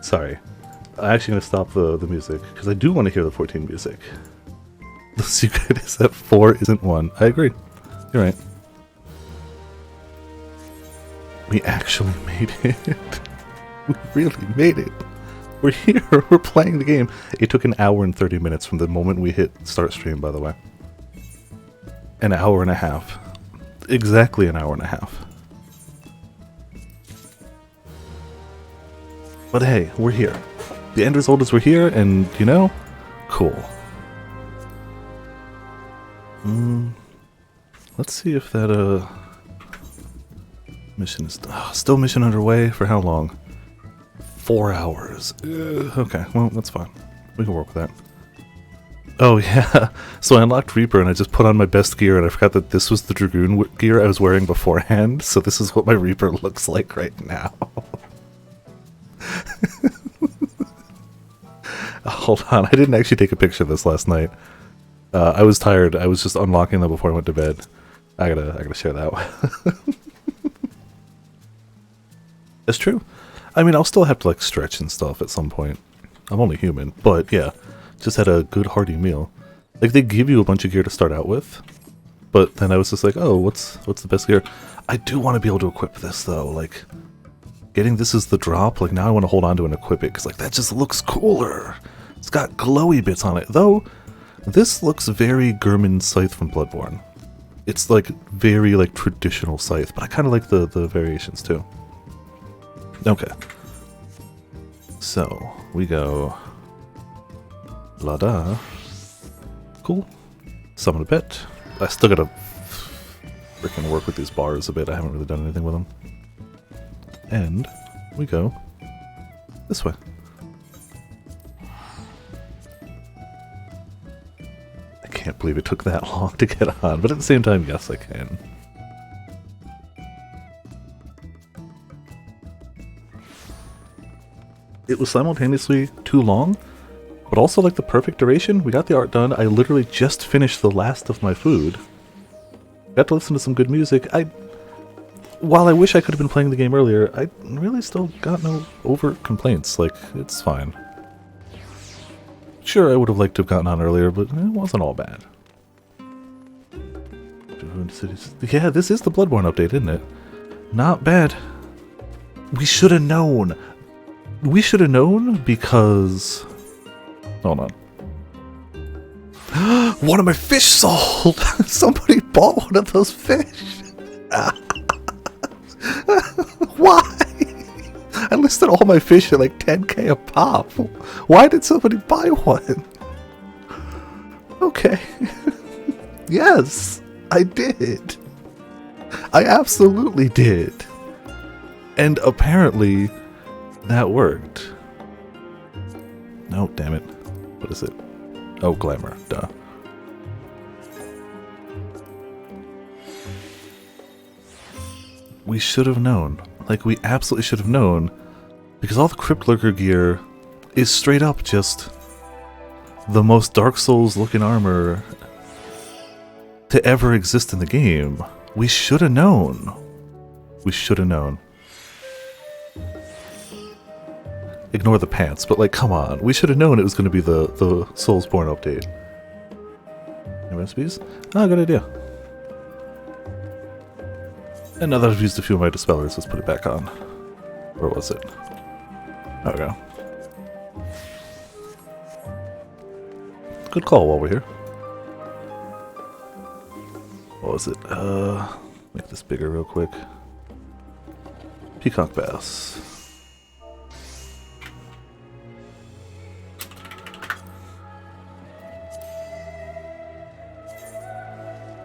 Sorry. I'm actually going to stop the music, because I do want to hear the 14 music. The secret is that 4 isn't 1. I agree. You're right. We actually made it. We really made it. We're here. We're playing the game. It took an hour and 30 minutes from the moment we hit start stream, by the way. An hour and a half. Exactly an hour and a half. But hey, we're here. The end result is we're here, and, you know, cool. Let's see if that, mission is still mission underway. For how long? 4 hours. Okay, well, that's fine. We can work with that. Oh, yeah. So I unlocked Reaper, and I just put on my best gear, and I forgot that this was the Dragoon gear I was wearing beforehand, so this is what my Reaper looks like right now. Hold on, I didn't actually take a picture of this last night. I was tired. I was just unlocking them before I went to bed. I gotta share that one. It's true. I mean, I'll still have to like stretch and stuff at some point. I'm only human, but yeah, just had a good hearty meal. Like they give you a bunch of gear to start out with, but then I was just like, oh, what's the best gear? I do want to be able to equip this though. Like getting this as the drop. Like now I want to hold on to and equip it because like that just looks cooler. It's got glowy bits on it though. This looks very German Scythe from Bloodborne. It's like very like traditional Scythe, but I kind of like the variations too. Okay. So, we go... La-da. Cool. Summon a pet. I still gotta freaking work with these bars a bit. I haven't really done anything with them. And we go this way. I can't believe it took that long to get on, but at the same time, yes, I can. It was simultaneously too long, but also like the perfect duration. We got the art done. I literally just finished the last of my food. Got to listen to some good music. While I wish I could have been playing the game earlier, I really still got no overt complaints. Like, it's fine. Sure, I would have liked to have gotten on earlier, but it wasn't all bad. Yeah, this is the Bloodborne update, isn't it? Not bad. We should have known. We should have known because... Hold on. One of my fish sold! Somebody bought one of those fish! Why? I listed all my fish at like 10k a pop. Why did somebody buy one? Okay. Yes, I did. I absolutely did. And apparently... that worked. No, damn it. What is it? Oh, glamour. Duh. We should have known. Like, we absolutely should have known. Because all the Crypt Lurker gear is straight up just the most Dark Souls looking armor to ever exist in the game. We should have known. We should have known. Ignore the pants, but like, come on. We should have known it was going to be the Soulsborne update. Any recipes? Ah, good idea. And now that I've used a few of my dispellers, let's put it back on. Where was it? There we go. Good call while we're here. What was it? Make this bigger real quick. Peacock Bass.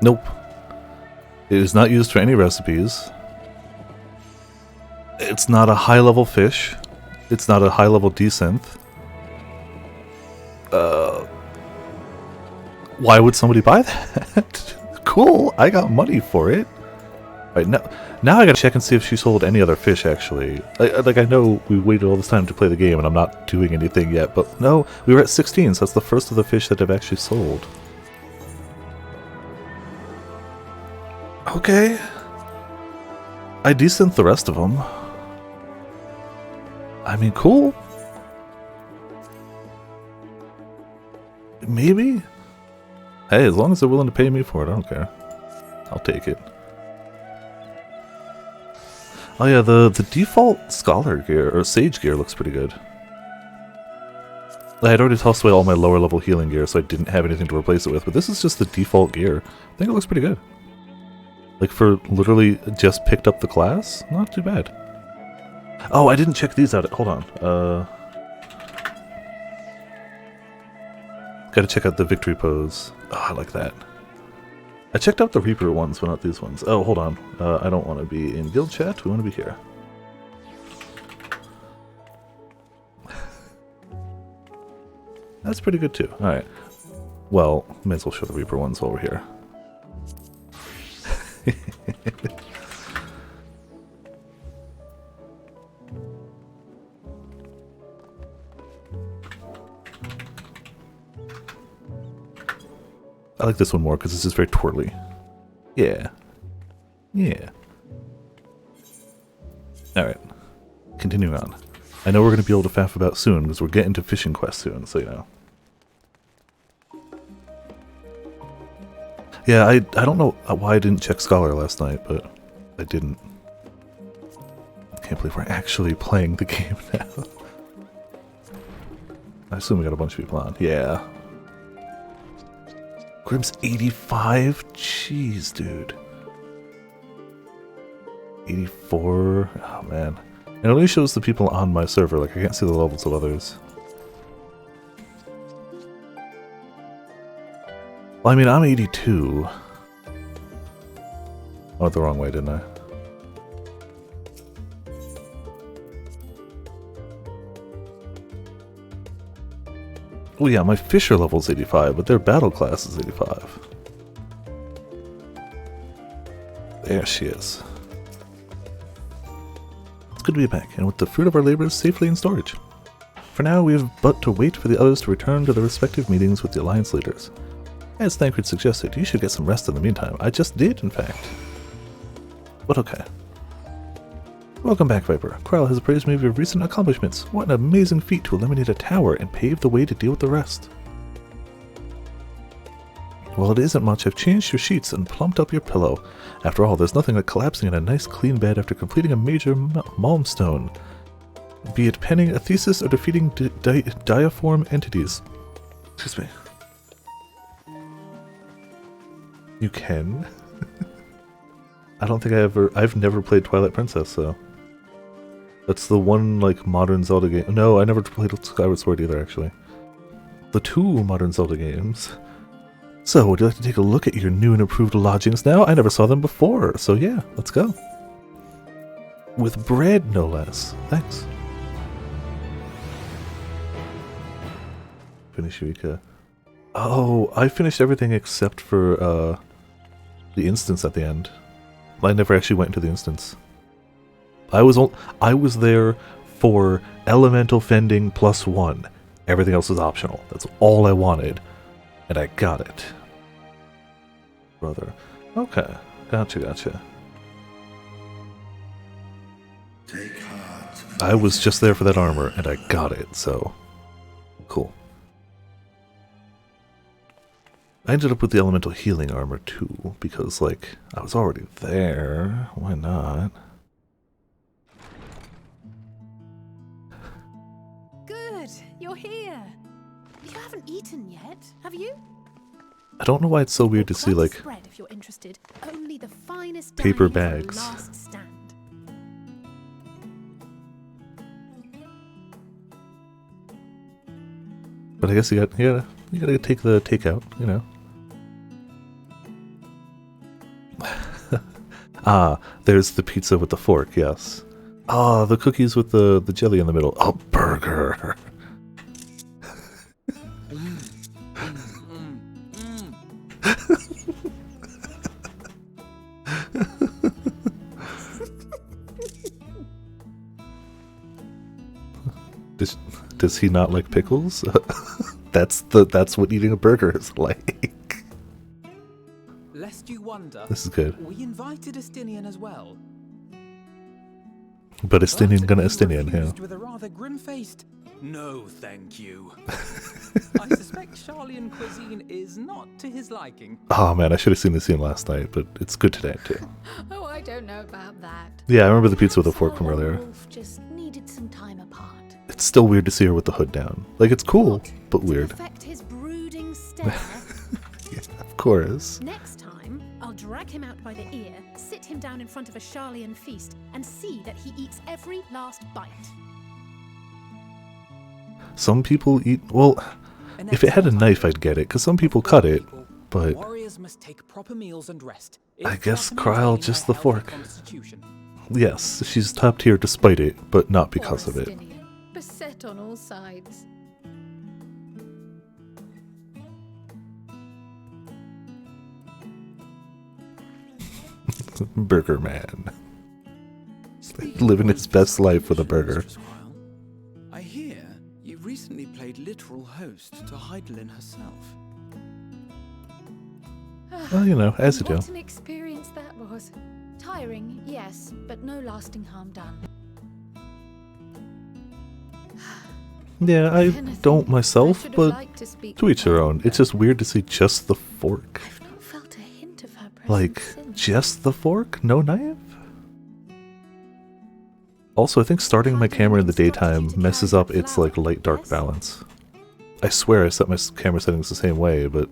Nope. It is not used for any recipes. It's not a high-level fish. It's not a high-level desynth. Why would somebody buy that? Cool, I got money for it. Right, now I gotta check and see if she sold any other fish, actually. Like, I know we waited all this time to play the game and I'm not doing anything yet, but no, we were at 16, so that's the first of the fish that I've actually sold. Okay. I desynth the rest of them. I mean, cool. Maybe? Hey, as long as they're willing to pay me for it, I don't care. I'll take it. Oh yeah, the default Scholar gear, or Sage gear, looks pretty good. I had already tossed away all my lower level healing gear, so I didn't have anything to replace it with, but this is just the default gear. I think it looks pretty good. Like, for literally just picked up the class? Not too bad. Oh, I didn't check these out. Hold on. Gotta check out the victory pose. Oh, I like that. I checked out the Reaper ones, but not these ones. Oh, hold on. I don't want to be in guild chat. We want to be here. That's pretty good too. Alright. Well, may as well show the Reaper ones while we're here. I like this one more because it's just very twirly. Yeah. Yeah. Alright. Continuing on. I know we're going to be able to faff about soon because we're getting to fishing quests soon, so you know. Yeah, I don't know why I didn't check Scholar last night, but I didn't. I can't believe we're actually playing the game now. I assume we got a bunch of people on. Yeah. Grim's 85? Jeez, dude. 84? Oh, man. It only shows the people on my server, like I can't see the levels of others. Well, I mean, I'm 82. I went the wrong way, didn't I? Well, yeah, my Fisher level's 85, but their battle class is 85. There she is. It's good to be back, and with the fruit of our labors safely in storage. For now, we have but to wait for the others to return to their respective meetings with the Alliance leaders. As Thancred suggested, you should get some rest in the meantime. I just did, in fact. But okay. Welcome back, Viper. Krell has appraised me of your recent accomplishments. What an amazing feat to eliminate a tower and pave the way to deal with the rest. Well, it isn't much. I've changed your sheets and plumped up your pillow. After all, there's nothing like collapsing in a nice clean bed after completing a major milestone. Be it penning a thesis or defeating diaform entities. Excuse me. You can? I don't think I've never played Twilight Princess, so. That's the one, like, modern Zelda game. No, I never played Skyward Sword either, actually. The two modern Zelda games. So, would you like to take a look at your new and improved lodgings now? I never saw them before, so yeah, let's go. With bread, no less. Thanks. Finish Eureka. Oh, I finished everything except for, the instance at the end. I never actually went into the instance. I was there for elemental fending +1. Everything else was optional. That's all I wanted. And I got it. Brother. Okay. Gotcha. Take heart. I was just there for that armor, and I got it, so... Cool. I ended up with the elemental healing armor, too, because, like, I was already there. Why not? Good, you're here. You haven't eaten yet, have you? I don't know why it's so weird to see, like, spread if you're interested. Only the finest paper dining for bags. last stand. But I guess you gotta take the takeout, you know. Ah, there's the pizza with the fork, yes. Ah, the cookies with the jelly in the middle. A burger. Does he not like pickles? That's what eating a burger is like. Lest you wonder, This is good. we invited Estinian as well. But Estinian gonna Estinian, yeah. With a rather grim-faced, "No, thank you." I suspect Charlian cuisine is not to his liking. Oh man, I should have seen the scene last night, but it's good today too. Oh, I don't know about that. Yeah, I remember the pizza with a fork Perhaps from our earlier. wolf just needed some time apart. It's still weird to see her with the hood down. Like, it's cool, but To weird. affect his brooding stare. Yeah, of course. Next time, I'll drag him out by the ear, sit him down in front of a Charlian feast, and see that he eats every last bite. Some people eat... Well, if it had a knife, I'd get it, because some people cut it, but... Warriors must take proper meals and rest. I if guess not to Kryle maintain just their the healthy fork. constitution. Yes, she's top tier despite it, but not because of it. Augustinian, beset on all sides. Burger Man. Speaking Living of his best life with a burger. Mistress Kryle, I hear you recently played literal host to Heidelin herself. Well, you know, as you do. What an experience that was. Tiring, yes, but no lasting harm done. Yeah, I don't myself, should have but liked to speak to each their own. It's just weird to see just the fork. I've not felt a hint of her presence Like, since. just the fork? No knife? Also, I think starting my camera in the daytime messes up its, like, light-dark balance. I swear I set my camera settings the same way, but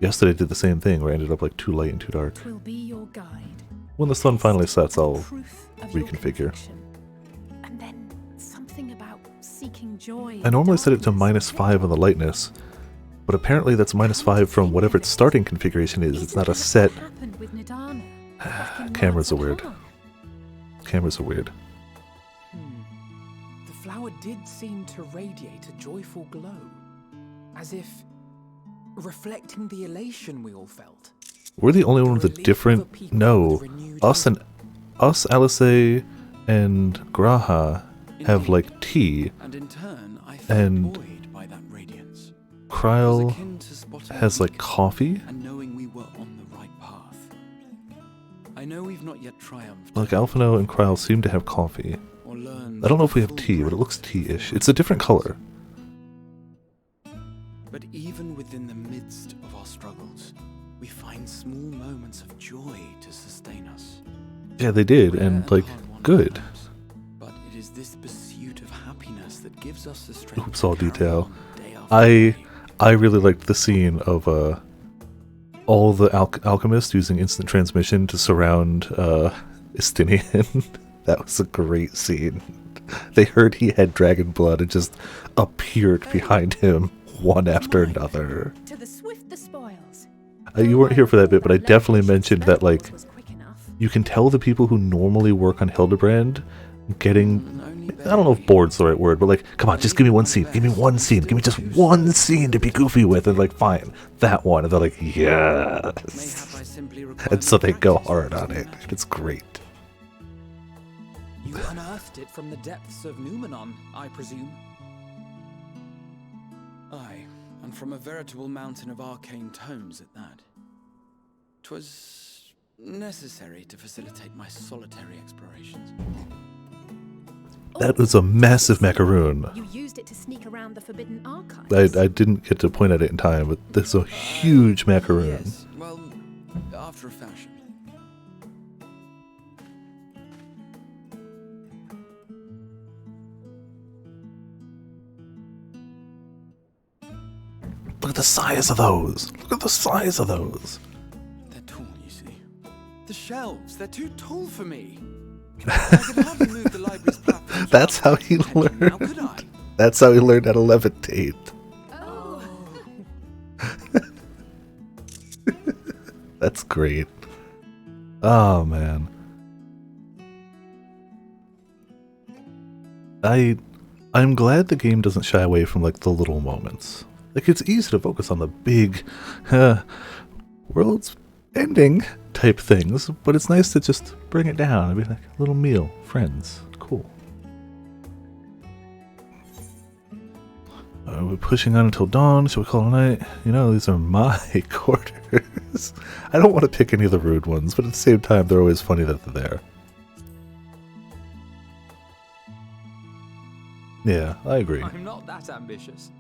yesterday I did the same thing where I ended up, like, too light and too dark. Will be your guide. When the sun finally sets, I'll Proof of your reconfigure. conviction. And then something about seeking joy. I normally set it to -5 on the lightness, but apparently that's -5 from whatever its starting configuration is. It's not a set. Cameras are weird. Cameras are weird. The flower did seem to radiate a joyful glow, as if reflecting the elation we all felt. We're the only one with a different... No. Us, Alice, and Graha have, like, tea. And in turn, I And- felt buoyed by that radiance. It was Kryle akin to spotting has, a like, beacon coffee. and knowing we were on the right path. I know we've not yet triumphed. Like, Alphino and Kryle seem to have coffee. Or learned I don't know if we have full tea, but it looks breadth. tea-ish. It's a different color. But even within the midst of our struggles, we find small moments of joy to sustain us. Yeah, they did, Rare and, like, hard-won good. triumphs, but it is this pursuit of happiness that gives us the strength Oops, to all carry detail. on day after day. I really liked the scene of all the alchemists using instant transmission to surround Estinian. That was a great scene. They heard he had dragon blood and just appeared behind him one after another. To the swift the spoils. You weren't here for that bit, but I definitely mentioned that, like, Was quick enough. you can tell the people who normally work on Hildebrand getting... I don't know if bored's the right word, but, like, come on, just give me one scene. Give me one scene. Give me just one scene to be goofy with. And, like, fine, that one. And they're like, yes. Mayhap I simply require And so more they go practice hard than on it. passion. It's great. You unearthed it from the depths of Numenon, I presume. Aye, and from a veritable mountain of arcane tomes at that. 'Twas necessary to facilitate my solitary explorations. That was a massive macaroon. You used it to sneak around the forbidden archives. I didn't get to point at it in time, but there's a huge macaroon. Yes, well, after a fashion. Look at the size of those. Look at the size of those. They're tall, you see. The shelves, they're too tall for me. I could hardly move the library's platforms That's without how he attention, now learned. could I? That's how he learned how to levitate. Oh. That's great. Oh man. I'm glad the game doesn't shy away from, like, the little moments. Like, it's easy to focus on the big world's ending type things, but it's nice to just bring it down and be like, a little meal, friends, cool. We're pushing on until dawn. Shall we call it a night? You know, these are my quarters. I don't want to pick any of the rude ones, but at the same time, they're always funny that they're there. Yeah, I agree. I'm not that ambitious.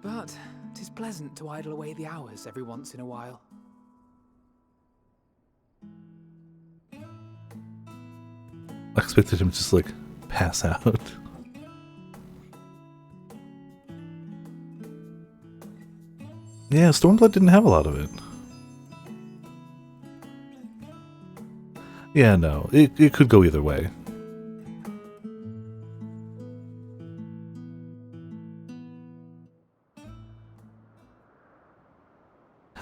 But 'tis pleasant to idle away the hours every once in a while. I expected him to just like pass out. Yeah, Stormblood didn't have a lot of it. Yeah, no, it could go either way.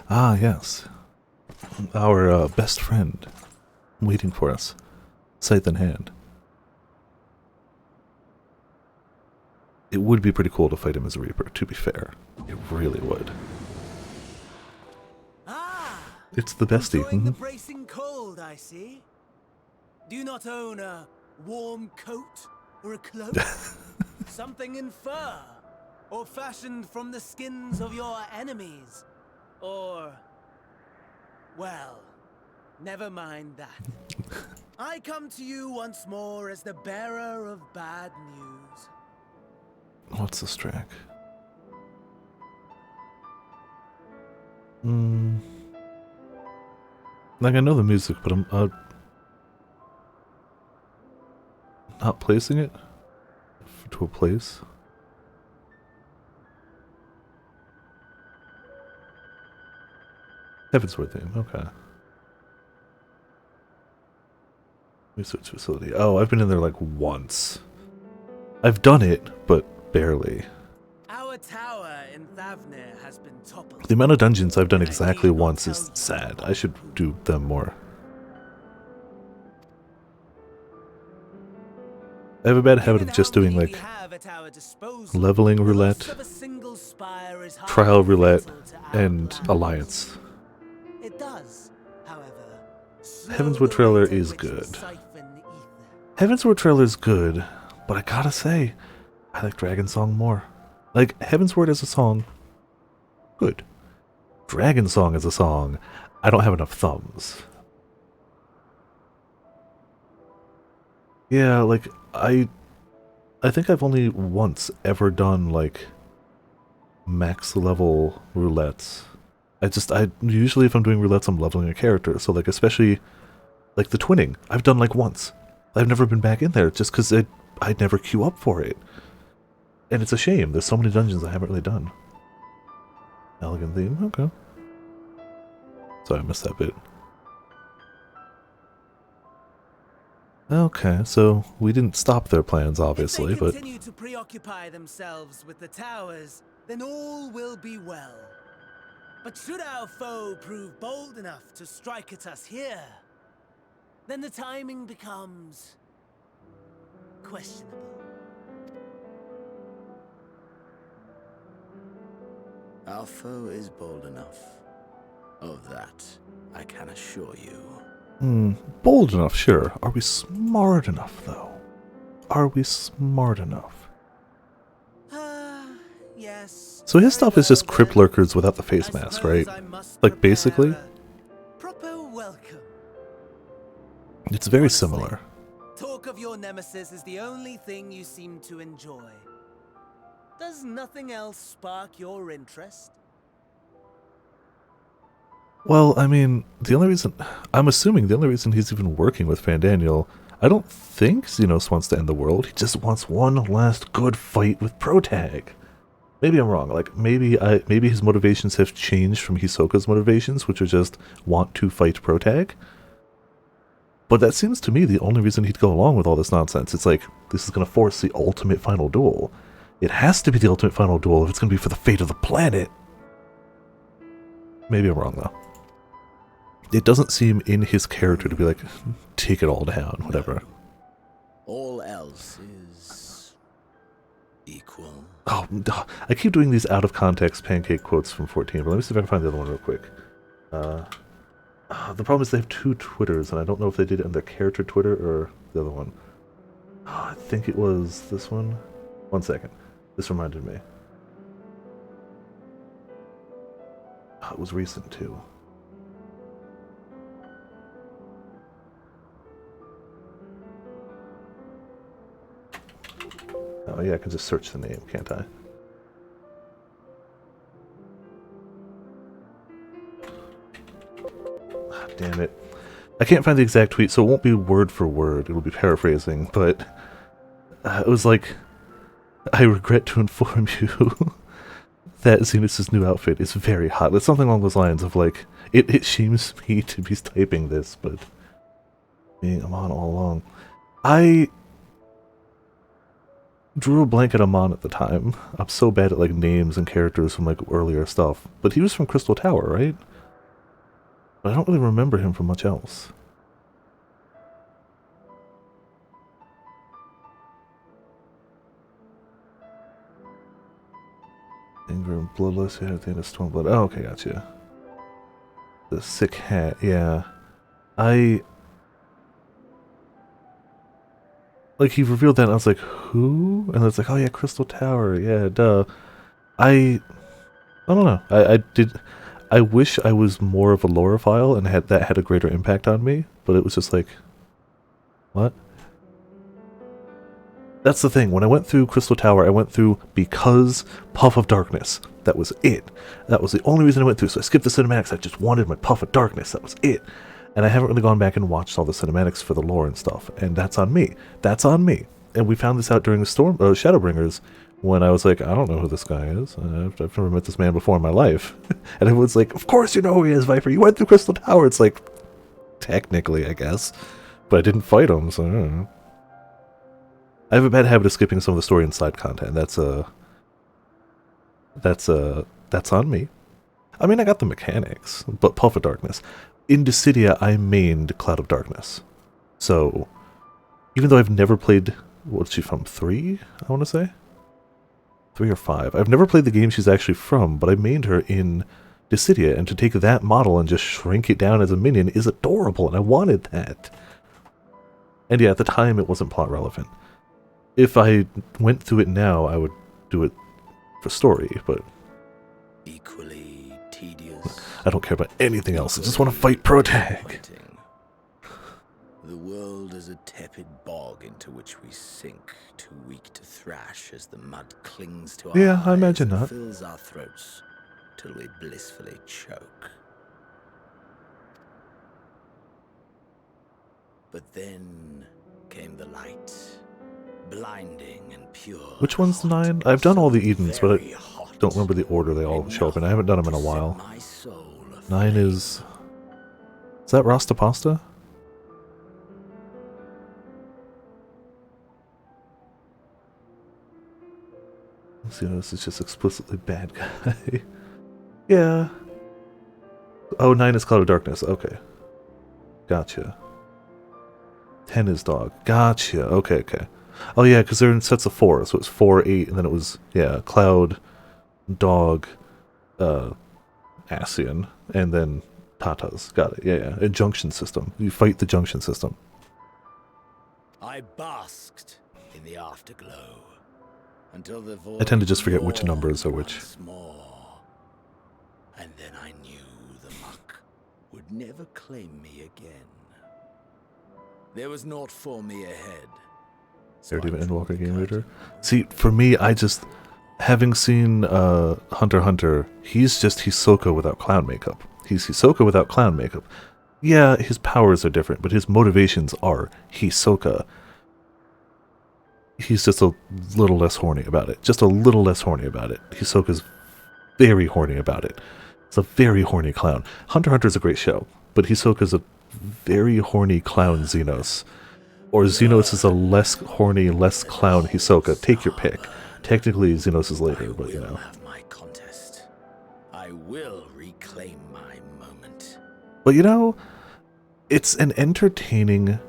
Ah, yes. Our best friend waiting for us, scythe in hand. It would be pretty cool to fight him as a Reaper, to be fair. It really would. Ah! It's the bestie. Enjoying the bracing cold, I see. Do you not own a warm coat or a cloak? Something in fur? Or fashioned from the skins of your enemies? Or... well, never mind that. I come to you once more as the bearer of bad news. What's this track? Like, I know the music, but I'm not placing it to a place. Heavensward theme, okay. Research facility. Oh, I've been in there like once. I've done it, but barely. Our tower in Thavnir has been toppled. The amount of dungeons I've done exactly once is sad. I should do them more. I have a bad habit of just doing like leveling roulette, trial roulette, and alliance. It does, however. Heavensward Trailer is good. Heavensward Trailer is good, but I gotta say, I like Dragon Song more. Like, Heavensward as a song, good. Dragon Song as a song, I don't have enough thumbs. Yeah, like, I think I've only once ever done, like, max level roulettes. I usually if I'm doing roulettes, I'm leveling a character, so, like, especially, like, the twinning, I've done, like, once. I've never been back in there, just because I'd never queue up for it. And it's a shame, there's so many dungeons I haven't really done. Elegant theme, okay. Sorry, I missed that bit. Okay, so we didn't stop their plans, obviously, but... If they continue to preoccupy themselves with the towers, then all will be well. But should our foe prove bold enough to strike at us here, then the timing becomes... questionable. Our foe is bold enough. Of that, I can assure you. Bold enough, sure. Are we smart enough, though? Are we smart enough? Yes. So his stuff is just crypt lurkers without the face mask, right? Like, basically? Proper welcome. It's very Honestly, similar. Talk of your nemesis is the only thing you seem to enjoy. Does nothing else spark your interest? Well, I mean, I'm assuming the only reason he's even working with Fandaniel, I don't think Xenos wants to end the world, he just wants one last good fight with Protag. Maybe I'm wrong, like, maybe his motivations have changed from Hisoka's motivations, which are just want to fight Protag. But that seems to me the only reason he'd go along with all this nonsense. It's like, this is going to force the ultimate final duel. It has to be the ultimate final duel if it's going to be for the fate of the planet. Maybe I'm wrong, though. It doesn't seem in his character to be like, take it all down, whatever. All else is... equal. Oh, I keep doing these out-of-context pancake quotes from 14, but let me see if I can find the other one real quick. The problem is they have two Twitters, and I don't know if they did it on their character Twitter or the other one. I think it was this one. 1 second. This reminded me. It was recent, too. I Oh yeah, I can just search the name, can't I? Ah, damn it. I can't find the exact tweet, so it won't be word for word. It'll be paraphrasing, but it was like, I regret to inform you that Xenos' new outfit is very hot. It's something along those lines of like, it shames me to be typing this, but being Amon all along. I drew a blank at Amon at the time. I'm so bad at like names and characters from like earlier stuff. But he was from Crystal Tower, right? But I don't really remember him from much else. Anger and Bloodless, yeah, I think it's Stormblood. Oh, okay, gotcha. The sick hat, yeah. Like, he revealed that, and I was like, who? And it's like, oh yeah, Crystal Tower, yeah, duh. I don't know. I wish I was more of a loreophile and that had a greater impact on me, but it was just like, what? That's the thing. When I went through Crystal Tower, I went through because Puff of Darkness. That was it. That was the only reason I went through. So I skipped the cinematics. I just wanted my Puff of Darkness. That was it. And I haven't really gone back and watched all the cinematics for the lore and stuff. And that's on me. That's on me. And we found this out during the Shadowbringers when I was like, I don't know who this guy is. I've never met this man before in my life. And everyone's like, of course you know who he is, Viper. You went through Crystal Tower. It's like, technically, I guess. But I didn't fight him, so I don't know. I have a bad habit of skipping some of the story and side content. That's on me. I mean, I got the mechanics, but Puff of Darkness. In Dissidia, I mained Cloud of Darkness. So, even though I've never played, what's she from, 3, I want to say? 3 or 5. I've never played the game she's actually from, but I mained her in Dissidia, and to take that model and just shrink it down as a minion is adorable, and I wanted that. And yeah, at the time, it wasn't plot relevant. If I went through it now, I would do it for story, but Equally tedious. I don't care about anything else. I just want to fight Protag. The world is a tepid bog into which we sink, too weak to thrash as the mud clings to our Yeah, I eyes imagine and that. fills our throats till we blissfully choke. But then came the light. Blinding and pure. Which one's 9? I've done all the Edens, but I don't remember the order they all show up in. I haven't done them in a while. 9 is that Rasta Pasta? Let's see, this is just explicitly bad guy. Yeah. Oh, 9 is Cloud of Darkness. Okay. Gotcha. 10 is Dog. Gotcha. Okay. Oh yeah, because they're in sets of 4, so it's 4, 8, and then it was, yeah, Cloud, Dog, Ascian, and then Tatas. Got it, yeah. A junction system. You fight the junction system. I basked in the afterglow until the void I tend to just forget which numbers are which. once more. And then I knew the muck would never claim me again. There was naught for me ahead. Narrative Endwalker game reader. See, for me, I just, having seen Hunter x Hunter, he's just Hisoka without clown makeup. He's Hisoka without clown makeup. Yeah, his powers are different, but his motivations are Hisoka. He's just a little less horny about it. Just a little less horny about it. Hisoka's very horny about it. It's a very horny clown. Hunter x Hunter is a great show, but Hisoka's a very horny clown Xenos. Or Xenos is a less horny, less clown Hisoka. Take your pick. Technically, Xenos is later, but you know. I will have my contest. I will reclaim my moment. But you know, it's an entertaining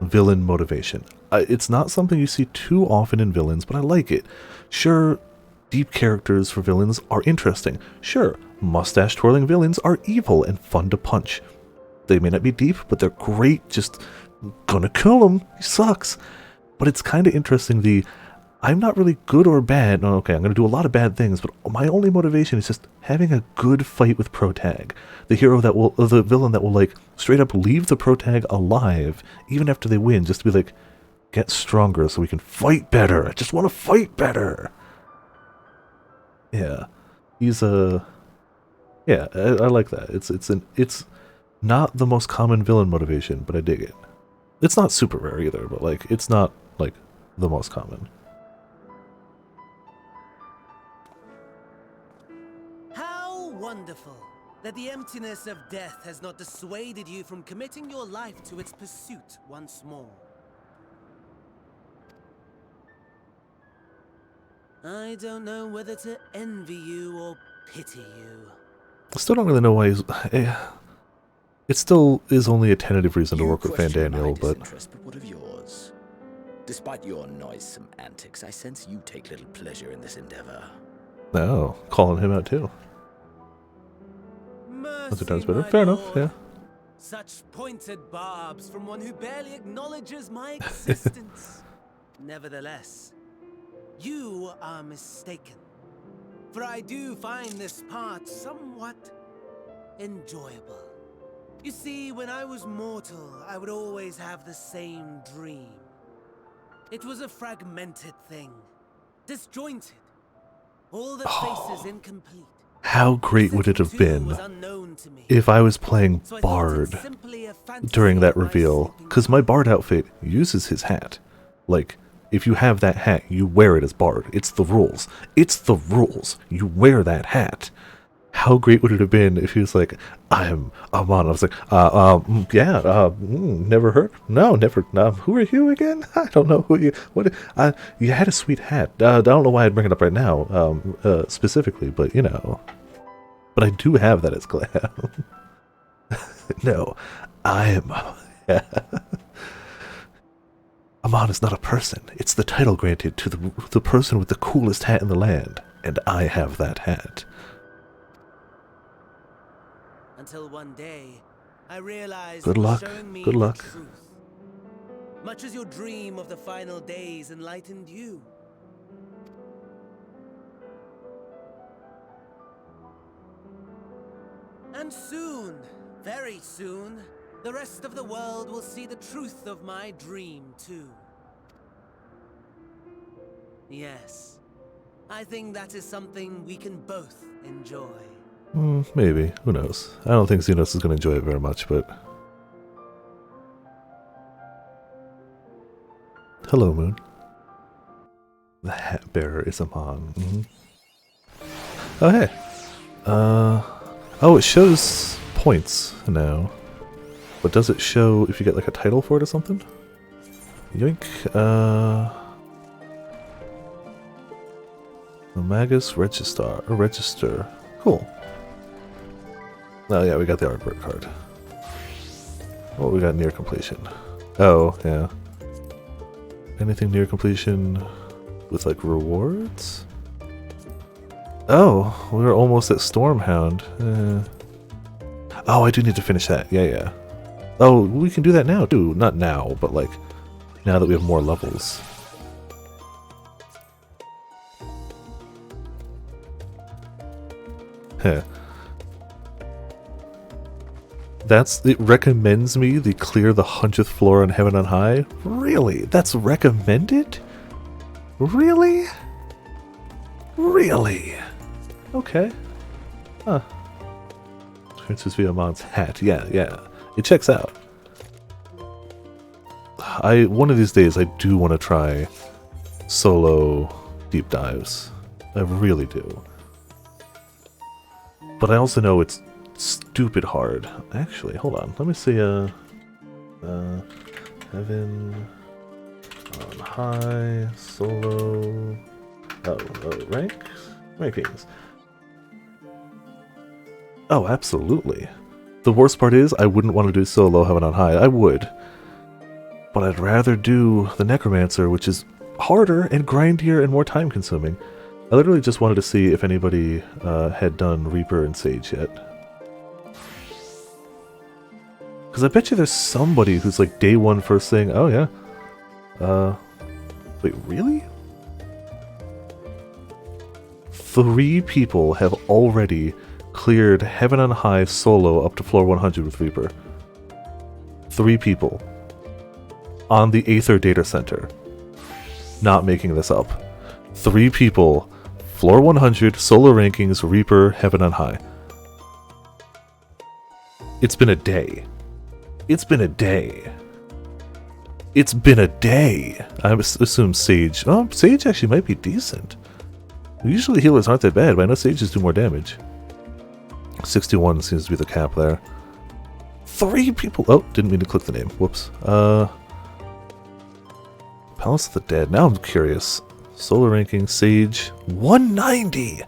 villain motivation. It's not something you see too often in villains, but I like it. Sure, deep characters for villains are interesting. Sure, mustache-twirling villains are evil and fun to punch. They may not be deep, but they're great, just gonna kill him, he sucks. But it's kind of interesting, I'm not really good or bad, no, okay, I'm gonna do a lot of bad things, but my only motivation is just having a good fight with Protag. The villain that will, like, straight up leave the Protag alive, even after they win, just to be like, get stronger so we can fight better. I just want to fight better. Yeah, he's a. Yeah, I like that. It's not the most common villain motivation, but I dig it. It's not super rare either, but like it's not like the most common. How wonderful that the emptiness of death has not dissuaded you from committing your life to its pursuit once more. I don't know whether to envy you or pity you. I still don't really know why he's... It still is only a tentative reason to You work with Van question my Daniel, but... disinterest, but what of yours? Despite your noisome antics, I sense you take little pleasure in this endeavor. No, calling him out too. Mercy, times better. my Fair enough, lord. yeah. Such pointed barbs from one who barely acknowledges my existence. Nevertheless, you are mistaken. For I do find this part somewhat enjoyable. You see, when I was mortal, I would always have the same dream. It was a fragmented thing, disjointed, all the faces incomplete. How great would it have been if I was playing Bard during that reveal? Because my Bard outfit uses his hat. Like, if you have that hat, you wear it as Bard. It's the rules. It's the rules. You wear that hat. How great would it have been if he was like, I'm on. I was like, never heard? No, never. Who are you again? I don't know who you. What? You had a sweet hat. I don't know why I'd bring it up right now, specifically, but you know. But I do have that as glam. No, I'm. Amon is not a person. It's the title granted to the person with the coolest hat in the land, and I have that hat. Until one day, I realized Good it was luck. showing me Good the luck. truth. Much as your dream of the final days enlightened you. And soon, very soon, the rest of the world will see the truth of my dream too. Yes, I think that is something we can both enjoy. Maybe. Who knows? I don't think Xenos is going to enjoy it very much, but... Hello, Moon. The hat bearer is Amon. Oh, hey. Oh, it shows points now. But does it show if you get like a title for it or something? Yoink. The Magus Register. Cool. Oh yeah, we got the artwork card. What we got near completion? Oh, yeah. Anything near completion with like rewards? Oh, we were almost at Stormhound. Oh, I do need to finish that. Yeah. Oh, we can do that now too. Not now, but like now that we have more levels. Heh. It recommends me the clear the 100th floor on Heaven on High? Really? That's recommended? Really? Really? Okay. Huh. Princess Viamon's hat. Yeah. It checks out. One of these days I do want to try solo deep dives. I really do. But I also know it's stupid hard. Actually, hold on. Let me see. Heaven on High solo. Rankings. Oh, absolutely. The worst part is I wouldn't want to do solo Heaven on High. I would, but I'd rather do the Necromancer, which is harder and grindier and more time consuming. I literally just wanted to see if anybody had done Reaper and Sage yet. Because I bet you there's somebody who's like day one first thing, oh yeah. Wait, really? 3 people have already cleared Heaven on High solo up to floor 100 with Reaper. 3 people. on the Aether Data Center. Not making this up. 3 people, floor 100, solar rankings, Reaper, Heaven on High. It's been a day. It's been a day. It's been a day. I assume Sage. Oh, Sage actually might be decent. Usually healers aren't that bad, but I know Sages do more damage. 61 seems to be the cap there. 3 people. Oh, didn't mean to click the name. Whoops. Palace of the Dead. Now I'm curious. Solar ranking, Sage, 190.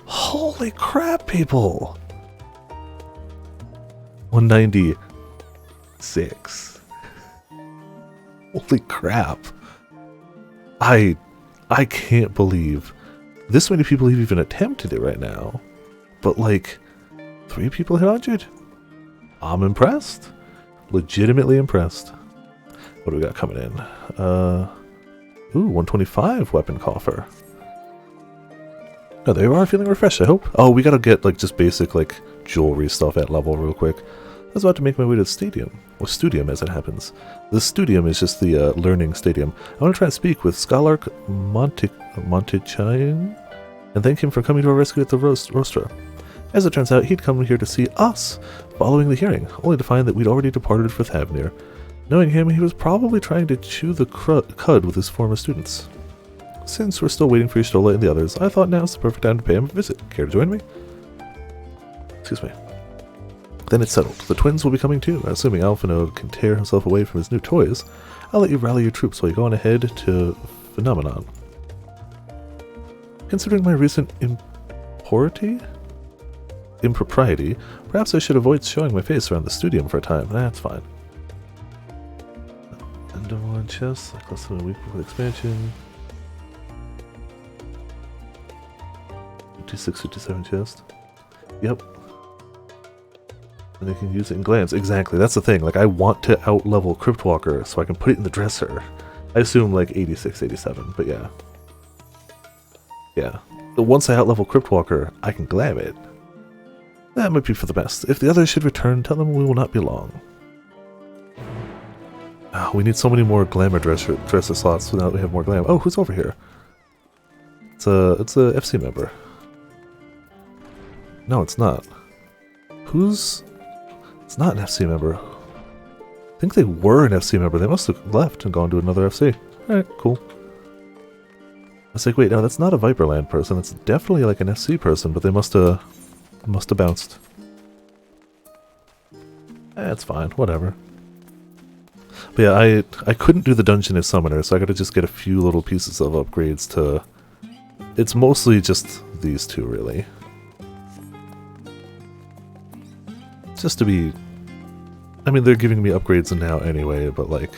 Holy crap, people. 196. Holy crap. I can't believe this many people have even attempted it right now. But like 3 people hit 100. I'm impressed. Legitimately impressed. What do we got coming in? Ooh, 125 weapon coffer. Oh, they are feeling refreshed, I hope. Oh, we gotta get like just basic like jewelry stuff at level real quick. I was about to make my way to the stadium. Or studium as it happens. The studium is just the learning stadium. I want to try and speak with Scholark Montichine and thank him for coming to our rescue at the Rostra. As it turns out, he'd come here to see us following the hearing, only to find that we'd already departed for Thavnir. Knowing him, he was probably trying to chew the cud with his former students. Since we're still waiting for Y'shtola and the others, I thought now's the perfect time to pay him a visit. Care to join me? Excuse me. Then it's settled. The twins will be coming too. Assuming Alphinaud can tear himself away from his new toys, I'll let you rally your troops while you go on ahead to Phenomenon. Considering my recent impropriety, perhaps I should avoid showing my face around the studium for a time. That's fine. Under one chest, like less than a week before the expansion. 56, 57 chest. Yep. And they can use it in glance. Exactly, that's the thing. Like, I want to out-level Cryptwalker so I can put it in the dresser. I assume like 86, 87, but yeah. Yeah. But once I out-level Cryptwalker, I can glam it. That might be for the best. If the others should return, tell them we will not be long. Oh, we need so many more glamour dresser slots so now that we have more glam. Oh, who's over here? It's a FC member. No, it's not. Who's... It's not an FC member. I think they were an FC member. They must have left and gone to another FC. Alright, cool. I was like, wait, no, that's not a Viperland person. It's definitely like an FC person, but they must have bounced. That's fine, whatever. But yeah, I couldn't do the dungeon as summoner, so I gotta just get a few little pieces of upgrades to... It's mostly just these two, really. Just to be... I mean, they're giving me upgrades now anyway, but like...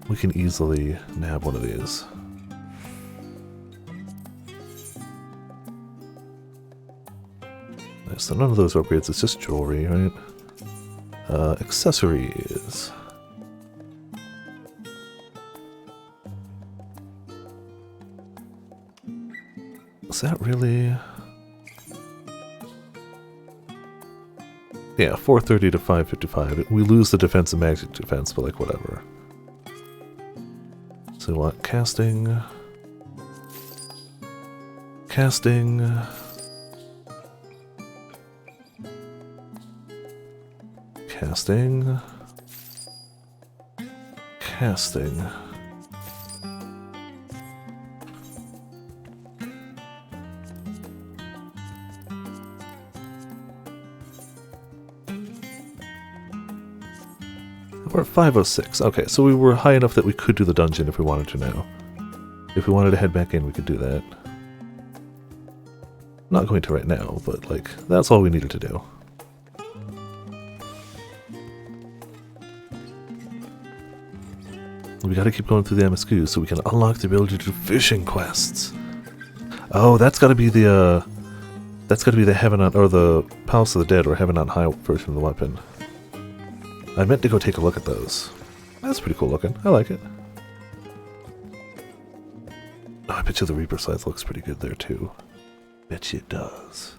We can easily nab one of these. Nice, so none of those upgrades, it's just jewelry, right? Accessories. Is that really... Yeah, 430 to 555. We lose the defense and magic defense, but like whatever. So we want casting... Casting... Casting... Casting... We're at 506. Okay, so we were high enough that we could do the dungeon if we wanted to now. If we wanted to head back in, we could do that. Not going to right now, but like, that's all we needed to do. We gotta keep going through the MSQs so we can unlock the ability to do fishing quests. Oh, that's gotta be the Heaven on, or the Palace of the Dead, or Heaven on High version of the weapon. I meant to go take a look at those. That's pretty cool looking. I like it. Oh, I bet you the Reaper Scythe looks pretty good there too. Bet you it does.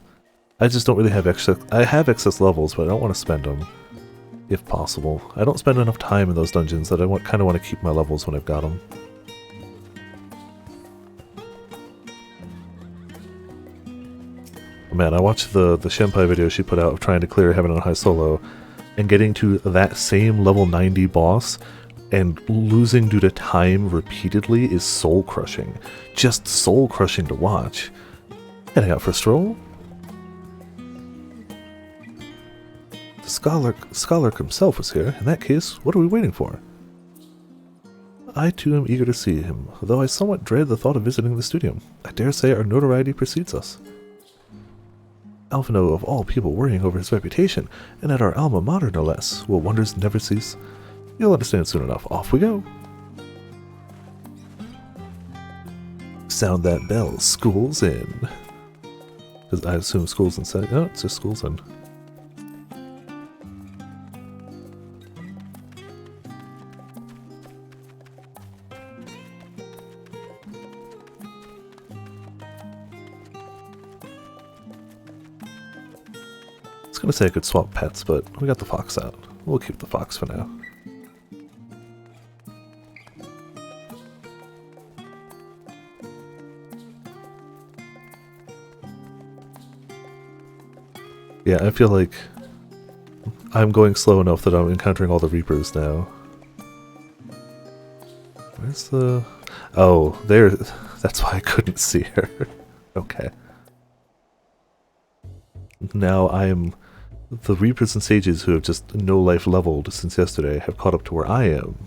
I just don't really have excess. I have excess levels, but I don't want to spend them. if possible. I don't spend enough time in those dungeons that I kind of want to keep my levels when I've got them. Man, I watched the Shenpai video she put out of trying to clear Heaven on High solo, and getting to that same level 90 boss and losing due to time repeatedly is soul-crushing. Just soul-crushing to watch. Heading out for a stroll? The scholar himself was here. In that case, what are we waiting for? I too am eager to see him, though I somewhat dread the thought of visiting the studio. I dare say our notoriety precedes us. Alphino, of all people, worrying over his reputation, and at our alma mater no less. Will wonders never cease? You'll understand soon enough. Off we go. Sound that bell. School's in. I assume school's inside. No, it's just school's in. I was gonna say I could swap pets, but we got the fox out. We'll keep the fox for now. Yeah, I feel like I'm going slow enough that I'm encountering all the Reapers now. Where's the... Oh, there... That's why I couldn't see her. Okay. Now I'm... The Reapers and Sages who have just no life leveled since yesterday have caught up to where I am.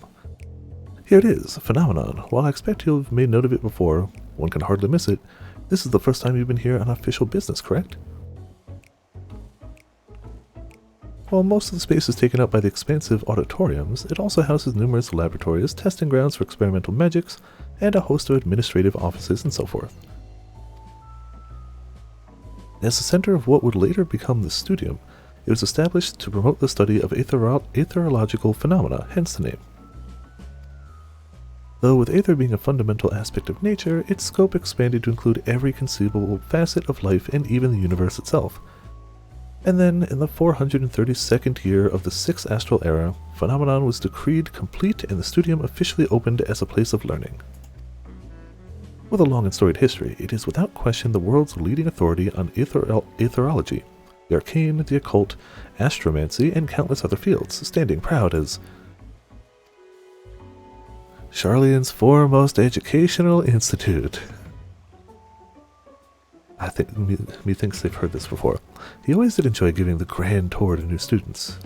Here it is, a phenomenon. While I expect you'll have made note of it before, one can hardly miss it. This is the first time you've been here on official business, correct? While most of the space is taken up by the expansive auditoriums, it also houses numerous laboratories, testing grounds for experimental magics, and a host of administrative offices and so forth. As the center of what would later become the studium, it was established to promote the study of aetherological phenomena, hence the name. Though with aether being a fundamental aspect of nature, its scope expanded to include every conceivable facet of life and even the universe itself. And then, in the 432nd year of the 6th Astral Era, Phenomenon was decreed complete and the studium officially opened as a place of learning. With a long and storied history, it is without question the world's leading authority on aetherology, the arcane, the occult, astromancy, and countless other fields, standing proud as Charlian's foremost educational institute. I think methinks they've heard this before. He always did enjoy giving the grand tour to new students.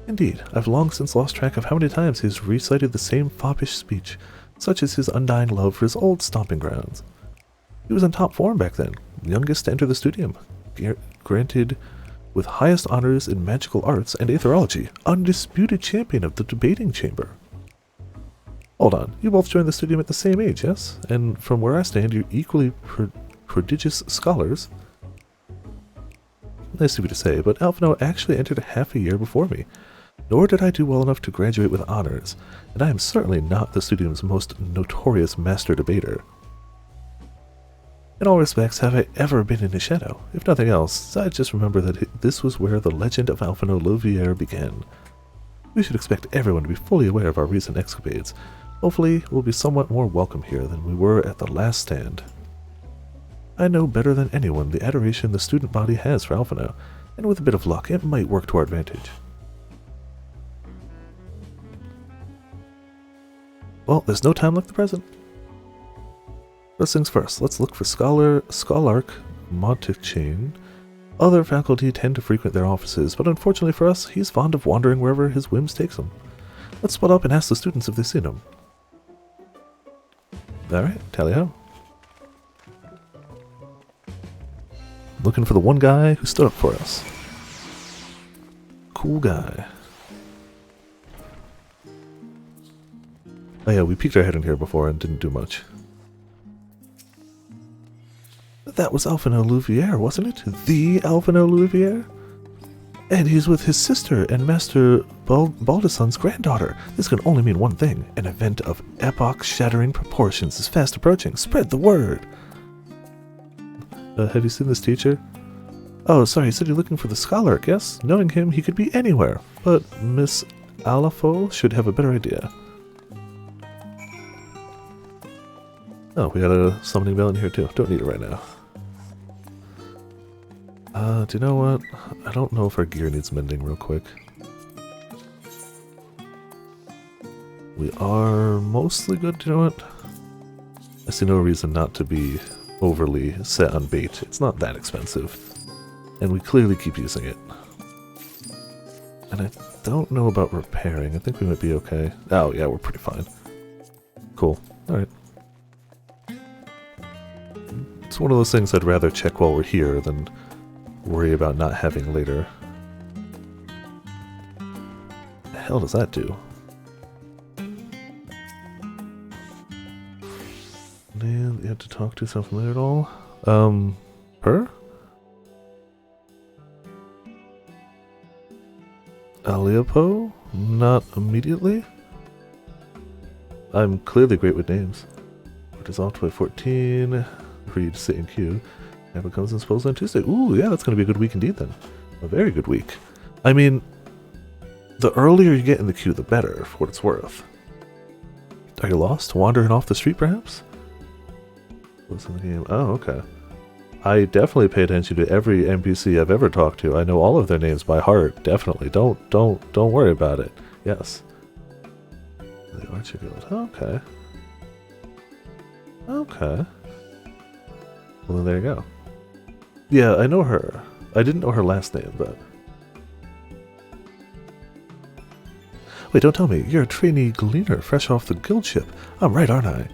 Indeed, I've long since lost track of how many times he has recited the same foppish speech, such as his undying love for his old stomping grounds. He was in top form back then, youngest to enter the studium, granted with highest honors in magical arts and aetherology, undisputed champion of the debating chamber. Hold on, you both joined the studium at the same age, yes? And from where I stand, you're equally prodigious scholars. Nice of you to say, but Alphino actually entered half a year before me. Nor did I do well enough to graduate with honors, and I am certainly not the studium's most notorious master debater. In all respects, have I ever been in his shadow? If nothing else, I just remember that this was where the legend of Alphino Louviere began. We should expect everyone to be fully aware of our recent escapades. Hopefully, we'll be somewhat more welcome here than we were at the last stand. I know better than anyone the adoration the student body has for Alphino, and with a bit of luck, it might work to our advantage. Well, there's no time like the present. First things first, let's look for Scholark Montichain. Other faculty tend to frequent their offices, but unfortunately for us, he's fond of wandering wherever his whims takes him. Let's split up and ask the students if they've seen him. Alright, tally-ho. Looking for the one guy who stood up for us. Cool guy. Oh yeah, we peeked our head in here before and didn't do much. That was Alphino Louviere, wasn't it? The Alphino Louviere? And he's with his sister and Master Baldison's granddaughter. This can only mean one thing. An event of epoch-shattering proportions is fast approaching. Spread the word! Have you seen this teacher? Oh, sorry, he said you're looking for the scholar, I guess. Knowing him, he could be anywhere. But Miss Alafo should have a better idea. Oh, we got a summoning bell in here too. Don't need it right now. Do you know what? I don't know if our gear needs mending real quick. We are mostly good, you know what? I see no reason not to be overly set on bait. It's not that expensive. And we clearly keep using it. And I don't know about repairing. I think we might be okay. Oh, yeah, we're pretty fine. Cool. Alright. It's one of those things I'd rather check while we're here than worry about not having later. What the hell does that do? And you have to talk to someone familiar at all? Her? Aleopo? Not immediately? I'm clearly great with names. It is off by 14. Read, sit in queue. Never comes and suppose on Tuesday. Ooh, yeah, that's going to be a good week indeed then. A very good week. I mean, the earlier you get in the queue, the better, for what it's worth. Are you lost? Wandering off the street, perhaps? What's in the game? Oh, okay. I definitely pay attention to every NPC I've ever talked to. I know all of their names by heart. Definitely. Don't worry about it. Yes. The Archer Guild. Okay. Okay. Well, then there you go. Yeah, I know her. I didn't know her last name, but... Wait, don't tell me. You're a trainee gleaner fresh off the guild ship. I'm right, aren't I?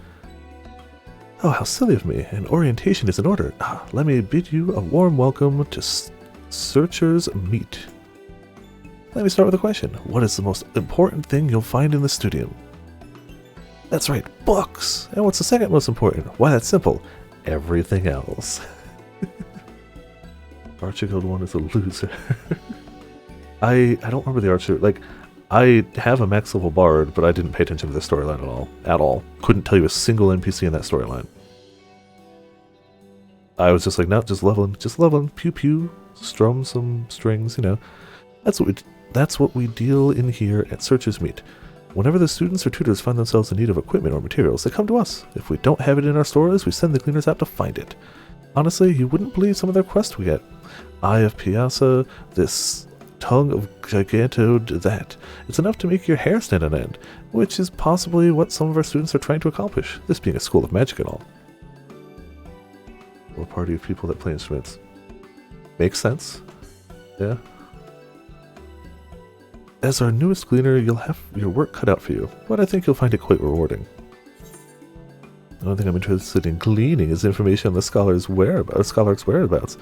Oh, how silly of me. An orientation is in order. Let me bid you a warm welcome to Searcher's Meet. Let me start with a question. What is the most important thing you'll find in the studium? That's right, books! And what's the second most important? Why, that's simple. Everything else. Archer Guild 1 is a loser. I don't remember the Archer. Like, I have a max level bard, but I didn't pay attention to the storyline at all. At all. Couldn't tell you a single NPC in that storyline. I was just like, no, just leveling, pew pew, strum some strings, you know. That's what we deal in here at Searcher's Meet. Whenever the students or tutors find themselves in need of equipment or materials, they come to us. If we don't have it in our stores, we send the cleaners out to find it. Honestly, you wouldn't believe some of their quests we get. Eye of Piazza, this tongue of Giganto, that. It's enough to make your hair stand on end, which is possibly what some of our students are trying to accomplish, this being a school of magic and all. Or a party of people that play instruments. Makes sense. Yeah. As our newest gleaner, you'll have your work cut out for you, but I think you'll find it quite rewarding. The only thing I'm interested in gleaning is information on the scholar's whereabouts.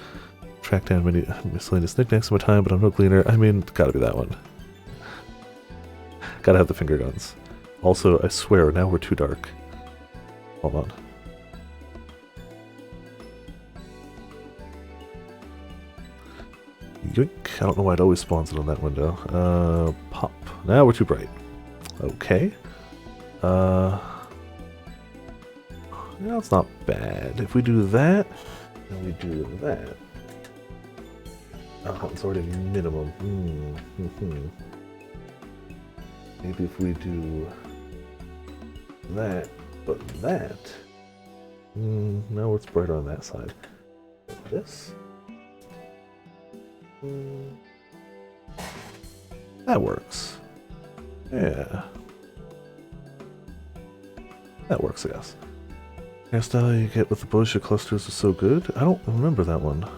Track down many miscellaneous knickknacks in my time, but I'm no gleaner. I mean, gotta be that one. Gotta have the finger guns. Also, I swear, now we're too dark. Hold on. Yoink. I don't know why it always spawns it on that window. Pop. Now we're too bright. Okay. No, it's not bad. If we do that, and we do that. Oh, it's already minimum. Maybe if we do that, but that. No, it's brighter on that side. This. That works. Yeah. That works, I guess. Hairstyle you get with the Boscia clusters is so good. I don't remember that one.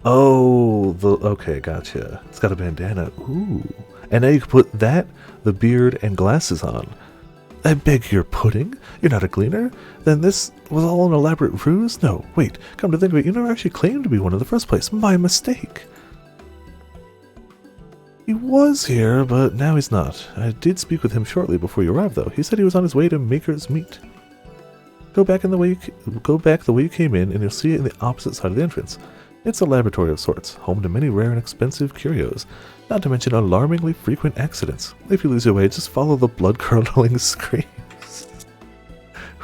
Oh, okay, gotcha. It's got a bandana. Ooh. And now you can put that, the beard, and glasses on. I beg your pudding? You're not a gleaner? Then this was all an elaborate ruse? No, wait, come to think of it, you never actually claimed to be one in the first place. My mistake. He was here, but now he's not. I did speak with him shortly before you arrived, though. He said he was on his way to Maker's Meet. Go back the way you came in, and you'll see it in the opposite side of the entrance. It's a laboratory of sorts, home to many rare and expensive curios, not to mention alarmingly frequent accidents. If you lose your way, just follow the blood-curdling screams.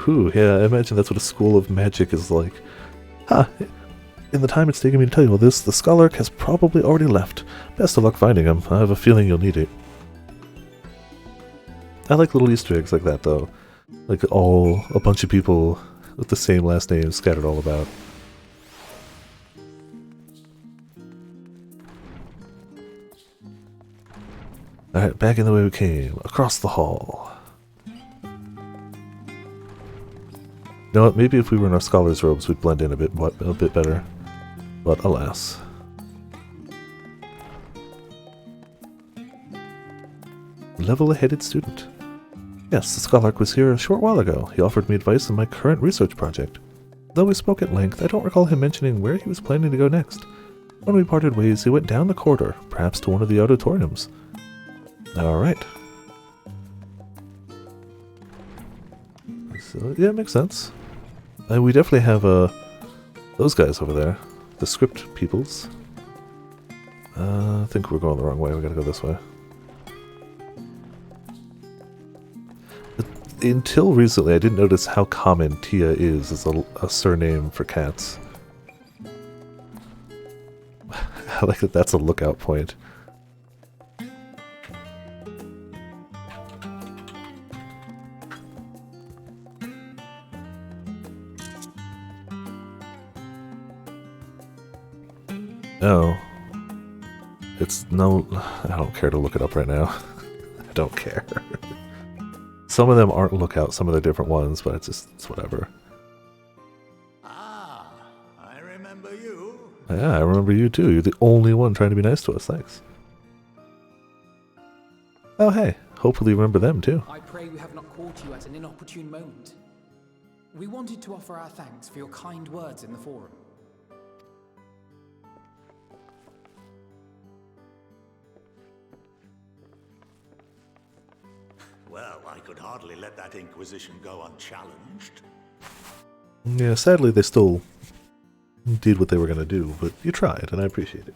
Whew, yeah, I imagine that's what a school of magic is like. Huh. In the time it's taken me to tell you all this, the Scholark has probably already left. Best of luck finding him. I have a feeling you'll need it. I like little Easter eggs like that, though. Like a bunch of people with the same last name scattered all about. Alright, back in the way we came. Across the hall. You know what, maybe if we were in our scholar's robes we'd blend in a bit better. But alas. Level-headed student. Yes, the Scholark was here a short while ago. He offered me advice on my current research project. Though we spoke at length, I don't recall him mentioning where he was planning to go next. When we parted ways, he went down the corridor, perhaps to one of the auditoriums. Alright. So, yeah, it makes sense. We definitely have those guys over there. The script peoples. I think we're going the wrong way. We gotta go this way. Until recently, I didn't notice how common Tia is as a surname for cats. I like that that's a lookout point. Oh. It's no... I don't care to look it up right now. I don't care. Some of them aren't lookouts, some of the different ones, but it's whatever. Ah, I remember you. Yeah, I remember you too. You're the only one trying to be nice to us. Thanks. Oh, hey. Hopefully you remember them too. I pray we have not caught you at an inopportune moment. We wanted to offer our thanks for your kind words in the forum. Well, I could hardly let that Inquisition go unchallenged. Yeah, sadly they still did what they were going to do, but you tried, and I appreciate it.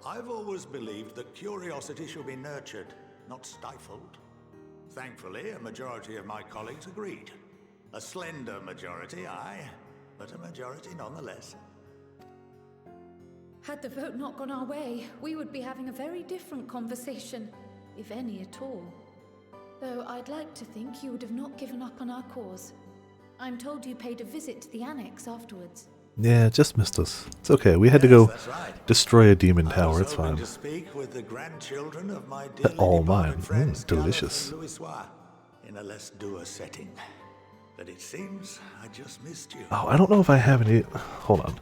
I've always believed that curiosity should be nurtured, not stifled. Thankfully, a majority of my colleagues agreed. A slender majority, aye, but a majority nonetheless. Had the vote not gone our way, we would be having a very different conversation, if any at all. Though I'd like to think you would have not given up on our cause. I'm told you paid a visit to the annex afterwards. Yeah, just missed us. It's okay. We had to go destroy a demon tower. It's fine. To speak with the grandchildren of my All mine. Delicious. In a less dour setting. But it seems I just missed you. Oh, I don't know if I have any... Hold on.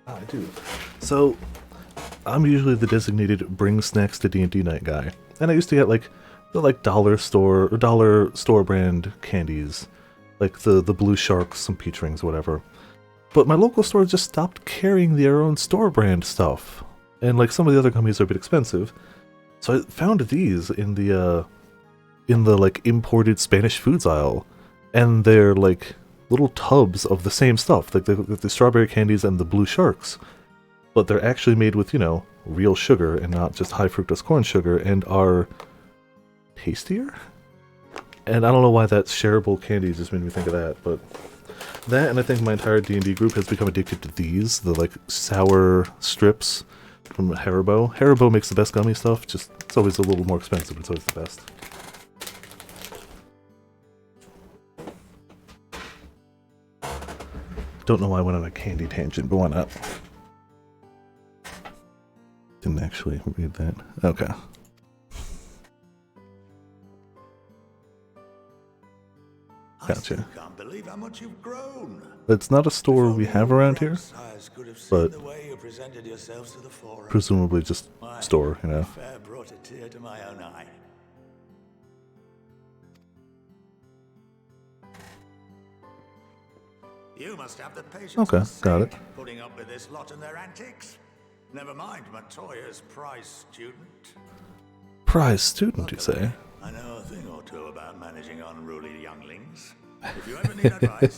I do. So, I'm usually the designated bring snacks to D&D night guy. And I used to get the dollar store brand candies. Like the Blue Sharks, some peach rings, whatever. But my local store just stopped carrying their own store brand stuff. And like some of the other companies are a bit expensive. So I found these in the like imported Spanish foods aisle. And they're like little tubs of the same stuff, like the strawberry candies and the Blue Sharks. But they're actually made with, you know, real sugar and not just high fructose corn sugar, and are tastier? And I don't know why that shareable candy just made me think of that, but that, and I think my entire D&D group has become addicted to these, the like sour strips from Haribo. Haribo makes the best gummy stuff, just it's always a little more expensive, but it's always the best. Don't know why I went on a candy tangent, but why not? Didn't actually read that. Okay. Gotcha. I can't believe how much you've grown. It's not a store we have around here, but the way you presented yourselves to the forum. presumably just store, you know. Fair brought a tear to my own eye. You must have the patience. Okay, got it. Putting up with this lot and their antics. Never mind Montoya's prize student. Prize student, you say? I know a thing or two about managing unruly younglings. If you ever need advice,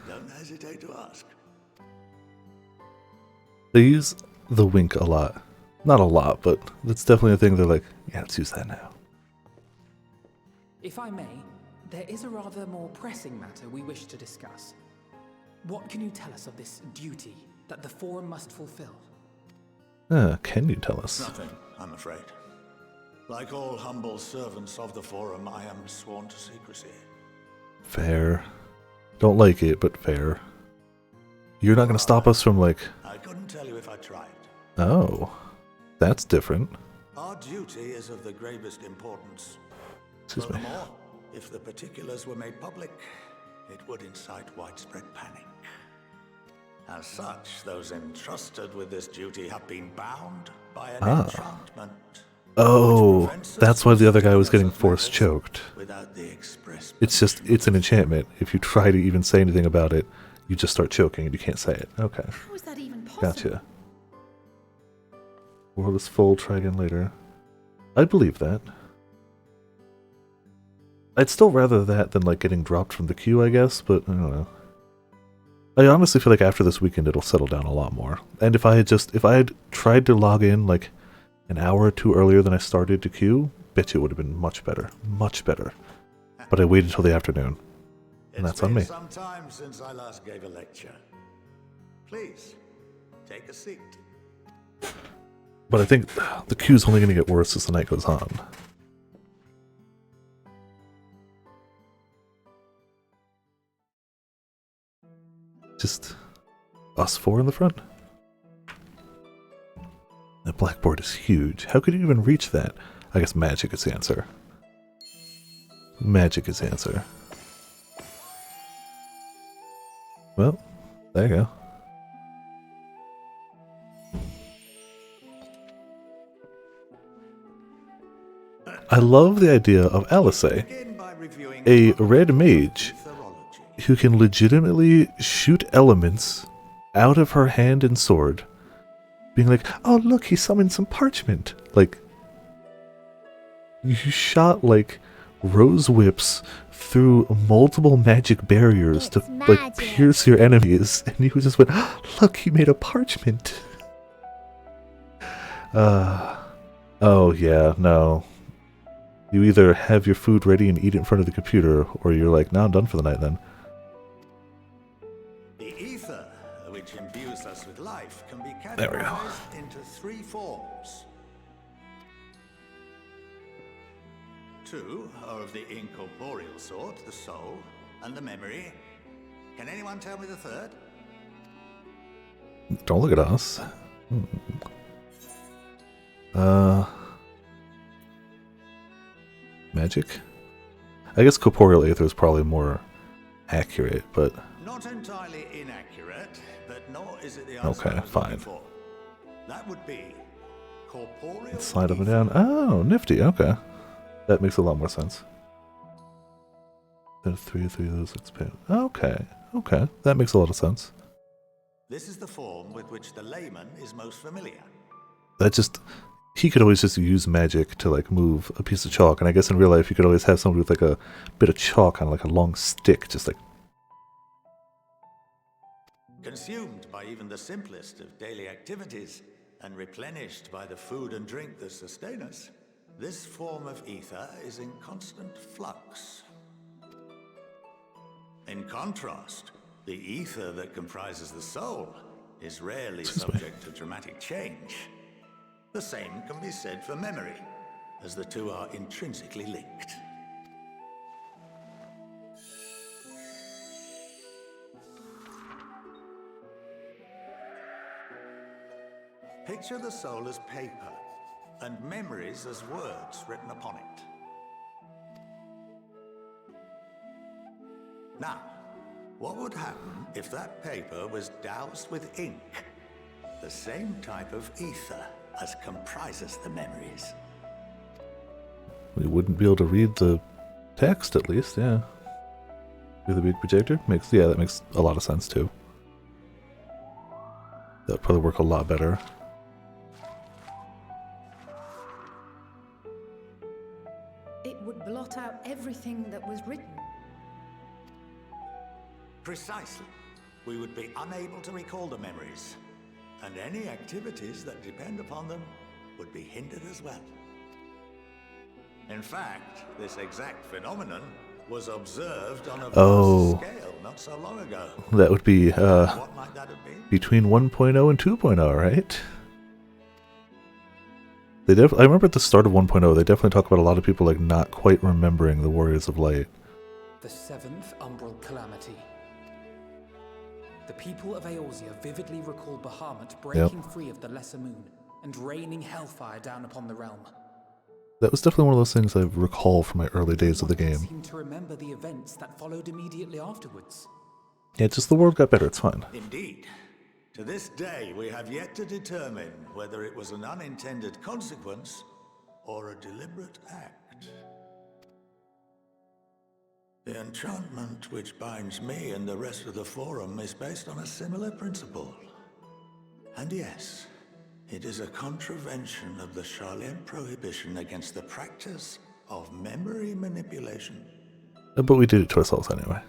don't hesitate to ask. They use the wink a lot. Not a lot, but it's definitely a thing they're like, yeah, let's use that now. If I may, there is a rather more pressing matter we wish to discuss. What can you tell us of this duty that the Forum must fulfill? Can you tell us? Nothing, I'm afraid. Like all humble servants of the Forum, I am sworn to secrecy. Fair. Don't like it, but fair. You're not going to stop us from, like... I couldn't tell you if I tried. Oh. That's different. Our duty is of the gravest importance. Excuse me. Furthermore, if the particulars were made public, it would incite widespread panic. As such, those entrusted with this duty have been bound by an enchantment. Oh, that's why the other guy was getting force choked. Without the express It's an enchantment. If you try to even say anything about it, you just start choking and you can't say it. Okay. How is that even possible? Gotcha. World is full, try again later. I believe that. I'd still rather that than like getting dropped from the queue, I guess, but I don't know. I honestly feel like after this weekend it'll settle down a lot more. And if I had tried to log in like an hour or two earlier than I started to queue, bet you it would have been much better. Much better. But I waited until the afternoon. And that's on me. It's been some time since I last gave a lecture. Please, take a seat. But I think the queue's only going to get worse as the night goes on. Just us four in the front. That blackboard is huge. How could you even reach that? I guess magic is the answer. Magic is the answer. Well, there you go. I love the idea of Alice, a red mage who can legitimately shoot elements out of her hand and sword, being like, oh look, he summoned some parchment. Like, you shot like rose whips through multiple magic barriers to like pierce your enemies, and you just went, oh, look, he made a parchment. Oh yeah, no. You either have your food ready and eat it in front of the computer, or you're like, no, I'm done for the night then. The ether, which imbues us with life, can be There we go. categorized into three forms. Two are of the incorporeal sort, the soul and the memory. Can anyone tell me the third? Don't look at us. Magic? I guess corporeal aether is probably more accurate, but... Not entirely inaccurate, but nor is it the answer Okay, I was fine. looking for. That would be corporeal Slide up and ether. down. Oh, nifty, okay. That makes a lot more sense. Then three of those expand. Okay, okay. That makes a lot of sense. This is the form with which the layman is most familiar. That just... He could always just use magic to, like, move a piece of chalk, and I guess in real life you could always have somebody with, like, a bit of chalk on, like, a long stick, just like... Consumed by even the simplest of daily activities, and replenished by the food and drink that sustain us, this form of ether is in constant flux. In contrast, the ether that comprises the soul is rarely subject to dramatic change. The same can be said for memory, as the two are intrinsically linked. Picture the soul as paper, and memories as words written upon it. Now, what would happen if that paper was doused with ink? The same type of ether as comprises the memories. We wouldn't be able to read the text, at least, yeah. Through the big projector? That makes a lot of sense, too. That would probably work a lot better. It would blot out everything that was written. Precisely. We would be unable to recall the memories, and any activities that depend upon them would be hindered as well. In fact, this exact phenomenon was observed on a Oh. vast scale not so long ago. That would be What might that have been? between 1.0 and 2.0, right? I remember at the start of 1.0, they definitely talk about a lot of people like not quite remembering the Warriors of Light. The seventh umbral calamity. The people of Eorzea vividly recall Bahamut breaking free of the Lesser Moon and raining hellfire down upon the realm. That was definitely one of those things I recall from my early days of the game. Seem to remember the events that followed immediately afterwards. Yeah, just the world got better, it's fine. Indeed. To this day, we have yet to determine whether it was an unintended consequence or a deliberate act. The enchantment which binds me and the rest of the Forum is based on a similar principle. And yes, it is a contravention of the Sharlayan prohibition against the practice of memory manipulation. But we did it to ourselves anyway.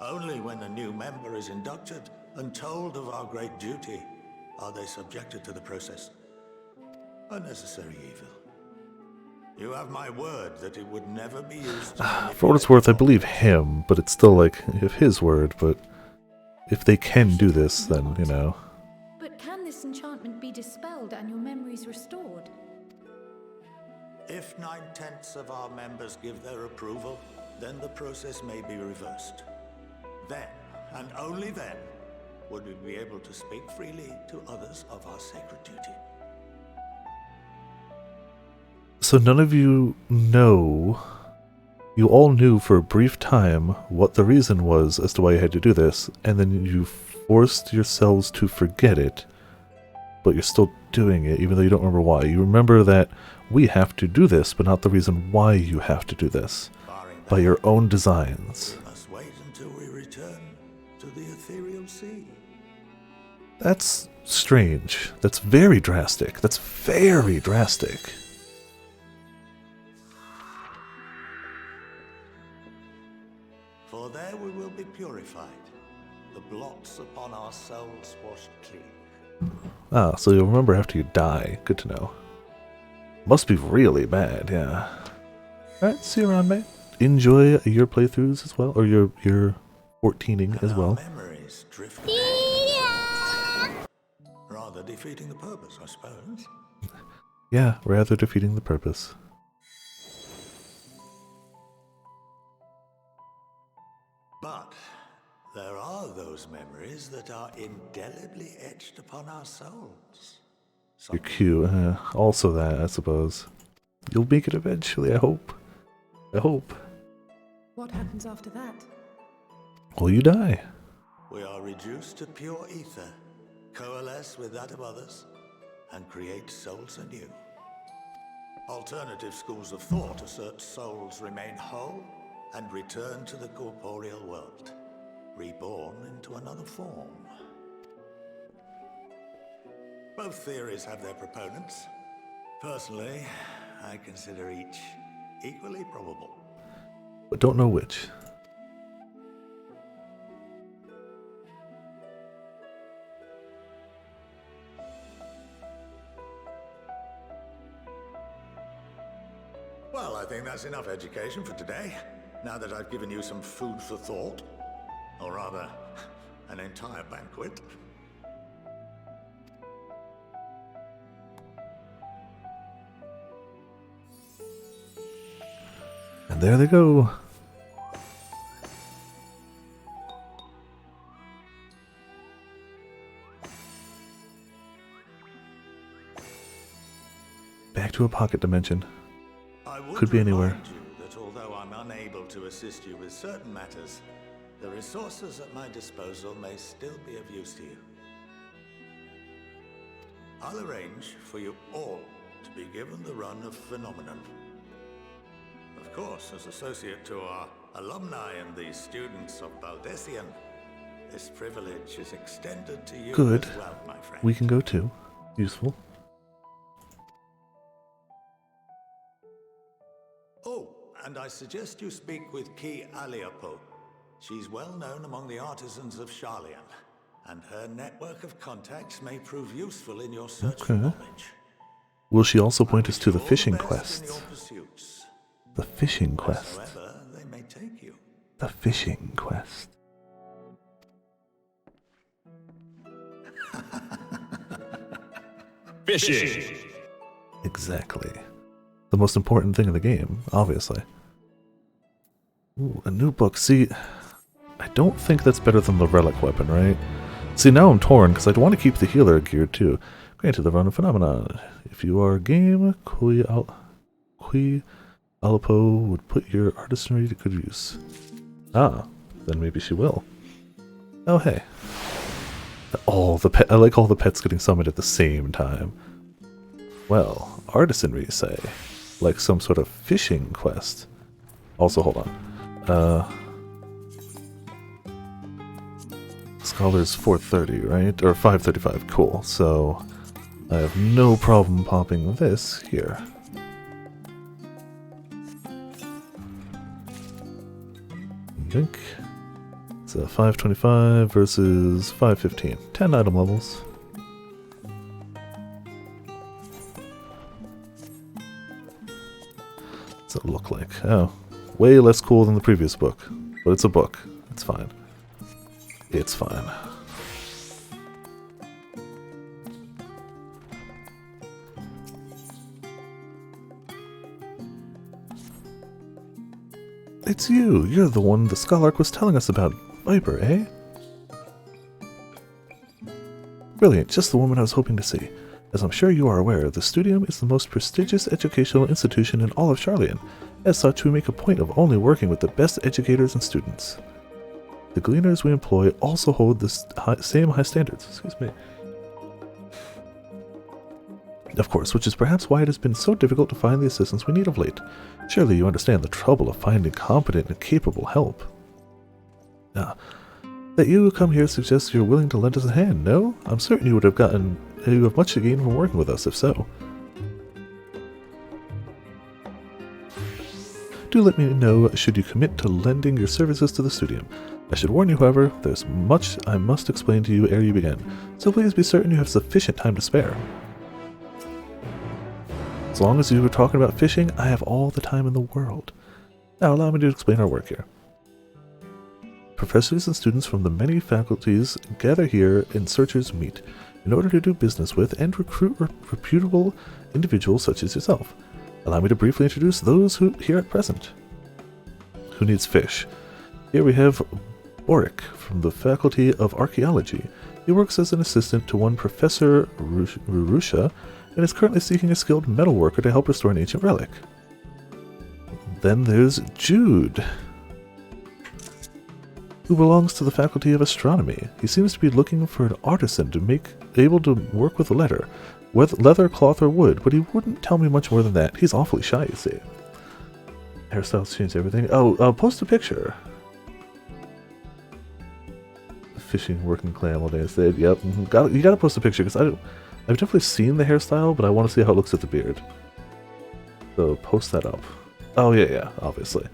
Only when a new member is inducted and told of our great duty are they subjected to the process. A necessary evil. You have my word that it would never be used to For what it's worth, I believe him, but it's still like, if his word, but if they can do this, then, you know. But can this enchantment be dispelled and your memories restored? If 9/10 of our members give their approval, then the process may be reversed. Then, and only then, would we be able to speak freely to others of our sacred duty. So none of you know, you all knew for a brief time what the reason was as to why you had to do this, and then you forced yourselves to forget it, but you're still doing it even though you don't remember why. You remember that we have to do this, but not the reason why you have to do this, by your own designs. We must wait until we return to the ethereal sea. That's strange. That's very drastic. That's very drastic. For there we will be purified, the blots upon our souls washed clean. Ah, so you'll remember after you die. Good to know. Must be really bad, yeah. Alright, see you around, mate. Enjoy your playthroughs as well, or your 14ing as well. Memories drift rather defeating the purpose, I suppose. Yeah, rather defeating the purpose. But there are those memories that are indelibly etched upon our souls. You're cute. Also that, I suppose. You'll make it eventually, I hope. I hope. What happens after that? Well, you die. We are reduced to pure ether, coalesce with that of others, and create souls anew. Alternative schools of thought assert souls remain whole and return to the corporeal world, reborn into another form. Both theories have their proponents. Personally, I consider each equally probable. But don't know which. Well, I think that's enough education for today, now that I've given you some food for thought. Or rather, an entire banquet. And there they go. Back to a pocket dimension. Could be anywhere. Remind you that although I'm unable to assist you with certain matters, the resources at my disposal may still be of use to you. I'll arrange for you all to be given the run of Phenomenon. Of course, as associate to our alumni and the students of Baldessian, this privilege is extended to you Good. as well, my friend. We can go too. Useful. Oh, and I suggest you speak with Ki Aliapo. She's well known among the artisans of Sharlayan, and her network of contacts may prove useful in your search for Okay. knowledge. Will she also point I us to the wish you all fishing best in your quests? pursuit. The fishing quest. Wheresoever they may take you. The fishing quest. Fishing! Exactly. The most important thing in the game, obviously. Ooh, a new book. See, I don't think that's better than the relic weapon, right? See, now I'm torn, because I'd want to keep the healer gear, too. Granted, the run of phenomenon. If you are game, Kui Alipo would put your artisanry to good use. Ah, then maybe she will. Oh, hey. I like all the pets getting summoned at the same time. Well, artisanry, say. Like some sort of fishing quest. Also, hold on. Scholar's 430, right? Or 535, cool. So, I have no problem popping this here. Yoink. So 525 versus 515. 10 item levels. What's it look like? Oh, way less cool than the previous book. But it's a book. It's fine. It's fine. It's you! You're the one the Scholark was telling us about. Viper, eh? Brilliant, just the woman I was hoping to see. As I'm sure you are aware, the Studium is the most prestigious educational institution in all of Charlian. As such, we make a point of only working with the best educators and students. The gleaners we employ also hold the same high standards. Excuse me. Of course, which is perhaps why it has been so difficult to find the assistance we need of late. Surely you understand the trouble of finding competent and capable help. That you come here suggests you're willing to lend us a hand, no? I'm certain you have much to gain from working with us, if so. Do let me know should you commit to lending your services to the Studium. I should warn you, however, there's much I must explain to you ere you begin, so please be certain you have sufficient time to spare. As long as you were talking about fishing, I have all the time in the world. Now allow me to explain our work here. Professors and students from the many faculties gather here and searchers meet in order to do business with and recruit reputable individuals such as yourself. Allow me to briefly introduce those here at present. Who needs fish? Here we have Boric from the Faculty of Archaeology. He works as an assistant to one Professor Rurusha and is currently seeking a skilled metal worker to help restore an ancient relic. Then there's Jude, who belongs to the Faculty of Astronomy. He seems to be looking for an artisan able to work with leather, cloth, or wood, but he wouldn't tell me much more than that. He's awfully shy, you see. Hairstyles change everything. Oh, post a picture. Fishing, working clam all day. I said, yep. You gotta post a picture, because I've definitely seen the hairstyle, but I want to see how it looks with the beard. So post that up. Oh yeah, obviously.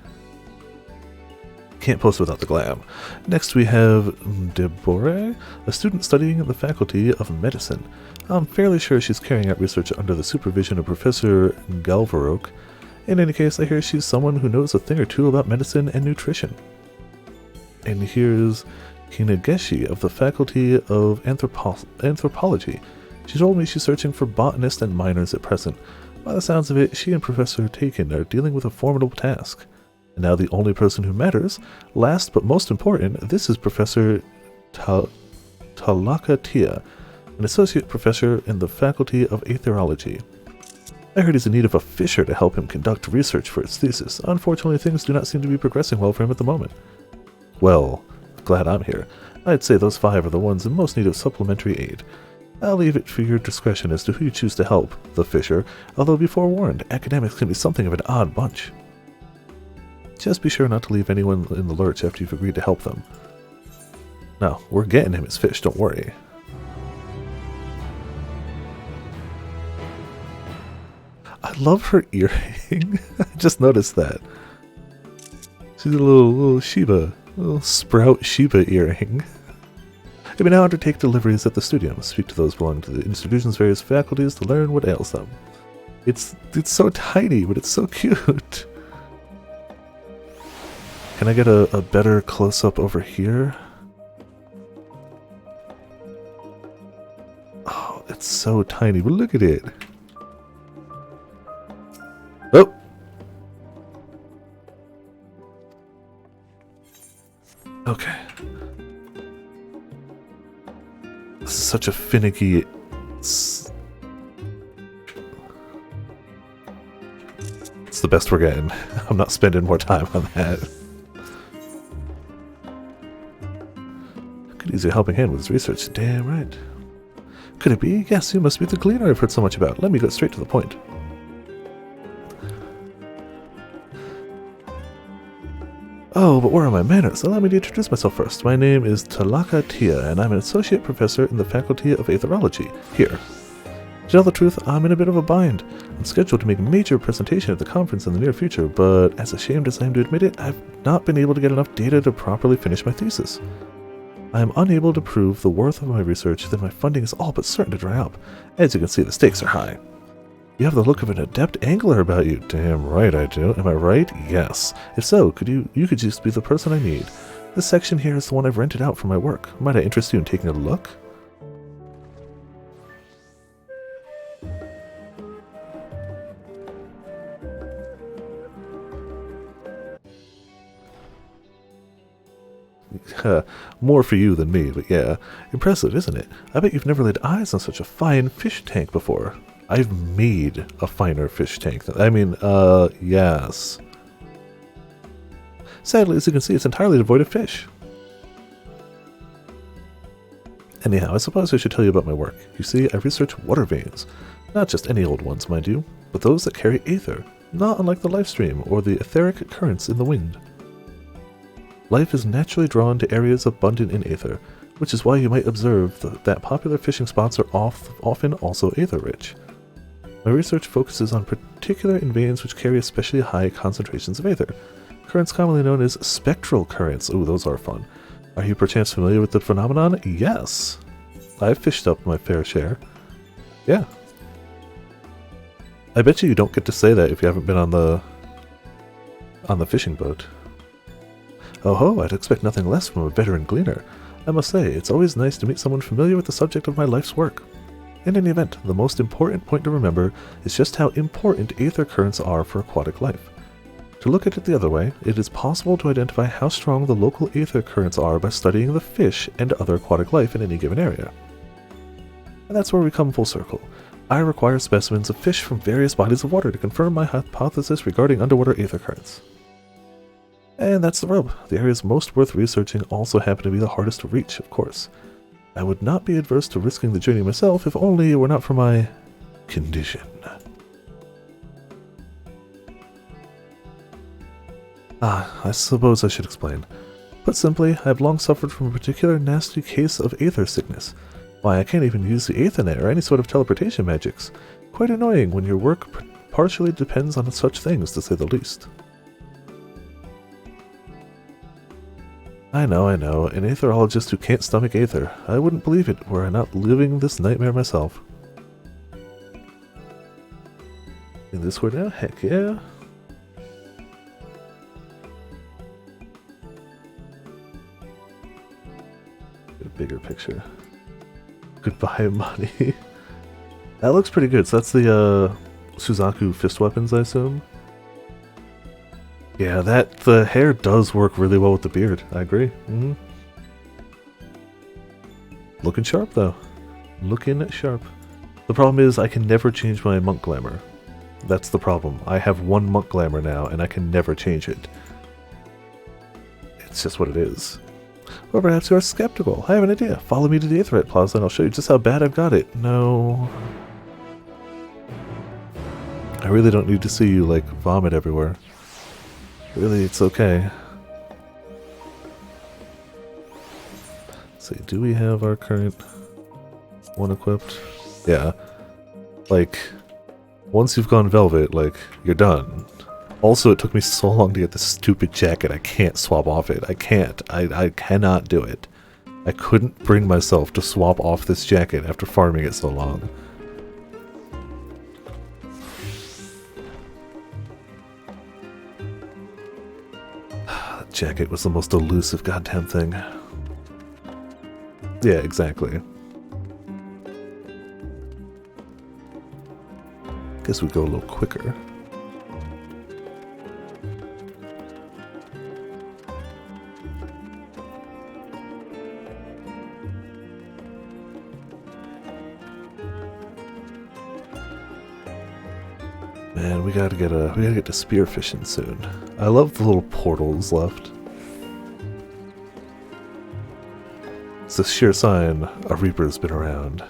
Can't post without the glam. Next we have Deborah, a student studying at the Faculty of Medicine. I'm fairly sure she's carrying out research under the supervision of Professor Galvarok. In any case, I hear she's someone who knows a thing or two about medicine and nutrition. And here's Kinageshi of the Faculty of Anthropology. She told me she's searching for botanists and miners at present. By the sounds of it, she and Professor Taken are dealing with a formidable task. And now the only person who matters, last but most important, this is Professor Talaka Tia, an associate professor in the Faculty of Aetherology. I heard he's in need of a fisher to help him conduct research for his thesis. Unfortunately, things do not seem to be progressing well for him at the moment. Well, glad I'm here. I'd say those 5 are the ones in most need of supplementary aid. I'll leave it for your discretion as to who you choose to help the fisher, although be forewarned, academics can be something of an odd bunch. Just be sure not to leave anyone in the lurch after you've agreed to help them. Now, we're getting him his fish, don't worry. I love her earring. I just noticed that. She's a little Shiba, little sprout Shiba earring. You may now undertake deliveries at the Studium. Speak to those belonging to the institution's various faculties to learn what ails them. It's so tiny, but it's so cute. Can I get a better close-up over here? Oh, it's so tiny, but look at it. Oh! Okay. This is such a finicky... It's the best we're getting. I'm not spending more time on that. Could use your helping hand with his research. Damn right. Could it be? Yes, you must be the cleaner I've heard so much about. Let me get straight to the point. Oh, but where are my manners? Allow me to introduce myself first. My name is Talaka Tia, and I'm an associate professor in the Faculty of Aetherology, here. To tell the truth, I'm in a bit of a bind. I'm scheduled to make a major presentation at the conference in the near future, but as ashamed as I am to admit it, I've not been able to get enough data to properly finish my thesis. I am unable to prove the worth of my research, then my funding is all but certain to dry up. As you can see, the stakes are high. You have the look of an adept angler about you. Damn right I do. Am I right? Yes. If so, you could just be the person I need. This section here is the one I've rented out for my work. Might I interest you in taking a look? More for you than me, but yeah. Impressive, isn't it? I bet you've never laid eyes on such a fine fish tank before. I've made a finer fish tank. Yes. Sadly, as you can see, it's entirely devoid of fish. Anyhow, I suppose I should tell you about my work. You see, I research water veins. Not just any old ones, mind you, but those that carry aether, not unlike the life stream or the etheric currents in the wind. Life is naturally drawn to areas abundant in aether, which is why you might observe that popular fishing spots are often also aether-rich. My research focuses on particular in veins which carry especially high concentrations of aether, currents commonly known as spectral currents. Ooh, those are fun. Are you perchance familiar with the phenomenon? Yes. I've fished up my fair share. Yeah. I bet you don't get to say that if you haven't been on the fishing boat. Oh ho, I'd expect nothing less from a veteran gleaner. I must say, it's always nice to meet someone familiar with the subject of my life's work. In any event, the most important point to remember is just how important aether currents are for aquatic life. To look at it the other way, it is possible to identify how strong the local aether currents are by studying the fish and other aquatic life in any given area. And that's where we come full circle. I require specimens of fish from various bodies of water to confirm my hypothesis regarding underwater aether currents. And that's the rub. The areas most worth researching also happen to be the hardest to reach, of course. I would not be adverse to risking the journey myself if only it were not for my condition. I suppose I should explain. Put simply, I have long suffered from a particular nasty case of aether sickness. Why, I can't even use the Aethernet or any sort of teleportation magics. Quite annoying when your work partially depends on such things, to say the least. I know, an aetherologist who can't stomach aether. I wouldn't believe it were I not living this nightmare myself. In this word now? Heck yeah. Get a bigger picture. Goodbye, money. That looks pretty good. So that's the Suzaku fist weapons, I assume. Yeah, the hair does work really well with the beard. I agree. Looking sharp, though. Looking sharp. The problem is I can never change my monk glamour. That's the problem. I have one monk glamour now, and I can never change it. It's just what it is. Or perhaps you are skeptical. I have an idea. Follow me to the Aetherite Plaza, and I'll show you just how bad I've got it. No. I really don't need to see you, like, vomit everywhere. Really, it's okay. Let's see, do we have our current one equipped? Yeah. Like, once you've gone Velvet, like, you're done. Also, it took me so long to get this stupid jacket, I can't swap off it. I can't. I cannot do it. I couldn't bring myself to swap off this jacket after farming it so long. jacket was the most elusive goddamn thing. Yeah, exactly. Guess we go a little quicker. Man, we gotta get to spearfishing soon. I love the little portals left. It's a sheer sign a Reaper's been around.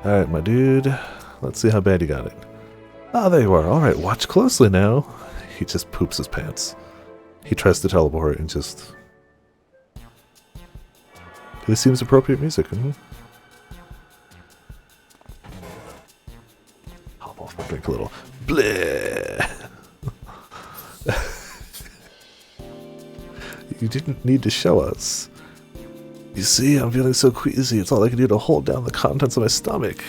Alright, my dude. Let's see how bad you got it. Ah, there you are. Alright, watch closely now. He just poops his pants. He tries to teleport and just... This seems appropriate music. Hop off and drink a little. Bleh! You didn't need to show us. You see, I'm feeling so queasy, it's all I can do to hold down the contents of my stomach.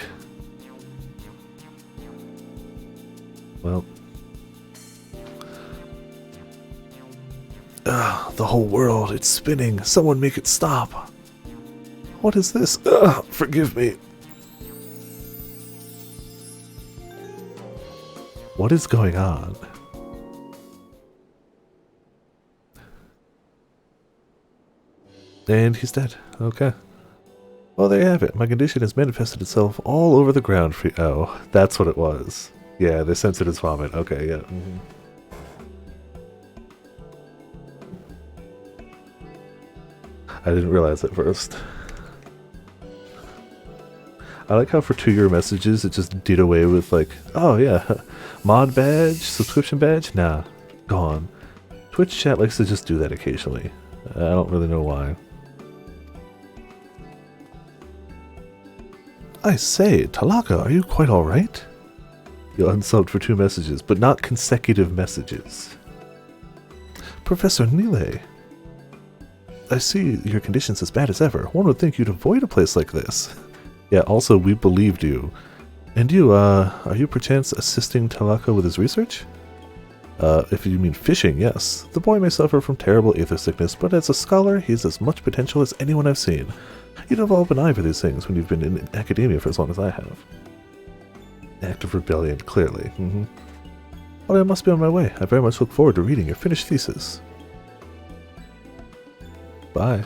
Well. The whole world, it's spinning. Someone make it stop. What is this? Forgive me. What is going on? And he's dead. Okay. Well, there you have it. My condition has manifested itself all over the ground for you. Oh, that's what it was. Yeah, they censored his vomit. Okay, yeah. I didn't realize at first. I like how for 2-year messages it just did away with like, oh yeah, mod badge, subscription badge? Nah, gone. Twitch chat likes to just do that occasionally. I don't really know why. I say, Talaka, are you quite alright? You unsubbed for 2 messages, but not consecutive messages. Professor Nile, I see your condition's as bad as ever. One would think you'd avoid a place like this. Yeah, also, we believed you. And you, are you perchance assisting Talaka with his research? If you mean fishing, yes. The boy may suffer from terrible aether sickness, but as a scholar, he has as much potential as anyone I've seen. You'd have an eye for these things when you've been in academia for as long as I have. Act of rebellion, clearly. Well, I must be on my way. I very much look forward to reading your finished thesis. Bye.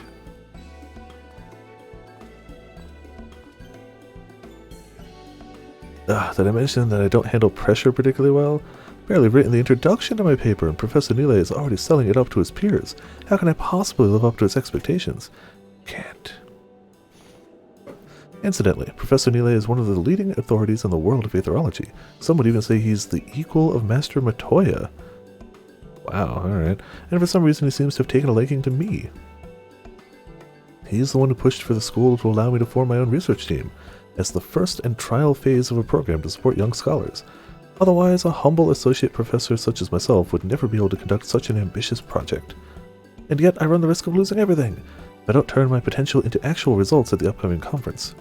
Did I mention that I don't handle pressure particularly well? Barely written the introduction to my paper, and Professor Nile is already selling it up to his peers. How can I possibly live up to his expectations? Can't. Incidentally, Professor Nile is one of the leading authorities in the world of aetherology. Some would even say he's the equal of Master Matoya. Wow, alright. And for some reason he seems to have taken a liking to me. He's the one who pushed for the school to allow me to form my own research team, as the first and trial phase of a program to support young scholars. Otherwise, a humble associate professor such as myself would never be able to conduct such an ambitious project. And yet I run the risk of losing everything if I don't turn my potential into actual results at the upcoming conference.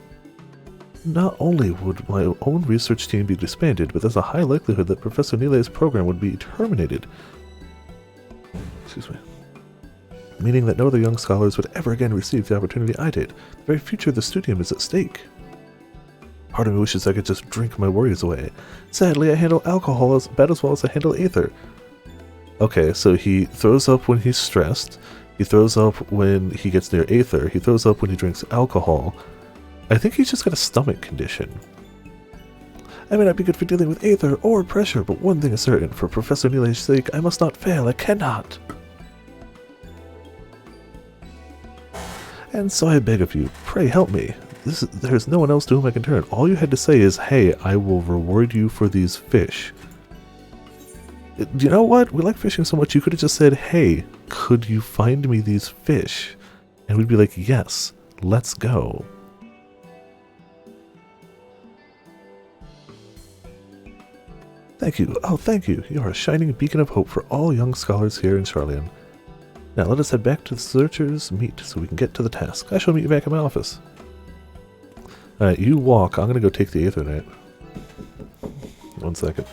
Not only would my own research team be disbanded, but there's a high likelihood that Professor Nile's program would be terminated. Excuse me. Meaning that no other young scholars would ever again receive the opportunity I did. The very future of the studium is at stake. Part of me wishes I could just drink my worries away. Sadly, I handle alcohol about as well as I handle aether. Okay, so he throws up when he's stressed. He throws up when he gets near aether. He throws up when he drinks alcohol. I think he's just got a stomach condition. I may not be good for dealing with aether or pressure, but one thing is certain. For Professor Nile's sake, I must not fail. I cannot. And so I beg of you, pray help me. There's no one else to whom I can turn. All you had to say is, hey, I will reward you for these fish. You know what? We like fishing so much, you could have just said, hey, could you find me these fish? And we'd be like, yes, let's go. Thank you. Oh, thank you. You are a shining beacon of hope for all young scholars here in Charlian. Now let us head back to the Searchers' meet so we can get to the task. I shall meet you back in my office. Alright, you walk. I'm gonna go take the Aethernet. 1 second.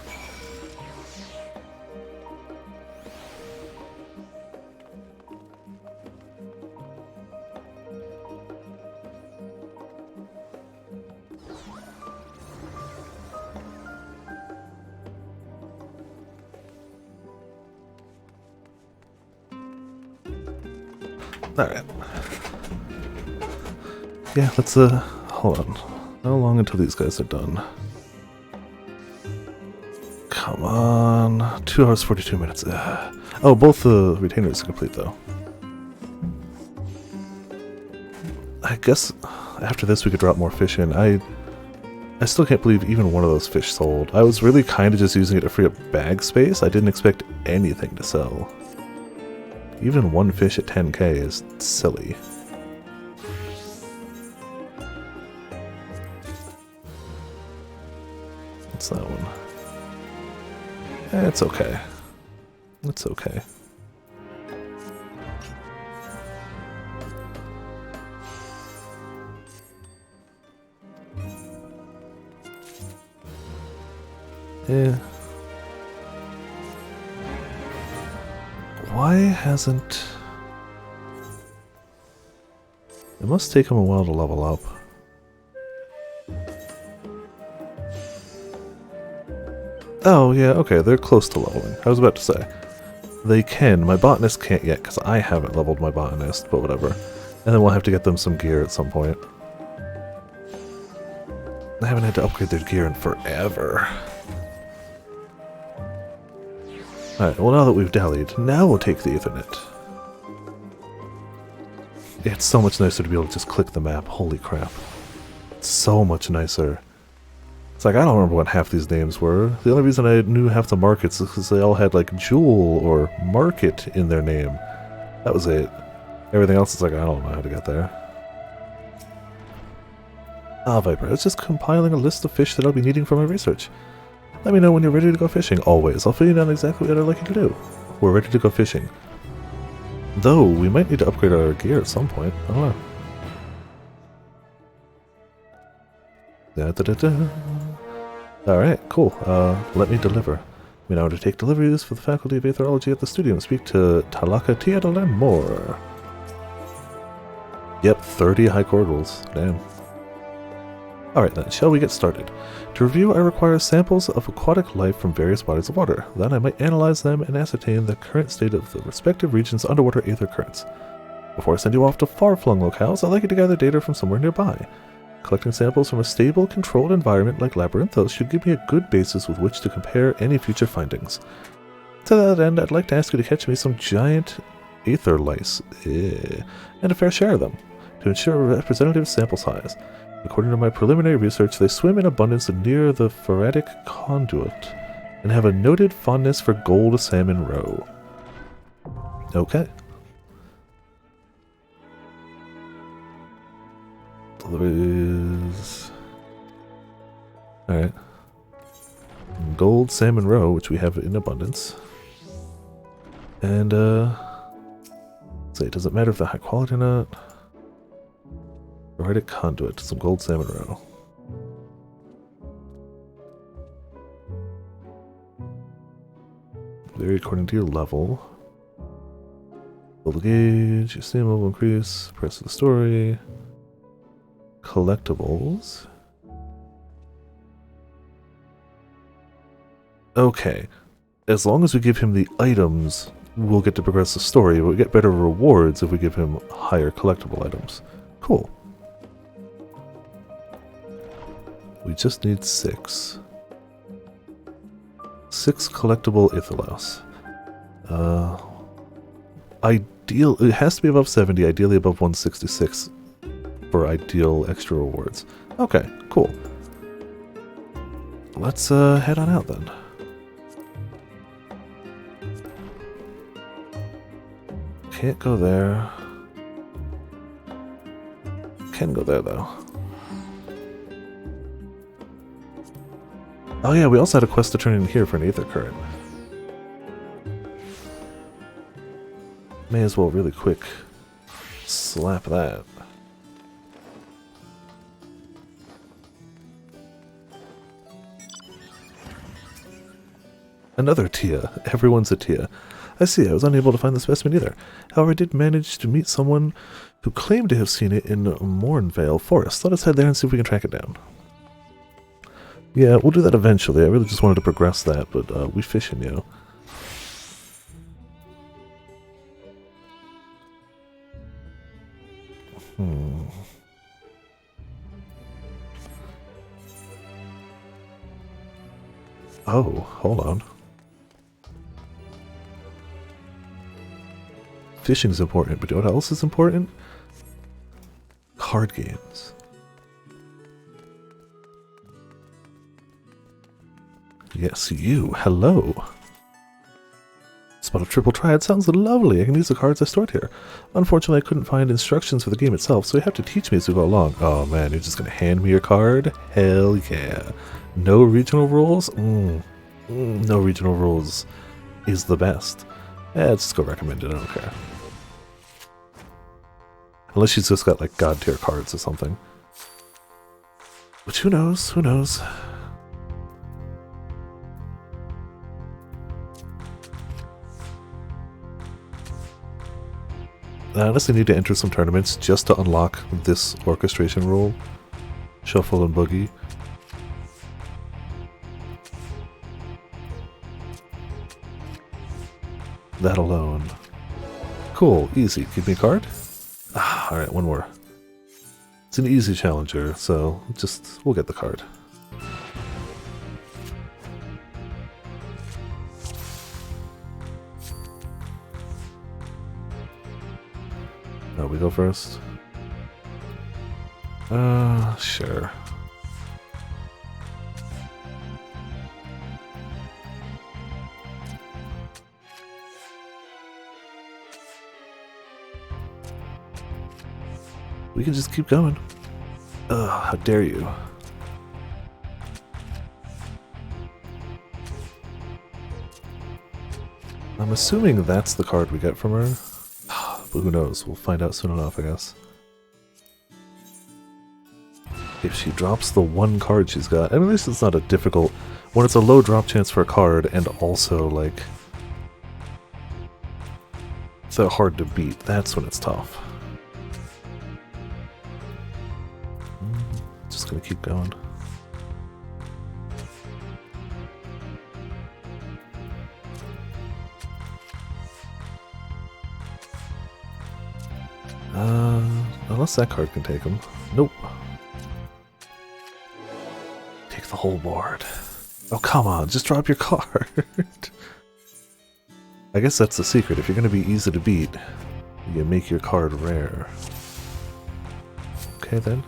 Alright. Yeah, let's, hold on. How long until these guys are done? Come on. 2 hours, 42 minutes. Oh, both the retainers are complete, though. I guess after this we could drop more fish in. I still can't believe even one of those fish sold. I was really kind of just using it to free up bag space. I didn't expect anything to sell. Even one fish at 10k is silly. What's that one? It's okay. It's okay. Yeah. Why hasn't... It must take him a while to level up. Oh, yeah, okay, they're close to leveling. I was about to say. They can. My botanist can't yet, because I haven't leveled my botanist, but whatever. And then we'll have to get them some gear at some point. I haven't had to upgrade their gear in forever. Alright, well now that we've dallied, now we'll take the Ethernet. It's so much nicer to be able to just click the map, holy crap. It's so much nicer. It's like, I don't remember what half these names were. The only reason I knew half the markets is because they all had like Jewel or Market in their name. That was it. Everything else is like, I don't know how to get there. Ah, Viper, I was just compiling a list of fish that I'll be needing for my research. Let me know when you're ready to go fishing, always. I'll fill you down exactly what I'd like you to do. We're ready to go fishing. Though, we might need to upgrade our gear at some point. I don't know. Alright, cool. Let me deliver. We now to take deliveries for the Faculty of Aetherology at the studio and speak to Talaka Tiadal more. Yep, 30 high cordials. Damn. Alright then, shall we get started? To review, I require samples of aquatic life from various bodies of water. Then I might analyze them and ascertain the current state of the respective region's underwater aether currents. Before I send you off to far-flung locales, I'd like you to gather data from somewhere nearby. Collecting samples from a stable, controlled environment like Labyrinthos should give me a good basis with which to compare any future findings. To that end, I'd like to ask you to catch me some giant aether lice, and a fair share of them, to ensure a representative sample size. According to my preliminary research, they swim in abundance near the Phoretic Conduit, and have a noted fondness for gold salmon roe. Okay. Deliveries. Alright. Gold salmon roe, which we have in abundance. And, say, does it matter if they're high quality or not? Phoretic Conduit, some gold salmon roe. Vary according to your level. Build the gauge, your steam level increase, price of the story. Collectibles. Okay. As long as we give him the items, we'll get to progress the story, but we get better rewards if we give him higher collectible items. Cool. We just need 6. 6 collectible Ithalos. It has to be above 70, ideally above 166 for ideal extra rewards. Okay, cool. Let's head on out then. Can't go there. Can go there though. Oh yeah, we also had a quest to turn in here for an aether current. May as well really quick slap that. Another Tia. Everyone's a Tia. I see, I was unable to find the specimen either. However, I did manage to meet someone who claimed to have seen it in Mornvale Forest. Let us head there and see if we can track it down. Yeah, we'll do that eventually. I really just wanted to progress that, but we fishing, you know. Oh, hold on. Fishing's important, but you know what else is important? Card games. Yes, you. Hello. Spot of Triple Triad sounds lovely. I can use the cards I stored here. Unfortunately, I couldn't find instructions for the game itself, so you have to teach me as we go along. Oh man, you're just gonna hand me your card? Hell yeah. No regional rules? No regional rules is the best. Let's just go recommend it, I don't care. Unless she's just got like god tier cards or something. Which who knows, who knows. I honestly need to enter some tournaments just to unlock this orchestration rule. Shuffle and boogie. That alone. Cool, easy. Give me a card? Ah, alright, one more. It's an easy challenger, so we'll get the card. Oh, we go first? Sure. We can just keep going. Ugh, how dare you. I'm assuming that's the card we get from her. But who knows? We'll find out soon enough, I guess. If she drops the one card she's got, I mean, this is not a difficult... When it's a low drop chance for a card, and also, like... so hard to beat, that's when it's tough. Just gonna keep going. Unless that card can take him. Nope. Take the whole board. Oh, come on, just drop your card. I guess that's the secret. If you're going to be easy to beat, you make your card rare. Okay, then.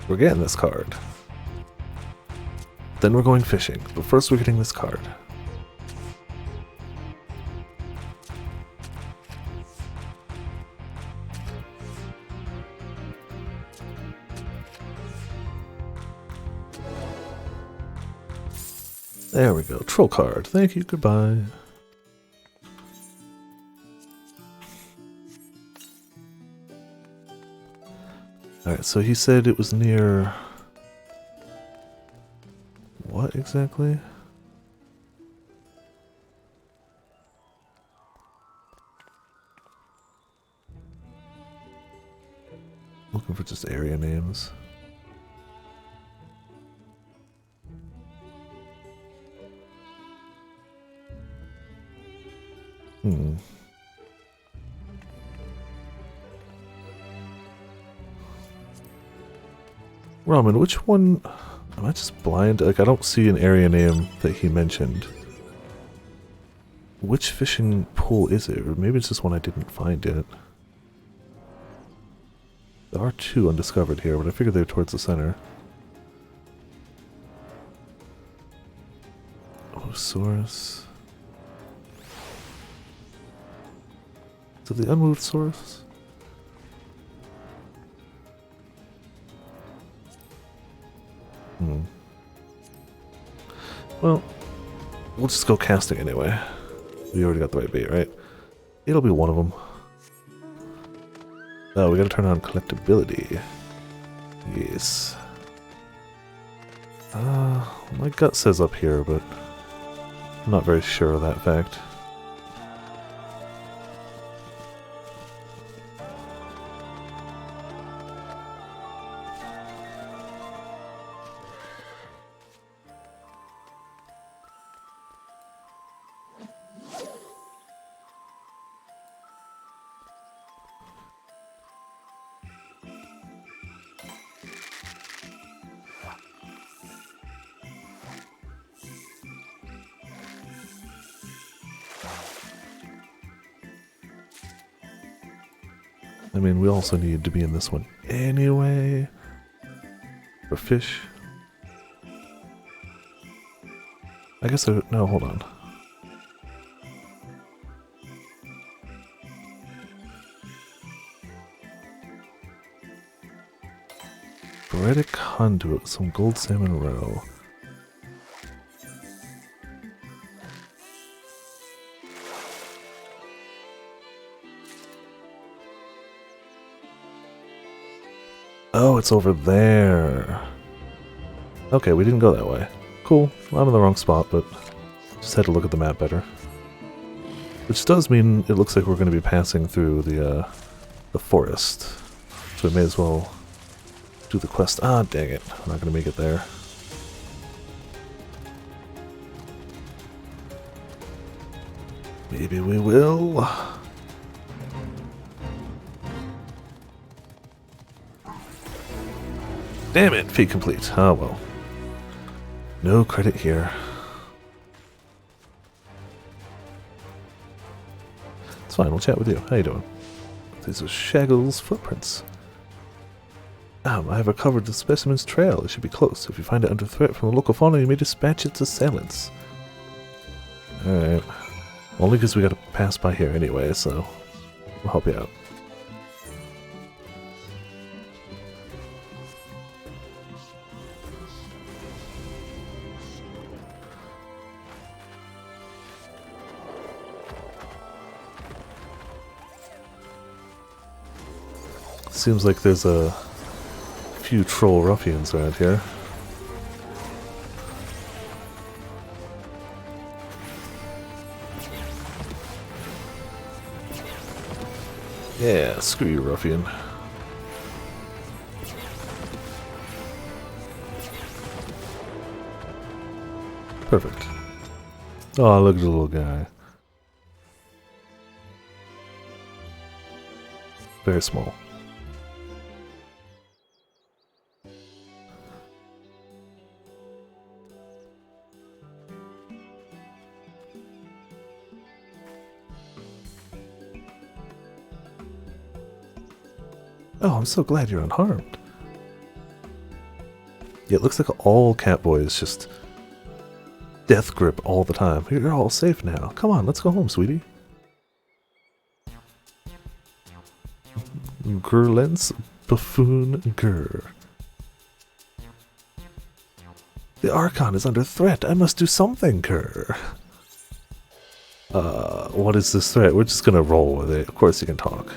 We're getting this card. Then we're going fishing, but first we're getting this card. There we go. Troll card. Thank you. Goodbye. Alright, so he said it was near... what exactly? Looking for just area names. Ramen, which one... am I just blind? Like, I don't see an area name that he mentioned. Which fishing pool is it? Or maybe it's just one I didn't find yet. There are two undiscovered here, but I figured they're towards the center. Osaurus. Is it the unmoved source? Well, we'll just go casting anyway. We already got the right bait, right? It'll be one of them. Oh, we gotta turn on collectability. Yes. My gut says up here, but I'm not very sure of that fact. I mean, we also need to be in this one anyway. For fish. I guess no, hold on. Breaded conduit, some gold salmon roe. Oh, it's over there. Okay, we didn't go that way. Cool. I'm in the wrong spot, but just had to look at the map better. Which does mean it looks like we're going to be passing through the forest. So we may as well do the quest. Ah, dang it. I'm not going to make it there. Maybe we will. Damn it, feat complete. Oh well. No credit here. It's fine, we'll chat with you. How you doing? These are Shaggle's footprints. I have recovered the specimen's trail. It should be close. If you find it under threat from the local fauna, you may dispatch its assailants. Alright. Only because we gotta pass by here anyway, so we'll help you out. Seems like there's a few troll ruffians around here. Yeah, screw you, ruffian. Perfect. Oh, look at the little guy. Very small. Oh, I'm so glad you're unharmed. Yeah, it looks like all Catboy is just death grip all the time. You're all safe now. Come on, let's go home, sweetie. Gurlens buffoon gur. The Archon is under threat. I must do something, Gur. What is this threat? We're just gonna roll with it. Of course you can talk.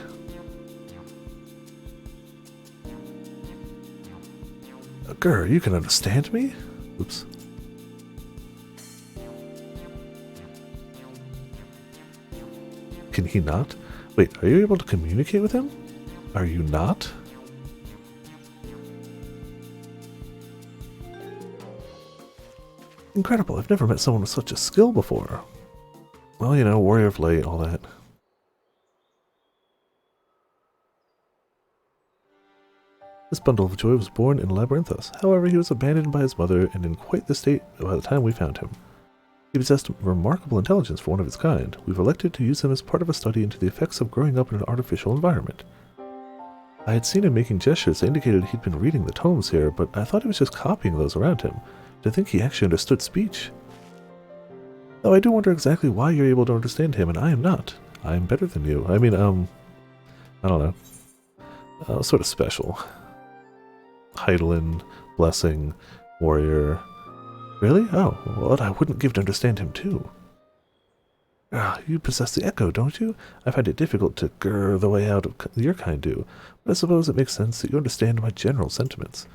Gur, you can understand me? Oops. Can he not? Wait, are you able to communicate with him? Are you not? Incredible, I've never met someone with such a skill before. Well, you know, warrior of light, all that. This bundle of joy was born in Labyrinthos. However, he was abandoned by his mother and in quite the state by the time we found him. He possessed remarkable intelligence for one of his kind. We've elected to use him as part of a study into the effects of growing up in an artificial environment. I had seen him making gestures that indicated he'd been reading the tomes here, but I thought he was just copying those around him. To think he actually understood speech. Though I do wonder exactly why you're able to understand him and I am not. I am better than you. I mean, I don't know. Sort of special. Heidelin, Blessing, Warrior. Really? Oh, what I wouldn't give to understand him too. Ah, you possess the echo, don't you? I find it difficult to grr the way out of your kind do, but I suppose it makes sense that you understand my general sentiments.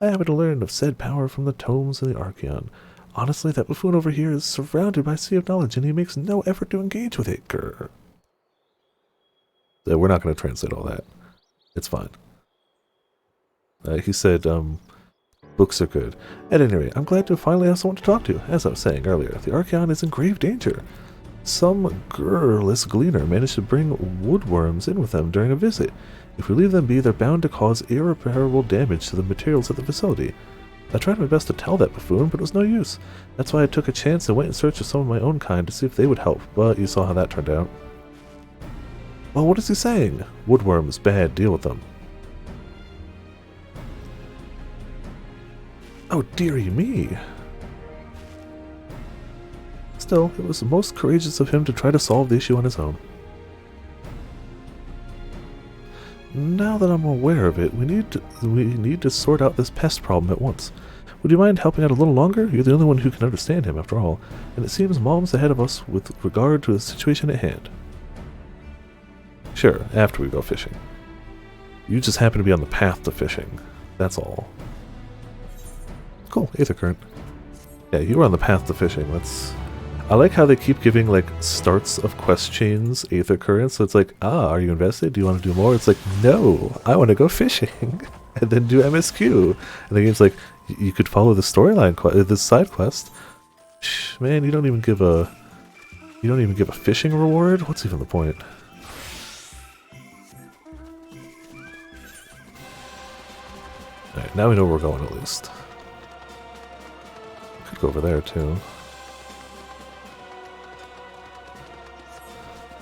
I happen to learn of said power from the tomes in the Archeon. Honestly, that buffoon over here is surrounded by a sea of knowledge, and he makes no effort to engage with it, grr. So we're not going to translate all that. It's fine. He said, books are good. At any rate, I'm glad to finally have someone to talk to. As I was saying earlier, the Archeon is in grave danger. Some girless gleaner managed to bring woodworms in with them during a visit. If we leave them be, they're bound to cause irreparable damage to the materials at the facility. I tried my best to tell that buffoon, but it was no use. That's why I took a chance and went in search of some of my own kind to see if they would help, but you saw how that turned out. Well, what is he saying? Woodworms, bad, deal with them. Oh, dearie me. Still, it was most courageous of him to try to solve the issue on his own. Now that I'm aware of it, we need to sort out this pest problem at once. Would you mind helping out a little longer? You're the only one who can understand him, after all, and it seems Mom's ahead of us with regard to the situation at hand. Sure, after we go fishing. You just happen to be on the path to fishing. That's all. Cool, Aether Current. Yeah, you were on the path to fishing. I like how they keep giving, like, starts of quest chains Aether Current, so it's like, are you invested? Do you want to do more? It's like, no, I want to go fishing, and then do MSQ. And the game's like, you could follow the storyline, this side quest. Shh, man, you don't even give a fishing reward? What's even the point? Alright, now we know where we're going at least. Could go over there too.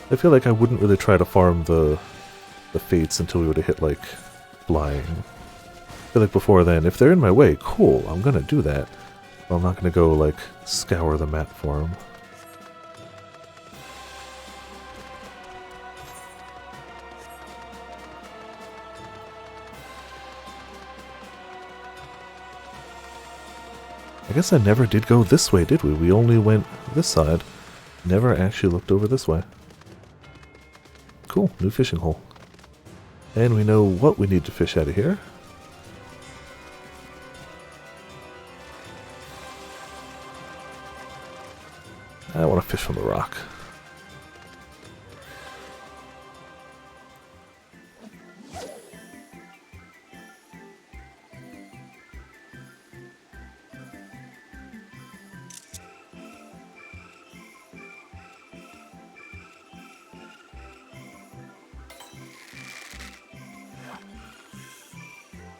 I feel like I wouldn't really try to farm the fates until we would have hit, like, flying. I feel like before then, if they're in my way, cool, I'm gonna do that. But I'm not gonna go, like, scour the map for them. I guess I never did go this way, did we? We only went this side. Never actually looked over this way. Cool, new fishing hole. And we know what we need to fish out of here. I want to fish from the rock.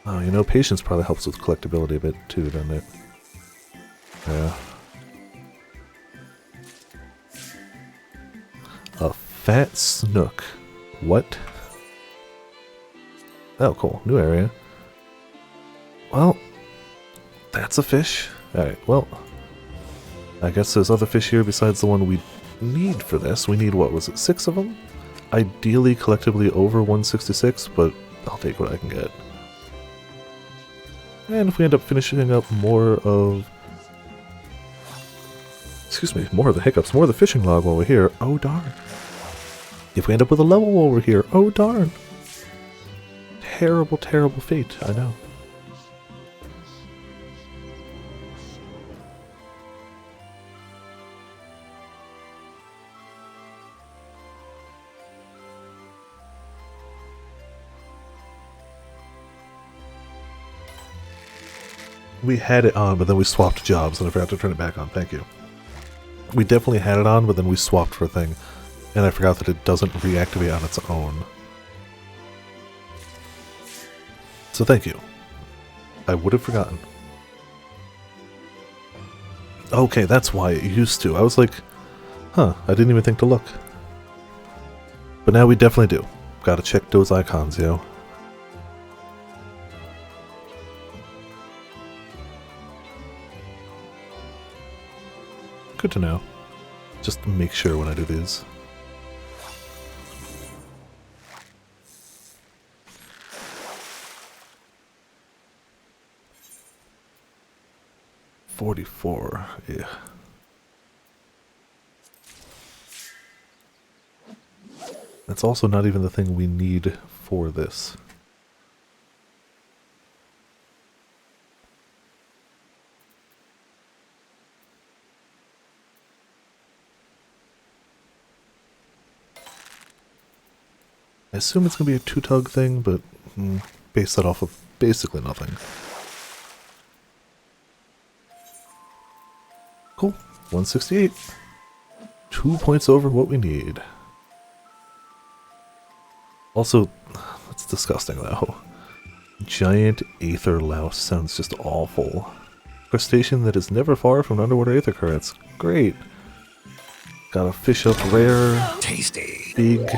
Oh, you know, patience probably helps with collectability a bit too, doesn't it? Yeah. A fat snook. What? Oh, cool. New area. Well, that's a fish. Alright, well, I guess there's other fish here besides the one we need for this. We need, what was it, 6 of them? Ideally, collectively over 166, but I'll take what I can get. And if we end up finishing up more of... Excuse me, more of the hiccups, more of the fishing log while we're here, oh darn. If we end up with a level while we're here, oh darn. Terrible, terrible fate, I know. We had it on, but then we swapped jobs, and I forgot to turn it back on. Thank you. We definitely had it on, but then we swapped for a thing, and I forgot that it doesn't reactivate on its own. So thank you. I would have forgotten. Okay, that's why it used to. I was like, huh, I didn't even think to look. But now we definitely do. Gotta check those icons, yo. Good to know. Just make sure when I do these. $44, yeah. That's also not even the thing we need for this. I assume it's going to be a two-tug thing, but base that off of basically nothing. Cool. 168. 2 points over what we need. Also, that's disgusting though. Giant aether louse sounds just awful. Crustacean that is never far from underwater aether currents. Great. Gotta fish up rare, tasty, big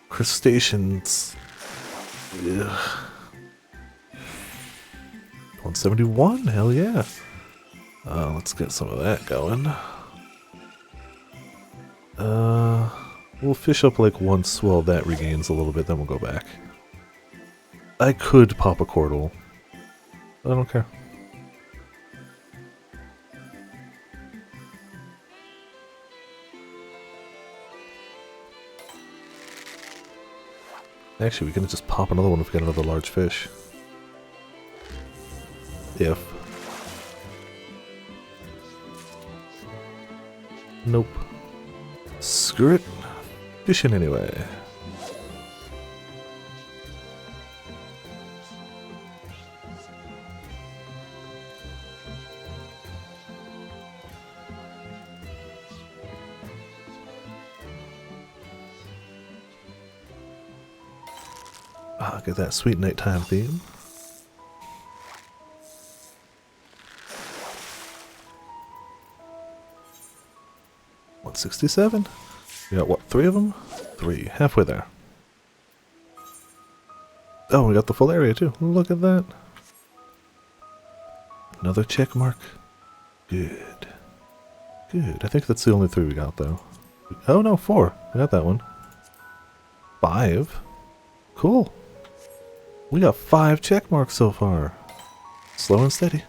crustaceans. Ugh. 171, hell yeah. Let's get some of that going. We'll fish up like once, well, that regains a little bit, then we'll go back. I could pop a Cordal. I don't care. Actually, we can just pop another one if we get another large fish. If. Nope. Screw it. Fishing anyway. Ah, get that sweet nighttime theme. $167. We got what, 3 of them? 3. Halfway there. Oh, we got the full area too. Look at that. Another check mark. Good. Good. I think that's the only 3 we got though. Oh no, 4. I got that one. 5. Cool. We got 5 check marks so far. Slow and steady.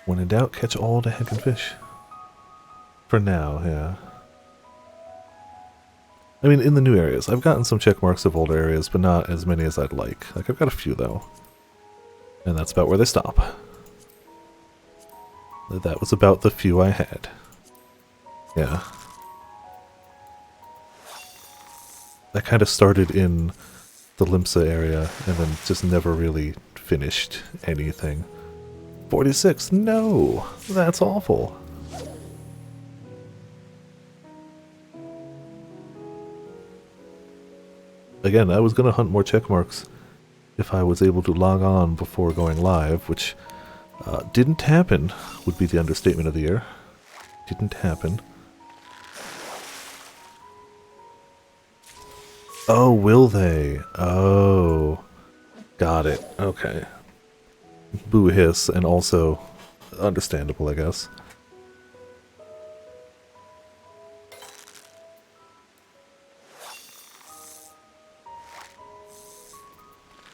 When in doubt, catch all the heckin' fish. For now, yeah. I mean, in the new areas. I've gotten some check marks of older areas, but not as many as I'd like. Like, I've got a few, though. And that's about where they stop. That was about the few I had. Yeah. I kind of started in the Limsa area, and then just never really finished anything. 46, no! That's awful. Again, I was gonna hunt more check marks if I was able to log on before going live, which didn't happen, would be the understatement of the year. Didn't happen. Oh, will they? Oh. Got it. Okay. Boo hiss, and also understandable, I guess.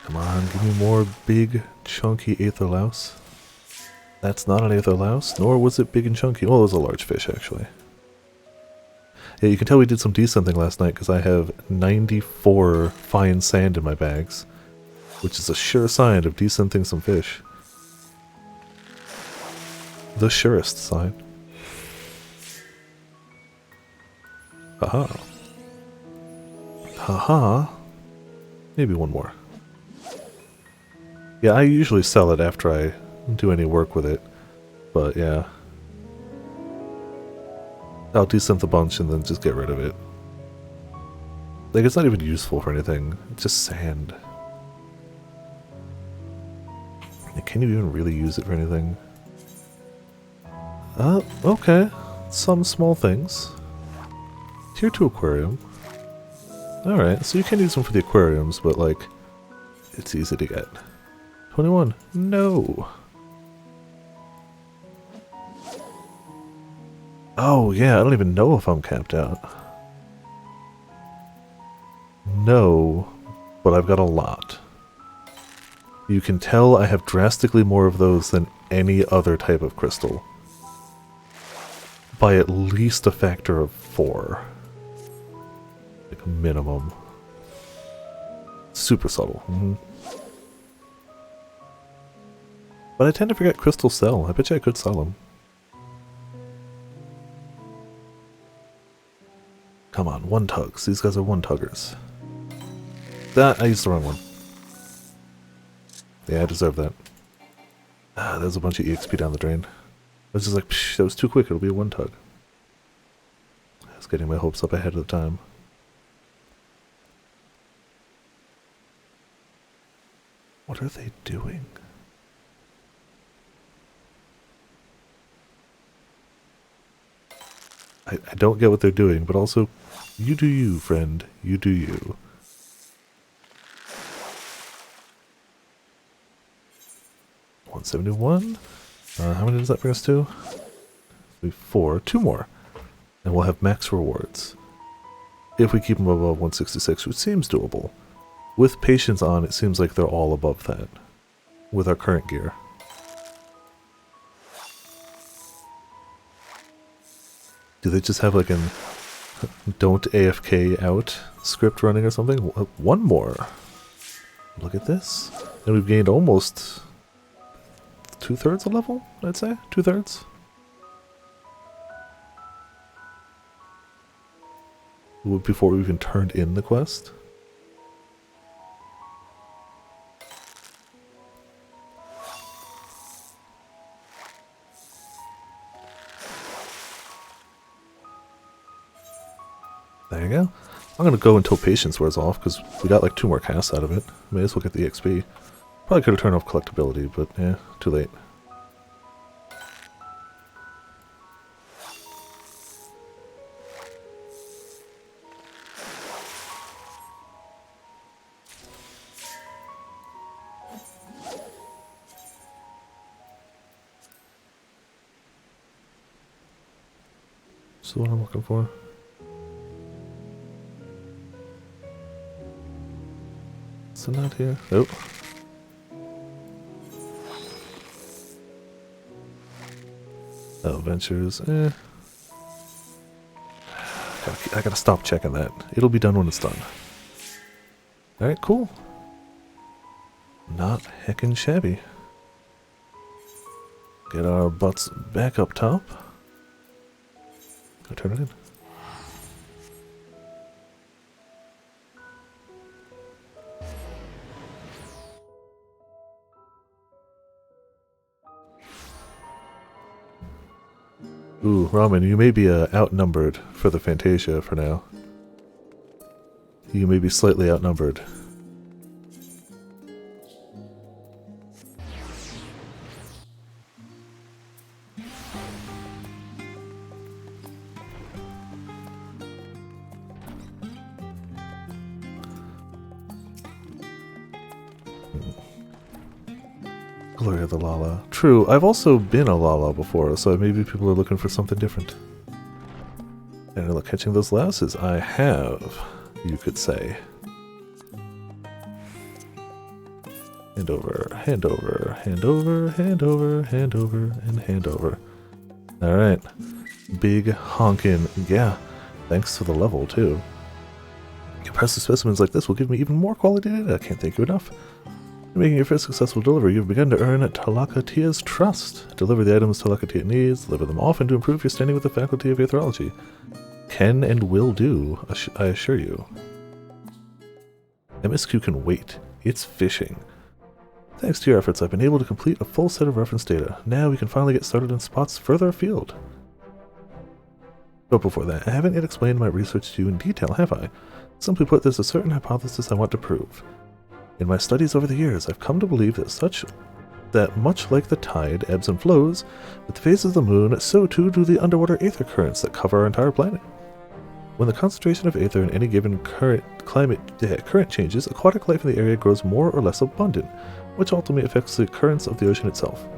Come on, give me more big, chunky aether louse. That's not an aether louse, nor was it big and chunky. Well, it was a large fish, actually. Yeah, you can tell we did some descenting last night, because I have 94 fine sand in my bags, which is a sure sign of descenting some fish. The surest sign. Haha. Haha. Maybe one more. Yeah, I usually sell it after I do any work with it. But yeah. I'll descent the bunch and then just get rid of it. Like, it's not even useful for anything. It's just sand. Can you even really use it for anything? Okay. Some small things. Tier 2 aquarium. Alright, so you can use them for the aquariums, but like, it's easy to get. 21. No! Oh yeah, I don't even know if I'm capped out. No, but I've got a lot. You can tell I have drastically more of those than any other type of crystal. By at least a factor of 4. Like a minimum. Super subtle. But I tend to forget crystals sell. I bet you I could sell them. Come on, one tugs. These guys are one tuggers. That, I used the wrong one. Yeah, I deserve that. Ah, there's a bunch of EXP down the drain. I was just like, psh, that was too quick, it'll be a one tug. I was getting my hopes up ahead of the time. What are they doing? I don't get what they're doing, but also, you do you, friend. You do you. $171. How many does that bring us to? 4. 2 more. And we'll have max rewards. If we keep them above 166, which seems doable. With patience on, it seems like they're all above that. With our current gear. Do they just have like an don't AFK out script running or something? One more. Look at this. And we've gained almost 2/3 a level, I'd say? 2/3? Before we even turned in the quest? There you go. I'm gonna go until patience wears off, because we got like 2 more casts out of it. May as well get the XP. Probably could have turned off collectability, but yeah, too late. So what I'm looking for. Is it not here? Nope. Oh, ventures, I gotta stop checking that. It'll be done when it's done. Alright, cool. Not heckin' shabby. Get our butts back up top. Go turn it in. Ooh, Ramen, you may be outnumbered for the Fantasia for now. You may be slightly outnumbered. Glory of the Lala. True, I've also been a Lala before, so maybe people are looking for something different. And look, catching those louses, I have, you could say. Hand over, hand over, hand over, hand over, hand over, and hand over. Alright. Big honkin', yeah. Thanks to the level, too. Impressive specimens like this will give me even more quality data. I can't thank you enough. In making your first successful delivery, you've begun to earn Talakatia's trust. Deliver the items Talakatia needs, deliver them often to improve your standing with the Faculty of Aetherology. Can and will do, I assure you. MSQ can wait. It's fishing. Thanks to your efforts, I've been able to complete a full set of reference data. Now we can finally get started on spots further afield. But before that, I haven't yet explained my research to you in detail, have I? Simply put, there's a certain hypothesis I want to prove. In my studies over the years, I've come to believe that much like the tide ebbs and flows with the phases of the moon, so too do the underwater aether currents that cover our entire planet. When the concentration of aether in any given current changes, aquatic life in the area grows more or less abundant, which ultimately affects the currents of the ocean itself.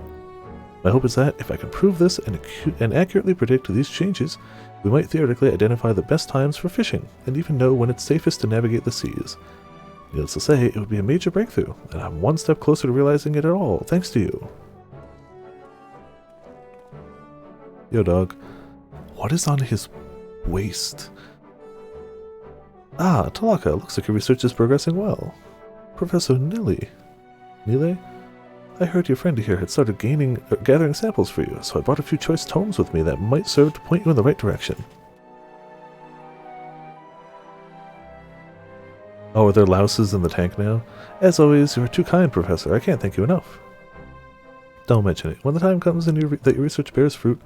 My hope is that, if I can prove this and accurately predict these changes, we might theoretically identify the best times for fishing, and even know when it's safest to navigate the seas. Needless to say, it would be a major breakthrough, and I'm one step closer to realizing it at all, thanks to you. Yo, dog. What is on his waist? Ah, Talaka, looks like your research is progressing well. Professor Nile? I heard your friend here had started gathering samples for you, so I brought a few choice tomes with me that might serve to point you in the right direction. Oh, are there louses in the tank now? As always, you are too kind, Professor. I can't thank you enough. Don't mention it. When the time comes and that your research bears fruit,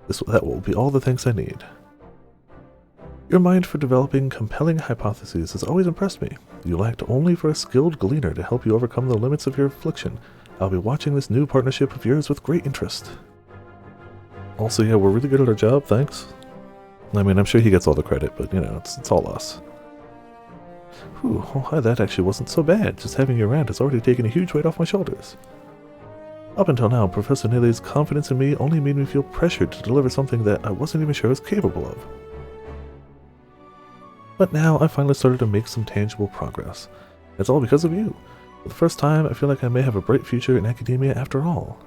that will be all the thanks I need. Your mind for developing compelling hypotheses has always impressed me. You lacked only for a skilled gleaner to help you overcome the limits of your affliction. I'll be watching this new partnership of yours with great interest. Also, yeah, we're really good at our job, thanks. I mean, I'm sure he gets all the credit, but, you know, it's all us. Whew, oh, that actually wasn't so bad. Just having you around has already taken a huge weight off my shoulders. Up until now, Professor Nile's confidence in me only made me feel pressured to deliver something that I wasn't even sure I was capable of. But now I finally started to make some tangible progress. It's all because of you. For the first time, I feel like I may have a bright future in academia after all.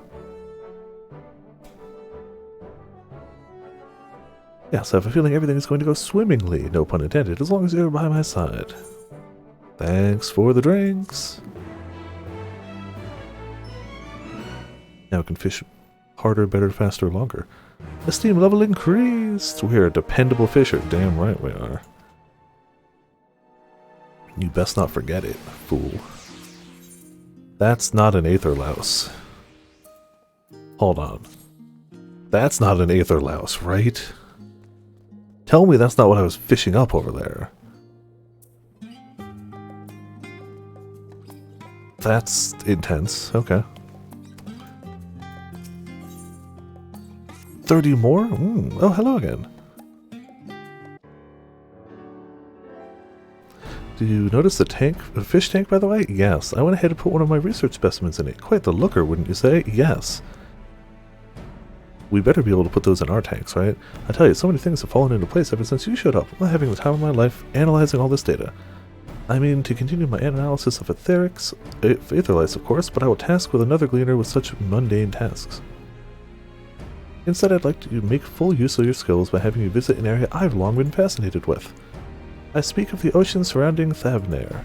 Yes, I have a feeling everything is going to go swimmingly, no pun intended, as long as you're by my side. Thanks for the drinks! Now we can fish harder, better, faster, longer. Esteem level increased! We're a dependable fisher, damn right we are. You best not forget it, fool. That's not an aether louse. Hold on. That's not an aether louse, right? Tell me that's not what I was fishing up over there. That's intense. Okay. 30 more? Oh, hello again. Do you notice the fish tank, by the way? Yes. I went ahead and put one of my research specimens in it. Quite the looker, wouldn't you say? Yes. We better be able to put those in our tanks, right? I tell you, so many things have fallen into place ever since you showed up. I'm having the time of my life analyzing all this data. I mean, to continue my analysis of aetherlights, of course, but I will task with another gleaner with such mundane tasks. Instead, I'd like to make full use of your skills by having you visit an area I've long been fascinated with. I speak of the ocean surrounding Thavnair.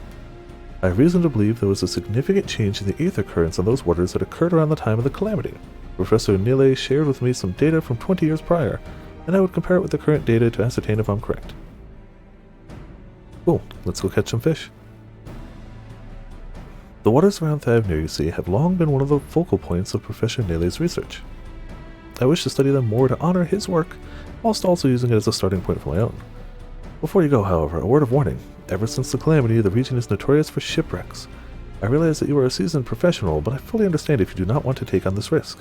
I have reason to believe there was a significant change in the ether currents on those waters that occurred around the time of the calamity. Professor Nile shared with me some data from 20 years prior, and I would compare it with the current data to ascertain if I'm correct. Cool, let's go catch some fish. The waters around Thavnair, you see, have long been one of the focal points of Professor Nile's research. I wish to study them more to honor his work, whilst also using it as a starting point for my own. Before you go, however, a word of warning. Ever since the calamity, the region is notorious for shipwrecks. I realize that you are a seasoned professional, but I fully understand if you do not want to take on this risk.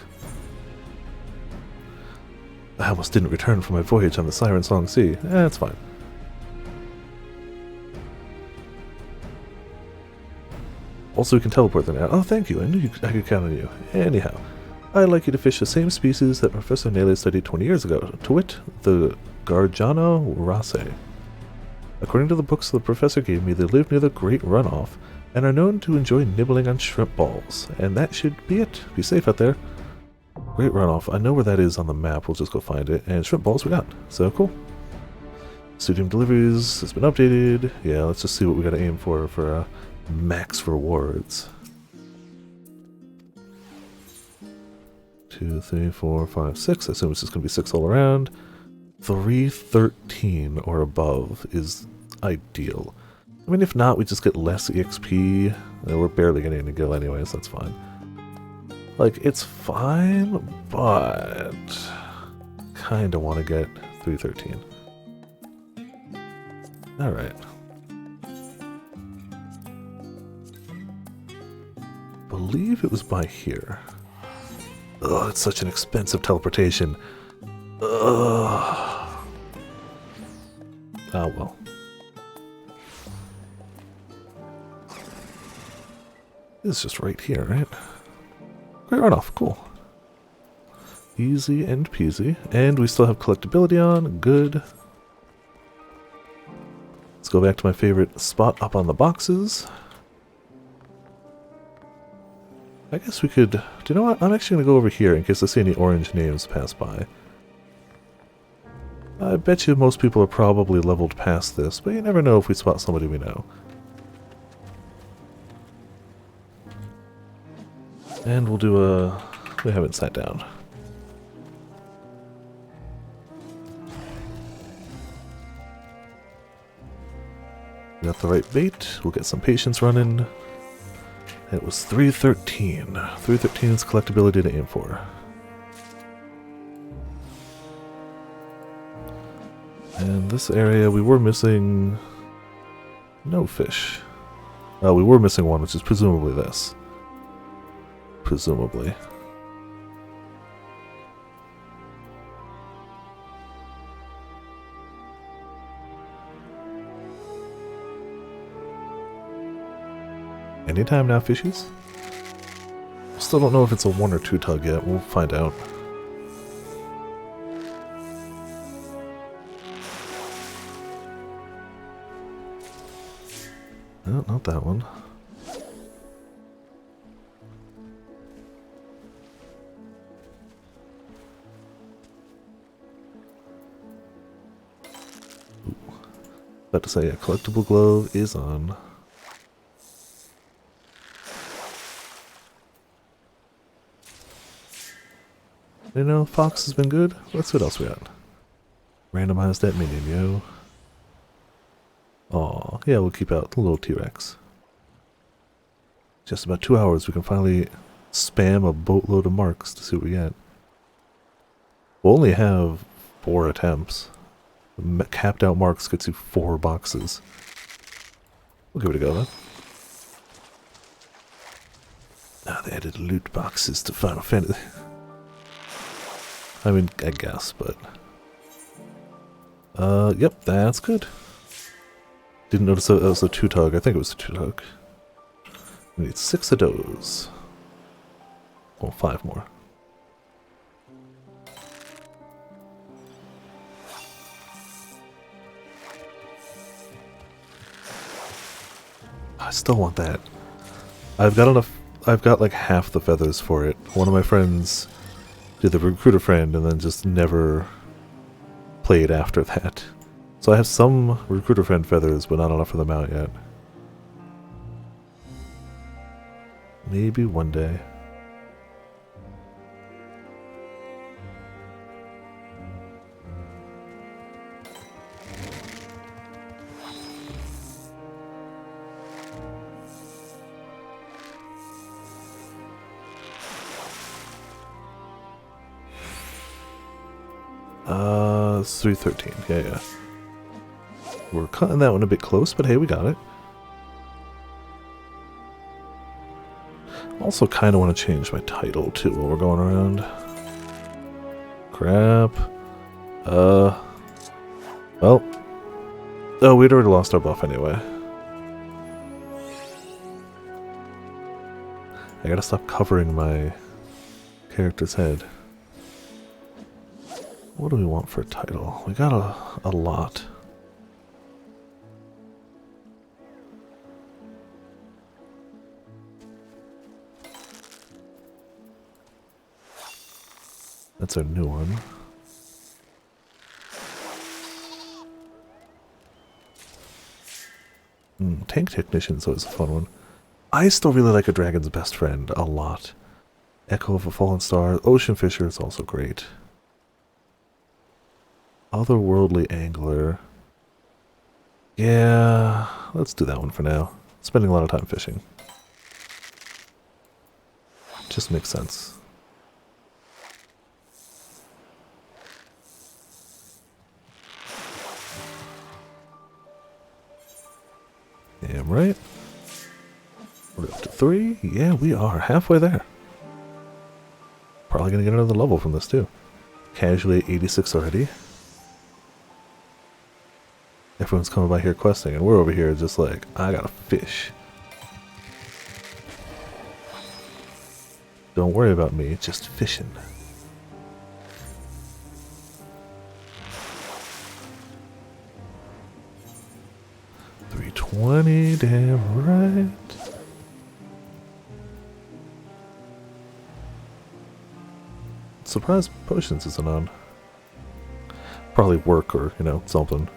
I almost didn't return from my voyage on the Siren Song Sea. It's fine. Also, you can teleport there now. Oh, thank you. I knew I could count on you. Anyhow, I'd like you to fish the same species that Professor Nile studied 20 years ago, to wit, the Gargano raceae. According to the books the professor gave me, they live near the Great Runoff, and are known to enjoy nibbling on shrimp balls. And that should be it. Be safe out there. Great Runoff. I know where that is on the map. We'll just go find it. And shrimp balls we got. So cool. Studium deliveries has been updated. Yeah, let's just see what we gotta aim for max rewards. 2, 3, 4, 5, 6. I assume it's just gonna be 6 all around. 313 or above is ideal. I mean, if not, we just get less EXP. We're barely getting any gil anyways, that's fine. Like, it's fine, but kinda want to get 313. Alright. Believe it was by here. Ugh, it's such an expensive teleportation. Ugh. Oh well. It's just right here, right? Great runoff, cool. Easy and peasy. And we still have collectability on, good. Let's go back to my favorite spot up on the boxes. I guess we could... Do you know what? I'm actually going to go over here in case I see any orange names pass by. I bet you most people are probably leveled past this, but you never know if we spot somebody we know. And we'll do a... We haven't sat down. Got the right bait. We'll get some patience running. It was 313. 313 is collectability to aim for. And this area, we were missing no fish. We were missing one, which is presumably this. Presumably. Anytime now, fishies? Still don't know if it's a 1 or 2 tug yet. We'll find out. No, not that one. Ooh. About to say a collectible glove is on. You know, Fox has been good. Let's see what else we got. Randomize that minion, yo. Aw, yeah, we'll keep out the little T-Rex. Just about 2 hours, we can finally spam a boatload of marks to see what we get. We'll only have 4 attempts. Capped out marks gets you 4 boxes. We'll give it a go then. Ah, they added loot boxes to Final Fantasy. I mean, I guess, but... yep, that's good. Didn't notice that was a 2-tug. I think it was a 2-tug. We need 6 of those. Well, 5 more. I still want that. I've got enough... I've got like half the feathers for it. One of my friends did the recruiter friend and then just never played after that. So I have some recruiter friend feathers, but not enough for them out yet. Maybe one day. It's 313. Yeah. We're cutting that one a bit close, but hey, we got it. Also kind of want to change my title too while we're going around. Crap. Well. Oh, we'd already lost our buff anyway. I gotta stop covering my character's head. What do we want for a title? We got a lot. That's our new one. Tank Technician is always a fun one. I still really like A Dragon's Best Friend a lot. Echo of a Fallen Star. Ocean Fisher is also great. Otherworldly Angler. Yeah, let's do that one for now. Spending a lot of time fishing. Just makes sense. Damn right. We're up to 3. Yeah, we are halfway there. Probably gonna get another level from this too. Casually at 86 already. Everyone's coming by here questing, and we're over here just like, I gotta fish. Don't worry about me, just fishing. $320, damn right. surprised potions isn't on. Probably work or, you know, something.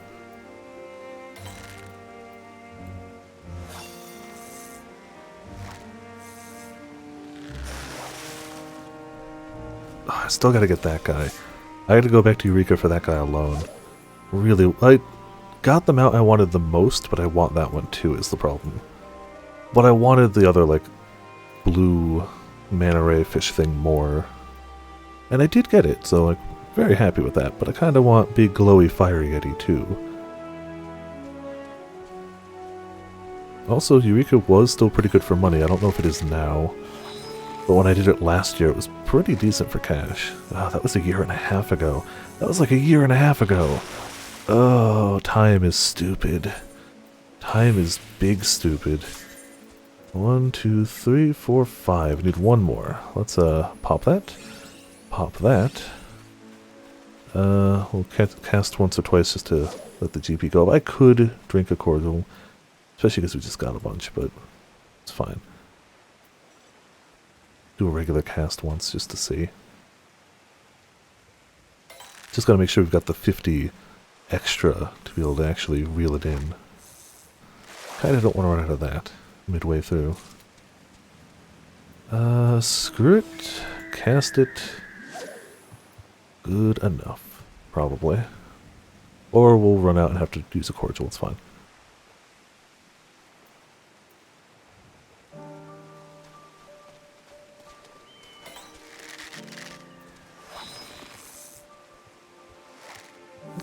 Oh, I still gotta get that guy. I had to go back to Eureka for that guy alone. Really, I got the mount I wanted the most, but I want that one too is the problem. But I wanted the other, like, blue manta ray fish thing more. And I did get it, so, like, very happy with that. But I kind of want big, glowy, fiery Yeti too. Also, Eureka was still pretty good for money. I don't know if it is now. But when I did it last year, it was pretty decent for cash. Oh, that was a year and a half ago. That was like a year and a half ago. Oh, time is stupid. Time is big stupid. 1, 2, 3, 4, 5. We need one more. Let's pop that. Pop that. We'll cast once or twice just to let the GP go. I could drink a cordial, especially because we just got a bunch, but it's fine. Do a regular cast once just to see. Just gotta make sure we've got the 50 extra to be able to actually reel it in. Kinda don't want to run out of that midway through. Screw it. Cast it. Good enough. Probably. Or we'll run out and have to use a cordial, it's fine.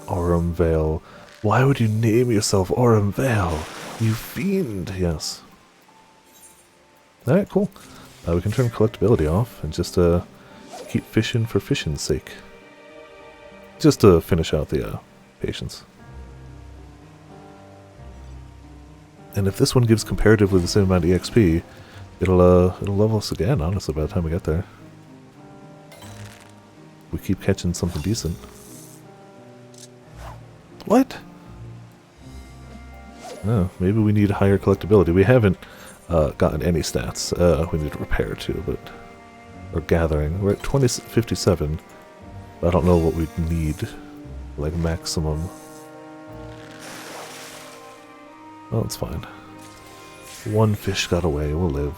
Aurum Vale. Why would you name yourself Aurum Vale? You fiend! Yes. Alright, cool. We can turn collectability off and just keep fishing for fishing's sake. Just to finish out the patience. And if this one gives comparatively the same amount of EXP, it'll level us again, honestly, by the time we get there. We keep catching something decent. What? Oh, maybe we need higher collectability. We haven't gotten any stats. We need repair too, but... Or gathering. We're at 2057. I don't know what we'd need. Like maximum. Oh, it's fine. One fish got away. We'll live.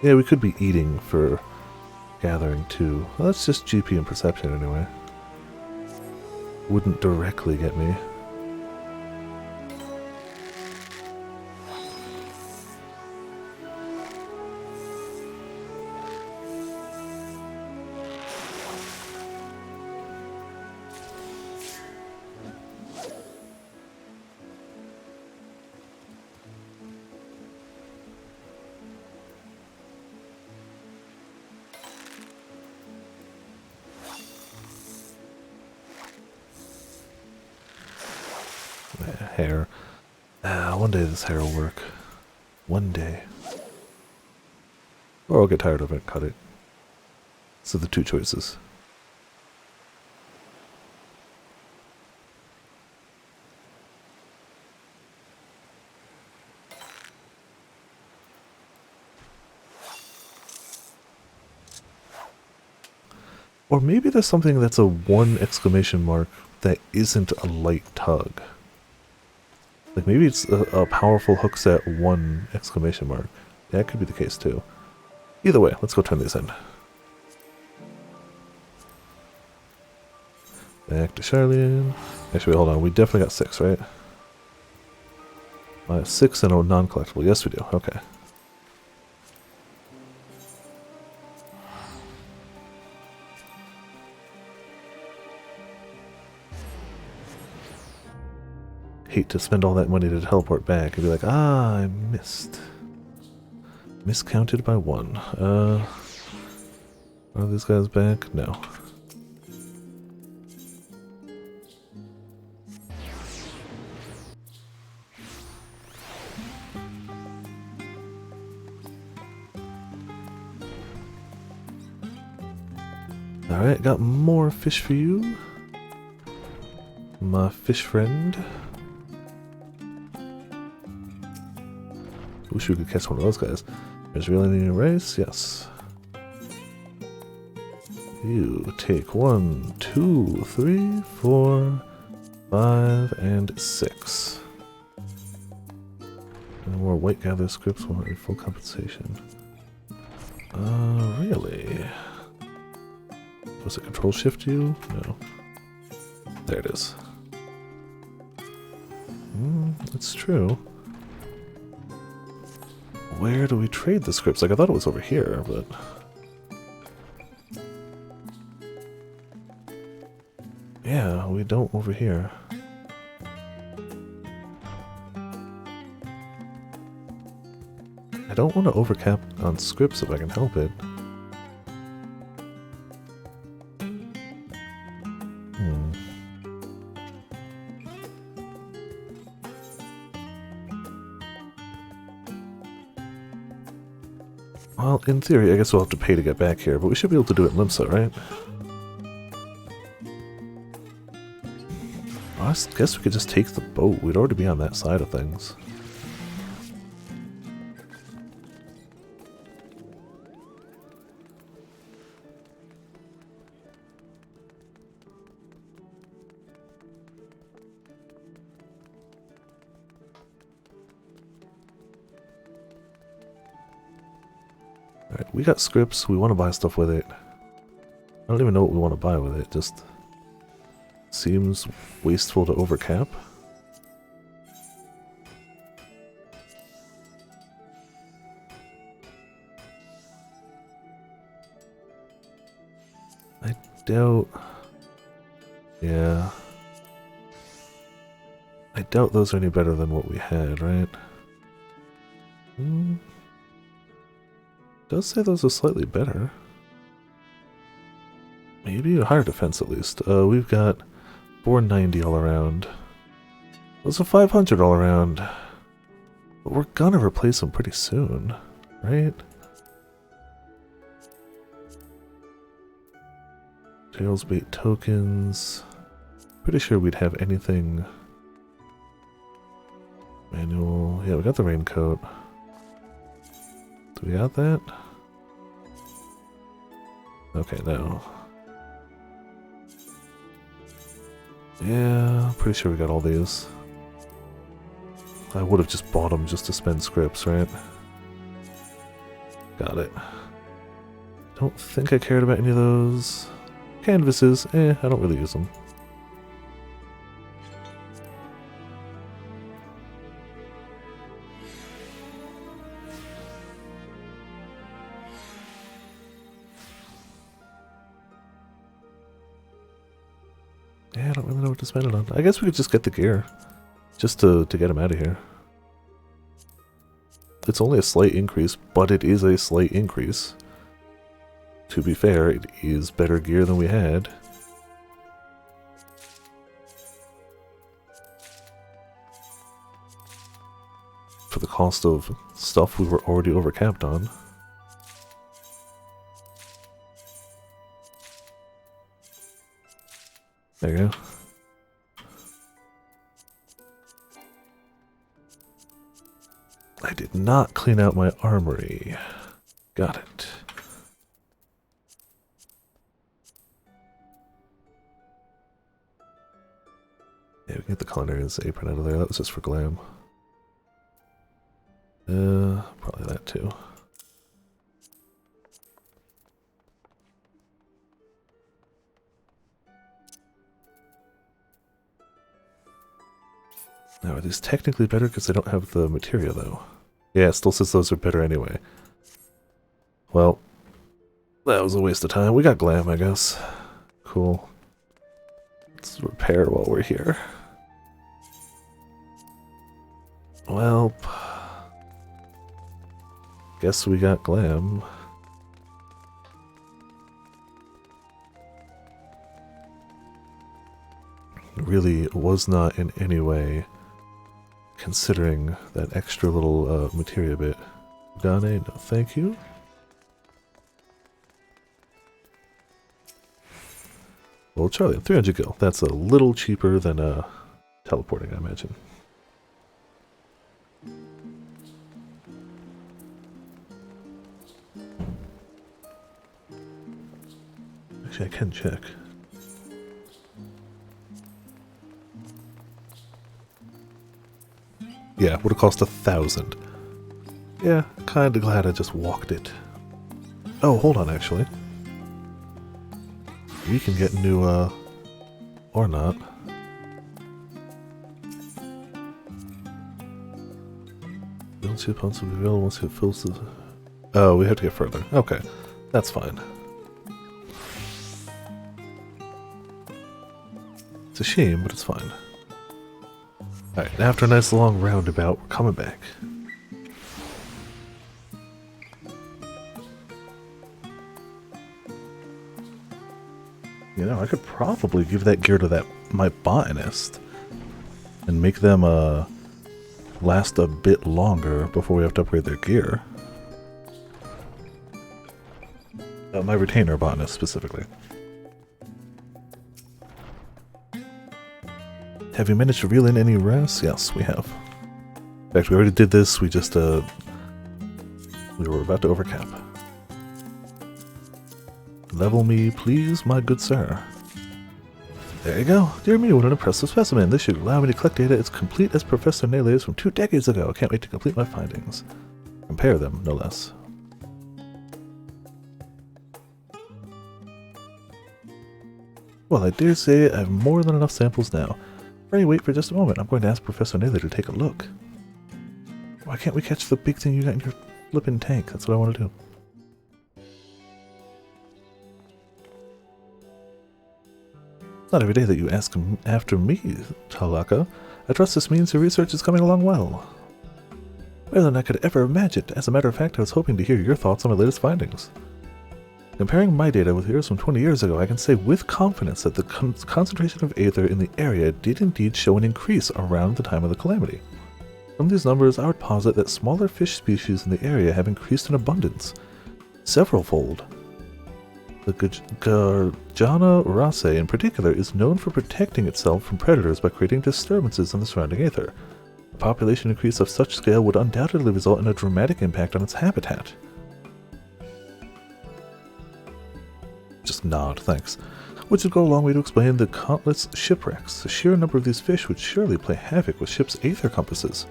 Yeah, we could be eating for gathering too. Well, that's just GP and perception anyway. Wouldn't directly get me. Hair. One day this hair will work. One day. Or I'll get tired of it and cut it. So the two choices. Or maybe there's something that's a 1 exclamation mark that isn't a light tug. Like maybe it's a powerful hook set 1 exclamation mark. Yeah, it could be the case too. Either way, let's go turn these in. Back to Charlian. Actually, hold on. We definitely got 6, right? 6 and a non-collectible. Yes, we do. Okay. Hate to spend all that money to teleport back and be like, ah, I missed. Miscounted by 1. Are these guys back? No. Alright, got more fish for you. My fish friend. Wish we could catch one of those guys. There's really any race? Yes. You take 1, 2, 3, 4, 5, and 6. No more white gather scripts want a full compensation. Really? Was it control shift you? No. There it is. It's true. Where do we trade the scripts? Like, I thought it was over here, but... yeah, we don't over here. I don't want to overcap on scripts if I can help it. Well, in theory, I guess we'll have to pay to get back here, but we should be able to do it in Limsa, right? I guess we could just take the boat. We'd already be on that side of things. Alright, we got scripts. We want to buy stuff with it. I don't even know what we want to buy with it. Just seems wasteful to overcap. I doubt... yeah. I doubt those are any better than what we had, right? Does say those are slightly better. Maybe a higher defense at least. We've got 490 all around. Those are 500 all around. But we're gonna replace them pretty soon, right? Tails bait tokens. Pretty sure we'd have anything. Manual. Yeah, we got the raincoat. Do we got that? Okay, no. Yeah, pretty sure we got all these. I would have just bought them just to spend scripts, right? Got it. Don't think I cared about any of those. Canvases, I don't really use them. Yeah, I don't really know what to spend it on. I guess we could just get the gear. Just to get him out of here. It's only a slight increase, but it is a slight increase. To be fair, it is better gear than we had. For the cost of stuff we were already overcapped on. There you go. I did not clean out my armory. Got it. Yeah, we can get the culinarian's apron out of there. That was just for glam. Probably that too. Now, are these technically better because they don't have the materia, though? Yeah, it still says those are better anyway. Well, that was a waste of time. We got glam, I guess. Cool. Let's repair while we're here. Well, guess we got glam. Really was not in any way considering that extra little materia bit. Dane, no thank you. Well, Charlie, 300 gil. That's a little cheaper than teleporting, I imagine. Actually, I can check. Yeah, would have cost 1,000. Yeah, kinda glad I just walked it. Oh, hold on, actually. We can get new, or not. Once your pumps will be available, once it fills the... Oh, we have to get further. Okay, that's fine. It's a shame, but it's fine. Alright, after a nice long roundabout, we're coming back. You know, I could probably give that gear to my botanist and make them last a bit longer before we have to upgrade their gear. My retainer botanist specifically. Have you managed to reel in any rest? Yes, we have. In fact, we already did this. We just we were about to overcap. Level me, please, my good sir. There you go. Dear me, what an impressive specimen. This should allow me to collect data as complete as Professor Nele's from 2 decades ago. I can't wait to complete my findings. Compare them, no less. Well, I dare say I have more than enough samples now. Pray wait for just a moment. I'm going to ask Professor Nele to take a look. Why can't we catch the big thing you got in your flippin' tank? That's what I want to do. It's not every day that you ask after me, Talaka. I trust this means your research is coming along well. Better than I could ever imagine. As a matter of fact, I was hoping to hear your thoughts on my latest findings. Comparing my data with yours from 20 years ago, I can say with confidence that the concentration of aether in the area did indeed show an increase around the time of the calamity. From these numbers, I would posit that smaller fish species in the area have increased in abundance, several-fold. The Garjana race in particular is known for protecting itself from predators by creating disturbances in the surrounding aether. A population increase of such scale would undoubtedly result in a dramatic impact on its habitat. Just nod, thanks. Which would go a long way to explain the countless shipwrecks. The sheer number of these fish would surely play havoc with ships' aether compasses.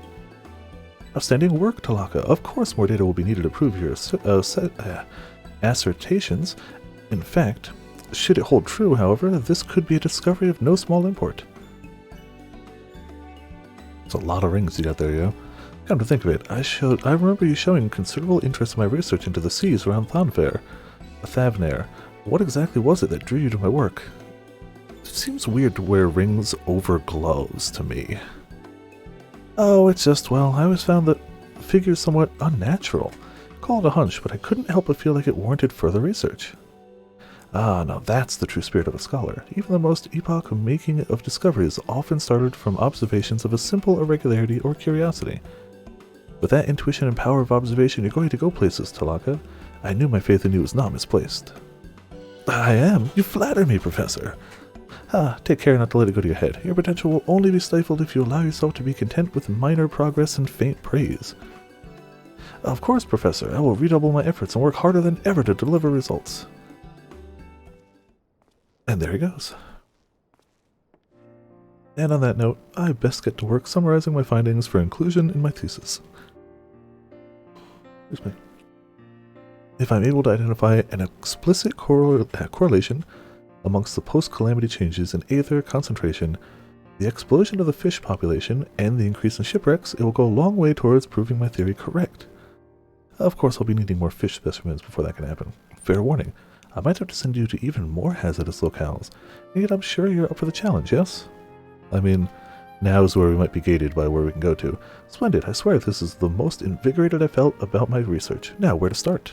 Outstanding work, Talaka. Of course more data will be needed to prove your assertions. In fact, should it hold true, however, this could be a discovery of no small import. It's a lot of rings you got there, yo. Come to think of it, I remember you showing considerable interest in my research into the seas around Thavnair. What exactly was it that drew you to my work? It seems weird to wear rings over gloves to me. Oh, it's just, well, I always found that figure somewhat unnatural. Call it a hunch, but I couldn't help but feel like it warranted further research. Ah, now that's the true spirit of a scholar. Even the most epoch-making of discoveries often started from observations of a simple irregularity or curiosity. With that intuition and power of observation, you're going to go places, Talaka. I knew my faith in you was not misplaced. I am? You flatter me, Professor. Take care not to let it go to your head. Your potential will only be stifled if you allow yourself to be content with minor progress and faint praise. Of course, Professor, I will redouble my efforts and work harder than ever to deliver results. And there he goes. And on that note, I best get to work summarizing my findings for inclusion in my thesis. Excuse me. If I'm able to identify an explicit correlation amongst the post-calamity changes in aether concentration, the explosion of the fish population, and the increase in shipwrecks, it will go a long way towards proving my theory correct. Of course, I'll be needing more fish specimens before that can happen. Fair warning, I might have to send you to even more hazardous locales, and yet I'm sure you're up for the challenge, yes? I mean, now is where we might be gated by where we can go to. Splendid, I swear this is the most invigorated I felt about my research. Now, where to start?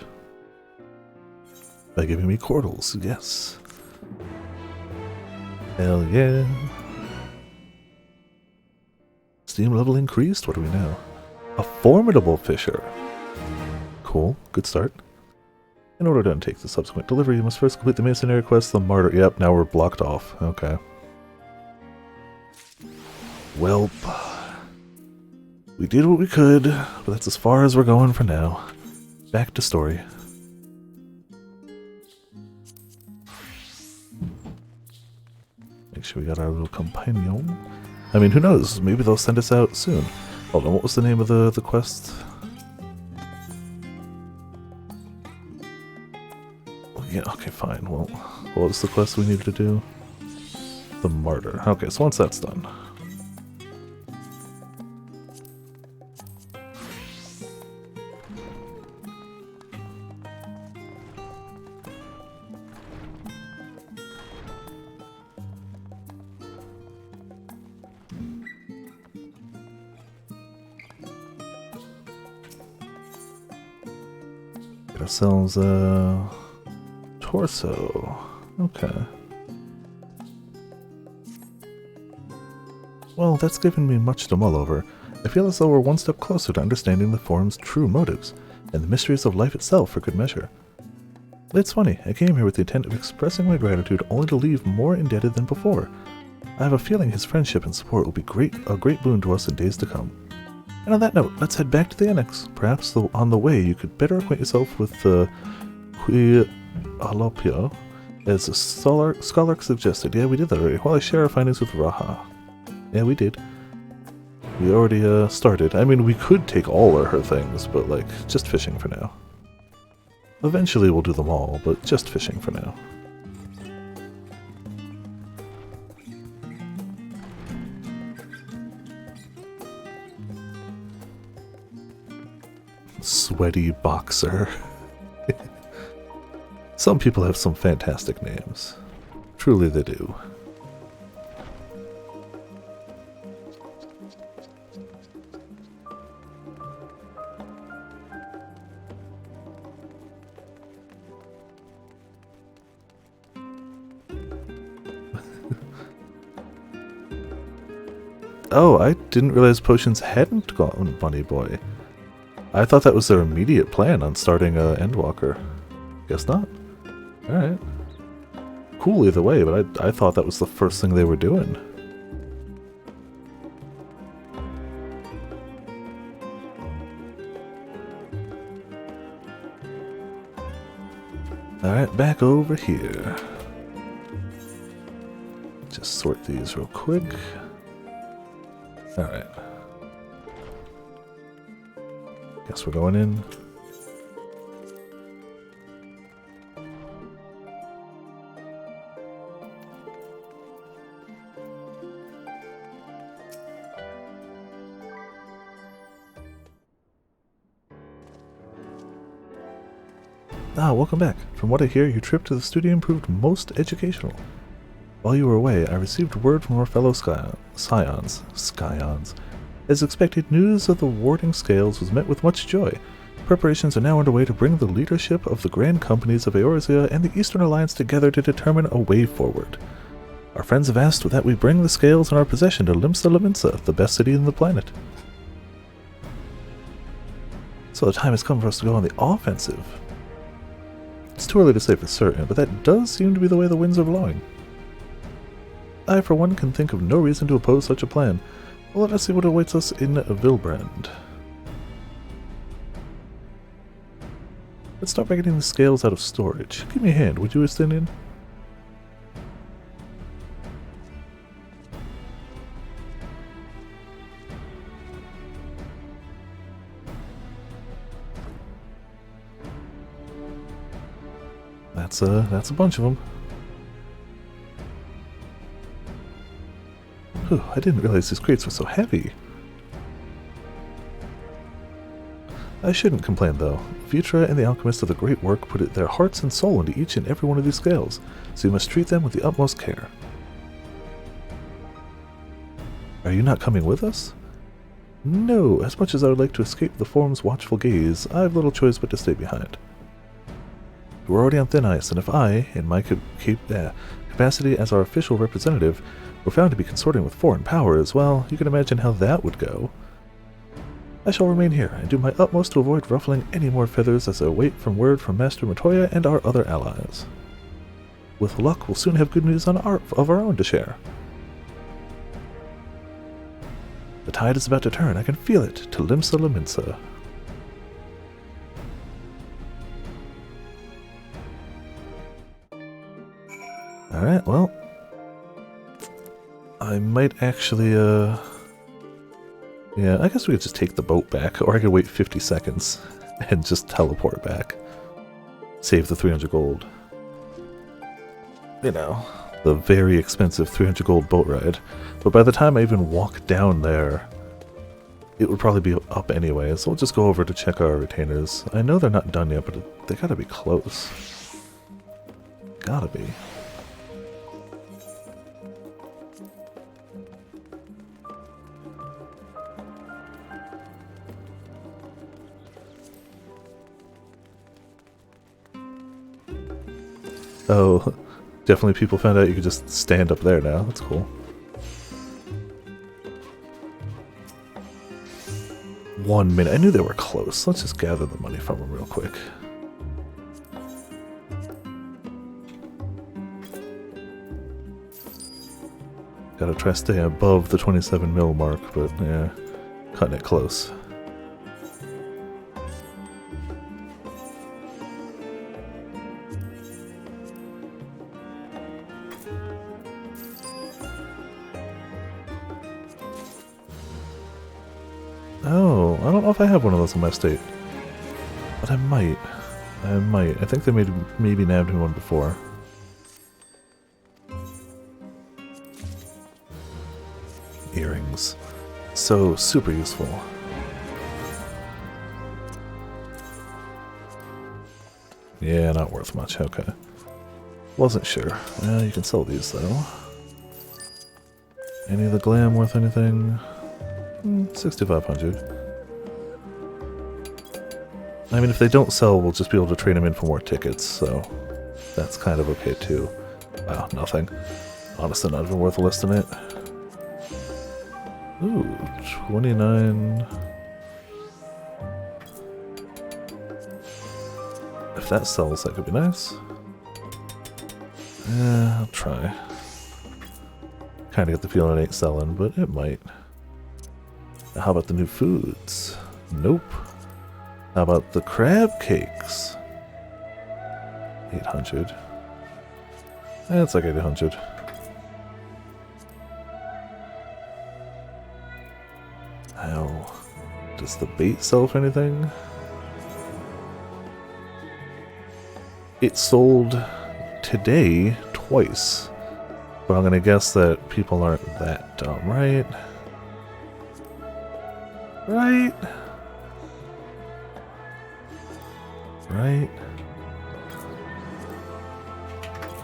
By giving me cordials, yes. Hell yeah. Steam level increased, what do we know? A formidable fisher. Cool, good start. In order to undertake the subsequent delivery, you must first complete the masonry quest, the martyr. Yep, now we're blocked off. Okay. Welp. We did what we could, but that's as far as we're going for now. Back to story. sure we got our little companion. I mean, who knows? Maybe they'll send us out soon. Hold on, what was the name of the quest? Yeah, okay, fine. Well, what was the quest we needed to do? The Martyr. Okay, so once that's done. Get ourselves a torso. Okay. Well, that's given me much to mull over. I feel as though we're one step closer to understanding the Forum's true motives, and the mysteries of life itself for good measure. It's funny, I came here with the intent of expressing my gratitude only to leave more indebted than before. I have a feeling his friendship and support will be a great boon to us in days to come. And on that note, let's head back to the annex. Perhaps on the way you could better acquaint yourself with the Qui Alopio, as the scholar suggested. Yeah, we did that already. While I share our findings with Raha. Yeah, we did. We already started. I mean, we could take all of her things, but like, just fishing for now. Eventually we'll do them all, but just fishing for now. Sweaty Boxer. Some people have some fantastic names. Truly they do. Oh, I didn't realize potions hadn't gone Bunny Boy. I thought that was their immediate plan on starting ENDWALKER. Guess not. Alright. Cool either way, but I thought that was the first thing they were doing. Alright, back over here. Just sort these real quick. Alright. Guess we're going in. Ah, welcome back. From what I hear, your trip to the studio proved most educational. While you were away, I received word from our fellow Scions. As expected, news of the warding scales was met with much joy. Preparations are now underway to bring the leadership of the grand companies of Eorzea and the Eastern Alliance together to determine a way forward. Our friends have asked that we bring the scales in our possession to Limsa Lominsa, the best city on the planet. So the time has come for us to go on the offensive. It's too early to say for certain, but that does seem to be the way the winds are blowing. I, for one, can think of no reason to oppose such a plan. Well, let us see what awaits us in Vilbrand. Let's start by getting the scales out of storage. Give me a hand, would you, Estinian? That's a bunch of them. Whew, I didn't realize these crates were so heavy. I shouldn't complain though. Futura and the alchemists of the great work put their hearts and soul into each and every one of these scales, so you must treat them with the utmost care. Are you not coming with us? No, as much as I would like to escape the Forum's watchful gaze, I have little choice but to stay behind. We're already on thin ice, and if I, in my capacity as our official representative, were found to be consorting with foreign powers, well, you can imagine how that would go. I shall remain here, and do my utmost to avoid ruffling any more feathers as I await word from Master Matoya and our other allies. With luck, we'll soon have good news of our own to share. The tide is about to turn, I can feel it, to Limsa Lominsa. Alright, well, I might actually, yeah, I guess we could just take the boat back, or I could wait 50 seconds and just teleport back. Save the 300 gold. You know, the very expensive 300 gold boat ride. But by the time I even walk down there, it would probably be up anyway, so we'll just go over to check our retainers. I know they're not done yet, but they gotta be close. Gotta be. Oh, definitely people found out you could just stand up there now. That's cool. 1 minute. I knew they were close. Let's just gather the money from them real quick. Gotta try to stay above the 27 mil mark, but yeah, cutting it close. Oh, I don't know if I have one of those in my state. But I might. I might. I think they maybe nabbed me one before. Earrings. So super useful. Yeah, not worth much. Okay. Wasn't sure. You can sell these though. Any of the glam worth anything? 6,500. I mean, if they don't sell, we'll just be able to trade them in for more tickets, so that's kind of okay too. Wow, nothing. Honestly, not even worth listing it. Ooh, 29. If that sells, that could be nice. Yeah, I'll try. Kinda get the feeling it ain't selling, but it might. How about the new foods? Nope. How about the crab cakes? 800. That's like 800. How? Does the bait sell for anything? It sold today twice. But I'm gonna guess that people aren't that dumb, right? Right? Right?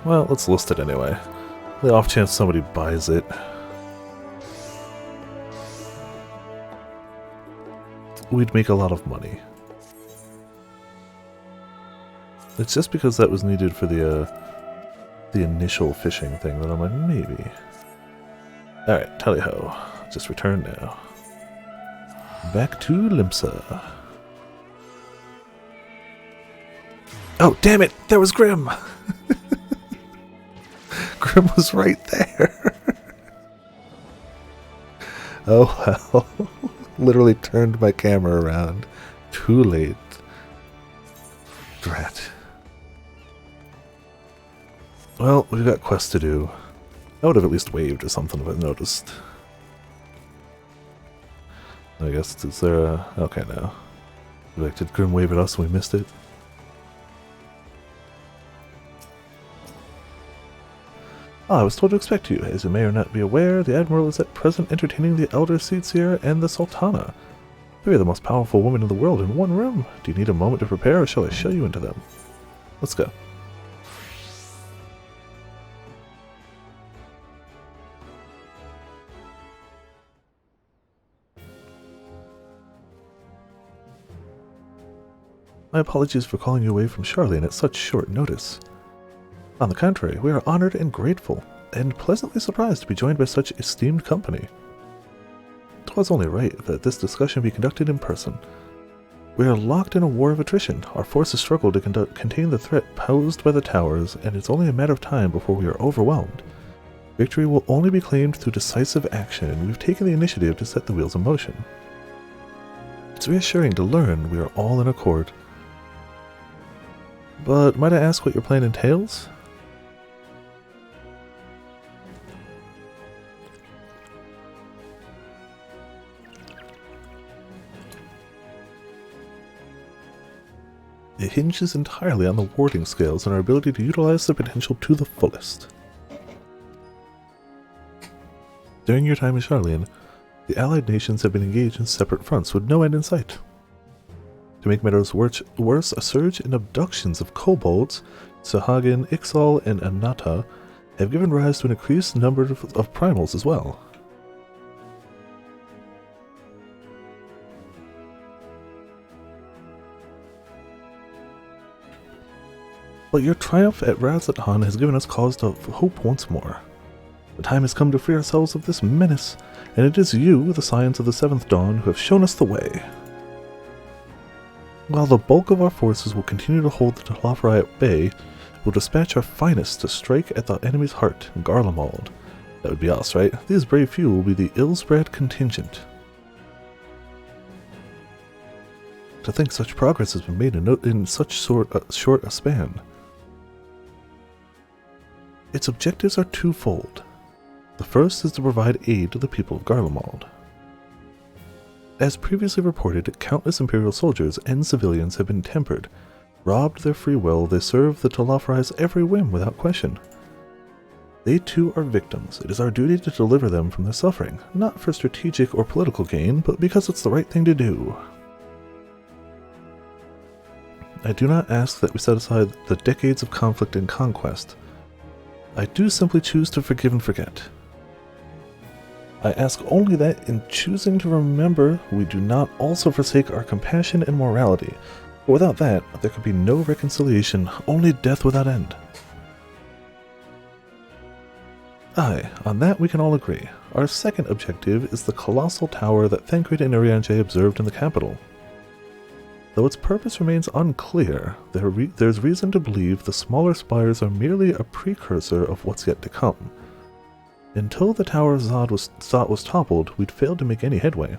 Well, let's list it anyway. The off chance somebody buys it. We'd make a lot of money. It's just because that was needed for the initial fishing thing that I'm like, maybe. Alright, tally-ho. Just return now. Back to Limsa. Oh, damn it! There was Grim! Grim was right there! Oh well. Literally turned my camera around. Too late. Drat. Well, we've got quests to do. I would have at least waved or something if I noticed. I guess, is there a... Okay, now. Like, did Grim wave at us and we missed it? I was told to expect you. As you may or not be aware, the Admiral is at present entertaining the Elder Seetsier and the Sultana. Three of the most powerful women in the world in one room. Do you need a moment to prepare, or shall I show you into them? Let's go. My apologies for calling you away from Charlene at such short notice. On the contrary, we are honored and grateful, and pleasantly surprised to be joined by such esteemed company. 'Twas only right that this discussion be conducted in person. We are locked in a war of attrition. Our forces struggle to contain the threat posed by the towers, and it's only a matter of time before we are overwhelmed. Victory will only be claimed through decisive action, and we've taken the initiative to set the wheels in motion. It's reassuring to learn we are all in accord. But might I ask what your plan entails? It hinges entirely on the warding scales and our ability to utilize their potential to the fullest. During your time in Sharlayan, the allied nations have been engaged in separate fronts with no end in sight. To make matters worse, a surge in abductions of kobolds, Sahagin, Ixal, and Anata have given rise to an increased number of primals as well. But your triumph at Razatan has given us cause to hope once more. The time has come to free ourselves of this menace, and it is you, the Scions of the Seventh Dawn, who have shown us the way. While the bulk of our forces will continue to hold the Talafrai at bay, we'll dispatch our finest to strike at the enemy's heart, Garlemald. That would be us, right? These brave few will be the ill-spread contingent. To think such progress has been made in such short a span. Its objectives are twofold. The first is to provide aid to the people of Garlemald. As previously reported, countless Imperial soldiers and civilians have been tempered. Robbed their free will, they serve the Talafrai's every whim without question. They too are victims. It is our duty to deliver them from their suffering, not for strategic or political gain, but because it's the right thing to do. I do not ask that we set aside the decades of conflict and conquest. I do simply choose to forgive and forget. I ask only that in choosing to remember, we do not also forsake our compassion and morality. But without that, there could be no reconciliation, only death without end. Aye, on that we can all agree. Our second objective is the colossal tower that Thancred and Urianger observed in the capital. Though its purpose remains unclear, there's reason to believe the smaller spires are merely a precursor of what's yet to come. Until the tower Zod was toppled, we'd failed to make any headway.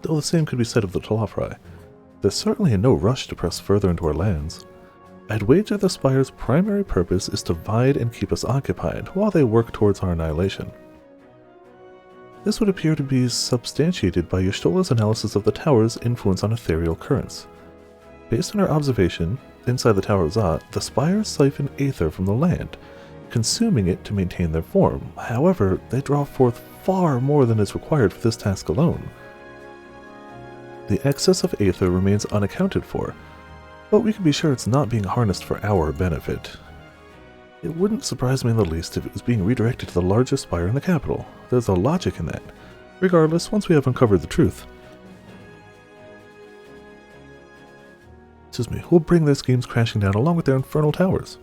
Though the same could be said of the Talafrai. There's certainly no rush to press further into our lands. I'd wager the spire's primary purpose is to bide and keep us occupied while they work towards our annihilation. This would appear to be substantiated by Y'shtola's analysis of the tower's influence on ethereal currents. Based on our observation, inside the Tower of Zot, the spires siphon aether from the land, consuming it to maintain their form. However, they draw forth far more than is required for this task alone. The excess of aether remains unaccounted for, but we can be sure it's not being harnessed for our benefit. It wouldn't surprise me in the least if it was being redirected to the largest spire in the capital. There's a logic in that. Regardless, once we have uncovered the truth, we'll bring their schemes crashing down along with their infernal towers.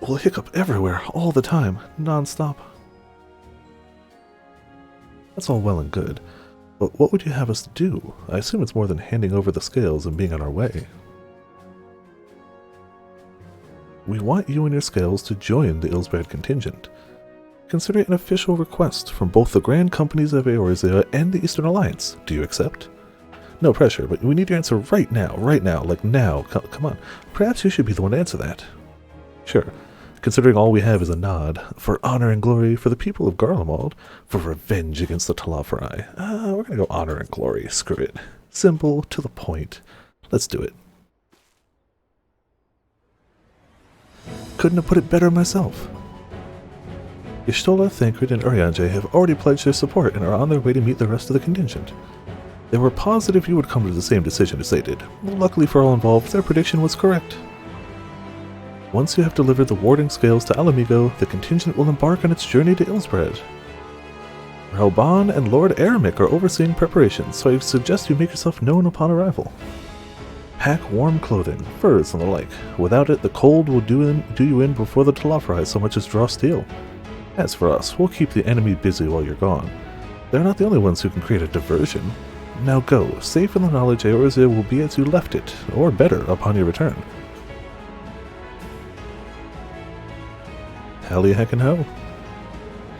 We'll hiccup everywhere, all the time, non-stop. That's all well and good, but what would you have us do? I assume it's more than handing over the scales and being on our way. We want you and your scales to join the Illsbred contingent. Consider it an official request from both the Grand Companies of Eorzea and the Eastern Alliance. Do you accept? No pressure, but we need your answer right now, like now. Come on, perhaps you should be the one to answer that. Sure, considering all we have is a nod, for honor and glory for the people of Garlemald, for revenge against the Talafrai. We're gonna go honor and glory, screw it. Simple, to the point. Let's do it. Couldn't have put it better myself. Y'shtola, Thancred, and Urianger have already pledged their support and are on their way to meet the rest of the contingent. They were positive you would come to the same decision as they did. Luckily for all involved, their prediction was correct. Once you have delivered the warding scales to Alamigo, the contingent will embark on its journey to Illsbred. Rauban and Lord Eremic are overseeing preparations, so I suggest you make yourself known upon arrival. Pack warm clothing, furs and the like. Without it, the cold will do you in before the Talafrai so much as draw steel. As for us, we'll keep the enemy busy while you're gone. They're not the only ones who can create a diversion. Now go, safe in the knowledge Eorzea will be as you left it, or better, upon your return. Hally heckin' ho.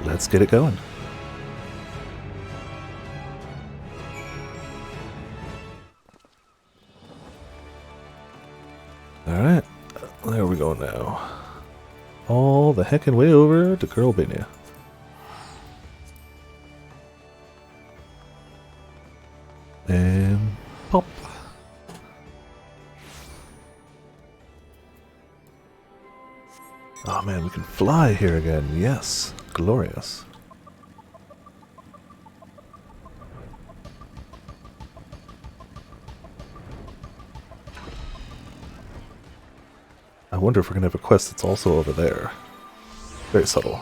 Let's get it going. Alright, there we go now. All the heckin' way over to Girlbania. And pop. man, we can fly here again. Yes. Glorious. I wonder if we're going to have a quest that's also over there. Very subtle.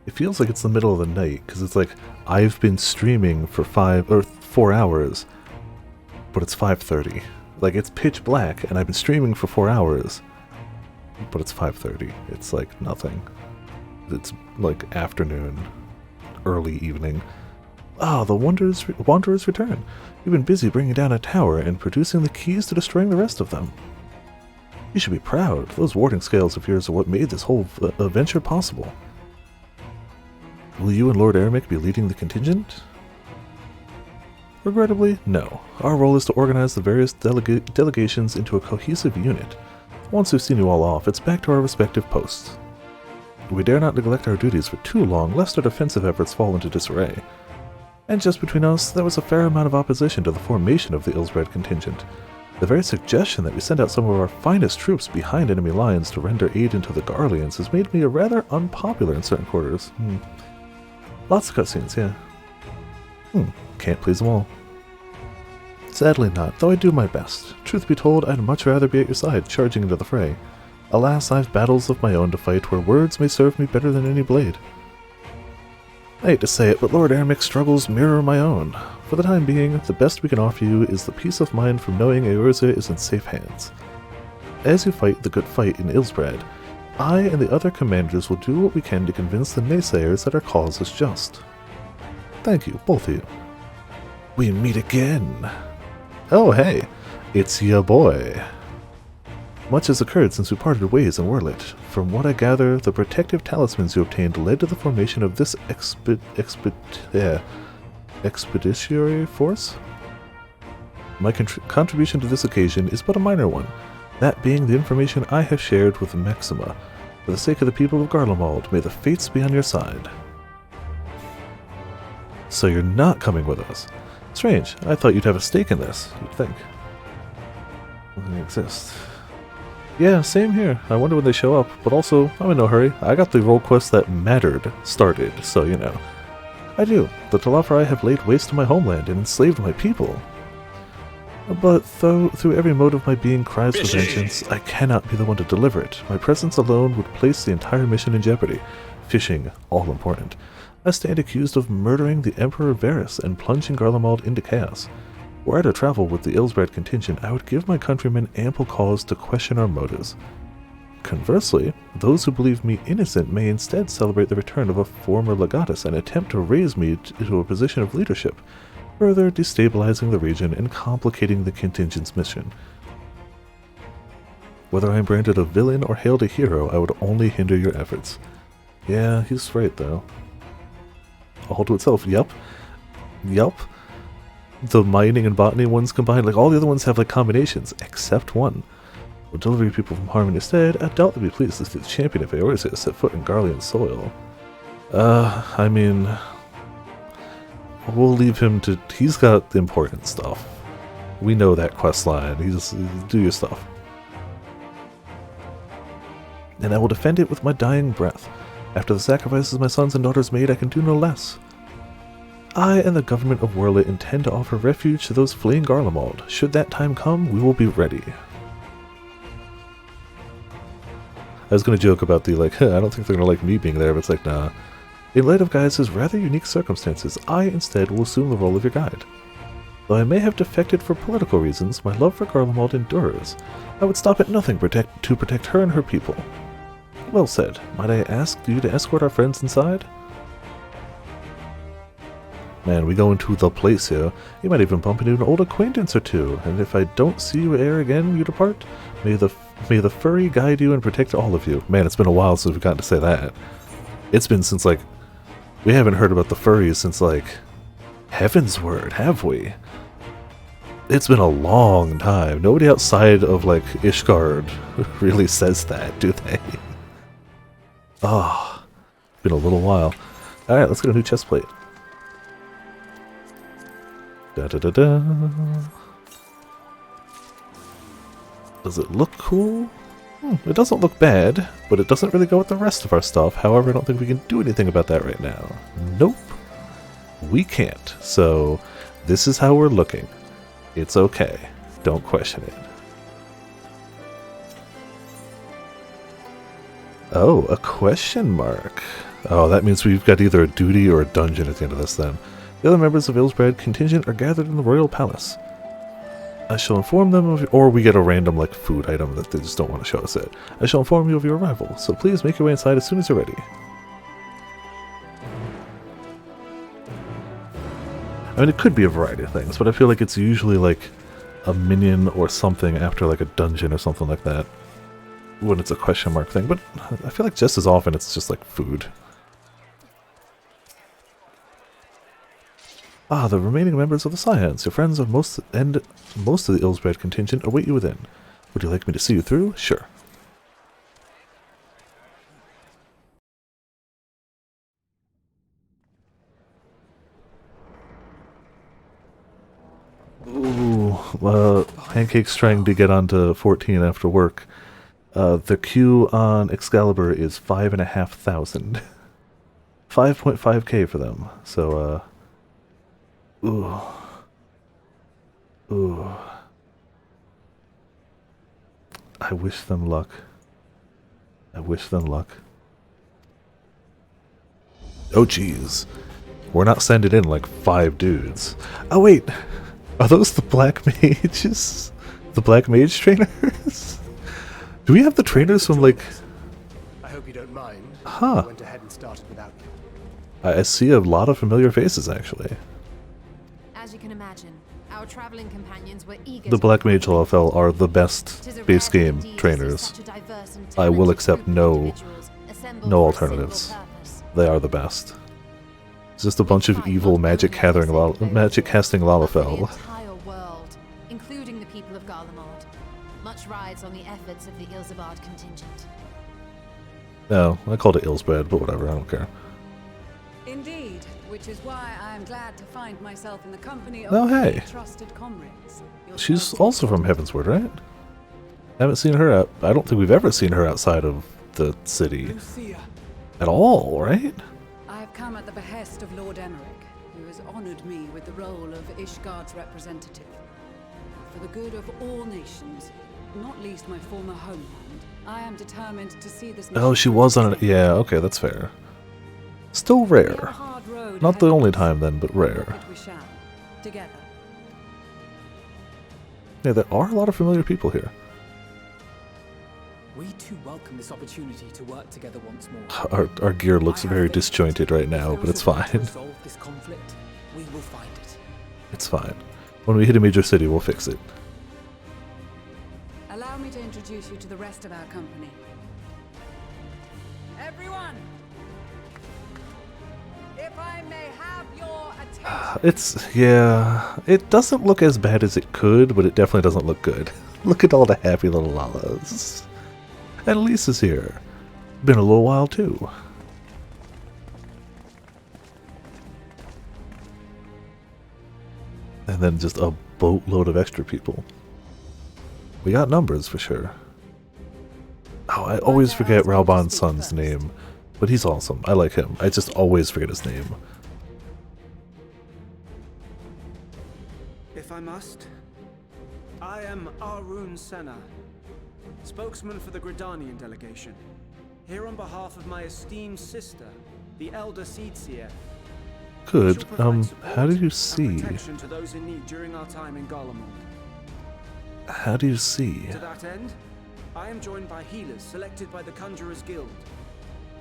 It feels like it's the middle of the night, because it's like, I've been streaming for 4 hours, but it's 5:30. Like, it's pitch black, and I've been streaming for 4 hours, but it's 5:30. It's like nothing. It's like afternoon, early evening. Ah, the Wanderers return. You've been busy bringing down a tower and producing the keys to destroying the rest of them. You should be proud. Those warding scales of yours are what made this whole adventure possible. Will you and Lord Eremic be leading the contingent? Regrettably, no. Our role is to organize the various delegations into a cohesive unit. Once we've seen you all off, it's back to our respective posts. We dare not neglect our duties for too long, lest our defensive efforts fall into disarray. And just between us, there was a fair amount of opposition to the formation of the Illsbred contingent. The very suggestion that we send out some of our finest troops behind enemy lines to render aid into the Garleans has made me a rather unpopular in certain quarters. Lots of cutscenes, yeah. Can't please them all. Sadly not, though I do my best. Truth be told, I'd much rather be at your side, charging into the fray. Alas, I've battles of my own to fight where words may serve me better than any blade. I hate to say it, but Lord Eremic's struggles mirror my own. For the time being, the best we can offer you is the peace of mind from knowing Eorzea is in safe hands. As you fight the good fight in Illsbred, I and the other commanders will do what we can to convince the naysayers that our cause is just. Thank you, both of you. We meet again. Oh hey, it's ya boy. Much has occurred since we parted ways in Werlit. From what I gather, the protective talismans you obtained led to the formation of this expeditionary force? My contribution to this occasion is but a minor one, that being the information I have shared with Maxima. For the sake of the people of Garlemald, may the fates be on your side. So you're not coming with us. Strange, I thought you'd have a stake in this, you'd think. Doesn't exist. Yeah, same here. I wonder when they show up, but also, I'm in no hurry. I got the role quest that mattered started, so you know. I do. The Talafari have laid waste to my homeland and enslaved my people. But though through every mode of my being cries for vengeance, I cannot be the one to deliver it. My presence alone would place the entire mission in jeopardy. Fishing, all important. I stand accused of murdering the Emperor Varys and plunging Garlemald into chaos. Were I to travel with the Illsbred contingent, I would give my countrymen ample cause to question our motives. Conversely, those who believe me innocent may instead celebrate the return of a former legatus and attempt to raise me to a position of leadership, further destabilizing the region and complicating the contingent's mission. Whether I am branded a villain or hailed a hero, I would only hinder your efforts. Yeah, he's right though. All to itself, yup. The mining and botany ones combined, like all the other ones have like combinations, except one. Will deliver people from harm instead, I doubt they'd be pleased to see the champion of Eorzea set foot in Garlean soil. I mean, we'll leave him to, he's got the important stuff. We know that quest line, do your stuff. And I will defend it with my dying breath. After the sacrifices my sons and daughters made, I can do no less. I and the government of Werlit intend to offer refuge to those fleeing Garlemald. Should that time come, we will be ready. I was going to joke about the, like, I don't think they're going to like me being there, but it's like, nah. In light of Gaius' rather unique circumstances, I instead will assume the role of your guide. Though I may have defected for political reasons, my love for Garlemald endures. I would stop at nothing to protect her and her people. Well said. Might I ask you to escort our friends inside? Man, we go into the place here. You might even bump into an old acquaintance or two, and if I don't see you ere again you depart, may the furry guide you and protect all of you. Man, it's been a while since we've gotten to say that. It's been since, like, we haven't heard about the furries since, like, Heaven's Word, have we? It's been a long time. Nobody outside of, like, Ishgard really says that, do they? Ah, it's been a little while. Alright, let's get a new chest plate. Da da da da. Does it look cool? It doesn't look bad, but it doesn't really go with the rest of our stuff. However, I don't think we can do anything about that right now. Nope. We can't. So, this is how we're looking. It's okay. Don't question it. Oh, a question mark. Oh, that means we've got either a duty or a dungeon at the end of this then. The other members of Ilsbrad contingent are gathered in the royal palace. I shall inform them of, or we get a random like food item that they just don't want to show us it. I shall inform you of your arrival, so please make your way inside as soon as you're ready. I mean, it could be a variety of things, but I feel like it's usually like a minion or something after like a dungeon or something like that when it's a question mark thing, but I feel like just as often it's just like food. Ah, the remaining members of the Scions, your friends of most of the Ilsbrad contingent await you within. Would you like me to see you through? Sure. Ooh, Pancake's trying to get onto 14 after work. The queue on Excalibur is 5,500. 5.5k for them, so, ooh. Ooh. I wish them luck. I wish them luck. Oh jeez. We're not sending in like 5 dudes. Oh wait! Are those the black mages? The black mage trainers? Do we have the trainers from like... I hope you don't mind. Huh. I went ahead and started without you. I see a lot of familiar faces actually. As you can imagine, our traveling companions were eager. The Black Mage LFL are the best base game trainers. I will accept no alternatives. They are the best. It's just a bunch of evil magic casting Lalafell. The entire world, including the people of Garlemald. Much rides on the efforts of the Ilsabard contingent. No, I called it Ilsbrad, but whatever, I don't care. Indeed, which is why I am glad to find myself in the company Oh, of hey. trusted comrades. She's also from Heavensward, right? Haven't seen her out. I don't think we've ever seen her outside of the city. Lucia. At all, right? I have come at the behest of Lord Emmerich, who has honored me with the role of Ishgard's representative. For the good of all nations, not least my former homeland, I am determined to see this mission. Oh, she was on it. Yeah, okay, that's fair. Still rare. Not the only time then, but rare. We shall, together. Yeah, there are a lot of familiar people here. We too welcome this opportunity to work together once more. Our gear looks very disjointed right now, but it's fine. Resolve this conflict, we will find it. It's fine. When we hit a major city, we'll fix it. Allow me to introduce you to the rest of our company. Everyone! If I may have your attention. Yeah, it doesn't look as bad as it could, but it definitely doesn't look good. Look at all the happy little Lalas. And Lisa's here. Been a little while too. And then just a boatload of extra people. We got numbers for sure. Oh, I always forget Raubon's son's name. But he's awesome. I like him. I just always forget his name. If I must, I am Arun Senna, spokesman for the Gridanian delegation, here on behalf of my esteemed sister, the Elder Seedseer. Good. How do you see? Protection to those in need during our time in Garlemald. How do you see? To that end, I am joined by healers selected by the Conjurers Guild,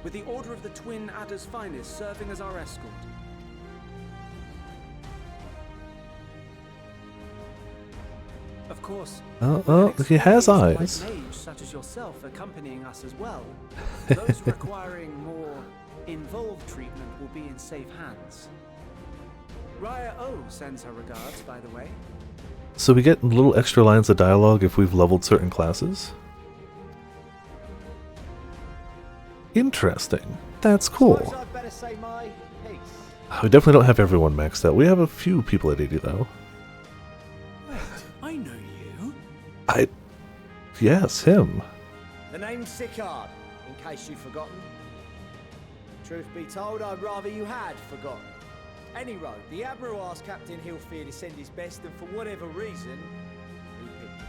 with the Order of the Twin Adder's Finest serving as our escort. Of course, he has eyes. Mage such as yourself accompanying us as well. Those requiring more involved treatment will be in safe hands. Raya O sends her regards, by the way. So we get little extra lines of dialogue if we've leveled certain classes? Interesting. That's cool. I'd better say my piece. We definitely don't have everyone maxed out. We have a few people at 80 though. yes, him. The name's Sicard, in case you've forgotten. Truth be told, I'd rather you had forgotten. Anyway, the Admiral asked Captain Hillfield to send his best, and for whatever reason, he picked me.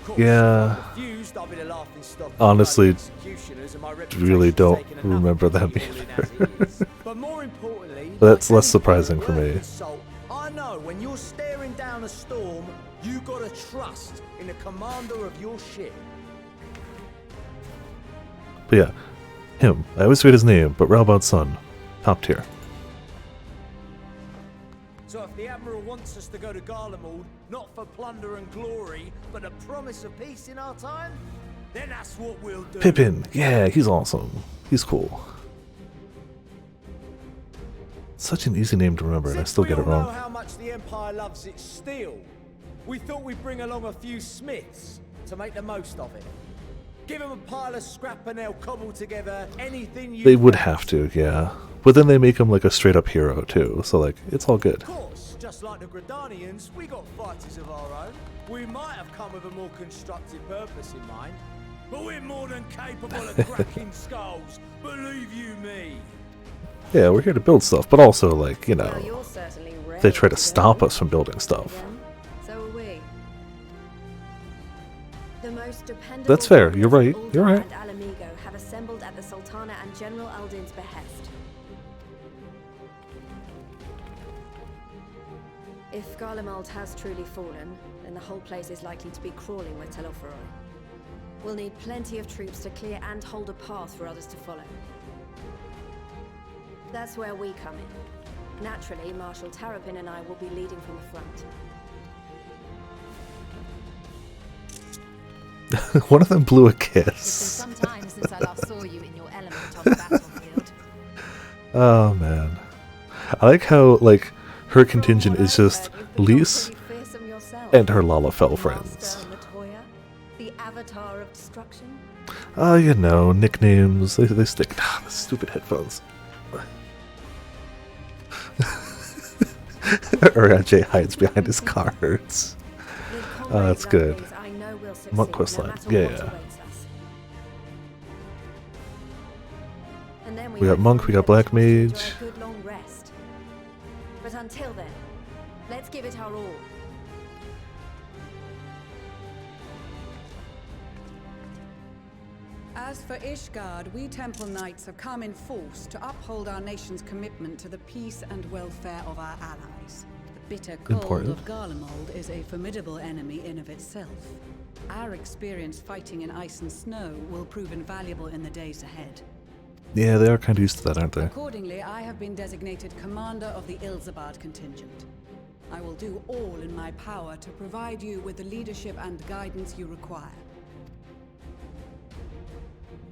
Of course, Yeah. if I refused, I'd be the laughing stock of Honestly, bloody executioners, and my really reputation's don't taken enough remember them ridiculing either. as it is. But more importantly, That's like less any surprising for worth me. of salt, I know when you're staring down a storm, you gotta trust in the commander of your ship. But yeah, him. I always forget his name, but Ralbod's son. Top tier. So if the Admiral wants us to go to Garlemald, not for plunder and glory, but a promise of peace in our time, then that's what we'll do. Pippin. Yeah, he's awesome. He's cool. Such an easy name to remember, and I still get it We all know wrong. how much the Empire loves its steel. We thought we'd bring along a few smiths to make the most of it. Give them a pile of scrap and they'll cobble together anything you They would have to, yeah. But then they make him like a straight up hero too, so like it's all good. Of course, just like the Gridanians, we got fighters of our own. We might have come with a more constructive purpose in mind, but we're more than capable of cracking skulls, believe you me. Yeah, we're here to build stuff, but also like, you Well, know, you're certainly they try to ready to stop go. us from building stuff. Again, so are we. The most dependable That's fair, you're warriors right, of you're Ul'dah right. and Alamigo have assembled at the Sultana and General Aldin's behest. If Garlemald has truly fallen, then the whole place is likely to be crawling with Telopheroi. We'll need plenty of troops to clear and hold a path for others to follow. That's where we come in. Naturally, Marshal Terrapin and I will be leading from the front. One of them blew a It's been kiss. some time since I last saw you in your element on the battlefield. Oh man. I like how like her contingent is just Lys Fearsome yourself. and her Lalafell friends. Master Latoya, the avatar of destruction. Oh, you know, nicknames. They stick. Ah, the stupid headphones. Jay hides behind his cards. Oh, that's good. Monk questline. Yeah. We got Monk, we got Black Mage. Good long rest. But until then, let's give it our all. As for Ishgard, we Temple Knights have come in force to uphold our nation's commitment to the peace and welfare of our allies. The bitter cold Important. of Garlemald is a formidable enemy in of itself. Our experience fighting in ice and snow will prove invaluable in the days ahead. Yeah, they are kind of used to that, aren't they? Accordingly, I have been designated commander of the Ilzabard contingent. I will do all in my power to provide you with the leadership and guidance you require.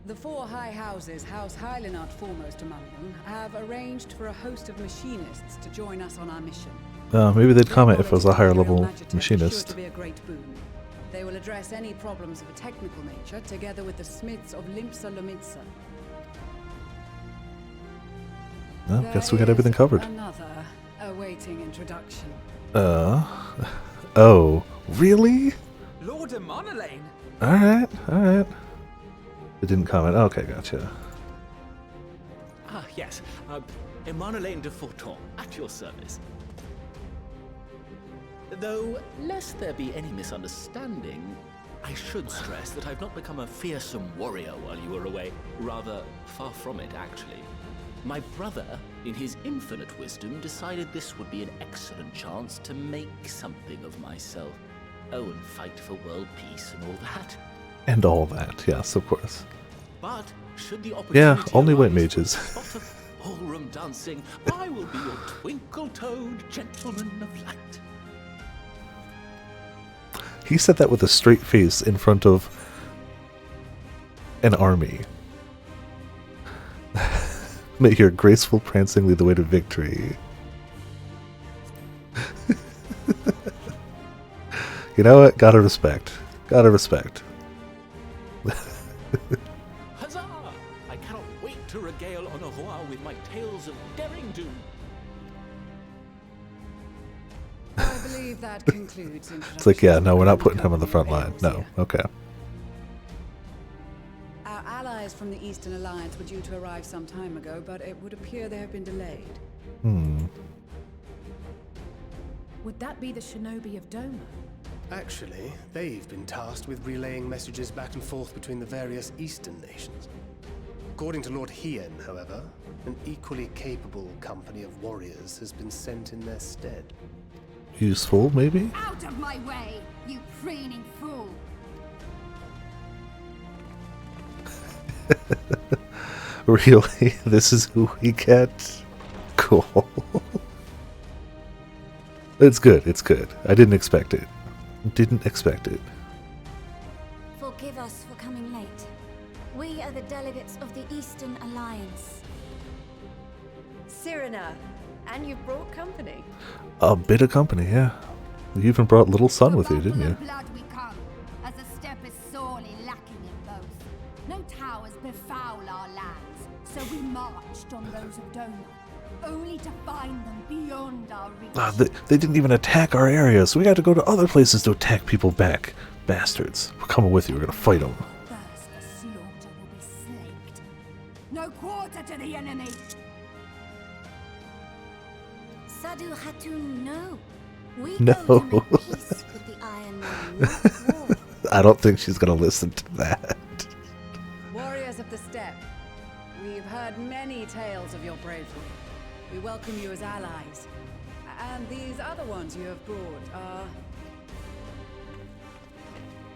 The four high houses, House Hylinart foremost among them, have arranged for a host of machinists to join us on our mission. Maybe they'd comment if it was a higher Their level Magitech is machinist. Sure to be a great boon. They will address any problems of a technical nature together with the smiths of Limpsa Lomitsa. Well, guess we got everything covered. Another awaiting introduction. Oh, really? Lord Amonelane? Alright, alright. It didn't comment. Okay, gotcha. Ah, yes. Amonelane de Forton, at your service. Though, lest there be any misunderstanding, I should stress that I've not become a fearsome warrior while you were away. Rather, far from it, actually. My brother, in his infinite wisdom, decided this would be an excellent chance to make something of myself. Oh, and fight for world peace and all that. And all that, yes, of course. But, should the opportunity Yeah, only white arise mages. for a spot of ballroom dancing, I will be your twinkle-toed gentleman of light. He said that with a straight face in front of an army. May your graceful prancing lead the way to victory. You know what? Gotta respect. Gotta respect. Huzzah! I cannot wait to regale Honoroa with my tales of daring do. I believe that concludes It's like, yeah, no, we're not putting him on the front line. No, okay. Our allies from the Eastern Alliance were due to arrive some time ago, but it would appear they have been delayed. Would that be the shinobi of Doma? Actually, they've been tasked with relaying messages back and forth between the various Eastern nations. According to Lord Hien, however, an equally capable company of warriors has been sent in their stead. Useful, maybe? Out of my way, you preening fool! Really? This is who we get? Cool. It's good, it's good. I didn't expect it. Didn't expect it. Forgive us for coming late. We are the delegates of the Eastern Alliance. Cyrena, and you've brought company. A bit of company, yeah. You even brought little son with you, didn't you? Blood we come, as the steppe is sorely lacking in both. No towers befoul our lands, so we marched on those of Doma, only to find them beyond our reach. They didn't even attack our area, so we had to go to other places to attack people back. Bastards. We're coming with you, we're gonna fight them. First the slaughter will be slaked. No quarter to the enemy! Sadu Hatun, no. We No. go to make peace with the Iron Man, not war. I don't think she's gonna listen to that. Warriors of the steppe, we've heard many tales of your bravery. We welcome you as allies. And these other ones you have brought are...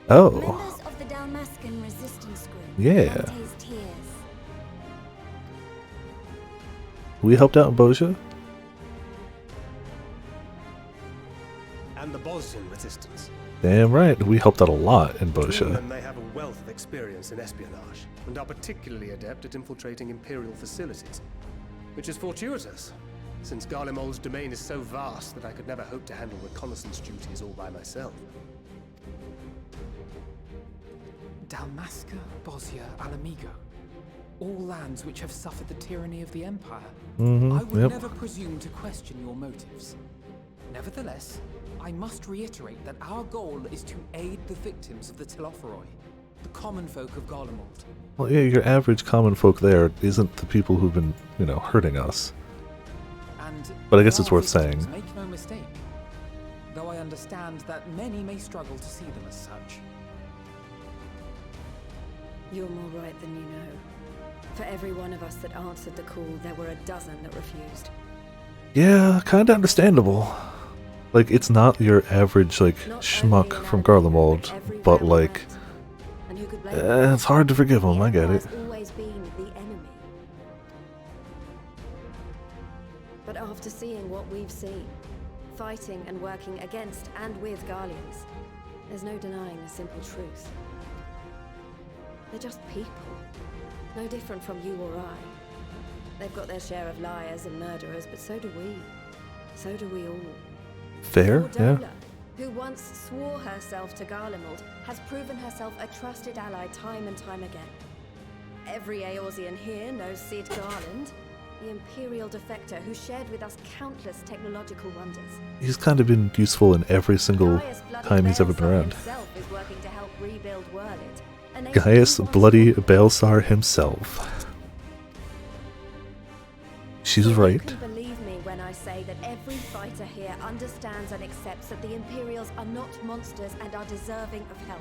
Oh. Members of the Dalmascan resistance group. Yeah. Dante's Tears. We helped out in Bosia? And the Bosnian resistance. Damn right, we helped out a lot in Between Bosia. them, they have a wealth of experience in espionage, and are particularly adept at infiltrating Imperial facilities. Which is fortuitous, since Garlemald's domain is so vast that I could never hope to handle reconnaissance duties all by myself. Dalmasca, Bosnia, Alamigo. All lands which have suffered the tyranny of the Empire. I would never presume to question your motives. Nevertheless, I must reiterate that our goal is to aid the victims of the Telophoroi, the common folk of Garlemald. Well, yeah, your average common folk there isn't the people who've been, you know, hurting us. And But I guess it's worth saying. Make no mistake, though I understand that many may struggle to see them as such. You're more right than you know. For every one of us that answered the call, there were a dozen that refused. Yeah, kinda understandable. Like, it's not your average, like, schmuck from Garlemald, but, like, it's hard to forgive him, I get it. Always been the enemy. But after seeing what we've seen, fighting and working against and with Garleans, there's no denying the simple truth. They're just people, no different from you or I. They've got their share of liars and murderers, but so do we. So do we all. Fair, yeah. Dola, who once swore herself to Garlemald, has proven herself a trusted ally time and time again. Every Eorzean here knows Cid Garland, the Imperial defector who shared with us countless technological wonders. He's kind of been useful in every single time he's ever been around. Himself is working to help rebuild Whirlid. Gaius Bloody Baelsar himself. She's right. You can believe me when I say that every fighter here understands and accepts that the Imperials are not monsters and are deserving of help.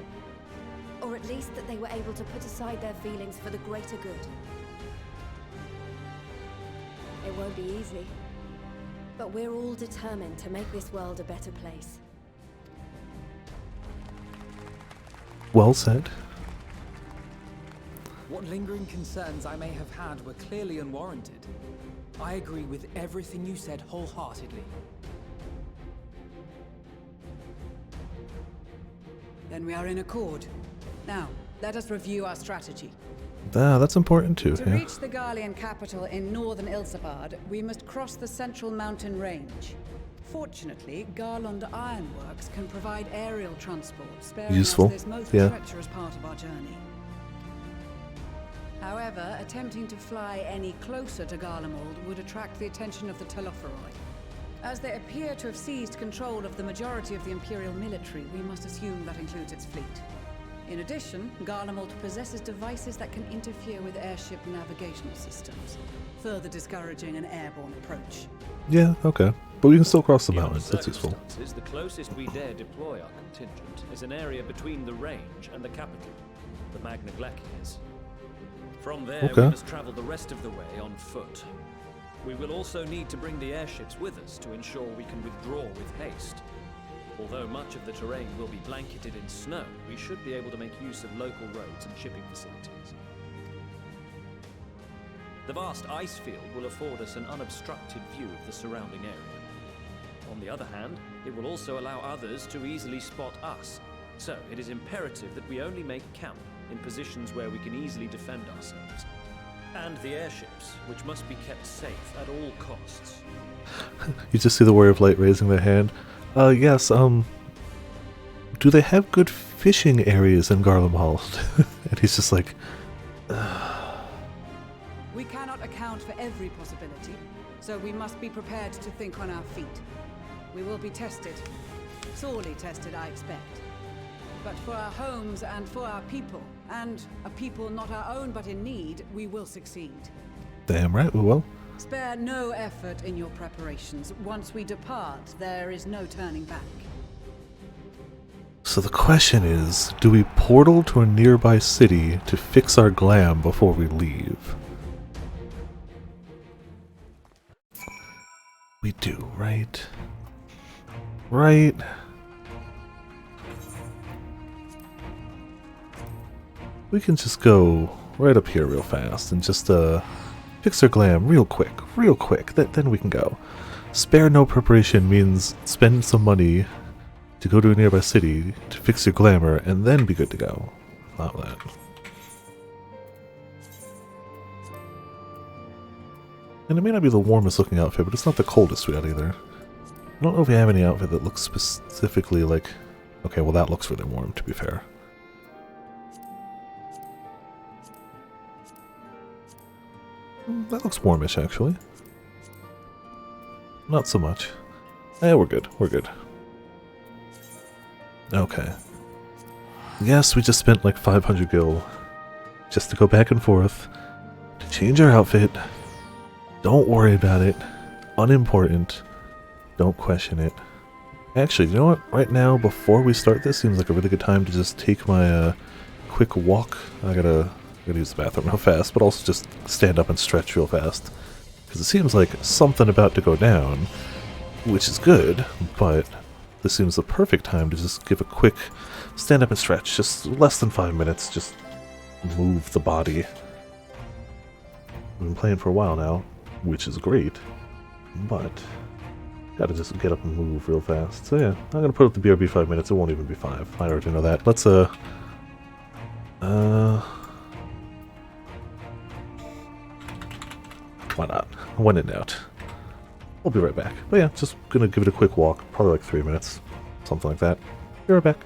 Or at least that they were able to put aside their feelings for the greater good. It won't be easy, but we're all determined to make this world a better place. Well said. What lingering concerns I may have had were clearly unwarranted. I agree with everything you said wholeheartedly. Then we are in accord. Now, let us review our strategy. Ah, that's important too, To yeah. reach the Garlean capital in northern Ilsabard, we must cross the central mountain range. Fortunately, Garland Ironworks can provide aerial transport, sparing Useful, us this most yeah. treacherous part of our journey. However, attempting to fly any closer to Garlemald would attract the attention of the Telophoroi. As they appear to have seized control of the majority of the Imperial military, we must assume that includes its fleet. In addition, Garlemald possesses devices that can interfere with airship navigational systems, further discouraging an airborne approach. Yeah, okay. But we can still cross the mountains, that's useful. The closest we dare deploy our contingent is an area between the range and the capital, the Magna Glaciers. From there, we must travel the rest of the way on foot. We will also need to bring the airships with us to ensure we can withdraw with haste. Although much of the terrain will be blanketed in snow, we should be able to make use of local roads and shipping facilities. The vast ice field will afford us an unobstructed view of the surrounding area. On the other hand, it will also allow others to easily spot us, so it is imperative that we only make camp in positions where we can easily defend ourselves. And the airships, which must be kept safe at all costs. You just see the Warrior of Light raising their hand. Yes, do they have good fishing areas in Garlemald? And he's just like, We cannot account for every possibility, so we must be prepared to think on our feet. We will be tested. Sorely tested, I expect. But for our homes and for our people, and a people not our own but in need, we will succeed. Damn right we will. Spare no effort in your preparations. Once we depart, there is no turning back. So the question is, do we portal to a nearby city to fix our glam before we leave? We do, right? Right? We can just go right up here real fast and just fix our glam real quick. Then we can go. Spare no preparation means spend some money to go to a nearby city to fix your glamour and then be good to go. Not that. And it may not be the warmest looking outfit, but it's not the coldest we got either. I don't know if we have any outfit that looks specifically like... Okay, well that looks really warm, to be fair. That looks warmish, actually. Not so much. Eh, we're good. We're good. Okay. Yes, we just spent like 500 gil just to go back and forth to change our outfit. Don't worry about it. Unimportant. Don't question it. Actually, you know what? Right now, before we start this, seems like a really good time to just take my quick walk. I gotta use the bathroom real fast, but also just stand up and stretch real fast. Because it seems like something about to go down, which is good, but this seems the perfect time to just give a quick stand up and stretch. Just less than 5 minutes, just move the body. We've been playing for a while now, which is great, but gotta just get up and move real fast. So yeah, I'm gonna put up the BRB 5 minutes. It won't even be 5. I already know that. Let's why not? When in doubt. We'll be right back. But yeah, just gonna give it a quick walk. Probably like 3 minutes. Something like that. Be right back.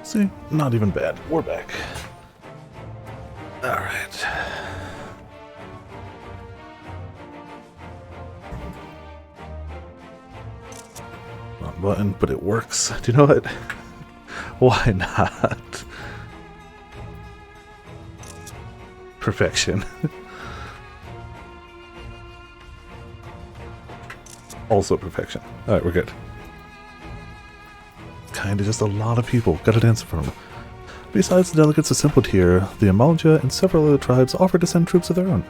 See? Not even bad. We're back. Alright. Wrong button, but it works. Do you know what? Why not? Perfection. Also perfection. Alright, we're good. Kinda just a lot of people. Gotta dance for them. Besides the delegates assembled here, the Amalja and several other tribes offered to send troops of their own.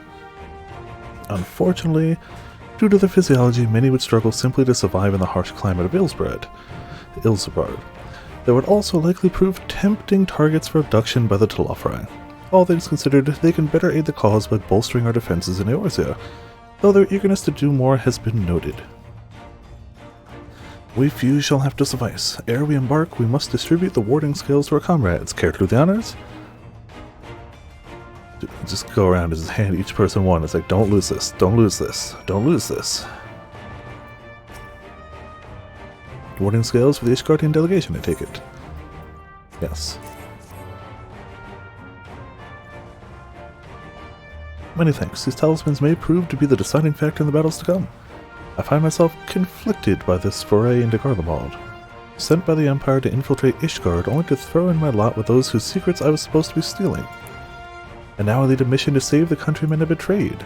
Unfortunately, due to their physiology, many would struggle simply to survive in the harsh climate of Ilsbard. They would also likely prove tempting targets for abduction by the Telafri. All things considered, they can better aid the cause by bolstering our defenses in Eorzea, though their eagerness to do more has been noted. We few shall have to suffice. Ere we embark, we must distribute the warding skills to our comrades. Care to do the honors? Just go around and just hand each person one. It's like, don't lose this, don't lose this, don't lose this. Warding skills for the Ishgardian delegation, I take it. Yes. Many thanks. These talismans may prove to be the deciding factor in the battles to come. I find myself conflicted by this foray into Garlemald. Sent by the Empire to infiltrate Ishgard only to throw in my lot with those whose secrets I was supposed to be stealing. And now I lead a mission to save the countrymen I betrayed.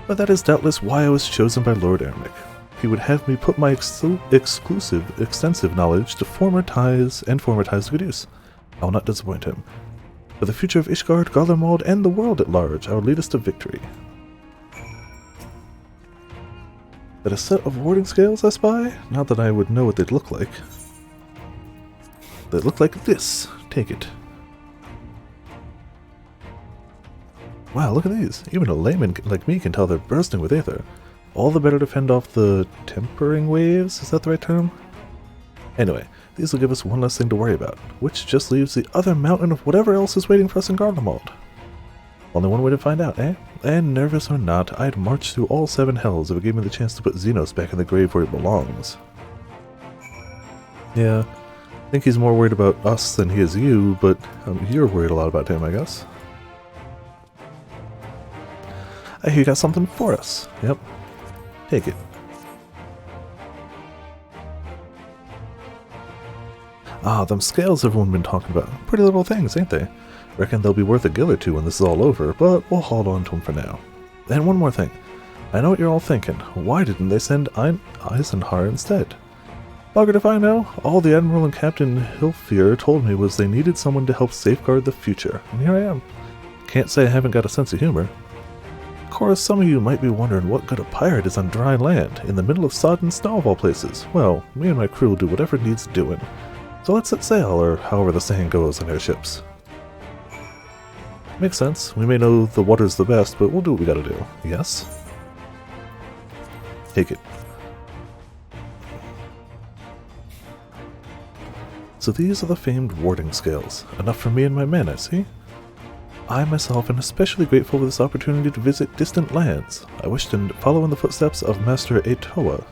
But that is doubtless why I was chosen by Lord Ermic. He would have me put my extensive knowledge to former ties to good use. I will not disappoint him. For the future of Ishgard, Garlemald, and the world at large, I will lead us to victory. That a set of warding scales I spy? Not that I would know what they'd look like. They look like this. Take it. Wow, look at these. Even a layman like me can tell they're bursting with aether. All the better to fend off the tempering waves, is that the right term? Anyway, these will give us one less thing to worry about, which just leaves the other mountain of whatever else is waiting for us in Garlemald. Only one way to find out, eh? And nervous or not, I'd march through all 7 hells if it gave me the chance to put Xenos back in the grave where he belongs. Yeah, I think he's more worried about us than he is you, but you're worried a lot about him, I guess. I hear you got something for us. Yep. Take it. Ah, them scales everyone been talking about. Pretty little things, ain't they? Reckon they'll be worth a gill or two when this is all over, but we'll hold on to them for now. And one more thing. I know what you're all thinking. Why didn't they send Eisenhar instead? Buggered if I know. All the Admiral and Captain Hilfier told me was they needed someone to help safeguard the future. And here I am. Can't say I haven't got a sense of humor. Of course, some of you might be wondering what good a pirate is on dry land, in the middle of sodden snow of all places. Well, me and my crew will do whatever needs doing. So let's set sail, or however the saying goes on airships. Makes sense. We may know the water's the best, but we'll do what we gotta do. Yes? Take it. So these are the famed warding scales. Enough for me and my men, I see. I myself am especially grateful for this opportunity to visit distant lands. I wish to follow in the footsteps of Master Aetoa,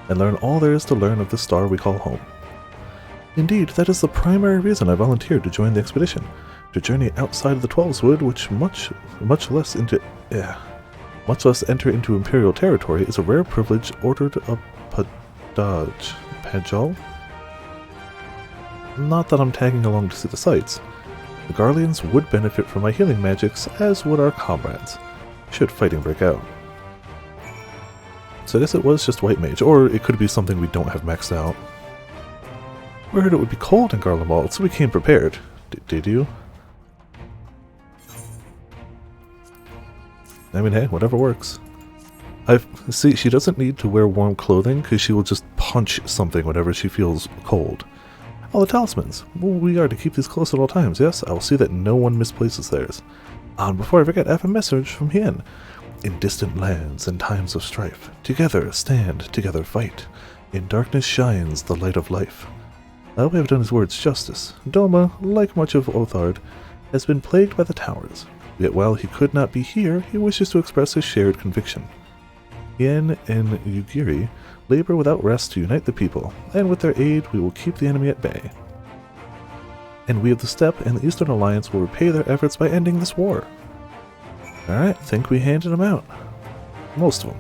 and learn all there is to learn of the star we call home. Indeed, that is the primary reason I volunteered to join the expedition. To journey outside of the Twelveswood, which much less enter into Imperial territory, is a rare privilege ordered a Pajal? Not that I'm tagging along to see the sights. The Garleans would benefit from my healing magics, as would our comrades, should fighting break out. So I guess it was just White Mage, or it could be something we don't have maxed out. We heard it would be cold in Garlemald, so we came prepared. Did you? I mean, hey, whatever works. See, she doesn't need to wear warm clothing, because she will just punch something whenever she feels cold. All the talismans. Well, we are to keep these close at all times, yes? I will see that no one misplaces theirs. And before I forget, I have a message from Hien. In distant lands and times of strife, together stand, together fight. In darkness shines the light of life. I hope I have done his words justice. Doma, like much of Othard, has been plagued by the towers. Yet while he could not be here, he wishes to express his shared conviction. Hien and Yugiri labor without rest to unite the people, and with their aid we will keep the enemy at bay. and we of the Steppe and the Eastern Alliance will repay their efforts by ending this war. Alright, think we handed them out. Most of them.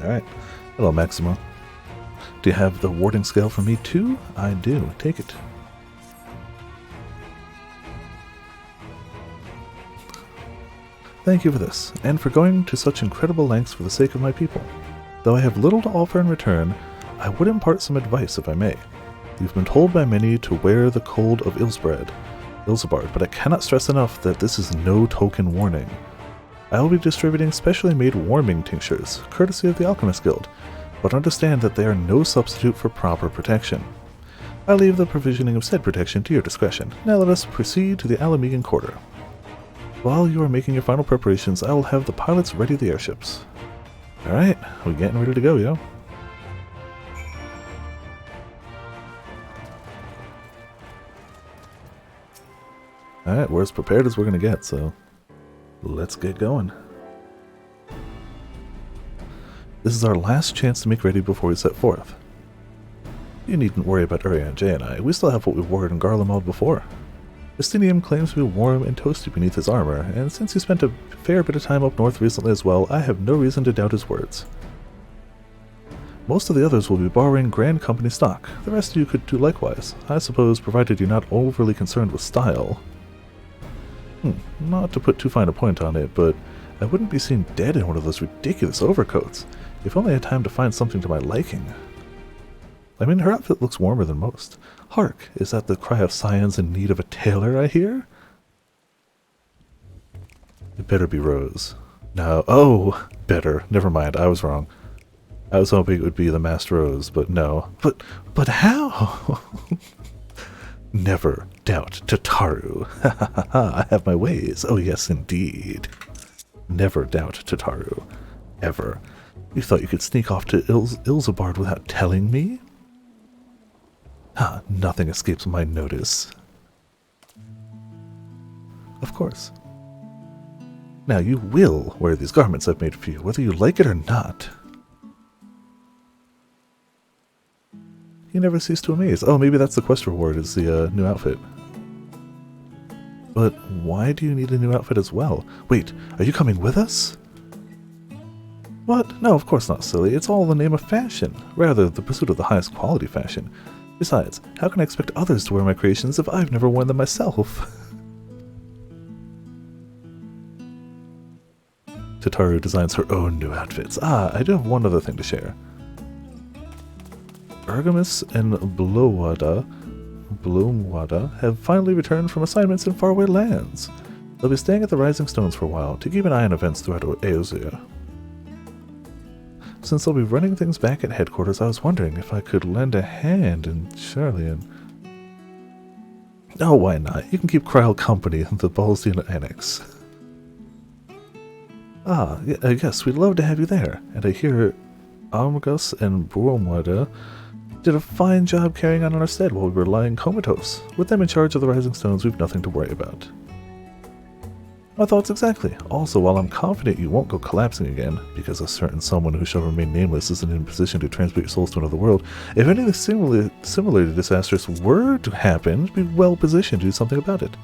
Alright. Hello, Maxima. Do you have the warding scale for me too? I do. Take it. Thank you for this, and for going to such incredible lengths for the sake of my people. Though I have little to offer in return, I would impart some advice if I may. You've been told by many to wear the cold of Ilsbard, but I cannot stress enough that this is no token warning. I will be distributing specially made warming tinctures, courtesy of the Alchemist Guild, but understand that they are no substitute for proper protection. I leave the provisioning of said protection to your discretion. Now let us proceed to the Alamegan Quarter. While you are making your final preparations, I will have the pilots ready the airships. Alright, we getting ready to go, yo. Alright, we're as prepared as we're gonna get, so let's get going. This is our last chance to make ready before we set forth. You needn't worry about Urian J and I. We still have what we wore in Garlemald before. Justinian claims to be warm and toasty beneath his armor, and since he spent a fair bit of time up north recently as well, I have no reason to doubt his words. Most of the others will be borrowing Grand Company stock. The rest of you could do likewise, I suppose, provided you're not overly concerned with style. Not to put too fine a point on it, but I wouldn't be seen dead in one of those ridiculous overcoats, if only I had time to find something to my liking. I mean, her outfit looks warmer than most. Hark, is that the cry of scions in need of a tailor, I hear? It better be Rose. No, oh, better. Never mind, I was wrong. I was hoping it would be the Masked Rose, but no. But how? Never doubt Tataru. Ha ha ha ha, I have my ways. Oh yes, indeed. Never doubt Tataru. Ever. You thought you could sneak off to Ilsabard without telling me? Nothing escapes my notice. Of course. Now you will wear these garments I've made for you, whether you like it or not. You never cease to amaze. Oh, maybe that's the quest reward, is the new outfit. But why do you need a new outfit as well? Wait, are you coming with us? What? No, of course not, silly. It's all in the name of fashion. Rather, the pursuit of the highest quality fashion. Besides, how can I expect others to wear my creations if I've never worn them myself? Tataru designs her own new outfits. I do have one other thing to share. Ergamus and Blomwada have finally returned from assignments in faraway lands. They'll be staying at the Rising Stones for a while to keep an eye on events throughout Eorzea. Since they'll be running things back at headquarters, I was wondering if I could lend a hand in Charlian. Oh, why not? You can keep Kryl company in the Balzina Annex. Yes, we'd love to have you there. And I hear Armagus and Bromwada did a fine job carrying on our stead while we were lying comatose. With them in charge of the Rising Stones, we've nothing to worry about. My thoughts exactly. Also, while I'm confident you won't go collapsing again, because a certain someone who shall remain nameless isn't in a position to transmute your souls to another world, if anything similarly disastrous were to happen, be well positioned to do something about it.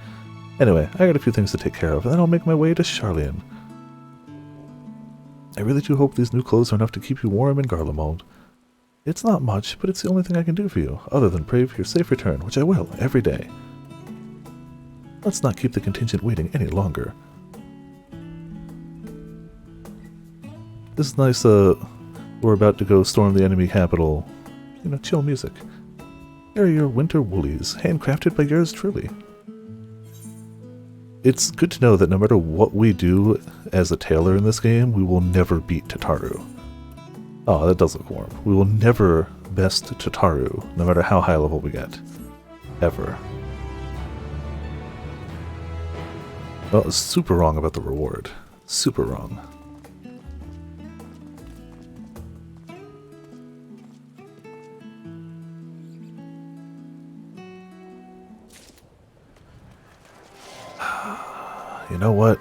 Anyway, I got a few things to take care of, and then I'll make my way to Charlian. I really do hope these new clothes are enough to keep you warm in Garlemald. It's not much, but it's the only thing I can do for you, other than pray for your safe return, which I will, every day. Let's not keep the contingent waiting any longer. This is nice, we're about to go storm the enemy capital. You know, chill music. Here are your winter woolies, handcrafted by yours truly. It's good to know that no matter what we do as a tailor in this game, we will never beat Tataru. Oh, that does look warm. We will never best Tataru, no matter how high level we get. Ever. Well, super wrong about the reward. Super wrong. You know what?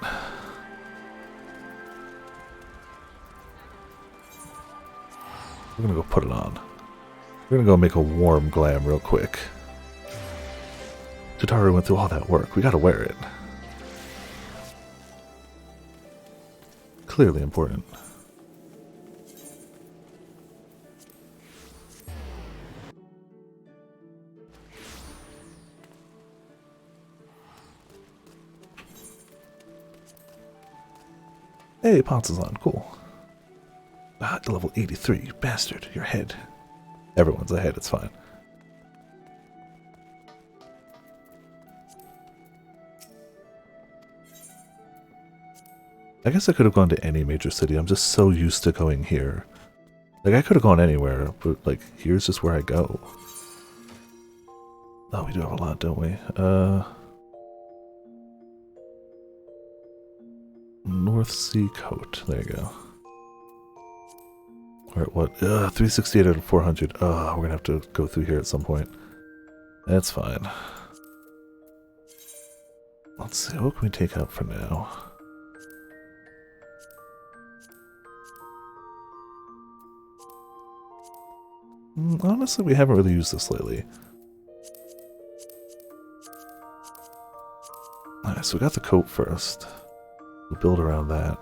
We're gonna go put it on. We're gonna go make a warm glam real quick. Tataru went through all that work. We gotta wear it. Clearly important. Hey, Potts is on. Cool. Ah, level 83. Bastard, you're ahead. Everyone's ahead, it's fine. I guess I could have gone to any major city. I'm just so used to going here. Like, I could have gone anywhere, but, like, here's just where I go. Oh, we do have a lot, don't we? North Sea Coat. There you go. We're at what? 368 out of 400. We're gonna have to go through here at some point. That's fine. Let's see, what can we take out for now? Honestly, we haven't really used this lately. Alright, so we got the coat first. We'll build around that.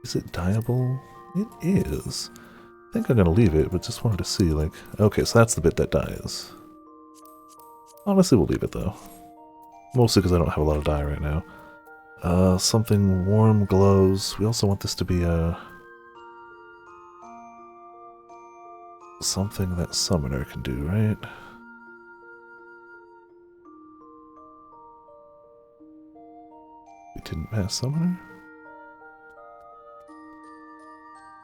Is it dyeable? It is. I think I'm gonna leave it, but just wanted to see, like... Okay, so that's the bit that dyes. Honestly, we'll leave it, though. Mostly because I don't have a lot of dye right now. Something warm glows. We also want this to be something that Summoner can do, right? We didn't pass Summoner?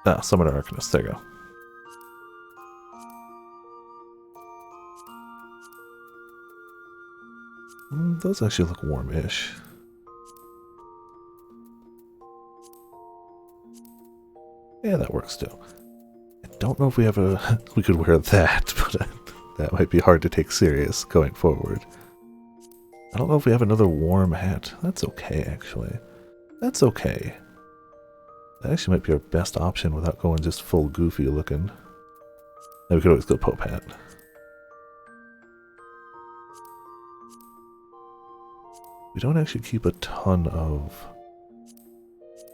Ah, Summoner Arcanist. There you go. Those actually look warm-ish. Yeah, that works too. I don't know if we have a... we could wear that, but that might be hard to take serious going forward. I don't know if we have another warm hat. That's okay, actually. That's okay. That actually might be our best option without going just full goofy looking. And we could always go Pope hat. We don't actually keep a ton of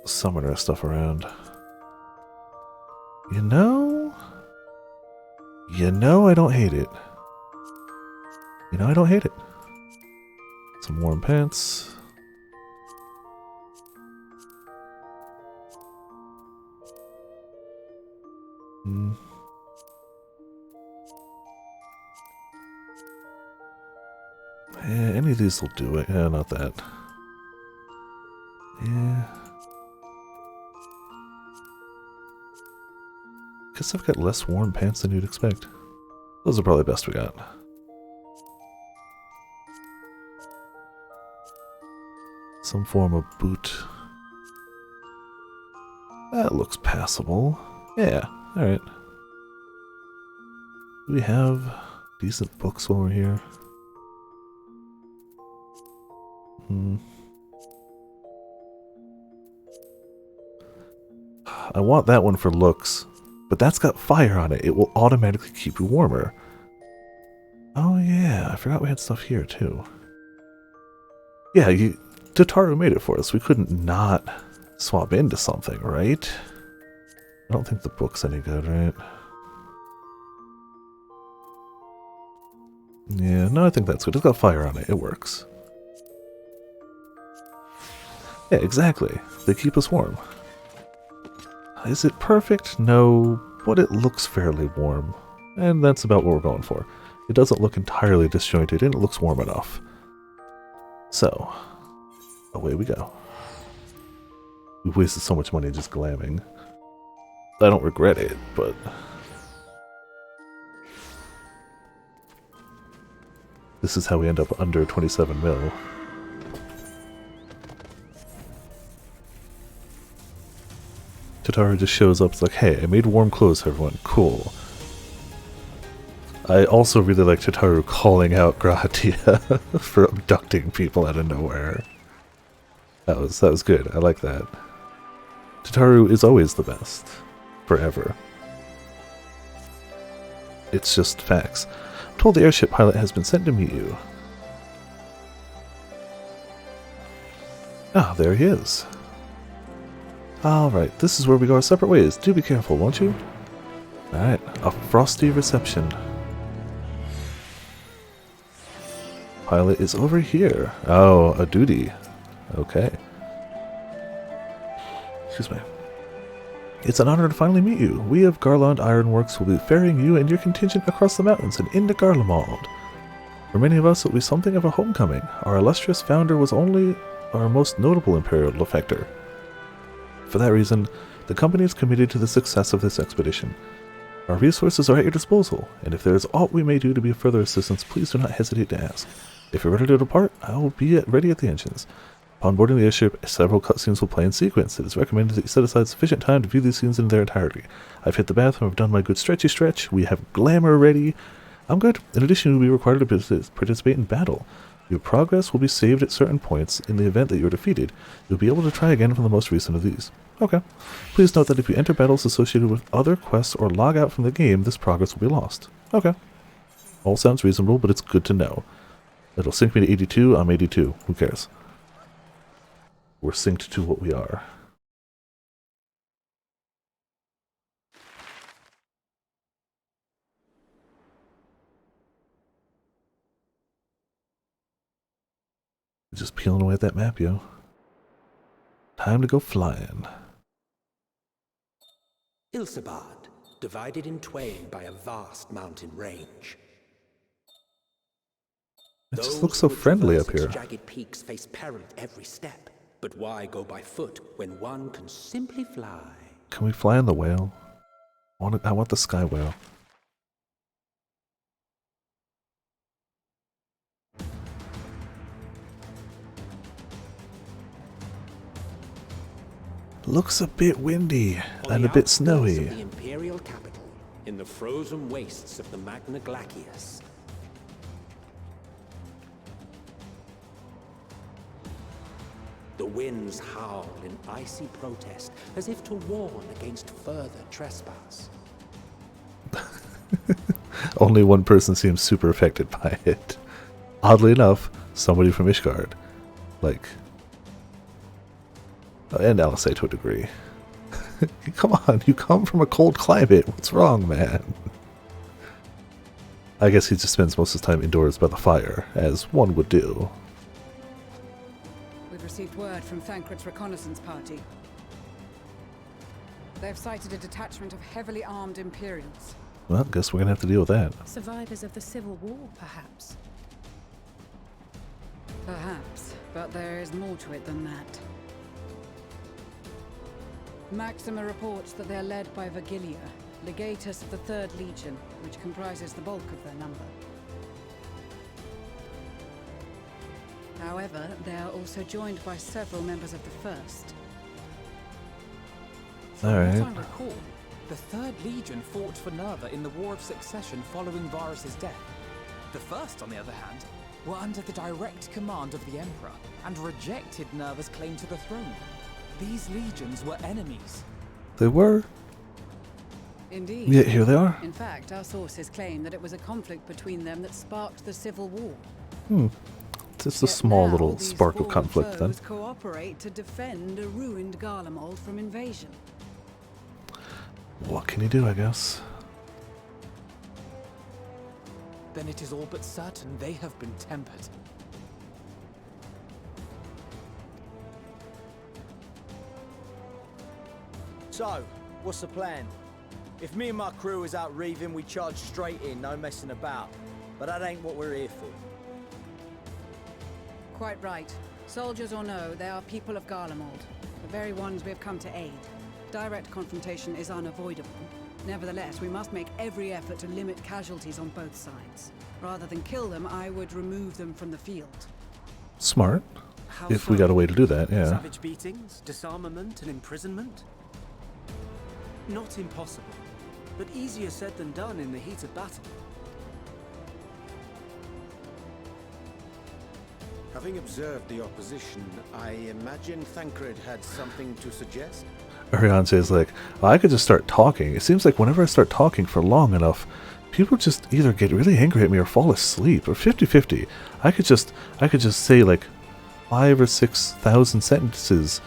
Summoner stuff around. You know, I don't hate it. You know, I don't hate it. Some warm pants. Yeah, any of these will do it. Yeah, not that. Yeah. Guess I've got less warm pants than you'd expect. Those are probably the best we got. Some form of boot. That looks passable. Yeah, alright. Do we have decent books while we're here? I want that one for looks, but that's got fire on it. It will automatically keep you warmer. Oh yeah, I forgot we had stuff here too. Yeah, Tataru made it for us. We couldn't not swap into something, right? I don't think the book's any good, right? Yeah, no, I think that's good. It's got fire on it. It works. Yeah, exactly. They keep us warm. Is it perfect? No, but it looks fairly warm. And that's about what we're going for. It doesn't look entirely disjointed, and it looks warm enough. So, away we go. We've wasted so much money just glamming. I don't regret it, but... this is how we end up under 27 mil. Tataru just shows up, it's like, hey, I made warm clothes for everyone. Cool. I also really like Tataru calling out Grahatia for abducting people out of nowhere. That was good. I like that. Tataru is always the best. Forever. It's just facts. I'm told the airship pilot has been sent to meet you. Ah, there he is. Alright, this is where we go our separate ways. Do be careful, won't you? Alright, a frosty reception. Pilot is over here. Oh, a duty. Okay. Excuse me. It's an honor to finally meet you. We of Garland Ironworks will be ferrying you and your contingent across the mountains and into Garlemald. For many of us, it will be something of a homecoming. Our illustrious founder was only our most notable imperial defector. For that reason, the company is committed to the success of this expedition. Our resources are at your disposal, and if there is aught we may do to be of further assistance, please do not hesitate to ask. If you're ready to depart, I will be ready at the engines. Upon boarding the airship, several cutscenes will play in sequence. It is recommended that you set aside sufficient time to view these scenes in their entirety. I've hit the bathroom, I've done my good stretchy stretch, we have glamour ready. I'm good. In addition, you'll be required to participate in battle. Your progress will be saved at certain points in the event that you're defeated. You'll be able to try again from the most recent of these. Okay. Please note that if you enter battles associated with other quests or log out from the game, this progress will be lost. Okay. All sounds reasonable, but it's good to know. It'll sync me to 82, I'm 82. Who cares? We're synced to what we are. Just peeling away at that map, yo. Time to go flying. Ilsabad, divided in twain by a vast mountain range. It just looks so friendly up here. Jagged peaks face peril at every step. But why go by foot when one can simply fly? Can we fly on the whale? I want the sky whale. Looks a bit windy and a bit snowy. The imperial capital, in the frozen wastes of the Magna Glacius. The winds howl in icy protest, as if to warn against further trespass. Only one person seems super affected by it. Oddly enough, somebody from Ishgard. Like... and Alisei to a degree. Come on, you come from a cold climate. What's wrong, man? I guess he just spends most of his time indoors by the fire, as one would do. We've received word from Thancred's reconnaissance party. They've sighted a detachment of heavily armed Imperials. Well, guess we're gonna have to deal with that. Survivors of the Civil War, perhaps. Perhaps, but there is more to it than that. Maxima reports that they're led by Vergilia, legatus of the 3rd Legion, which comprises the bulk of their number. However, they are also joined by several members of the 1st. Alright. What I recall, the 3rd Legion fought for Nerva in the War of Succession following Varus' death. The 1st, on the other hand, were under the direct command of the Emperor and rejected Nerva's claim to the throne. These legions were enemies. They were? Indeed. Yeah, here they are. In fact, our sources claim that it was a conflict between them that sparked the Civil War. It's just a small little spark of conflict then. Cooperate to defend a ruined Garlemald from invasion. What can you do, I guess? Then it is all but certain they have been tempered. So, what's the plan? If me and my crew is out reaving, we charge straight in, no messing about. But that ain't what we're here for. Quite right. Soldiers or no, they are people of Garlemald, the very ones we have come to aid. Direct confrontation is unavoidable. Nevertheless, we must make every effort to limit casualties on both sides. Rather than kill them, I would remove them from the field. Smart. If we got a way to do that, yeah. Savage beatings, disarmament, and imprisonment? Not impossible, but easier said than done in the heat of battle. Having observed the opposition, I imagine Thancred had something to suggest? Ariane says, like, well, I could just start talking. It seems like whenever I start talking for long enough, people just either get really angry at me or fall asleep, or 50-50. I could just say like 5,000 or 6,000 sentences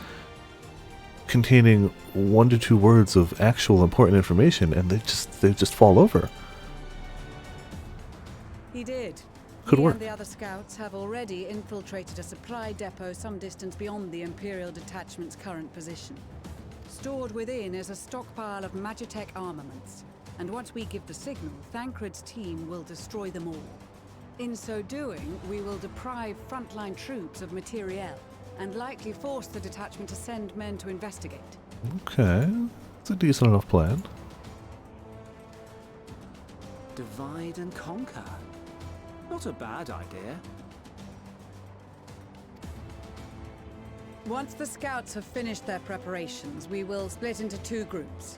containing 1 to 2 words of actual important information, and they just fall over. He did. Could He work. and the other scouts have already infiltrated a supply depot some distance beyond the Imperial detachment's current position. Stored within is a stockpile of Magitech armaments, and once we give the signal, Thancred's team will destroy them all. In so doing, we will deprive frontline troops of materiel, and likely force the detachment to send men to investigate. Okay, it's a decent enough plan. Divide and conquer. Not a bad idea. Once the scouts have finished their preparations, we will split into 2 groups.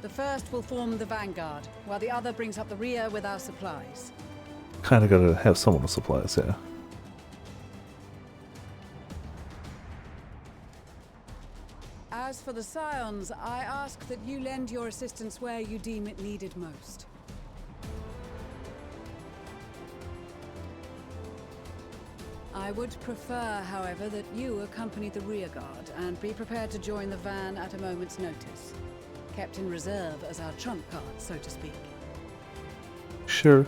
The first will form the vanguard, while the other brings up the rear with our supplies. Kinda gotta have someone with supplies, yeah. As for the Scions, I ask that you lend your assistance where you deem it needed most. I would prefer, however, that you accompany the rearguard and be prepared to join the van at a moment's notice. Kept in reserve as our trump card, so to speak. Sure.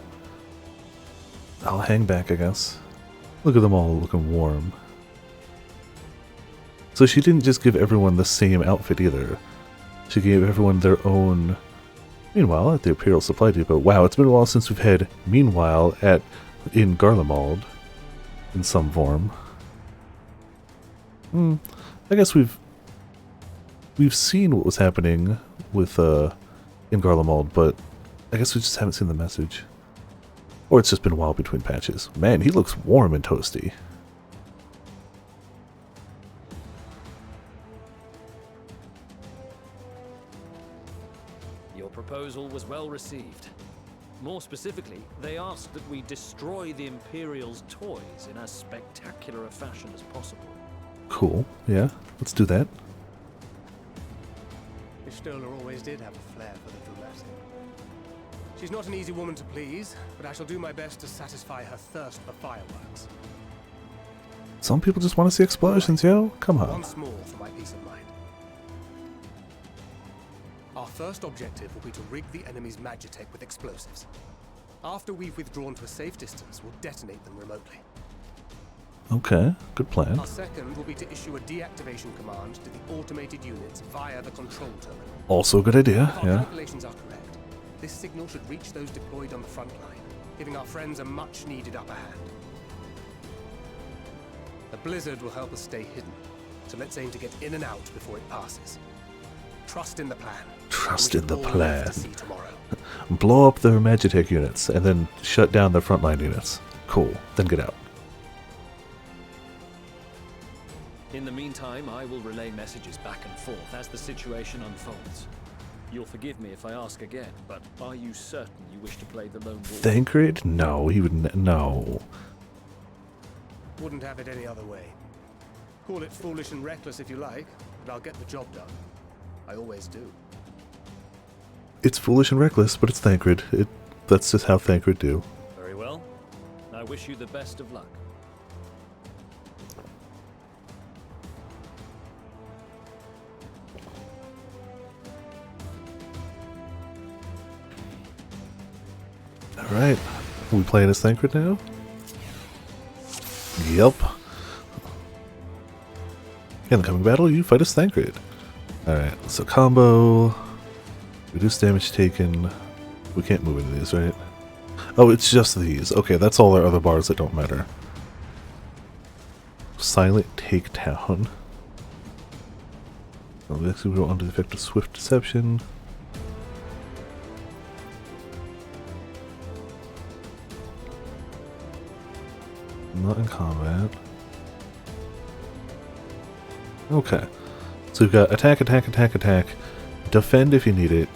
I'll hang back, I guess. Look at them all looking warm. So she didn't just give everyone the same outfit either. She gave everyone their own... Meanwhile, at the Imperial Supply Depot... Wow, it's been a while since we've had Meanwhile in Garlemald. In some form. I guess we've seen what was happening with in Garlemald, but I guess we just haven't seen the message. Or it's just been a while between patches. Man, he looks warm and toasty. Your proposal was well received. More specifically, they asked that we destroy the Imperial's toys in as spectacular a fashion as possible. Cool, yeah, let's do that. Stoller always did have a flair for the dramatic. She's not an easy woman to please, but I shall do my best to satisfy her thirst for fireworks. Some people just want to see explosions, yo. Come on. Once more for my peace of mind. Our first objective will be to rig the enemy's Magitech with explosives. After we've withdrawn to a safe distance, we'll detonate them remotely. Okay, good plan. Our second will be to issue a deactivation command to the automated units via the control terminal. Also a good idea, If our yeah. calculations are correct, this signal should reach those deployed on the front line, giving our friends a much-needed upper hand. The blizzard will help us stay hidden, so let's aim to get in and out before it passes. Trust in the plan. Trust in the all live plan. to see tomorrow. Blow up their Magitech units, and then shut down their frontline units. Cool, then get out. In the meantime, I will relay messages back and forth as the situation unfolds. You'll forgive me if I ask again, but are you certain you wish to play the lone wolf? Thancred? No, he would no. Wouldn't have it any other way. Call it foolish and reckless if you like, but I'll get the job done. I always do. It's foolish and reckless, but it's Thancred. That's just how Thancred do. Very well. I wish you the best of luck. Alright. We playing as Thancred now? Yep. In the coming battle, you fight as Thancred. Alright, so combo. Reduce damage taken. We can't move into these, right? Oh, it's just these. Okay, that's all our other bars that don't matter. Silent takedown. So next we go under the effect of swift deception. Not in combat. Okay. So we've got attack, attack, attack, attack. Defend if you need it.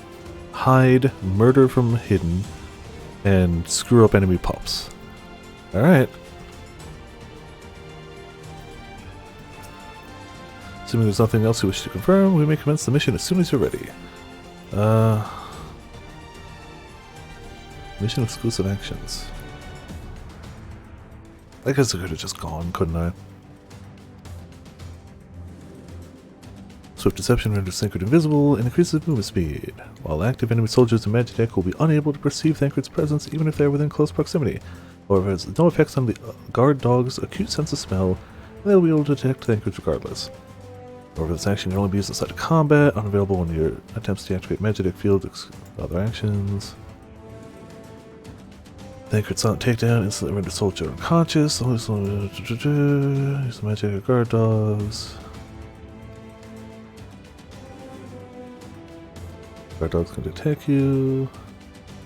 Hide, murder from hidden, and screw up enemy pups. Alright. Assuming there's nothing else you wish to confirm, we may commence the mission as soon as you're ready. Mission exclusive actions. I guess I could have just gone, couldn't I? Swift deception renders Thancred invisible and increases movement speed. While active, enemy soldiers and Magitech will be unable to perceive Thancred's presence even if they are within close proximity. However, it has no effects on the guard dog's acute sense of smell, and they will be able to detect Thancred regardless. However, this action can only be used outside of combat, unavailable when your attempts to activate Magitech field, other actions. Thancred silent takedown, instantly render soldier unconscious, use the Magitech guard dogs. Guard dogs can detect you,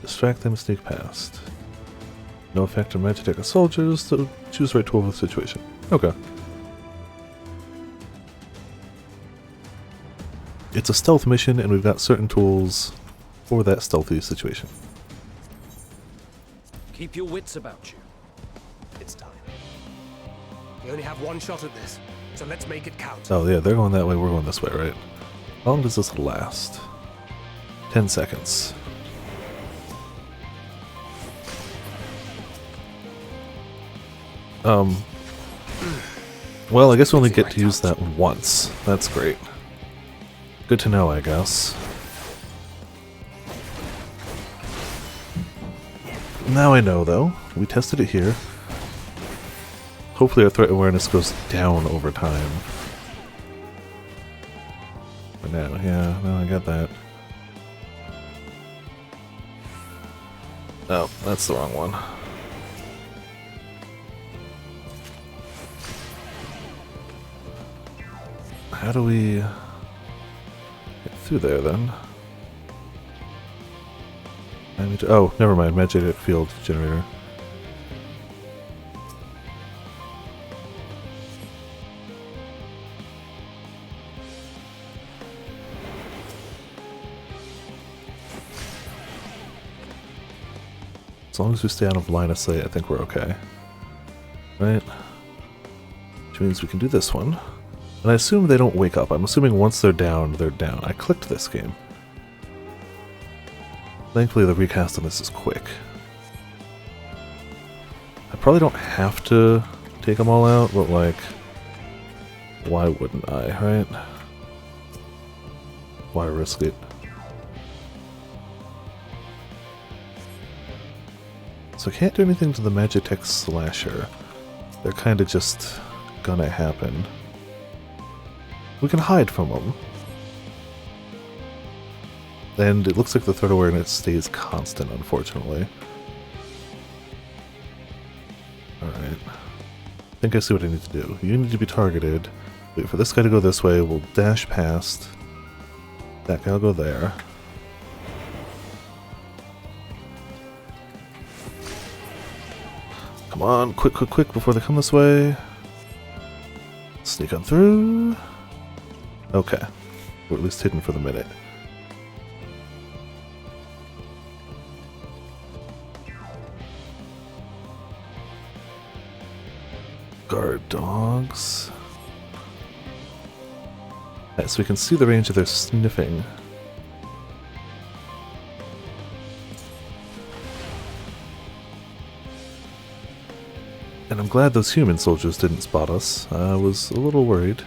distract them, sneak past. No effect on Magitech or soldiers, so choose the right tool for the situation. Okay. It's a stealth mission, and we've got certain tools for that stealthy situation. Keep your wits about you. It's time. We only have one shot at this, so let's make it count. Oh yeah, they're going that way, we're going this way, right? How long does this last? 10 seconds. Well, I guess we only get to use that once. That's great. Good to know, I guess. Now I know, though. We tested it here. Hopefully our threat awareness goes down over time. But now, yeah, no, I got that. Oh, that's the wrong one. How do we get through there then? Oh, never mind. Magnetic field generator. As long as we stay out of line of sight, I think we're okay. Right? Which means we can do this one. And I assume they don't wake up. I'm assuming once they're down, they're down. I clicked this game. Thankfully, the recast on this is quick. I probably don't have to take them all out, but like, why wouldn't I, right? Why risk it? So I can't do anything to the Magitech Slasher. They're kind of just gonna happen. We can hide from them. And it looks like the threat awareness stays constant, unfortunately. Alright. I think I see what I need to do. You need to be targeted. Wait for this guy to go this way. We'll dash past. That guy will go there. Come on, quick, quick, quick before they come this way. Sneak on through. Okay. We're at least hidden for the minute. Guard dogs. Right, so we can see the range of their sniffing. And I'm glad those human soldiers didn't spot us. I was a little worried.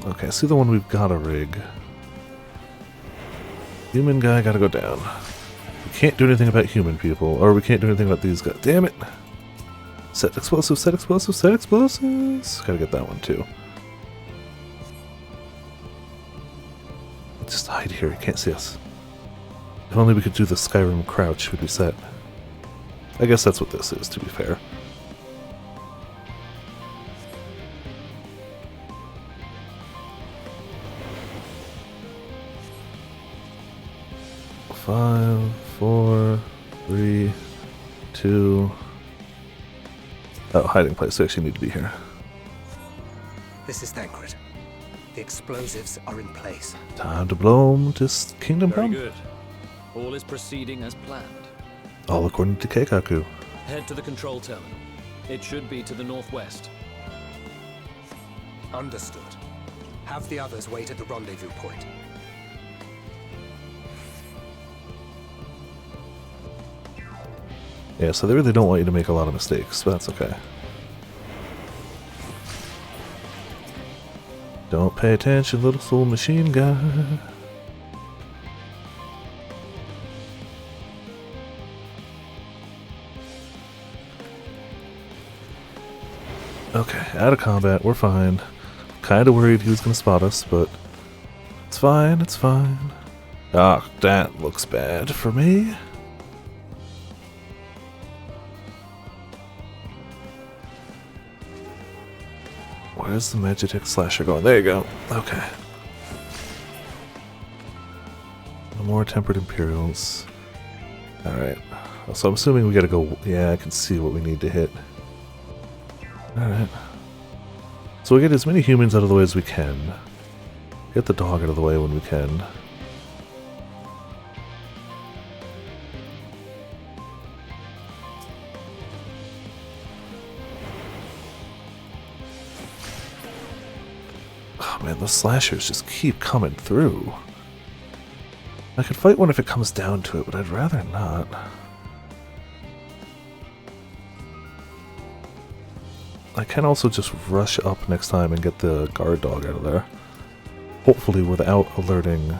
Okay, I see the one we've got a rig. Human guy gotta go down. We can't do anything about human people, or we can't do anything about these guys. Damn it! Set explosives, set explosives, set explosives! Gotta get that one too. Just hide here, you can't see us. If only we could do the Skyrim crouch, we'd be set. I guess that's what this is, to be fair. Five, 4, 3, 2. Oh, hiding place. We actually need to be here. This is Thancred. The explosives are in place. Time to blow 'em to Kingdom Very Come. good. All is proceeding as planned. All according to Keikaku. Head to the control terminal. It should be to the northwest. Understood. Have the others wait at the rendezvous point. Yeah, so they really don't want you to make a lot of mistakes, but that's okay. Don't pay attention, little soul machine guy. Okay, out of combat, we're fine. Kinda worried he was gonna spot us, but it's fine, it's fine. Ah, that looks bad for me. Where's the Magitech Slasher going? There you go. Okay. No more Tempered Imperials. Alright. So I'm assuming we gotta go... Yeah, I can see what we need to hit. Alright. So we get as many humans out of the way as we can. Get the dog out of the way when we can. Oh man, the slashers just keep coming through. I could fight one if it comes down to it, but I'd rather not. I can also just rush up next time and get the guard dog out of there. Hopefully without alerting.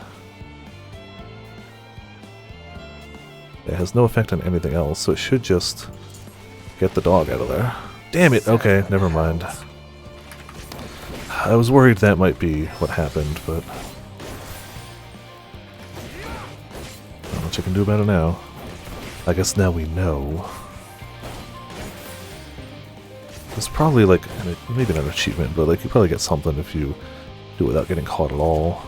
It has no effect on anything else, so it should just get the dog out of there. Damn it! Okay, never mind. I was worried that might be what happened, but... not much I can do about it now. I guess now we know. There's probably like, maybe not an achievement, but like you probably get something if you do it without getting caught at all.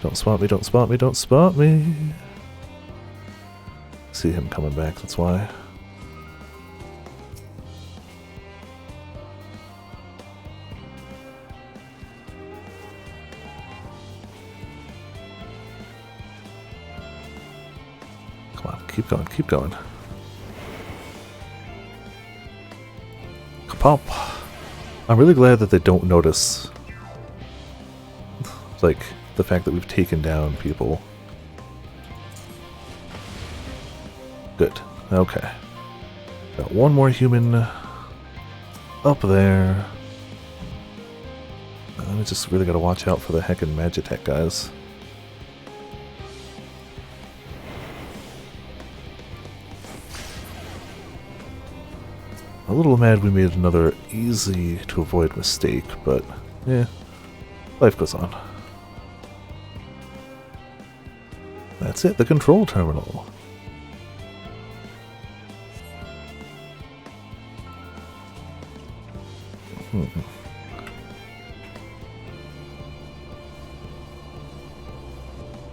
Don't spot me, don't spot me, don't spot me! See him coming back, that's why. Come on, keep going, keep going. Kapop. I'm really glad that they don't notice, like, the fact that we've taken down people. Good. Okay. Got one more human up there. I just really gotta watch out for the heckin' Magitech guys. A little mad we made another easy to avoid mistake, but yeah, life goes on. That's it, the control terminal.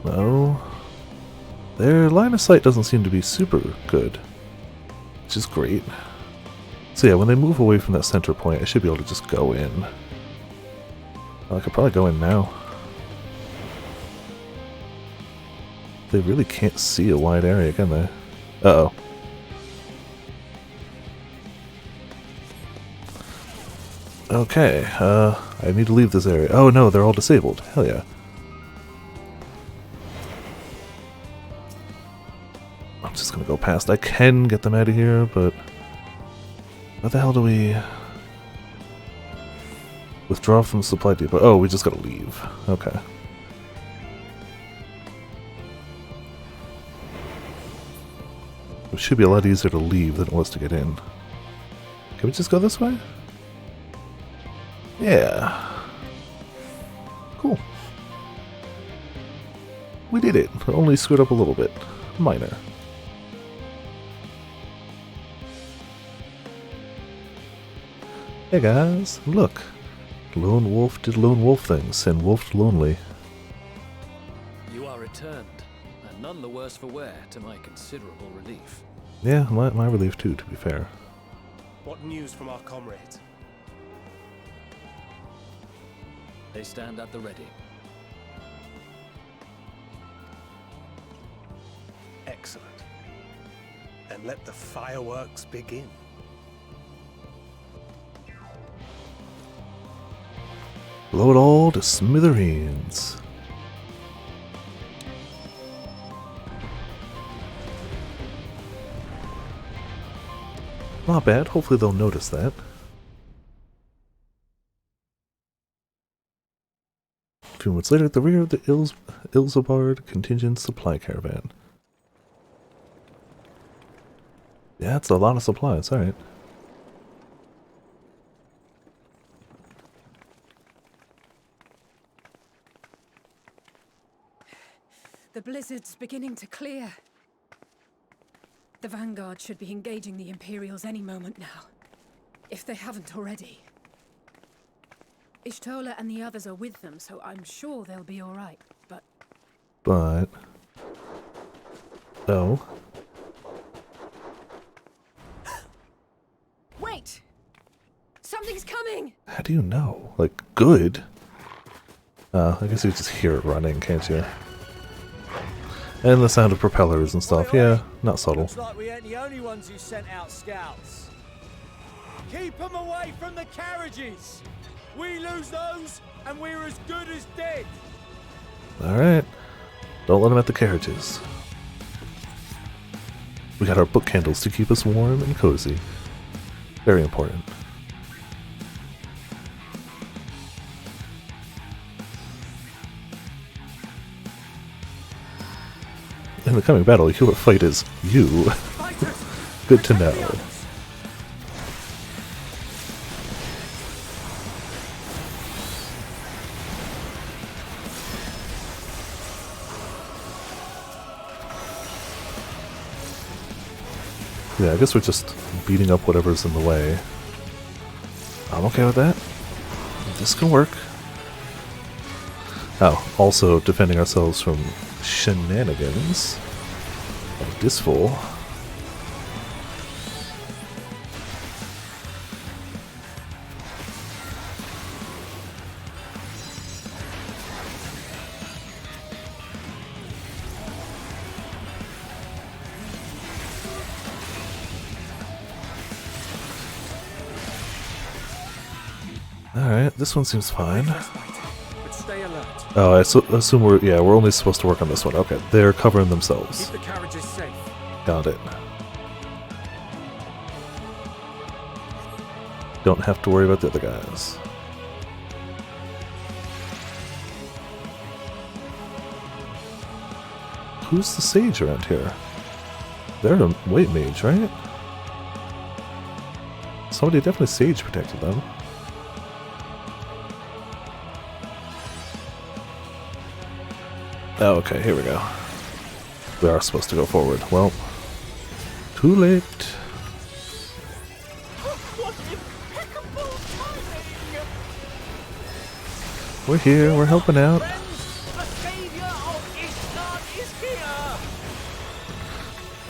No. Their line of sight doesn't seem to be super good, which is great. So yeah, when they move away from that center point, I should be able to just go in. I could probably go in now. They really can't see a wide area, can they? Uh-oh. Okay, I need to leave this area. Oh no, they're all disabled. Hell yeah. I'm just gonna go past. I can get them out of here, but... What the hell do we... Withdraw from the supply depot? Oh, we just gotta leave. Okay. It should be a lot easier to leave than it was to get in. Can we just go this way? Yeah. Cool. We did it. Only screwed up a little bit. Minor. Hey guys, look. Lone Wolf did lone wolf things and wolfed lonely. You are returned, and none the worse for wear, to my considerable relief. Yeah, my relief too, to be fair. What news from our comrades? They stand at the ready. Excellent. Then let the fireworks begin. Blow it all to smithereens. Not bad. Hopefully they'll notice that. A few months later, at the rear of the Ilzabard contingent supply caravan. Yeah, it's a lot of supplies. All right. The blizzard's beginning to clear. The Vanguard should be engaging the Imperials any moment now, if they haven't already. Ishtola and the others are with them, so I'm sure they'll be all right, but... Oh. Wait! Something's coming! How do you know? Like, good? I guess you just hear it running, can't you? And the sound of propellers and stuff. Yeah, not subtle. Looks like we ain't the only ones who sent out scouts. Keep them away from the carriages! We lose those, and we're as good as dead! Alright. Don't let them at the carriages. We got our book candles to keep us warm and cozy. Very important. In the coming battle, your fight is you. Good to know. Yeah, I guess we're just beating up whatever's in the way. I'm okay with that. This can work. Oh, also defending ourselves from shenanigans of this fool. Alright, this one seems fine. Oh, I assume we're only supposed to work on this one. Okay, they're covering themselves. Keep the carriages safe. Got it. Don't have to worry about the other guys. Who's the sage around here? They're a white mage, right? Somebody definitely sage protected them. Oh, okay, here we go. We are supposed to go forward. Well, too late. We're here, we're helping out.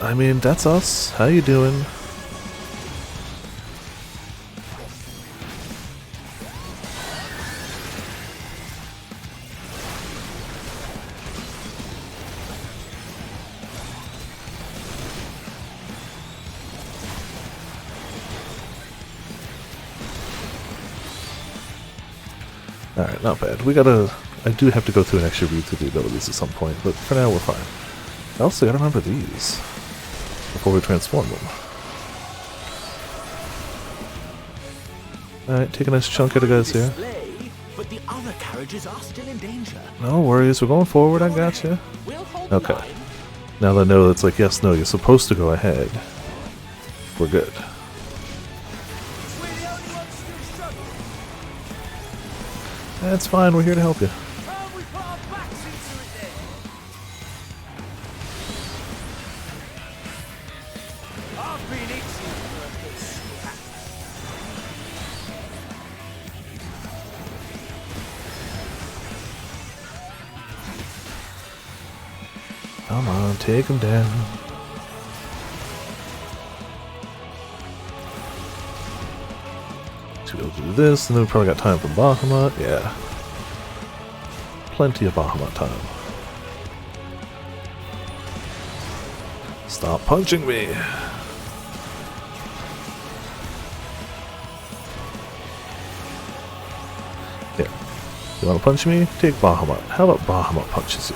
I mean, that's us. How you doing? Alright, not bad. I do have to go through an extra read through the abilities at some point, but for now we're fine. I also gotta remember these before we transform them. Alright, take a nice chunk of the guys here. But the other carriages are still in danger. No worries, we're going forward, I gotcha. Okay. Now that I know it's like, yes, no, you're supposed to go ahead. We're good. That's fine, we're here to help you. Come on, take him down. So we'll do this, and then we probably got time for Bahamut. Yeah. Plenty of Bahamut time. Stop punching me! Here. You wanna punch me? Take Bahamut. How about Bahamut punches you?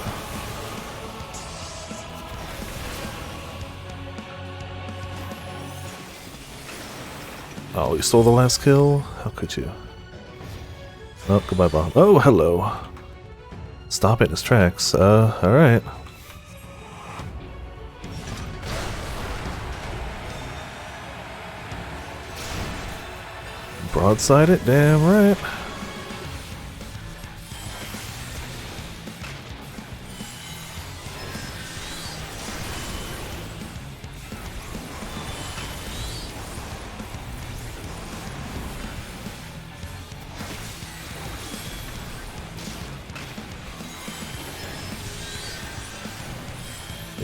Oh, you stole the last kill? How could you? Oh, goodbye, Bahamut. Oh, hello. Stop it in his tracks. Alright. Broadside it? Damn right.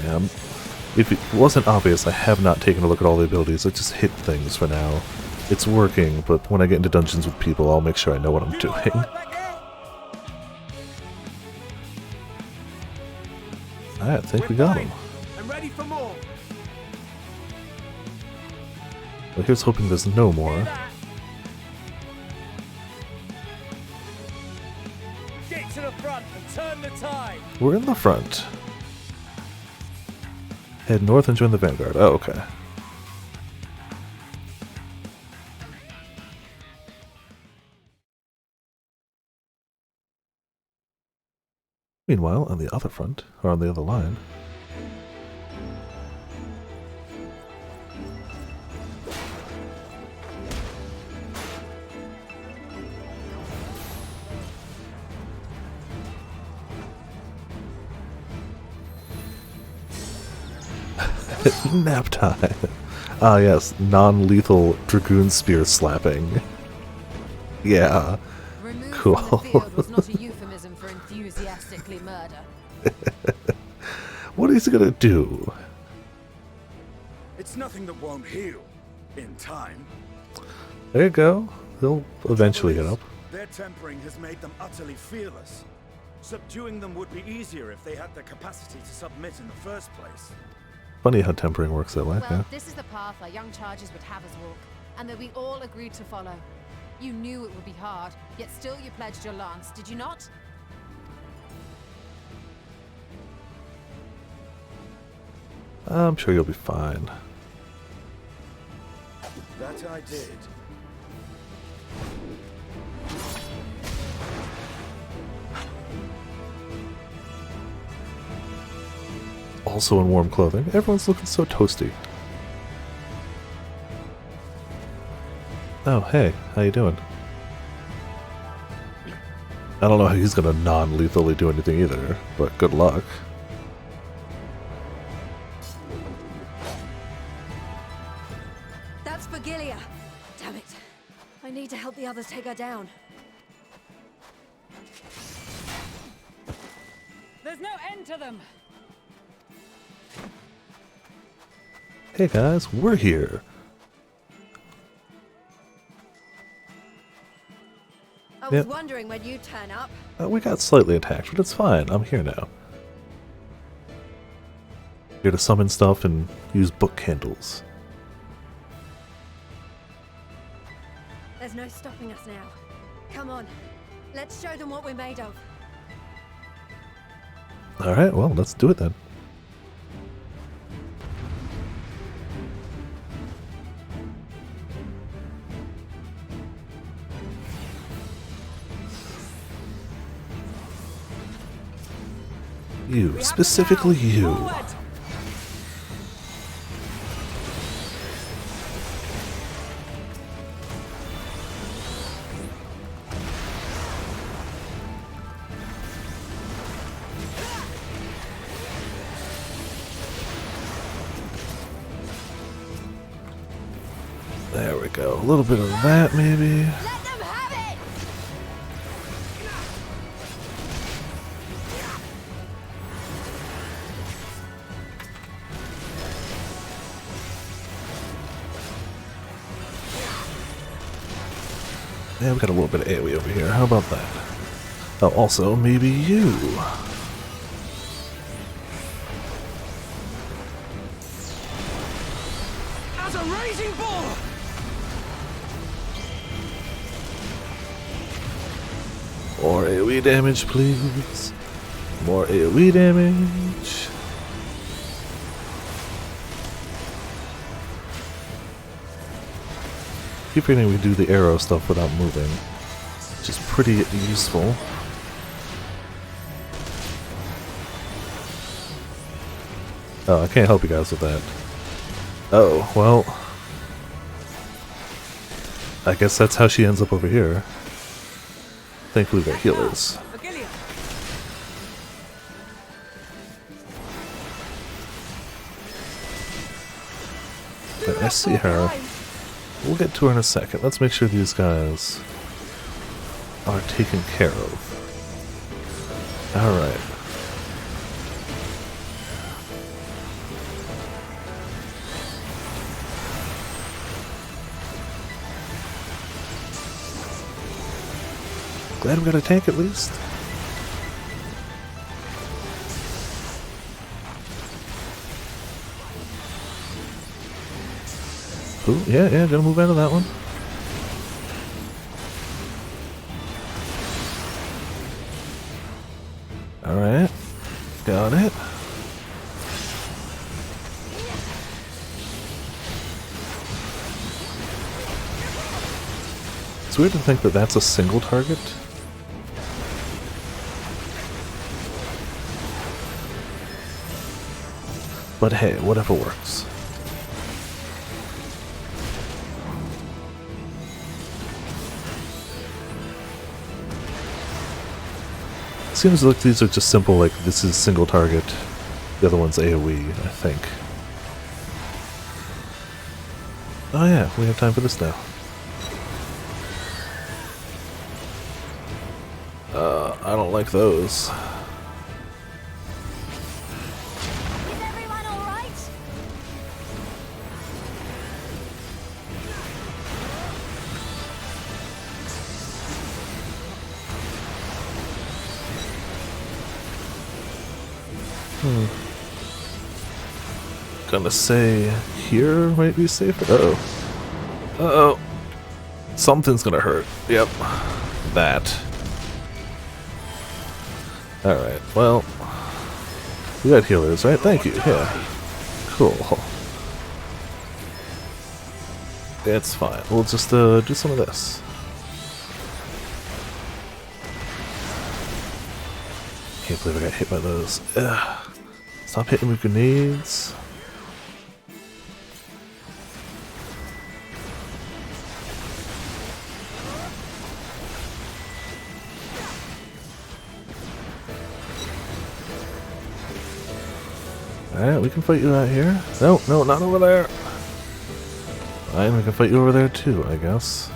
Yeah, if it wasn't obvious, I have not taken a look at all the abilities. I just hit things for now. It's working, but when I get into dungeons with people, I'll make sure I know what I'm doing. I think we got him. I'm ready for more. Well, here's hoping there's no more. Get to the front and turn the tide. We're in the front. Head north and join the vanguard. Oh, okay. Meanwhile, on the other front, or on the other line... Nap time. Ah, yes, non-lethal Dragoon Spear slapping. Yeah. Cool. From the field was not a euphemism for enthusiastically murder. What is he gonna do? It's nothing that won't heal in time. There you go. He'll eventually get up. Their tempering has made them utterly fearless. Subduing them would be easier if they had the capacity to submit in the first place. Funny how tempering works that way. Well, Yeah. this is the path our young charges would have us walk, and that we all agreed to follow. You knew it would be hard, yet still you pledged your lance, did you not? I'm sure you'll be fine. That I did. Also in warm clothing. Everyone's looking so toasty. Oh, hey, how you doing? I don't know how he's gonna non-lethally do anything either, but good luck. That's for Gilia. Damn it. I need to help the others take her down. There's no end to them. Hey guys, we're here. I was wondering when you'd turn up. We got slightly attacked, but it's fine. I'm here now. Here to summon stuff and use book candles. There's no stopping us now. Come on. Let's show them what we're made of. Alright, well, let's do it then. You, specifically you. There we go. A little bit of that, maybe. Yeah, we got a little bit of AoE over here. How about that? Oh, also, maybe you. As a raging bull! More AoE damage, please. More AoE damage. Keep forgetting we do the arrow stuff without moving, which is pretty useful. Oh, I can't help you guys with that. Oh, well. I guess that's how she ends up over here. Thankfully they're healers. But I see her. We'll get to her in a second. Let's make sure these guys are taken care of. Alright. Glad we got a tank at least. Ooh, yeah, gonna move out of that one. Alright. Got it. It's weird to think that that's a single target. But hey, whatever works. Seems like these are just simple, like this is single target, the other one's AoE, I think. Oh yeah, we have time for this now. I don't like those. Gonna say here might be safer. Uh-oh. Uh-oh. Something's gonna hurt. Yep. That. Alright, well. We got healers, right? Thank you. Yeah. Cool. It's fine. We'll just do some of this. Can't believe I got hit by those. Ugh. Stop hitting with grenades. Alright, we can fight you out here. No, not over there. Alright, we can fight you over there too, I guess.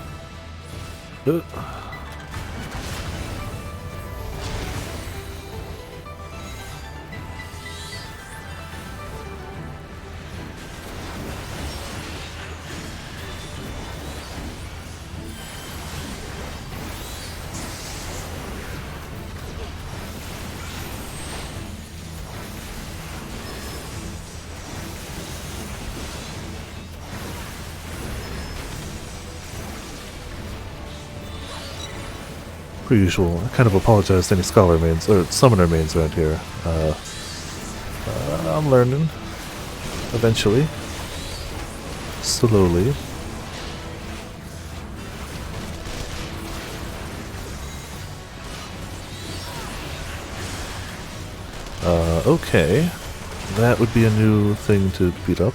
Per usual, I kind of apologize to any scholar mains, or summoner mains around here. I'm learning. Eventually. Slowly. Okay. That would be a new thing to beat up.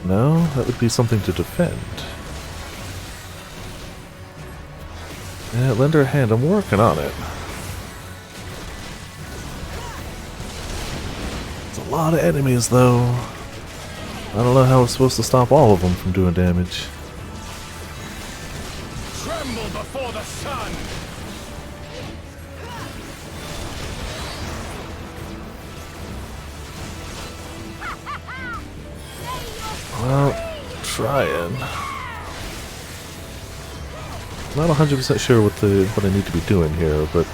No, that would be something to defend. Yeah, lend her a hand. I'm working on it. There's a lot of enemies, though. I don't know how we're supposed to stop all of them from doing damage. Tremble before the sun! Well, trying. Not 100% sure what I need to be doing here, but...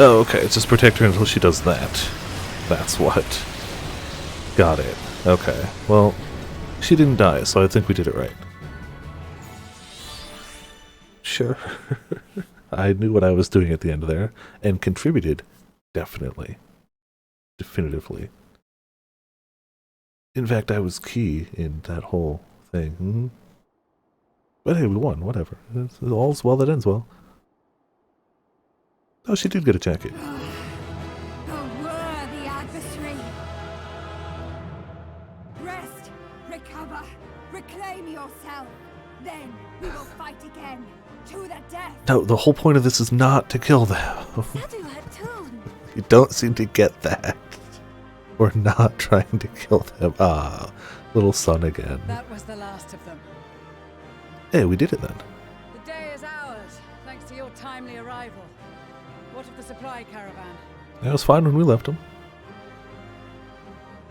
Oh, okay, it's just protect her until she does that. That's what. Got it. Okay, well, she didn't die, so I think we did it right. Sure. I knew what I was doing at the end there, and contributed, definitely. Definitively. In fact, I was key in that whole thing. Mm-hmm. But hey, we won, whatever. All's well that ends well. Oh, she did get a jacket. A worthy adversary. Rest, recover, reclaim yourself. Then we will fight again, to the death. No, the whole point of this is not to kill them. You don't seem to get that. We're not trying to kill them. Ah, little son again. That was the last of them. Hey, we did it then. The day is ours, thanks to your timely arrival. What of the supply caravan? It was fine when we left them.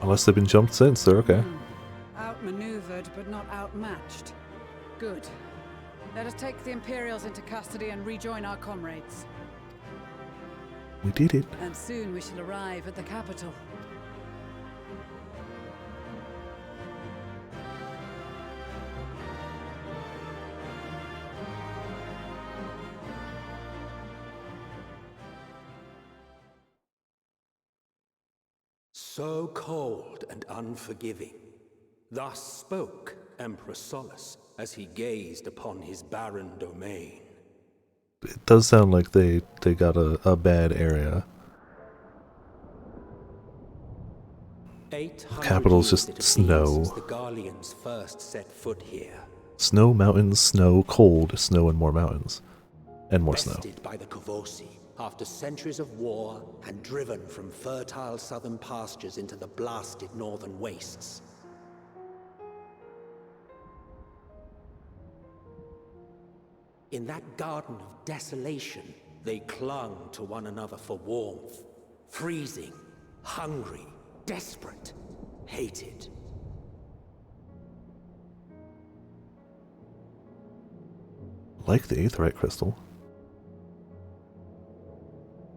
Unless they've been jumped since, they're okay. Outmaneuvered, but not outmatched. Good. Let us take the Imperials into custody and rejoin our comrades. We did it. And soon we shall arrive at the capital. So cold and unforgiving. Thus spoke Emperor Solus as he gazed upon his barren domain. It does sound like they got a bad area. The capital's just snow. The Garleans first set foot here. Snow, mountains, snow, cold, snow and more mountains. And more snow. Bested by the Kavosi after centuries of war and driven from fertile southern pastures into the blasted northern wastes. In that garden of desolation, they clung to one another for warmth. Freezing, hungry, desperate, hated. Like the aetheryte crystal.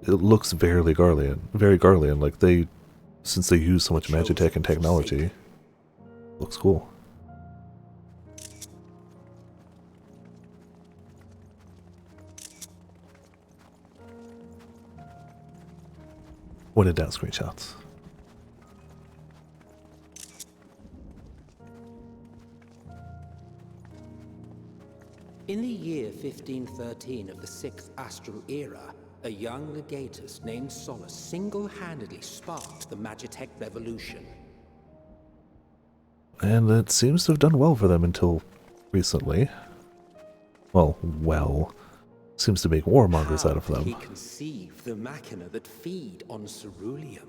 It looks very Garlean, like they, since they use so much magitech and technology, looks cool. When in doubt, screenshots. In the year 1513 of the 6th Astral Era, a young legatus named Solus single-handedly sparked the Magitech revolution. And it seems to have done well for them until recently. Well, seems to make warmongers out of them. He conceived the machina that feed on ceruleum.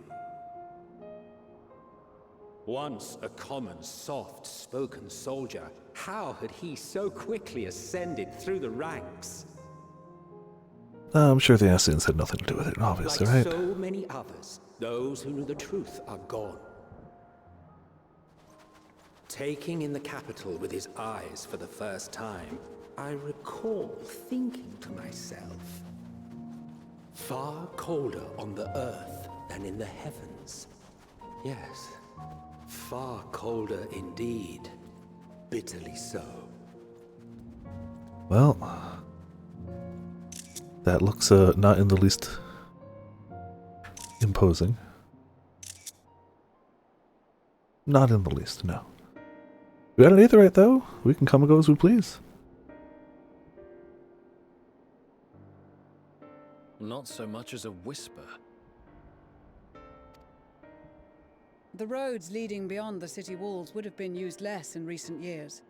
Once a common, soft-spoken soldier, how had he so quickly ascended through the ranks? I'm sure the Assassins had nothing to do with it, obviously, Like right? so many others, those who knew the truth are gone. Taking in the capital with his eyes for the first time, I recall thinking to myself, far colder on the earth than in the heavens. Yes, far colder indeed. Bitterly so. Well, that looks not in the least imposing. Not in the least, no. We got an aetheryte though. We can come and go as we please. Not so much as a whisper. The roads leading beyond the city walls would have been used less in recent years.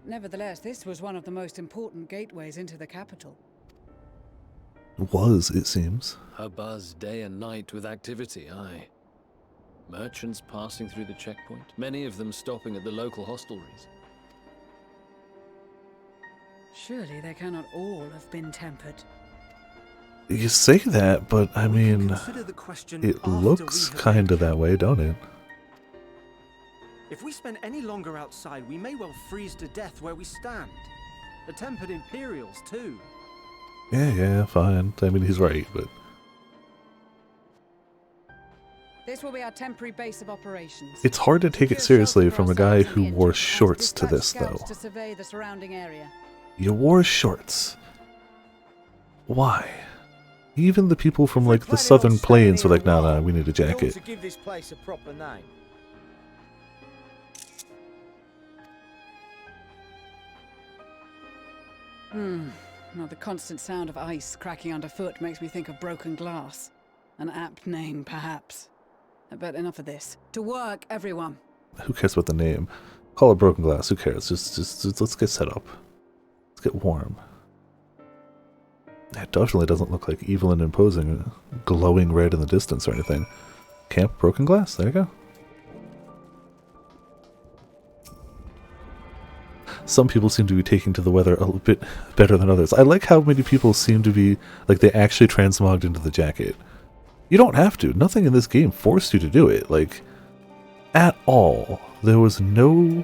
Nevertheless, this was one of the most important gateways into the capital. Was, it seems. A buzz day and night with activity, aye. Merchants passing through the checkpoint, many of them stopping at the local hostelries. Surely they cannot all have been tempered. You say that, but I mean, it looks kind of that way, don't it? If we spend any longer outside, we may well freeze to death where we stand. The tempered Imperials, too. Yeah, fine. I mean, he's right, but... This will be our temporary base of operations. It's hard to take it seriously from a guy who wore shorts to this, though. To survey the surrounding area. You wore shorts. Why? Even the people from, like, the southern plains were like, nah, we need a jacket. To give this place a proper name. Well, the constant sound of ice cracking underfoot makes me think of broken glass. An apt name, perhaps. But enough of this. To work, everyone. Who cares about the name? Call it broken glass. Who cares? Just let's get set up. Let's get warm. It definitely doesn't look like evil and imposing, glowing red in the distance or anything. Camp Broken Glass. There you go. Some people seem to be taking to the weather a little bit better than others. I like how many people seem to be like they actually transmogged into the jacket. You don't have to. Nothing in this game forced you to do it. Like, at all. There was no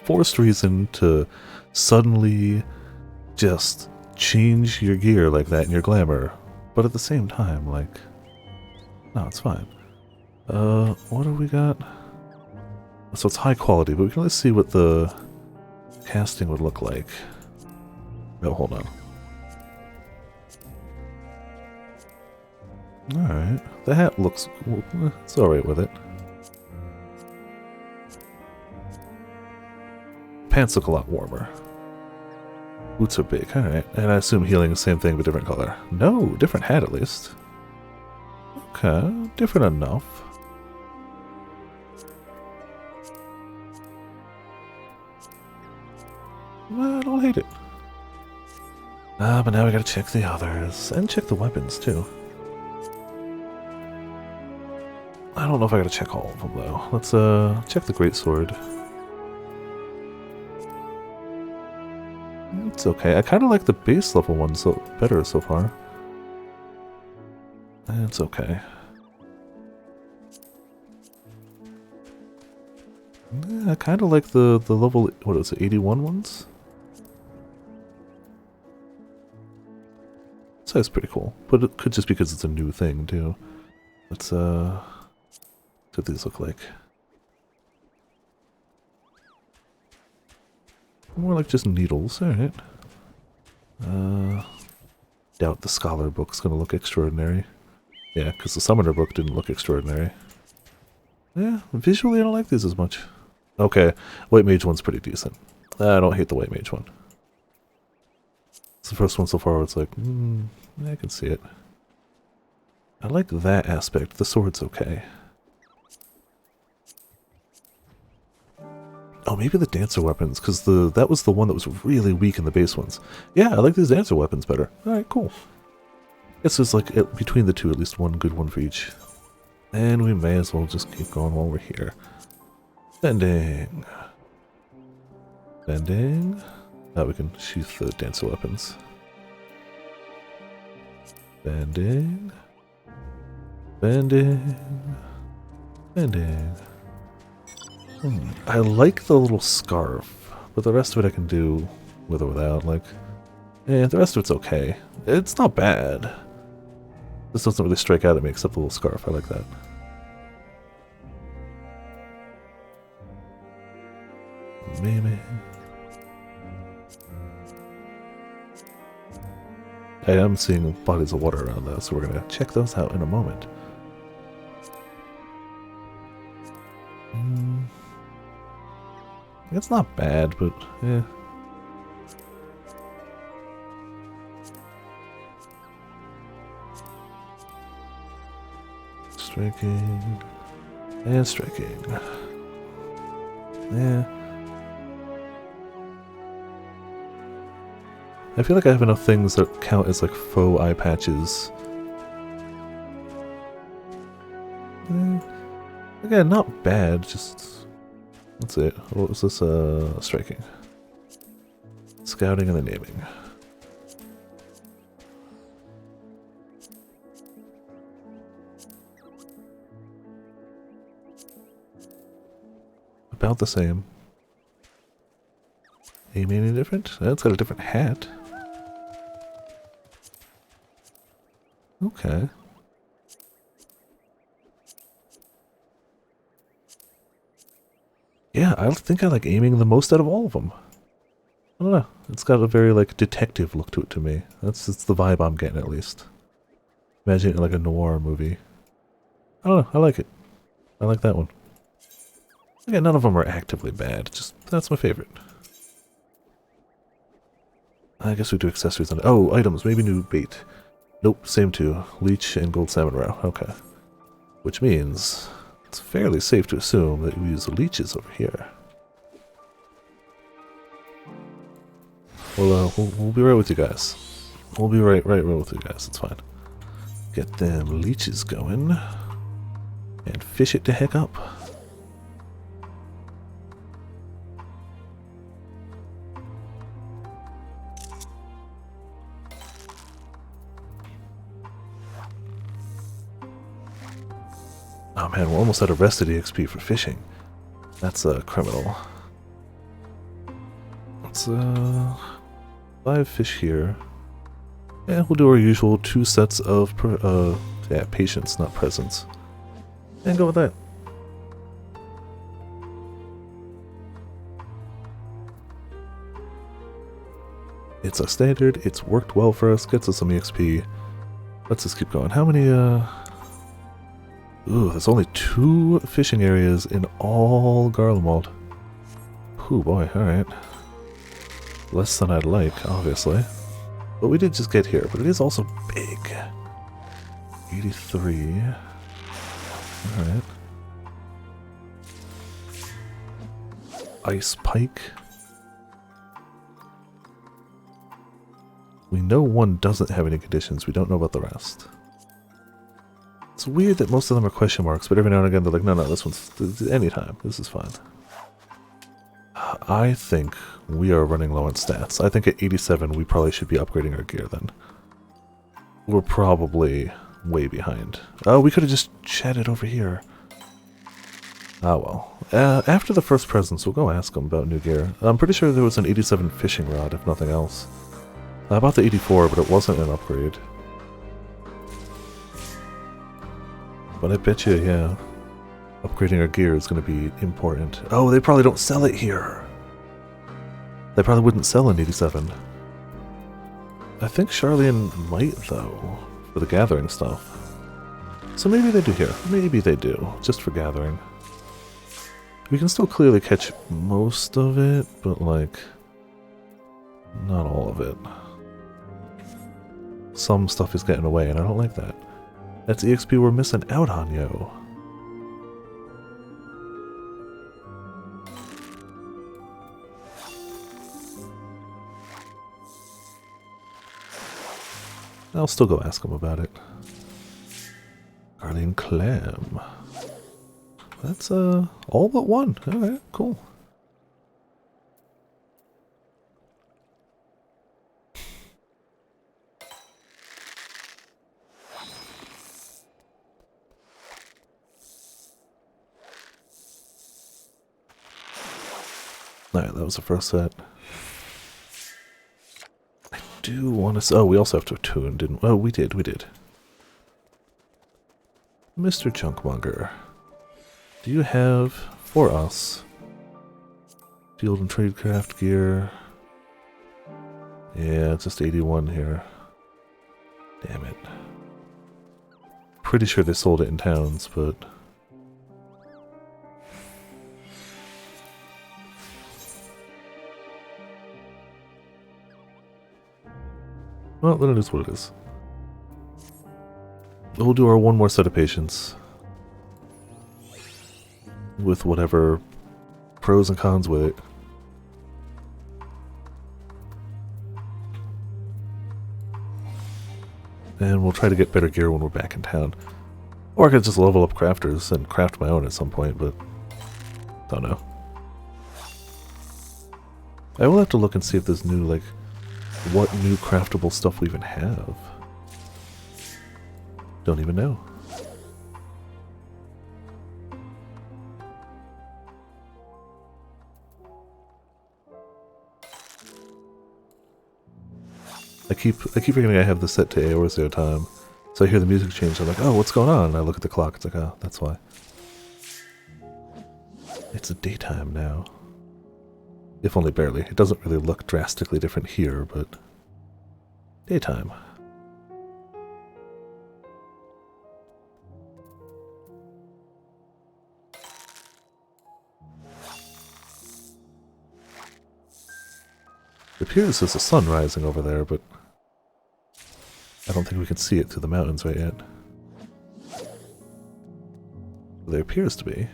forced reason to suddenly just change your gear like that in your glamour. But at the same time, like, no, it's fine. What do we got? So it's high quality, but we can only see what the casting would look like. No, hold on. Alright. The hat looks... it's alright with it. Pants look a lot warmer. Boots are big. Alright. And I assume healing is the same thing but different color. No, different hat at least. Okay. Different enough. I don't hate it. But now we gotta check the others. And check the weapons too. I don't know if I gotta check all of them though. Let's check the greatsword. It's okay. I kind of like the base level one better so far. It's okay. Yeah, I kind of like the level, what is it, 81 ones? So that's pretty cool. But it could just because it's a new thing too. Let's what do these look like? More like just needles, alright. Doubt the scholar book's gonna look extraordinary. Yeah, because the summoner book didn't look extraordinary. Yeah, visually I don't like these as much. Okay, white mage one's pretty decent. I don't hate the white mage one. It's the first one so far where it's like, I can see it. I like that aspect. The sword's okay. Oh, maybe the dancer weapons, because that was the one that was really weak in the base ones. Yeah, I like these dancer weapons better. Alright, cool. Guess there's like, between the two, at least one good one for each. And we may as well just keep going while we're here. Bending. Bending. Now we can sheath the dancer weapons. Bending. Bending. Bending. I like the little scarf, but the rest of it I can do with or without. Like, the rest of it's okay. It's not bad. This doesn't really strike out at me except the little scarf. I like that. Maybe. I am seeing bodies of water around though, so we're gonna check those out in a moment. It's not bad, but yeah. Striking and striking. Yeah. I feel like I have enough things that count as like faux eye patches. Again, not bad, just... That's it. What was this? Striking. Scouting and then naming. About the same. Aiming any different? It's got a different hat. Okay. Yeah, I think I like aiming the most out of all of them. I don't know. It's got a very like detective look to it to me. That's the vibe I'm getting at least. Imagine it like a noir movie. I don't know. I like it. I like that one. Again, none of them are actively bad. Just that's my favorite. I guess we do accessories on it. Oh, items. Maybe new bait. Nope, same two. Leech and gold salmon roe. Okay. Which means it's fairly safe to assume that we use the leeches over here. We'll be right with you guys. We'll be right with you guys. It's fine. Get them leeches going and fish it to heck up. Oh man, we're almost out of rested EXP for fishing. That's a criminal. Let's 5 fish here. Yeah, we'll do our usual 2 sets of patience, not presents. And go with that. It's a standard, it's worked well for us, gets us some EXP. Let's just keep going. How many Ooh, there's only 2 fishing areas in all Garlemald. Ooh boy, alright. Less than I'd like, obviously. But we did just get here, but it is also big. 83. Alright. Ice pike. We know one doesn't have any conditions, we don't know about the rest. It's weird that most of them are question marks, but every now and again they're like, no, this one's anytime. This is fine. I think we are running low on stats. I think at 87 we probably should be upgrading our gear then. We're probably way behind. Oh, we could have just chatted over here. Ah well. After the first presence, we'll go ask them about new gear. I'm pretty sure there was an 87 fishing rod, if nothing else. I bought the 84, but it wasn't an upgrade. But I bet you, yeah, upgrading our gear is going to be important. Oh, they probably don't sell it here. They probably wouldn't sell an 87. I think Charlian might, though, for the gathering stuff. So maybe they do here. Maybe they do, just for gathering. We can still clearly catch most of it, but, like, not all of it. Some stuff is getting away, and I don't like that. That's EXP we're missing out on, yo. I'll still go ask him about it. Guardian Clam. That's all but one. Alright, cool. Alright, that was the first set. I do want to... Oh, we also have to attune, didn't we? Oh, we did. Mr. Chunkmonger, do you have, for us, field and tradecraft gear? Yeah, it's just 81 here. Damn it. Pretty sure they sold it in towns, but... Well, then it is what it is. We'll do our one more set of patience. With whatever pros and cons with it. And we'll try to get better gear when we're back in town. Or I could just level up crafters and craft my own at some point, but... don't know. I will have to look and see if there's new, like... what new craftable stuff we even have. Don't even know. I keep forgetting I have this set to Eorzea time. So I hear the music change, I'm like, oh, what's going on? And I look at the clock, it's like, oh, that's why. It's daytime now. If only barely. It doesn't really look drastically different here, but daytime. It appears there's a sun rising over there, but I don't think we can see it through the mountains right yet. There appears to be,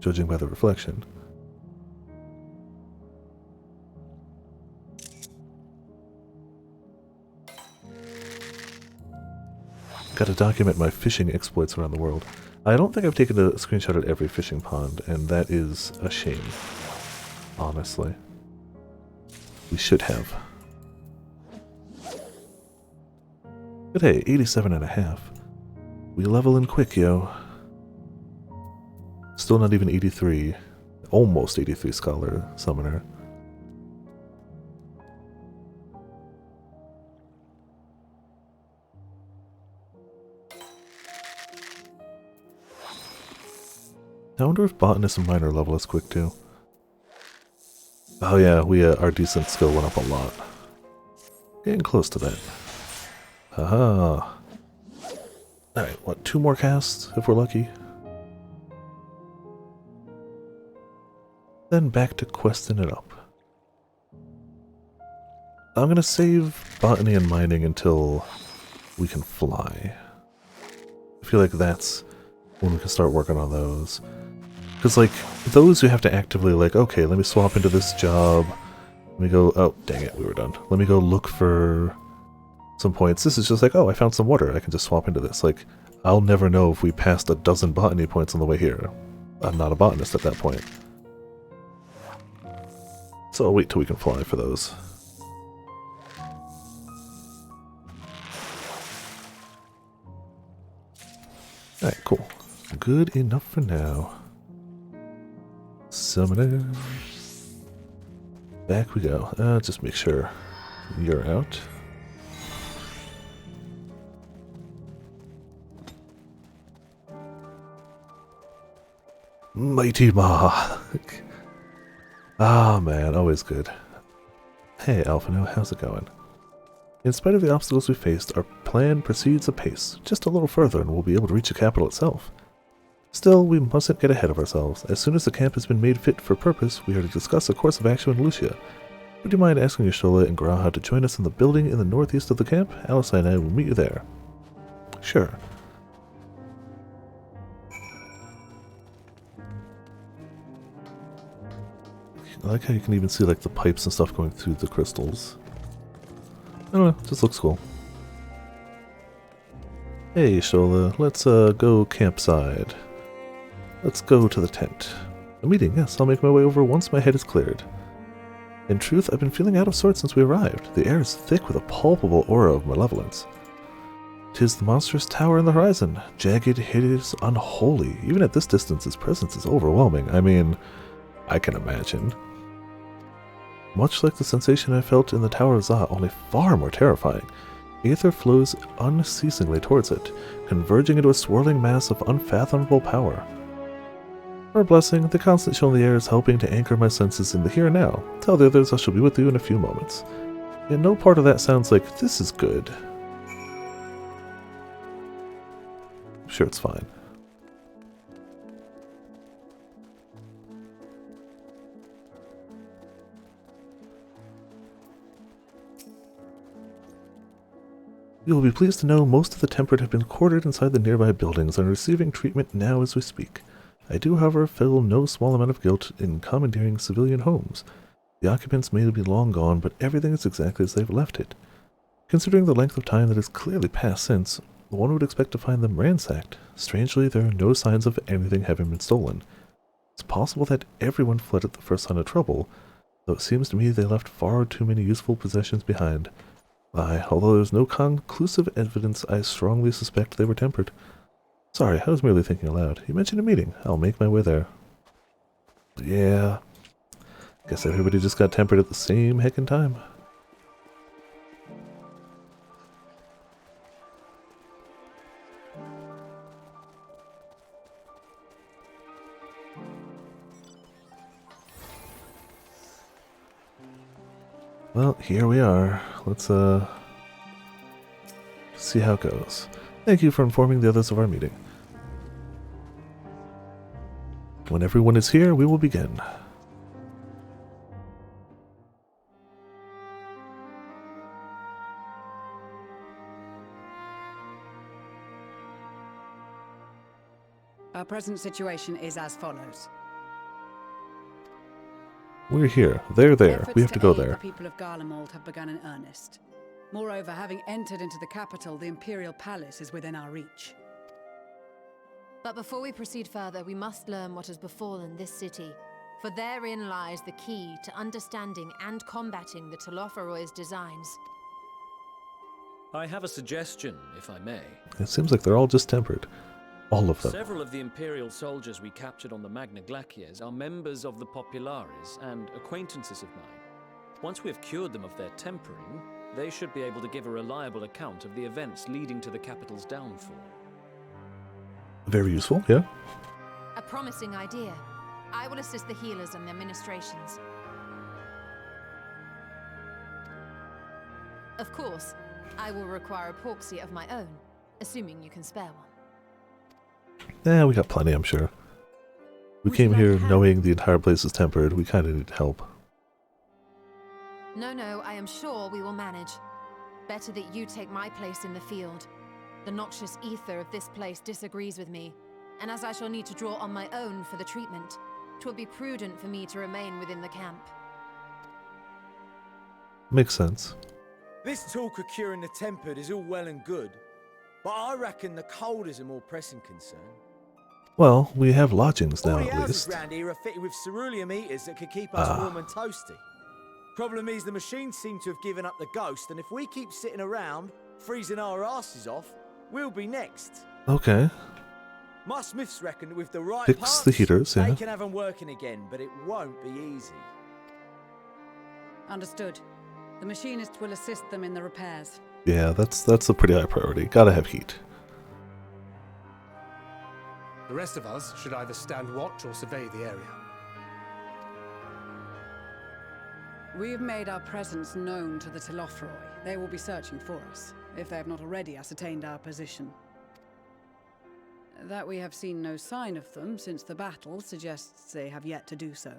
judging by the reflection. Gotta document my fishing exploits around the world. I don't think I've taken a screenshot at every fishing pond, and that is a shame. Honestly. We should have. But hey, 87.5. We leveling quick, yo. Still not even 83. Almost 83 Scholar Summoner. I wonder if Botanist and Miner level is quick too. Oh yeah, our decent skill went up a lot. Getting close to that. Haha. Alright, what, 2 more casts if we're lucky? Then back to questing it up. I'm gonna save botany and mining until we can fly. I feel like that's when we can start working on those. Because, like, those you have to actively, like, okay, let me swap into this job. Let me go, oh, dang it, we were done. Let me go look for some points. This is just like, oh, I found some water. I can just swap into this. Like, I'll never know if we passed a dozen botany points on the way here. I'm not a botanist at that point. So I'll wait till we can fly for those. Alright, cool. Good enough for now. Summoner. Back we go. Just make sure you're out. Mighty Ma. Ah, man, always good. Hey, Alphino, how's it going? In spite of the obstacles we faced, our plan proceeds apace. Just a little further and we'll be able to reach the capital itself. Still, we mustn't get ahead of ourselves. As soon as the camp has been made fit for purpose, we are to discuss a course of action with Lucia. Would you mind asking Yashola and Graha to join us in the building in the northeast of the camp? Alice and I will meet you there. Sure. I like how you can even see like the pipes and stuff going through the crystals. I don't know, just looks cool. Hey Shola, let's go campside. Let's go to the tent. A meeting, yes, I'll make my way over once my head is cleared. In truth, I've been feeling out of sorts since we arrived. The air is thick with a palpable aura of malevolence. 'Tis the monstrous tower in the horizon, jagged, hideous, unholy. Even at this distance, its presence is overwhelming. I mean, I can imagine. Much like the sensation I felt in the Tower of Za, only far more terrifying. Aether flows unceasingly towards it, converging into a swirling mass of unfathomable power. For a blessing, the constant chill in the air is helping to anchor my senses in the here and now. Tell the others I shall be with you in a few moments. And no part of that sounds like, this is good. I'm sure it's fine. You will be pleased to know most of the temperate have been quartered inside the nearby buildings and are receiving treatment now as we speak. I do, however, feel no small amount of guilt in commandeering civilian homes. The occupants may be long gone, but everything is exactly as they've left it. Considering the length of time that has clearly passed since, one would expect to find them ransacked. Strangely, there are no signs of anything having been stolen. It's possible that everyone fled at the first sign of trouble, though it seems to me they left far too many useful possessions behind. Although there's no conclusive evidence, I strongly suspect they were tempered. Sorry, I was merely thinking aloud. You mentioned a meeting. I'll make my way there. Yeah. Guess everybody just got tempered at the same heckin' time. Well, here we are. Let's see how it goes. Thank you for informing the others of our meeting. When everyone is here, we will begin. Our present situation is as follows. We're here. They're there. Efforts We have to go aid there. The people of Garlemald have begun in earnest. Moreover, having entered into the capital, the Imperial Palace is within our reach. But before we proceed further, we must learn what has befallen this city. For therein lies the key to understanding and combating the Telophoroid's designs. I have a suggestion, if I may. It seems like they're all distempered. All of them. Several of the Imperial soldiers we captured on the Magna Glacies are members of the Populares and acquaintances of mine. Once we have cured them of their tempering, they should be able to give a reliable account of the events leading to the capital's downfall. Very useful, yeah. A promising idea. I will assist the healers in their ministrations. Of course, I will require a proxy of my own, assuming you can spare one. Yeah, we got plenty, I'm sure. We came here knowing the entire place is tempered. We kind of need help. No, I am sure we will manage. Better that you take my place in the field. The noxious ether of this place disagrees with me, and as I shall need to draw on my own for the treatment, 'twill be prudent for me to remain within the camp. Makes sense. This talk of curing the tempered is all well and good, but I reckon the cold is a more pressing concern. Well, we have lodgings now, All the at houses least. round here are fitted with cerulean heaters that could keep us warm and toasty. Problem is, the machines seem to have given up the ghost, and if we keep sitting around, freezing our asses off, we'll be next. Okay. My smiths reckon that with the right Fix parts, the heaters, they yeah. can have them working again, but it won't be easy. Understood. The machinist will assist them in the repairs. Yeah, that's a pretty high priority. Gotta have heat. The rest of us should either stand watch or survey the area. We have made our presence known to the Telophoroi. They will be searching for us, if they have not already ascertained our position. That we have seen no sign of them since the battle suggests they have yet to do so.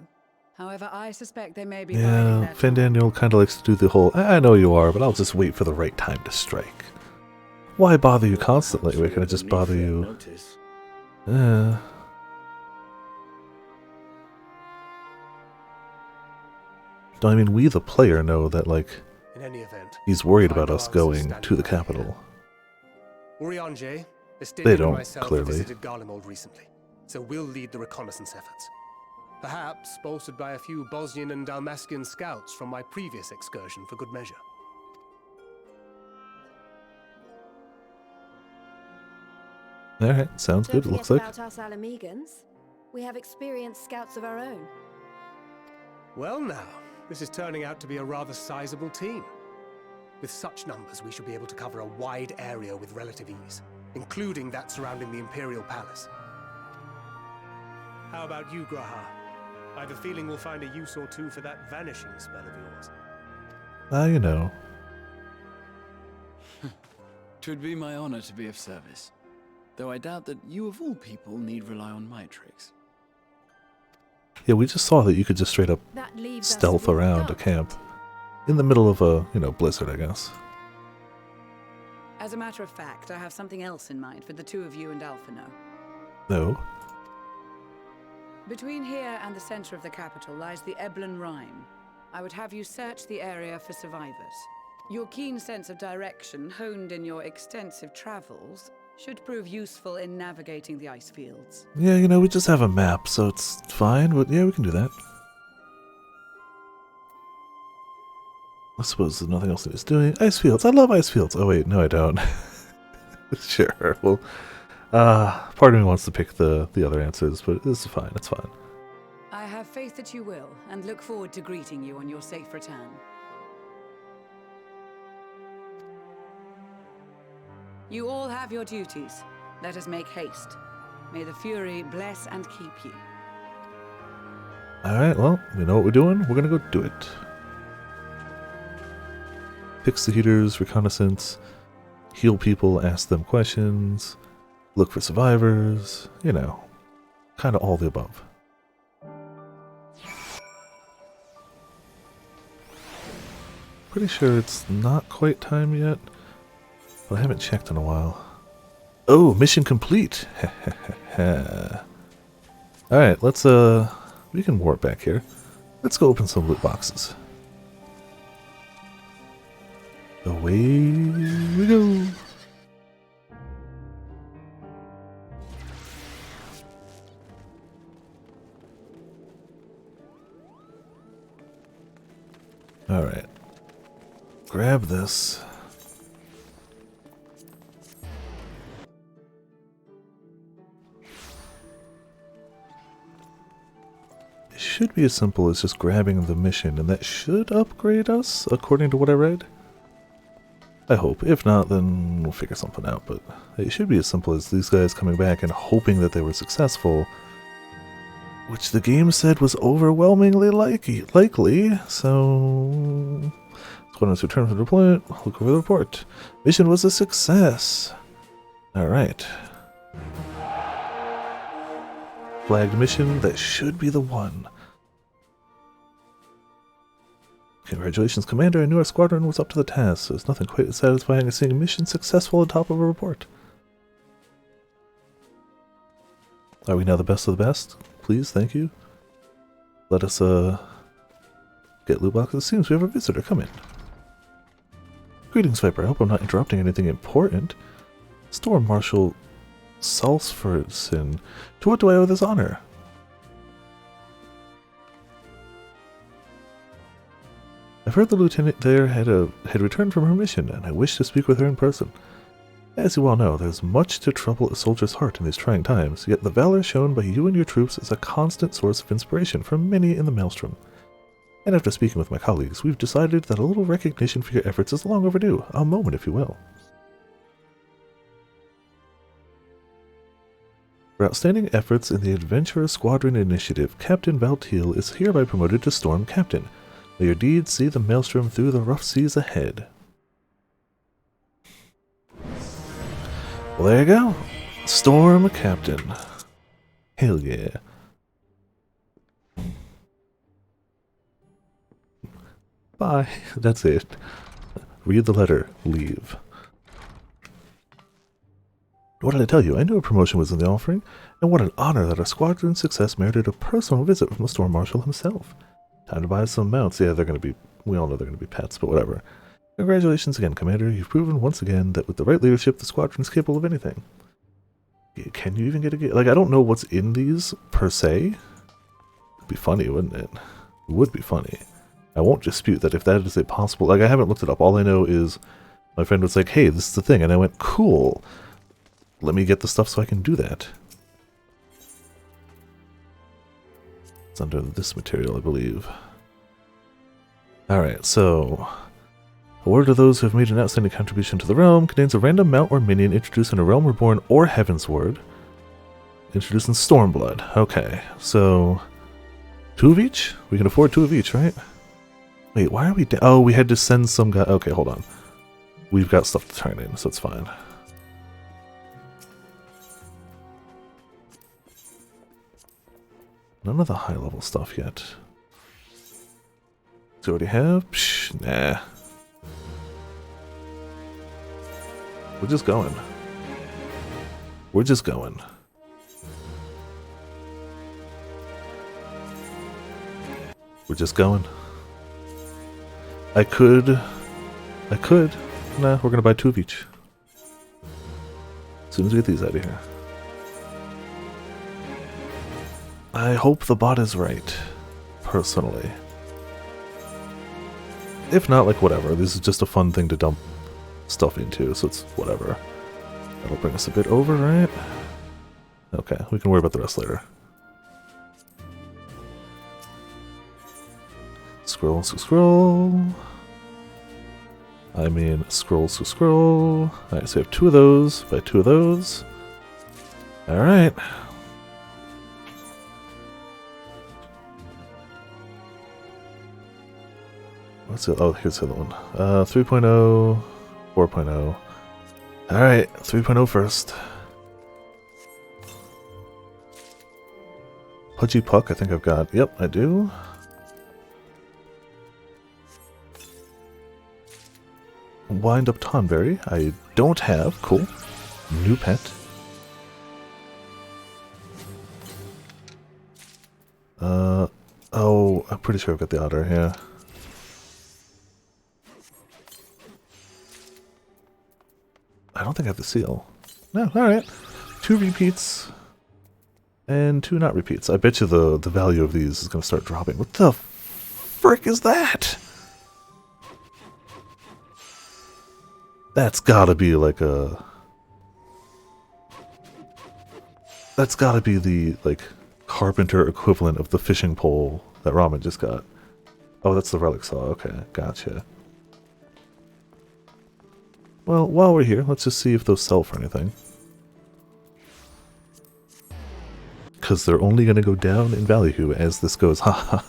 However, I suspect they may be biding Yeah, their Van time. Daniel kind of likes to do the whole, I know you are, but I'll just wait for the right time to strike. Why bother you constantly? Why can't I just bother you? No, I mean, we the player know that, like, In any event, he's worried about us going to the capital. Urianger, They Estinian don't, and myself clearly. have visited Garlemald recently, so we'll lead the reconnaissance efforts. Perhaps bolstered by a few Bosnian and Dalmascian scouts from my previous excursion for good measure. Alright, sounds good, it Don't looks forget like. about us Alamegans. We have experienced scouts of our own. Well now, this is turning out to be a rather sizable team. With such numbers, we should be able to cover a wide area with relative ease, including that surrounding the Imperial Palace. How about you, Graha? I have a feeling we'll find a use or two for that vanishing spell of yours. You know. 'Twould be my honor to be of service, though I doubt that you of all people need rely on my tricks. Yeah, we just saw that you could just straight up That leaves us stealth with around a Doug. camp. In the middle of a, blizzard, I guess. As a matter of fact, I have something else in mind for the two of you and Alphino. No. Between here and the center of the capital lies the Eblan Rime. I would have you search the area for survivors. Your keen sense of direction, honed in your extensive travels, should prove useful in navigating the ice fields. Yeah, we just have a map, so it's fine, but yeah, we can do that. I suppose there's nothing else that he's doing. Ice fields, I love ice fields. Oh wait, no I don't. Sure, well, part of me wants to pick the other answers, but this is fine, it's fine. I have faith that you will, and look forward to greeting you on your safe return. You all have your duties. Let us make haste. May the Fury bless and keep you. Alright, well, we know what we're doing. We're gonna go do it. Pixie heaters, reconnaissance, heal people, ask them questions, look for survivors, you know, kind of all the above. Pretty sure it's not quite time yet, but I haven't checked in a while. Oh, mission complete! Alright, let's, we can warp back here. Let's go open some loot boxes. Away we go! Alright. Grab this. It should be as simple as just grabbing the mission, and that should upgrade us, according to what I read. I hope. If not, then we'll figure something out, but it should be as simple as these guys coming back and hoping that they were successful, which the game said was overwhelmingly likely, so... Squadron's return from deployment, look over the report. Mission was a success. Alright. Flagged mission, that should be the one. Congratulations, Commander. I knew our squadron was up to the task. There's nothing quite as satisfying as seeing a mission successful on top of a report. Are we now the best of the best? Please, thank you. Let us, get loot boxes. It seems we have a visitor. Come in. Greetings, Viper. I hope I'm not interrupting anything important. Storm Marshal Salsfordson. To what do I owe this honor? I've heard the lieutenant there had returned from her mission, and I wish to speak with her in person. As you all know, there's much to trouble a soldier's heart in these trying times, yet the valor shown by you and your troops is a constant source of inspiration for many in the Maelstrom. And after speaking with my colleagues, we've decided that a little recognition for your efforts is long overdue. A moment, if you will. For outstanding efforts in the Adventurer Squadron Initiative, Captain Valtiel is hereby promoted to Storm Captain. May your deeds see the Maelstrom through the rough seas ahead. Well, there you go. Storm Captain. Hell yeah. Bye. That's it. Read the letter. Leave. What did I tell you? I knew a promotion was in the offering, and what an honor that our squadron's success merited a personal visit from the Storm Marshal himself. Time to buy some mounts. Yeah, they're going to be... We all know they're going to be pets, but whatever. Congratulations again, Commander. You've proven once again that with the right leadership, the squadron is capable of anything. Can you even get a... Like, I don't know what's in these, per se. It'd be funny, wouldn't it? It would be funny. I won't dispute that if that is a possible... Like, I haven't looked it up. All I know is my friend was like, hey, this is the thing. And I went, cool. Let me get the stuff so I can do that. It's under this material, I believe. Alright, so... Award to those who have made an outstanding contribution to the realm contains a random mount or minion introduced in a Realm Reborn or Heavensward. Introduced in Stormblood. Okay, so... 2 of each? We can afford 2 of each, right? Wait, why are we... Oh, we had to send some guy... Okay, hold on. We've got stuff to turn in, so it's fine. None of the high-level stuff yet. Do we already have? Psh, nah. We're just going. We're just going. We're just going. I could. Nah, we're gonna buy 2 of each. As soon as we get these out of here. I hope the bot is right, personally. If not, like, whatever. This is just a fun thing to dump stuff into, so it's whatever. That'll bring us a bit over, right? Okay, we can worry about the rest later. Scroll, scroll. I mean, scroll, scroll. Alright, so we have 2 of those, buy 2 of those. Alright. What's it? Oh, here's the other one. 3.0, 4.0. Alright, 3.0 first. Pudgy Puck, I think I've got. Yep, I do. Wind Up Tonberry, I don't have. Cool. New pet. Oh, I'm pretty sure I've got the otter, yeah. I don't think I have the seal. No, alright. 2 repeats. And 2 not repeats. I bet you the value of these is going to start dropping. What the frick is that? That's gotta be like a... That's gotta be the, like, carpenter equivalent of the fishing pole that Ramen just got. Oh, that's the relic saw. Okay, gotcha. Well, while we're here, let's just see if those sell for anything. Because they're only going to go down in value as this goes on.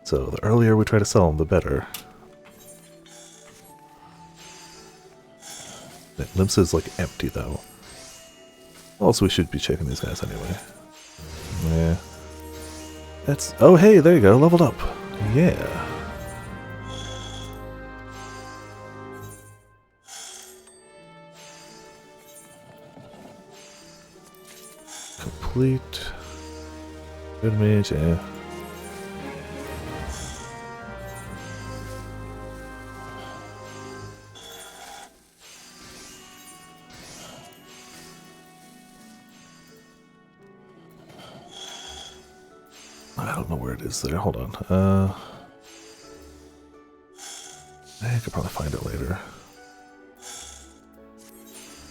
So the earlier we try to sell them, the better. Limsa is like empty though. Also, we should be checking these guys anyway. Yeah. That's... Oh, hey, there you go. Leveled up. Yeah. Complete. Good mage, yeah. I don't know where it is there. Hold on. I could probably find it later.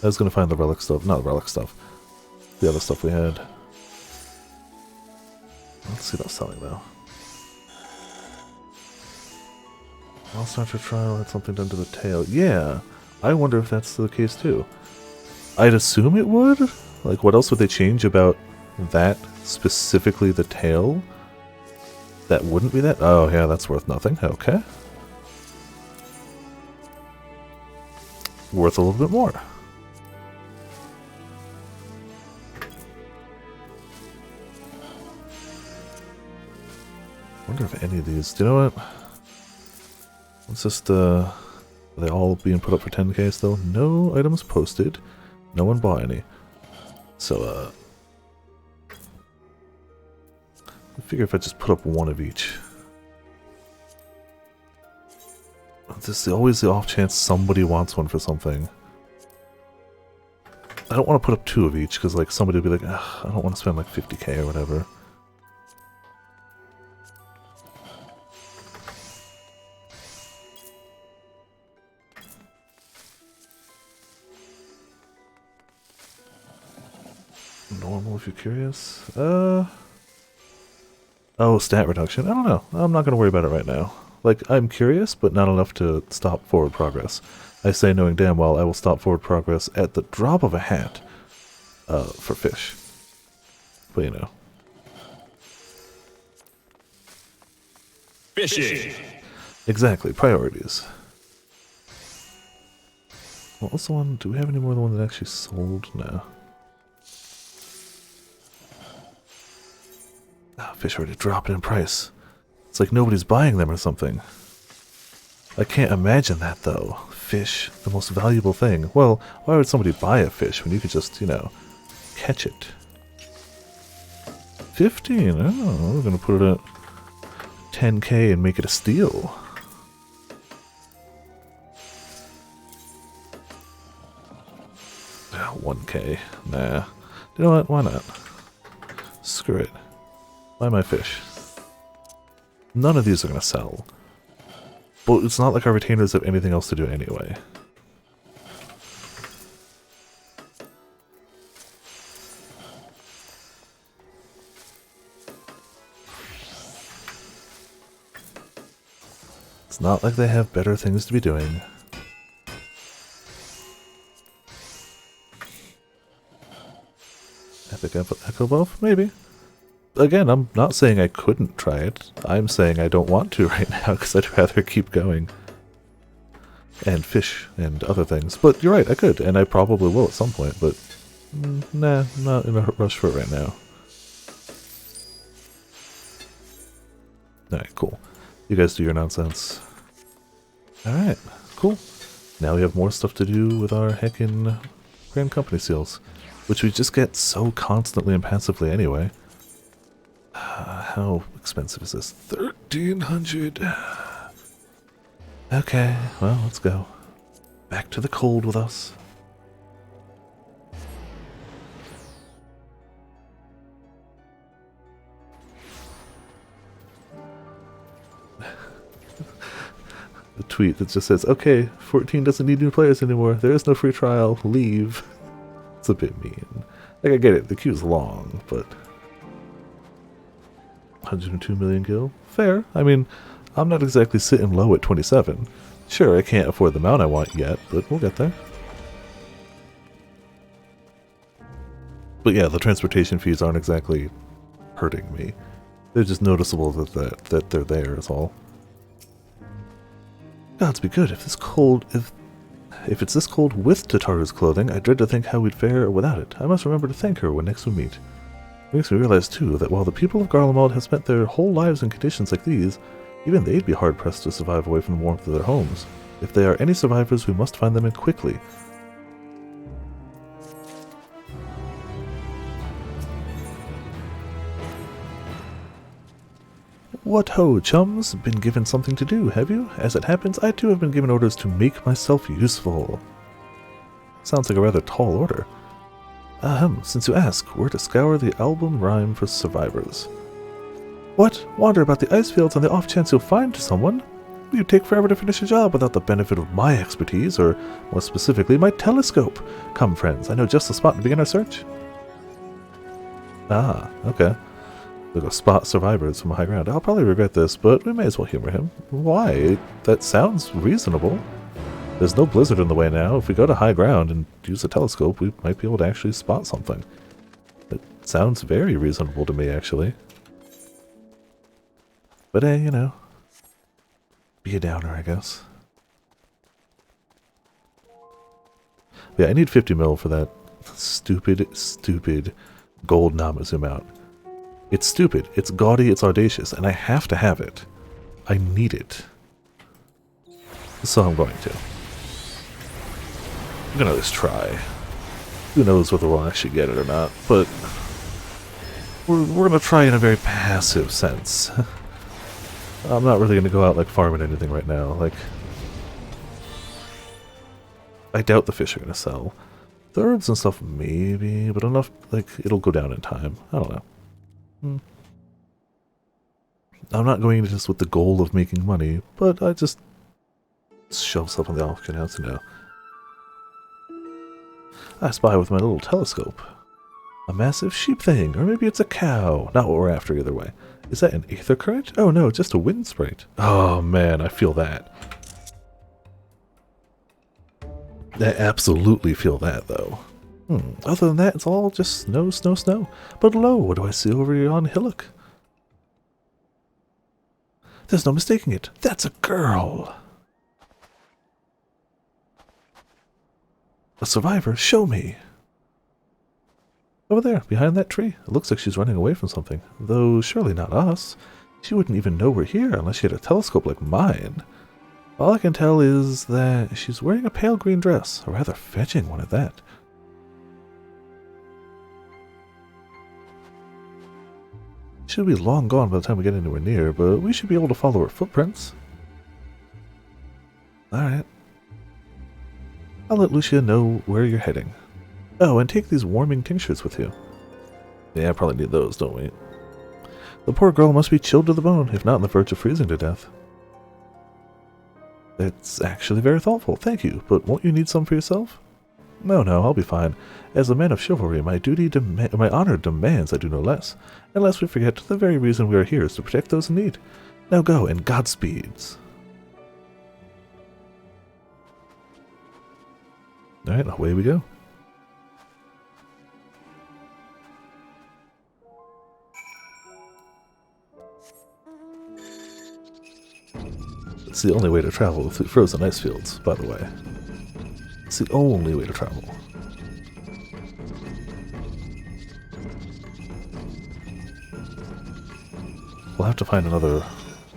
I was gonna find the relic stuff. Not the relic stuff. The other stuff we had. Let's see that's selling though. Monster trial had something done to the tail. Yeah, I wonder if that's the case too. I'd assume it would. Like, what else would they change about that, specifically the tail? That wouldn't be that? Oh yeah, that's worth nothing. Okay. Worth a little bit more. Wonder if any of these... Do you know what? Let's just, are they all being put up for 10k still? No items posted. No one bought any. So, I figure if I just put up one of each. This is always the off chance somebody wants one for something. I don't want to put up 2 of each, because like somebody will be like, I don't want to spend like 50k or whatever. Normal if you're curious. Oh, stat reduction. I don't know. I'm not going to worry about it right now. Like, I'm curious, but not enough to stop forward progress. I say knowing damn well I will stop forward progress at the drop of a hat for fish. But you know. Fishing! Exactly, priorities. What was the one? Do we have any more than one that actually sold? No. Fish already dropped in price. It's like nobody's buying them or something. I can't imagine that though. Fish, the most valuable thing. Well, why would somebody buy a fish when you could just, you know, catch it? 15. Oh, we're gonna put it at 10k and make it a steal. Ah, 1k. Nah. You know what? Why not? Screw it. Buy my fish. None of these are going to sell. But it's not like our retainers have anything else to do anyway. It's not like they have better things to be doing. Epic Echo Buff? Maybe. again, I'm not saying I couldn't try it. I'm saying I don't want to right now because I'd rather keep going. And fish and other things. But you're right, I could, and I probably will at some point, but nah, I'm not in a rush for it right now. Alright, cool. You guys do your nonsense. Alright, cool. Now we have more stuff to do with our heckin' Grand Company seals, which we just get so constantly and passively anyway. How expensive is this? 1,300. Okay, well, let's go. Back to the cold with us. The tweet that just says, okay, 14 doesn't need new players anymore. There is no free trial. Leave. It's a bit mean. Like, I get it. The queue's long, but 102 million gil? Fair. I mean, I'm not exactly sitting low at 27. Sure, I can't afford the mount I want yet, but we'll get there. But yeah, the transportation fees aren't exactly hurting me. They're just noticeable that they're there is all. Gods be good, if it's this cold with Tataru's clothing, I dread to think how we'd fare without it. I must remember to thank her when next we meet. It makes me realize, too, that while the people of Garlemald have spent their whole lives in conditions like these, even they'd be hard-pressed to survive away from the warmth of their homes. If there are any survivors, we must find them and quickly. What ho, chums? Been given something to do, have you? As it happens, I too have been given orders to make myself useful. Sounds like a rather tall order. Ahem, since you ask, we're to scour the album rhyme for survivors. What? Wander about the ice fields on the off chance you'll find someone? You'd take forever to finish a job without the benefit of my expertise, or more specifically, my telescope. Come, friends, I know just the spot to begin our search. Ah, okay. We'll go spot survivors from high ground. I'll probably regret this, but we may as well humor him. Why? That sounds reasonable. There's no blizzard in the way now. If we go to high ground and use a telescope, we might be able to actually spot something. It sounds very reasonable to me, actually. But hey, you know, be a downer, I guess. Yeah, I need 50 mil for that stupid gold Namazu mount. It's stupid, it's gaudy, it's audacious, and I have to have it. I need it. So I'm going to. I'm gonna at least try. Who knows whether we'll actually get it or not, but we're gonna try in a very passive sense. I'm not really gonna go out like farming anything right now. Like, I doubt the fish are gonna sell. The herbs and stuff maybe, but enough like it'll go down in time. I don't know. I'm not going into this with the goal of making money, but I just shove stuff on the auction house now. I spy with my little telescope. A massive sheep thing, or maybe it's a cow. Not what we're after either way. Is that an aether current? Oh no, just a wind sprite. Oh man, I feel that. I absolutely feel that though. Other than that, it's all just snow, snow, snow. But lo, what do I see over yon hillock? There's no mistaking it. That's a girl. A survivor? Show me. Over there, behind that tree. It looks like she's running away from something. Though surely not us. She wouldn't even know we're here unless she had a telescope like mine. All I can tell is that she's wearing a pale green dress. A rather fetching one at that. She'll be long gone by the time we get anywhere near, but we should be able to follow her footprints. Alright. I'll let Lucia know where you're heading. Oh, and take these warming tinctures with you. Yeah, I probably need those, don't we? The poor girl must be chilled to the bone, if not on the verge of freezing to death. That's actually very thoughtful, thank you, but won't you need some for yourself? No, I'll be fine. As a man of chivalry, my honor demands I do no less. Unless we forget the very reason we are here is to protect those in need. Now go, and Godspeeds. Alright, away we go. It's the only way to travel through frozen ice fields, by the way. It's the only way to travel. We'll have to find another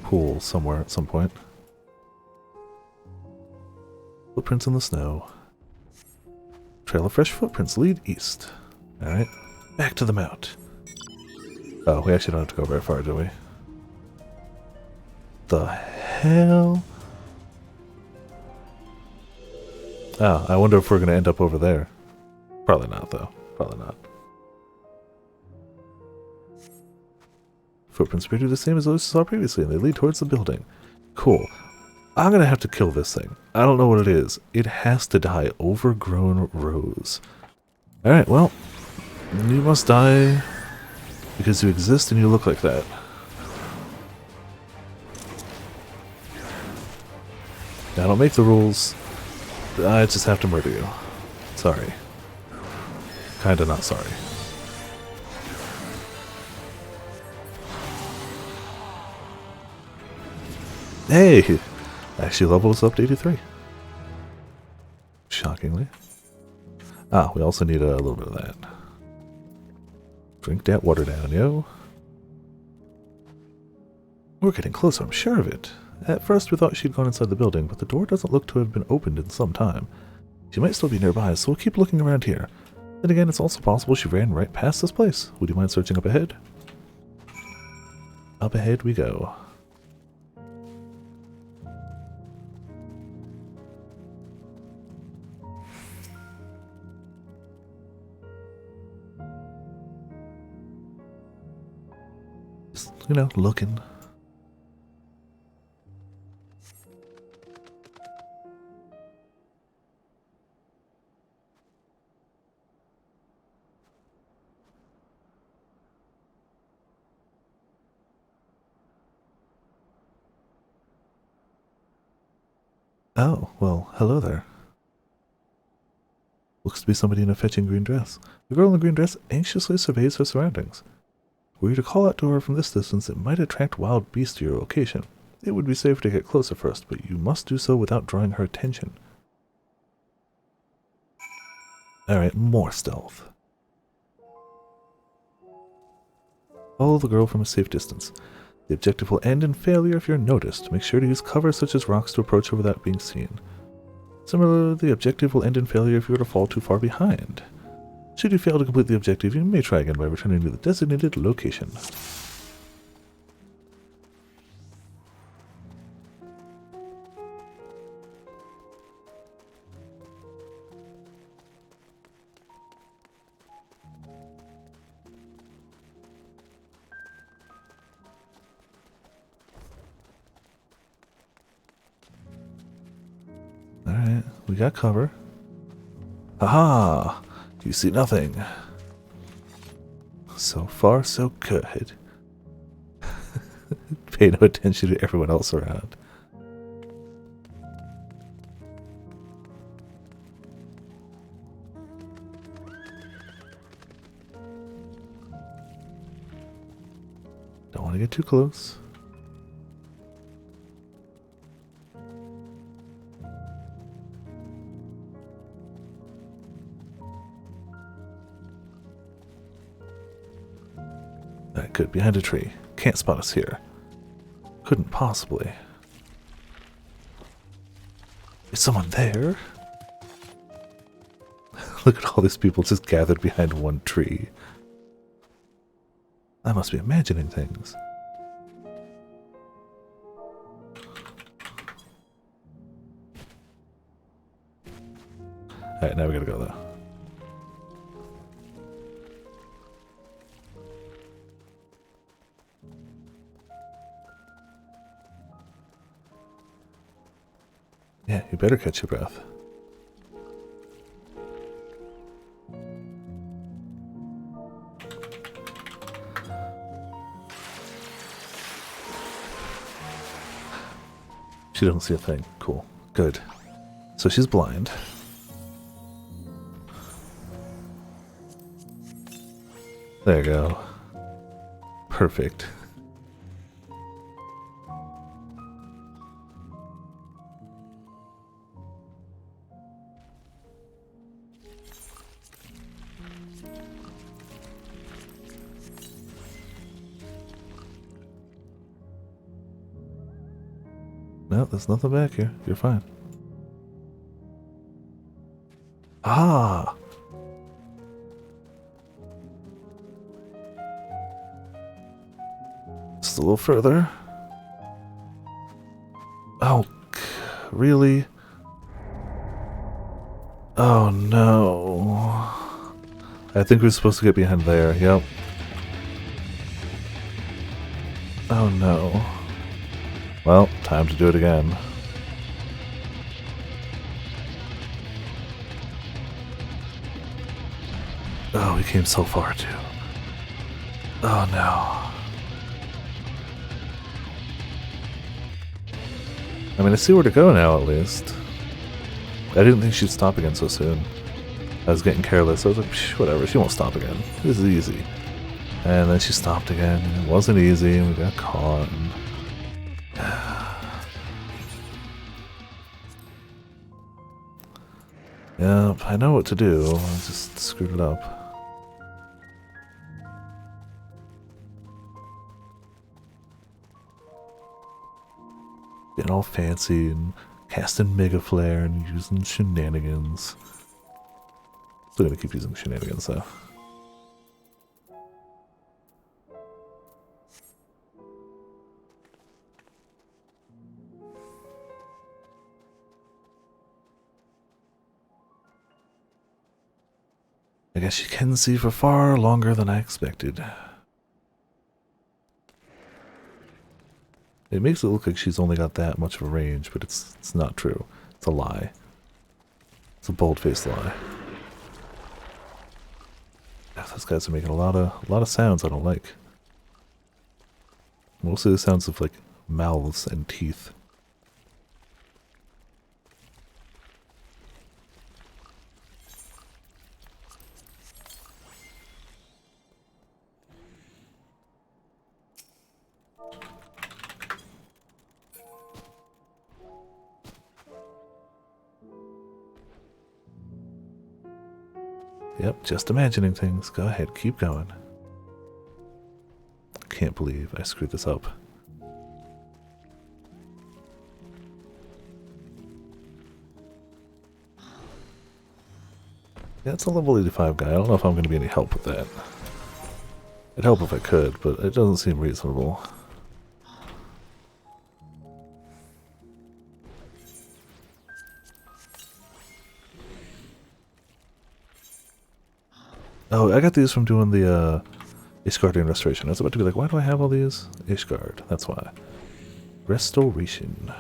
pool somewhere at some point. Footprints in the snow. Trail of fresh footprints lead east. Alright, back to the mount. Oh, we actually don't have to go very far, do we? The hell? Oh, I wonder if we're going to end up over there. Probably not, though. Probably not. Footprints appear to be the same as those we saw previously, and they lead towards the building. Cool. I'm going to have to kill this thing. I don't know what it is. It has to die. Overgrown rose. Alright, well. You must die because you exist and you look like that. I don't make the rules. I just have to murder you. Sorry. Kinda not sorry. Hey! Actually levels up to 83. Shockingly. Ah, we also need a little bit of that. Drink that water down, yo. We're getting closer, I'm sure of it. At first we thought she'd gone inside the building, but the door doesn't look to have been opened in some time. She might still be nearby, so we'll keep looking around here. Then again, it's also possible she ran right past this place. Would you mind searching up ahead? Up ahead we go. Just, you know, looking. Oh, well, hello there. Looks to be somebody in a fetching green dress. The girl in the green dress anxiously surveys her surroundings. Were you to call out to her from this distance, it might attract wild beasts to your location. It would be safer to get closer first, but you must do so without drawing her attention. Alright, more stealth. Follow the girl from a safe distance. The objective will end in failure if you're noticed. Make sure to use cover such as rocks to approach her without being seen. Similarly, the objective will end in failure if you were to fall too far behind. Should you fail to complete the objective, you may try again by returning to the designated location. Alright, we got cover. Aha! You see nothing. So far, so good. Pay no attention to everyone else around. Don't want to get too close. Good, behind a tree. Can't spot us here. Couldn't possibly. Is someone there? Look at all these people just gathered behind one tree. I must be imagining things. Alright, now we gotta go though. Yeah, you better catch your breath. She doesn't see a thing. Cool. Good. So she's blind. There you go. Perfect. No, there's nothing back here. You're fine. Ah! Just a little further. Oh, really? Oh no. I think we're supposed to get behind there, yep. Oh no. Well, time to do it again. Oh, we came so far too. Oh no. I mean, I see where to go now at least. I didn't think she'd stop again so soon. I was getting careless. I was like, whatever, she won't stop again. This is easy. And then she stopped again. It wasn't easy, and we got caught. And yep, I know what to do. I just screwed it up. Getting all fancy and casting Mega Flare and using shenanigans. Still gonna keep using shenanigans though. I guess she can see for far longer than I expected. It makes it look like she's only got that much of a range, but it's not true. It's a lie. It's a bold-faced lie. Yeah, those guys are making a lot of sounds I don't like. Mostly the sounds of like mouths and teeth. Yep, just imagining things. Go ahead, keep going. Can't believe I screwed this up. Yeah, it's a level 85 guy. I don't know if I'm going to be any help with that. It'd help if I could, but it doesn't seem reasonable. Oh, I got these from doing the Ishgardian Restoration. I was about to be like, why do I have all these? Ishgard, that's why. Restoration.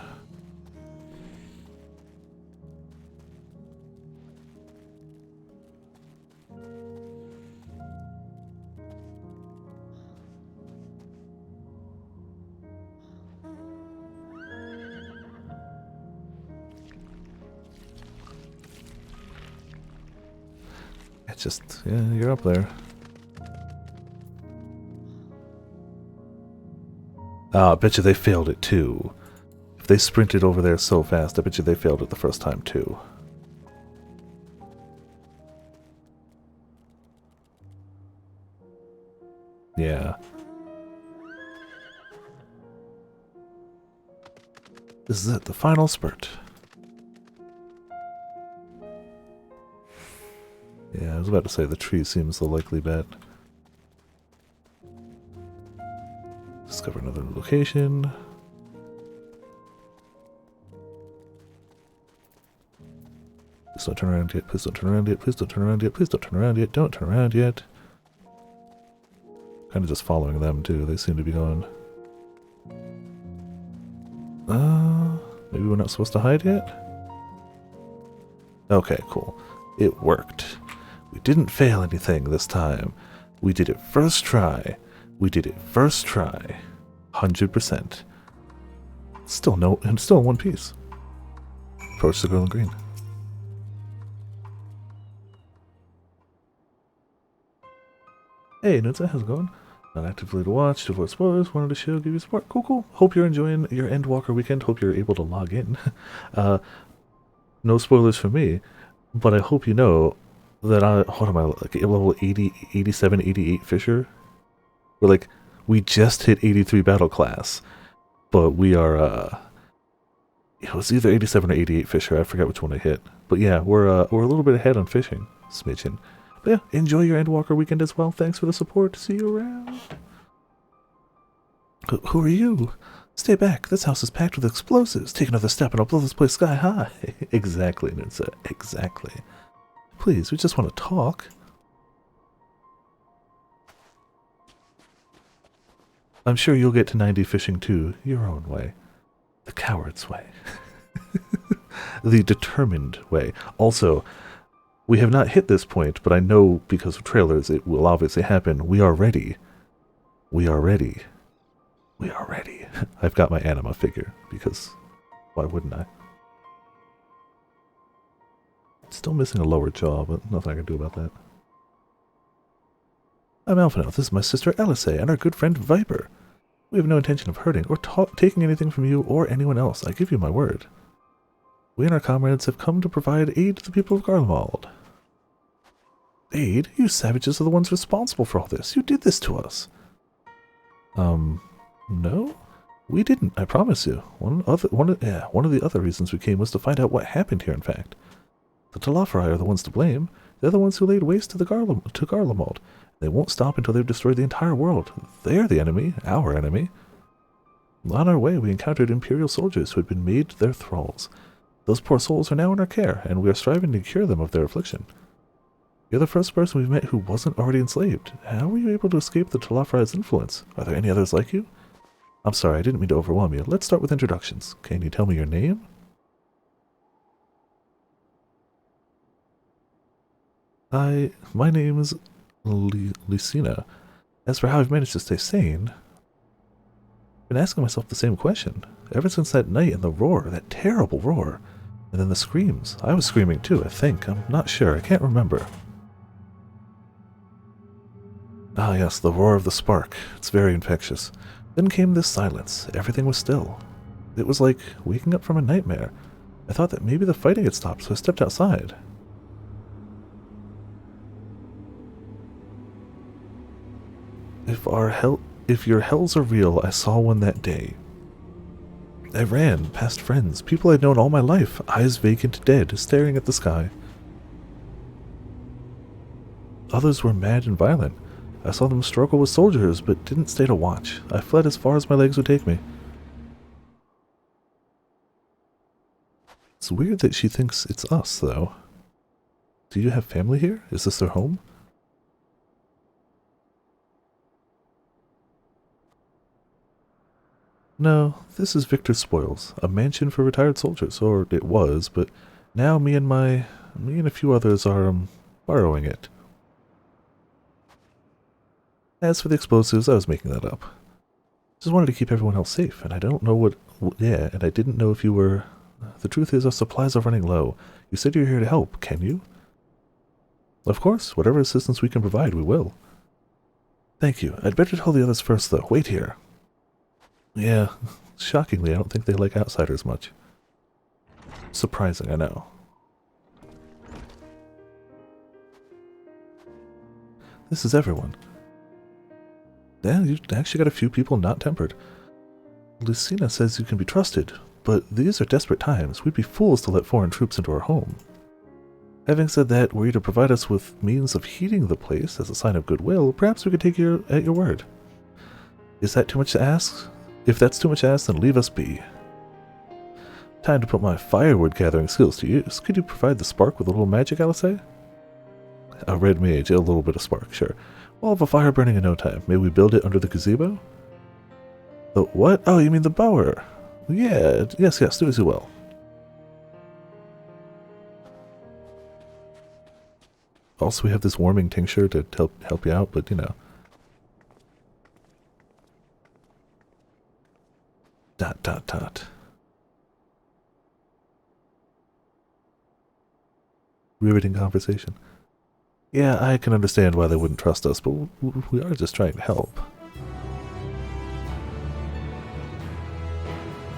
It's just, yeah, you're up there. Ah, I bet you they failed it too. If they sprinted over there so fast, I bet you they failed it the first time too. Yeah. This is it, the final spurt. Yeah, I was about to say the tree seems the likely bet. Discover another location. Please don't turn around yet, please don't turn around yet, please don't turn around yet, please don't turn around yet, don't turn around yet. Kind of just following them too, they seem to be going. Maybe we're not supposed to hide yet? Okay, cool. It worked. We didn't fail anything this time. We did it first try. We did it first try. 100%. Still no, and still in one piece. Approach the girl in green. Hey, Nutsa, how's it going? Not actively to watch, to avoid spoilers, wanted to show, give you support. Cool, cool. Hope you're enjoying your Endwalker weekend. Hope you're able to log in. No spoilers for me, but I hope you know that what am I, like level 80, 87, 88 Fisher? We're like, we just hit 83 battle class, but we are, It was either 87 or 88 Fisher. I forgot which one I hit. But yeah, we're a little bit ahead on fishing. Smidgen. But yeah, enjoy your Endwalker weekend as well. Thanks for the support. See you around. Who are you? Stay back. This house is packed with explosives. Take another step and I'll blow this place sky high. Exactly, Ninsa. Exactly. Please, we just want to talk. I'm sure you'll get to 90 fishing too, your own way. The coward's way. The determined way. Also, we have not hit this point, but I know because of trailers it will obviously happen. We are ready. We are ready. We are ready. I've got my anima figure, because why wouldn't I? Still missing a lower jaw, but nothing I can do about that. I'm Alphino. This is my sister Alice and our good friend Viper. We have no intention of hurting or taking anything from you or anyone else. I give you my word. We and our comrades have come to provide aid to the people of Garlemald. Aid? You savages are the ones responsible for all this. You did this to us. No? We didn't, I promise you. One of the other reasons we came was to find out what happened here, in fact. The Talafari are the ones to blame. They're the ones who laid waste to Garlemald. They won't stop until they've destroyed the entire world. They're the enemy, our enemy. On our way, we encountered Imperial soldiers who had been made their thralls. Those poor souls are now in our care, and we are striving to cure them of their affliction. You're the first person we've met who wasn't already enslaved. How were you able to escape the Talafari's influence? Are there any others like you? I'm sorry, I didn't mean to overwhelm you. Let's start with introductions. Can you tell me your name? My name is Lucina. As for how I've managed to stay sane, I've been asking myself the same question. Ever since that night and the roar, that terrible roar. And then the screams. I was screaming too, I think. I'm not sure. I can't remember. Ah yes, the roar of the spark. It's very infectious. Then came this silence. Everything was still. It was like waking up from a nightmare. I thought that maybe the fighting had stopped, so I stepped outside. If your hells are real, I saw one that day. I ran past friends, people I'd known all my life, eyes vacant, dead, staring at the sky. Others were mad and violent. I saw them struggle with soldiers, but didn't stay to watch. I fled as far as my legs would take me. It's weird that she thinks it's us, though. Do you have family here? Is this their home? No, this is Victor's Spoils, a mansion for retired soldiers, or it was, but now me and a few others are, borrowing it. As for the explosives, I was making that up. Just wanted to keep everyone else safe, and I don't know and I didn't know if you were... The truth is, our supplies are running low. You said you're here to help, can you? Of course, whatever assistance we can provide, we will. Thank you. I'd better tell the others first, though. Wait here. Yeah, shockingly, I don't think they like outsiders much. Surprising, I know. This is everyone. Yeah, you actually got a few people not tempered. Lucina says you can be trusted, but these are desperate times. We'd be fools to let foreign troops into our home. Having said that, were you to provide us with means of heating the place as a sign of goodwill, perhaps we could take you at your word. Is that too much to ask? If that's too much to ask, then leave us be. Time to put my firewood gathering skills to use. Could you provide the spark with a little magic, Alice? A red mage, a little bit of spark, sure. We'll have a fire burning in no time. May we build it under the gazebo? The what? Oh, you mean the bower. Yeah, yes, do as you will. Also, we have this warming tincture to help you out, but you know. ... Riveting conversation. Yeah, I can understand why they wouldn't trust us, but we are just trying to help.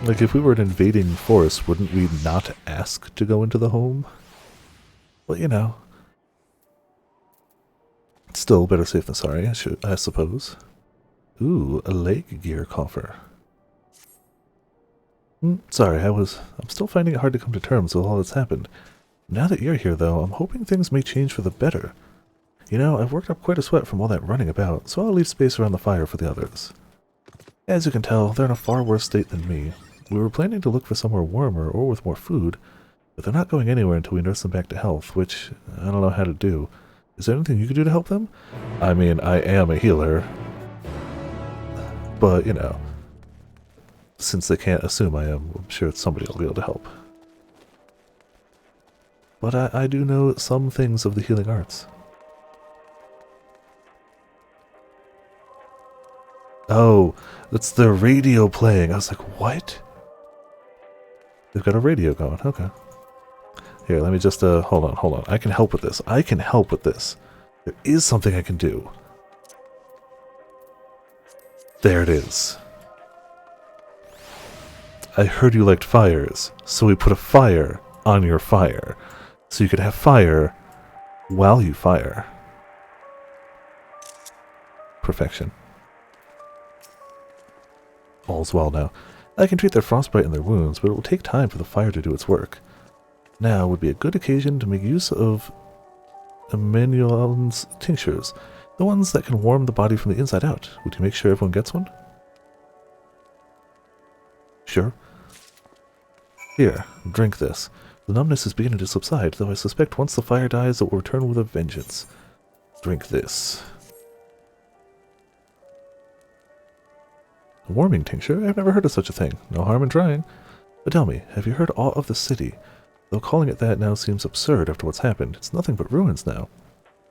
Like, if we were an invading force, wouldn't we not ask to go into the home? Well, you know. Still, better safe than sorry, I suppose. Ooh, a leg gear coffer. Sorry, I'm still finding it hard to come to terms with all that's happened. Now that you're here, though, I'm hoping things may change for the better. You know, I've worked up quite a sweat from all that running about, so I'll leave space around the fire for the others. As you can tell, they're in a far worse state than me. We were planning to look for somewhere warmer or with more food, but they're not going anywhere until we nurse them back to health, which I don't know how to do. Is there anything you could do to help them? I mean, I am a healer, but, you know, since they can't assume I am, I'm sure somebody will be able to help. But I do know some things of the healing arts. Oh, that's the radio playing. I was like, what? They've got a radio going. Okay. Here, let me just, hold on. I can help with this. There is something I can do. There it is. I heard you liked fires, so we put a fire on your fire. So you could have fire while you fire. Perfection. All's well now. I can treat their frostbite and their wounds, but it will take time for the fire to do its work. Now would be a good occasion to make use of Emmanuel's tinctures, the ones that can warm the body from the inside out. Would you make sure everyone gets one? Sure. Here, drink this. The numbness is beginning to subside, though I suspect once the fire dies it will return with a vengeance. Drink this. A warming tincture? I've never heard of such a thing. No harm in trying. But tell me, have you heard aught of the city? Though calling it that now seems absurd after what's happened. It's nothing but ruins now.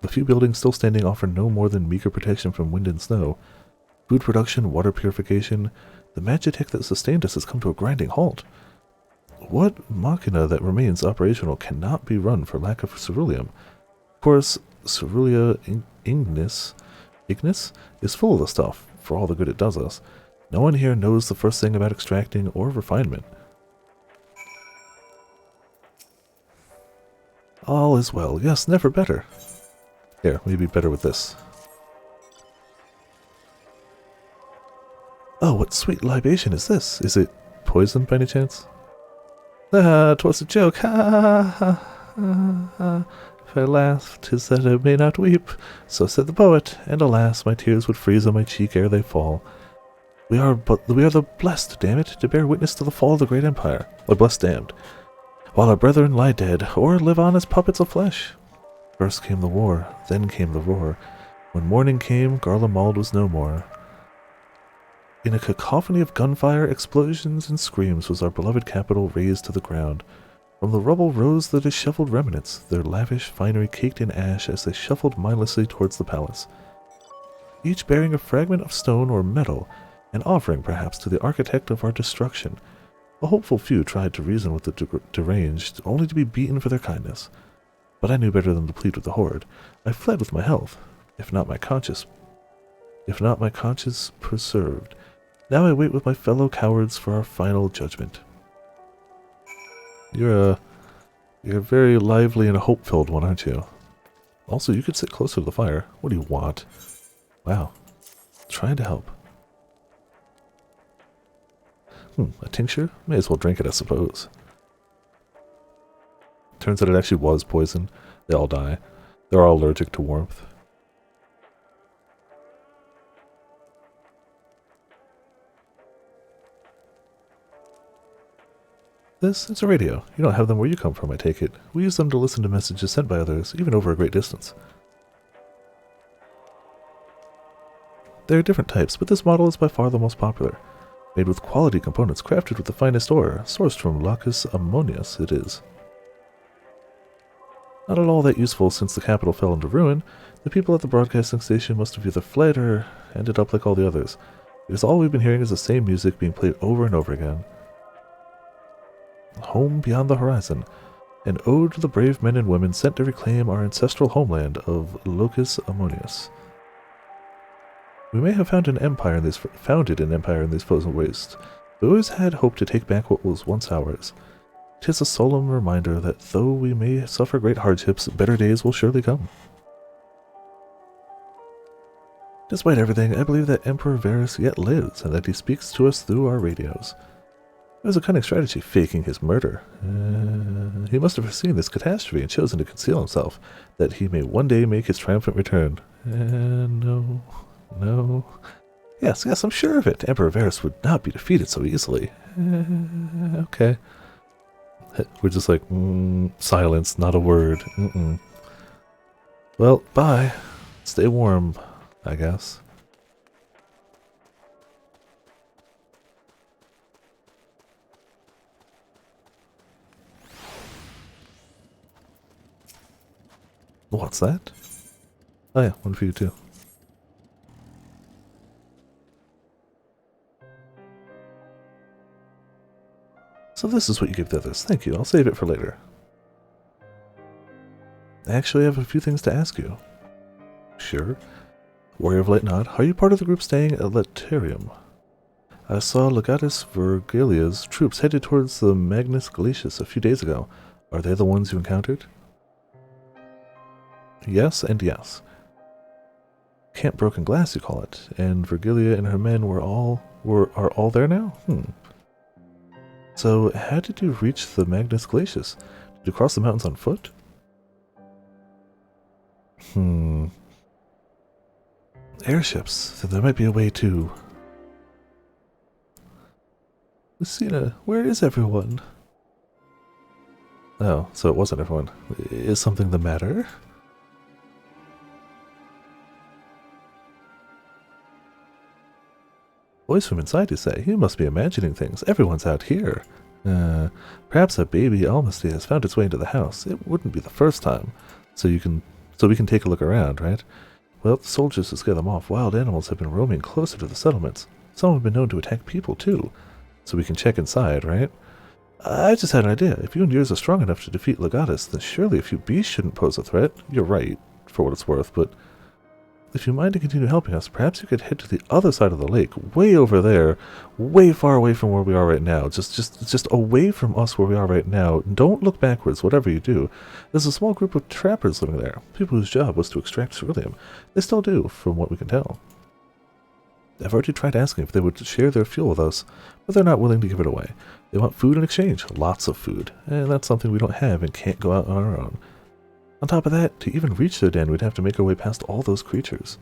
The few buildings still standing offer no more than meager protection from wind and snow. Food production, water purification, the magitech that sustained us has come to a grinding halt. What machina that remains operational cannot be run for lack of ceruleum? Of course, Cerulia Ignis is full of the stuff, for all the good it does us. No one here knows the first thing about extracting or refinement. All is well. Yes, never better. Here, maybe better with this. Oh, what sweet libation is this? Is it poison by any chance? Ah, 'twas a joke. Ha ha ha ha ha. If I laughed, 'tis that I may not weep. So said the poet, and alas, my tears would freeze on my cheek ere they fall. We are the blessed, damn it, to bear witness to the fall of the great empire, or blessed damned, while our brethren lie dead, or live on as puppets of flesh. First came the war, then came the roar. When morning came, Garlemald was no more. In a cacophony of gunfire, explosions, and screams was our beloved capital razed to the ground. From the rubble rose the disheveled remnants, their lavish finery caked in ash as they shuffled mindlessly towards the palace, each bearing a fragment of stone or metal, an offering perhaps to the architect of our destruction. A hopeful few tried to reason with the deranged, only to be beaten for their kindness. But I knew better than to plead with the horde. I fled with my health, if not my conscience preserved. Now I wait with my fellow cowards for our final judgment. You're a very lively and hope-filled one, aren't you? Also, you could sit closer to the fire. What do you want? Wow. Trying to help. A tincture? May as well drink it, I suppose. Turns out it actually was poison. They all die. They're all allergic to warmth. It's a radio. You don't have them where you come from, I take it. We use them to listen to messages sent by others, even over a great distance. There are different types, but this model is by far the most popular. Made with quality components crafted with the finest ore, sourced from Lacus Ammonius it is. Not at all that useful since the capital fell into ruin. The people at the broadcasting station must have either fled or ended up like all the others, because all we've been hearing is the same music being played over and over again. Home beyond the horizon, an ode to the brave men and women sent to reclaim our ancestral homeland of Locus Ammonius. We may have founded an empire in these frozen wastes, but we always had hoped to take back what was once ours. 'Tis a solemn reminder that though we may suffer great hardships, better days will surely come. Despite everything, I believe that Emperor Varus yet lives, and that he speaks to us through our radios. was a cunning strategy faking his murder. He must have foreseen this catastrophe and chosen to conceal himself, that he may one day make his triumphant return. No. Yes, I'm sure of it. Emperor Varus would not be defeated so easily. Okay. We're just like, silence, not a word. Well, bye. Stay warm, I guess. What's that? Oh yeah, one for you too. So this is what you gave the others. Thank you. I'll save it for later. Actually, I have a few things to ask you. Sure. Warrior of Light Nod, are you part of the group staying at Laterium? I saw Legatus Vergilia's troops headed towards the Magnus Glacius a few days ago. Are they the ones you encountered? Yes and yes. Camp Broken Glass, you call it. And Vergilia and her men are all there now? So, how did you reach the Magnus Glacius? Did you cross the mountains on foot? Airships. So there might be a way to... Lucina, where is everyone? Oh, so it wasn't everyone. Is something the matter? Voice from inside, you say? You must be imagining things. Everyone's out here. Perhaps a baby Almasty has found its way into the house. It wouldn't be the first time. So we can take a look around, right? Well, the soldiers to scare them off. Wild animals have been roaming closer to the settlements. Some have been known to attack people too. So we can check inside, right? I just had an idea. If you and yours are strong enough to defeat Legatus, then surely a few beasts shouldn't pose a threat. You're right, for what it's worth, but if you mind to continue helping us, perhaps you could head to the other side of the lake, way over there, way far away from where we are right now. Just away from us where we are right now. Don't look backwards, whatever you do. There's a small group of trappers living there, people whose job was to extract ceruleum. They still do, from what we can tell. I've already tried asking if they would share their fuel with us, but they're not willing to give it away. They want food in exchange, lots of food, and that's something we don't have and can't go out on our own. On top of that, to even reach their den, we'd have to make our way past all those creatures.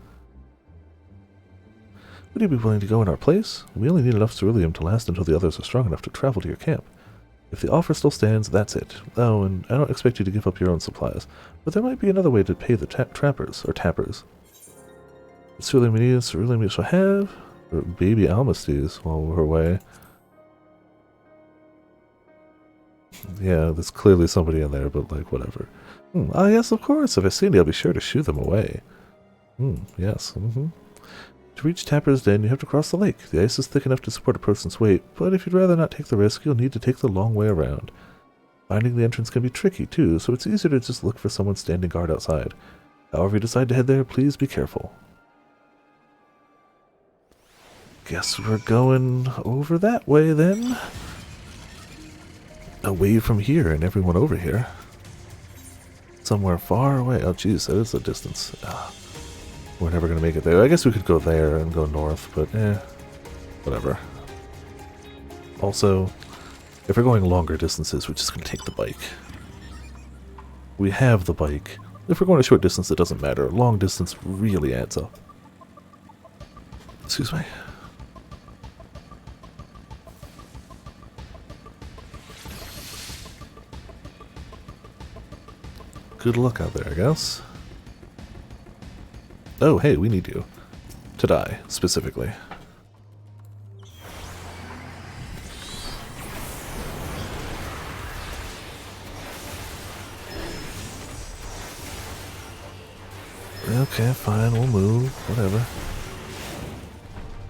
Would you be willing to go in our place? We only need enough ceruleum to last until the others are strong enough to travel to your camp. If the offer still stands, that's it. Oh, and I don't expect you to give up your own supplies, but there might be another way to pay the trappers, or tappers. Ceruleum we need, ceruleum we shall have, or baby Almasties while we're away. Yeah, there's clearly somebody in there, but like, whatever. Ah, yes, of course. If I see any, I'll be sure to shoo them away. Yes. To reach Tapper's Den, you have to cross the lake. The ice is thick enough to support a person's weight, but if you'd rather not take the risk, you'll need to take the long way around. Finding the entrance can be tricky, too, so it's easier to just look for someone standing guard outside. However you decide to head there, please be careful. Guess we're going over that way, then. Away from here and everyone over here. Somewhere far away. Oh, jeez, that is a distance. We're never going to make it there. I guess we could go there and go north, but whatever. Also, if we're going longer distances, we're just going to take the bike. We have the bike. If we're going a short distance, it doesn't matter. Long distance really adds up. Excuse me. Good luck out there, I guess. Oh, hey, we need you. To die, specifically. Okay, fine, we'll move. Whatever.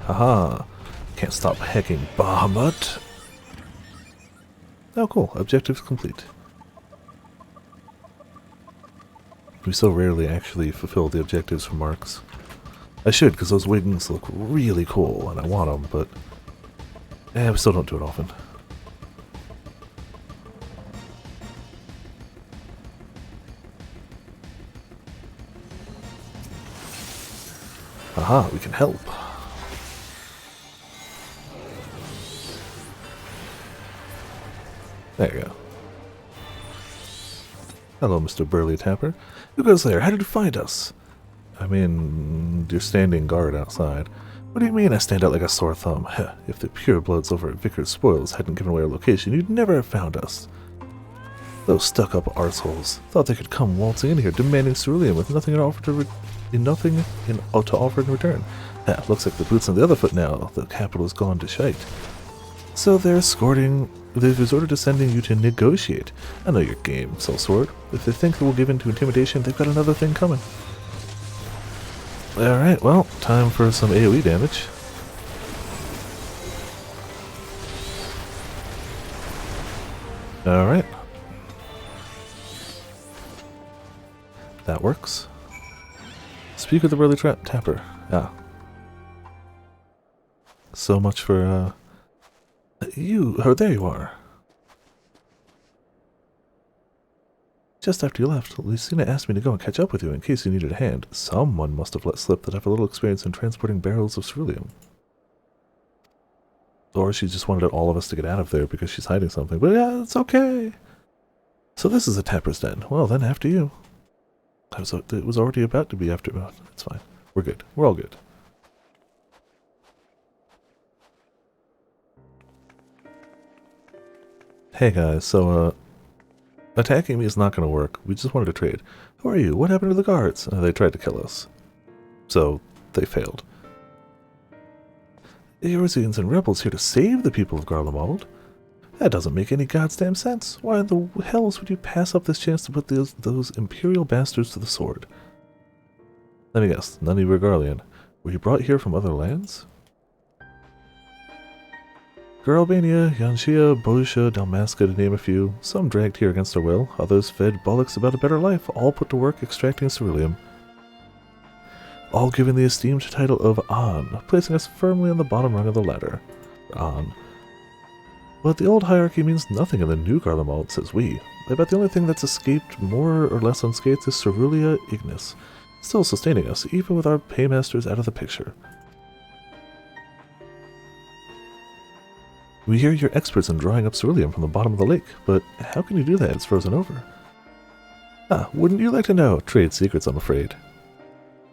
Haha. Can't stop hacking Bahamut. Oh, cool. Objectives complete. We so rarely actually fulfill the objectives from Marks. I should, because those wings look really cool, and I want them, but we still don't do it often. Aha, we can help. There you go. Hello, Mr. Burly Tapper. Who goes there? How did you find us? I mean, you're standing guard outside. What do you mean I stand out like a sore thumb? If the purebloods over at Vickers Spoils hadn't given away our location, you'd never have found us. Those stuck-up arseholes thought they could come waltzing in here, demanding cerulean with nothing to offer in return. Looks like the boot's on the other foot now. The capital has gone to shite. So they've resorted to sending you to negotiate. I know your game, Sellsword. If they think they will give in to intimidation, they've got another thing coming. Alright, well, time for some AoE damage. Alright. That works. Speak with the Burly Tapper. Ah. So much for, there you are. Just after you left, Lucina asked me to go and catch up with you in case you needed a hand. Someone must have let slip that I have a little experience in transporting barrels of cerulean. Or she just wanted all of us to get out of there because she's hiding something. But yeah, it's okay. So this is a tapper's den. Well, then after you. It was already about to be after. It's fine. We're good. We're all good. Hey guys, so attacking me is not going to work. We just wanted to trade. Who are you? What happened to the guards? They tried to kill us. So, they failed. The Eorzeans and rebels here to save the people of Garlemald? That doesn't make any goddamn sense. Why in the hells would you pass up this chance to put those imperial bastards to the sword? Let me guess, none of you were Garlean. Were you brought here from other lands? Garlbania, Yanshia, Bosia, Dalmasca, to name a few. Some dragged here against their will, others fed bollocks about a better life, all put to work extracting ceruleum. All given the esteemed title of An, placing us firmly on the bottom rung of the ladder. An. But the old hierarchy means nothing in the new Garlemald, says we. I bet the only thing that's escaped more or less unscathed is Cerulia Ignis, still sustaining us, even with our paymasters out of the picture. We hear you're experts in drawing up ceruleum from the bottom of the lake, but how can you do that? It's frozen over. Wouldn't you like to know? Trade secrets, I'm afraid.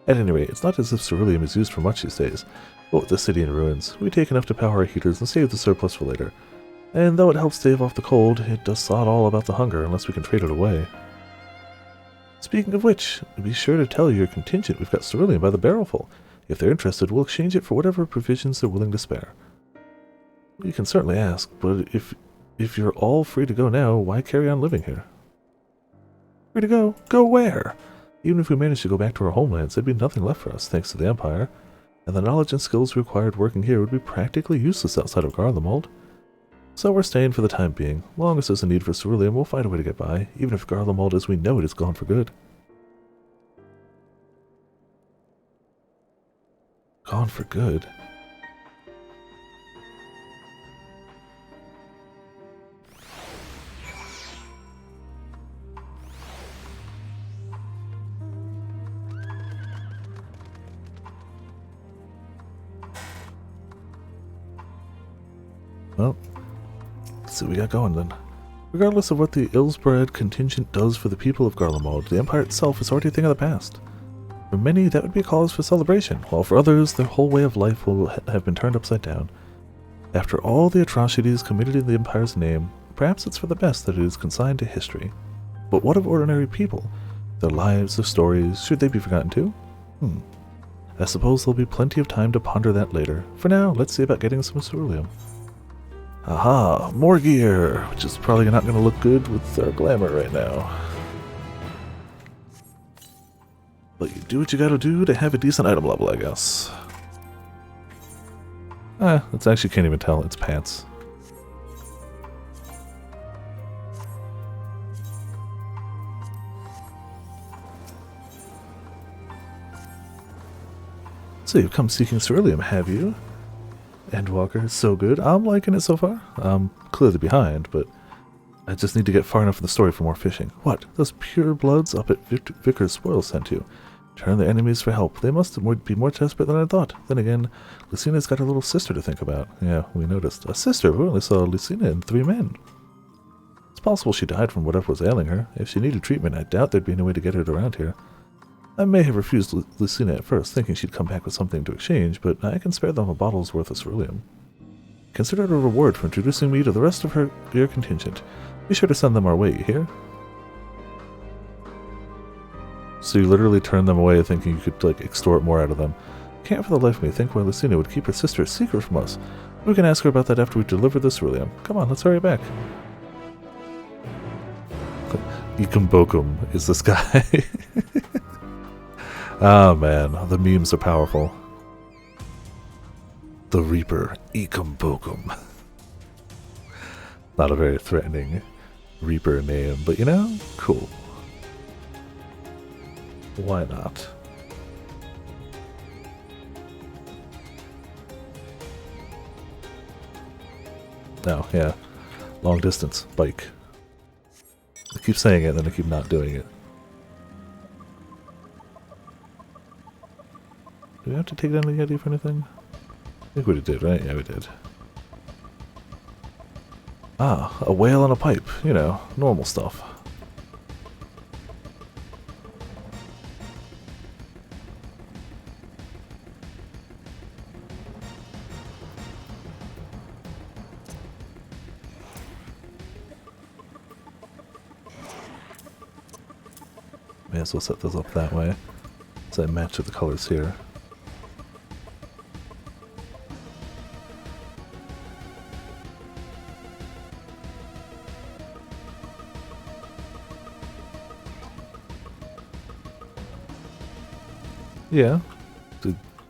At any rate, it's not as if ceruleum is used for much these days. But with the city in ruins, we take enough to power our heaters and save the surplus for later. And though it helps stave off the cold, it does sod all about the hunger unless we can trade it away. Speaking of which, be sure to tell your contingent we've got ceruleum by the barrelful. If they're interested, we'll exchange it for whatever provisions they're willing to spare. You can certainly ask, but if you're all free to go now, why carry on living here? Free to go? Go where? Even if we managed to go back to our homelands, there'd be nothing left for us, thanks to the Empire, and the knowledge and skills required working here would be practically useless outside of Garlemald. So we're staying for the time being. Long as there's a need for ceruleum, we'll find a way to get by, even if Garlemald as we know it is gone for good. Gone for good? Well, let's see what we got going then. Regardless of what the ill-bred contingent does for the people of Garlemald, the Empire itself is already a thing of the past. For many, that would be a cause for celebration, while for others, their whole way of life will have been turned upside down. After all the atrocities committed in the Empire's name, perhaps it's for the best that it is consigned to history. But what of ordinary people? Their lives, their stories, should they be forgotten too? I suppose there'll be plenty of time to ponder that later. For now, let's see about getting some ceruleum. Aha, more gear, which is probably not going to look good with our glamour right now. But you do what you gotta do to have a decent item level, I guess. It's actually can't even tell, it's pants. So you've come seeking ceruleum, have you? Endwalker is so good. I'm liking it so far. I'm clearly behind, but I just need to get far enough in the story for more fishing. What? Those pure bloods up at Vickers Spoils sent you. Turn their enemies for help. They must be more desperate than I thought. Then again, Lucina's got a little sister to think about. Yeah, we noticed. A sister? We only saw Lucina and 3 men. possible she died from whatever was ailing her. If she needed treatment, I doubt there'd be any way to get her around here. I may have refused Lucina at first, thinking she'd come back with something to exchange, but I can spare them a bottle's worth of ceruleum. Consider it a reward for introducing me to the rest of your contingent. Be sure to send them our way, you hear? So you literally turned them away thinking you could, like, extort more out of them. Can't for the life of me think why Lucina would keep her sister a secret from us. We can ask her about that after we deliver the ceruleum. Come on, let's hurry back. Ikumbokum is this guy. Ah, man, the memes are powerful. The Reaper, Ikumbokum. Not a very threatening Reaper name, but you know, cool. Why not? No, yeah. Long distance, bike. I keep saying it, and then I keep not doing it. Do we have to take down the Yeti for anything? I think we did, right? Yeah, we did. Ah, a whale and a pipe. You know, normal stuff. May as well set those up that way, so they match with the colors here. Yeah.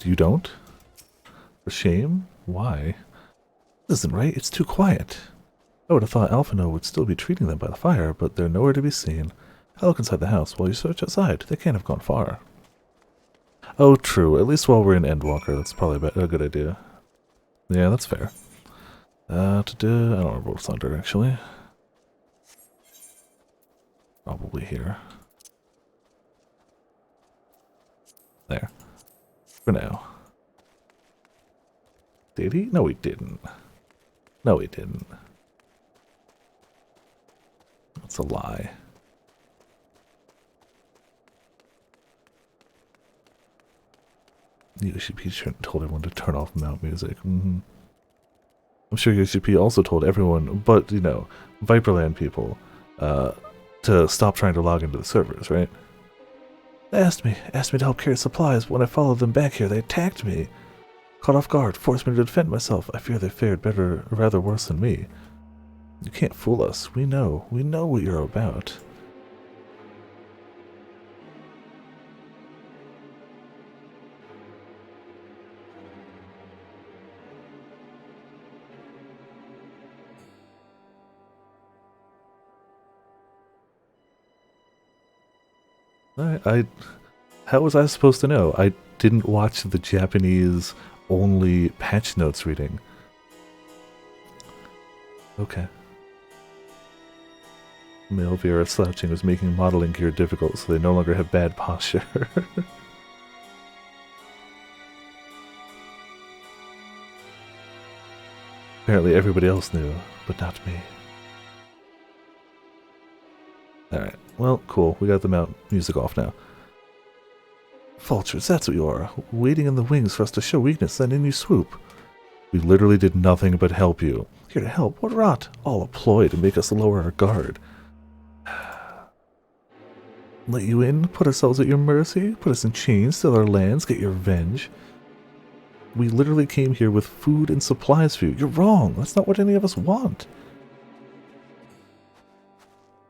You don't? For shame? Why? This isn't right, it's too quiet. I would have thought Alphino would still be treating them by the fire, but they're nowhere to be seen. I look inside the house while you search outside. They can't have gone far. Oh, true. At least while we're in Endwalker, that's probably a good idea. Yeah, that's fair. I don't remember what's under, actually. Probably here. There. For now. Did he? No, he didn't. No, he didn't. That's a lie. UCP told everyone to turn off mount music. I'm sure UCP also told everyone, but, you know, Viperland people, to stop trying to log into the servers, right? They asked me to help carry supplies, but when I followed them back here, they attacked me. Caught off guard, forced me to defend myself. I fear they fared rather worse than me. You can't fool us. We know what you're about. How was I supposed to know? I didn't watch the Japanese only patch notes reading. Okay. Male Vera slouching was making modeling gear difficult, so they no longer have bad posture. Apparently everybody else knew, but not me. Alright, well, cool. We got the mount music off now. Vultures, that's what you are. Waiting in the wings for us to show weakness, then in you swoop. We literally did nothing but help you. Here to help? What rot? All a ploy to make us lower our guard. Let you in? Put ourselves at your mercy? Put us in chains, steal our lands, get your revenge? We literally came here with food and supplies for you. You're wrong. That's not what any of us want.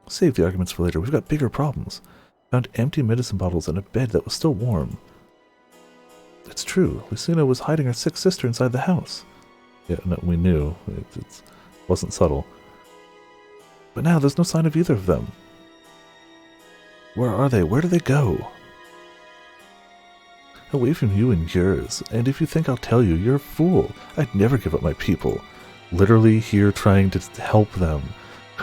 Save the arguments for later. We've got bigger problems. Found empty medicine bottles and a bed that was still warm. It's true. Lucina was hiding her sick sister inside the house. Yeah, no, we knew. It wasn't subtle. But now there's no sign of either of them. Where are they? Where do they go? Away from you and yours. And if you think I'll tell you, you're a fool. I'd never give up my people. Literally here trying to help them.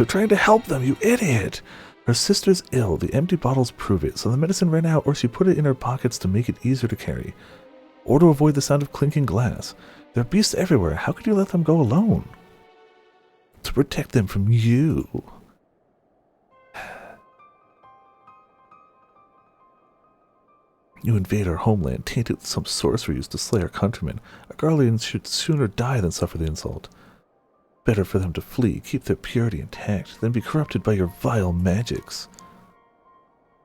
Trying to help them, you idiot! Her sister's ill. The empty bottles prove it. So the medicine ran out, or she put it in her pockets to make it easier to carry. Or to avoid the sound of clinking glass. There are beasts everywhere. How could you let them go alone? To protect them from you. You invade our homeland, tainted with some sorcery used to slay our countrymen. Our guardians should sooner die than suffer the insult. Better for them to flee, keep their purity intact, than be corrupted by your vile magics.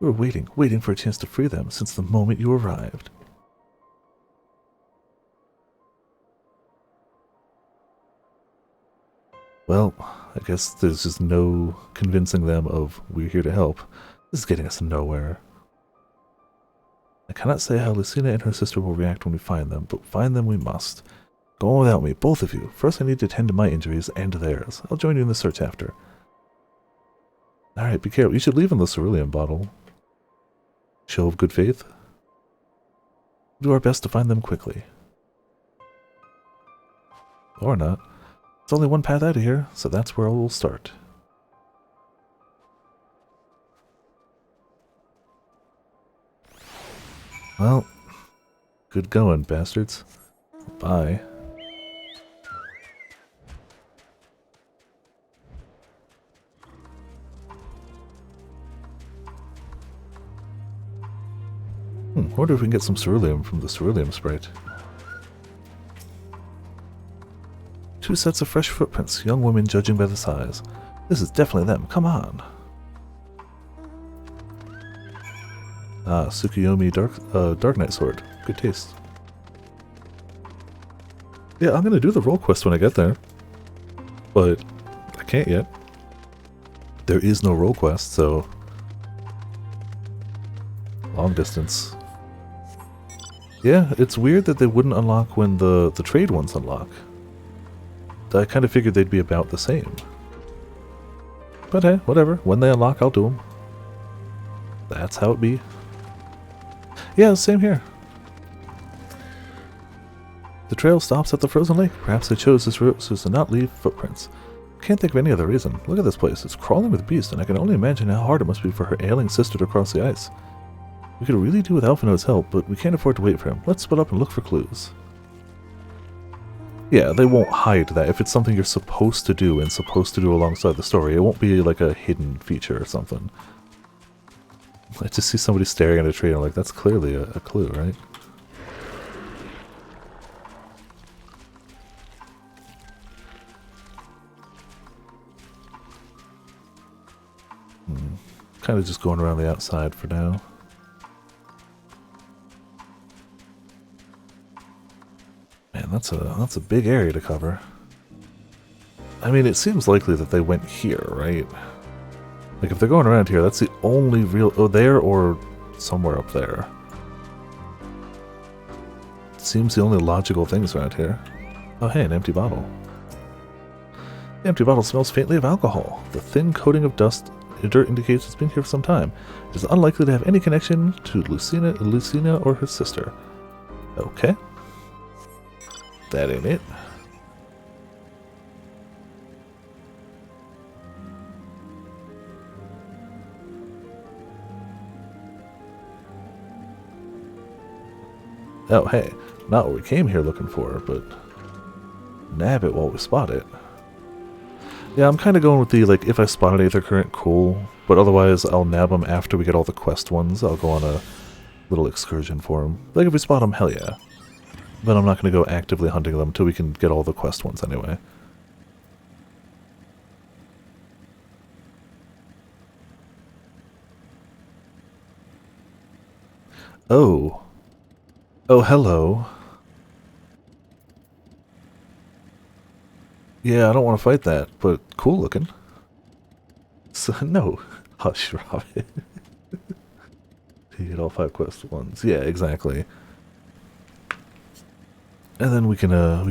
We were waiting for a chance to free them since the moment you arrived. Well, I guess there's just no convincing them of we're here to help. This is getting us nowhere. I cannot say how Lucina and her sister will react when we find them, but find them we must. Go on without me, both of you. First I need to tend to my injuries and theirs. I'll join you in the search after. Alright, be careful. You should leave in the cerulean bottle. Show of good faith. Do our best to find them quickly. Or not. There's only one path out of here, so that's where we'll start. Well, good going, bastards. Bye. Wonder if we can get some ceruleum from the ceruleum sprite. 2 sets of fresh footprints, young women judging by the size. This is definitely them, come on. Ah, Tsukuyomi Dark Knight Sword. Good taste. Yeah, I'm gonna do the role quest when I get there. But I can't yet. There is no role quest, so... Long distance. Yeah, it's weird that they wouldn't unlock when the trade ones unlock. I kind of figured they'd be about the same. But hey, whatever. When they unlock, I'll do them. That's how it be. Yeah, same here. The trail stops at the frozen lake. Perhaps they chose this route so as to not leave footprints. Can't think of any other reason. Look at this place. It's crawling with beasts, and I can only imagine how hard it must be for her ailing sister to cross the ice. We could really do with Alphinode's help, but we can't afford to wait for him. Let's split up and look for clues. Yeah, they won't hide that. If it's something you're supposed to do and supposed to do alongside the story, it won't be like a hidden feature or something. I just see somebody staring at a tree and I'm like, that's clearly a clue, right? Kind of just going around the outside for now. Man, that's a big area to cover. I mean, it seems likely that they went here, right? Like, if they're going around here, that's the only real... Oh, there or somewhere up there. It seems the only logical things around here. Oh, hey, an empty bottle. The empty bottle smells faintly of alcohol. The thin coating of dust and dirt indicates it's been here for some time. It is unlikely to have any connection to Lucina or her sister. Okay. That ain't it. Oh, hey, not what we came here looking for, but nab it while we spot it. Yeah, I'm kind of going with the, like, if I spot an Aether Current, cool, but otherwise I'll nab them after we get all the quest ones. I'll go on a little excursion for them. Like, if we spot them, hell yeah. But I'm not going to go actively hunting them until we can get all the quest ones anyway. Oh. Oh, hello. Yeah, I don't want to fight that, but cool looking. So, no. Hush, Robin. You get all 5 quest ones. Yeah, exactly. And then we can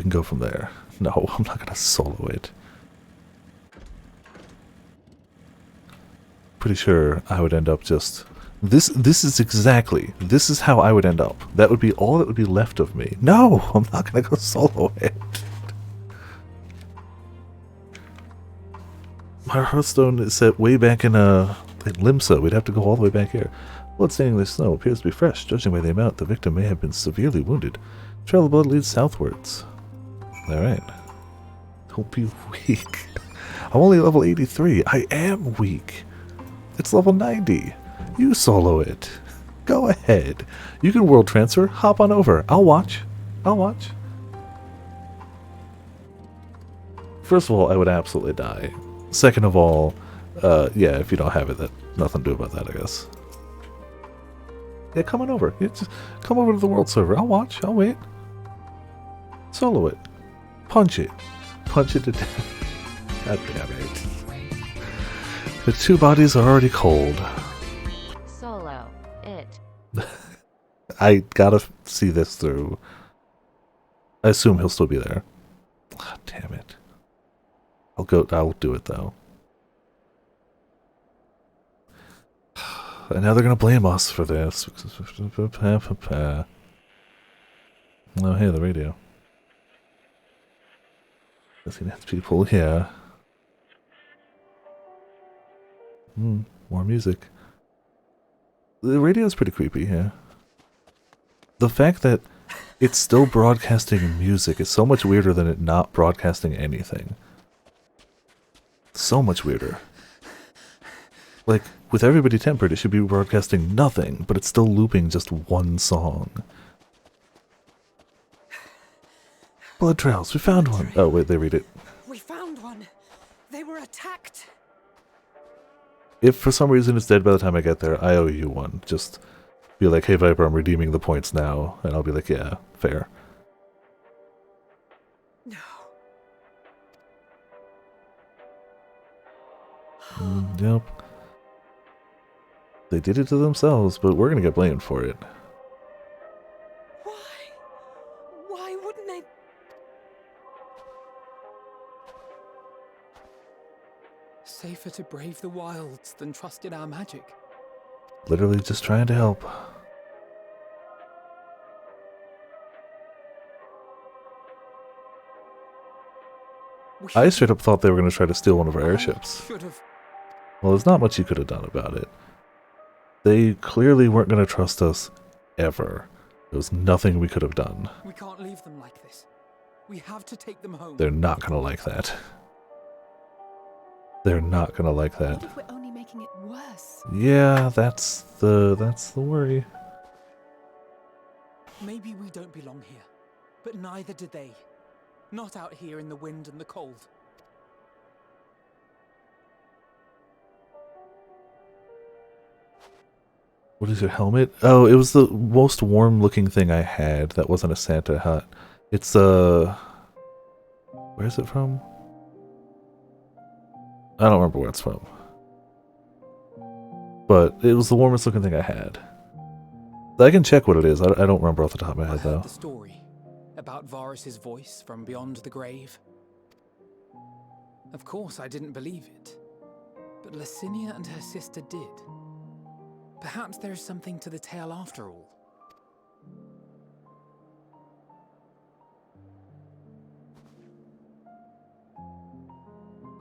go from there. No, I'm not gonna solo it. Pretty sure I would end up just... This is how I would end up. That would be all that would be left of me. No, I'm not gonna go solo it. My Hearthstone is set way back in Limsa. We'd have to go all the way back here. Bloodstaining the snow appears to be fresh. Judging by the amount, the victim may have been severely wounded. Trail of blood leads southwards. Alright. Don't be weak. I'm only level 83. I am weak. It's level 90. You solo it. Go ahead. You can world transfer. Hop on over. I'll watch. I'll watch. First of all, I would absolutely die. Second of all, yeah, if you don't have it, that nothing to do about that, I guess. Yeah, come on over. Yeah, just come over to the world server. I'll watch. I'll wait. Solo it. Punch it. Punch it to death. God damn it. The two bodies are already cold. Solo it. I gotta see this through. I assume he'll still be there. Oh, damn it. I'll do it though. And now they're gonna blame us for this. Oh, hey, the radio. Guessing that's people here. More music. The radio is pretty creepy here. The fact that it's still broadcasting music is so much weirder than it not broadcasting anything. So much weirder. Like, with everybody tempered, it should be broadcasting nothing, but it's still looping just one song. Blood trails, we found one. Oh, wait, they read it. We found one. They were attacked. If for some reason it's dead by the time I get there, I owe you one. Just be like, hey Viper, I'm redeeming the points now. And I'll be like, yeah, fair. No. Yep. They did it to themselves, but we're gonna get blamed for it. Why wouldn't they? Safer to brave the wilds than trust in our magic. Literally just trying to help. I straight up thought they were going to try to steal one of our airships. Well, there's not much you could have done about it. They clearly weren't going to trust us ever. There was nothing we could have done. We can't leave them like this. We have to take them home. They're not going to like that. They're not going to like that. What if we're only making it worse? Yeah, that's the worry. Maybe we don't belong here, but neither do they. Not out here in the wind and the cold. What is your helmet? Oh, it was the most warm looking thing I had that wasn't a Santa hat. It's where is it from? I don't remember where it's from. But it was the warmest looking thing I had. I can check what it is. I don't remember off the top of my head though. The story about Varus's voice from beyond the grave. Of course I didn't believe it, but Licinia and her sister did. Perhaps there is something to the tale after all.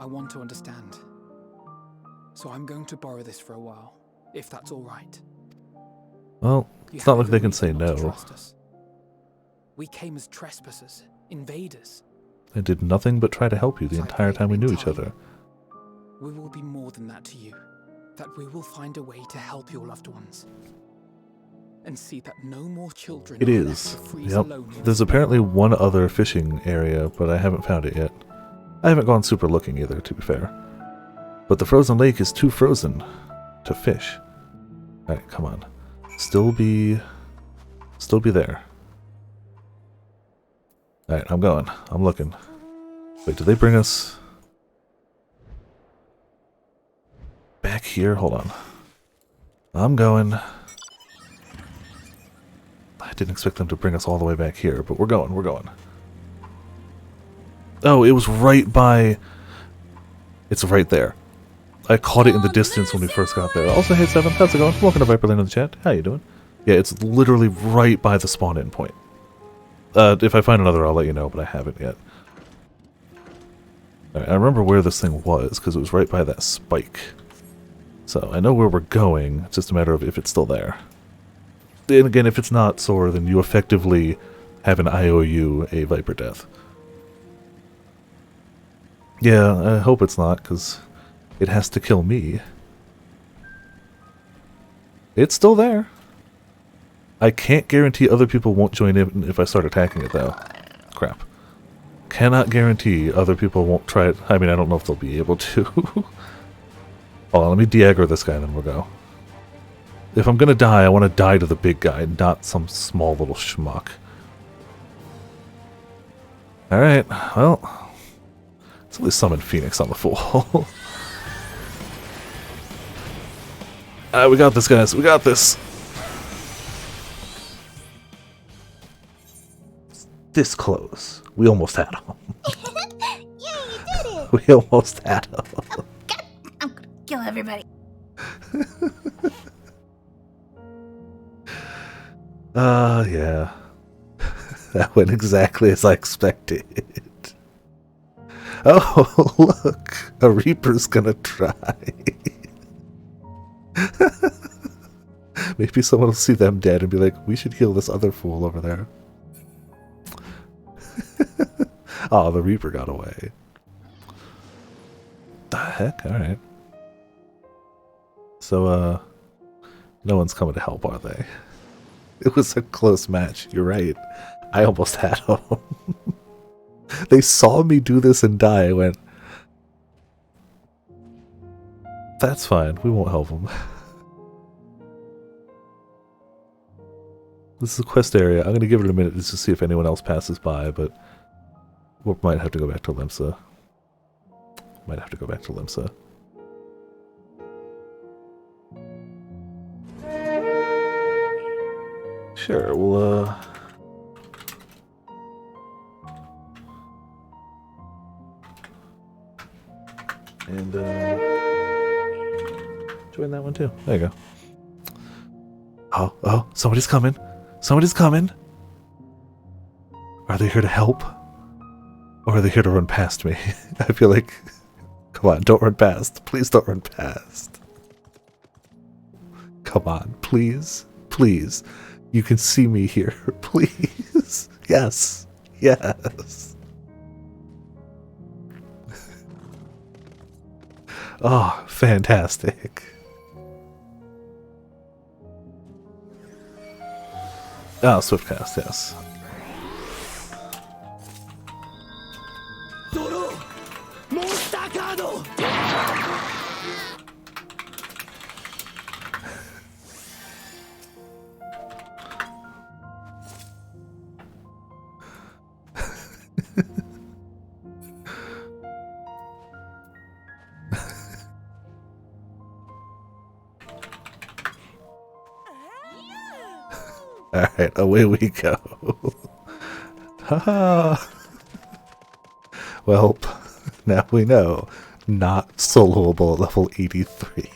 I want to understand. So I'm going to borrow this for a while, if that's all right. Well, it's not like they can say no. We came as trespassers, invaders. I did nothing but try to help you the entire time we knew each other. We will be more than that to you. That we will find a way to help your loved ones. And see that no more children It are left is. to freeze Yep. alone in There's apparently one other fishing area, but I haven't found it yet. I haven't gone super looking either, to be fair. But the frozen lake is too frozen to fish. Alright, come on. Still be there. Alright, I'm going. I'm looking. Wait, did they bring us back here? Hold on. I'm going. I didn't expect them to bring us all the way back here, but we're going, we're going. Oh, it was right by... It's right there. I caught it in the distance when we first got there. Also, hey Seven, how's it going? Welcome to Viperland in the chat. How you doing? Yeah, it's literally right by the spawn-in point. If I find another, I'll let you know, but I haven't yet. Right, I remember where this thing was, because it was right by that spike. So, I know where we're going, it's just a matter of if it's still there. And again, if it's not, Sora, then you effectively have an IOU a Viper death. Yeah, I hope it's not, because it has to kill me. It's still there. I can't guarantee other people won't join in if I start attacking it, though. Crap. Cannot guarantee other people won't try it. I mean, I don't know if they'll be able to. Hold on, let me de-aggro this guy and then we'll go. If I'm gonna die, I want to die to the big guy, not some small little schmuck. Alright, well... let's at least summon Phoenix on the fool. Alright, we got this, guys. We got this. This close. We almost had him. Yeah, you did it! We almost had him. Oh, God, I'm gonna kill everybody. Yeah. That went exactly as I expected. Oh, look! A Reaper's gonna try. Maybe someone will see them dead and be like, we should heal this other fool over there. Oh, the Reaper got away. The heck? Alright. So, no one's coming to help, are they? It was a close match, you're right. I almost had them. They saw me do this and die. I went, that's fine, we won't help them. This is a quest area. I'm going to give it a minute just to see if anyone else passes by, but we might have to go back to Limsa. Might have to go back to Limsa. Sure, we'll, and, join that one too. There you go. Oh, somebody's coming. Somebody's coming. Are they here to help? Or are they here to run past me? I feel like... Come on, don't run past. Please don't run past. Come on, please. Please. You can see me here. Please. Yes. Yes. Oh, fantastic. Oh, Swiftcast, yes. Alright, away we go. Haha. Well, now we know. Not soloable at level 83.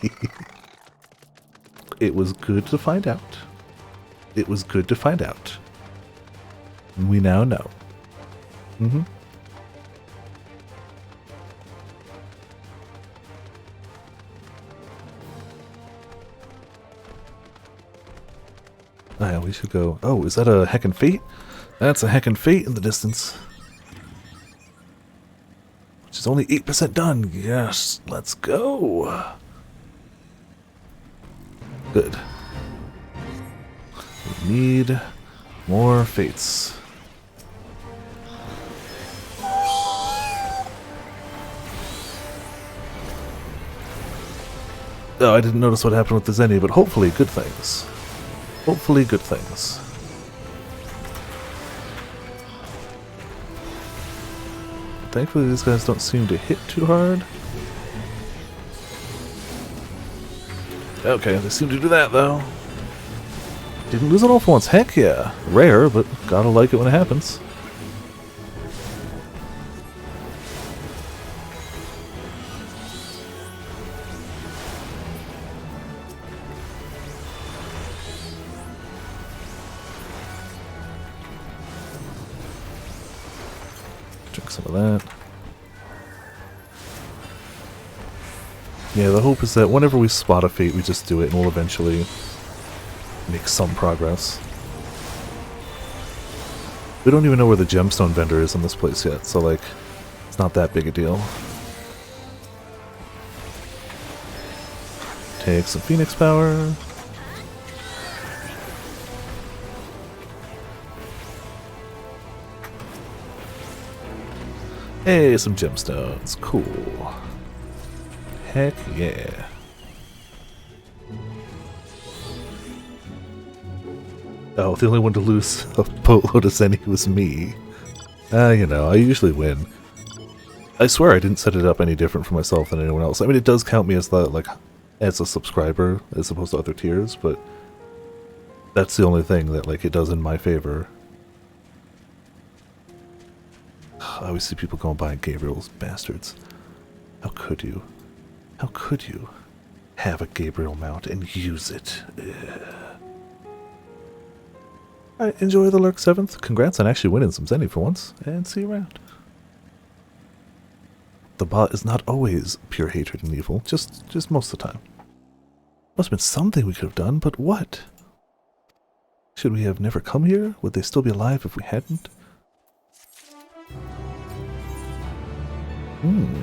It was good to find out. It was good to find out. We now know. Mm-hmm. Oh, yeah, we should go. Oh, is that a heckin' fate? That's a heckin' fate in the distance. Which is only 8% done. Yes, let's go. Good. We need more fates. Oh, I didn't notice what happened with the Zenny, but hopefully good things. Hopefully good things. Thankfully these guys don't seem to hit too hard. Okay, they seem to do that though. Didn't lose it all for once. Heck yeah. Rare, but gotta like it when it happens. Drink some of that. Yeah, the hope is that whenever we spot a fate, we just do it and we'll eventually make some progress. We don't even know where the gemstone vendor is in this place yet, so like, it's not that big a deal. Take some Phoenix power. Hey, some gemstones. Cool. Heck yeah. Oh, the only one to lose a boatload of Zenny was me. You know, I usually win. I swear I didn't set it up any different for myself than anyone else. I mean, it does count me as as a subscriber as opposed to other tiers, but that's the only thing that it does in my favor. I always see people going by Gabriel's bastards. How could you? How could you have a Gabriel mount and use it? Alright, enjoy the Lurk 7th. Congrats on actually winning some Zenny for once, and see you around. The bot is not always pure hatred and evil, just most of the time. Must have been something we could have done, but what? Should we have never come here? Would they still be alive if we hadn't?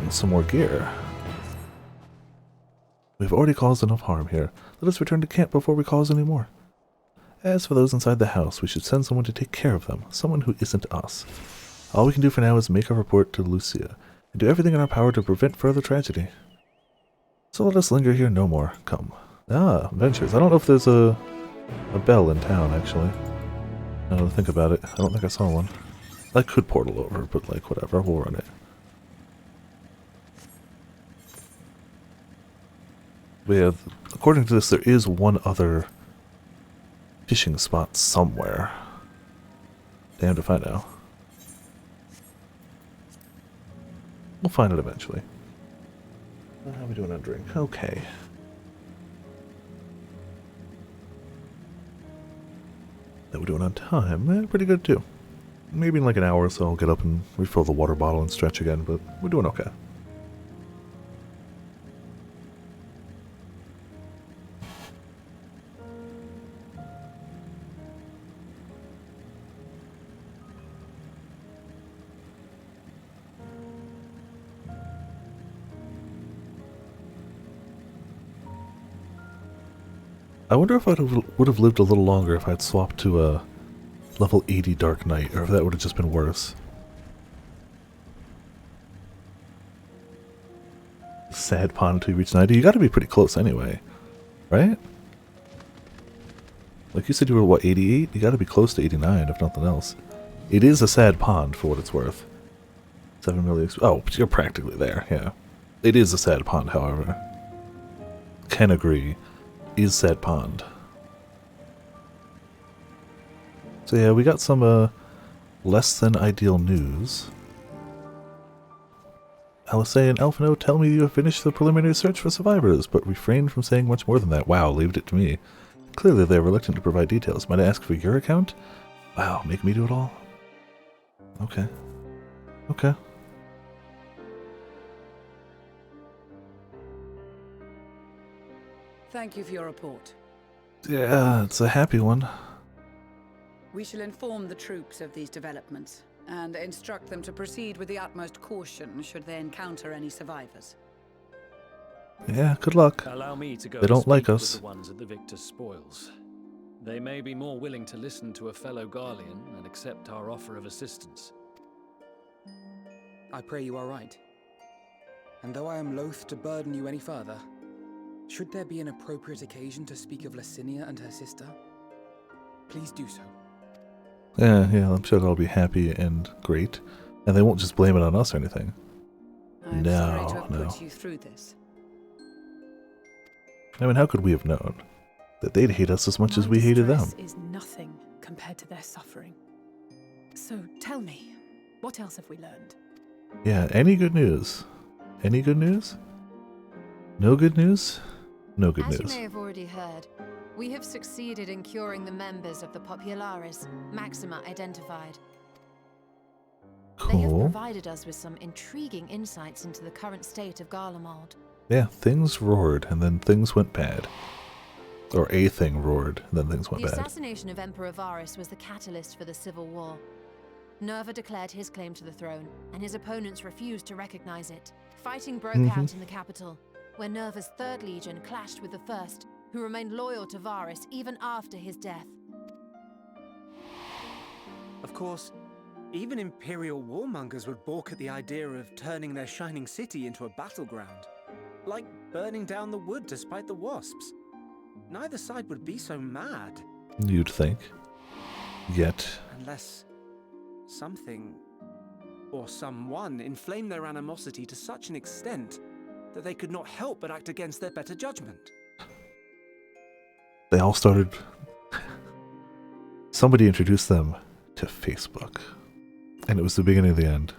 Some more gear. We've already caused enough harm here. Let us return to camp before we cause any more. As for those inside the house, we should send someone to take care of them, someone who isn't us. All we can do for now is make a report to Lucia, and do everything in our power to prevent further tragedy. So let us linger here no more. Come. Ah, adventures. I don't know if there's a bell in town, actually. Now that I think about it, I don't think I saw one. I could portal over, but whatever, we'll run it. But yeah, according to this, there is one other fishing spot somewhere. Damned if I know. We'll find it eventually. How are we doing on drink? Okay. That we're doing on time. Pretty good too. Maybe in an hour or so I'll get up and refill the water bottle and stretch again, but we're doing okay. I wonder if I would have lived a little longer if I'd swapped to a level 80 Dark Knight, or if that would have just been worse. Sad pond until you reach 90. You gotta be pretty close anyway, right? Like you said you were, what, 88? You gotta be close to 89, if nothing else. It is a sad pond, for what it's worth. 7 million. Oh, you're practically there, yeah. It is a sad pond, however. Can agree. Is sad pond. So yeah, we got some less than ideal news. Alice and Alphino tell me you have finished the preliminary search for survivors, but refrained from saying much more than that. Wow, leave it to me. Clearly they are reluctant to provide details. Might I ask for your account? Wow, make me do it all? Okay. Okay. Thank you for your report. Yeah, it's a happy one. We shall inform the troops of these developments and instruct them to proceed with the utmost caution should they encounter any survivors. Yeah, good luck. Allow me to go they don't like with us. The ones at the victor's spoils. They may be more willing to listen to a fellow Garlean and accept our offer of assistance. I pray you are right. And though I am loath to burden you any further, should there be an appropriate occasion to speak of Licinia and her sister, please do so. Yeah, I'm sure they'll be happy and great. And they won't just blame it on us or anything. I'm sorry to have put you through this. I mean, how could we have known that they'd hate us as much as we hated them? Is nothing compared to their suffering. So tell me, what else have we learned? Yeah, any good news? Any good news? No good news? No good news. As you may have already heard, we have succeeded in curing the members of the Popularis, Maxima identified. They have provided us with some intriguing insights into the current state of Garlemald. Yeah, things roared, and then things went bad. Or a thing roared, and then things went bad. The assassination of Emperor Varus was the catalyst for the civil war. Nerva declared his claim to the throne, and his opponents refused to recognize it. Fighting broke out in the capital, where Nerva's 3rd Legion clashed with the 1st, who remained loyal to Varus even after his death. Of course, Even Imperial warmongers would balk at the idea of turning their shining city into a battleground. Like burning down the wood to spite the wasps. Neither side would be so mad. You'd think. Yet. Unless something or someone inflamed their animosity to such an extent that they could not help but act against their better judgment. They all started... Somebody introduced them to Facebook. And it was the beginning of the end.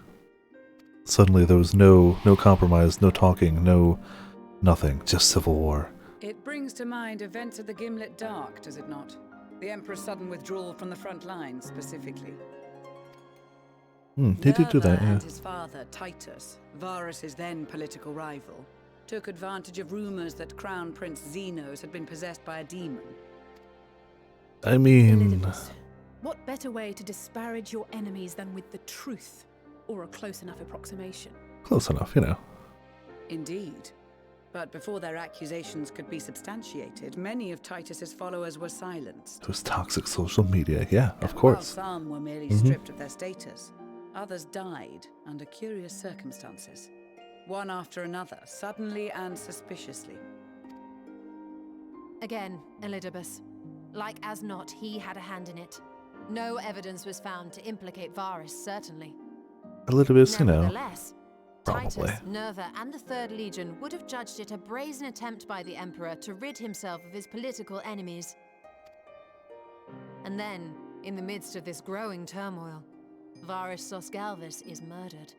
Suddenly there was no compromise, no talking, no nothing, just civil war. It brings to mind events of the Gimlet Dark, does it not? The Emperor's sudden withdrawal from the front lines, specifically. He did do that, yeah. And his father, Titus, Varus's then political rival, took advantage of rumors that Crown Prince Xenos had been possessed by a demon. I mean... What better way to disparage your enemies than with the truth, or a close enough approximation? Close enough, you know. Indeed. But before their accusations could be substantiated, many of Titus's followers were silenced. It was toxic social media, yeah, of course. While some were merely stripped of their status, others died under curious circumstances. One after another, suddenly and suspiciously. Again, Elidibus. Like as not, he had a hand in it. No evidence was found to implicate Varus, certainly. Elidibus, you know. Nevertheless, Probably. Titus, Nerva, and the Third Legion would have judged it a brazen attempt by the Emperor to rid himself of his political enemies. And then, in the midst of this growing turmoil, Varus Sosgalvis is murdered.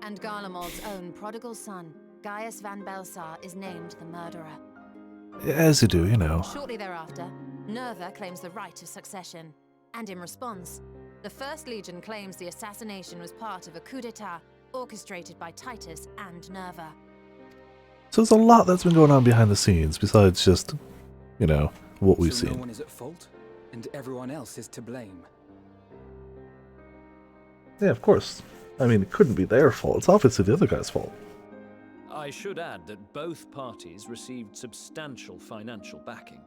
And Garlemald's own prodigal son, Gaius van Belsar, is named the murderer. As you do, you know. Shortly thereafter, Nerva claims the right of succession, and in response, the First Legion claims the assassination was part of a coup d'etat orchestrated by Titus and Nerva. So there's a lot that's been going on behind the scenes, besides just, you know, what we've So seen. no one is at fault, and everyone else is to blame. Yeah, of course. I mean, it couldn't be their fault. It's obviously the other guy's fault. I should add that both parties received substantial financial backing,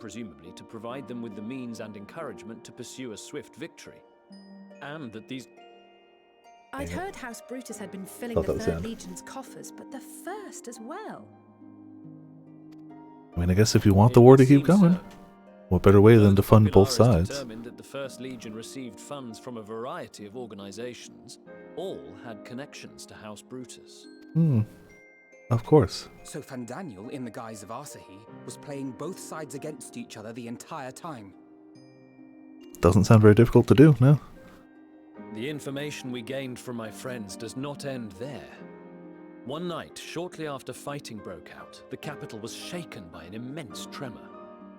presumably to provide them with the means and encouragement to pursue a swift victory. And that these... I'd heard House Brutus had been filling Thought the that was Third the end. Legion's coffers, but the First as well. I mean, I guess if you want the war to keep going, what better way than to fund both sides? determined that the First Legion received funds from a variety of organizations. All had connections to House Brutus. Of course. So Fandaniel, in the guise of Asahi, was playing both sides against each other the entire time. Doesn't sound very difficult to do, no? The information we gained from my friends does not end there. One night, shortly after fighting broke out, the capital was shaken by an immense tremor.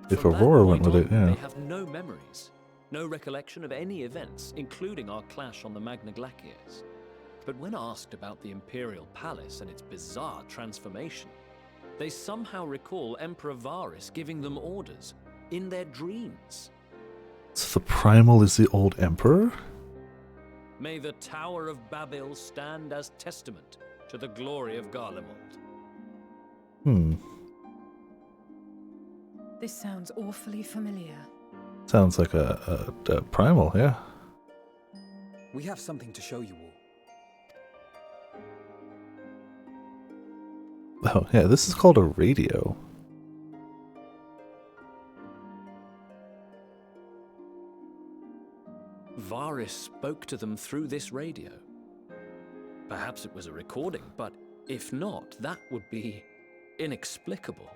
If From that Aurora went point with it, on, yeah. They have no memories, no recollection of any events, including our clash on the Magna Glaciers. But when asked about the Imperial Palace and its bizarre transformation, they somehow recall Emperor Varus giving them orders in their dreams. So the Primal is the old Emperor? May the Tower of Babel stand as testament to the glory of Garlemald. This sounds awfully familiar. Sounds like a Primal, yeah. We have something to show you all. Oh, yeah, this is called a radio. Varus spoke to them through this radio. Perhaps it was a recording, but if not, that would be inexplicable.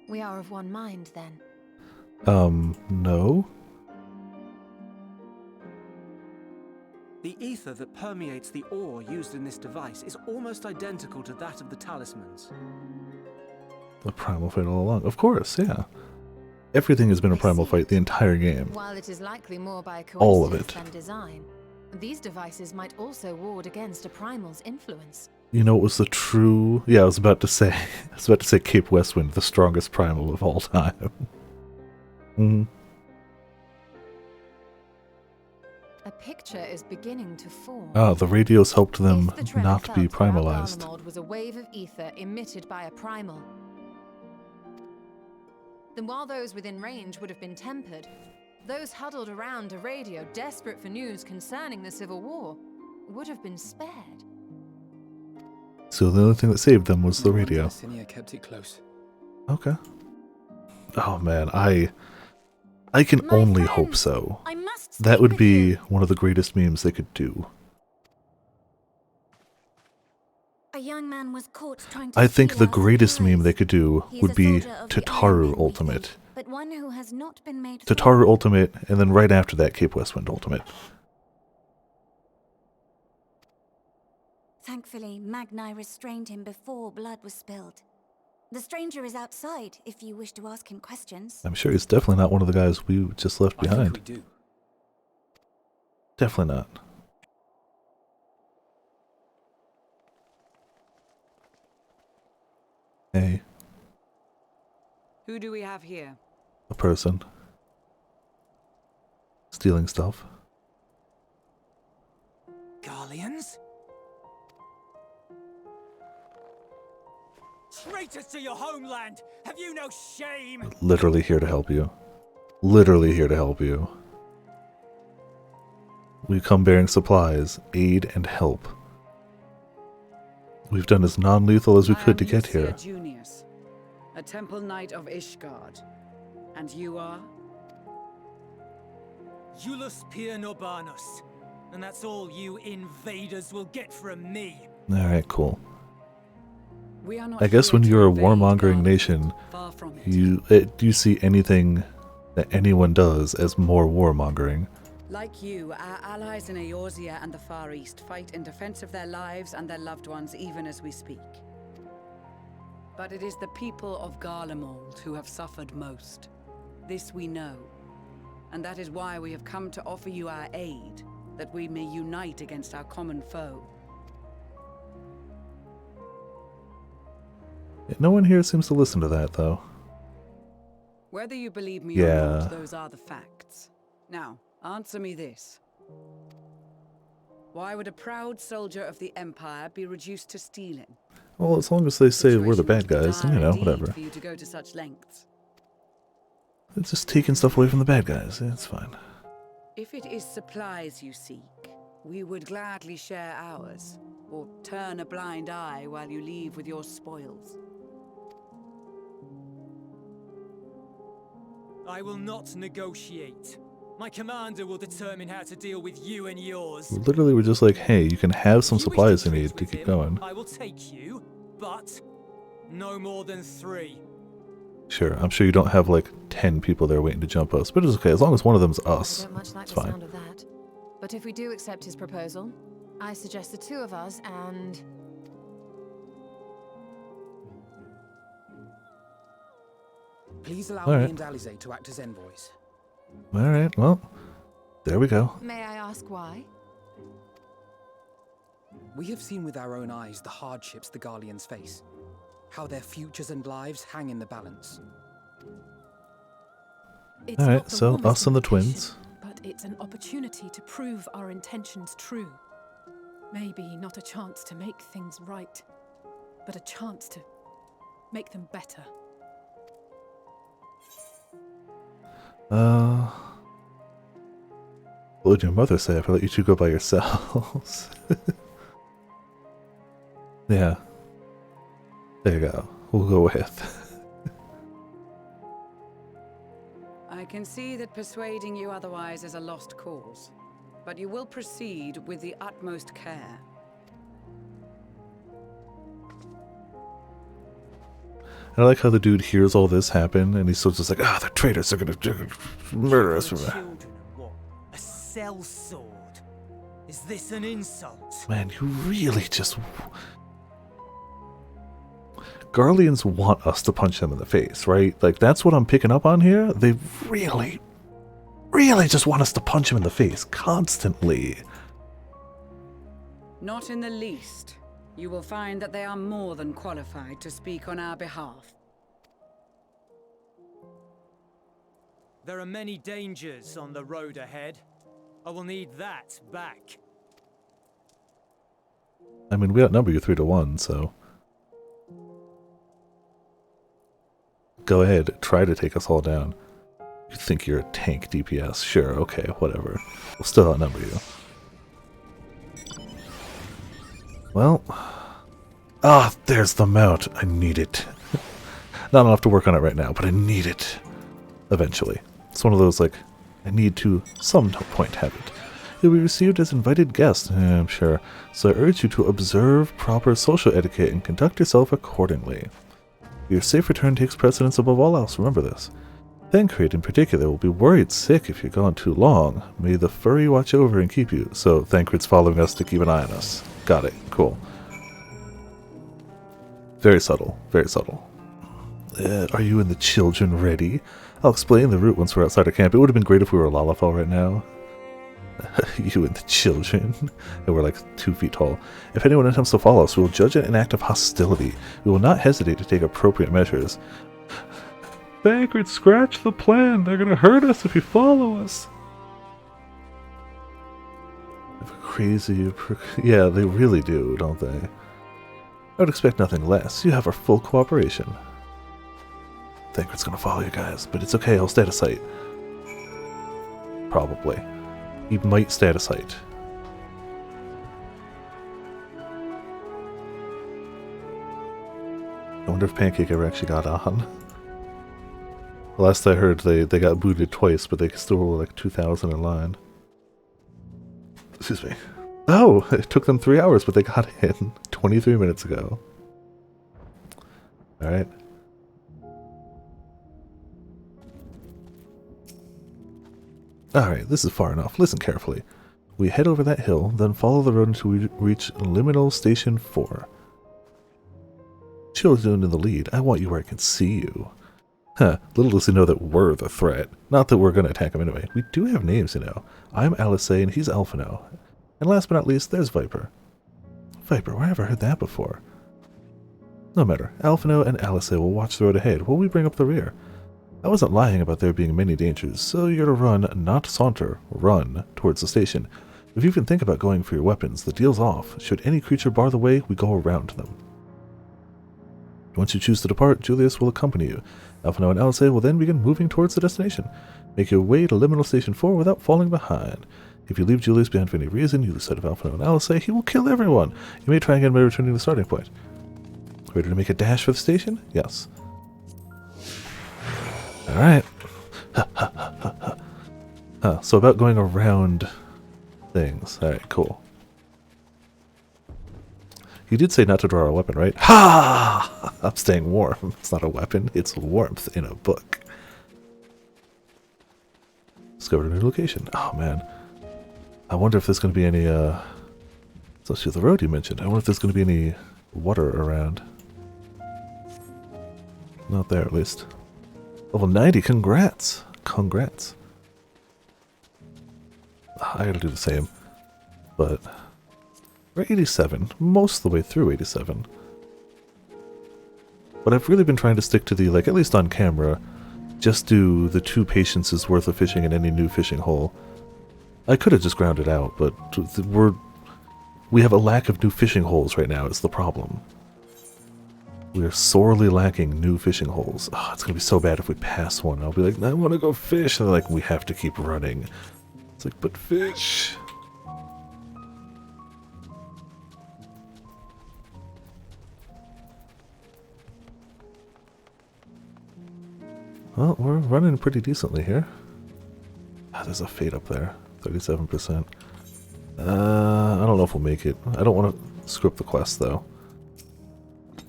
We are of one mind, then. No? The ether that permeates the ore used in this device is almost identical to that of the talismans. The Primal fight all along. Of course, yeah. Everything has been a Primal fight the entire game. While it is likely more by All of coincidence it. than design, these devices might also ward against a primal's influence. You know, it was the true... Yeah, I was about to say Cape Westwind, the strongest Primal of all time. A picture is beginning to form. Oh, the radios helped them If the tremor not be felt throughout primalized. Garlemald was a wave of ether emitted by a primal, then while those within range would have been tempered, those huddled around a radio desperate for news concerning the Civil War would have been spared. So the only thing that saved them was the radio. Cinia kept it close. Okay. Oh man, I can only hope so. That would be one of the greatest memes they could do. A young man was caught trying to I think steal the our greatest supplies. meme they could do He's would a be soldier of the Iron Tataru Men, Ultimate. but one who has not been made Tataru Ultimate, and then right after that, Cape Westwind Ultimate. Thankfully, Magni restrained him before blood was spilled. The stranger is outside if you wish to ask him questions. I'm sure he's definitely not one of the guys we just left behind. I think we do. Definitely not. Hey, Who do we have here? a person. Stealing stuff. Garleans? Traitors to your homeland! Have you no shame? Literally here to help you. Literally here to help you. We come bearing supplies, aid, and help. We've done as non-lethal as we could to get here. Junius, a temple knight of Ishgard. And you are? Iulus Pir Norbanus. And that's all you invaders will get from me. Alright, cool. We are not I guess here when to you're a invade warmongering Garlemald. nation, Far from it. you see anything that anyone does as more warmongering. Like you, our allies in Eorzea and the Far East fight in defense of their lives and their loved ones even as we speak. But it is the people of Garlemald who have suffered most. This we know. And that is why we have come to offer you our aid, that we may unite against our common foe. No one here seems to listen to that, though. Whether you believe me or Yeah. not, those are the facts. Now, answer me this. Why would a proud soldier of the Empire be reduced to stealing? Well, as long as they say we're the bad guys, then, you know, Indeed whatever. for you to go to such lengths. It's just taking stuff away from the bad guys. It's fine. If it is supplies you seek, we would gladly share ours, or turn a blind eye while you leave with your spoils. I will not negotiate. My commander will determine how to deal with you and yours. Literally, we're just like, hey, you can have some If you wish supplies to you treat need to with keep him, going. I will take you, but no more than 3. Sure, I'm sure you don't have like 10 people there waiting to jump us, but it's okay, as long as one of them's us. I don't much like It's the fine. sound of that. But if we do accept his proposal, I suggest the 2 of us and... Please allow All me right. and Alize to act as envoys. Alright, well, there we go. May I ask why? We have seen with our own eyes the hardships the Garleans face, how their futures and lives hang in the balance. It's not Alright, the so warmest us and the invitation, twins. But it's an opportunity to prove our intentions true. Maybe not a chance to make things right, but a chance to make them better. What would your mother say if I let you two go by yourselves? Yeah. There you go. We'll go with. I can see that persuading you otherwise is a lost cause, but you will proceed with the utmost care. I like how the dude hears all this happen and he's still just like, ah, the traitors are gonna murder us. Children and what? A sellsword? Is this an insult? Man, you really just... Garleans want us to punch them in the face, right? Like, that's what I'm picking up on here. They really, really just want us to punch him in the face constantly. Not in the least. You will find that they are more than qualified to speak on our behalf. There are many dangers on the road ahead. I will need that back. I mean, we outnumber you 3-1, so... Go ahead, try to take us all down. You think you're a tank DPS? Sure, okay, whatever. We'll still outnumber you. Well... Ah, there's the mount. I need it. Not enough to work on it right now, but I need it. Eventually. It's one of those, like, I need to, some point, have it. You'll be received as invited guests, I'm sure, so I urge you to observe proper social etiquette and conduct yourself accordingly. Your safe return takes precedence above all else, remember this. Thancred in particular will be worried sick if you're gone too long. May the furry watch over and keep you. So Thancred's following us to keep an eye on us. Got it, cool. Very subtle, very subtle. Are you and the children ready? I'll explain the route once we're outside our camp. It would have been great if we were Lalafell right now. You and the children. And we're like 2 feet tall. If anyone attempts to follow us, we will judge it an act of hostility. We will not hesitate to take appropriate measures. Thancred, scratch the plan. They're gonna hurt us if you follow us. Crazy. Yeah, they really do, don't they? I would expect nothing less. You have our full cooperation. Thancred's gonna follow you guys, but it's okay. He'll stay out of sight. Probably. He might stay out of sight. I wonder if Pancake ever actually got on. Last I heard, they got booted twice, but they still were like 2,000 in line. Excuse me. Oh, it took them 3 hours, but they got in 23 minutes ago. Alright. Alright, this is far enough. Listen carefully. We head over that hill, then follow the road until we reach Liminal Station 4. Children in the lead. I want you where I can see you. Huh, little does he know that we're the threat. Not that we're going to attack him anyway. We do have names, you know. I'm Alice and he's Alphino. And last but not least, there's Viper. Viper, where have I heard that before? No matter. Alphino and Alice will watch the road ahead while we bring up the rear. I wasn't lying about there being many dangers, so you're to run, not saunter. Run towards the station. If you can think about going for your weapons, the deal's off. Should any creature bar the way, we go around them. Once you choose to depart, Julius will accompany you. Alphino and Alice will then begin moving towards the destination. Make your way to Liminal Station 4 without falling behind. If you leave Julius behind for any reason, you lose sight of Alphino and Alice, he will kill everyone. You may try again by returning to the starting point. Ready to make a dash for the station? Yes. Alright. So about going around things. Alright, cool. You did say not to draw a weapon, right? Ha! I'm staying warm. It's not a weapon, it's warmth in a book. Discovered a new location. Oh man. I wonder if there's going to be any, let's see the road you mentioned. I wonder if there's going to be any water around. Not there, at least. Level 90, congrats! Congrats. I gotta do the same. But we're 87, most of the way through 87. But I've really been trying to stick to the, like, at least on camera, just do the 2 patiences worth of fishing in any new fishing hole. I could have just ground it out, but we have a lack of new fishing holes right now, is the problem. We are sorely lacking new fishing holes. Oh, it's going to be so bad if we pass one. I'll be like, I want to go fish. And they're like, we have to keep running. It's like, but fish. Well, we're running pretty decently here. Ah, there's a fate up there. 37%. I don't know if we'll make it. I don't want to screw up the quest, though.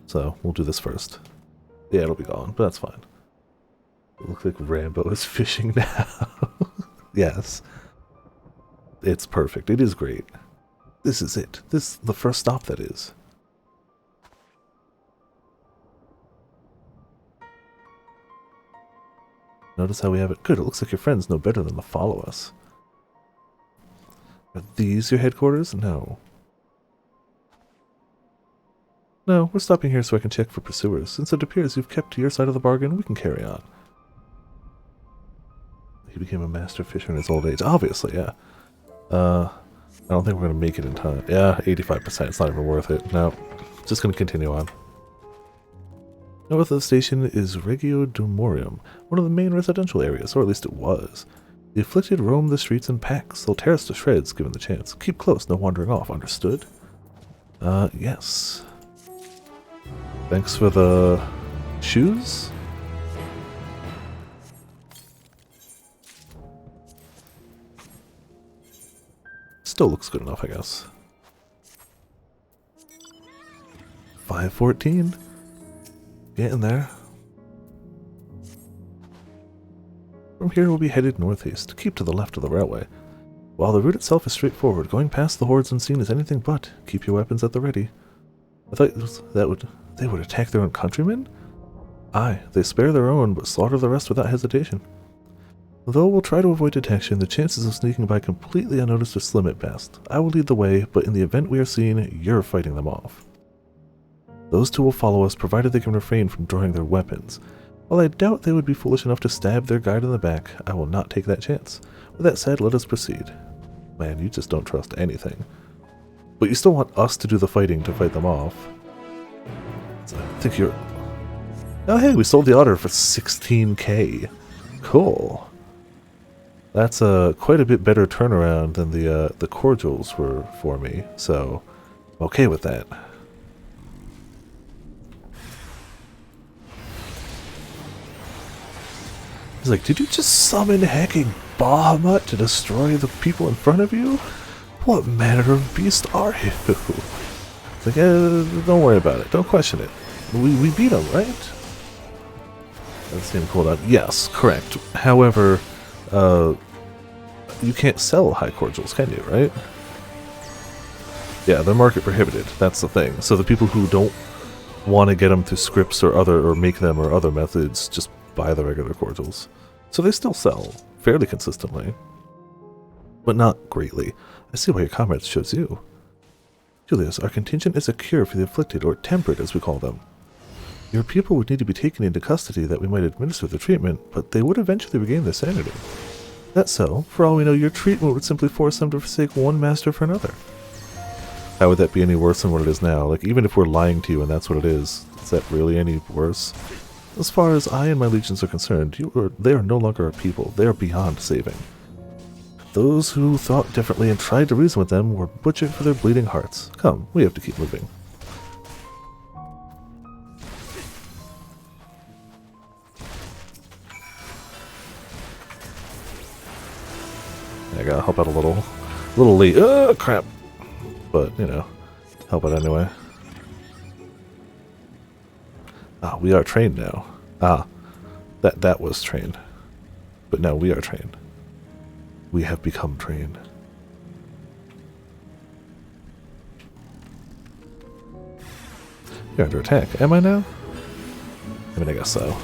So, we'll do this first. Yeah, it'll be gone, but that's fine. It looks like Rambo is fishing now. Yes. It's perfect. It is great. This is it. This is the first stop, that is. Notice how we have it. Good, it looks like your friends know better than to follow us. Are these your headquarters? No. No, we're stopping here so I can check for pursuers. Since it appears you've kept to your side of the bargain, we can carry on. He became a master fisher in his old age. Obviously, yeah. I don't think we're going to make it in time. Yeah, 85%. It's not even worth it. No. Just going to continue on. North of the station is Regio Dumorium, one of the main residential areas, or at least it was. The afflicted roam the streets in packs. They'll tear us to shreds given the chance. Keep close, no wandering off, understood? Yes. Thanks for the shoes? Still looks good enough, I guess. 514. Getting there. From here we'll be headed northeast. Keep to the left of the railway. While the route itself is straightforward, going past the hordes unseen is anything but. Keep your weapons at the ready. I thought they would attack their own countrymen? Aye, they spare their own, but slaughter the rest without hesitation. Though we'll try to avoid detection, the chances of sneaking by completely unnoticed are slim at best. I will lead the way, but in the event we are seen, you're fighting them off. Those two will follow us, provided they can refrain from drawing their weapons. While I doubt they would be foolish enough to stab their guide in the back, I will not take that chance. With that said, let us proceed. Man, you just don't trust anything. But you still want us to do the fighting to fight them off. So I think you're... Oh hey, we sold the otter for 16k. Cool. That's quite a bit better turnaround than the cordials were for me, so I'm okay with that. He's like, did you just summon hacking Bahamut to destroy the people in front of you? What manner of beast are you? It's like, don't worry about it. Don't question it. We beat him, right? That's the same cooldown. Yes, correct. However, you can't sell high cordials, can you, right? Yeah, they're market prohibited. That's the thing. So the people who don't want to get them through scripts or make them or other methods just buy the regular cordials. So they still sell fairly consistently, but not greatly. I see why your comrades chose you. Julius, our contingent is a cure for the afflicted, or temperate as we call them. Your people would need to be taken into custody that we might administer the treatment, but they would eventually regain their sanity. That's so. For all we know, your treatment would simply force them to forsake one master for another. How would that be any worse than what it is now? Like, even if we're lying to you and that's what it is that really any worse? As far as I and my legions are concerned, they are no longer a people. They are beyond saving. Those who thought differently and tried to reason with them were butchered for their bleeding hearts. Come, we have to keep moving. I gotta help out a little late. Crap. But, you know, help out anyway. Ah, we are trained now. Ah, that was trained. But now we are trained. We have become trained. You're under attack. Am I now? I mean, I guess so.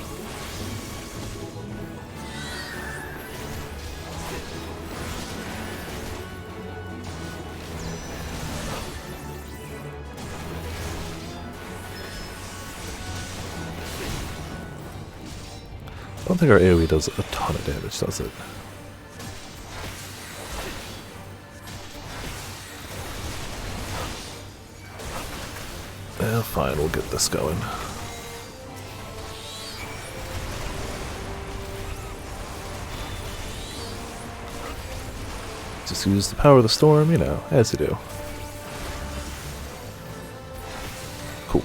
I don't think our AoE does a ton of damage, does it? Yeah, fine, we'll get this going. Just use the power of the storm, you know, as you do. Cool.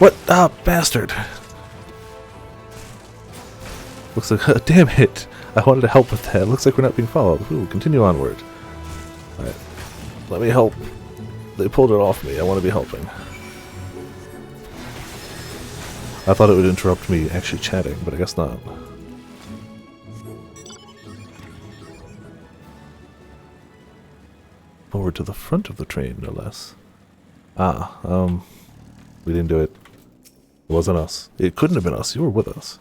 What? Ah, bastard! Looks like, damn it! I wanted to help with that. Looks like we're not being followed. Ooh, continue onward. Alright. Let me help. They pulled it off me. I want to be helping. I thought it would interrupt me actually chatting, but I guess not. Forward to the front of the train, no less. Ah, we didn't do it. It wasn't us. It couldn't have been us. You were with us.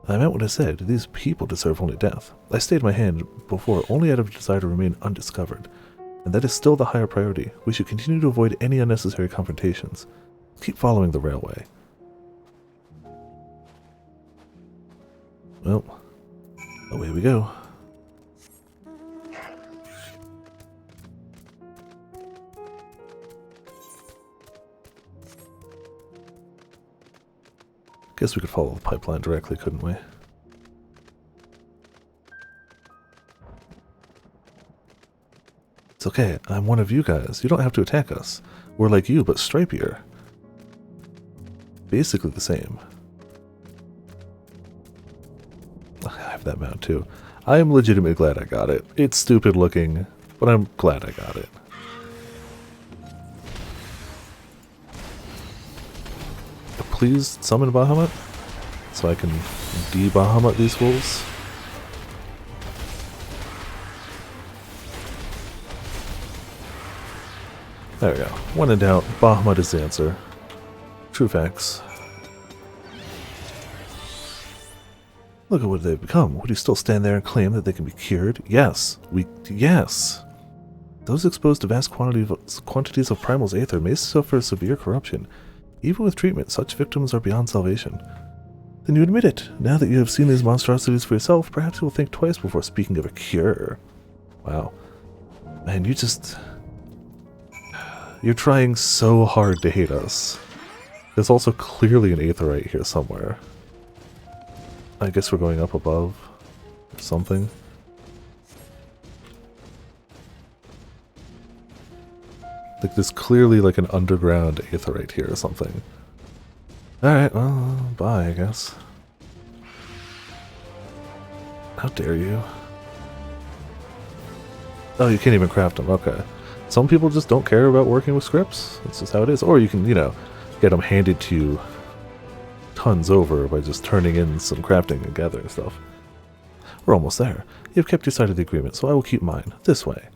I meant what I said. These people deserve only death. I stayed my hand before only out of a desire to remain undiscovered. And that is still the higher priority. We should continue to avoid any unnecessary confrontations. Keep following the railway. Well, away we go. Guess we could follow the pipeline directly, couldn't we? It's okay, I'm one of you guys. You don't have to attack us. We're like you, but stripier. Basically the same. I have that mount too. I am legitimately glad I got it. It's stupid looking, but I'm glad I got it. Please summon Bahamut so I can de-Bahamut these fools. There we go. When in doubt, Bahamut is the answer. True facts. Look at what they've become. Would you still stand there and claim that they can be cured? Yes. Yes. Those exposed to vast quantities of Primal's Aether may suffer severe corruption. Even with treatment, such victims are beyond salvation. Then you admit it. Now that you have seen these monstrosities for yourself, perhaps you will think twice before speaking of a cure. Wow. Man, you're trying so hard to hate us. There's also clearly an Aetherite here somewhere. I guess we're going up above or something. Like there's clearly like an underground Aetherite here or something. Alright, well, bye I guess. How dare you? Oh, you can't even craft them, okay. Some people just don't care about working with scripts. That's just how it is. Or you can, you know, get them handed to you tons over by just turning in some crafting and gathering stuff. We're almost there. You've kept your side of the agreement, so I will keep mine. This way.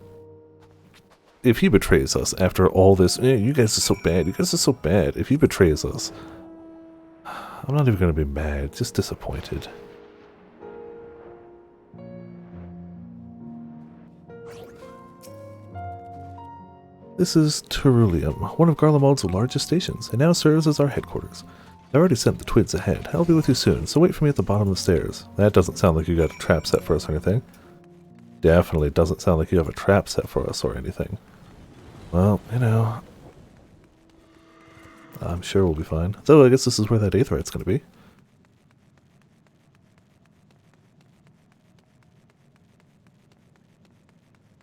If he betrays us after all this, you guys are so bad, you guys are so bad. If he betrays us, I'm not even going to be mad, just disappointed. This is Terulium, one of Garlemald's largest stations. It now serves as our headquarters. I already sent the twins ahead. I'll be with you soon, so wait for me at the bottom of the stairs. That doesn't sound like you got a trap set for us or anything. Definitely doesn't sound like you have a trap set for us or anything. Well, you know, I'm sure we'll be fine. Though I guess this is where that Aetherite's going to be.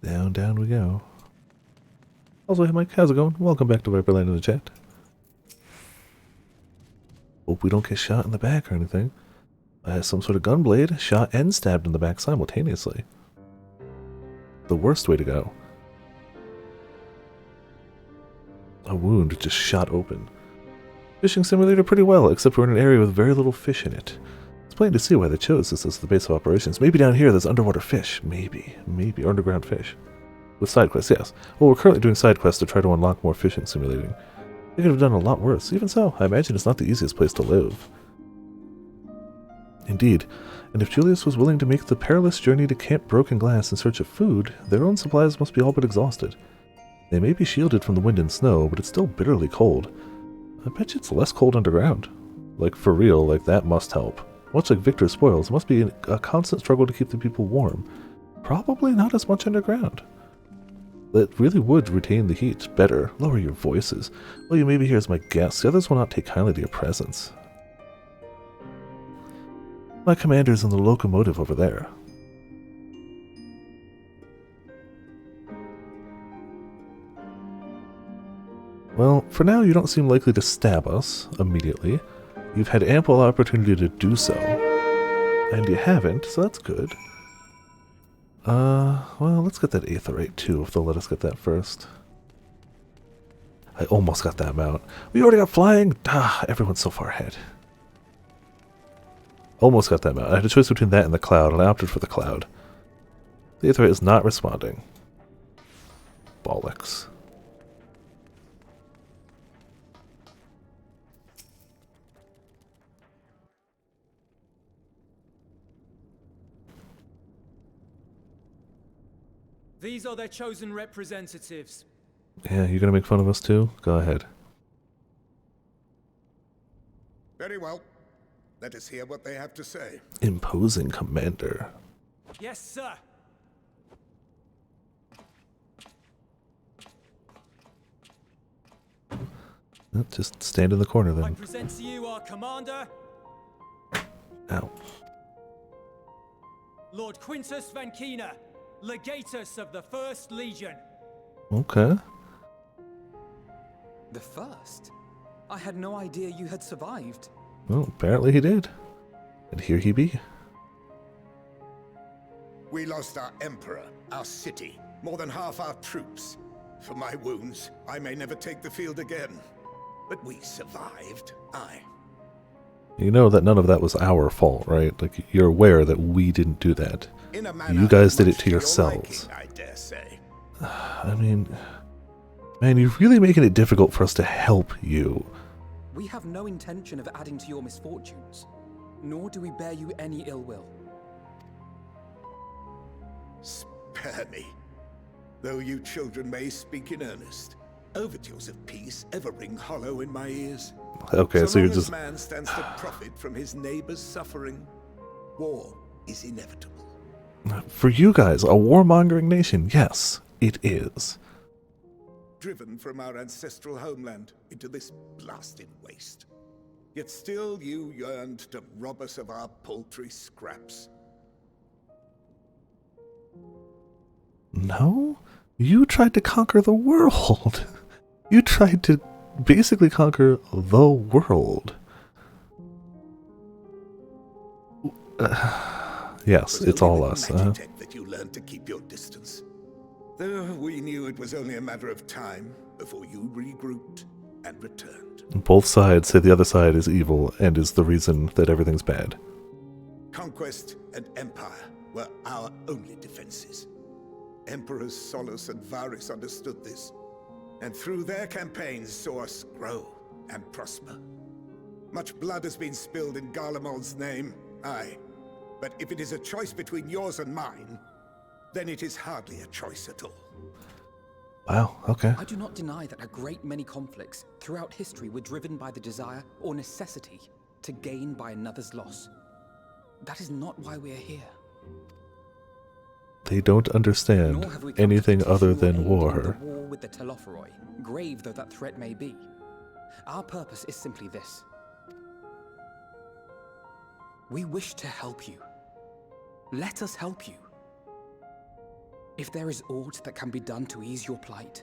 Down, down we go. Also, hey Mike, how's it going? Welcome back to Viperland in the chat. Hope we don't get shot in the back or anything. Some sort of gunblade, shot and stabbed in the back simultaneously. The worst way to go. A wound just shot open. Fishing simulator pretty well, except we're in an area with very little fish in it. It's plain to see why they chose this as the base of operations. Maybe down here there's underwater fish. Maybe underground fish. With side quests, yes. Well, we're currently doing side quests to try to unlock more fishing simulating. They could have done a lot worse. Even so, I imagine it's not the easiest place to live. Indeed, and if Julius was willing to make the perilous journey to Camp Broken Glass in search of food, their own supplies must be all but exhausted. They may be shielded from the wind and snow, but it's still bitterly cold. I bet you it's less cold underground. Like, for real, like that must help. Much like Victor's spoils, it must be a constant struggle to keep the people warm. Probably not as much underground. That really would retain the heat better. Lower your voices. Well, you may be here as my guests. The others will not take kindly to your presence. My commander's in the locomotive over there. Well, for now you don't seem likely to stab us immediately. You've had ample opportunity to do so. And you haven't, so that's good. Well, let's get that Aetherite too, if they'll let us get that first. I almost got that mount. We already got flying! Ah, everyone's so far ahead. Almost got that mount. I had a choice between that and the cloud, and I opted for the cloud. The Aetherite is not responding. Bollocks. These are their chosen representatives. Yeah, you gonna make fun of us too? Go ahead. Very well. Let us hear what they have to say. Imposing commander. Yes, sir. Just stand in the corner then. I present to you our commander, Ow. Lord Quintus Vankina, legatus of the First Legion. Okay. The first? I had no idea you had survived. Well, apparently he did. And here he be. We lost our emperor, our city, more than half our troops. For my wounds, I may never take the field again. But we survived, aye. You know that none of that was our fault, right? Like, you're aware that we didn't do that. You guys did it to yourselves. I dare say. I mean, man, you're really making it difficult for us to help you. We have no intention of adding to your misfortunes, nor do we bear you any ill will. Spare me. Though you children may speak in earnest, overtures of peace ever ring hollow in my ears. Okay, so you're long as just... man stands to profit from his neighbor's suffering, war is inevitable. For you guys, a warmongering nation, yes, it is. Driven from our ancestral homeland into this blasted waste. Yet still you yearned to rob us of our paltry scraps. No, you tried to conquer the world. You tried to basically conquer the world. Yes, it's all us. Magitech that you learned to keep your distance. Though we knew it was only a matter of time before you regrouped and returned. Both sides say the other side is evil and is the reason that everything's bad. Conquest and empire were our only defenses. Emperors Solus and Varus understood this, and through their campaigns saw us grow and prosper. Much blood has been spilled in Garlemald's name, aye. But if it is a choice between yours and mine, then it is hardly a choice at all. Wow, okay. I do not deny that a great many conflicts throughout history were driven by the desire or necessity to gain by another's loss. That is not why we are here. They don't understand anything other than war. The war with the Telophoroi, grave though that threat may be. Our purpose is simply this. We wish to help you. Let us help you. If there is aught that can be done to ease your plight,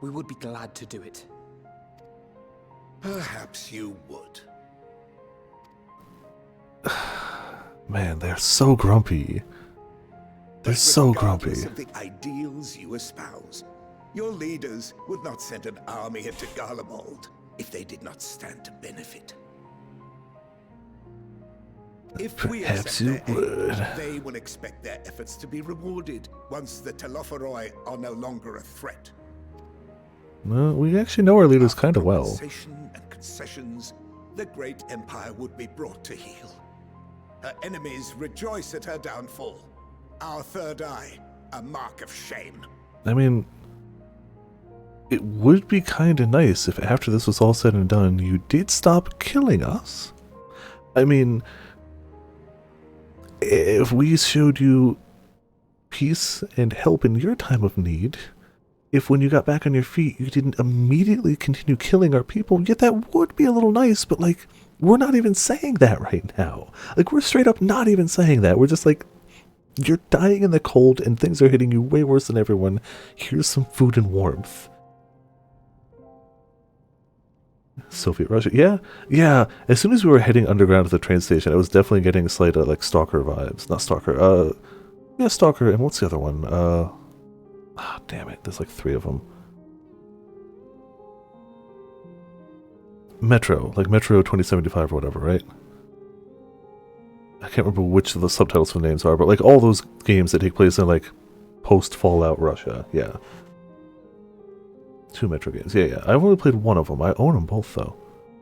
we would be glad to do it. Perhaps you would. Man, they're so grumpy. They're so grumpy. Regardless of the ideals you espouse, your leaders would not send an army into Garlemald if they did not stand to benefit. If we Perhaps accept you their aid, would. they will expect their efforts to be rewarded once the Telophoroi are no longer a threat. Well, we actually know our leaders kind of well. Compensation and concessions, the great empire would be brought to heel. Her enemies rejoice at her downfall. Our third eye, a mark of shame. I mean, it would be kind of nice if after this was all said and done, you did stop killing us. I mean, if we showed you peace and help in your time of need, if when you got back on your feet, you didn't immediately continue killing our people, yet that would be a little nice, but like, we're not even saying that right now. Like, we're straight up not even saying that. We're just like, you're dying in the cold and things are hitting you way worse than everyone. Here's some food and warmth. Soviet Russia. Yeah. As soon as we were heading underground to the train station, I was definitely getting slight like Stalker vibes. Not Stalker. Yeah, Stalker. And what's the other one? Damn it. There's like 3 of them. Metro. Like Metro 2075 or whatever, right? I can't remember which of the subtitles for the names are, but like all those games that take place in like post-Fallout Russia. Yeah. 2 Metro games. Yeah. I've only played one of them. I own them both, though.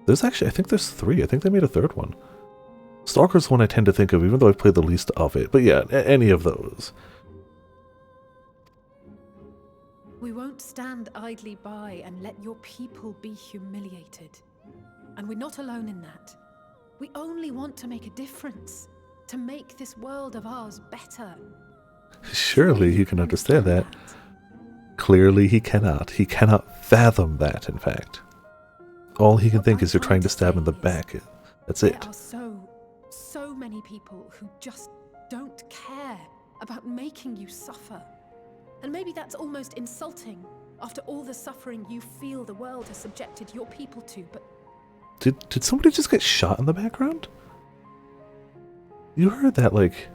There's actually, I think there's 3. I think they made a 3rd one. Stalker's one I tend to think of, even though I've played the least of it. But yeah, any of those. We won't stand idly by and let your people be humiliated. And we're not alone in that. We only want to make a difference. To make this world of ours better. Surely he can understand that. Clearly he cannot. He cannot fathom that, in fact. All he can think is you're trying to stab him in the back. That's it. There are so many people who just don't care about making you suffer. And maybe that's almost insulting after all the suffering you feel the world has subjected your people to, but... Did somebody just get shot in the background? You heard that, like...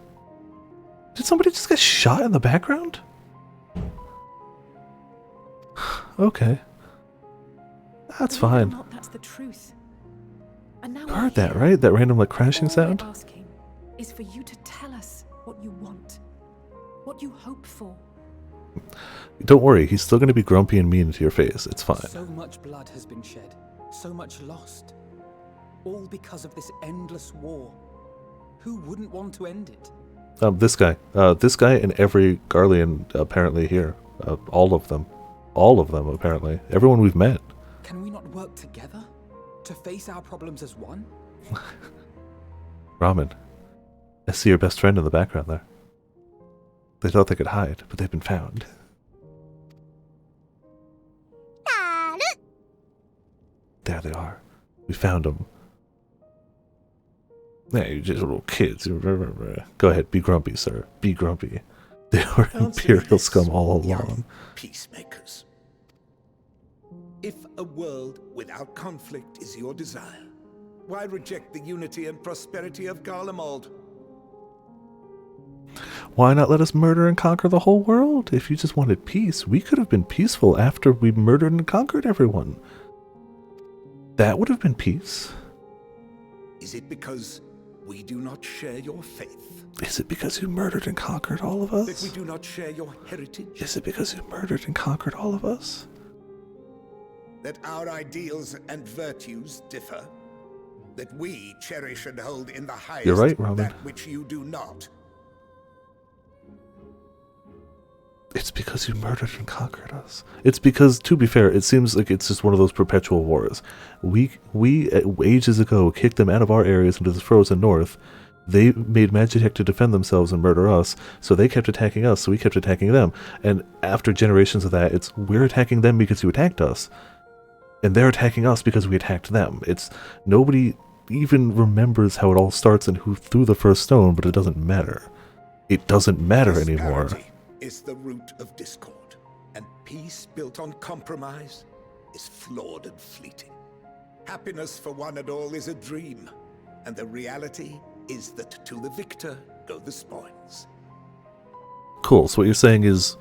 Did somebody just get shot in the background? Okay. That's fine. Not, that's the truth. And now You heard that, right? That random, like, crashing sound? All we're asking is for you to tell us what you want, what you hope for. Don't worry, he's still going to be grumpy and mean to your face. It's fine. So much blood has been shed, so much lost. All because of this endless war. Who wouldn't want to end it? This guy and every Garlean apparently here. All of them. All of them, apparently. Everyone we've met. Can we not work together? To face our problems as one? Ramen, I see your best friend in the background there. They thought they could hide, but they've been found. There they are. We found them. Yeah, you're just little kids. Go ahead, be grumpy, sir. Be grumpy. They were Imperial scum all along. Peacemakers. If a world without conflict is your desire, why reject the unity and prosperity of Garlemald? Why not let us murder and conquer the whole world? If you just wanted peace, we could have been peaceful after we murdered and conquered everyone. That would have been peace. Is it because we do not share your faith? Is it because you murdered and conquered all of us? That we do not share your heritage? Is it because you murdered and conquered all of us? That our ideals and virtues differ? That we cherish and hold in the highest You're right, Roman. that which you do not? It's because you murdered and conquered us. It's because, to be fair, it seems like it's just one of those perpetual wars. We ages ago kicked them out of our areas into the frozen north. They made Magitech to defend themselves and murder us, so they kept attacking us, so we kept attacking them. And after generations of that, it's we're attacking them because you attacked us. And they're attacking us because we attacked them. It's nobody even remembers how it all starts and who threw the first stone, but it doesn't matter. It doesn't matter anymore. Is the root of discord, and peace built on compromise is flawed and fleeting. Happiness for one and all is a dream, and the reality is that to the victor go the spoils. Cool, so what you're saying is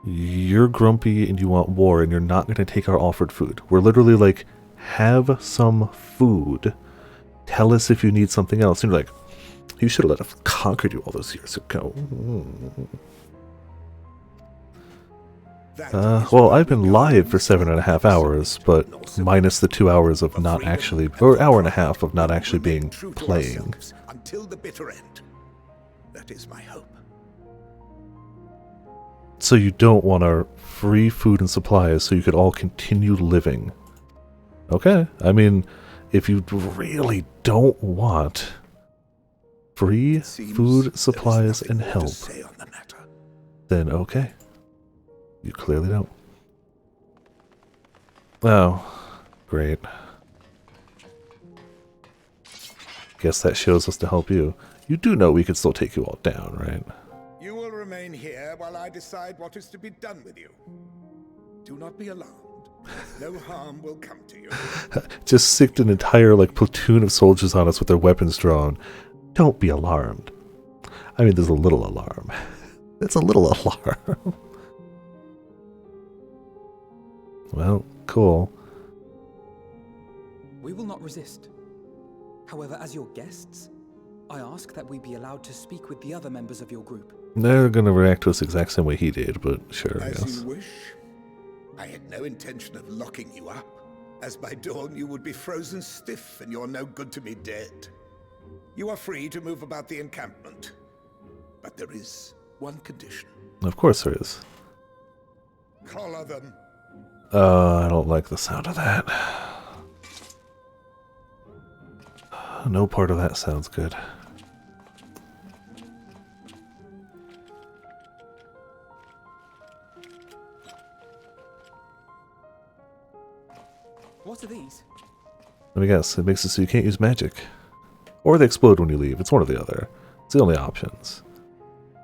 you're grumpy and you want war and you're not going to take our offered food. We're literally like, have some food. Tell us if you need something else. And you're like, you should have let us conquer you all those years ago. Well, I've been live for 7.5 hours, but minus the 2 hours of not actually, or hour and a half of not actually being playing. Until the bitter end. That is my hope. So you don't want our free food and supplies so you could all continue living. Okay, I mean, if you really don't want free food, supplies, and help, then okay. You clearly don't. Oh, great. Guess that shows us to help you. You do know we could still take you all down, right? You will remain here while I decide what is to be done with you. Do not be alarmed. No harm will come to you. Just sicked an entire like platoon of soldiers on us with their weapons drawn. Don't be alarmed. I mean, there's a little alarm. It's a little alarm. Well, cool. We will not resist. However, as your guests, I ask that we be allowed to speak with the other members of your group. They're gonna react to us the exact same way he did, but sure, I guess. As you wish. I had no intention of locking you up, as by dawn you would be frozen stiff and you're no good to me dead. You are free to move about the encampment, but there is one condition. Of course there is. Collar them. I don't like the sound of that. No part of that sounds good. What are these? Let me guess, it makes it so you can't use magic. Or they explode when you leave. It's one or the other. It's the only options.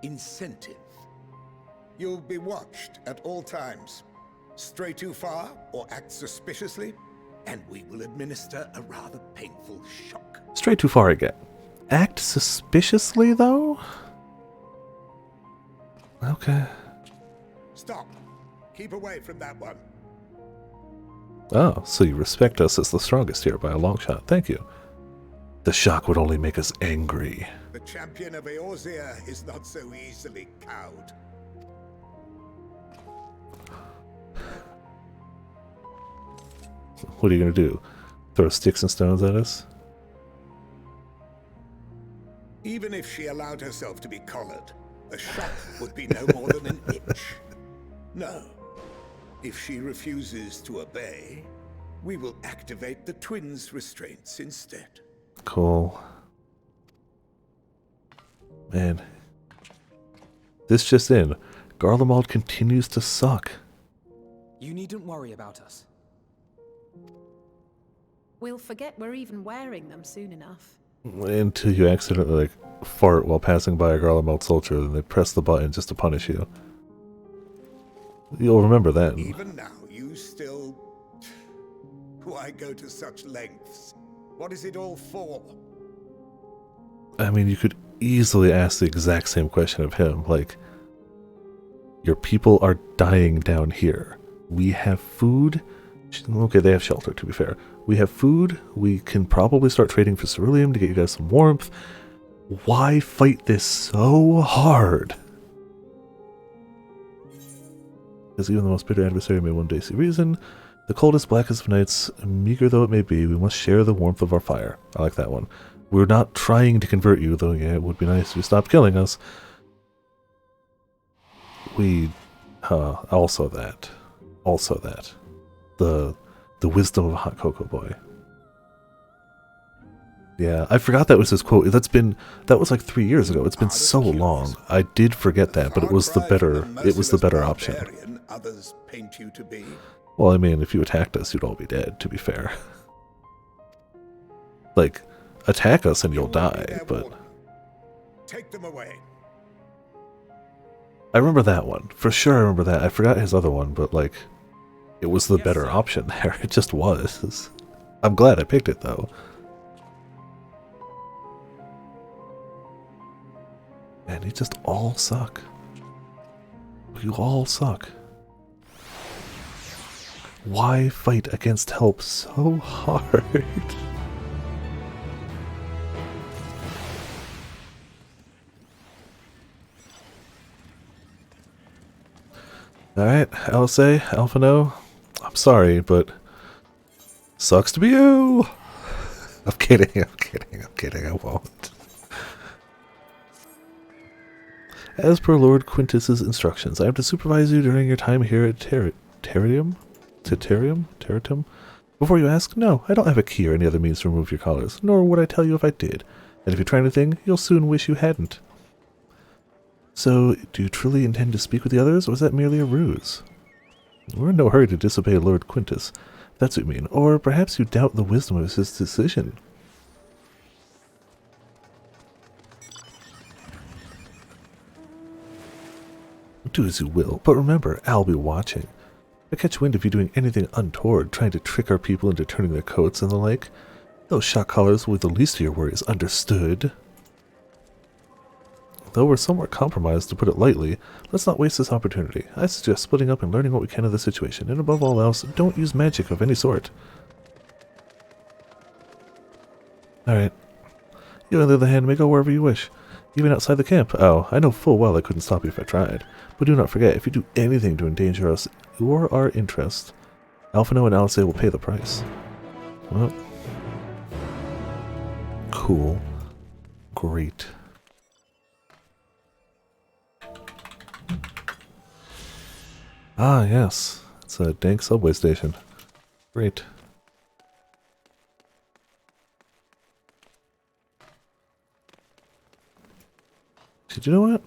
Incentive. You'll be watched at all times. Stray too far or act suspiciously, and we will administer a rather painful shock. Stray too far again. Act suspiciously, though? Okay. Stop. Keep away from that one. Oh, so you respect us as the strongest here by a long shot. Thank you. The shock would only make us angry. The champion of Eorzea is not so easily cowed. What are you going to do? Throw sticks and stones at us? Even if she allowed herself to be collared, the shock would be no more than an itch. No. If she refuses to obey, we will activate the twins' restraints instead. Cool. Man. This just in. Garlemald continues to suck. You needn't worry about us. We'll forget we're even wearing them soon enough. Until you accidentally fart while passing by a Garlemald soldier, and they press the button just to punish you. You'll remember that. Even now, you still... Why go to such lengths? What is it all for? I mean, you could easily ask the exact same question of him. Like, your people are dying down here. We have food. Okay, they have shelter, to be fair. We have food. We can probably start trading for ceruleum to get you guys some warmth. Why fight this so hard? Because even the most bitter adversary may one day see reason. The coldest, blackest of nights, meager though it may be, we must share the warmth of our fire. I like that one. We're not trying to convert you, though yeah, it would be nice if you stopped killing us. We, also that. The wisdom of a hot cocoa boy. Yeah, I forgot that was his quote. That was like 3 years ago. It's been so long. I did forget that, but it was the better option. Others paint you to be. Well, I mean, if you attacked us, you'd all be dead, to be fair. Like, attack us and you'll die, but... Take them away. I remember that one. For sure I remember that. I forgot his other one, but like, it was the better option there. It just was. I'm glad I picked it, though. And you just all suck. You all suck. Why fight against help so hard? Alright, LSA, Alphano, I'm sorry, but sucks to be you! I'm kidding, I won't. As per Lord Quintus's instructions, I am to supervise you during your time here at Terrarium? Before you ask, no, I don't have a key or any other means to remove your collars, nor would I tell you if I did. And if you try anything, you'll soon wish you hadn't. So, do you truly intend to speak with the others, or is that merely a ruse? We're in no hurry to disobey Lord Quintus, if that's what you mean, or perhaps you doubt the wisdom of his decision. Do as you will, but remember, I'll be watching. If I catch wind of you doing anything untoward, trying to trick our people into turning their coats and the like, those shock collars will be the least of your worries, understood? Though we're somewhat compromised, to put it lightly, let's not waste this opportunity. I suggest splitting up and learning what we can of the situation, and above all else, don't use magic of any sort. Alright. You, on the other hand, may go wherever you wish, even outside the camp. Oh, I know full well I couldn't stop you if I tried. But do not forget, if you do anything to endanger us or our interest, Alphano and Alice will pay the price. Well. Cool. Great. Ah, yes. It's a dank subway station. Great. Did you know what?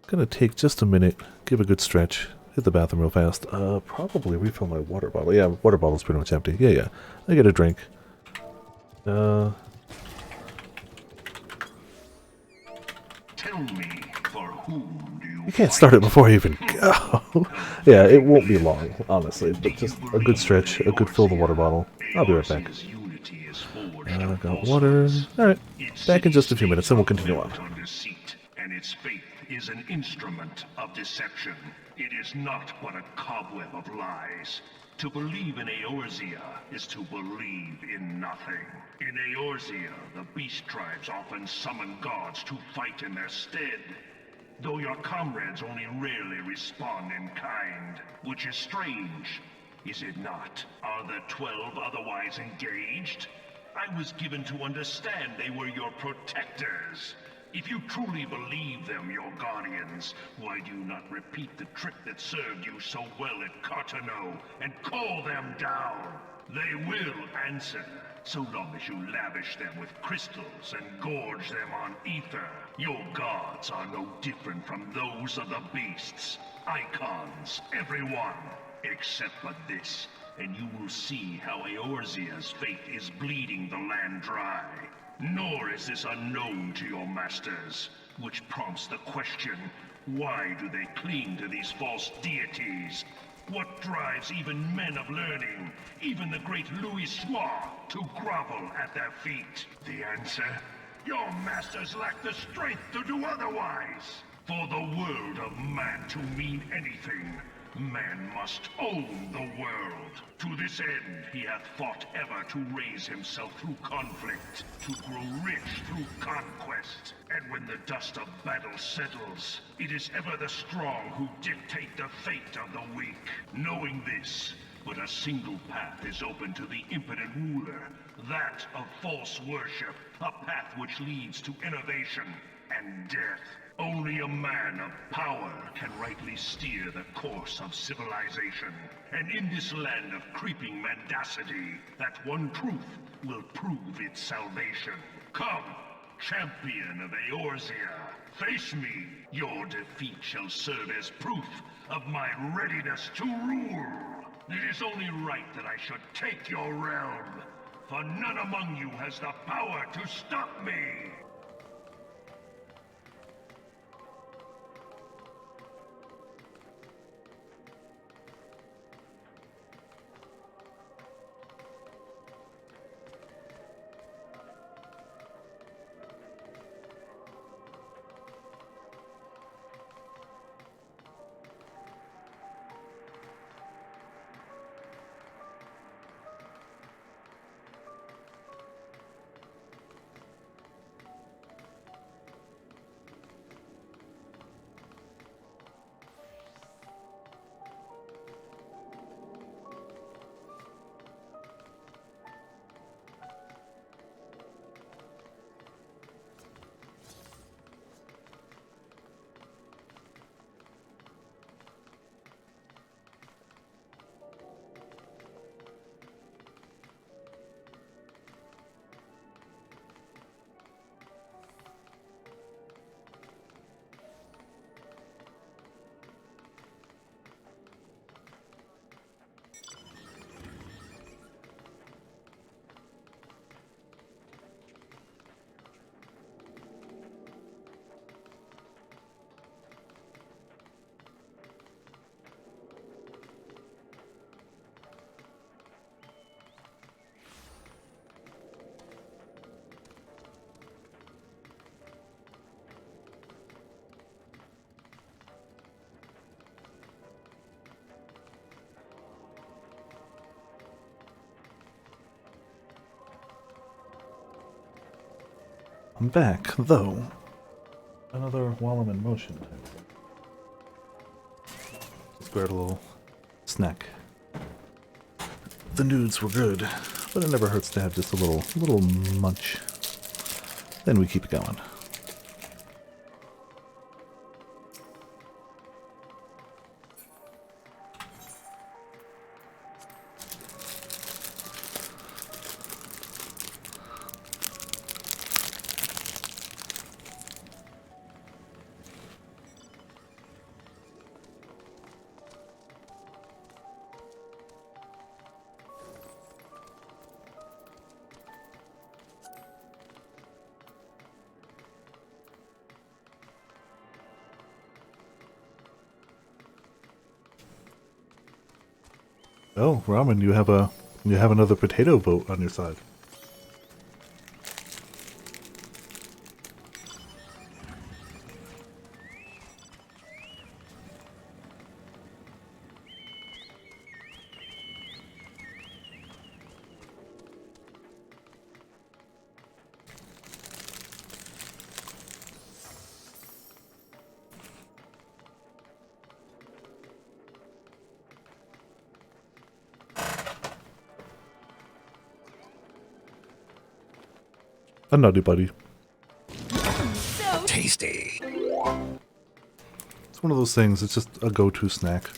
Gonna take just a minute, give a good stretch, hit the bathroom real fast. Probably refill my water bottle. Yeah, water bottle's pretty much empty. Yeah. I get a drink. You can't start it before I even go. Yeah, it won't be long, honestly, but just a good stretch, a good fill of the water bottle. I'll be right back. Got water. Alright, back in just a few minutes and we'll continue on. And its faith is an instrument of deception. It is not but a cobweb of lies. To believe in Eorzea is to believe in nothing. In Eorzea, the beast tribes often summon gods to fight in their stead. Though your comrades only rarely respond in kind, which is strange, is it not? Are the 12 otherwise engaged? I was given to understand they were your protectors. If you truly believe them your guardians, why do you not repeat the trick that served you so well at Cartano and call them down? They will answer, so long as you lavish them with crystals and gorge them on ether. Your gods are no different from those of the beasts. Icons, everyone, except but this, and you will see how Eorzea's faith is bleeding the land dry. Nor is this unknown to your masters, which prompts the question, why do they cling to these false deities? What drives even men of learning, even the great Louis Soir, to grovel at their feet? The answer? Your masters lack the strength to do otherwise. For the world of man to mean anything, man must own the world. To this end, he hath fought ever to raise himself through conflict, to grow rich through conquest. And when the dust of battle settles, it is ever the strong who dictate the fate of the weak. Knowing this, but a single path is open to the impotent ruler, that of false worship, a path which leads to innovation and death. Only a man of power can rightly steer the course of civilization. And in this land of creeping mendacity, that one truth will prove its salvation. Come, champion of Eorzea, face me. Your defeat shall serve as proof of my readiness to rule. It is only right that I should take your realm, for none among you has the power to stop me. I'm back, though. Another while I'm in motion type thing. Just grab a little snack. The nudes were good, but it never hurts to have just a little munch. Then we keep it going. Oh, Ramen, you have another potato boat on your side. A nutty buddy. So tasty. It's one of those things, it's just a go-to snack.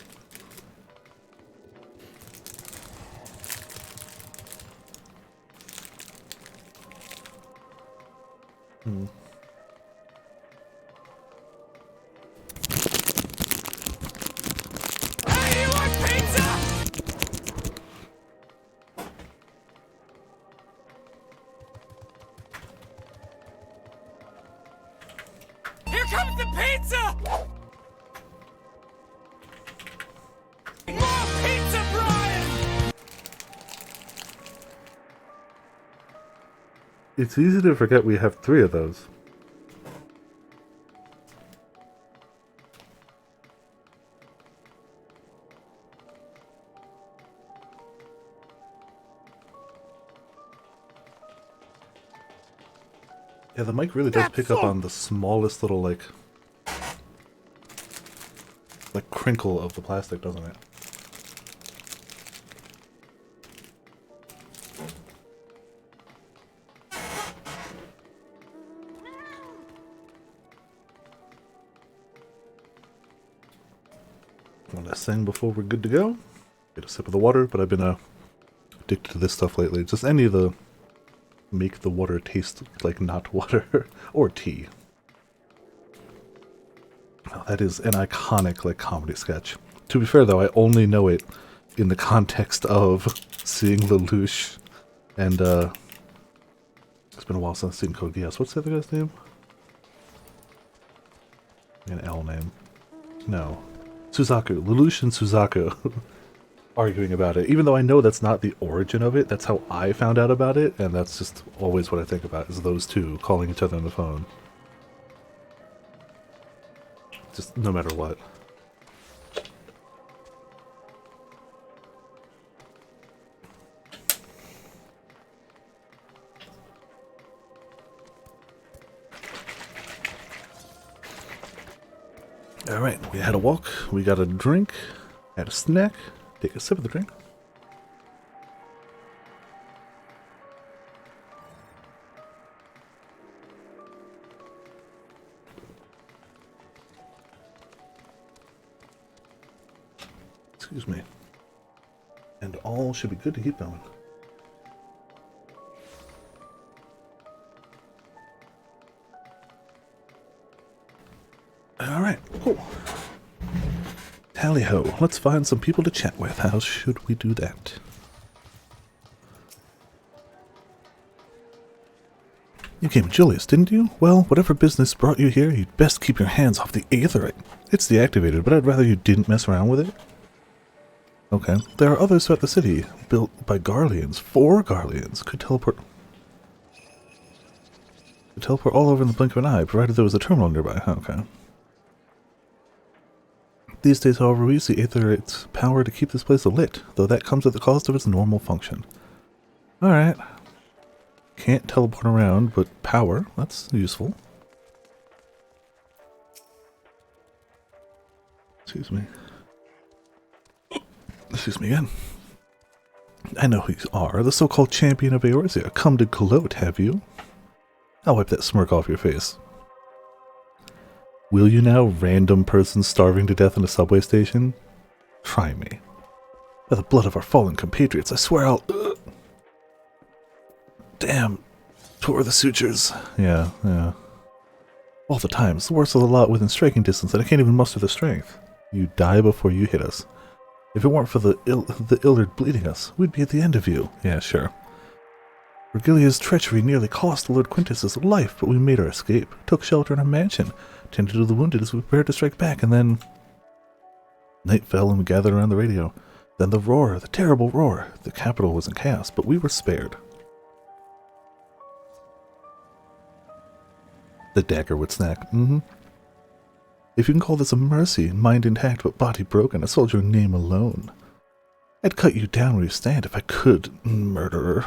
Hey, you want pizza? Here comes the pizza! More pizza, Brian! It's easy to forget we have 3 of those. Yeah, the mic really does pick up on the smallest little, like crinkle of the plastic, doesn't it? One last thing before we're good to go. Get a sip of the water, but I've been addicted to this stuff lately. Just any of the make the water taste like not water or tea. Oh, that is an iconic comedy sketch. To be fair though, I only know it in the context of seeing Lelouch and it's been a while since I've seen Code Geass. What's the other guy's name? An L name. No. Suzaku. Lelouch and Suzaku arguing about it. Even though I know that's not the origin of it, that's how I found out about it, and that's just always what I think about, is those two calling each other on the phone. Just no matter what. Alright, we had a walk, we got a drink, had a snack, take a sip of the drink. Excuse me. And all should be good to keep going. Alright, cool. Tally-ho, let's find some people to chat with. How should we do that? You came with Julius, didn't you? Well, whatever business brought you here, you'd best keep your hands off the aetherite. It's deactivated, but I'd rather you didn't mess around with it. Okay. There are others throughout the city, built by Garleans. 4 Garleans could teleport all over in the blink of an eye, provided there was a terminal nearby. Okay. These days, however, we use the aetherite's power to keep this place lit, though that comes at the cost of its normal function. Alright. Can't teleport around, but power, that's useful. Excuse me. Excuse me again. I know who you are, the so-called champion of Eorzea. Come to gloat, have you? I'll wipe that smirk off your face. Will you now, random person starving to death in a subway station? Try me. By the blood of our fallen compatriots, I swear I'll... Damn. Tore the sutures. Yeah. All the times, the worst of the lot within striking distance, and I can't even muster the strength. You die before you hit us. If it weren't for the Illard bleeding us, we'd be at the end of you. Yeah, sure. Virgilia's treachery nearly cost Lord Quintus's life, but we made our escape, took shelter in a mansion, tended to the wounded as we prepared to strike back, and then... Night fell and we gathered around the radio. Then the roar, the terrible roar. The capital was in chaos, but we were spared. The dagger would snack. If you can call this a mercy, mind intact but body broken, I sold your name alone. I'd cut you down where you stand if I could, murderer.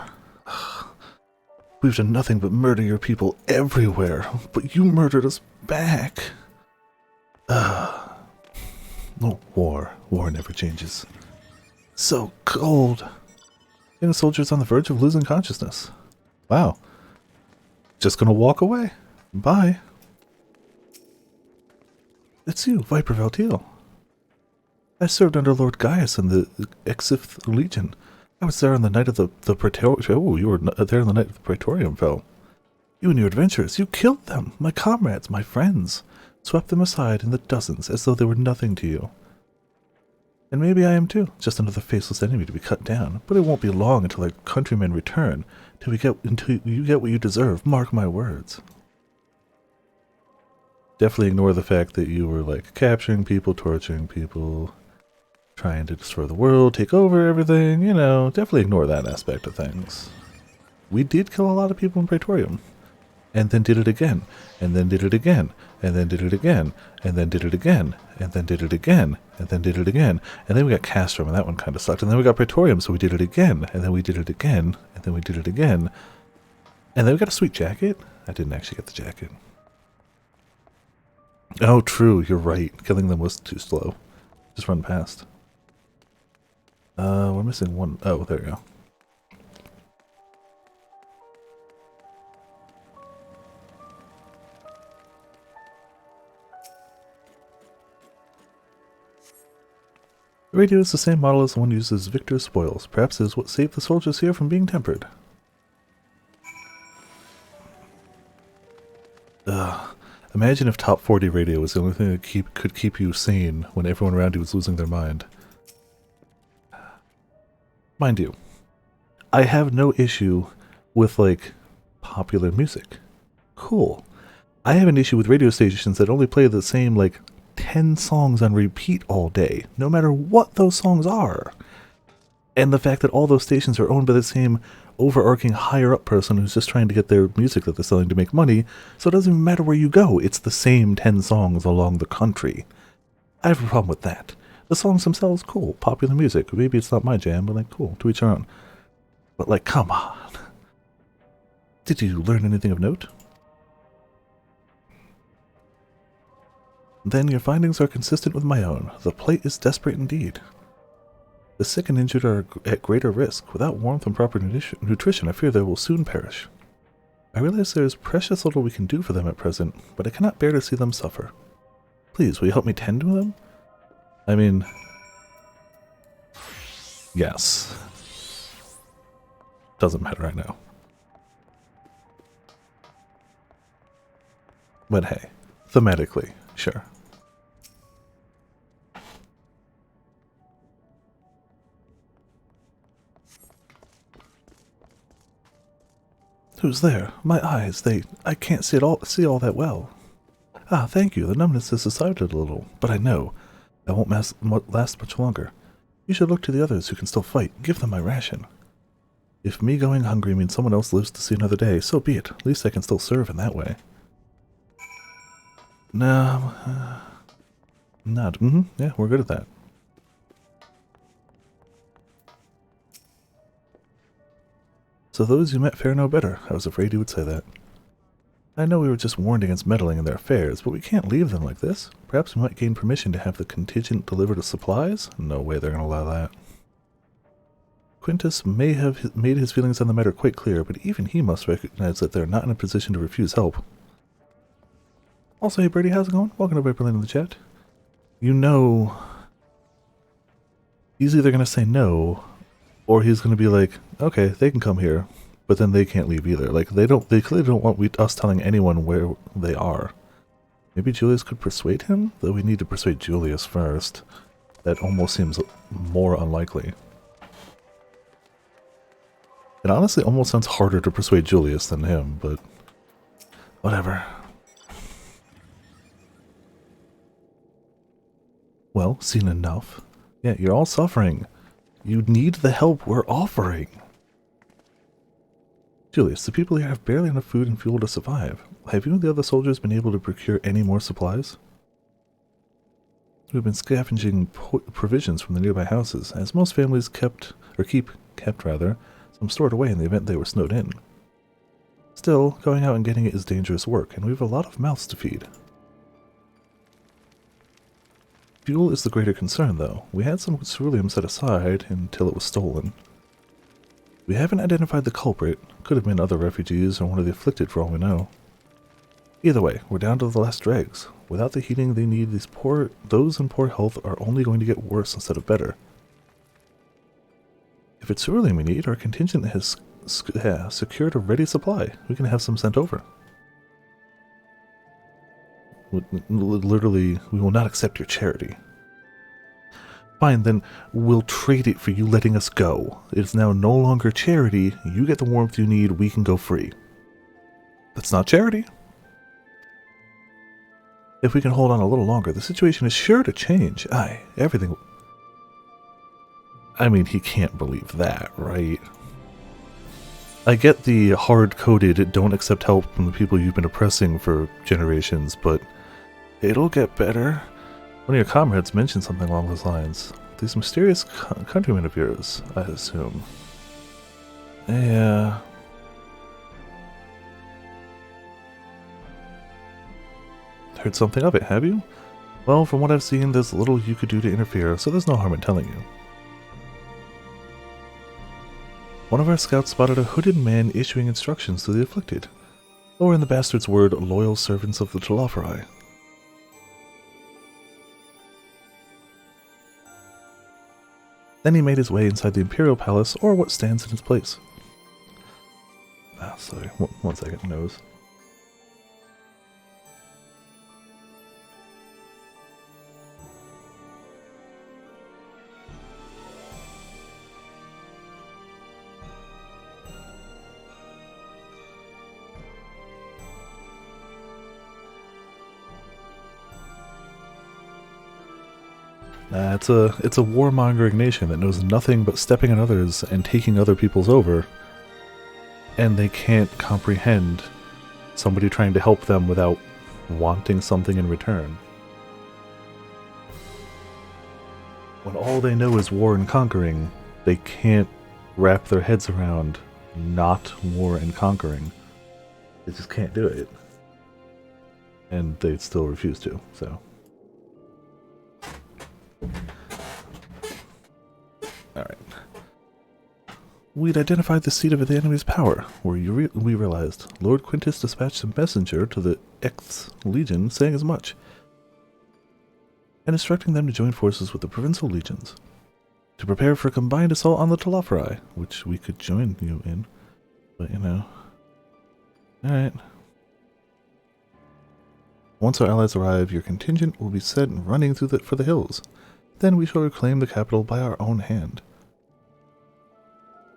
We've done nothing but murder your people everywhere, but you murdered us back. No, war never changes. So cold. Young soldiers on the verge of losing consciousness. Wow. Just gonna walk away. Bye. It's you, Viper Valtiel. I served under Lord Gaius in the Exifth Legion. I was there on the night of the Praetorium. Oh, you were there on the night of the Praetorium fell. You and your adventurers, you killed them, my comrades, my friends. Swept them aside in the dozens as though they were nothing to you. And maybe I am too, just another faceless enemy to be cut down, but it won't be long until our countrymen return, until you get what you deserve, mark my words. Definitely ignore the fact that you were like capturing people, torturing people, trying to destroy the world, take over everything, you know, definitely ignore that aspect of things. We did kill a lot of people in Praetorium. And then did it again, and then did it again, and then did it again, and then did it again, and then did it again, and then did it again, and then we got Castrum, and that one kind of sucked, and then we got Praetorium, so we did it again, and then we did it again, and then we did it again, and then we got a sweet jacket. I didn't actually get the jacket. Oh, true, you're right. Killing them was too slow. Just run past. We're missing one. Oh, there you go. The radio is the same model as the one used as Victor's spoils. Perhaps it is what saved the soldiers here from being tempered. Imagine if Top 40 radio was the only thing that could keep you sane when everyone around you was losing their mind. Mind you, I have no issue with, like, popular music. Cool. I have an issue with radio stations that only play the same, like, 10 songs on repeat all day, no matter what those songs are. And the fact that all those stations are owned by the same overarching higher-up person who's just trying to get their music that they're selling to make money, so it doesn't even matter where you go, it's the same 10 songs along the country. I have a problem with that. The songs themselves, cool, popular music, maybe it's not my jam, but like, cool, to each their own. But like, come on. Did you learn anything of note? Then your findings are consistent with my own. The plight is desperate indeed. The sick and injured are at greater risk. Without warmth and proper nutrition, I fear they will soon perish. I realize there is precious little we can do for them at present, but I cannot bear to see them suffer. Please, will you help me tend to them? I mean... yes. Doesn't matter right now. But hey, thematically, sure. Who's there? My eyes, I can't see all that well. Ah, thank you, the numbness has subsided a little, but I know I won't last much longer. You should look to the others who can still fight, give them my ration. If me going hungry means someone else lives to see another day, so be it, at least I can still serve in that way. No, not, yeah, we're good at that. So those you met fare no better. I was afraid you would say that. I know we were just warned against meddling in their affairs, but we can't leave them like this. Perhaps we might gain permission to have the contingent deliver the supplies? No way they're going to allow that. Quintus may have made his feelings on the matter quite clear, but even he must recognize that they're not in a position to refuse help. Also, hey Birdie, how's it going? Welcome to Viperland in the chat. You know, he's either going to say no, or he's going to be like, okay, they can come here, but then they can't leave either. Like, they clearly don't want us telling anyone where they are. Maybe Julius could persuade him? Though we need to persuade Julius first. That almost seems more unlikely. It honestly almost sounds harder to persuade Julius than him, but whatever. Well, seen enough. Yeah, you're all suffering. You need the help we're offering. Julius, the people here have barely enough food and fuel to survive. Have you and the other soldiers been able to procure any more supplies? We've been scavenging provisions from the nearby houses, as most families kept some stored away in the event they were snowed in. Still, going out and getting it is dangerous work, and we have a lot of mouths to feed. Fuel is the greater concern, though. We had some ceruleum set aside until it was stolen. We haven't identified the culprit. Could have been other refugees or one of the afflicted for all we know. Either way, we're down to the last dregs. Without the heating they need, those in poor health are only going to get worse instead of better. If it's ceruleum we need, our contingent has secured a ready supply. We can have some sent over. Literally, we will not accept your charity. Fine, then we'll trade it for you letting us go. It is now no longer charity. You get the warmth you need, we can go free. That's not charity. If we can hold on a little longer, the situation is sure to change. Everything... I mean, he can't believe that, right? I get the hard-coded don't accept help from the people you've been oppressing for generations, but it'll get better. One of your comrades mentioned something along those lines. These mysterious countrymen of yours, I assume. Yeah. Heard something of it, have you? Well, from what I've seen, there's little you could do to interfere, so there's no harm in telling you. One of our scouts spotted a hooded man issuing instructions to the afflicted, or in the bastard's word, loyal servants of the Telophorai. Then he made his way inside the Imperial Palace, or what stands in its place. Sorry, one second, nose. It's a warmongering nation that knows nothing but stepping on others and taking other people's over, and they can't comprehend somebody trying to help them without wanting something in return. When all they know is war and conquering, they can't wrap their heads around not war and conquering. They just can't do it. And they still refuse to, so... Alright. We'd identified the seat of the enemy's power, where we realized Lord Quintus dispatched a messenger to the Legion saying as much, and instructing them to join forces with the provincial legions, to prepare for a combined assault on the Telophorai, which we could join you in, but you know. Alright. Once our allies arrive, your contingent will be set and running through for the hills. Then we shall reclaim the capital by our own hand.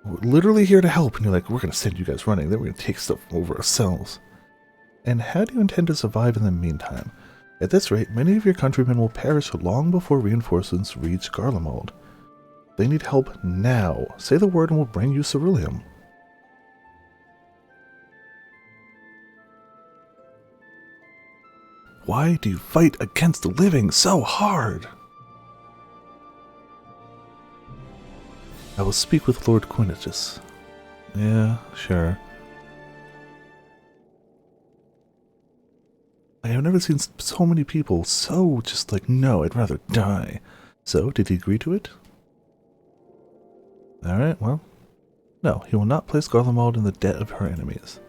We're literally here to help, and you're like, we're going to send you guys running, then we're going to take stuff over ourselves. And how do you intend to survive in the meantime? At this rate, many of your countrymen will perish long before reinforcements reach Garlemald. They need help now. Say the word and we'll bring you ceruleum. Why do you fight against the living so hard? I will speak with Lord Quintus. Yeah, sure. I have never seen so many people so just like, no, I'd rather die. So, did he agree to it? Alright, well. No, he will not place Garlemald in the debt of her enemies.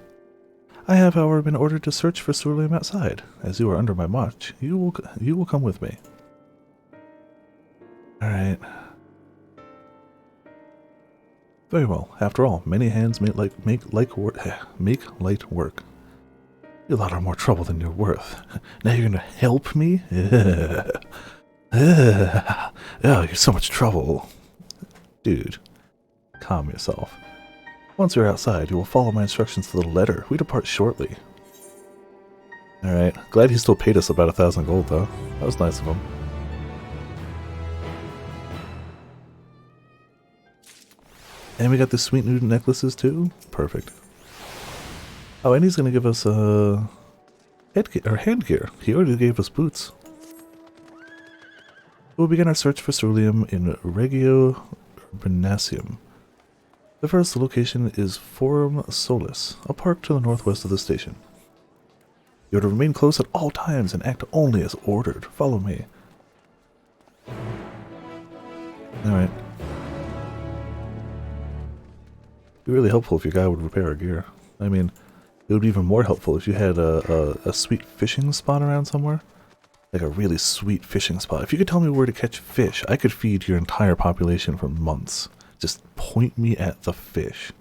I have, however, been ordered to search for ceruleum outside. As you are under my watch, you will come with me. Alright. Very well. After all, many hands make light work. You're a lot more trouble than you're worth. Now you're gonna help me? Oh, you're so much trouble. Dude, calm yourself. Once we're outside, you will follow my instructions to the letter. We depart shortly. Alright, glad he still paid us about 1,000 gold, though. That was nice of him. And we got the sweet new necklaces too. Perfect. Oh, and he's gonna give us hand gear. He already gave us boots. We'll begin our search for ceruleum in Regio Urbanaceum. The first location is Forum Solis, a park to the northwest of the station. You are to remain close at all times and act only as ordered. Follow me. Alright. It'd be really helpful if your guy would repair our gear. I mean, it would be even more helpful if you had a sweet fishing spot around somewhere. Like a really sweet fishing spot. If you could tell me where to catch fish, I could feed your entire population for months. Just point me at the fish.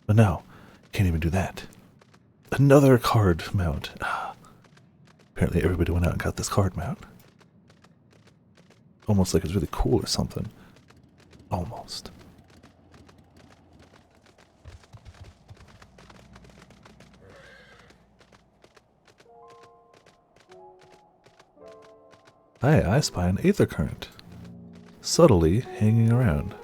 But no, can't even do that. Another card mount. Apparently everybody went out and got this card mount. Almost like it's really cool or something. Almost. I spy an aether current. Subtly hanging around.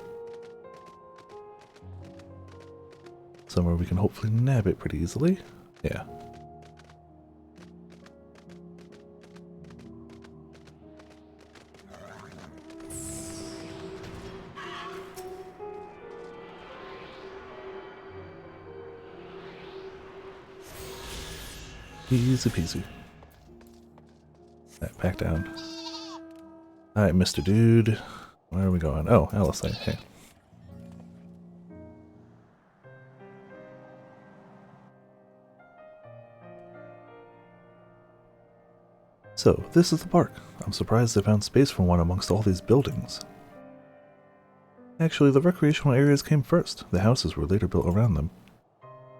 Somewhere we can hopefully nab it pretty easily. Yeah. Easy peasy. Alright, back down. Alright, Mr. Dude. Where are we going? Oh, Alice, hey. So, this is the park. I'm surprised they found space for one amongst all these buildings. Actually, the recreational areas came first. The houses were later built around them.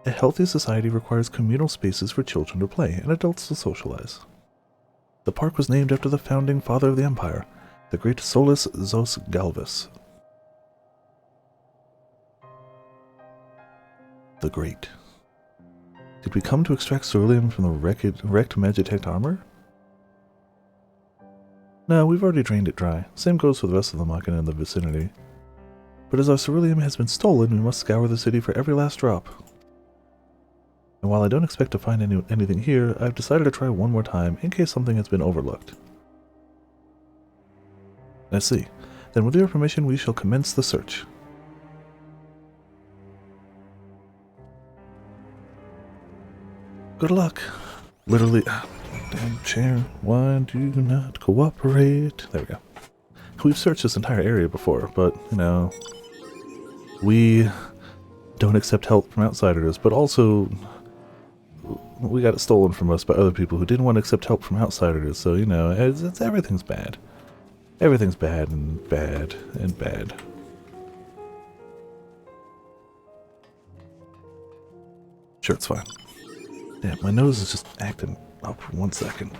A healthy society requires communal spaces for children to play and adults to socialize. The park was named after the founding father of the empire, the great Solus Zos Galvus. The Great. Did we come to extract ceruleum from the wrecked Magitech armor? No, we've already drained it dry. Same goes for the rest of the Machina in the vicinity. But as our ceruleum has been stolen, we must scour the city for every last drop. And while I don't expect to find anything here, I've decided to try one more time in case something has been overlooked. I see. Then with your permission, we shall commence the search. Good luck. Literally... Damn chair, why do you not cooperate? There we go. We've searched this entire area before, but, you know, we don't accept help from outsiders, but also we got it stolen from us by other people who didn't want to accept help from outsiders, so, you know, it's everything's bad. Everything's bad and bad and bad. Sure, it's fine. Damn, my nose is just acting up for 1 second.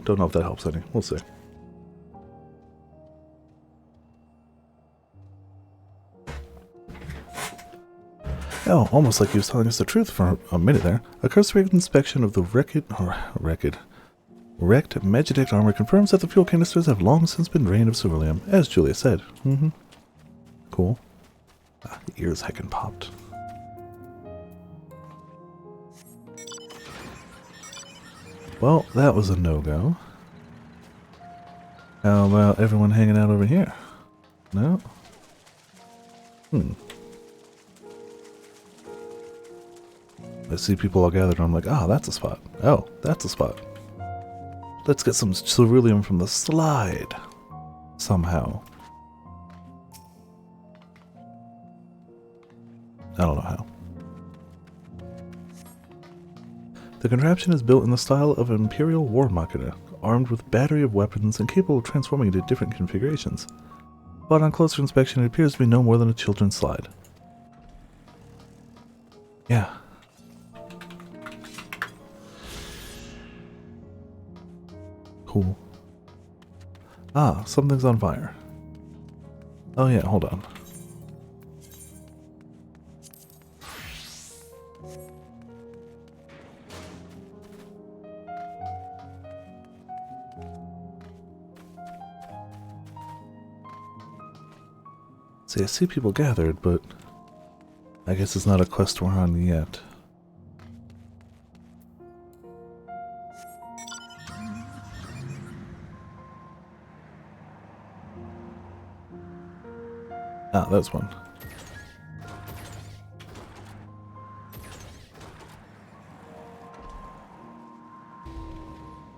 Don't know if that helps any. We'll see. Oh, almost like he was telling us the truth for a minute there. A cursory inspection of the wrecked Magitech armor confirms that the fuel canisters have long since been drained of ceruleum, as Julia said. Cool. Ears heckin' popped. Well, that was a no-go. How about everyone hanging out over here? No? I see people all gathered and I'm like, ah, that's a spot. Oh, that's a spot. Let's get some ceruleum from the slide. Somehow. I don't know how. The contraption is built in the style of an Imperial war machina, armed with a battery of weapons and capable of transforming into different configurations. But on closer inspection, it appears to be no more than a children's slide. Yeah. Cool. Ah, something's on fire. Oh yeah, hold on. See, I see people gathered, but I guess it's not a quest we're on yet. Ah, that's one.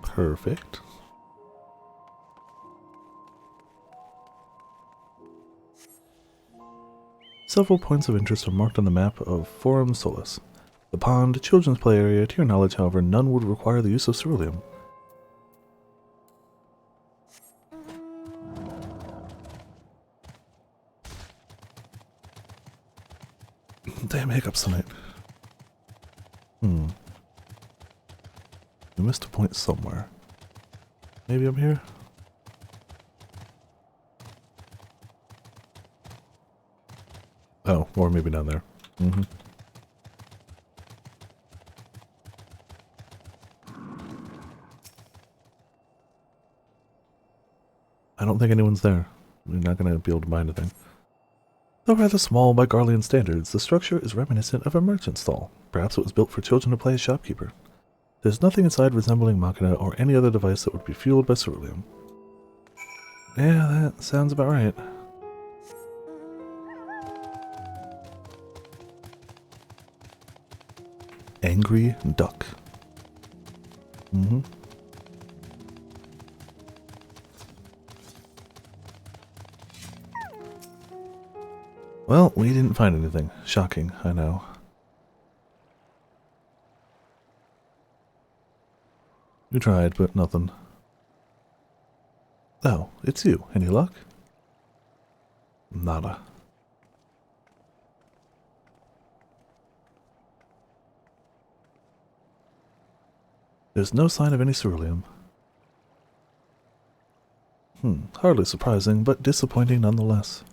Perfect. Several points of interest are marked on the map of Forum Solus. The pond, children's play area. To your knowledge, however, none would require the use of ceruleum. Damn hiccups tonight. We missed a point somewhere. Maybe up here? Oh, or maybe down there. I don't think anyone's there. We're not going to be able to buy anything. Though rather small by Garlean standards, the structure is reminiscent of a merchant stall. Perhaps it was built for children to play as shopkeeper. There's nothing inside resembling machina or any other device that would be fueled by ceruleum. Yeah, that sounds about right. Angry duck. Well, we didn't find anything. Shocking, I know. We tried, but nothing. Oh, it's you. Any luck? Nada. There's no sign of any ceruleum. Hardly surprising, but disappointing nonetheless.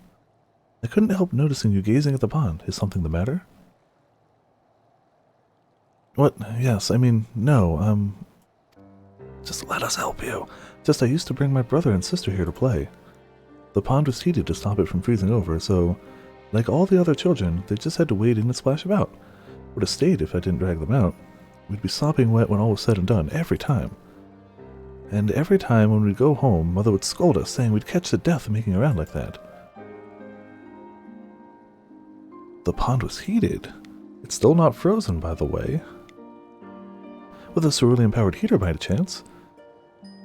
I couldn't help noticing you gazing at the pond. Is something the matter? What? Yes, I mean, no, just let us help you. Just I used to bring my brother and sister here to play. The pond was heated to stop it from freezing over, so, like all the other children, they just had to wade in and splash about. Would have stayed if I didn't drag them out. We'd be sopping wet when all was said and done, every time. And every time when we'd go home, Mother would scold us, saying we'd catch the death making around like that. The pond was heated. It's still not frozen, by the way. With a ceruleum-powered heater by any chance?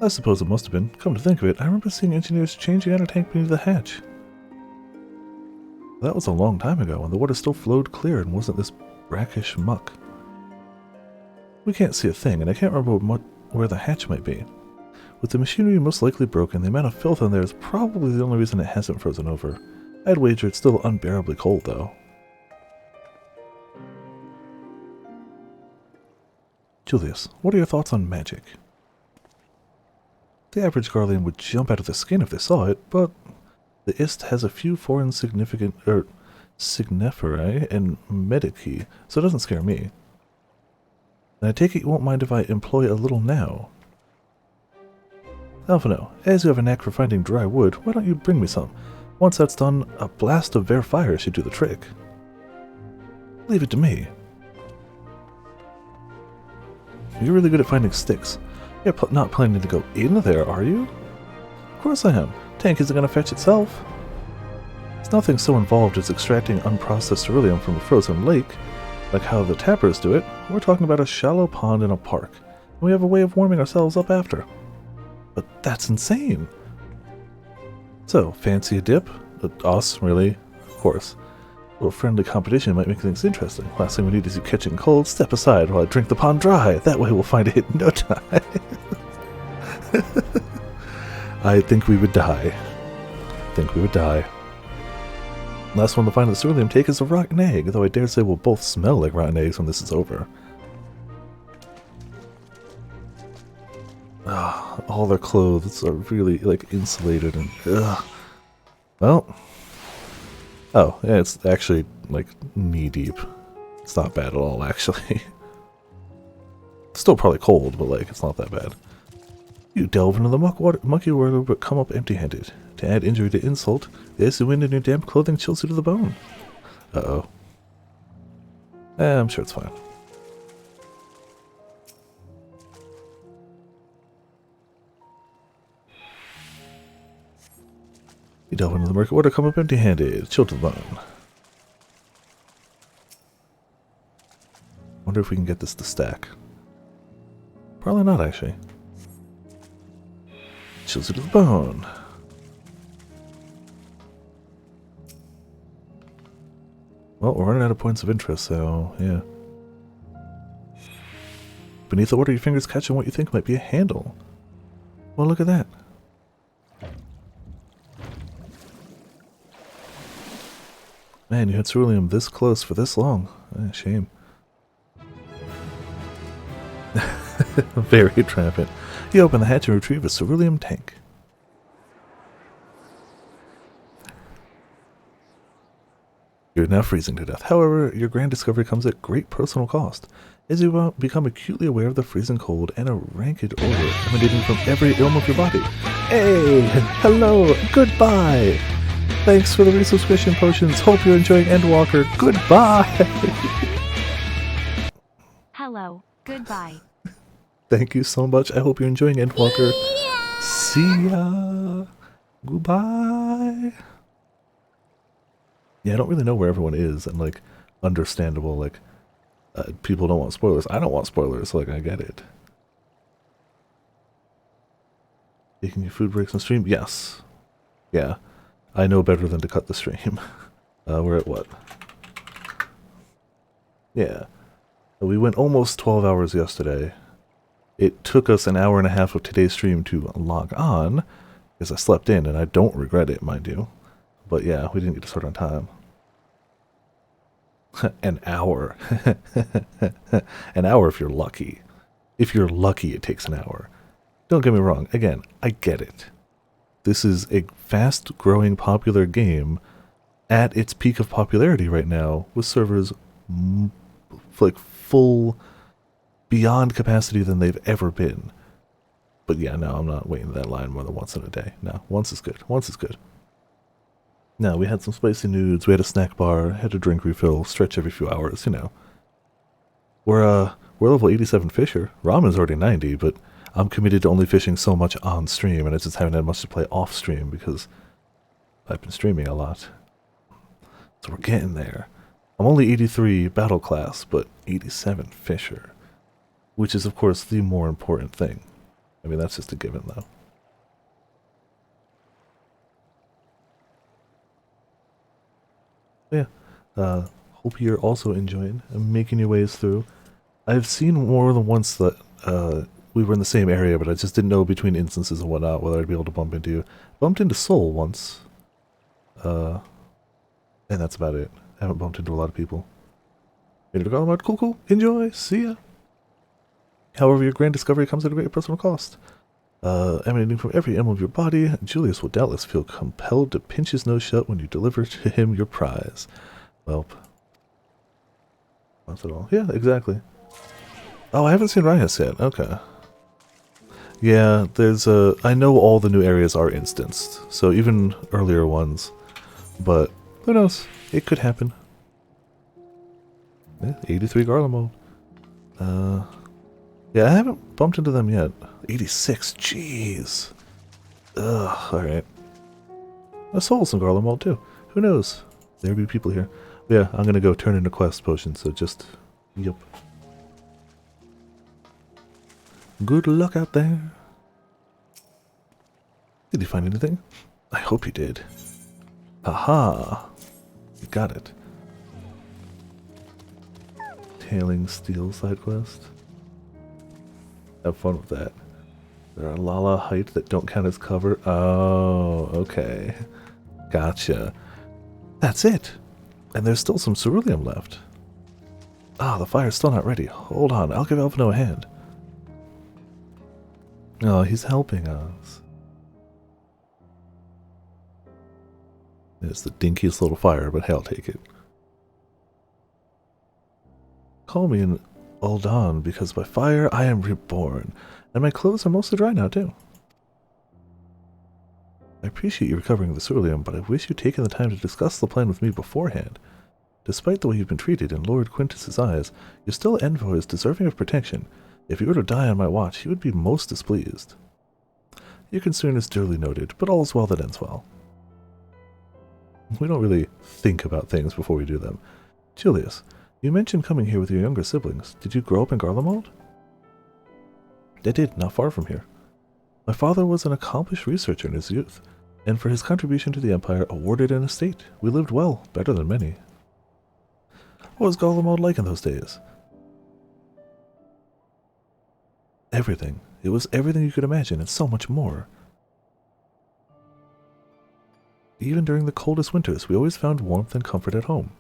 I suppose it must have been. Come to think of it, I remember seeing engineers changing out a tank beneath the hatch. That was a long time ago, and the water still flowed clear and wasn't this brackish muck. We can't see a thing, and I can't remember where the hatch might be. With the machinery most likely broken, the amount of filth in there is probably the only reason it hasn't frozen over. I'd wager it's still unbearably cold, though. Julius, what are your thoughts on magic? The average Garlean would jump out of the skin if they saw it, but the Ist has a few foreign signiferae and medici, so it doesn't scare me. And I take it you won't mind if I employ a little now. Alphino, as you have a knack for finding dry wood, why don't you bring me some? Once that's done, a blast of bare fire should do the trick. Leave it to me. You're really good at finding sticks. You're not planning to go in there, are you? Of course I am. Tank isn't going to fetch itself. It's nothing so involved as extracting unprocessed ceruleum from a frozen lake, like how the tappers do it. We're talking about a shallow pond in a park, and we have a way of warming ourselves up after. But that's insane. So, fancy a dip? Us, really? Of course. little friendly competition might make things interesting. Last thing we need is you catching cold. Step aside while I drink the pond dry. That way we'll find it in no time. I think we would die. Last one to find the ceruleum take is a rotten egg, though I dare say we'll both smell like rotten eggs when this is over. All their clothes are really, like, insulated and... ugh. Well... Oh, yeah, it's actually, like, knee-deep. It's not bad at all, actually. Still probably cold, but, like, it's not that bad. You delve into the mucky water, but come up empty-handed. To add injury to insult, the icy wind in your damp clothing chills you to the bone. Uh-oh. I'm sure it's fine. You delve into the murky water, come up empty-handed, chill to the bone. Wonder if we can get this to stack. Probably not, actually. Chills you to the bone. Well, we're running out of points of interest, so yeah. Beneath the water, your fingers catch on what you think might be a handle. Well, look at that. Man, you had ceruleum this close for this long. Shame. Very triumphant. You open the hatch and retrieve a ceruleum tank. You're now freezing to death. However, your grand discovery comes at great personal cost, as you become acutely aware of the freezing cold and a rancid odor emanating from every elm of your body. Hey! Hello! Goodbye! Thanks for the resubscription potions. Hope you're enjoying Endwalker. Goodbye! Hello. Goodbye. Thank you so much. I hope you're enjoying Endwalker. See ya! Goodbye! Yeah, I don't really know where everyone is, and, like, understandable, like, people don't want spoilers. I don't want spoilers, like, I get it. Taking your food breaks on stream? Yes. Yeah. I know better than to cut the stream. We're at what? Yeah. We went almost 12 hours yesterday. It took us an hour and a half of today's stream to log on, because I slept in, and I don't regret it, mind you. But yeah, we didn't get to start on time. An hour. An hour if you're lucky. If you're lucky, it takes an hour. Don't get me wrong. Again, I get it. This is a fast-growing popular game at its peak of popularity right now, with servers like full, beyond capacity than they've ever been. But yeah, no, I'm not waiting that line more than once in a day. No, once is good. Once is good. No, we had some spicy nudes, we had a snack bar, had a drink refill, stretch every few hours, you know. We're level 87 fisher. Ramen's already 90, but I'm committed to only fishing so much on stream, and I just haven't had much to play off stream because I've been streaming a lot. So we're getting there. I'm only 83 battle class, but 87 fisher, which is of course the more important thing. I mean, that's just a given though. Yeah, hope you're also enjoying and making your ways through. I've seen more than once that we were in the same area, but I just didn't know between instances and whatnot whether I'd be able to bump into you. Bumped into Soul once, and that's about it. I haven't bumped into a lot of people. Cool, enjoy, see ya. However, your grand discovery comes at a great personal cost. Emanating from every emblem of your body, Julius will doubtless feel compelled to pinch his nose shut when you deliver to him your prize. Welp. Not at all. Yeah, exactly. Oh, I haven't seen Rias yet. Okay. Yeah, there's I know all the new areas are instanced, so even earlier ones. But, who knows? It could happen. Yeah, 83 Garlemald. Yeah, I haven't bumped into them yet. 86, jeez. Ugh, alright. I sold some Garlemald too. Who knows? There'll be people here. But yeah, I'm gonna go turn into quest potions, so just... Yup. Good luck out there. Did you find anything? I hope you did. Aha! You got it. Impaling steel side quest. Have fun with that. There are Lala height that don't count as cover. Oh, okay. Gotcha. That's it. And there's still some ceruleum left. Ah, the fire's still not ready. Hold on, I'll give Alvino a hand. Oh, he's helping us. It's the dinkiest little fire, but hey, I'll take it. Call me an Uldan, because by fire I am reborn, and my clothes are mostly dry now too. I appreciate you recovering the ceruleum, but I wish you'd taken the time to discuss the plan with me beforehand. Despite the way you've been treated in Lord Quintus's eyes, your still envoy is deserving of protection. If you were to die on my watch, he would be most displeased. Your concern is duly noted, but all is well that ends well. We don't really think about things before we do them. Julius, you mentioned coming here with your younger siblings. Did you grow up in Garlemald? I did, not far from here. My father was an accomplished researcher in his youth, and for his contribution to the Empire awarded an estate. We lived well, better than many. What was Garlemald like in those days? Everything. It was everything you could imagine, and so much more. Even during the coldest winters, we always found warmth and comfort at home.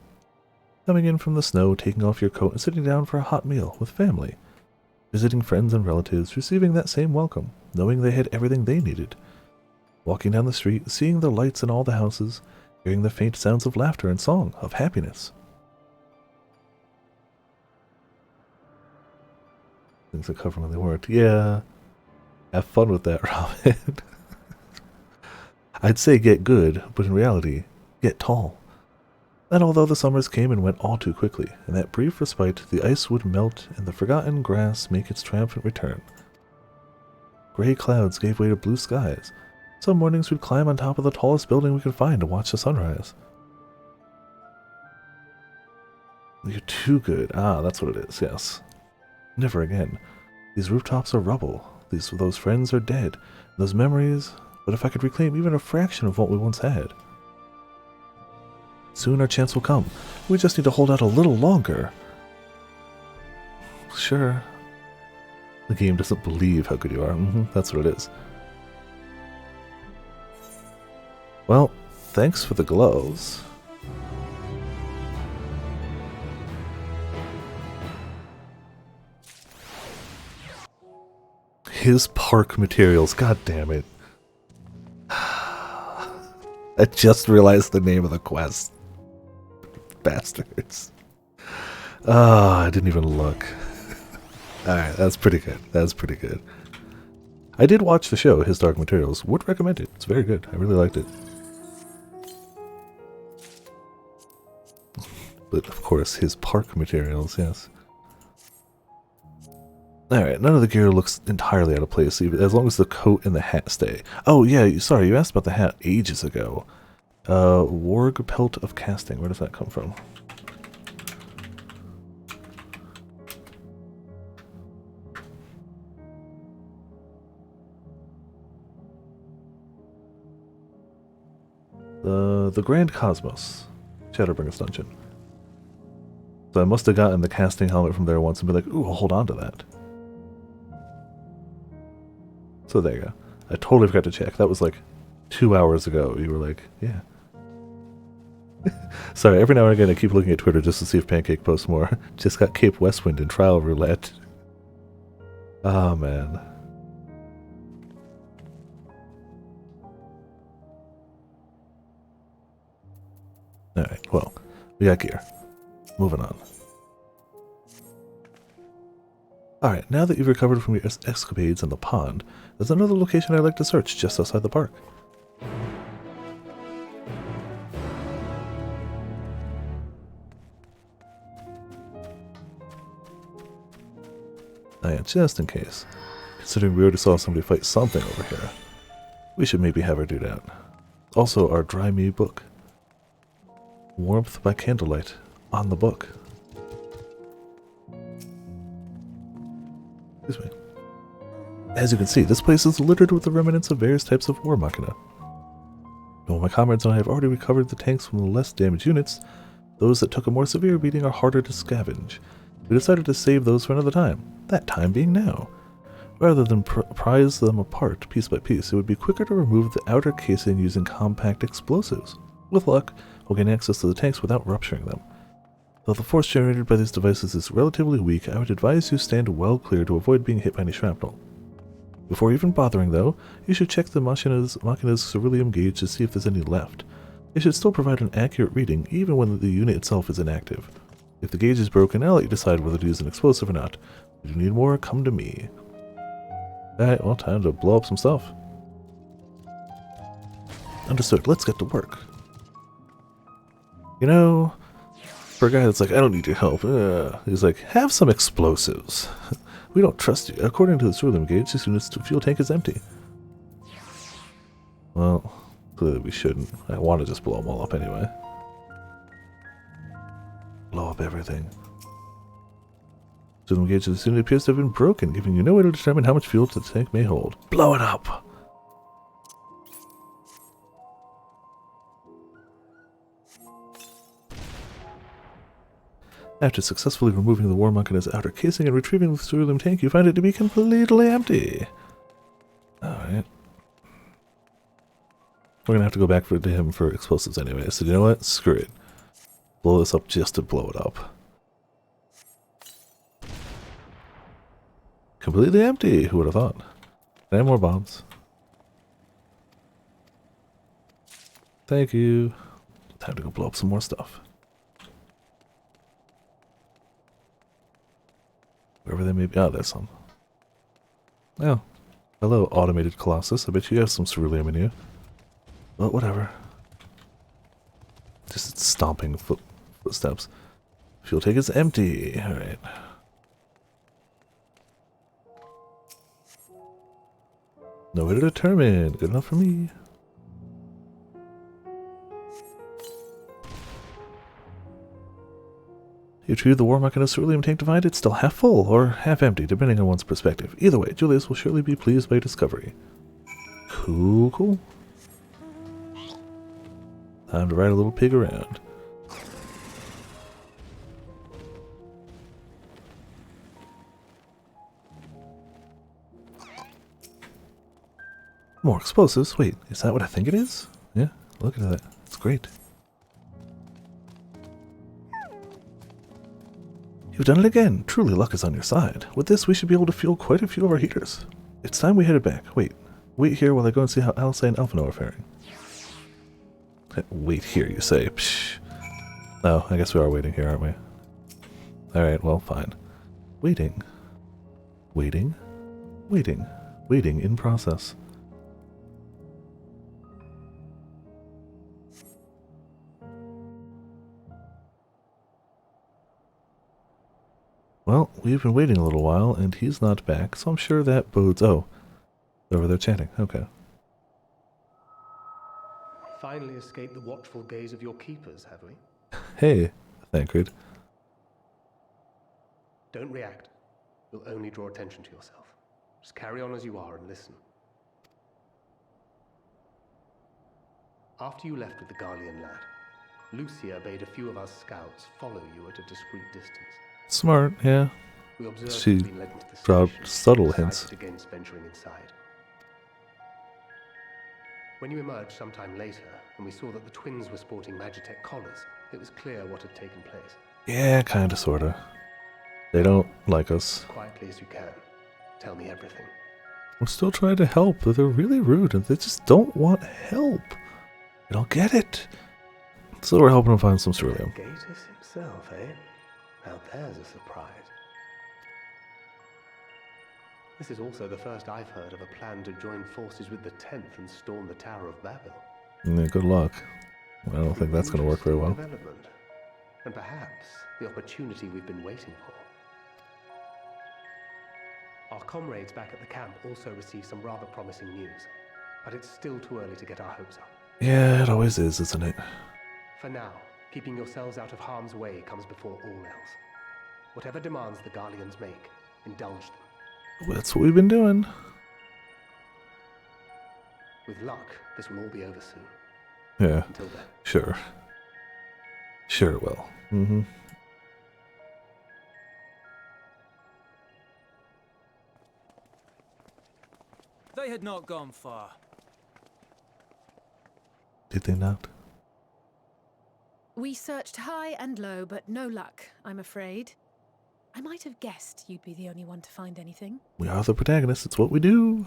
Coming in from the snow, taking off your coat, and sitting down for a hot meal with family. Visiting friends and relatives, receiving that same welcome, knowing they had everything they needed. Walking down the street, seeing the lights in all the houses, hearing the faint sounds of laughter and song, of happiness. Things that cover when they weren't. Yeah. Have fun with that, Robin. I'd say get good, but in reality, get tall. And although the summers came and went all too quickly, in that brief respite, the ice would melt and the forgotten grass make its triumphant return. Gray clouds gave way to blue skies. Some mornings we'd climb on top of the tallest building we could find to watch the sunrise. You're too good. Ah, that's what it is, yes. Never again. These rooftops are rubble. Those friends are dead. Those memories, but if I could reclaim even a fraction of what we once had. Soon our chance will come. We just need to hold out a little longer. Sure. The game doesn't believe how good you are. That's what it is. Well, thanks for the gloves. His park materials, god damn it. I just realized the name of the quest. Bastards. I didn't even look. Alright, that's pretty good. That's pretty good. I did watch the show, His Dark Materials. Would recommend it. It's very good. I really liked it. But, of course, his park materials, yes. Alright, none of the gear looks entirely out of place, as long as the coat and the hat stay. Oh, yeah, sorry, you asked about the hat ages ago. Warg Pelt of Casting, where does that come from? The Grand Cosmos, Shadowbringer's Dungeon. So I must have gotten the casting helmet from there once and be like, ooh, I'll hold on to that. So there you go. I totally forgot to check. That was like 2 hours ago. You were like, yeah. Sorry, every now and again I keep looking at Twitter just to see if Pancake posts more. Just got Cape Westwind in Trial Roulette. Oh, man. Alright, well, we got gear. Moving on. Alright, now that you've recovered from your escapades in the pond, there's another location I'd like to search just outside the park. Just in case. Considering we already saw somebody fight something over here, we should maybe have her do that. Also, our Dry Me book. Warmth by candlelight on the book. Excuse me. As you can see, this place is littered with the remnants of various types of war machina. Though my comrades and I have already recovered the tanks from the less damaged units, those that took a more severe beating are harder to scavenge. We decided to save those for another time, that time being now. Rather than prise them apart piece by piece, it would be quicker to remove the outer casing using compact explosives. With luck, we'll gain access to the tanks without rupturing them. Though the force generated by these devices is relatively weak, I would advise you stand well clear to avoid being hit by any shrapnel. Before even bothering, though, you should check the Machina's ceruleum gauge to see if there's any left. It should still provide an accurate reading, even when the unit itself is inactive. If the gauge is broken, I'll let you decide whether to use an explosive or not. If you need more, come to me. Alright, well, time to blow up some stuff. Understood, let's get to work. You know, for a guy that's like, I don't need your help, he's like, have some explosives. We don't trust you. According to the ceruleum gauge, this unit's fuel tank is empty. Well, clearly we shouldn't. I want to just blow them all up anyway. Blow up everything. Ceruleum gauge of this unit appears to have been broken, giving you no way to determine how much fuel the tank may hold. Blow it up! After successfully removing the war machina's outer casing and retrieving the ceruleum tank, you find it to be completely empty. Alright. We're gonna have to go back to him for explosives anyway, so you know what? Screw it. Blow this up just to blow it up. Completely empty, who would have thought? Can I have more bombs? Thank you. Time to go blow up some more stuff. Wherever they may be. Oh, there's some. Oh. Hello, automated Colossus. I bet you have some ceruleum in you. Well, whatever. Just stomping footsteps. Fuel tank is empty. Alright. No way to determine. Good enough for me. You retrieve the war machina's ceruleum tank to find it still half full or half empty, depending on one's perspective. Either way, Julius will surely be pleased by your discovery. Cool, cool. Time to ride a little pig around. More explosives? Wait, is that what I think it is? Yeah, look at that. It's great. You've done it again. Truly, luck is on your side. With this, we should be able to fuel quite a few of our heaters. It's time we headed back. Wait here while I go and see how Alcé and Alphino are faring. Wait here, you say? Psh. No, I guess we are waiting here, aren't we? Alright, well, fine. Waiting. Waiting. Waiting. Waiting in process. Well, we've been waiting a little while, and he's not back, so I'm sure that bodes... Oh, over there chatting. Okay. Finally escaped the watchful gaze of your keepers, have we? Hey, Thancred. Don't react. You'll only draw attention to yourself. Just carry on as you are and listen. After you left with the Garlean lad, Lucia bade a few of us scouts follow you at a discreet distance. Smart, yeah. We observed She you'd been led into the dropped subtle hints. against venturing inside. When you emerged sometime later, and we saw that the twins were sporting Magitech collars, it was clear what had taken place. Yeah, kinda, sorta. They don't like us. As quietly as you can. Tell me everything. I'm still trying to help, but they're really rude, and they just don't want help. I don't get it. So we're helping them find some ceruleum. Gatus himself, eh? Now there's a surprise. This is also the first I've heard of a plan to join forces with the 10th and storm the Tower of Babel. Yeah, good luck. I don't think that's going to work very well. Development. And perhaps the opportunity we've been waiting for. Our comrades back at the camp also received some rather promising news, but it's still too early to get our hopes up. Yeah, it always is, isn't it? For now, keeping yourselves out of harm's way comes before all else. Whatever demands the Garleans make, indulge them. Well, that's what we've been doing. With luck, this will all be over soon. Yeah, Until then. sure. Sure it will. Mm-hmm. They had not gone far. Did they not? We searched high and low, but no luck, I'm afraid. I might have guessed you'd be the only one to find anything. We are the protagonists. It's what we do.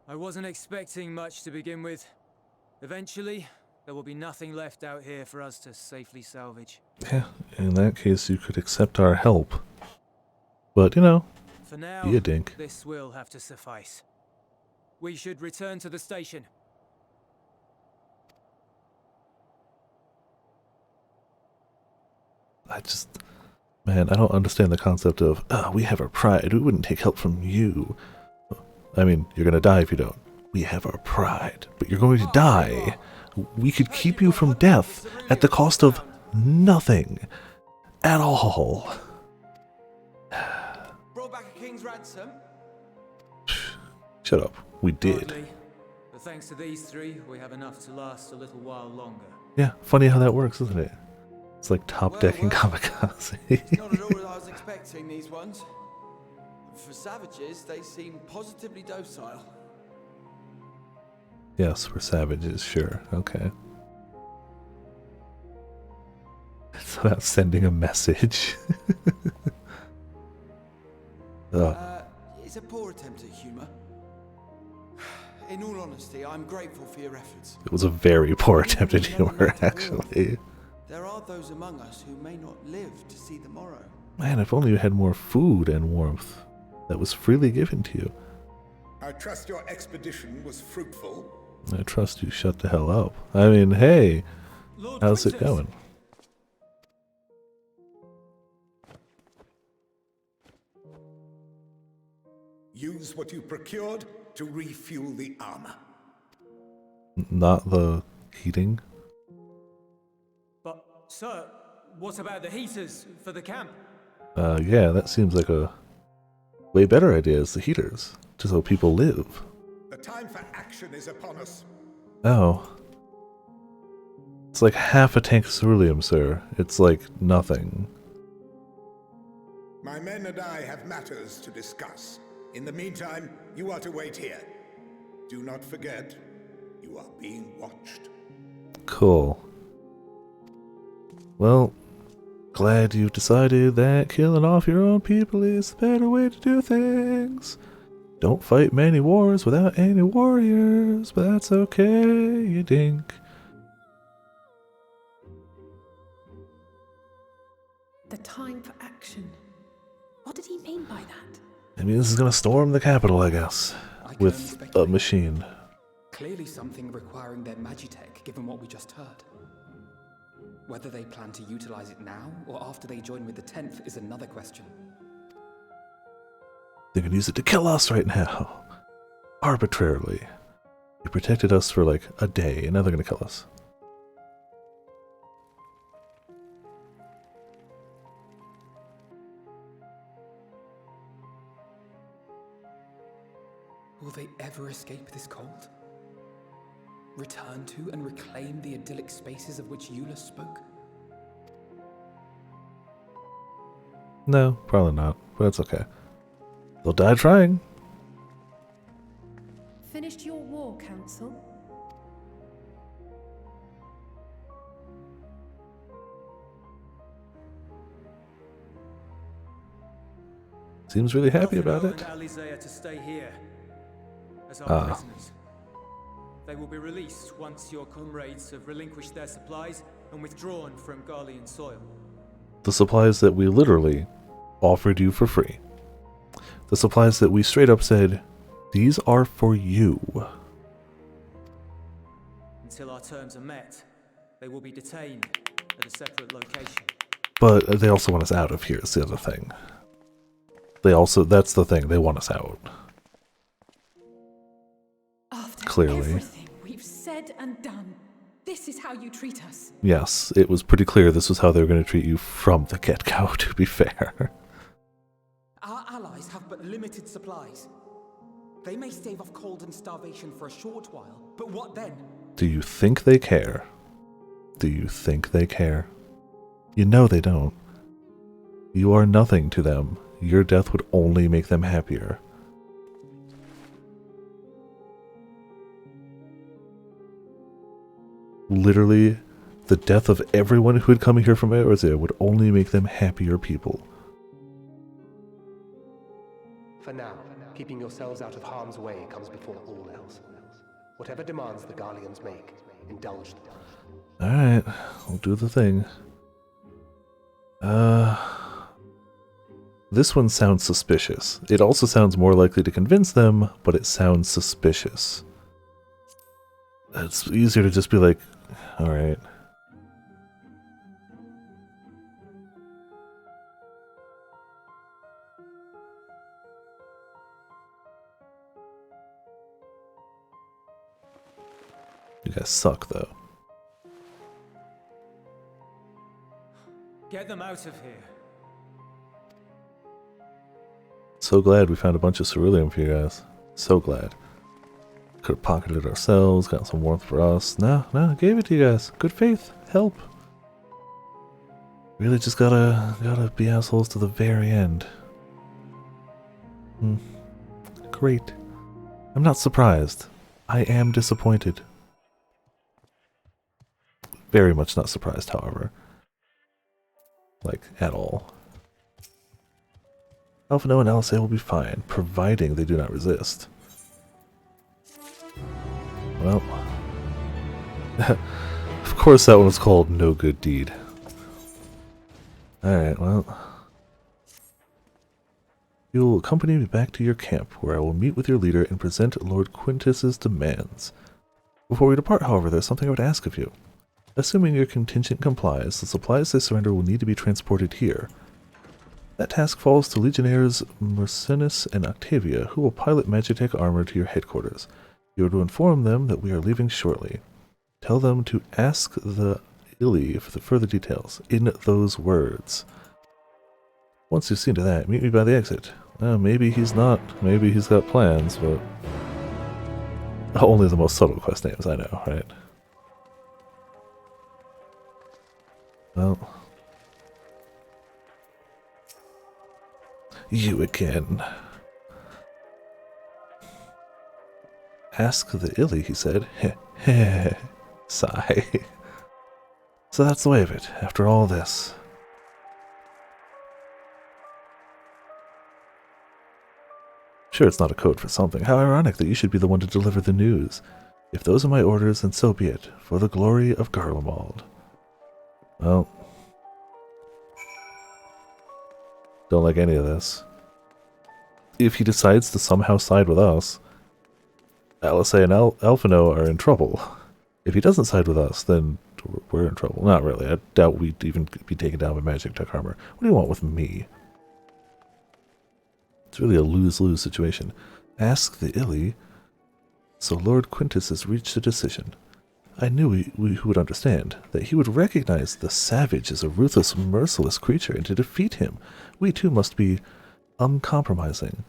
I wasn't expecting much to begin with. Eventually, there will be nothing left out here for us to safely salvage. Yeah, in that case, you could accept our help. But, you know, For now, be a dink. this will have to suffice. We should return to the station. Man, I don't understand the concept of, we have our pride, we wouldn't take help from you. I mean, you're gonna die if you don't. We have our pride, but you're going to die. We could keep you from death at the cost of nothing at all. Brought back a king's ransom? Shut up. We did. Hardly. But thanks to these three, we have enough to last a little while longer. Yeah, funny how that works, isn't it? It's like top-decking kamikaze. Not at all what I was expecting, these ones. For savages, they seem positively docile. Yes, we're savages, sure. Okay. It's about sending a message. It's a poor attempt at humor. In all honesty, I'm grateful for your efforts. It was a very poor attempt at humor, actually. There are those among us who may not live to see the morrow. Man, if only you had more food and warmth that was freely given to you. I trust your expedition was fruitful. I trust you shut the hell up. I mean, hey, Lord how's it Princess. going? Use what you procured to refuel the armor. Not the heating? But, sir, what about the heaters for the camp? Yeah, that seems like a way better idea is the heaters, just so people live. The time for action is upon us. Oh. It's like half a tank of ceruleum, sir. It's like nothing. My men and I have matters to discuss. In the meantime, you are to wait here. Do not forget, you are being watched. Cool. Well, glad you decided that killing off your own people is the better way to do things. Don't fight many wars without any warriors, but that's okay, you dink. The time for action. What did he mean by that? I mean, this is gonna storm the capital, I guess, with a machine. Clearly something requiring their magitech, given what we just heard. Whether they plan to utilize it now, or after they join with the 10th, is another question. They can use it to kill us right now. Arbitrarily. They protected us for like a day, and now they're gonna kill us. Will they ever escape this cold? Return to and reclaim the idyllic spaces of which Eula spoke? No, probably not, but it's okay. They'll die trying. Finished your war, Council? Seems really happy about it. Alizea to stay here as our prisoners. They will be released once your comrades have relinquished their supplies and withdrawn from Garlean soil. The supplies that we literally offered you for free. The supplies that we straight up said, these are for you. Until our terms are met, they will be detained at a separate location. But they also want us out of here, is the other thing. That's the thing, they want us out. After clearly. everything we've said and done, this is how you treat us. Yes, it was pretty clear this was how they were going to treat you from the get-go, to be fair. Our allies have but limited supplies. They may stave off cold and starvation for a short while, but what then? Do you think they care? Do you think they care? You know they don't. You are nothing to them. Your death would only make them happier. Literally, the death of everyone who had come here from Eorzea would only make them happier people. For now, keeping yourselves out of harm's way comes before all else. Whatever demands the Garleans make, indulge them. Alright, we'll do the thing. This one sounds suspicious. It also sounds more likely to convince them, but it sounds suspicious. It's easier to just be like, alright. You guys suck, though. Get them out of here. So glad we found a bunch of ceruleum for you guys. So glad. Could have pocketed it ourselves, got some warmth for us. No, gave it to you guys. Good faith. Help. Really just gotta be assholes to the very end. Great. I'm not surprised. I am disappointed. Very much not surprised, however. Like, at all. Alphino and LSA will be fine, providing they do not resist. Well, of course that one was called No Good Deed. Alright, well. You will accompany me back to your camp, where I will meet with your leader and present Lord Quintus's demands. Before we depart, however, there's something I would ask of you. Assuming your contingent complies, the supplies they surrender will need to be transported here. That task falls to Legionnaires Mercenis and Octavia, who will pilot Magitech armor to your headquarters. You are to inform them that we are leaving shortly. Tell them to ask the Illy for the further details, in those words. Once you've seen to that, meet me by the exit. Maybe he's not, maybe he's got plans, but... Only the most subtle quest names I know, right? Well... You again. Ask the Illy, he said. Heh heh. Sigh. So that's the way of it, after all this. Sure, it's not a code for something. How ironic that you should be the one to deliver the news. If those are my orders, then so be it, for the glory of Garlemald. Well... Don't like any of this. If he decides to somehow side with us, LSA and Alphino are in trouble. If he doesn't side with us, then we're in trouble. Not really. I doubt we'd even be taken down by magic tech armor. What do you want with me? It's really a lose-lose situation. Ask the Illy. So Lord Quintus has reached a decision. I knew he would understand, that he would recognize the savage as a ruthless, merciless creature, and to defeat him, we too must be uncompromising.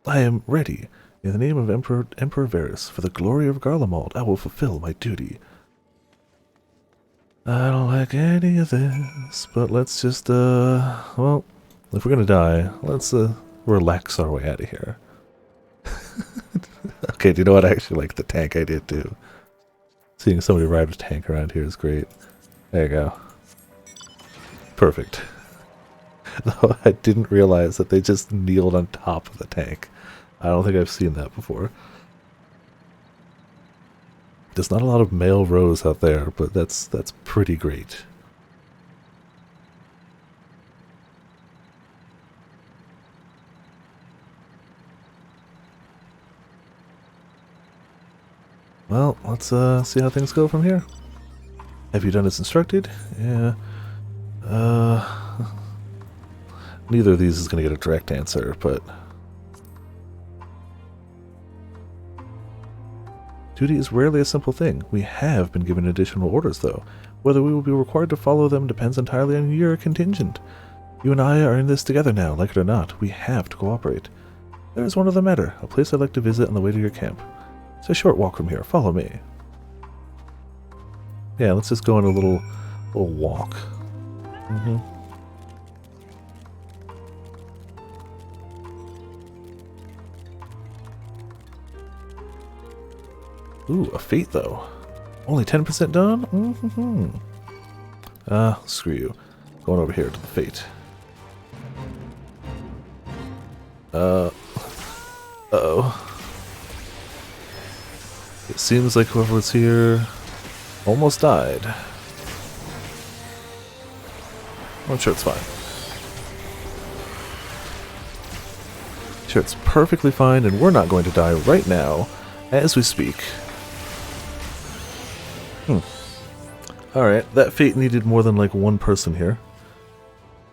I am ready. In the name of Emperor Varys, for the glory of Garlemald, I will fulfill my duty. I don't like any of this, but let's just, well, if we're gonna die, let's, relax our way out of here. Okay, do you know what? I actually like the tank idea, too. Seeing somebody ride a tank around here is great. There you go. Perfect. Though I didn't realize that they just kneeled on top of the tank. I don't think I've seen that before. There's not a lot of male rows out there, but that's pretty great. Well, let's see how things go from here. Have you done as instructed? Yeah. Neither of these is going to get a direct answer, but... Duty is rarely a simple thing. We have been given additional orders, though. Whether we will be required to follow them depends entirely on your contingent. You and I are in this together now, like it or not. We have to cooperate. There is one other matter, a place I'd like to visit on the way to your camp. It's a short walk from here. Follow me. Yeah, let's just go on a little walk. Ooh, a fate though. Only 10% done? Screw you. Going over here to the fate. Uh-oh. It seems like whoever was here almost died. I'm sure it's fine. Sure, it's perfectly fine, and we're not going to die right now as we speak. Alright, that fate needed more than like one person here.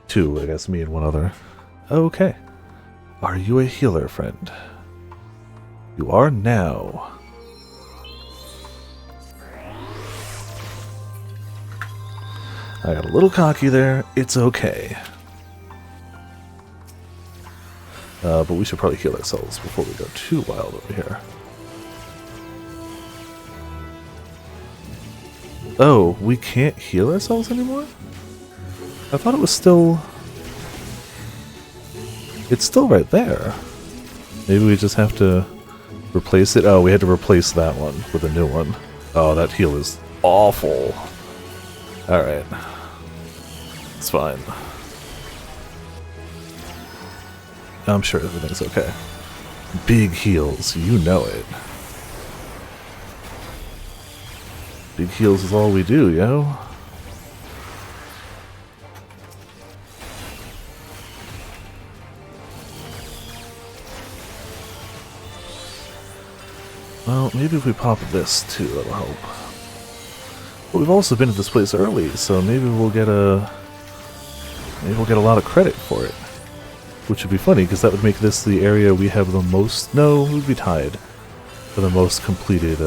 Two, I guess, me and one other. Okay. Are you a healer, friend? You are now. I got a little cocky there. It's okay. But we should probably heal ourselves before we go too wild over here. Oh, we can't heal ourselves anymore? I thought it was still... It's still right there. Maybe we just have to replace it? Oh, we had to replace that one with a new one. Oh, that heal is awful. Alright. It's fine. I'm sure everything's okay. Big heals, you know it. Big heals is all we do, yo. Well, maybe if we pop this too, that'll help. But we've also been to this place early, so maybe we'll get a lot of credit for it. Which would be funny, because that would make this the area we have the most... No, we'd be tied for the most completed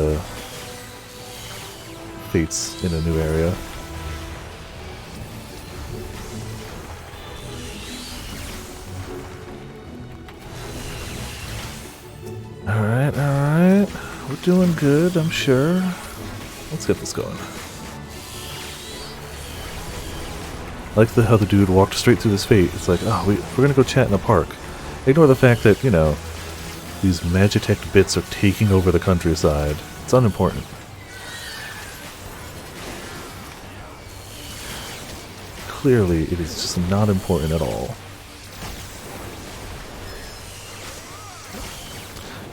fates in a new area. Alright, alright. We're doing good, I'm sure. Let's get this going. I like how the dude walked straight through this fate. It's like, oh, we're gonna go chat in a park. Ignore the fact that, you know, these Magitech bits are taking over the countryside. It's unimportant. Clearly, it is just not important at all.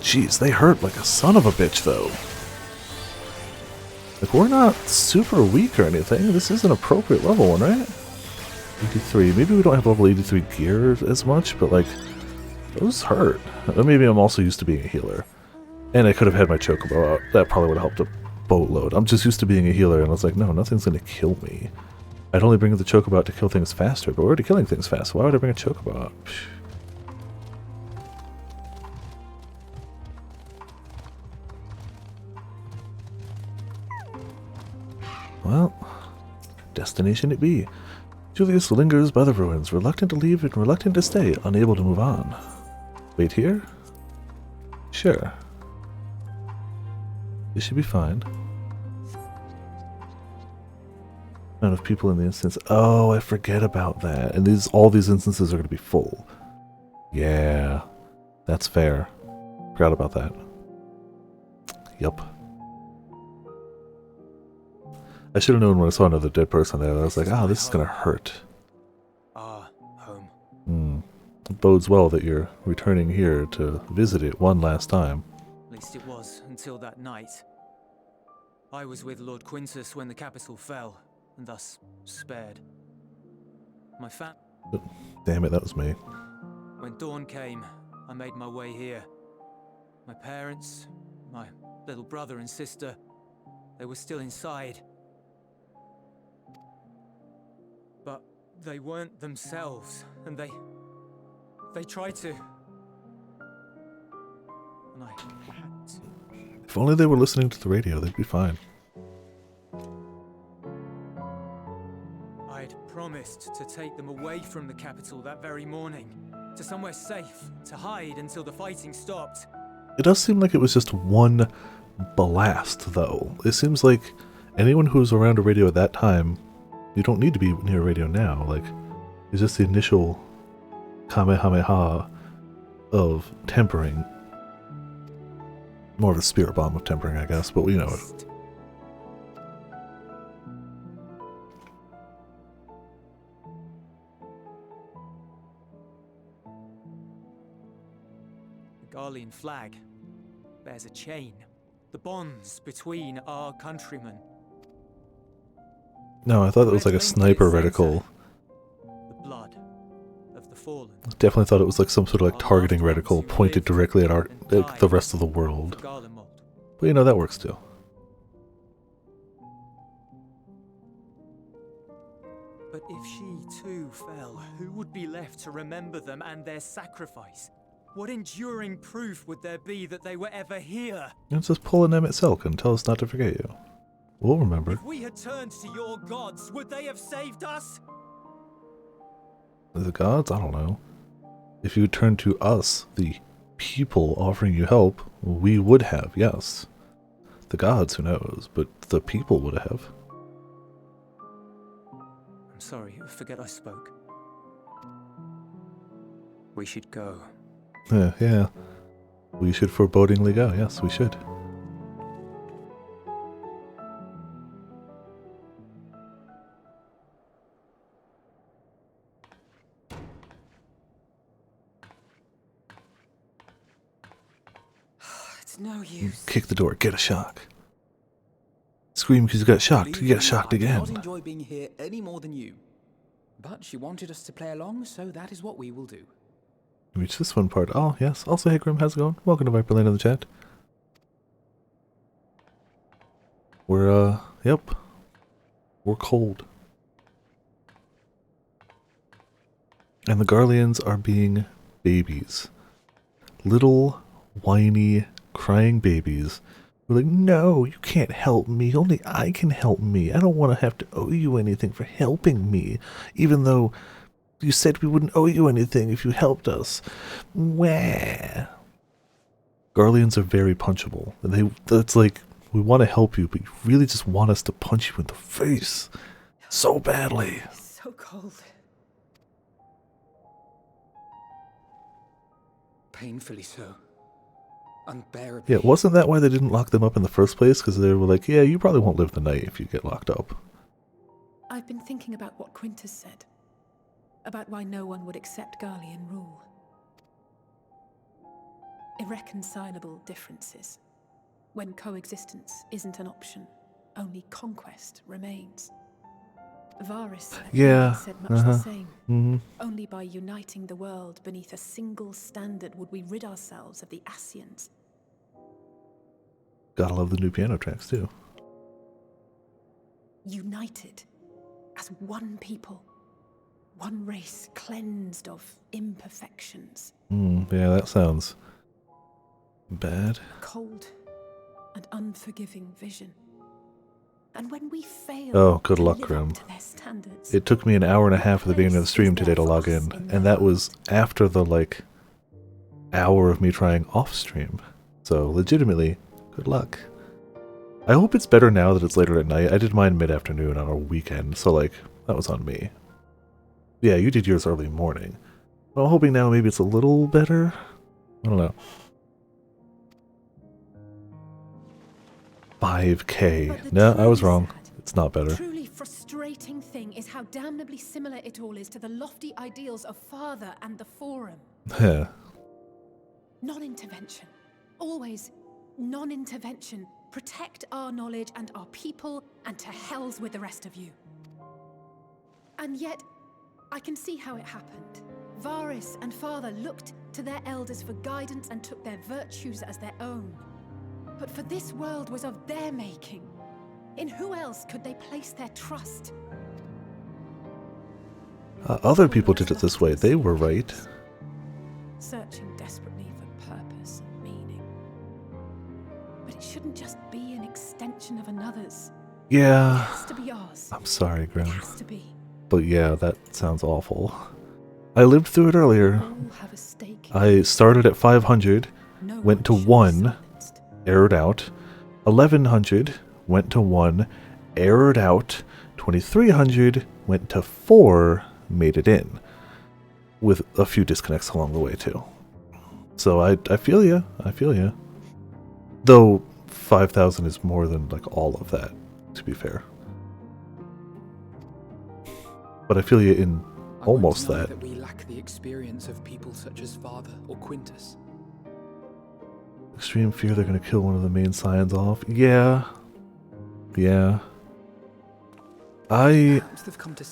Jeez, they hurt like a son of a bitch, though. Like, we're not super weak or anything. This is an appropriate level one, right? 83. Maybe we don't have level 83 gear as much, but, like, those hurt. Maybe I'm also used to being a healer. And I could have had my chocobo out. That probably would have helped a boatload. I'm just used to being a healer, and I was like, no, nothing's going to kill me. I'd only bring the chocobo out to kill things faster, but we're already killing things fast. Why would I bring a chocobo out? Psh. Well, destination it be. Julius lingers by the ruins, reluctant to leave and reluctant to stay, unable to move on. Wait here? Sure. This should be fine. Amount of people in the instance. Oh, I forget about that. And all these instances are going to be full. Yeah, that's fair. Forgot about that. Yup. I should have known when I saw another dead person there. I was like, oh, this is going to hurt. Home. It bodes well that you're returning here to visit it one last time. At least it was, until that night. I was with Lord Quintus when the capital fell, and thus spared. My Damn it, that was me. When dawn came, I made my way here. My parents, my little brother and sister, they were still inside. But they weren't themselves, and they tried to. And I had to. If only they were listening to the radio, they'd be fine. I'd promised to take them away from the capital that very morning, to somewhere safe, to hide until the fighting stopped. It does seem like it was just one blast, though. It seems like anyone who was around a radio at that time, you don't need to be near a radio now. Like, it's just the initial Kamehameha of tempering. More of a spirit bomb of tempering, I guess, but we know it. Garlean flag bears a chain. The bonds between our countrymen. No, I thought it was like a sniper reticle. The blood of the fallen. Definitely thought it was like some sort of like targeting reticle pointed directly at the rest of the world. But you know, that works too. But if she too fell, who would be left to remember them and their sacrifice? What enduring proof would there be that they were ever here? Let's just pull an Emmett Silk and tell us not to forget you. We'll remember. If we had turned to your gods, would they have saved us? The gods? I don't know. If you turn to us, the people offering you help, we would have, yes. The gods, who knows, but the people would have. I'm sorry, forget I spoke. We should go. Yeah. We should forebodingly go, yes, we should. It's no use. Kick the door, get a shock. Scream because you got shocked, you get shocked again. I do not enjoy being here any more than you. But she wanted us to play along, so that is what we will do. Reach this one part. Oh, yes. Also, hey Grim, how's it going? Welcome to Viperland in the chat. We're, yep. We're cold. And the Garleans are being babies. Little, whiny, crying babies. We're like, no, you can't help me. Only I can help me. I don't want to have to owe you anything for helping me. Even though you said we wouldn't owe you anything if you helped us. Wah. Garleans are very punchable. It's like, we want to help you, but you really just want us to punch you in the face. So badly. So cold. Painfully so. Unbearably. Yeah, wasn't that why they didn't lock them up in the first place? Because they were like, yeah, you probably won't live the night if you get locked up. I've been thinking about what Quintus said. About why no one would accept Garlean rule. Irreconcilable differences. When coexistence isn't an option, only conquest remains. Varus said much the same. Only by uniting the world beneath a single standard would we rid ourselves of the Ascians. Gotta love the new piano tracks, too. United as one people. One race cleansed of imperfections. Yeah, that sounds bad. Cold and unforgiving vision. And when we fail, oh, good luck, Grim. It took me an hour and a half at the beginning of the stream today to log in, and that was after the, like, hour of me trying off-stream. So, legitimately, good luck. I hope it's better now that it's later at night. I did mine mid-afternoon on a weekend, so, like, that was on me. Yeah, you did yours early morning. I'm hoping now maybe it's a little better. I don't know. 5K. No, I was wrong. It's not better. The truly frustrating thing is how damnably similar it all is to the lofty ideals of Father and the Forum. Yeah. Non-intervention. Always non-intervention. Protect our knowledge and our people, and to hells with the rest of you. And yet, I can see how it happened. Varus and Father looked to their elders for guidance and took their virtues as their own. But for this world was of their making. In who else could they place their trust? Other people did it this way. They were right. Searching desperately for purpose and meaning. But it shouldn't just be an extension of another's. Yeah. It has to be ours. I'm sorry, Grim. It has to be. But yeah, that sounds awful. I lived through it earlier. Have a stake. I started at 500, went to 1, errored out. 1100, went to 1, errored out. 2300, went to 4, made it in. With a few disconnects along the way too. So I feel ya. I feel ya. Though 5,000 is more than like all of that, to be fair. But I feel you in almost that. We lack the experience of people such as Father or Quintus. Extreme fear they're gonna kill one of the main scions off. Yeah. Yeah.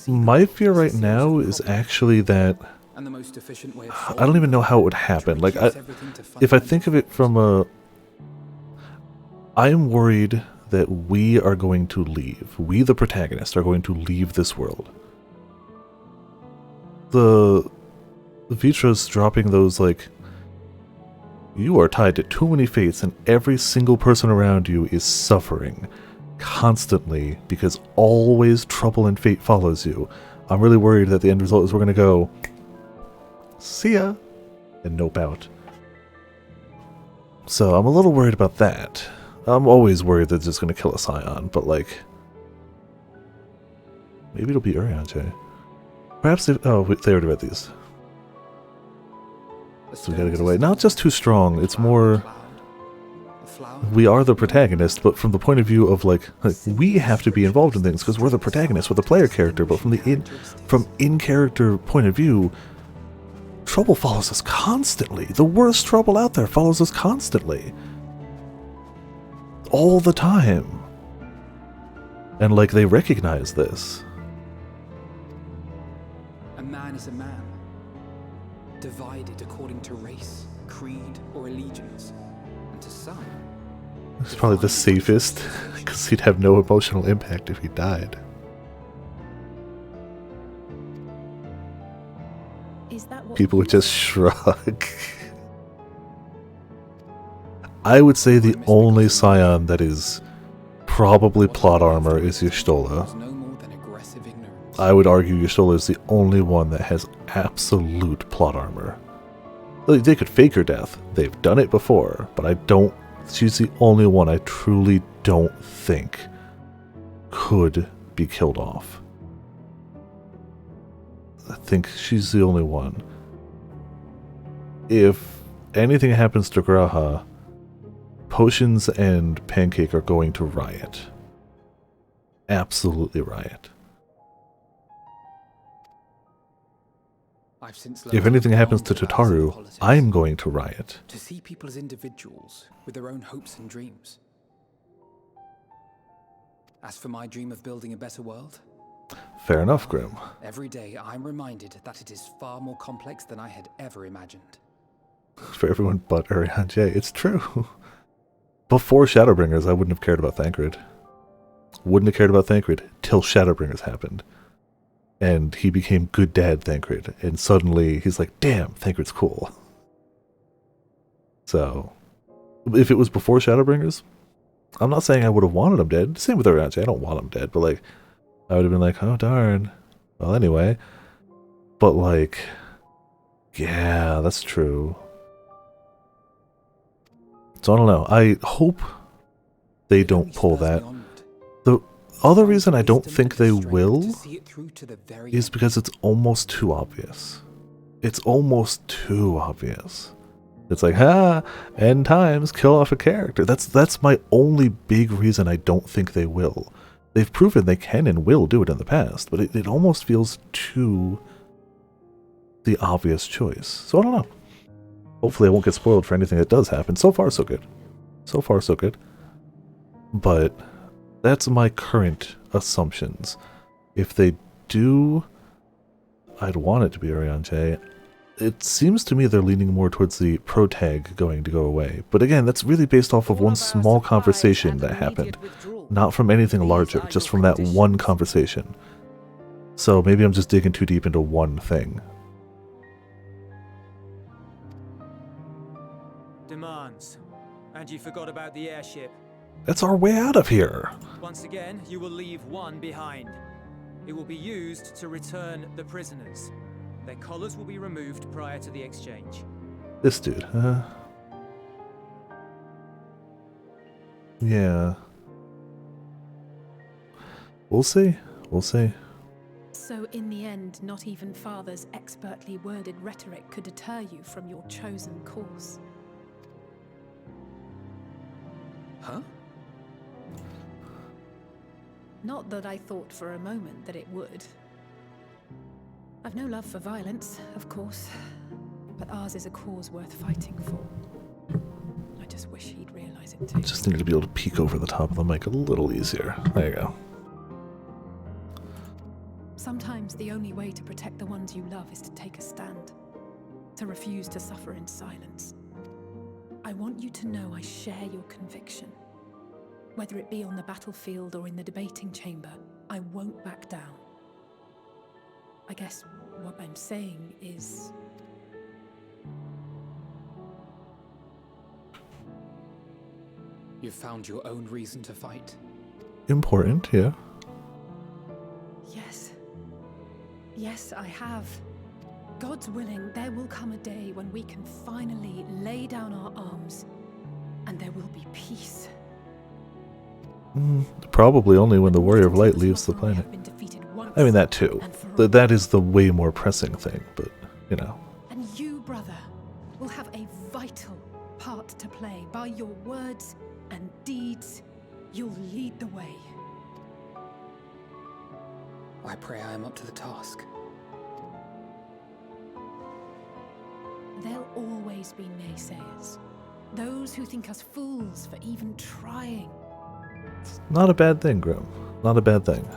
My fear right now is actually that I don't even know how it would happen. Like, if I think of it from a... I am worried that we are going to leave. We, the protagonists, are going to leave this world. The Vitra's dropping those, like, you are tied to too many fates and every single person around you is suffering constantly because always trouble and fate follows you. I'm really worried that the end result is we're going to go, see ya, and nope out. So I'm a little worried about that. I'm always worried they're just going to kill a scion, but like, maybe it'll be Urianger. Perhaps they... Oh, wait, they already read these. So we gotta get away. Not just too strong, it's more... We are the protagonist, but from the point of view of like we have to be involved in things because we're the protagonist, we're the player character, but from the in-character point of view, trouble follows us constantly. The worst trouble out there follows us constantly. All the time. And like they recognize this. A man is a man, divided according to race, creed, or allegiance, and to some, it's probably the safest, because he'd have no emotional impact if he died. Is that what people would just shrug. I would say the only scion that is probably plot armor is Y'shtola. I would argue Y'shtola is the only one that has absolute plot armor. Like, they could fake her death. They've done it before, but I don't... She's the only one I truly don't think could be killed off. I think she's the only one. If anything happens to Graha, Potions and Pancake are going to riot. Absolutely riot. If anything happens to Tataru, I'm going to riot. To see people as individuals with their own hopes and dreams. As for my dream of building a better world, fair enough, Grim. every day I'm reminded that it is far more complex than I had ever imagined. For everyone but Urianger, it's true. Before Shadowbringers, I wouldn't have cared about Thancred. Wouldn't have cared about Thancred till Shadowbringers happened. And he became good dad Thancred, and suddenly he's like, damn, Thancred's cool. So, if it was before Shadowbringers, I'm not saying I would have wanted him dead. Same with Urianger, I don't want him dead, but like, I would have been like, oh darn. Well, anyway. But like, yeah, that's true. So I don't know. I hope they don't pull that. The other reason I don't think they will is because it's almost too obvious. It's almost too obvious. It's like, end times, kill off a character. That's my only big reason I don't think they will. They've proven they can and will do it in the past, but it almost feels too the obvious choice. So I don't know. Hopefully I won't get spoiled for anything that does happen. So far, so good. So far, so good. But that's my current assumptions. If they do, I'd want it to be Urianger. It seems to me they're leaning more towards the protag going to go away. But again, that's really based off of one small conversation that happened. Not from anything larger, just from that one conversation. So maybe I'm just digging too deep into one thing. Demands. And you forgot about the airship. That's our way out of here. Once again, you will leave one behind. It will be used to return the prisoners. Their collars will be removed prior to the exchange. This dude, huh? Yeah. We'll see. We'll see. So in the end, not even Father's expertly worded rhetoric could deter you from your chosen course. Huh? Not that I thought for a moment that it would. I've no love for violence, of course, but ours is a cause worth fighting for. I just just wish he'd realize it too. I just need to be able to peek over the top of the mic a little easier. There you go. Sometimes the only way to protect the ones you love is to take a stand, to refuse to suffer in silence. I want you to know I share your conviction. Whether it be on the battlefield or in the debating chamber, I won't back down. I guess what I'm saying is... You've found your own reason to fight? Important, yeah. Yes. Yes, I have. God's willing, there will come a day when we can finally lay down our arms, and there will be peace. Probably only when the Warrior of Light leaves the planet. I mean, that too. That is the way more pressing thing, but, you know. And you, brother, will have a vital part to play. By your words and deeds, you'll lead the way. I pray I am up to the task. There'll always be naysayers. Those who think us fools for even trying. Not a bad thing, Grim. Not a bad thing.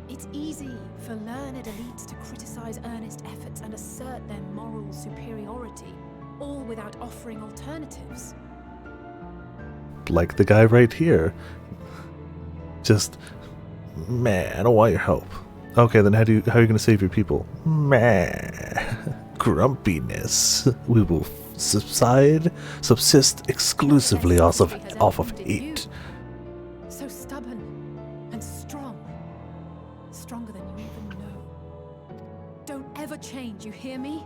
It's easy for learned elites to criticize earnest efforts and assert their moral superiority, all without offering alternatives. Like the guy right here. Just, meh, I don't want your help. Okay, then how are you going to save your people? Meh. Grumpiness. We will subsist exclusively off of hate. So stubborn and strong. Stronger than you even know. Don't ever change, you hear me?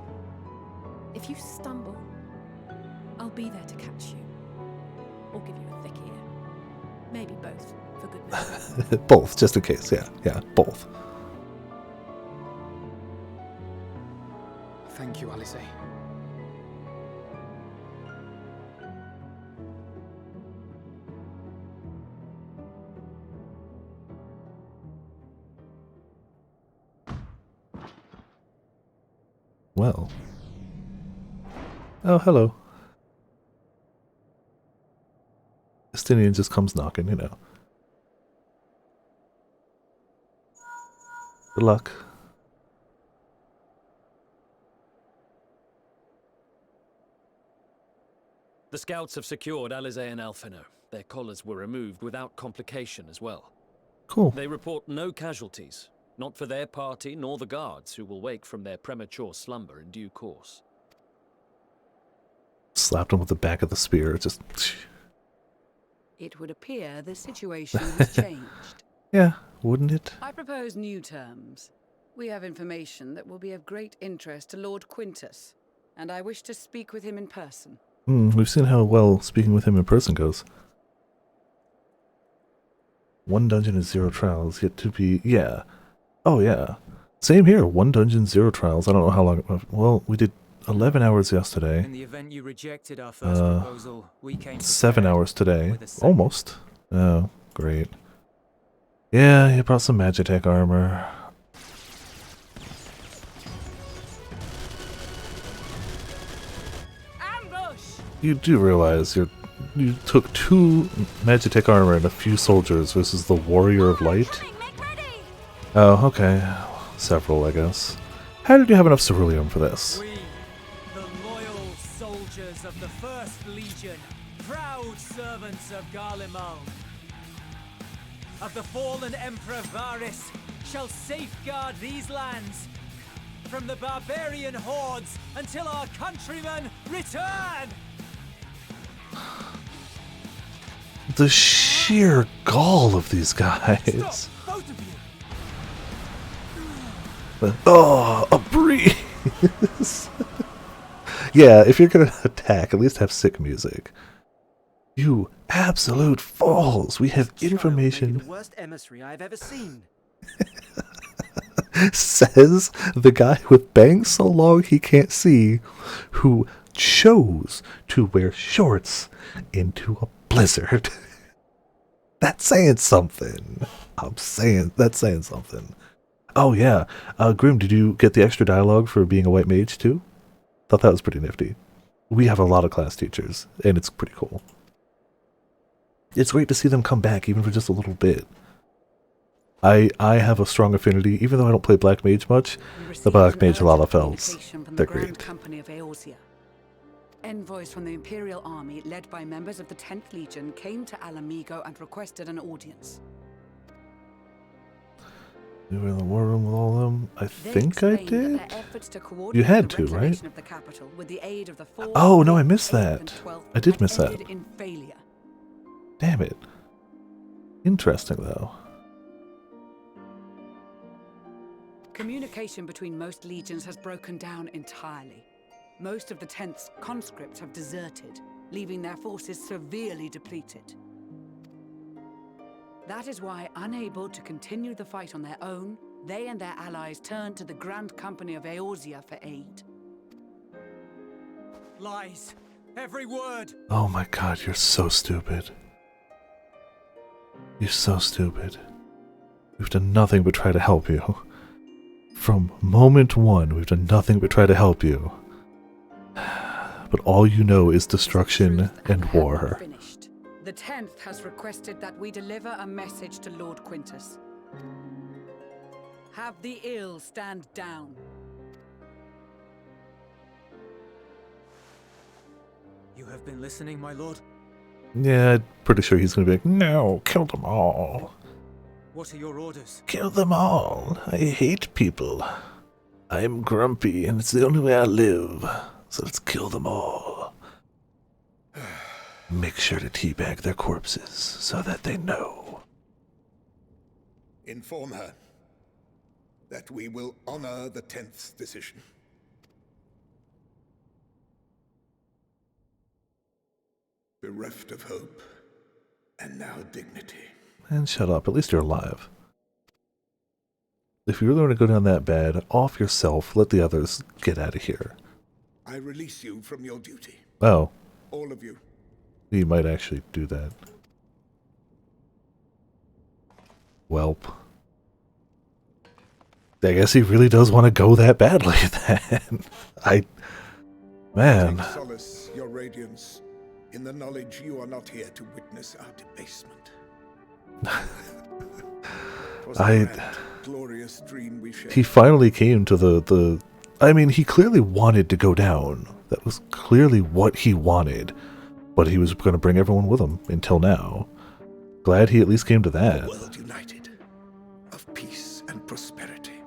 If you stumble, I'll be there to catch you. Or give you a thick ear. Maybe both, for good measure. Both, just in case, yeah, both. Thank you, Alice. Well. Oh, hello. Estinian just comes knocking, you know. Good luck. The scouts have secured Alize and Alfino. Their collars were removed without complication as well. Cool. They report no casualties, not for their party nor the guards, who will wake from their premature slumber in due course. Slapped him with the back of the spear, just... It would appear the situation has changed. Yeah, wouldn't it? I propose new terms. We have information that will be of great interest to Lord Quintus, and I wish to speak with him in person. We've seen how well speaking with him in person goes. 1 dungeon and 0 trials, yet to be... Yeah. Oh, yeah. Same here. 1 dungeon, 0 trials. I don't know how long... Well, we did 11 hours yesterday. In the event you rejected our first proposal, we came 7 hours today. Almost. Oh, great. Yeah, he brought some Magitech armor. You do realize you took 2 Magitech armor and a few soldiers versus the Warrior of Light? Oh, okay. Several, I guess. How did you have enough ceruleum for this? We, the loyal soldiers of the First Legion, proud servants of Garlemald, of the fallen Emperor Varys, shall safeguard these lands from the barbarian hordes until our countrymen return! The sheer gall of these guys. Both of you. Oh, a breeze. Yeah, if you're gonna attack, at least have sick music. You absolute fools! We have information. The worst emissary I've ever seen. Says the guy with bangs so long he can't see, who chose to wear shorts into a blizzard. That's saying something. That's saying something. Oh yeah, Grim, did you get the extra dialogue for being a white mage too? Thought that was pretty nifty. we have a lot of class teachers, and it's pretty cool. It's great to see them come back, even for just a little bit. I have a strong affinity, even though I don't play Black Mage much, the Black Mage Lalafels. They're great. Company of Eorzea. Envoys from the Imperial Army, led by members of the 10th Legion, came to Alamigo and requested an audience. You were in the war room with all of them? I think I did? You had to, right? Oh, no, I missed that. I did miss that. Damn it. Interesting, though. Communication between most legions has broken down entirely. Most of the 10th's conscripts have deserted, leaving their forces severely depleted. That is why, unable to continue the fight on their own, they and their allies turned to the Grand Company of Eorzea for aid. Lies. Every word. Oh my god, you're so stupid. You're so stupid. We've done nothing but try to help you. From moment one, we've done nothing but try to help you. But all you know is destruction and war. The 10th has requested that we deliver a message to Lord Quintus. Have the ill stand down. You have been listening, my lord? Yeah, I'm pretty sure he's gonna be like, no, kill them all. What are your orders? Kill them all. I hate people. I'm grumpy, and it's the only way I live. So let's kill them all. Make sure to teabag their corpses so that they know. Inform her that we will honor the 10th's decision. Bereft of hope, and now dignity. And shut up, at least you're alive. If you really want to go down that bad, off yourself, let the others get out of here. I release you from your duty. Oh. All of you. He might actually do that. Welp. I guess he really does want to go that badly then. Man. Take solace, your radiance, in the knowledge you are not here to witness our debasement. Glorious dream we shared. He finally came to the I mean, he clearly wanted to go down. That was clearly what he wanted. But he was going to bring everyone with him until now. Glad he at least came to that. A world united, of peace and prosperity.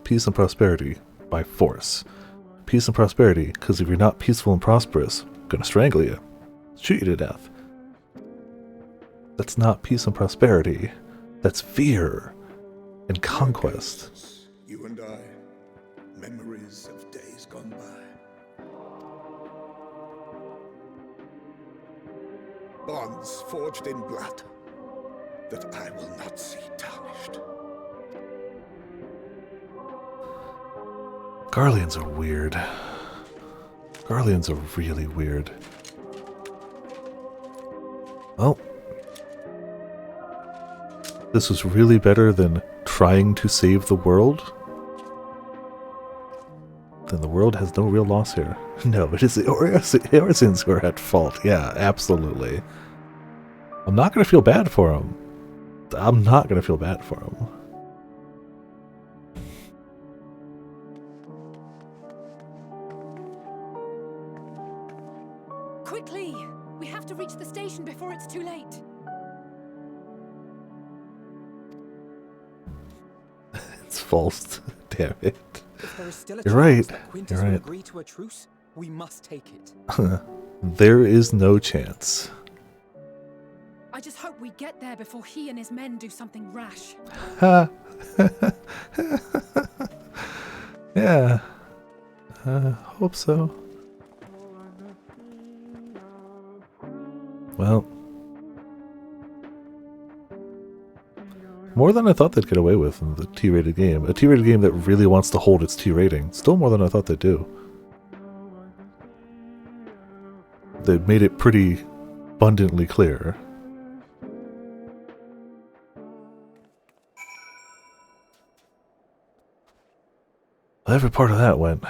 Peace and prosperity by force. Peace and prosperity, because if you're not peaceful and prosperous, I'm going to strangle you. Shoot you to death. That's not peace and prosperity. That's fear and conquest. You and I, memories of days gone by. Bonds forged in blood that I will not see tarnished. Garleans are weird. Garleans are really weird. Well, this was really better than trying to save the world. Then the world has no real loss here. No, it is the Eorzeans who are at fault. Yeah, absolutely. I'm not going to feel bad for him. I'm not going to feel bad for him. Quickly! We have to reach the station before it's too late. It's false. Damn it. If there is still a You're right. chance that Quintus You're will right. agree to a truce, we must take it. There is no chance. I just hope we get there before he and his men do something rash. Ha! Yeah. Hope so. Well. More than I thought they'd get away with in the T-rated game. A T-rated game that really wants to hold its T rating. Still more than I thought they'd do. They made it pretty abundantly clear. Every part of that went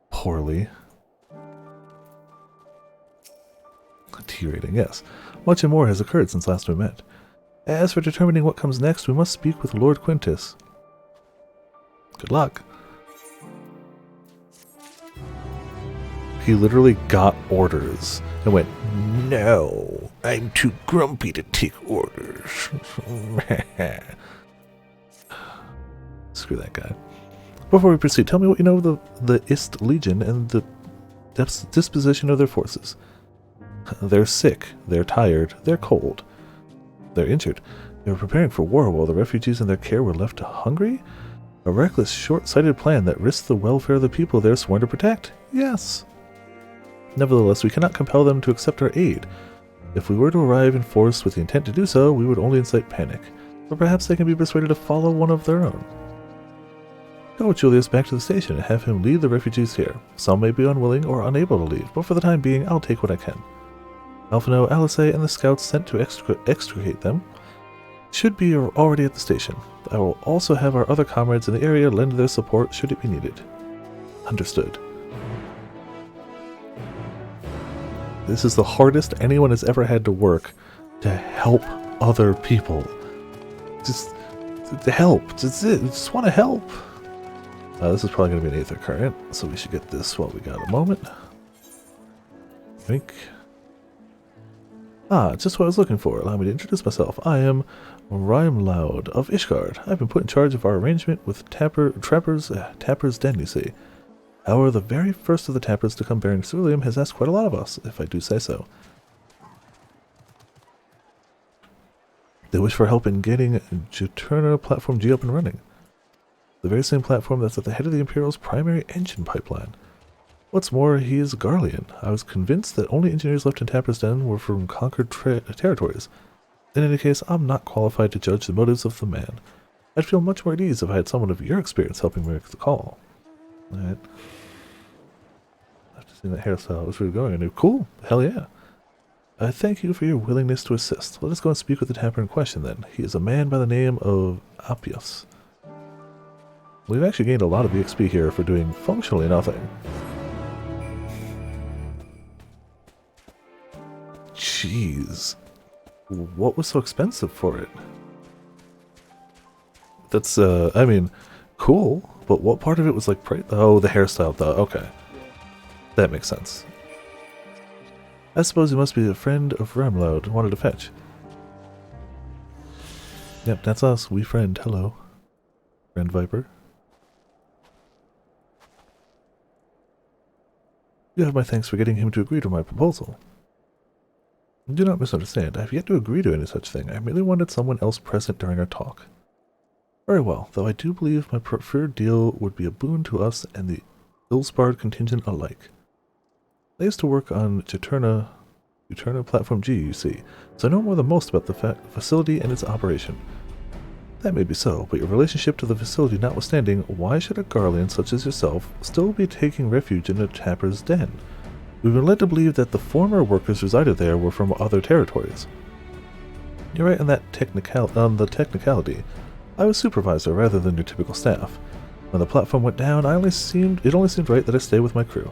poorly. T rating, yes. Much and more has occurred since last we met. As for determining what comes next, we must speak with Lord Quintus. Good luck. He literally got orders and went, "No, I'm too grumpy to take orders." Screw that guy. Before we proceed, tell me what you know of the Ist Legion and the disposition of their forces. They're sick, they're tired, they're cold, they're injured. They were preparing for war while the refugees in their care were left hungry? A reckless, short-sighted plan that risks the welfare of the people they're sworn to protect? Yes. Nevertheless, we cannot compel them to accept our aid. If we were to arrive in force with the intent to do so, we would only incite panic. Or perhaps they can be persuaded to follow one of their own. Go with Julius back to the station and have him lead the refugees here. Some may be unwilling or unable to leave, but for the time being, I'll take what I can. Alphino, Alice, and the scouts sent to extricate them should be already at the station. I will also have our other comrades in the area lend their support should it be needed. Understood. This is the hardest anyone has ever had to work to help other people. Just to help. Just want to help. This is probably going to be an Aether current, so we should get this while we got a moment. Think. Just what I was looking for. Allow me to introduce myself. I am Rhymeloud of Ishgard. I've been put in charge of our arrangement with Tapper's Den, you see. However, the very first of the Tappers to come bearing ceruleum has asked quite a lot of us, if I do say so. They wish for help in getting Juturna Platform G up and running. The very same platform that's at the head of the Imperial's primary engine pipeline. What's more, he is Garlean. I was convinced that only engineers left in Tapper's Den were from conquered territories. In any case, I'm not qualified to judge the motives of the man. I'd feel much more at ease if I had someone of your experience helping me make the call. Alright. After seeing that hairstyle, it was really going. I knew, cool, hell yeah. I thank you for your willingness to assist. Let us go and speak with the Tapper in question then. He is a man by the name of Appius. We've actually gained a lot of EXP here for doing functionally nothing. Jeez. What was so expensive for it? That's, I mean, cool, but what part of it was like, oh, the hairstyle, okay. That makes sense. I suppose you must be a friend of Ramloud, wanted to fetch. Yep, that's us, we friend, hello. Friend Viper. You have my thanks for getting him to agree to my proposal. Do not misunderstand, I have yet to agree to any such thing. I merely wanted someone else present during our talk. Very well, though I do believe my preferred deal would be a boon to us and the ill-sparred contingent alike. I used to work on Juturna Platform G, you see, so I know more than most about the facility and its operation. That may be so, but your relationship to the facility notwithstanding, why should a Garlean such as yourself still be taking refuge in a Tapper's Den? We've been led to believe that the former workers resided there were from other territories. You're right on that technicality. I was supervisor rather than your typical staff. When the platform went down, it only seemed right that I stay with my crew.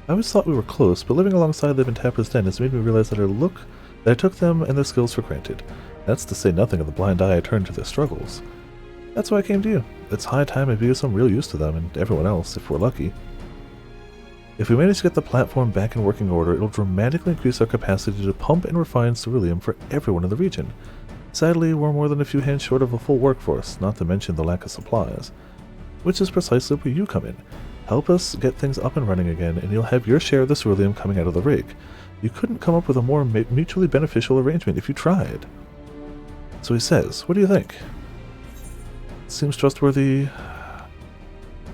I always thought we were close, but living alongside them in Tapper's Den has made me realize that I took them and their skills for granted. That's to say nothing of the blind eye I turned to their struggles. That's why I came to you. It's high time I be of some real use to them and everyone else, if we're lucky. If we manage to get the platform back in working order, it'll dramatically increase our capacity to pump and refine ceruleum for everyone in the region. Sadly, we're more than a few hands short of a full workforce, not to mention the lack of supplies. Which is precisely where you come in. Help us get things up and running again, and you'll have your share of the ceruleum coming out of the rig. You couldn't come up with a more mutually beneficial arrangement if you tried. So he says, what do you think? Seems trustworthy.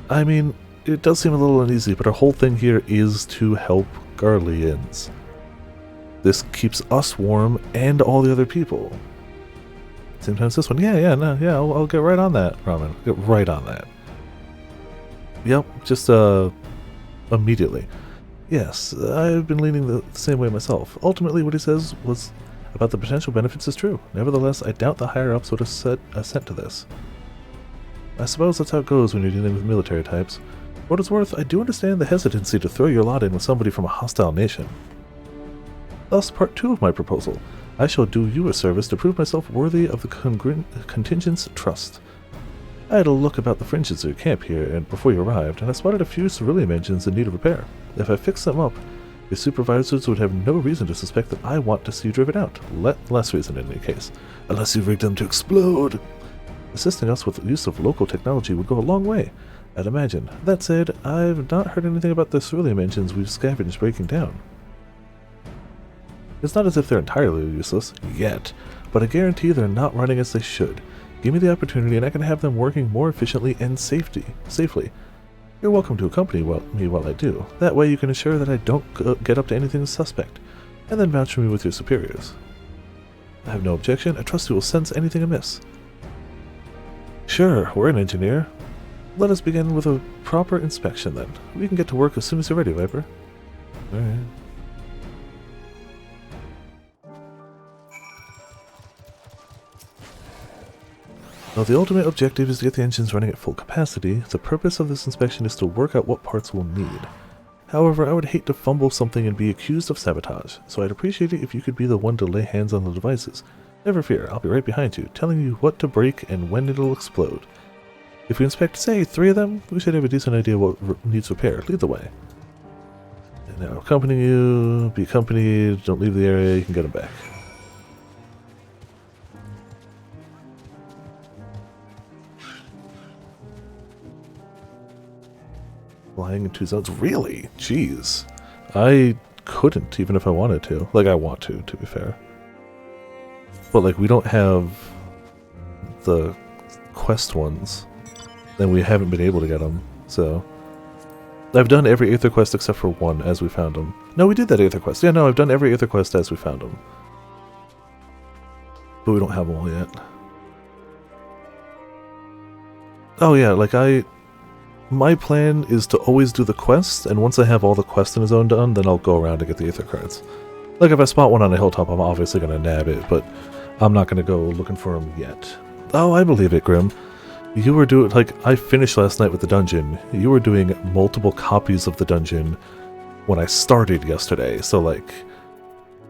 I mean, it does seem a little uneasy, but our whole thing here is to help Garleans. This keeps us warm and all the other people. Same time as this one. I'll get right on that, Ramen. Get right on that. Yep, just immediately. Yes, I've been leaning the same way myself. Ultimately, what he says was about the potential benefits is true. Nevertheless, I doubt the higher-ups would have assent to this. I suppose that's how it goes when you're dealing with military types. For what it's worth, I do understand the hesitancy to throw your lot in with somebody from a hostile nation. Thus, part 2 of my proposal. I shall do you a service to prove myself worthy of the contingent's trust. I had a look about the fringes of your camp here and before you arrived, and I spotted a few cerulean engines in need of repair. If I fix them up, your supervisors would have no reason to suspect that I want to see you driven out. Less reason in any case. Unless you rigged them to explode. Assisting us with the use of local technology would go a long way, I'd imagine. That said, I've not heard anything about the cerulean engines we've scavenged breaking down. It's not as if they're entirely useless, yet, but I guarantee they're not running as they should. Give me the opportunity and I can have them working more efficiently and safely. You're welcome to accompany me while I do. That way you can ensure that I don't get up to anything suspect, and then vouch for me with your superiors. I have no objection. I trust you will sense anything amiss. Sure, we're an engineer. Let us begin with a proper inspection then. We can get to work as soon as you're ready, Viper. Alright. While the ultimate objective is to get the engines running at full capacity, the purpose of this inspection is to work out what parts we'll need. However, I would hate to fumble something and be accused of sabotage, so I'd appreciate it if you could be the one to lay hands on the devices. Never fear, I'll be right behind you, telling you what to break and when it'll explode. If we inspect, say, 3 of them, we should have a decent idea what needs repair. Lead the way. And now accompany you, be accompanied, don't leave the area, you can get them back. Flying in 2 zones? Really? Jeez. I couldn't, even if I wanted to. Like, I want to be fair. But, like, we don't have the quest ones. And we haven't been able to get them, so... I've done every Aether quest except for 1 as we found them. No, we did that Aether quest. Yeah, no, I've done every Aether quest as we found them. But we don't have them all yet. Oh yeah, like my plan is to always do the quests, and once I have all the quests in a zone done, then I'll go around and get the Aether cards. Like, if I spot one on a hilltop, I'm obviously going to nab it, but I'm not going to go looking for them yet. Oh, I believe it, Grim. You were doing, like, I finished last night with the dungeon. You were doing multiple copies of the dungeon when I started yesterday, so, like,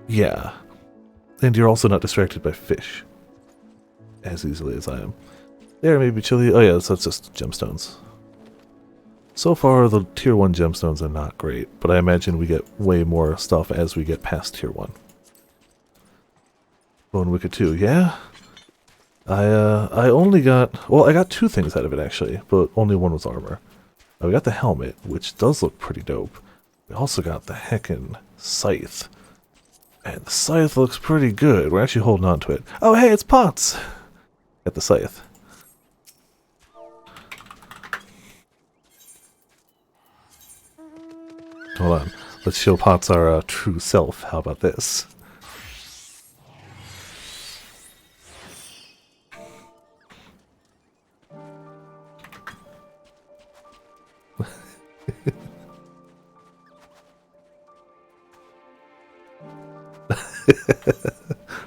yeah. And you're also not distracted by fish. As easily as I am. There may be chilly. Oh yeah, so it's just gemstones. So far, the tier 1 gemstones are not great, but I imagine we get way more stuff as we get past tier 1. Bone Wicked 2, yeah? I only got... Well, I got 2 things out of it, actually, but only 1 was armor. We got the helmet, which does look pretty dope. We also got the heckin' scythe. And the scythe looks pretty good. We're actually holding on to it. Oh, hey, it's Potts! Got the scythe. Hold on. Let's show Potts our true self. How about this?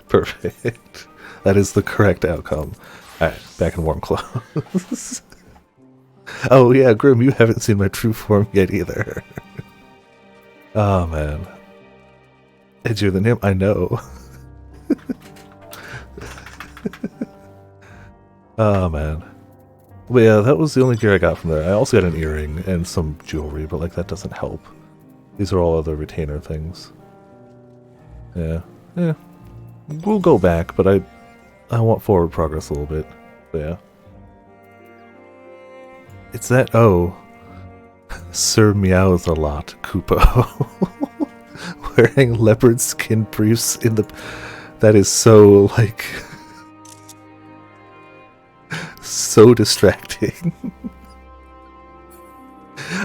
Perfect. That is the correct outcome. Alright, back in warm clothes. Oh yeah, Grim, you haven't seen my true form yet either. Oh man. Edgier than him? I know. Oh man. But yeah, that was the only gear I got from there. I also got an earring and some jewelry, but like that doesn't help. These are all other retainer things. Yeah. Yeah. We'll go back, but I want forward progress a little bit. But yeah. It's that Sir Meows a lot, Kupo. Wearing leopard skin briefs in the... That is so, like... so distracting.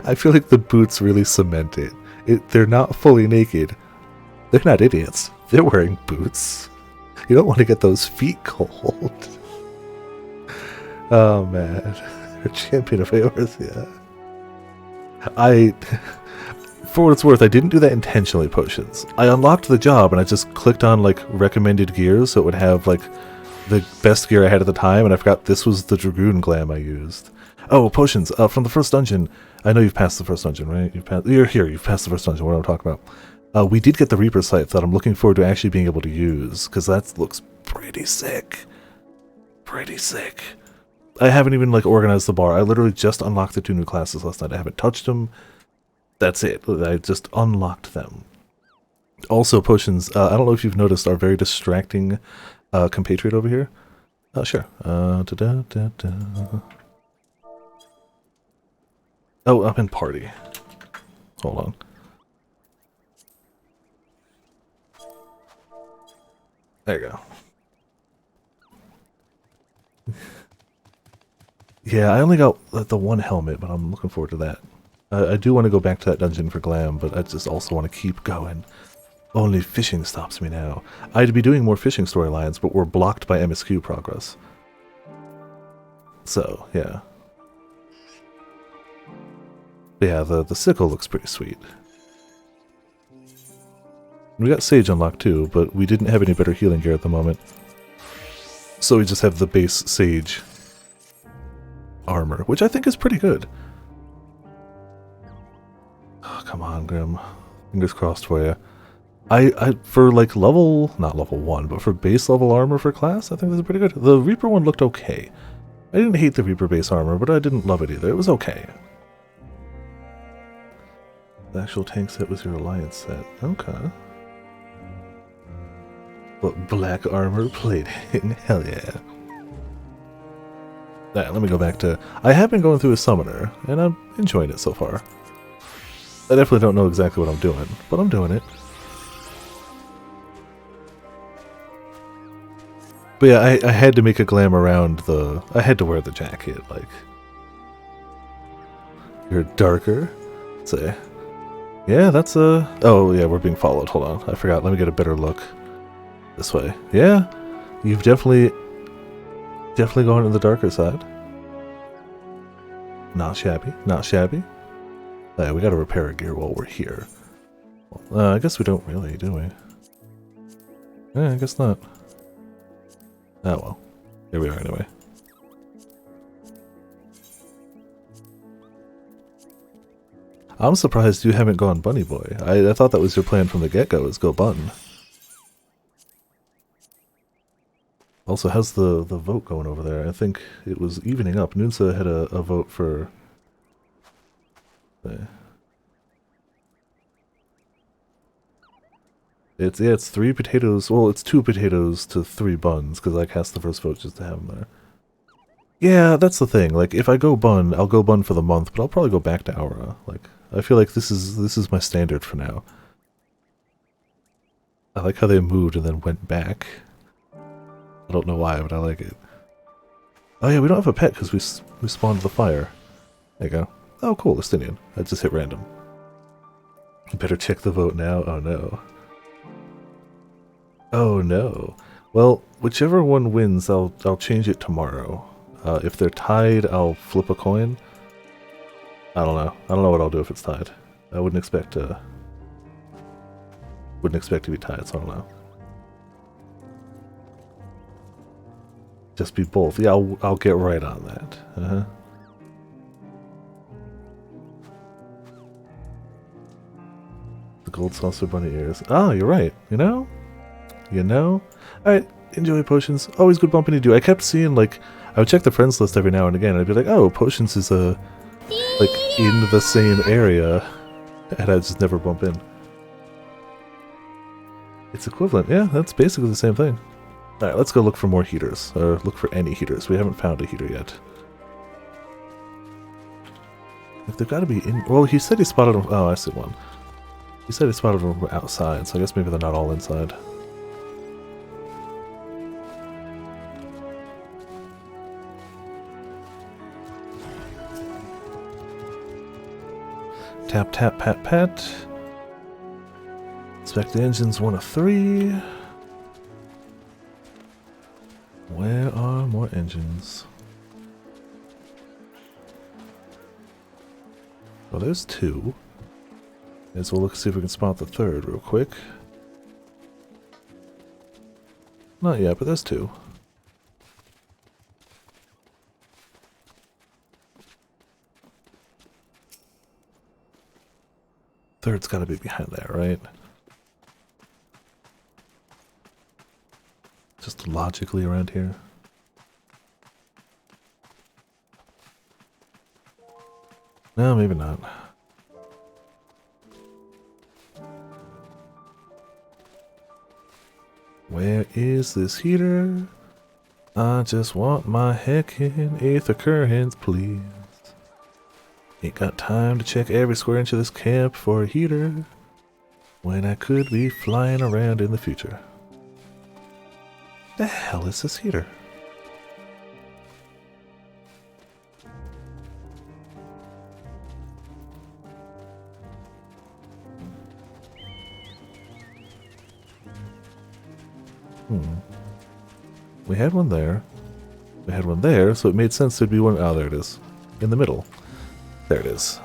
I feel like the boots really cement it. They're not fully naked. They're not idiots. They're wearing boots. You don't want to get those feet cold. Oh man. Champion of Eorzea. For what it's worth, I didn't do that intentionally, Potions. I unlocked the job and I just clicked on like recommended gear so it would have like the best gear I had at the time, and I forgot this was the Dragoon Glam I used. Oh, Potions, from the first dungeon. I know you've passed the first dungeon, right? You're here, you've passed the first dungeon, what am I talking We did get the Reaper scythe that I'm looking forward to actually being able to use, because that looks pretty sick. Pretty sick. I haven't even like organized the bar. I literally just unlocked the 2 new classes last night. I haven't touched them. That's it. I just unlocked them. Also, potions. I don't know if you've noticed our very distracting compatriot over here. Sure. Oh, I'm in party. Hold on. There you go. Yeah, I only got the 1 helmet, but I'm looking forward to that. I do want to go back to that dungeon for glam, but I just also want to keep going. Only fishing stops me now. I'd be doing more fishing storylines, but we're blocked by MSQ progress. So, yeah. Yeah, the sickle looks pretty sweet. We got Sage unlocked too, but we didn't have any better healing gear at the moment. So we just have the base Sage armor, which I think is pretty good. Oh, come on, Grim. Fingers crossed for you. I for like level, not level 1, but for base level armor for class, I think this is pretty good. The Reaper one looked okay. I didn't hate the Reaper base armor, but I didn't love it either. It was okay. The actual tank set was your alliance set. Okay. But black armor plating, hell yeah. Alright, let me go back to... I have been going through a summoner, and I'm enjoying it so far. I definitely don't know exactly what I'm doing, but I'm doing it. But yeah, I had to make a glam around the... I had to wear the jacket, like... You're darker? Say. Yeah, that's a... Oh, yeah, we're being followed. Hold on. I forgot. Let me get a better look. This way. Yeah, you've definitely gone to the darker side. Not shabby. Not shabby. Yeah, we gotta repair our gear while we're here. I guess we don't really, do we? Yeah, I guess not. Oh well. Here we are anyway. I'm surprised you haven't gone Bunny Boy. I thought that was your plan from the get-go, is go Bun. Also, how's the vote going over there? I think it was evening up. Nunsa had a vote for... It's 3 potatoes. Well, it's 2 potatoes to 3 buns, because I cast the first vote just to have them there. Yeah, that's the thing. Like, if I go bun, I'll go bun for the month, but I'll probably go back to Aura. Like, I feel like this is my standard for now. I like how they moved and then went back. I don't know why, but I like it. Oh yeah, we don't have a pet because we spawned the fire. There you go. Oh cool, Estinian. I just hit random. Better check the vote now. Oh no. Oh no. Well, whichever one wins, I'll change it tomorrow. If they're tied, I'll flip a coin. I don't know. I don't know what I'll do if it's tied. I wouldn't expect to be tied, so I don't know. Just be both. Yeah, I'll get right on that. The gold saucer bunny ears. Oh, you're right. You know? Alright, enjoy potions. Always good bumping into you. I kept seeing, like, I would check the friends list every now and again, and I'd be like, oh, potions is, like, in the same area, and I just never bump in. It's equivalent. Yeah, that's basically the same thing. Alright, let's go look for more heaters, or look for any heaters. We haven't found a heater yet. If they've got to be in... Well, he said he spotted them... Oh, I see one. He said he spotted them outside, so I guess maybe they're not all inside. Tap, tap, pat, pat. Inspect the engines 1 of 3. Where are more engines? Well, there's 2. As we'll look see if we can spot the 3rd real quick. Not yet, but there's 2. Third's gotta be behind there, right? just logically around here? No, maybe not. Where is this heater? I just want my heckin' eighth occurrence, please. Ain't got time to check every square inch of this camp for a heater when I could be flying around in the future. The hell is this heater? We had one there. We had one there, so it made sense there'd be one. Oh, there it is. In the middle. There it is.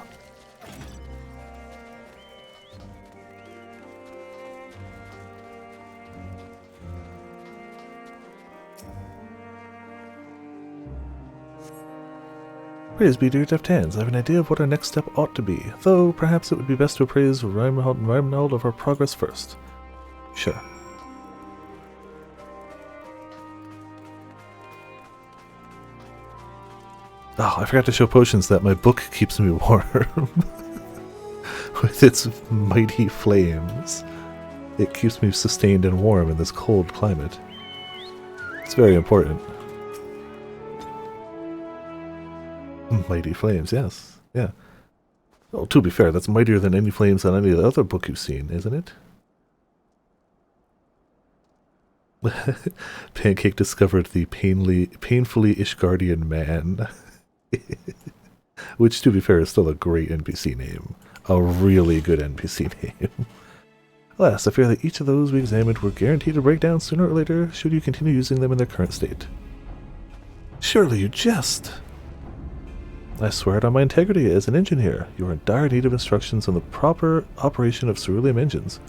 Praise be dear deft hands. I have an idea of what our next step ought to be, though perhaps it would be best to appraise Reinhold of our progress first. Sure. Oh, I forgot to show potions that my book keeps me warm. With its mighty flames. It keeps me sustained and warm in this cold climate. It's very important. Mighty flames, yes. Yeah. Well, to be fair, that's mightier than any flames on any other book you've seen, isn't it? Pancake discovered the painfully Ishgardian man. Which, to be fair, is still a great NPC name. A really good NPC name. Alas, I fear that each of those we examined were guaranteed to break down sooner or later should you continue using them in their current state. Surely you jest! I swear it on my integrity as an engineer. You are in dire need of instructions on the proper operation of ceruleum engines.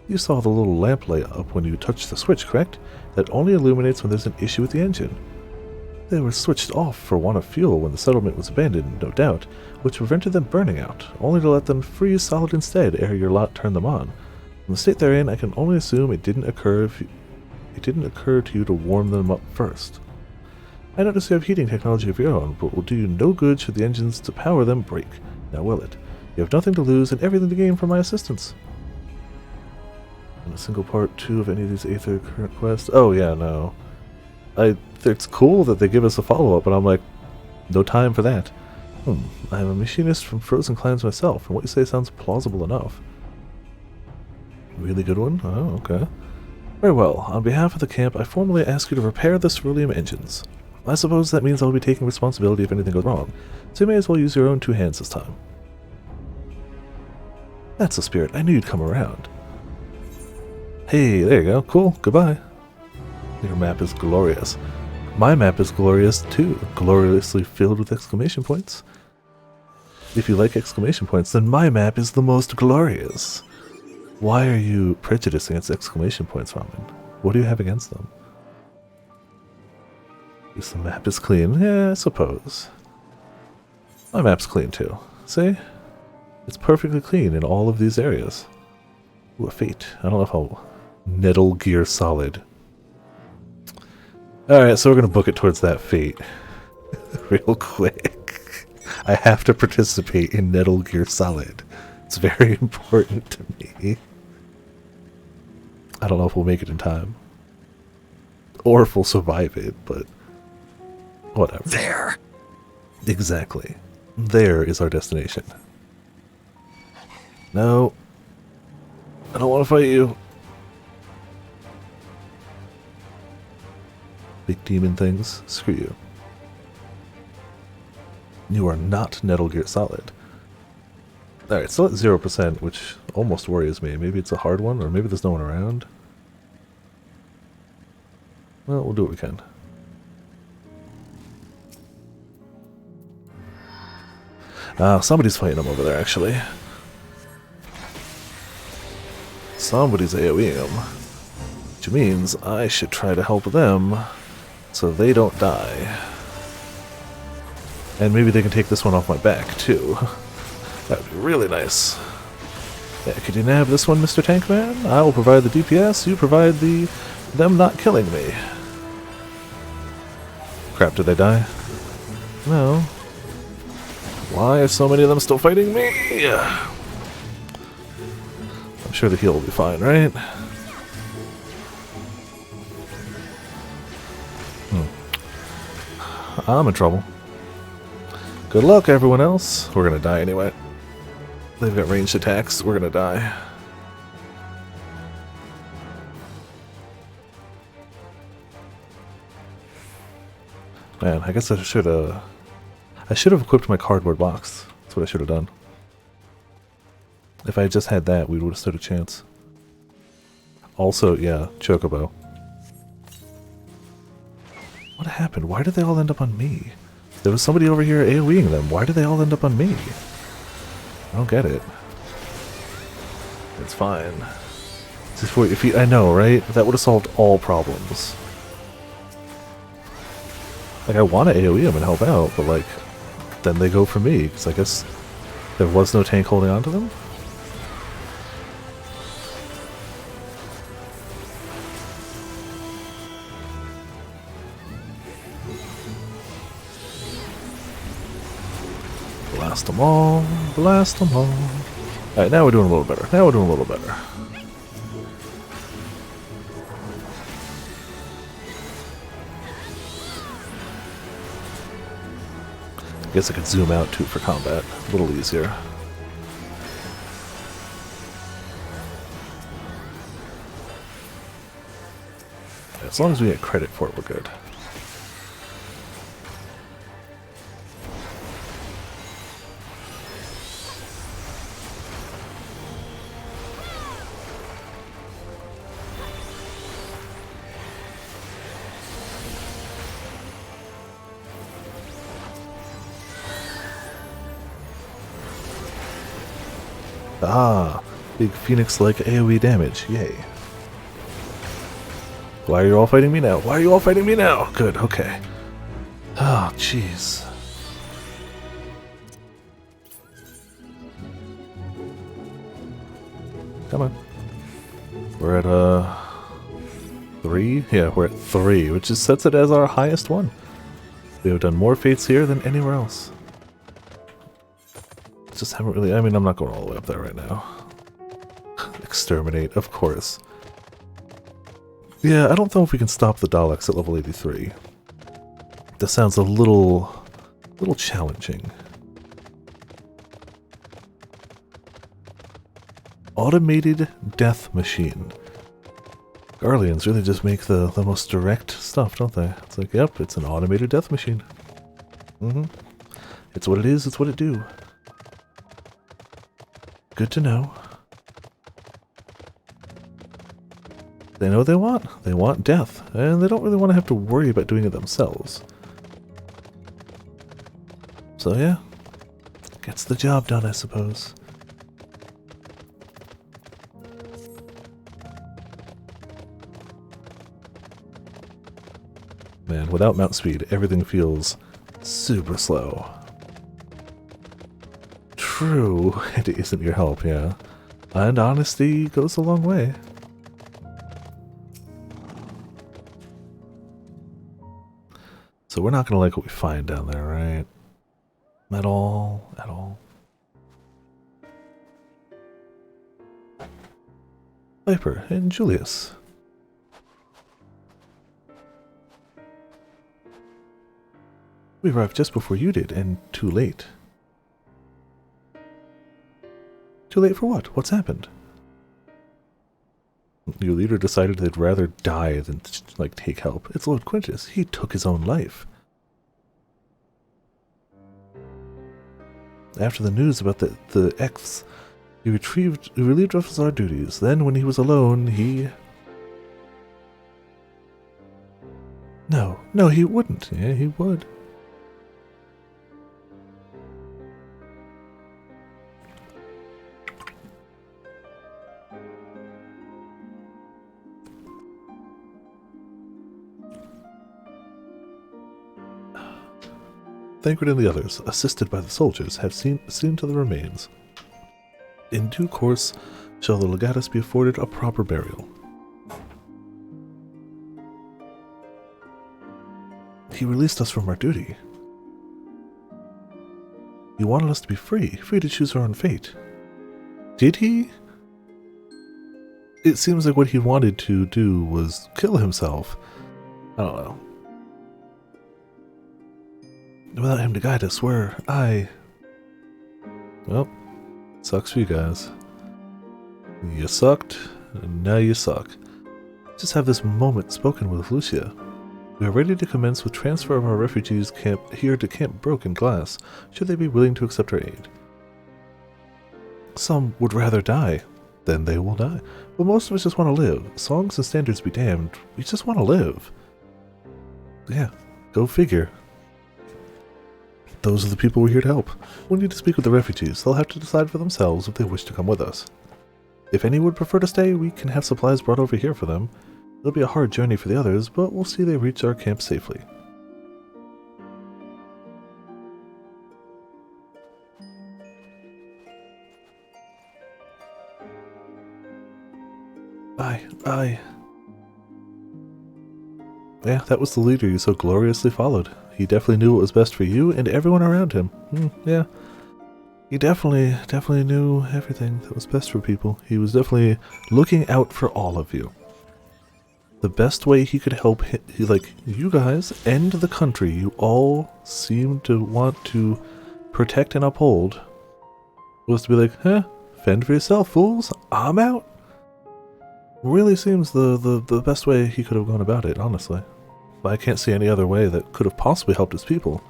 You saw the little lamp light up when you touched the switch, correct? That only illuminates when there's an issue with the engine. They were switched off for want of fuel when the settlement was abandoned, no doubt, which prevented them burning out, only to let them freeze solid instead ere your lot turned them on. From the state they're in, I can only assume it didn't occur to you to warm them up first. I notice you have heating technology of your own, but it will do you no good should the engines to power them break. Now will it? You have nothing to lose and everything to gain from my assistance. And a single part 2 of any of these Aether current quests? Oh yeah, no. It's cool that they give us a follow-up, but I'm like, no time for that. I'm a machinist from Frozen Clans myself, and what you say sounds plausible enough. Really good one? Oh, okay. Very well. On behalf of the camp, I formally ask you to repair the ceruleum engines. I suppose that means I'll be taking responsibility if anything goes wrong, so you may as well use your own 2 hands this time. That's the spirit. I knew you'd come around. Hey, there you go. Cool. Goodbye. Your map is glorious. My map is glorious too, gloriously filled with exclamation points. If you like exclamation points, then my map is the most glorious. Why are you prejudiced against exclamation points, Ramen? What do you have against them? Guess the map is clean. Yeah, I suppose. My map's clean too. See? It's perfectly clean in all of these areas. Ooh, a fate. I don't know if I'll... Metal Gear Solid. Alright, so we're going to book it towards that fate. Real quick. I have to participate in Metal Gear Solid. It's very important to me. I don't know if we'll make it in time. Or if we'll survive it, but... whatever. There! Exactly. There is our destination. No. I don't want to fight you. Big demon things. Screw you. You are not Metal Gear Solid. Alright, still at 0%, which almost worries me. Maybe it's a hard one, or maybe there's no one around. Well, we'll do what we can. Somebody's fighting him over there, actually. Somebody's AoEing him. Which means I should try to help them so they don't die. And maybe they can take this one off my back, too. That would be really nice. Yeah, could you nab this one, Mr. Tankman? I will provide the DPS, you provide them not killing me. Crap, did they die? No. Why are so many of them still fighting me? I'm sure the heal will be fine, right? I'm in trouble. Good luck, everyone else. We're gonna die anyway. They've got ranged attacks. We're gonna die. Man, I guess I should have equipped my cardboard box. That's what I should have done. If I had just had that, we would have stood a chance. Also, yeah, Chocobo. What happened? Why did they all end up on me? There was somebody over here AoEing them. Why did they all end up on me? I don't get it. It's fine. I know, right? That would have solved all problems. Like, I want to AoE them and help out, but like, then they go for me, because I guess there was no tank holding on to them? Blast them all, blast them all. Alright, now we're doing a little better. Now we're doing a little better. I guess I could zoom out too for combat. A little easier. As long as we get credit for it, we're good. Ah, big phoenix-like AoE damage, yay. Why are you all fighting me now? Why are you all fighting me now? Good, okay. Oh, jeez. Come on. We're at, 3? Yeah, we're at 3, which just sets it as our highest one. We have done more fates here than anywhere else. Just haven't really, I mean, I'm not going all the way up there right now. Exterminate, of course. Yeah, I don't know if we can stop the Daleks at level 83. This sounds a little challenging. Automated death machine. Guardians really just make the most direct stuff, don't they? It's like, yep, it's an automated death machine. It's what it is, it's what it do. Good to know. They know what they want. They want death, and they don't really want to have to worry about doing it themselves. So yeah, gets the job done, I suppose. Man, without mount speed, everything feels super slow. True, it isn't your help, yeah. And honesty goes a long way. So we're not gonna like what we find down there, right? At all, at all. Viper and Julius. We arrived just before you did, and too late. Too late for what? What's happened? Your leader decided they'd rather die than, like, take help. It's Lord Quintus. He took his own life. After the news about the X, he relieved us of our duties. Then, when he was alone, he... No, he wouldn't. Yeah, he would. Thancred and the others, assisted by the soldiers, have seen to the remains. In due course, shall the legatus be afforded a proper burial. He released us from our duty. He wanted us to be free to choose our own fate. Did he? It seems like what he wanted to do was kill himself. I don't know. Without him to guide us, well, sucks for you guys. You sucked, and now you suck. Just have this moment spoken with Lucia. We are ready to commence with transfer of our refugees camp here to Camp Broken Glass, should they be willing to accept our aid. Some would rather die. Then they will die. But most of us just want to live. Songs and standards be damned. We just want to live. Yeah, go figure. Those are the people we're here to help. We need to speak with the refugees. They'll have to decide for themselves if they wish to come with us. If any would prefer to stay, we can have supplies brought over here for them. It'll be a hard journey for the others, but we'll see they reach our camp safely. Yeah, that was the leader you so gloriously followed. He definitely knew what was best for you and everyone around him. Yeah. He definitely knew everything that was best for people. He was definitely looking out for all of you. The best way he could help you guys and the country you all seem to want to protect and uphold was to be like, fend for yourself, fools. I'm out. Really seems the best way he could have gone about it, honestly. I can't see any other way that could have possibly helped his people.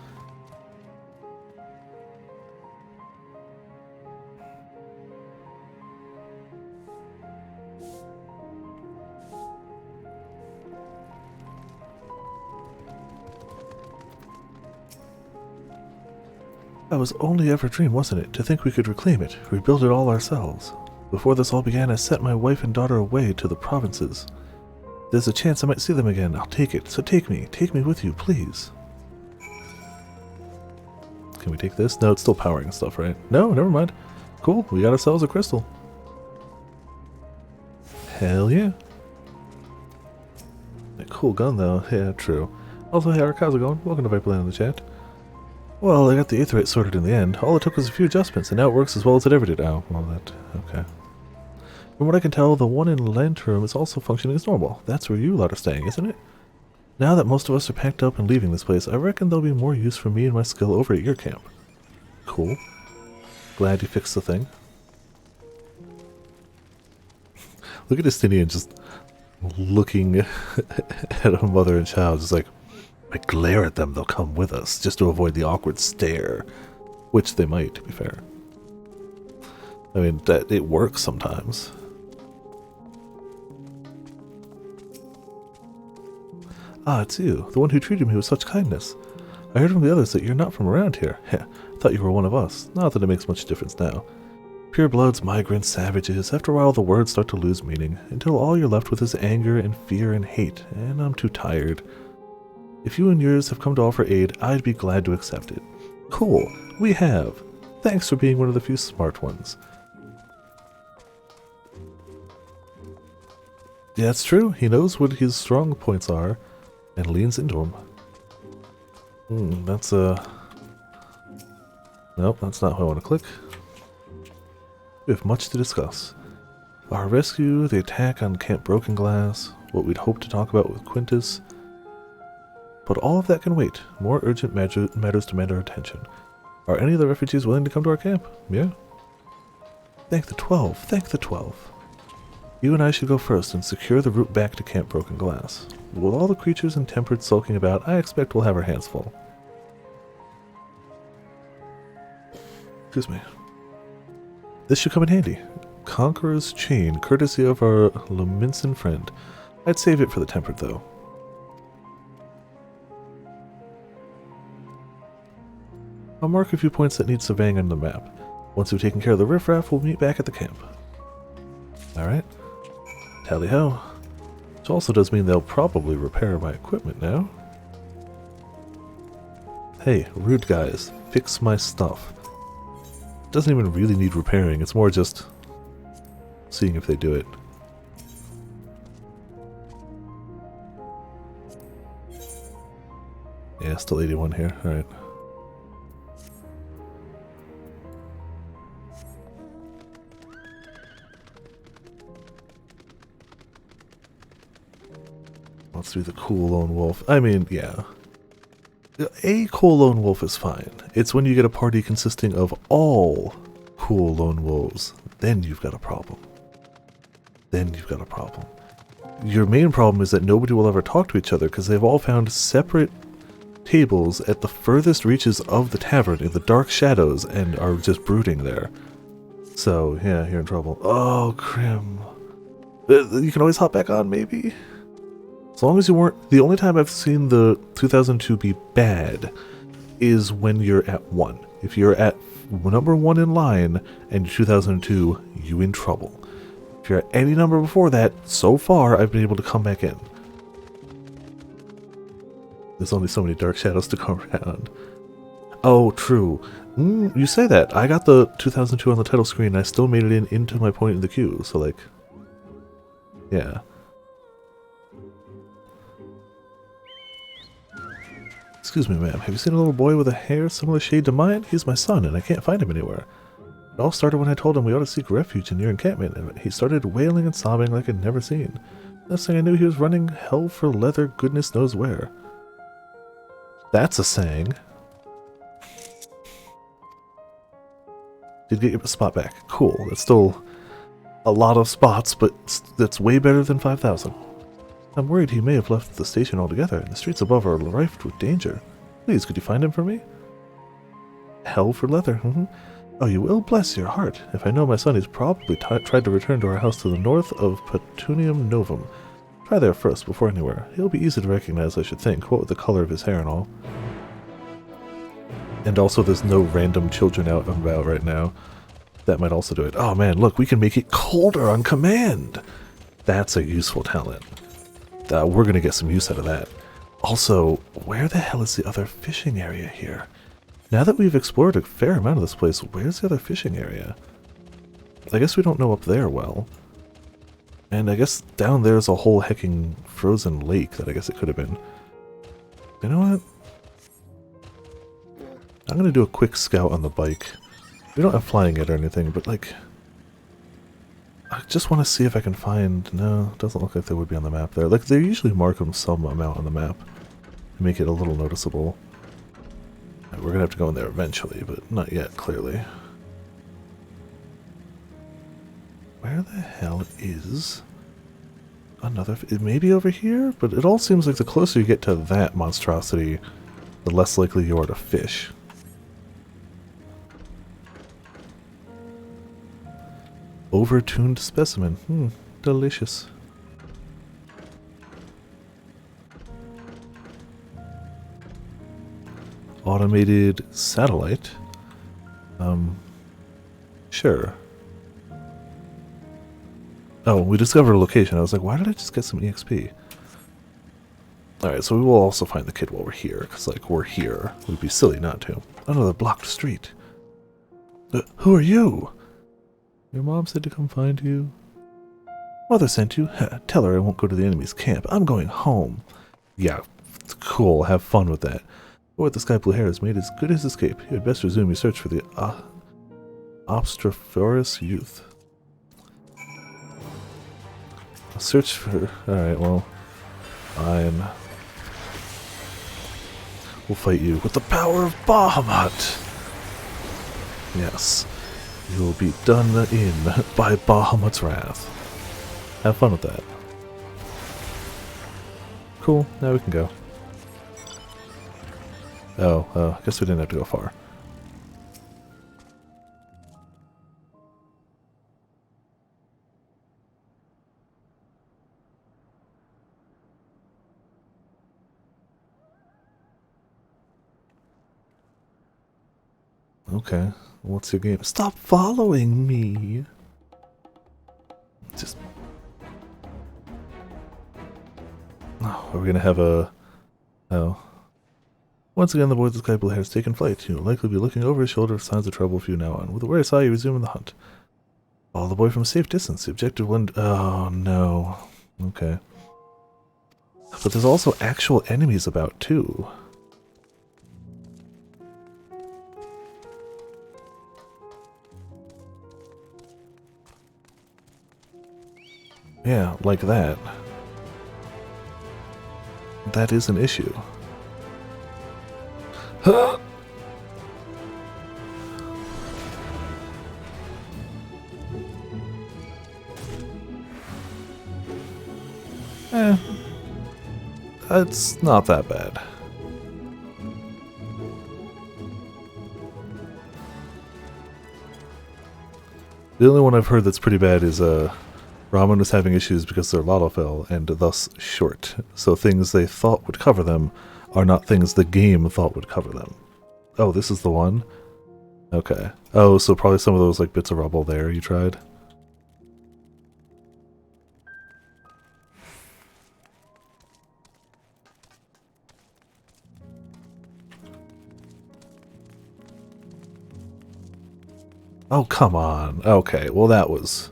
That was only ever a dream, wasn't it? To think we could reclaim it, rebuild it all ourselves. Before this all began, I sent my wife and daughter away to the provinces. There's a chance I might see them again. I'll take it. So take me with you, please. Can we take this? No, it's still powering and stuff, right? No, never mind. Cool, we got ourselves a crystal. Hell yeah. A cool gun though, yeah, true. Also, hey Eric, how's it going? Welcome to Viperland in the chat. Well, I got the aetherite sorted in the end. All it took was a few adjustments, and now it works as well as it ever did. Oh, well, okay. From what I can tell, the one in Lantrum is also functioning as normal. That's where you lot are staying, isn't it? Now that most of us are packed up and leaving this place, I reckon there'll be more use for me and my skill over at your camp. Cool. Glad you fixed the thing. Look at Justinian just looking at a mother and child, just like, I glare at them, they'll come with us, just to avoid the awkward stare. Which they might, to be fair. I mean, it works sometimes. Ah, it's you, the one who treated me with such kindness. I heard from the others that you're not from around here. Heh, I thought you were one of us. Not that it makes much difference now. Purebloods, migrants, savages, after a while the words start to lose meaning, until all you're left with is anger and fear and hate, and I'm too tired. If you and yours have come to offer aid, I'd be glad to accept it. Cool, we have. Thanks for being one of the few smart ones. Yeah, it's true. He knows what his strong points are, and leans into them. That's Nope, that's not how I want to click. We have much to discuss. Our rescue, the attack on Camp Broken Glass, what we'd hoped to talk about with Quintus. But all of that can wait. More urgent matters demand our attention. Are any of the refugees willing to come to our camp? Yeah. Thank the 12. Thank the 12. You and I should go first and secure the route back to Camp Broken Glass. With all the creatures and tempered sulking about, I expect we'll have our hands full. Excuse me. This should come in handy. Conqueror's Chain, courtesy of our Luminson friend. I'd save it for the tempered, though. I'll mark a few points that need surveying on the map. Once we've taken care of the riffraff, we'll meet back at the camp. Alright. Tally-ho. Which also does mean they'll probably repair my equipment now. Hey, rude guys, fix my stuff. It doesn't even really need repairing, it's more just seeing if they do it. Yeah, still 81 here. Alright. Let's do the cool lone wolf. I mean, yeah. A cool lone wolf is fine. It's when you get a party consisting of all cool lone wolves, then you've got a problem. Then you've got a problem. Your main problem is that nobody will ever talk to each other because they've all found separate tables at the furthest reaches of the tavern in the dark shadows and are just brooding there. So, yeah, you're in trouble. Oh, Crim. You can always hop back on, maybe? As long as you weren't... The only time I've seen the 2002 be bad is when you're at 1. If you're at number 1 in line and 2002, you in trouble. If you're at any number before that, so far, I've been able to come back in. There's only so many dark shadows to go around. Oh, true. You say that. I got the 2002 on the title screen and I still made it into my point in the queue, so like... Yeah. Excuse me, ma'am. Have you seen a little boy with a hair similar shade to mine? He's my son, and I can't find him anywhere. It all started when I told him we ought to seek refuge in your encampment, and he started wailing and sobbing like I'd never seen. Next thing I knew, he was running hell for leather goodness knows where. That's a saying. Did get your spot back. Cool. That's still a lot of spots, but that's way better than 5,000. I'm worried he may have left the station altogether, and the streets above are rife with danger. Please, could you find him for me? Hell for leather, Oh, you will? Bless your heart. If I know my son, he's probably tried to return to our house to the north of Petunium Novum. Try there first, before anywhere. He'll be easy to recognize, I should think, what with the color of his hair and all. And also, there's no random children out and about right now. That might also do it. Oh man, look, we can make it colder on command! That's a useful talent. We're going to get some use out of that. Also, where the hell is the other fishing area here? Now that we've explored a fair amount of this place, where's the other fishing area? I guess we don't know up there well. And I guess down there's a whole hecking frozen lake that I guess it could have been. You know what? I'm going to do a quick scout on the bike. We don't have flying yet or anything, but like... I just want to see if I can find... No, it doesn't look like they would be on the map there. Like, they usually mark them some amount on the map to make it a little noticeable. Right, we're going to have to go in there eventually, but not yet, clearly. Where the hell is another... It may be over here, but it all seems like the closer you get to that monstrosity, the less likely you are to fish. Overtuned specimen. Delicious. Automated satellite. Sure. Oh, we discovered a location. I was like, why did I just get some EXP? Alright, so we will also find the kid while we're here, because, like, we're here. We'd be silly not to. Another blocked street. Who are you? Your mom said to come find you. Mother sent you? Tell her I won't go to the enemy's camp. I'm going home. Yeah, cool. Have fun with that. Boy with the sky blue hair has made as good as escape. You had best resume your search for the obstreperous youth. A search for... Alright, well... Fine. We'll fight you with the power of Bahamut! Yes. You will be done in by Bahamut's wrath. Have fun with that. Cool, now we can go. Oh, I guess we didn't have to go far. Okay, what's your game? Stop following me! Just... Oh, are we gonna have a... Oh. Once again, the boy with the sky blue hair has taken flight. He will likely be looking over his shoulder for signs of trouble for you now on. With the word I saw you resuming the hunt. Oh, the boy from safe distance. The objective one. Oh, no. Okay. But there's also actual enemies about, too. Yeah, like that. That is an issue. Huh! It's not that bad. The only one I've heard that's pretty bad is Ramen is having issues because they're Lalafell and thus short. So things they thought would cover them are not things the game thought would cover them. Oh, this is the one? Okay. Oh, so probably some of those like bits of rubble there you tried? Oh, come on. Okay, well that was...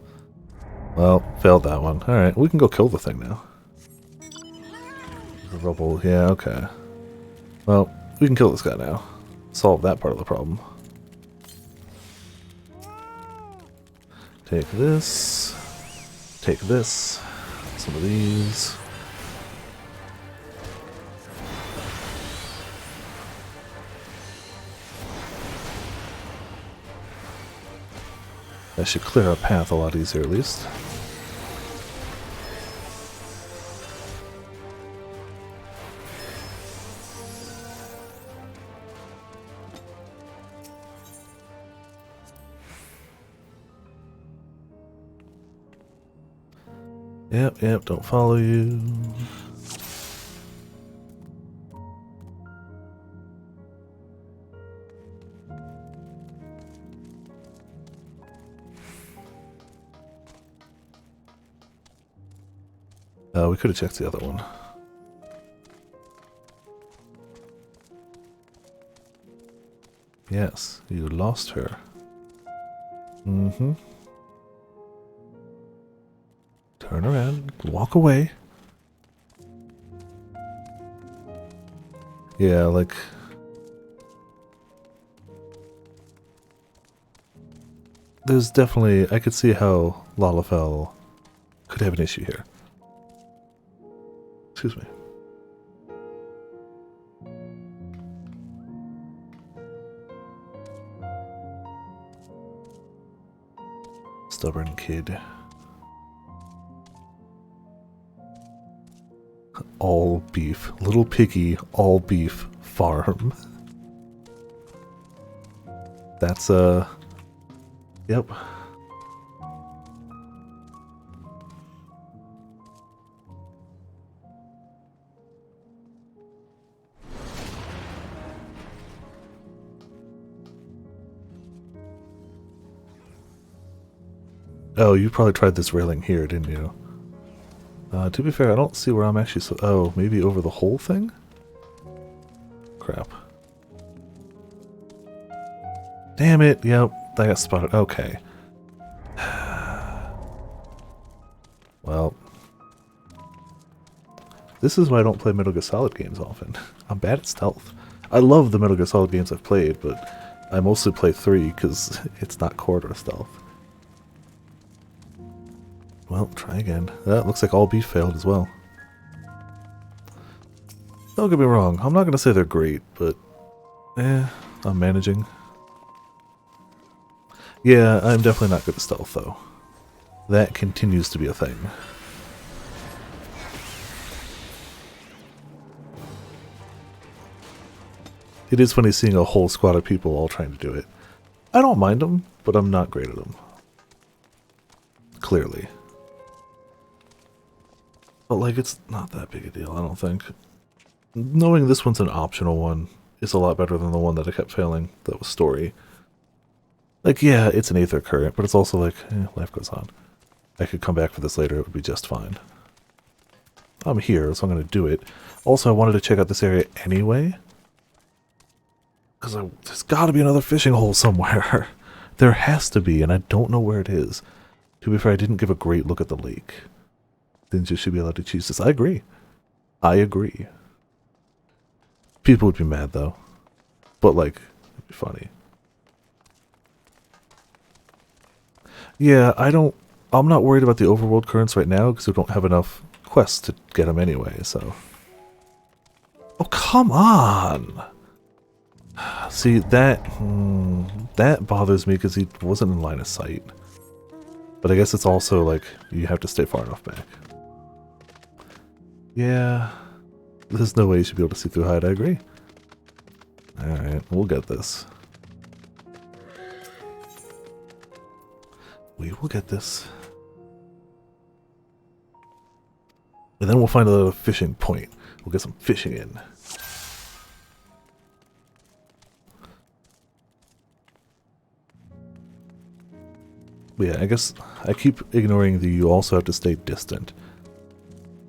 Well, failed that one. Alright, we can go kill the thing now. The rubble, yeah, okay. Well, we can kill this guy now. Solve that part of the problem. Take this. Take this. Some of these. That should clear our path a lot easier at least. Yep, don't follow you. We could have checked the other one. Yes, you lost her. Mm-hmm. Turn around, walk away. Yeah, like... There's definitely... I could see how Lalafell could have an issue here. Excuse me. Stubborn kid. All beef. Little piggy, all beef farm. That's yep. Oh, you probably tried this railing here, didn't you? To be fair, I don't see where I'm actually so... Oh, maybe over the whole thing? Crap. Damn it, yep, I got spotted. Okay. Well. This is why I don't play Metal Gear Solid games often. I'm bad at stealth. I love the Metal Gear Solid games I've played, but I mostly play 3 because it's not corridor stealth. Well, try again. That looks like all beef failed as well. Don't get me wrong, I'm not going to say they're great, but... I'm managing. Yeah, I'm definitely not good at stealth, though. That continues to be a thing. It is funny seeing a whole squad of people all trying to do it. I don't mind them, but I'm not great at them. Clearly. But, like, it's not that big a deal, I don't think. Knowing this one's an optional one is a lot better than the one that I kept failing, that was story. Like, yeah, it's an Aether current, but it's also like, life goes on. I could come back for this later, it would be just fine. I'm here, so I'm going to do it. Also, I wanted to check out this area anyway. Because there's got to be another fishing hole somewhere. There has to be, and I don't know where it is. To be fair, I didn't give a great look at the lake. Then you should be allowed to choose this. I agree. I agree. People would be mad though. But like, it'd be funny. Yeah, I'm not worried about the overworld currents right now because we don't have enough quests to get them anyway, so. Oh, come on! See, that bothers me because he wasn't in line of sight. But I guess it's also like, you have to stay far enough back. Yeah, there's no way you should be able to see through height, I agree. Alright, we'll get this. We will get this. And then we'll find a fishing point. We'll get some fishing in. But yeah, I guess I keep ignoring the you also have to stay distant.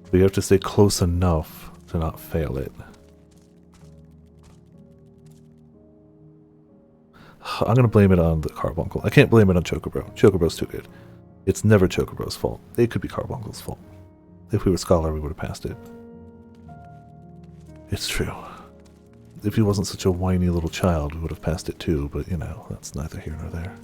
But you have to stay close enough to not fail it. I'm gonna blame it on the Carbuncle. I can't blame it on Chocobo. Chocobo's too good. It's never Chocobo's fault. It could be Carbuncle's fault. If we were Scholar, we would have passed it. It's true. If he wasn't such a whiny little child, we would have passed it too, but you know, that's neither here nor there.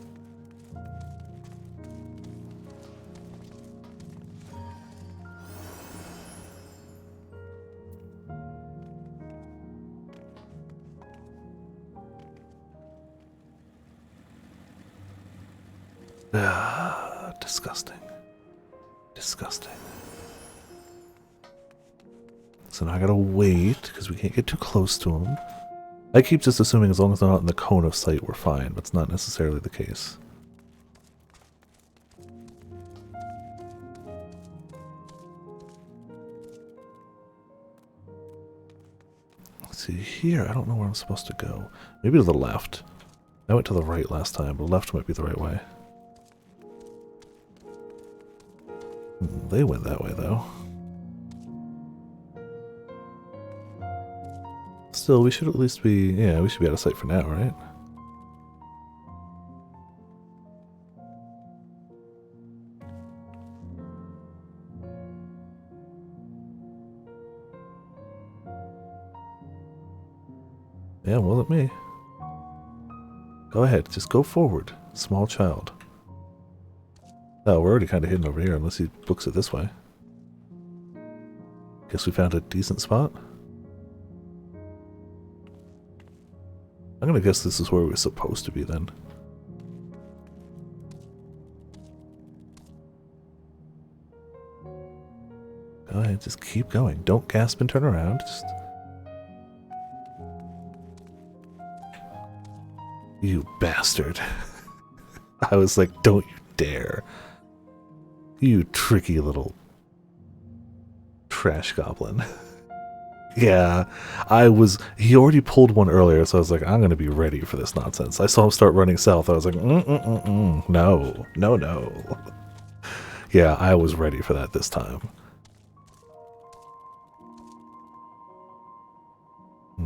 Disgusting. Disgusting. So now I gotta wait, because we can't get too close to them. I keep just assuming as long as they're not in the cone of sight, we're fine, but it's not necessarily the case. Let's see here, I don't know where I'm supposed to go. Maybe to the left. I went to the right last time, but left might be the right way. They went that way, though. Still, we should at least be... Yeah, we should be out of sight for now, right? Yeah, well, at me. Go ahead, just go forward. Small child. Oh, we're already kind of hidden over here, unless he looks it this way. Guess we found a decent spot. I'm gonna guess this is where we're supposed to be then. Go ahead, just keep going. Don't gasp and turn around. Just... You bastard. I was like, don't you dare. You tricky little trash goblin. Yeah, he already pulled one earlier, so I was like, I'm gonna be ready for this nonsense. I saw him start running south, I was like, no. Yeah, I was ready for that this time. I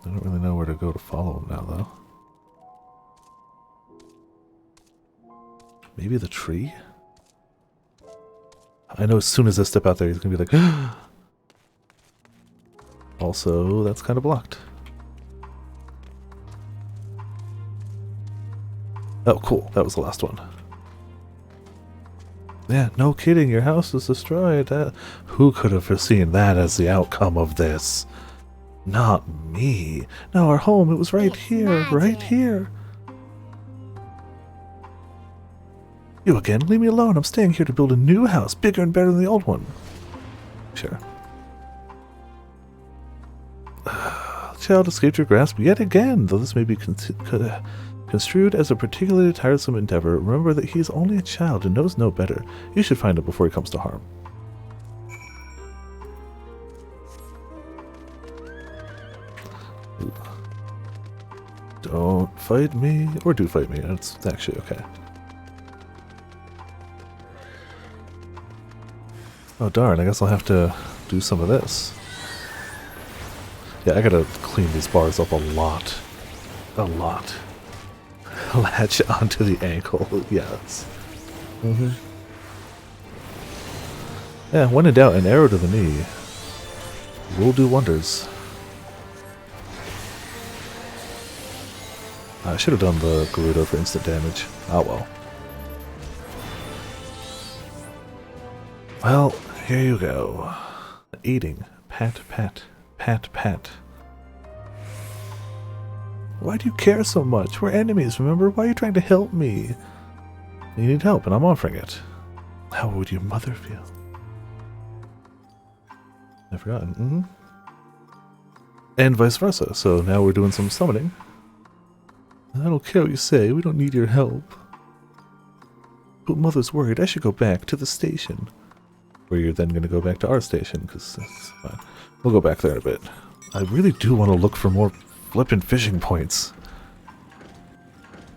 don't really know where to go to follow him now, though. Maybe the tree? I know as soon as I step out there, he's gonna be like, Also, that's kind of blocked. Oh, cool. That was the last one. Yeah, no kidding. Your house is destroyed. Who could have foreseen that as the outcome of this? Not me. No, our home. It was right here. Right here. You again? Leave me alone. I'm staying here to build a new house, bigger and better than the old one. Sure. Child escaped your grasp yet again, though this may be construed as a particularly tiresome endeavor. Remember that he is only a child and knows no better. You should find him before he comes to harm. Don't fight me, or do fight me. It's actually okay. Oh darn, I guess I'll have to do some of this. Yeah, I gotta clean these bars up a lot. A lot. Latch onto the ankle, yes. Yeah, when in doubt, an arrow to the knee will do wonders. I should have done the Gerudo for instant damage. Oh well. Well, here you go. Eating. Pat, pat, pat, pat. Why do you care so much? We're enemies, remember? Why are you trying to help me? You need help, and I'm offering it. How would your mother feel? I've forgotten. Mm-hmm. And vice versa. So now we're doing some summoning. I don't care what you say. We don't need your help. But Mother's worried. I should go back to the station. Where you're then going to go back to our station, because that's fine. We'll go back there in a bit. I really do want to look for more flippin' fishing points.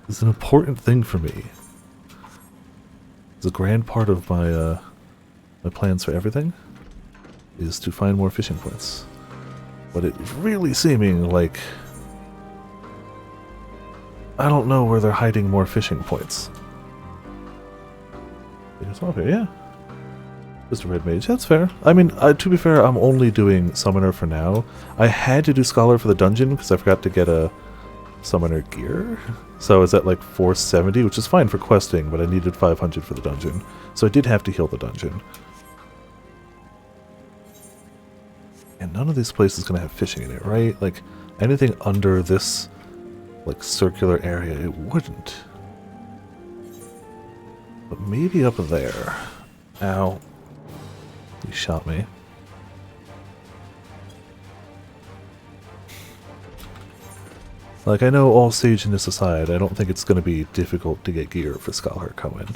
It's an important thing for me. It's a grand part of my my plans for everything is to find more fishing points. But it's really seeming like I don't know where they're hiding more fishing points. It's off here, yeah. Just a red mage, that's fair. I mean, to be fair, I'm only doing summoner for now. I had to do scholar for the dungeon because I forgot to get a summoner gear. So I was at like 470, which is fine for questing, but I needed 500 for the dungeon. So I did have to heal the dungeon. And none of these places is going to have fishing in it, right? Like, anything under this, like, circular area, it wouldn't. But maybe up there. Ow. You shot me. Like, I know all sageness aside, I don't think it's going to be difficult to get gear for Scholar Cohen.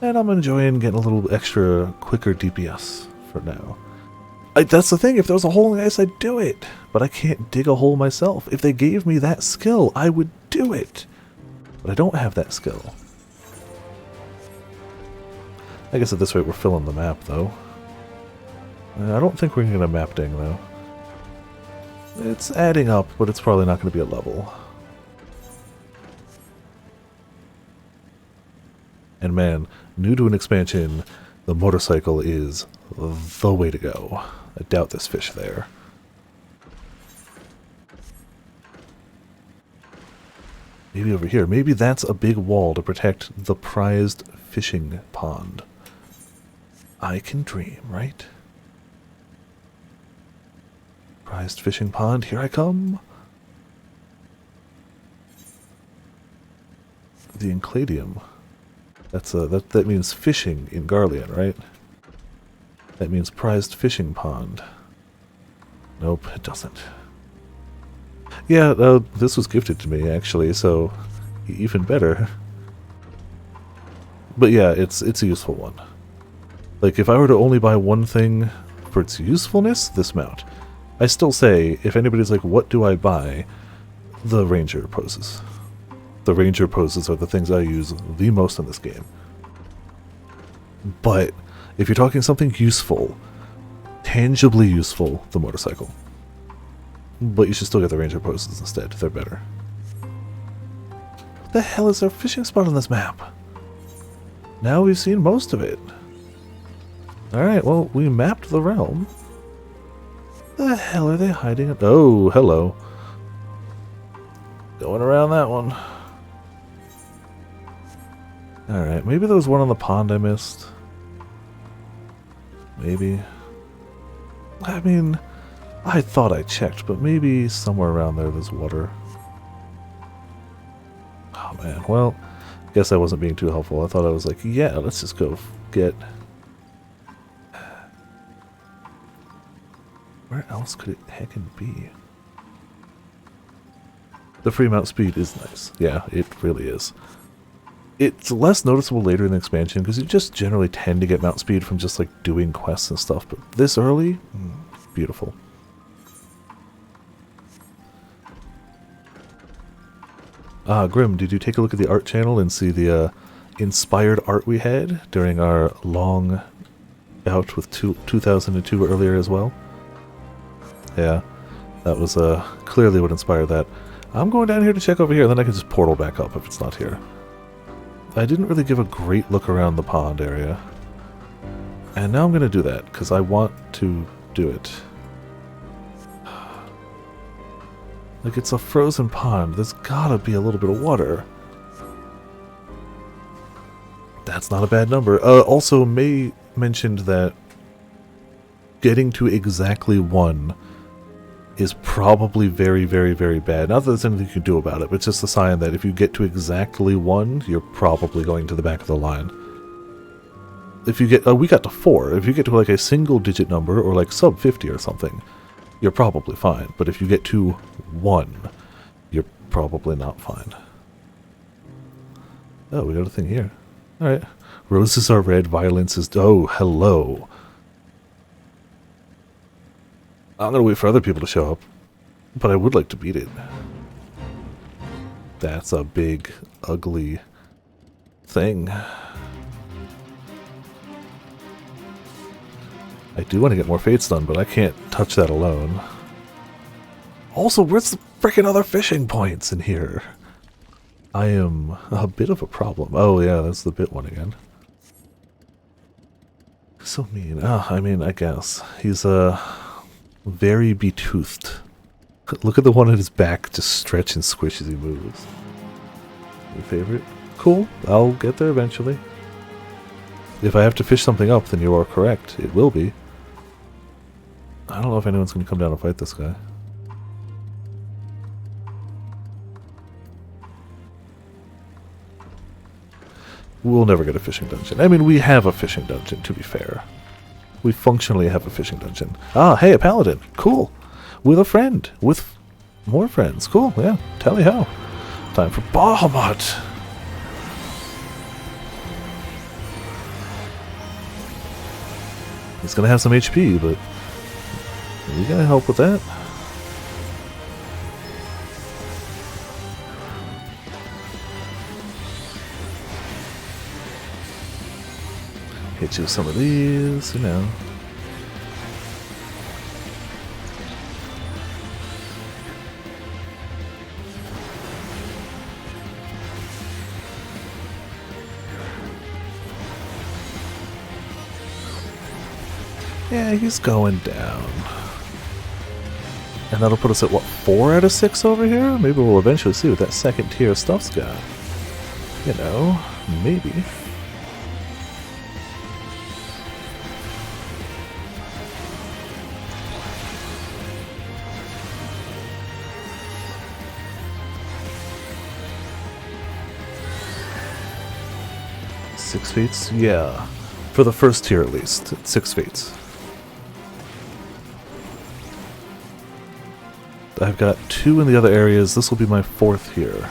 And I'm enjoying getting a little extra quicker DPS for now. That's the thing, if there was a hole in the ice, I'd do it. But I can't dig a hole myself. If they gave me that skill, I would do it. But I don't have that skill. I guess at this rate we're filling the map, though. I don't think we're going to map ding, though. It's adding up, but it's probably not going to be a level. And man, new to an expansion, the motorcycle is the way to go. I doubt there's fish there. Maybe over here. Maybe that's a big wall to protect the prized fishing pond. I can dream, right? Prized fishing pond, here I come. The Encladium. That means fishing in Garlean, right? That means prized fishing pond. Nope, it doesn't. Yeah, this was gifted to me actually, so even better. But yeah, it's a useful one. Like if I were to only buy one thing for its usefulness, this mount. I still say, if anybody's like, what do I buy? The Ranger poses. The Ranger poses are the things I use the most in this game. But if you're talking something useful, tangibly useful, the motorcycle. But you should still get the Ranger poses instead, they're better. What the hell is there a fishing spot on this map? Now we've seen most of it. Alright, well, we mapped the realm. The hell are they hiding it? Oh, hello. Going around that one. Alright, maybe there was one on the pond I missed. Maybe. I mean, I thought I checked, but maybe somewhere around there there's water. Oh man, well, I guess I wasn't being too helpful. I thought I was like, yeah, let's just go get... Where else could it heckin' be? The free mount speed is nice. Yeah, it really is. It's less noticeable later in the expansion because you just generally tend to get mount speed from just like doing quests and stuff, but this early, beautiful. Grim, did you take a look at the art channel and see the inspired art we had during our long bout with 2002 earlier as well? Yeah, that was clearly what inspired that. I'm going down here to check over here, then I can just portal back up if it's not here. I didn't really give a great look around the pond area. And now I'm going to do that, because I want to do it. Like, it's a frozen pond. There's gotta be a little bit of water. That's not a bad number. Also, May mentioned that getting to exactly 1 is probably very, very, very bad. Not that there's anything you can do about it, but it's just a sign that if you get to exactly 1, you're probably going to the back of the line. If you get, we got to 4. If you get to like a single digit number or like sub 50 or something, you're probably fine. But if you get to 1, you're probably not fine. Oh, we got a thing here. Alright. Roses are red, violence is... Oh, hello. I'm gonna wait for other people to show up. But I would like to beat it. That's a big, ugly thing. I do want to get more fates done, but I can't touch that alone. Also, where's the freaking other fishing points in here? I am a bit of a problem. Oh yeah, that's the bit one again. So mean. Ah, I mean, I guess. He's very betoothed. Look at the one at his back just stretch and squish as he moves. Your favorite? Cool, I'll get there eventually. If I have to fish something up, then you are correct. It will be. I don't know if anyone's going to come down and fight this guy. We'll never get a fishing dungeon. I mean, we have a fishing dungeon, to be fair. We functionally have a fishing dungeon. Ah, hey, a paladin. Cool. With a friend. With more friends. Cool, yeah. Tally ho. Time for Bahamut. He's gonna have some HP, but we gotta help with that. Hit you with some of these, you know. Yeah, he's going down. And that'll put us at, what, 4 out of 6 over here? Maybe we'll eventually see what that second tier stuff's got. You know, maybe. Six feats? Yeah. For the first tier at least. 6 feats. I've got 2 in the other areas. This will be my 4th here.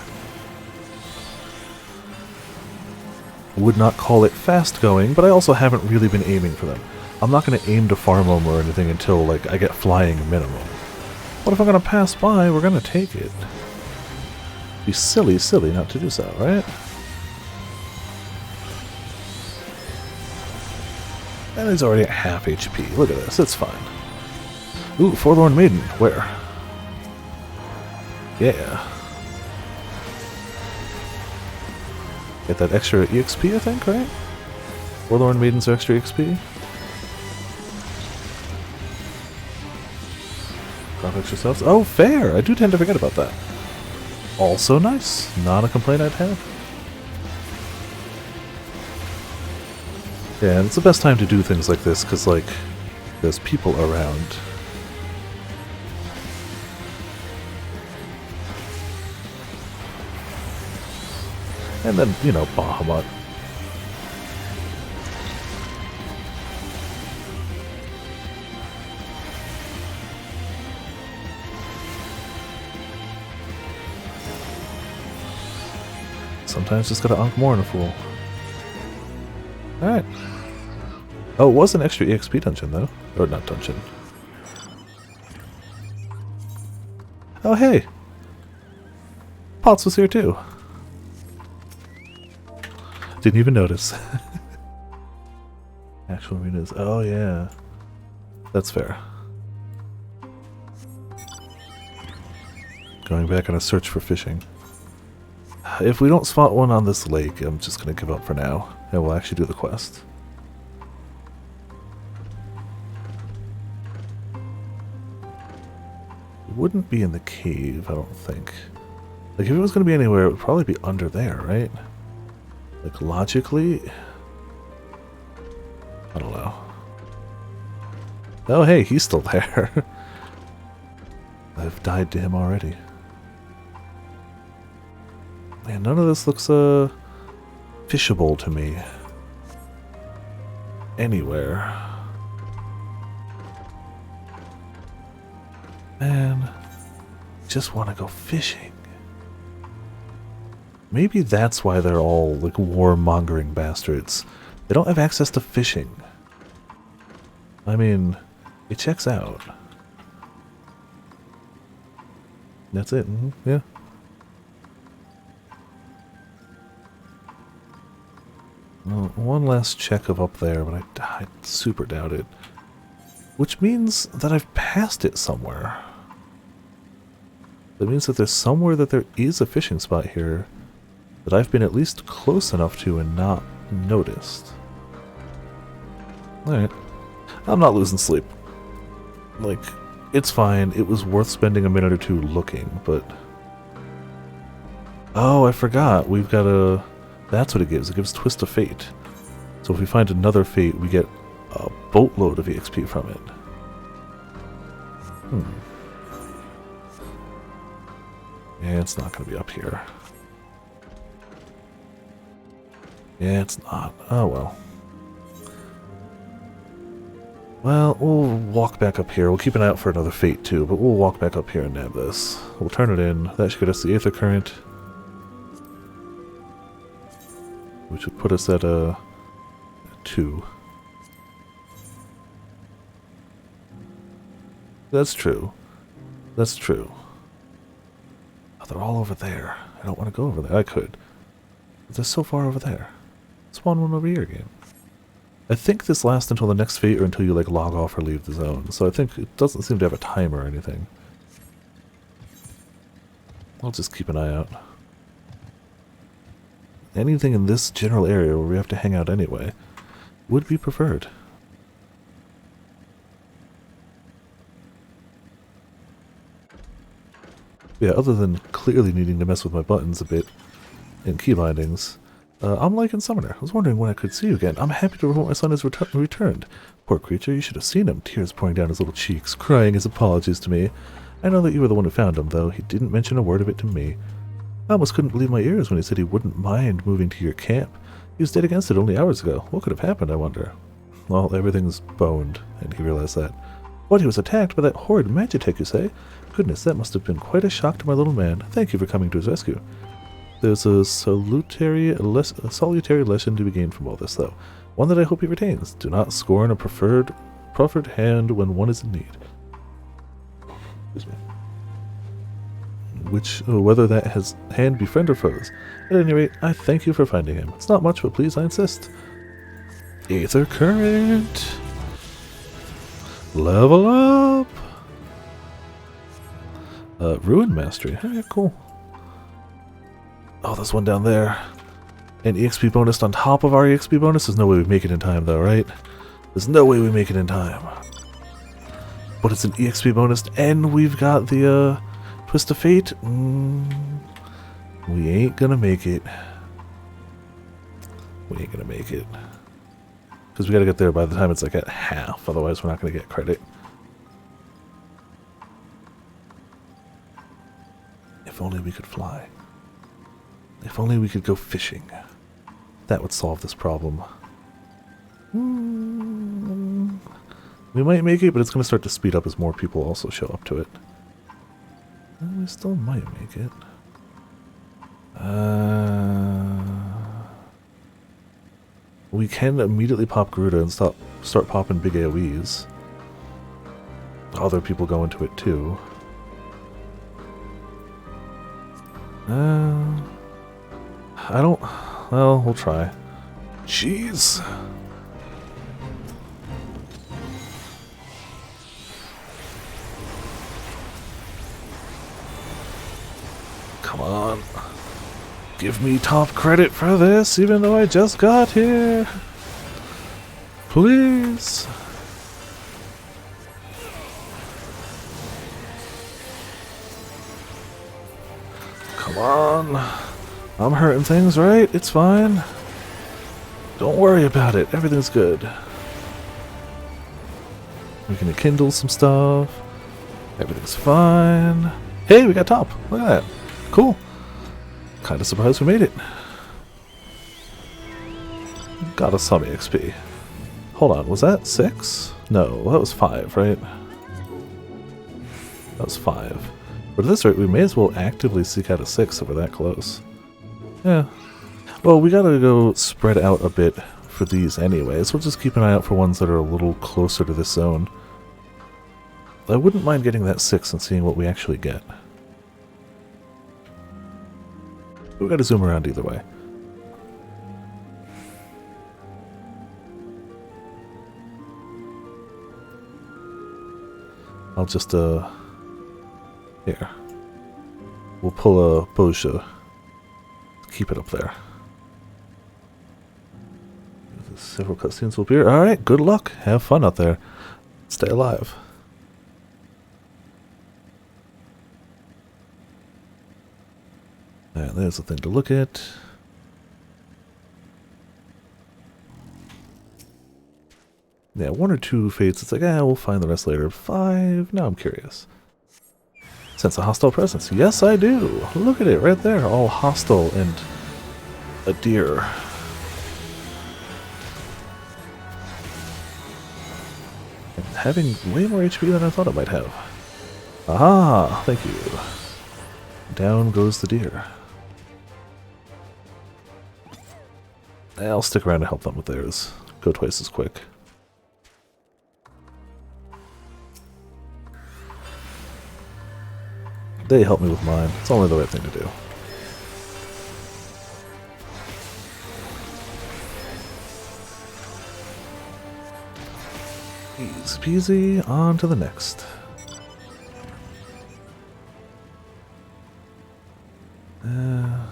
Would not call it fast going, but I also haven't really been aiming for them. I'm not going to aim to farm them or anything until like I get flying minimum. But if I'm going to pass by, we're going to take it. Be silly not to do so, right? And he's already at half HP. Look at this, it's fine. Ooh, Forlorn Maiden. Where? Yeah. Get that extra EXP, I think, right? Forlorn Maidens are extra XP. Drop extra subs. Oh, fair! I do tend to forget about that. Also nice. Not a complaint I'd have. Yeah, and it's the best time to do things like this, because, like, there's people around. And then, you know, Bahamut. Sometimes just gotta unk more in a fool. Alright. Oh, it was an extra EXP dungeon, though. Or not dungeon. Oh, hey! Potts was here, too. Didn't even notice. Actual arenas. Oh, yeah. That's fair. Going back on a search for fishing. If we don't spot one on this lake, I'm just going to give up for now. And we'll actually do the quest. wouldn't be in the cave, I don't think. Like, if it was going to be anywhere, it would probably be under there, right? Like, logically? I don't know. Oh, hey, he's still there. I've died to him already. Man, none of this looks, fishable to me. Anywhere. Man, just want to go fishing. Maybe that's why they're all, like, warmongering bastards. They don't have access to fishing. I mean, it checks out. That's it, yeah. Well, one last check of up there, but I super doubt it. Which means that I've passed it somewhere. That means that there's somewhere that there is a fishing spot here that I've been at least close enough to and not noticed. Alright. I'm not losing sleep. Like, it's fine. It was worth spending a minute or two looking, but... Oh, I forgot. We've got a... That's what it gives. It gives Twist of Fate. So if we find another fate, we get a boatload of EXP from it. Yeah, it's not going to be up here. Yeah, it's not. Oh, well. Well, we'll walk back up here. We'll keep an eye out for another fate, too, but we'll walk back up here and nab this. We'll turn it in. That should get us the Aether Current. Which would put us at a 2. That's true. That's true. Oh, they're all over there. I don't want to go over there. I could. But they're so far over there. Spawn one over here again. I think this lasts until the next fate or until you, like, log off or leave the zone. So I think it doesn't seem to have a timer or anything. I'll just keep an eye out. Anything in this general area where we have to hang out anyway would be preferred. Yeah, other than clearly needing to mess with my buttons a bit and key bindings, I'm liking Summoner. I was wondering when I could see you again. I'm happy to report my son has returned. Poor creature, you should have seen him, tears pouring down his little cheeks, crying his apologies to me. I know that you were the one who found him, though. He didn't mention a word of it to me. I almost couldn't believe my ears when he said he wouldn't mind moving to your camp. He was dead against it only hours ago. What could have happened, I wonder? Well, everything's boned, and he realized that. What, he was attacked by that horrid Magitech, you say? Goodness, that must have been quite a shock to my little man. Thank you for coming to his rescue. There's a salutary lesson to be gained from all this, though. One that I hope he retains. Do not scorn a proffered hand when one is in need. Excuse me. Whether that hand be friend or foes. At any rate, I thank you for finding him. It's not much, but please, I insist. Aether Current! Level up! Ruin Mastery. Oh, yeah, cool. Oh, there's one down there. An EXP bonus on top of our EXP bonus? There's no way we make it in time, though, right? There's no way we make it in time. But it's an EXP bonus, and we've got the, Twist of Fate? We ain't gonna make it. We ain't gonna make it. Because we gotta get there by the time it's like at half, otherwise we're not gonna get credit. If only we could fly. If only we could go fishing. That would solve this problem. We might make it, but it's gonna start to speed up as more people also show up to it. We still might make it. We can immediately pop Garuda and start popping big AoEs. Other people go into it too. I don't... Well, we'll try. Jeez. Come on. Give me top credit for this, even though I just got here. Please. Come on. I'm hurting things, right? It's fine. Don't worry about it. Everything's good. We can kindle some stuff. Everything's fine. Hey, we got top. Look at that. Cool. Kind of surprised we made it. Got us some XP. Hold on, was that 6? No, that was 5, right? That was 5. But at this rate, we may as well actively seek out a 6 if we're that close. Yeah. Well, we gotta go spread out a bit for these anyways. We'll just keep an eye out for ones that are a little closer to this zone. I wouldn't mind getting that 6 and seeing what we actually get. We gotta zoom around either way. I'll just, here. We'll pull a Boja. Keep it up there. Several cutscenes will appear. Alright, good luck. Have fun out there. Stay alive. Alright, there's the thing to look at. Yeah, 1 or 2 fates, it's like, we'll find the rest later. 5, now I'm curious. Sense a hostile presence. Yes, I do. Look at it right there, all hostile and a deer. And having way more HP than I thought it might have. Aha, thank you. Down goes the deer. I'll stick around to help them with theirs. Go twice as quick. They help me with mine. It's only the right thing to do. Easy peasy, on to the next.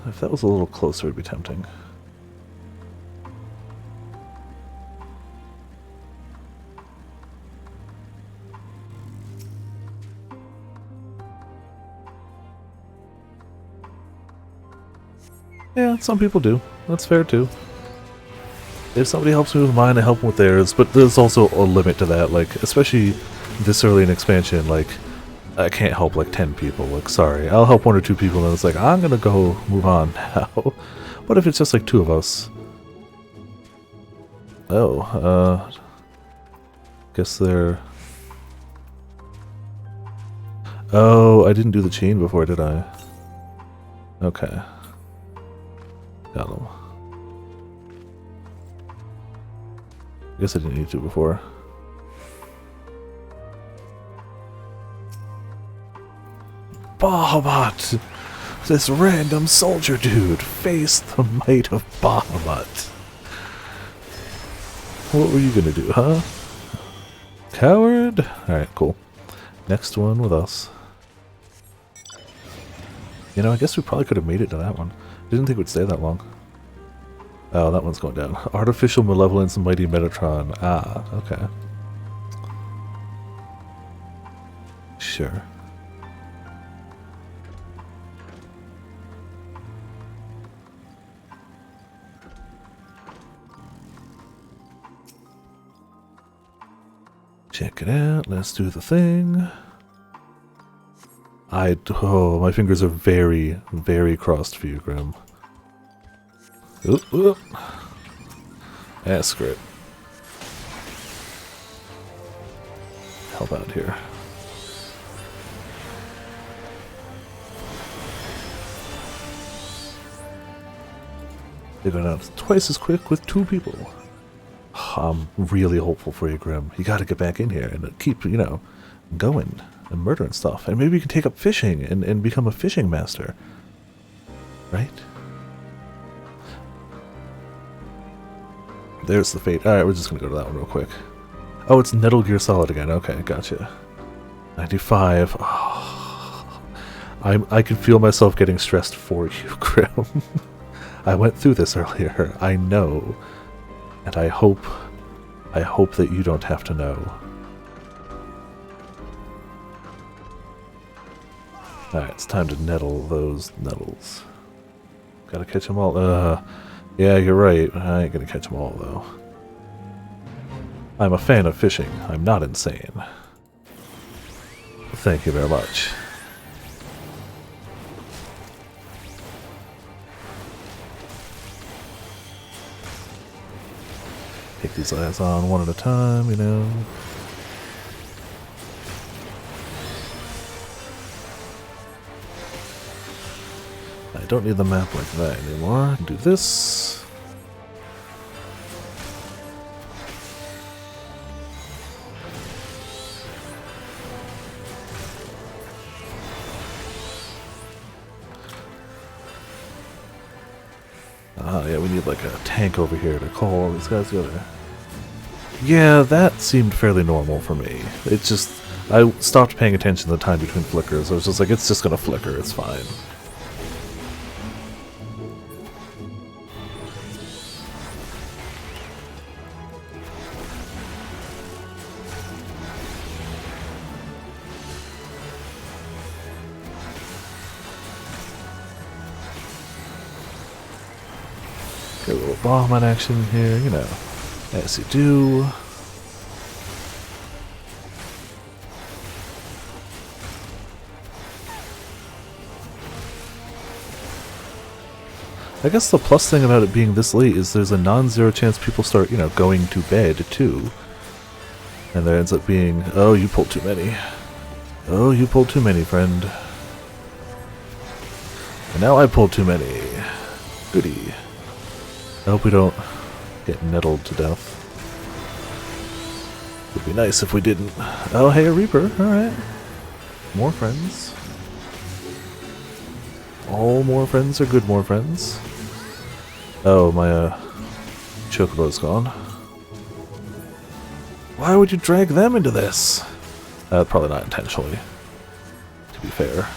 If that was a little closer, it'd be tempting. Yeah, some people do. That's fair too. If somebody helps me with mine, I help them with theirs, but there's also a limit to that, like, especially this early in expansion, like, I can't help like 10 people, like, sorry. I'll help 1 or 2 people and it's like, I'm gonna go move on now. But if it's just like 2 of us... Oh, guess they're... Oh, I didn't do the chain before, did I? Okay. Got him. I guess I didn't need to before. Bahamut! This random soldier dude faced the might of Bahamut. What were you gonna do, huh? Coward? Alright, cool. Next one with us. You know, I guess we probably could have made it to that one. Didn't think it would stay that long. Oh, that one's going down. Artificial Malevolence and Mighty Metatron. Ah, okay. Sure. Check it out. Let's do the thing. Oh, my fingers are very, very crossed for you, Grim. Oop, oop. Ah, screw it. Help out here. They're going out twice as quick with 2 people. I'm really hopeful for you, Grim. You gotta get back in here and keep, you know, going and murdering stuff. And maybe you can take up fishing and become a fishing master. Right? There's the fate. Alright, we're just gonna go to that one real quick. Oh, it's Metal Gear Solid again. Okay, gotcha. 95. Oh, I can feel myself getting stressed for you, Grim. I went through this earlier. I know. And I hope that you don't have to know. Alright, it's time to nettle those nettles. Gotta catch them all. Yeah, you're right. I ain't gonna catch them all, though. I'm a fan of fishing. I'm not insane. Thank you very much. Take these guys on one at a time, you know. I don't need the map like that anymore. I can do this. Yeah, we need like a tank over here to call all these guys together. Yeah, that seemed fairly normal for me. It just, I stopped paying attention to the time between flickers. I was just like, it's just gonna flicker, it's fine. Get a little bomb on action here, you know, as you do. I guess the plus thing about it being this late is there's a non-zero chance people start, you know, going to bed too. And there ends up being, oh, you pulled too many. Oh, you pulled too many, friend. And now I pulled too many. Goody. I hope we don't get nettled to death. Would be nice if we didn't. Oh, hey, a Reaper. Alright. More friends. All more friends are good more friends. Oh, my Chocobo's gone. Why would you drag them into this? Probably not intentionally, to be fair.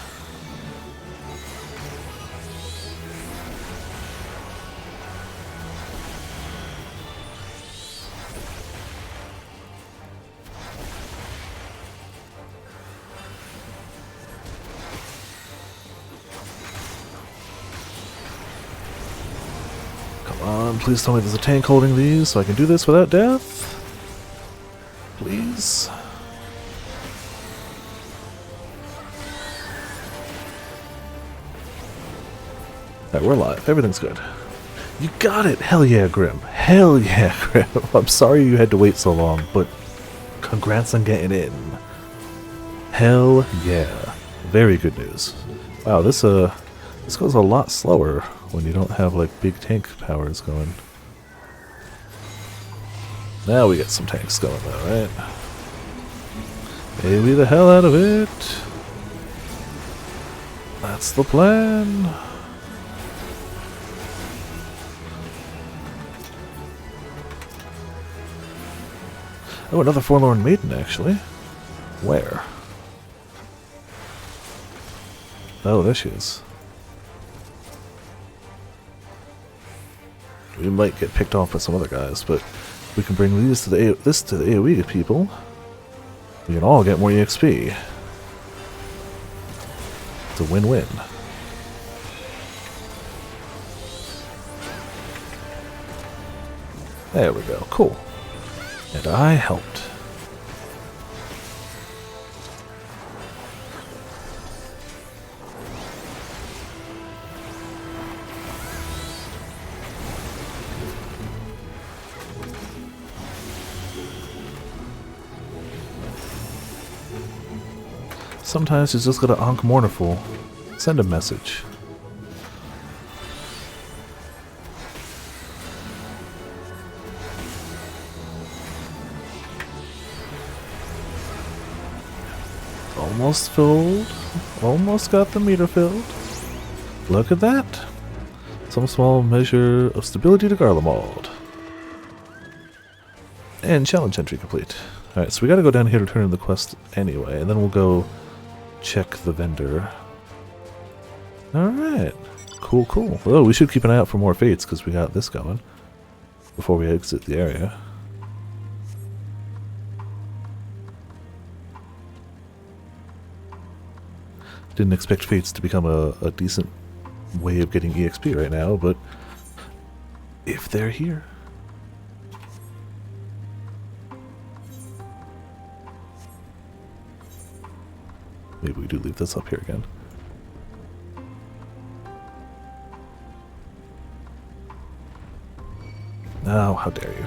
Please tell me there's a tank holding these so I can do this without death. Please. Alright, we're alive. Everything's good. You got it! Hell yeah, Grim. Hell yeah, Grim. I'm sorry you had to wait so long, but congrats on getting in. Hell yeah. Very good news. Wow, this goes a lot slower when you don't have like big tank powers going. Now we get some tanks going though, right? Maybe the hell out of it. That's the plan. Oh, another Forlorn Maiden actually. Where? Oh, there she is. We might get picked off by some other guys, but we can bring these to the AoE people. We can all get more EXP. It's a win-win. There we go. Cool. And I helped. Sometimes you just gotta Ankh Mournful. Send a message. Almost filled. Almost got the meter filled. Look at that. Some small measure of stability to Garlemald. And challenge entry complete. Alright, so we gotta go down here to turn in the quest anyway, and then we'll go check the vendor. Alright. Cool, cool. Oh, we should keep an eye out for more fates, because we got this going before we exit the area. Didn't expect Fates to become a decent way of getting EXP right now, but if they're here. Maybe we do leave this up here again. No, how dare you.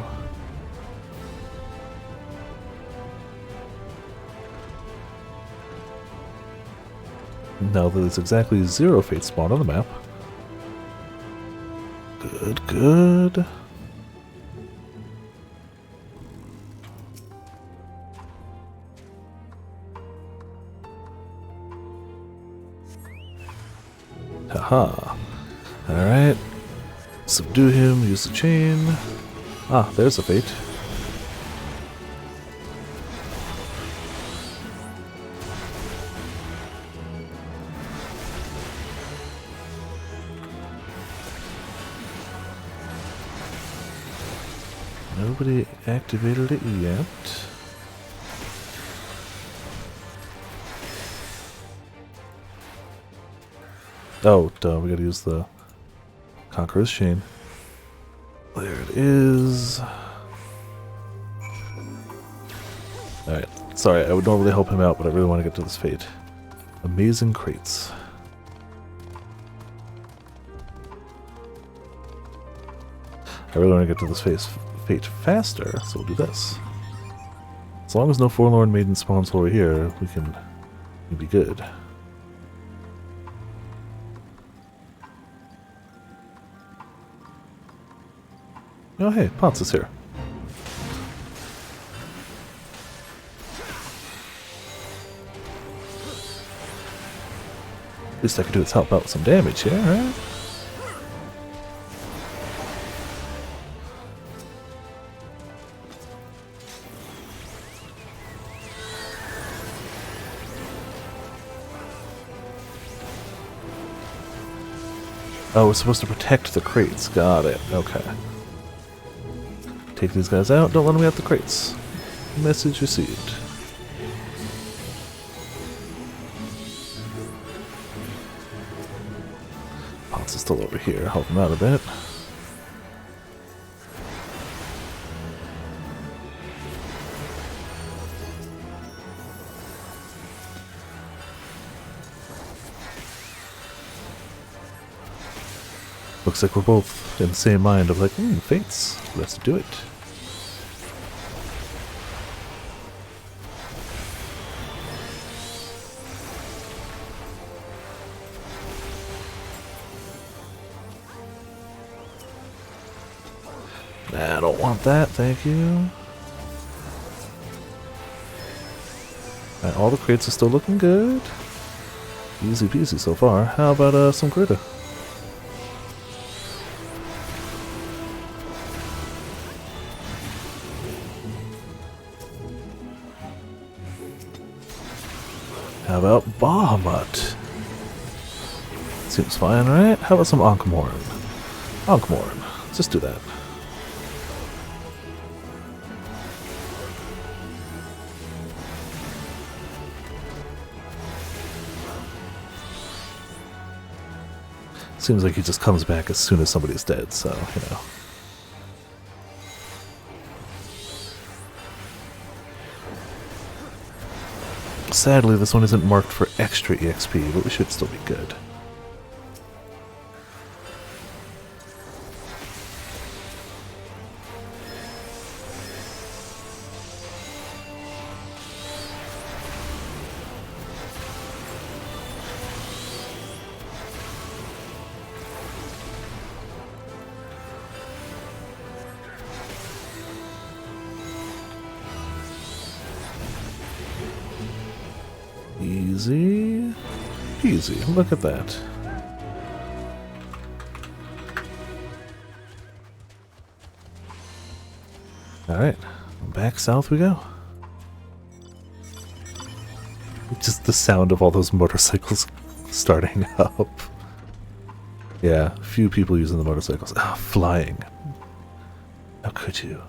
Now there's exactly 0 fate spawn on the map. Good, good. Haha. Alright. Subdue him, use the chain. Ah, there's a fate. Nobody activated it yet. Oh, duh, we gotta use the Conqueror's Chain. There it is. Alright, sorry, I would normally help him out, but I really want to get to this fate. Amazing crates. I really want to get to this fate faster, so we'll do this. As long as no Forlorn Maiden spawns over here, we'll be good. Oh hey, Potts is here. Least I could do is help out with some damage here, right? Oh, we're supposed to protect the crates. Got it. Okay. Take these guys out. Don't let them get the crates. Message received. Potts is still over here. Help him out a bit. Looks like we're both in the same mind of like, fates, let's do it. Nah, I don't want that, thank you. Alright, all the crates are still looking good. Easy peasy so far. How about some critter? How about Bahamut? Seems fine, right? How about some Ankh-Morn? Ankh-Morn. Let's just do that. Seems like he just comes back as soon as somebody's dead, so, you know. Sadly, this one isn't marked for extra EXP, but we should still be good. Easy peasy. Look at that. Alright, back south we go. Just the sound of all those motorcycles starting up. Yeah, few people using the motorcycles. Ah, flying. How could you?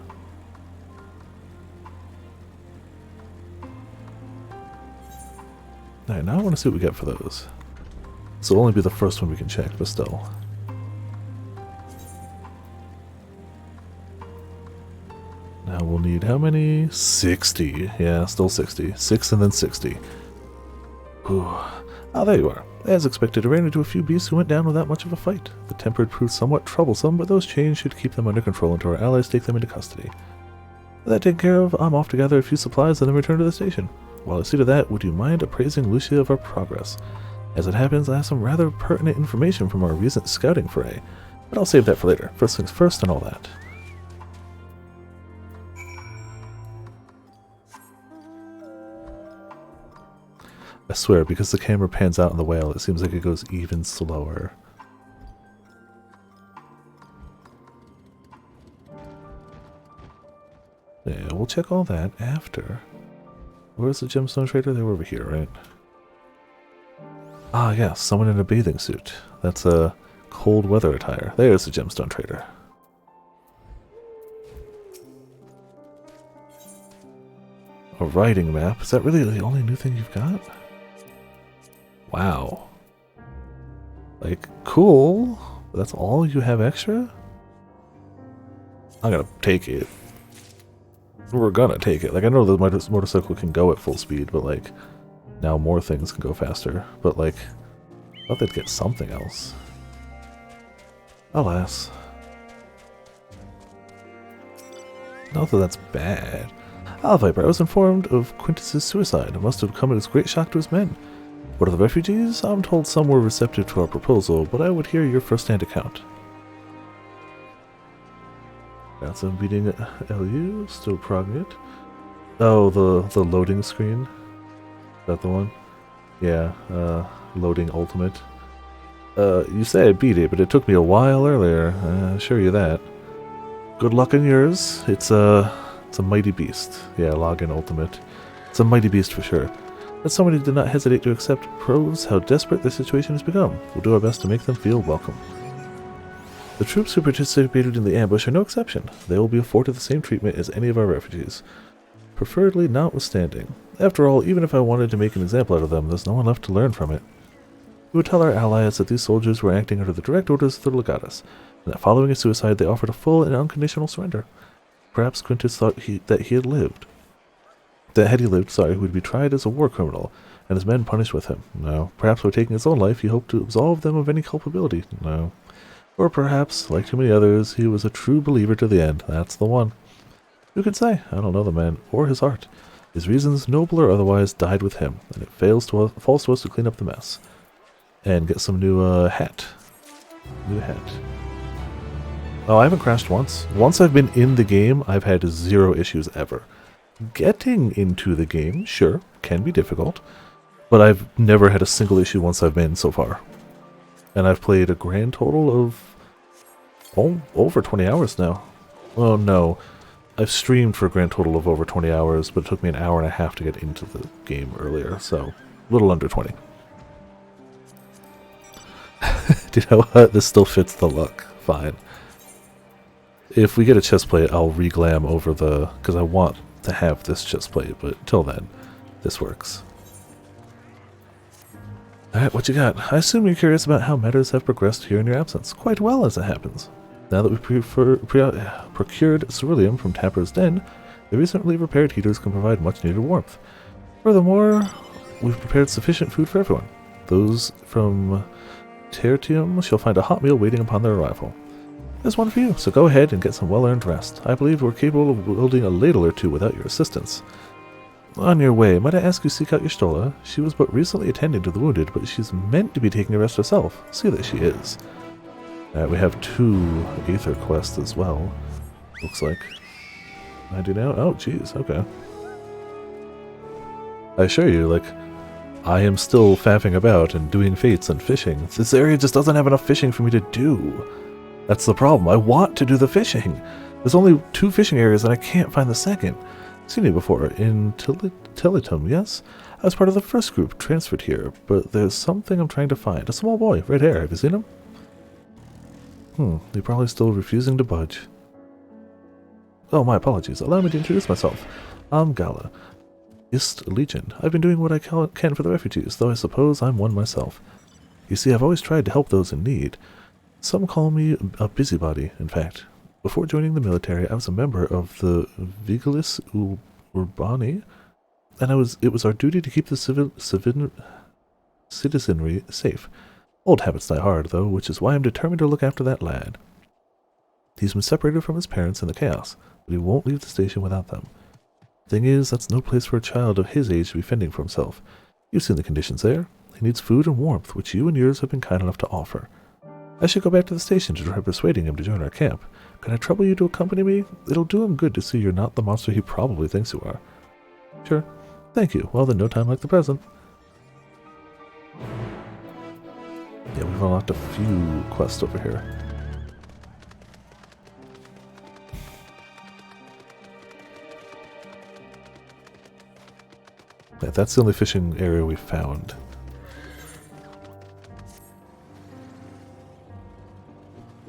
Alright, now I want to see what we get for those. This will only be the first one we can check, but still. Now we'll need how many? 60. Yeah, still 60. 6 and then 60. Ooh. Ah, there you are. As expected, I ran into a few beasts who went down without much of a fight. The tempered proved somewhat troublesome, but those chains should keep them under control until our allies take them into custody. With that taken care of, I'm off to gather a few supplies and then return to the station. While I see to that, would you mind appraising Lucia of our progress? As it happens, I have some rather pertinent information from our recent scouting foray, but I'll save that for later. First things first and all that. I swear, because the camera pans out on the whale, it seems like it goes even slower. Yeah, we'll check all that after. Where's the gemstone trader? They were over here, right? Ah, yes, someone in a bathing suit. That's a cold weather attire. There's the gemstone trader. A riding map? Is that really the only new thing you've got? Wow. Like, cool. That's all you have extra? I'm gonna take it. We're gonna take it. Like, I know the motorcycle can go at full speed, but like, now more things can go faster. But like, I thought they'd get something else. Alas. Not that that's bad. Ah, Viper, I was informed of Quintus's suicide. It must have come as a great shock to his men. What are the refugees? I'm told some were receptive to our proposal, but I would hear your first-hand account. Got some beating LU, still progging it. Oh, the loading screen? Is that the one? Yeah, loading ultimate. You say I beat it, but it took me a while earlier. I assure you that. Good luck in yours. It's a mighty beast. Yeah, login ultimate. It's a mighty beast for sure. That somebody did not hesitate to accept proves how desperate the situation has become. We'll do our best to make them feel welcome. The troops who participated in the ambush are no exception. They will be afforded the same treatment as any of our refugees. Preferably notwithstanding. After all, even if I wanted to make an example out of them, there's no one left to learn from it. We would tell our allies that these soldiers were acting under the direct orders of the legatus, and that following his suicide they offered a full and unconditional surrender. Perhaps Quintus thought that he had lived. That had he lived, he would be tried as a war criminal, and his men punished with him. No. Perhaps by taking his own life, he hoped to absolve them of any culpability. No. Or perhaps, like too many others, he was a true believer to the end. That's the one. Who could say? I don't know the man, or his heart. His reasons, noble or otherwise, died with him, and it falls to us to clean up the mess. And get some new hat. New hat. Oh, I haven't crashed once. Once I've been in the game, I've had 0 issues ever. Getting into the game, sure, can be difficult, but I've never had a single issue once I've been so far. And I've played a grand total of over 20 hours now. Well, no, I've streamed for a grand total of over 20 hours, but it took me an hour and a half to get into the game earlier, so a little under 20. Do you know what? This still fits the look. Fine. If we get a chest plate, I'll re-glam over the... because I want to have this chest plate, but till then, this works. Alright, what you got? I assume you're curious about how matters have progressed here in your absence. Quite well, as it happens. Now that we've procured ceruleum from Tapper's Den, the recently repaired heaters can provide much-needed warmth. Furthermore, we've prepared sufficient food for everyone. Those from Tertium shall find a hot meal waiting upon their arrival. There's one for you, so go ahead and get some well-earned rest. I believe we're capable of wielding a ladle or two without your assistance. On your way, might I ask you seek out your Stola? She was but recently attending to the wounded, but she's meant to be taking a rest herself. See that she is. We have 2 Aether quests as well. Looks like. I do now? Oh, jeez, okay. I assure you, like, I am still faffing about and doing fates and fishing. This area just doesn't have enough fishing for me to do. That's the problem. I want to do the fishing. There's only 2 fishing areas and I can't find the second. Seen it before. In Tilitum, yes? I was part of the first group transferred here, but there's something I'm trying to find. A small boy, red hair. Have you seen him? You're probably still refusing to budge. Oh, my apologies. Allow me to introduce myself. I'm Gala. Ist Legion. I've been doing what I can for the refugees, though I suppose I'm one myself. You see, I've always tried to help those in need. Some call me a busybody, in fact. Before joining the military, I was a member of the Vigilis Urbani, and it was our duty to keep the citizenry safe. Old habits die hard, though, which is why I'm determined to look after that lad. He's been separated from his parents in the chaos, but he won't leave the station without them. Thing is, that's no place for a child of his age to be fending for himself. You've seen the conditions there. He needs food and warmth, which you and yours have been kind enough to offer. I should go back to the station to try persuading him to join our camp. Can I trouble you to accompany me? It'll do him good to see you're not the monster he probably thinks you are. Sure. Thank you. Well, then no time like the present. Yeah, we've unlocked a few quests over here. Yeah, that's the only fishing area we found.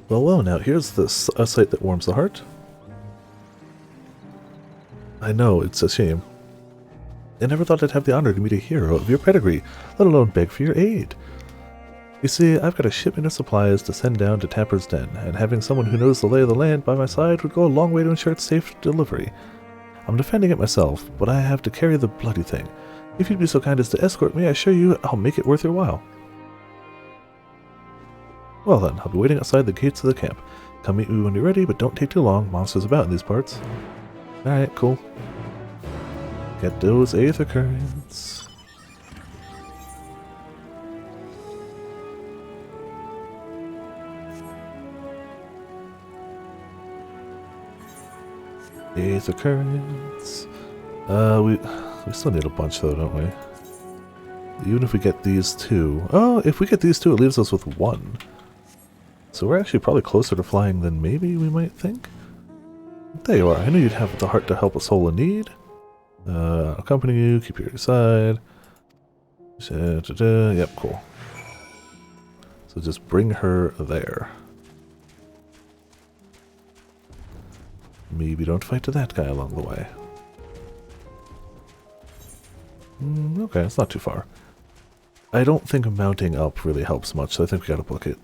Well, now here's a sight that warms the heart. I know, it's a shame. I never thought I'd have the honor to meet a hero of your pedigree, let alone beg for your aid. You see, I've got a shipment of supplies to send down to Tapper's Den, and having someone who knows the lay of the land by my side would go a long way to ensure its safe delivery. I'm defending it myself, but I have to carry the bloody thing. If you'd be so kind as to escort me, I assure you I'll make it worth your while. Well then, I'll be waiting outside the gates of the camp. Come meet me when you're ready, but don't take too long. Monsters about in these parts. Alright, cool. Get those aether currents. Aether currents. We still need a bunch though, don't we? Even if we get these two. Oh, if we get these two, it leaves us with one. So we're actually probably closer to flying than maybe we might think. There you are. I knew you'd have the heart to help a soul in need. Accompany you, keep you at your side. Yep, cool. So just bring her there. Maybe don't fight to that guy along the way. Okay, it's not too far. I don't think mounting up really helps much, so I think we gotta book it.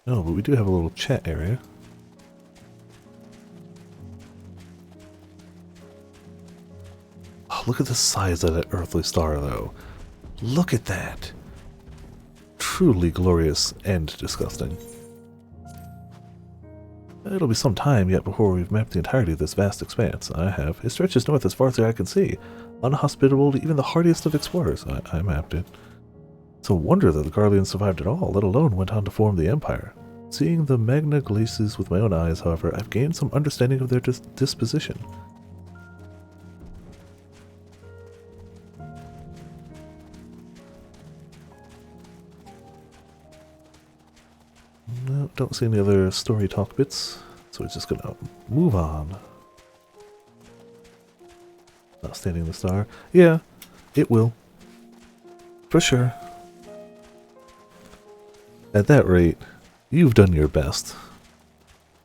No, but we do have a little chat area. Oh, look at the size of that earthly star, though. Look at that. Truly glorious and disgusting. It'll be some time yet before we've mapped the entirety of this vast expanse. I have. It stretches north as far as the eye can see, unhospitable to even the hardiest of explorers. I mapped it. It's a wonder that the Garleans survived at all, let alone went on to form the Empire. Seeing the Magna Glacies with my own eyes, however, I've gained some understanding of their disposition. No, don't see any other story talk bits, so we're just gonna move on. Not standing the star. Yeah, it will. For sure. At that rate, you've done your best.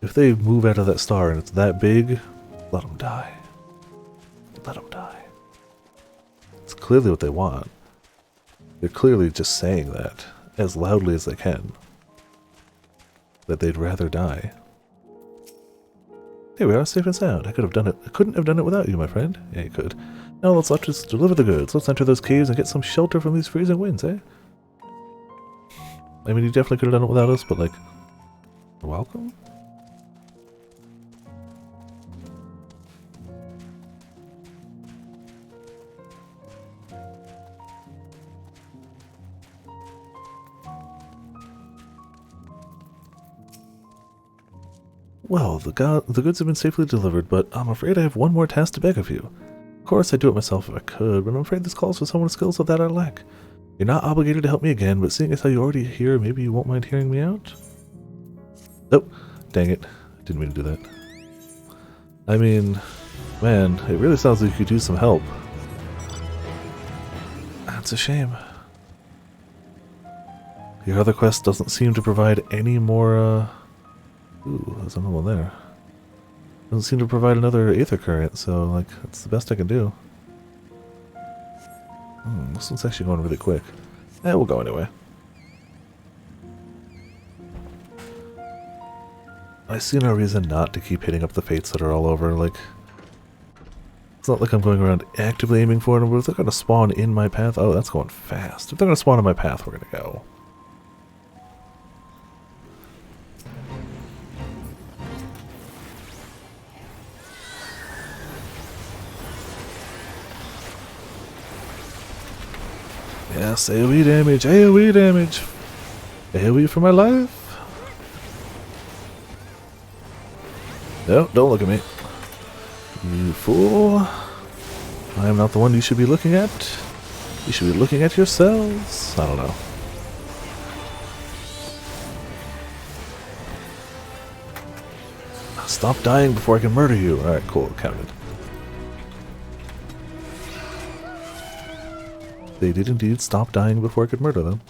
If they move out of that star and it's that big, let them die. Let them die. It's clearly what they want. They're clearly just saying that, as loudly as they can. That they'd rather die. Here we are, safe and sound. I could have done it. I couldn't have done it without you, my friend. Yeah, you could. Now let's just deliver the goods. Let's enter those caves and get some shelter from these freezing winds, eh? I mean, you definitely could have done it without us, but like, you're welcome? Well, the goods have been safely delivered, but I'm afraid I have one more task to beg of you. Of course, I'd do it myself if I could, but I'm afraid this calls for someone with skills of that I lack. You're not obligated to help me again, but seeing as how you're already here, maybe you won't mind hearing me out? Oh, dang it. Didn't mean to do that. I mean, man, it really sounds like you could use some help. That's a shame. Your other quest doesn't seem to provide any more, Ooh, there's another one there. Doesn't seem to provide another aether current, so like that's the best I can do. This one's actually going really quick. We'll go anyway. I see no reason not to keep hitting up the fates that are all over. Like, it's not like I'm going around actively aiming for them, but if they're going to spawn in my path, oh, that's going fast. If they're going to spawn in my path, we're going to go. Yes, AoE damage, AoE damage. AoE for my life. No, don't look at me. You fool. I am not the one you should be looking at. You should be looking at yourselves. I don't know. Stop dying before I can murder you. Alright, cool, counted. They did indeed stop dying before I could murder them.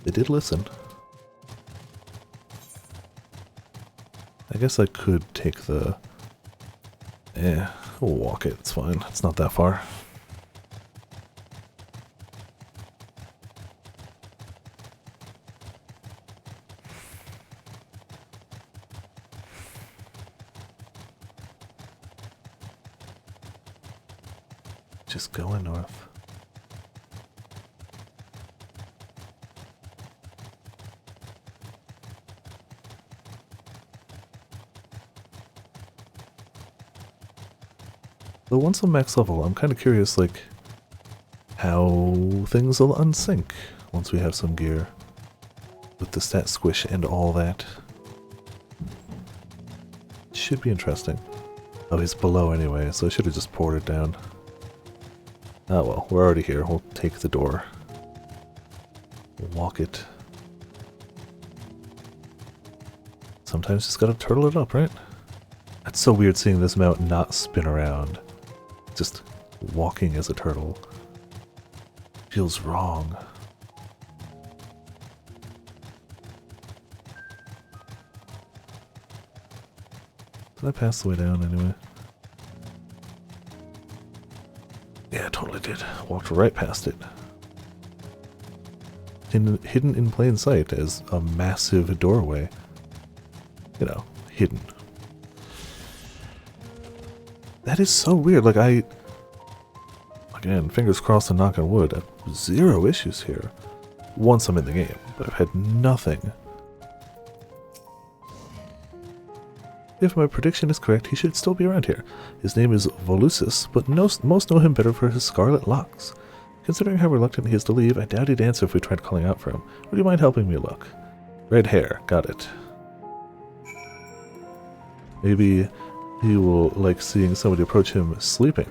They did listen. I guess I could take the... we'll walk it, it's fine. It's not that far. Just going north. But once I'm max level, I'm kind of curious, like, how things will unsync once we have some gear. With the stat squish and all that. Should be interesting. Oh, he's below anyway, so I should have just poured it down. Oh well, we're already here. We'll take the door. We'll walk it. Sometimes just gotta turtle it up, right? That's so weird seeing this mount not spin around. Just walking as a turtle. Feels wrong. Did I pass the way down anyway? Yeah, I totally did. Walked right past it. Hidden in plain sight as a massive doorway. You know, hidden. That is so weird. Like, again, fingers crossed and knock on wood, I have zero issues here once I'm in the game, but I've had nothing. If my prediction is correct, he should still be around here. His name is Volusis, but most know him better for his scarlet locks. Considering how reluctant he is to leave, I doubt he'd answer if we tried calling out for him. Would you mind helping me look? Red hair, got it. Maybe he will like seeing somebody approach him sleeping,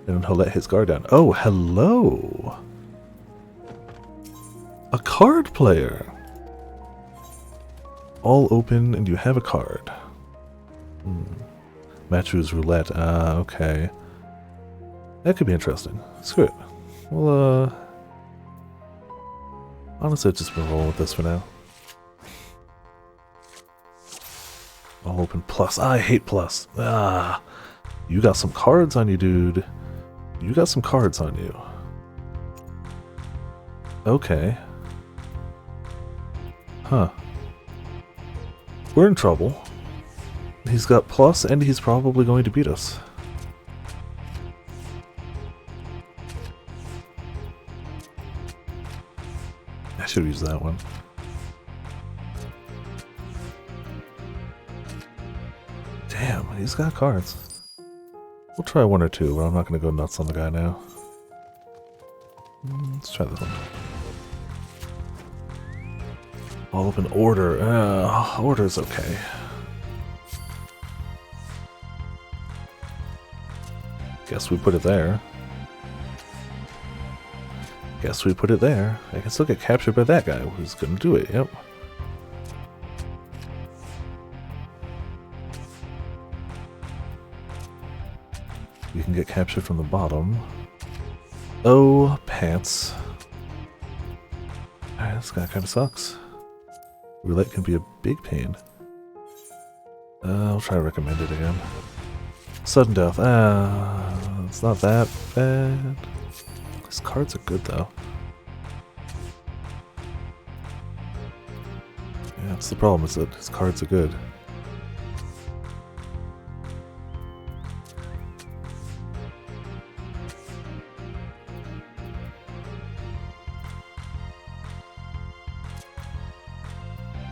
and he'll let his guard down. Oh, hello! A card player! All open, and you have a card. Match's roulette. Okay. That could be interesting. Screw it. Well, honestly, I've just been rolling with this for now. All open plus. I hate plus. You got some cards on you, dude. You got some cards on you. Okay. Huh. We're in trouble. He's got plus, and he's probably going to beat us. I should have used that one. Damn, he's got cards. We'll try one or two, but I'm not going to go nuts on the guy now. Let's try this one. All open order. Order's okay. Guess we put it there. Guess we put it there. I can still get captured by that guy who's gonna do it, yep. You can get captured from the bottom. Oh, pants. Alright, this guy kinda sucks. Roulette can be a big pain. I'll try to recommend it again. Sudden death. It's not that bad. His cards are good though. Yeah, that's the problem, is that his cards are good.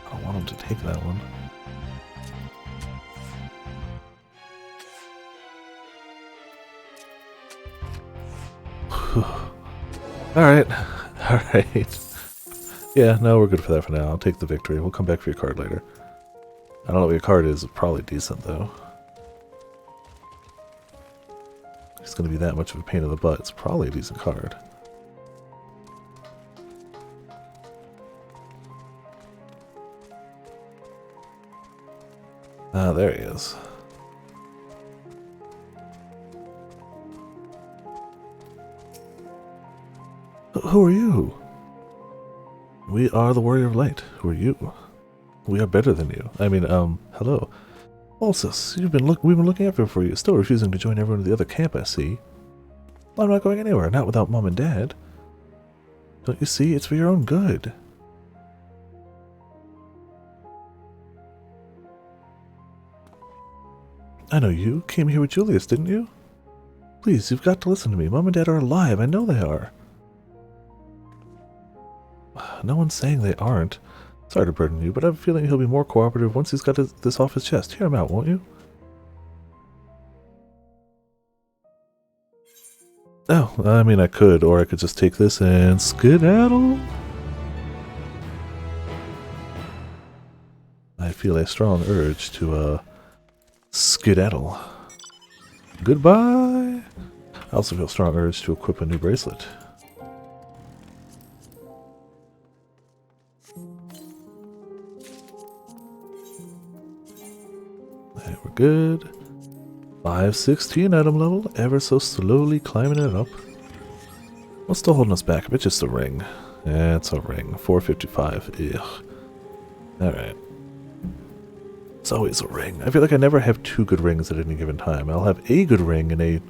I don't want him to take that one. Alright. Alright. Yeah, no, we're good for that for now. I'll take the victory. We'll come back for your card later. I don't know what your card is. It's probably decent, though. It's going to be that much of a pain in the butt. It's probably a decent card. Ah, there he is. Who are you? We are the Warrior of Light. Who are you? We are better than you. I mean, hello. Ulsus, we've been looking after for you. Still refusing to join everyone to the other camp, I see. Well, I'm not going anywhere, not without Mom and Dad. Don't you see? It's for your own good. I know you. Came here with Julius, didn't you? Please, you've got to listen to me. Mom and Dad are alive. I know they are. No one's saying they aren't. Sorry to burden you, but I have a feeling he'll be more cooperative once he's got this off his chest. Hear him out, won't you? Oh, I mean I could, or I could just take this and skedaddle. I feel a strong urge to, skedaddle. Goodbye! I also feel a strong urge to equip a new bracelet. Alright, we're good. 516 item level, ever so slowly climbing it up. What's still holding us back? It's just a ring. Yeah, it's a ring. 455. Ugh. Alright. It's always a ring. I feel like I never have two good rings at any given time. I'll have a good ring and a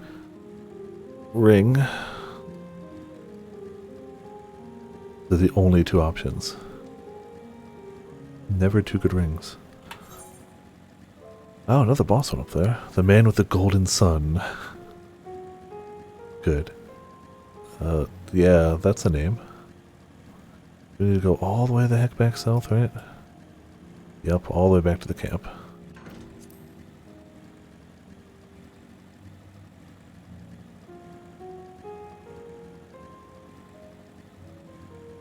ring. They're the only two options. Never two good rings. Oh, another boss one up there. The man with the golden sun. Good. Yeah, that's a name. We need to go all the way the heck back south, right? Yep, all the way back to the camp.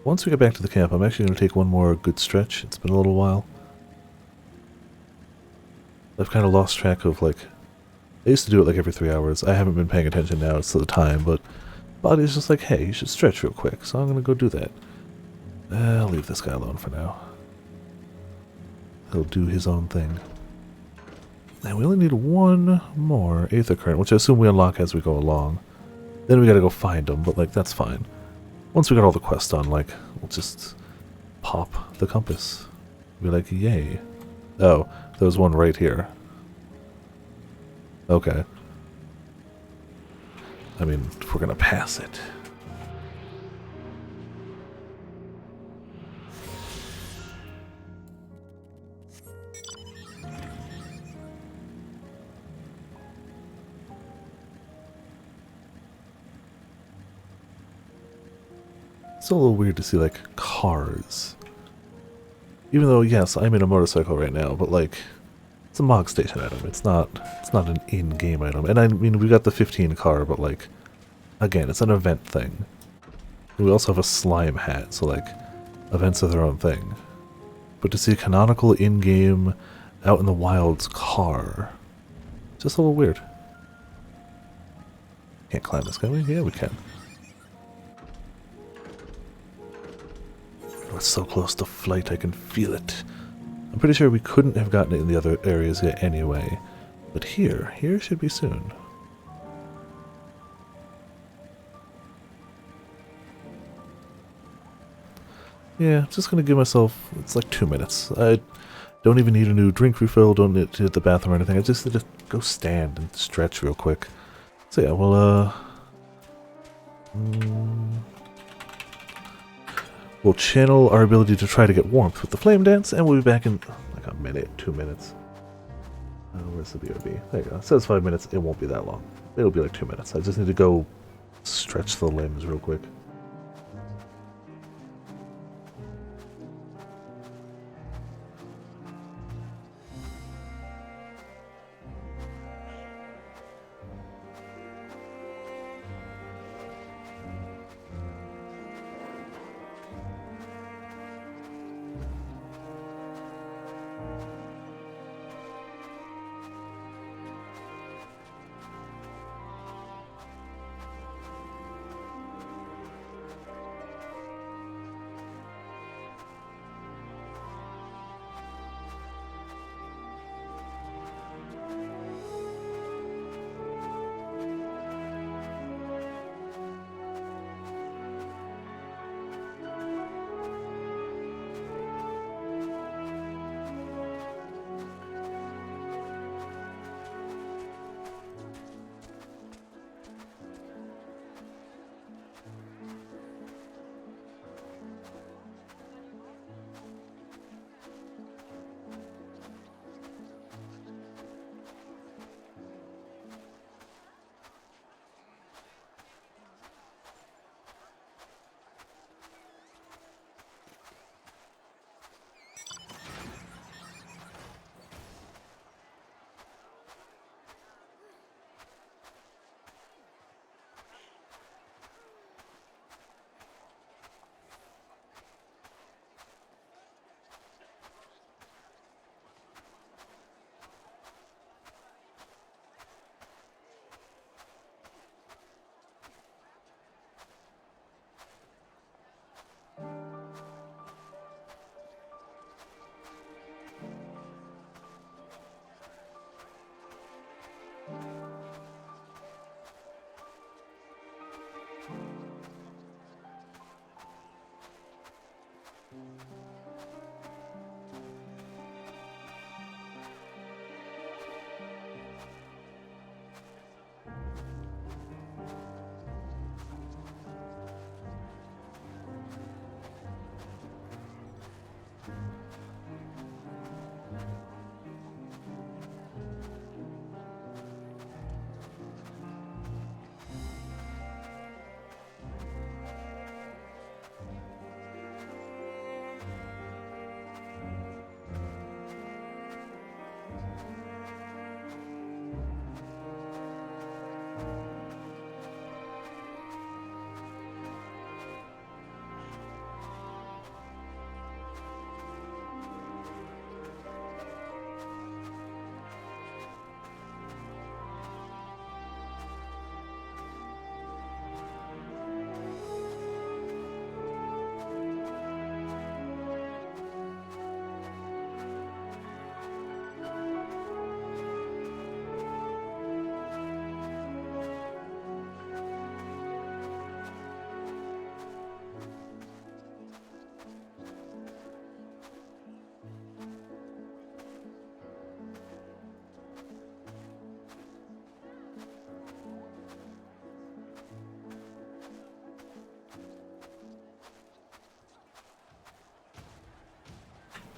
Once we get back to the camp, I'm actually going to take one more good stretch. It's been a little while. I've kind of lost track of, like, I used to do it like every 3 hours. I haven't been paying attention now, it's to the time, but body's just like, hey, you should stretch real quick, so I'm going to go do that. I'll leave this guy alone for now. He'll do his own thing. And we only need one more Aether Current, which I assume we unlock as we go along. Then we gotta go find them, but, like, that's fine. Once we got all the quests done, like, we'll just pop the compass. Be like, yay. Oh, there was one right here. Okay. I mean, if we're gonna pass it. It's a little weird to see, like, cars. Even though, yes, I'm in a motorcycle right now, but, like, it's a Mog Station item. It's not an in-game item. And I mean, we got the 15 car, but, like, again, it's an event thing. And we also have a slime hat, so, like, events are their own thing. But to see a canonical in-game, out in the wilds car, just a little weird. Can't climb this, can we? Yeah, we can. It's so close to flight, I can feel it. I'm pretty sure we couldn't have gotten it in the other areas yet anyway. But here should be soon. Yeah, I'm just gonna give myself, it's like 2 minutes. Don't even need a new drink refill, don't need to hit the bathroom or anything. I just need to go stand and stretch real quick. So yeah, we'll channel our ability to try to get warmth with the flame dance, and we'll be back in like a minute, 2 minutes. Where's the BRB? There you go. It says 5 minutes. It won't be that long. It'll be like 2 minutes. I just need to go stretch the limbs real quick.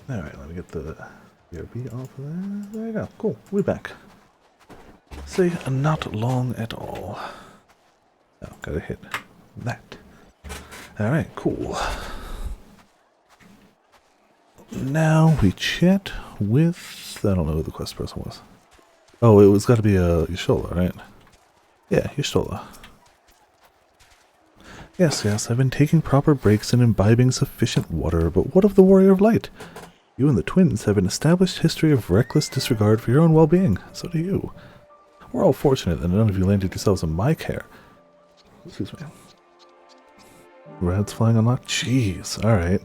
Alright, let me get the BRB off of there. There you go. Cool. We're back. See, not long at all. Oh, gotta hit that. Alright, cool. Now we chat with... I don't know who the quest person was. Oh, it was gotta be Yashola, right? Yeah, Yashola. Yes, I've been taking proper breaks and imbibing sufficient water, but what of the Warrior of Light? You and the twins have an established history of reckless disregard for your own well-being. So do you. We're all fortunate that none of you landed yourselves in my care. Excuse me. Rats flying unlocked? Jeez, alright.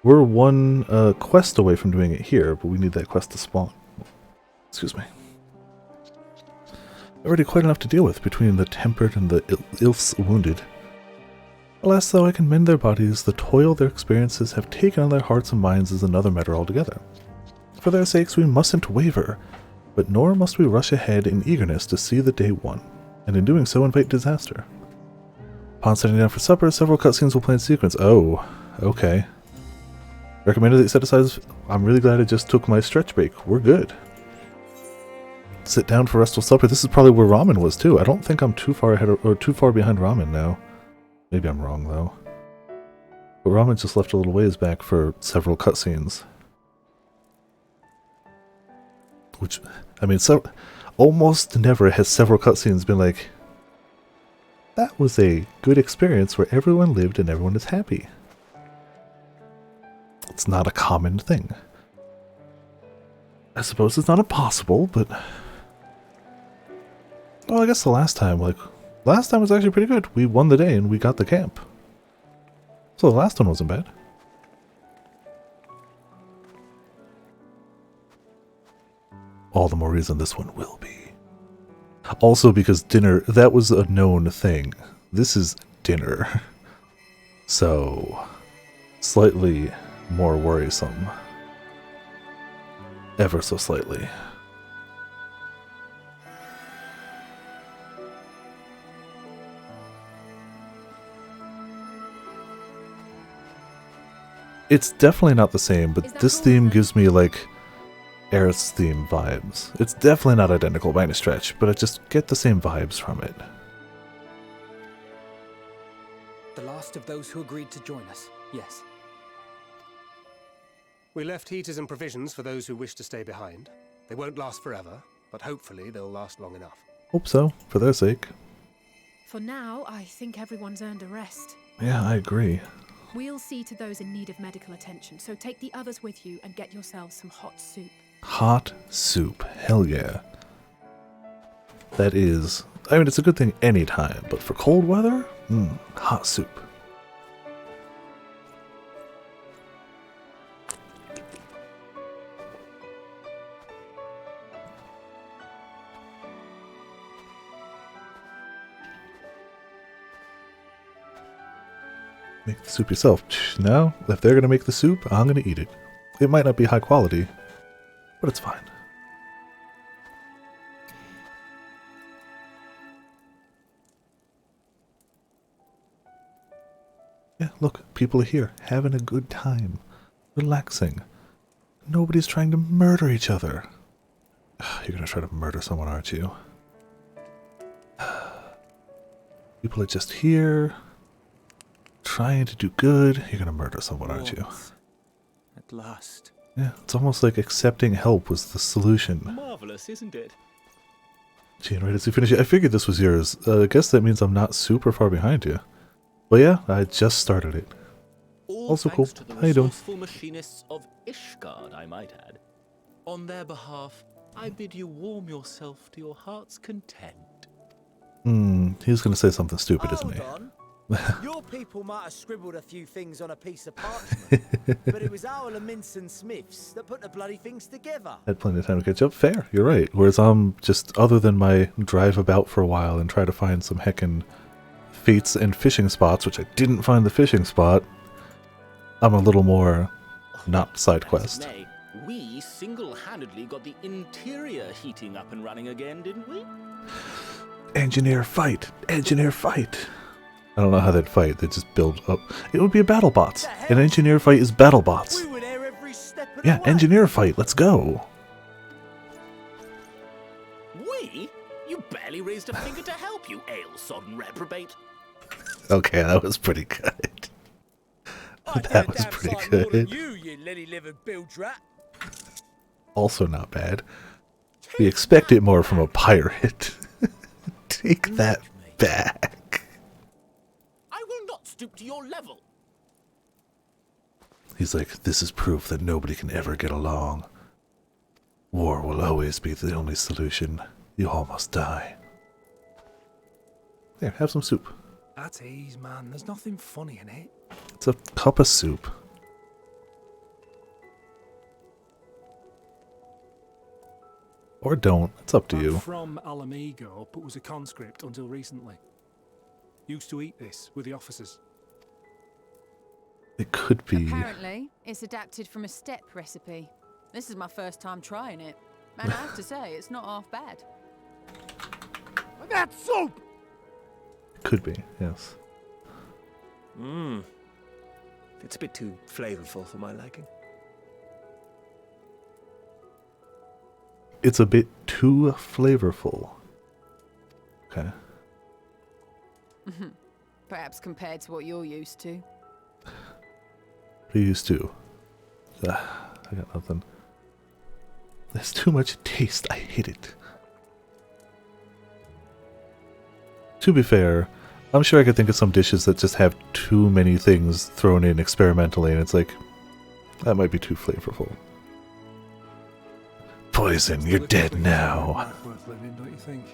We're one quest away from doing it here, but we need that quest to spawn. Excuse me. Already quite enough to deal with between the tempered and the ilf's wounded. Alas, though I can mend their bodies, the toil their experiences have taken on their hearts and minds is another matter altogether. For their sakes we mustn't waver, but nor must we rush ahead in eagerness to see the day won, and in doing so invite disaster. Upon sitting down for supper, several cutscenes will play in sequence. Oh, okay. Recommended that you set aside. I'm really glad I just took my stretch break. We're good. Sit down for restful supper. This is probably where ramen was too. I don't think I'm too far ahead or too far behind ramen now. Maybe I'm wrong though. But ramen just left a little ways back for several cutscenes. Which, I mean, so almost never has several cutscenes been like, that was a good experience where everyone lived and everyone is happy. It's not a common thing. I suppose it's not impossible, but... Well, I guess the last time was actually pretty good. We won the day and we got the camp. So the last one wasn't bad. All the more reason this one will be. Also because dinner, that was a known thing. This is dinner. So, slightly more worrisome. Ever so slightly. It's definitely not the same, but this theme gives me like Aerith's theme vibes. It's definitely not identical by any stretch, but I just get the same vibes from it. The last of those who agreed to join us, yes. We left heaters and provisions for those who wish to stay behind. They won't last forever, but hopefully they'll last long enough. Hope so, for their sake. For now, I think everyone's earned a rest. Yeah, I agree. We'll see to those in need of medical attention, so take the others with you and get yourselves some hot soup. Hot soup. Hell yeah. That is... I mean, it's a good thing anytime, but for cold weather? Hot soup. Make the soup yourself. No, if they're going to make the soup, I'm going to eat it. It might not be high quality, but it's fine. Yeah, look, people are here, having a good time, relaxing. Nobody's trying to murder each other. You're going to try to murder someone, aren't you? People are just here, trying to do good. You're going to murder someone, aren't you? At last. Yeah, it's almost like accepting help was the solution. Marvelous, isn't it? Gene, right as you finish it, I figured this was yours. I guess that means I'm not super far behind you. Well, yeah, I just started it. All also cool. To the How you doing? resourceful machinists of Ishgard, I might add. On their behalf, I bid you warm yourself to your heart's content. He's gonna say something stupid, isn't he? Your people might have scribbled a few things on a piece of parchment, but it was our Minson Smiths that put the bloody things together. Had plenty of time to catch up. Fair, you're right. Whereas I'm just, other than my drive about for a while and try to find some heckin' feats and fishing spots, which I didn't find the fishing spot, I'm a little more not side quest. We single-handedly got the interior heating up and running again, didn't we? Engineer fight! Engineer fight! I don't know how they'd fight, they just build up. It would be a battle bots. An engineer fight is battle bots. We were there every step of Yeah, the way. engineer fight, let's go. We? You barely raised a finger to help, you ale-sodden reprobate. Okay, that was pretty good. That was pretty good. You lily-livered bilge rat. Also not bad. We expect it more from a pirate. Take that back. I will not stoop to your level. He's like, this is proof that nobody can ever get along. War will always be the only solution. You all must die. There, have some soup. That's ease, man. There's nothing funny in it. It's a cup of soup. Or don't. It's up to you. From Alamigo, but was a conscript until recently. Used to eat this with the officers. It could be. Apparently, it's adapted from a steppe recipe. This is my first time trying it, and I have to say, it's not half bad. That soup! Could be, yes. Mmm. It's a bit too flavorful for my liking. It's a bit too flavorful. Okay. Perhaps compared to what you're used to. What are you used to? I got nothing. There's too much taste. I hate it. To be fair, I'm sure I could think of some dishes that just have too many things thrown in experimentally, and it's like, that might be too flavorful. Poison, you're dead now. Worth living, don't you think?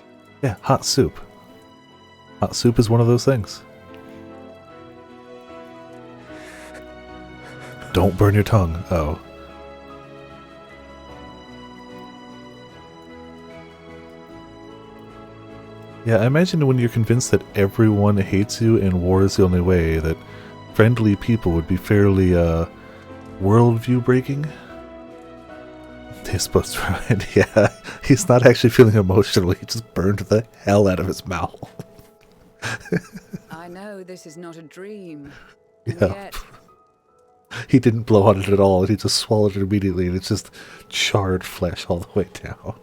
Yeah, hot soup. Hot soup is one of those things. Don't burn your tongue. Oh. Yeah, I imagine when you're convinced that everyone hates you and war is the only way, that friendly people would be fairly, worldview breaking. He's supposed to, yeah, he's not actually feeling emotional, he just burned the hell out of his mouth. I know this is not a dream, and Yeah. yet He didn't blow on it at all, he just swallowed it immediately, and it's just charred flesh all the way down.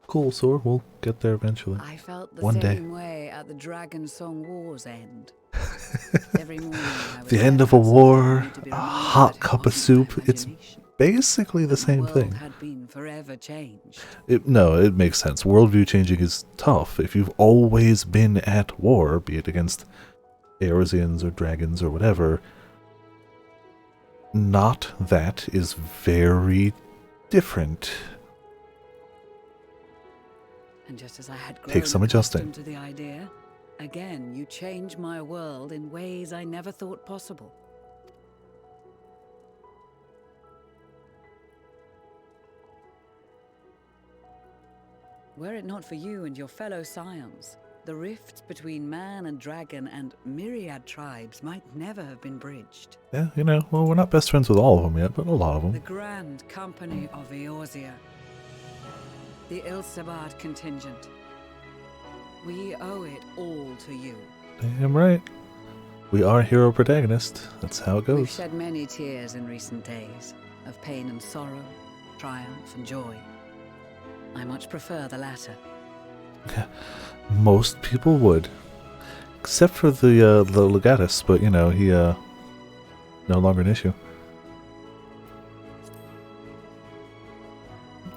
Cool, so we'll get there eventually. I felt the One same day. way at the Dragon Song War's end. Every morning I was The end of a war, a hot cup of soup, it's basically the same thing. had been forever changed. No, it makes sense. Worldview changing is tough. If you've always been at war, be it against Eorzeans or dragons or whatever, not that is very different. And just as I had grown Takes some adjusting. accustomed to the idea, again you change my world in ways I never thought possible. Were it not for you and your fellow scions, the rifts between man and dragon and myriad tribes might never have been bridged. Yeah, you know, well, we're not best friends with all of them yet, but a lot of The them. Grand Company of Eorzea. The Ilsabard contingent. We owe it all to you. Damn right. We are hero protagonist. That's how it We've goes. shed many tears in recent days, of pain and sorrow, triumph and joy. I much prefer the latter. Most people would. Except for the Legatus, but you know, he no longer an issue.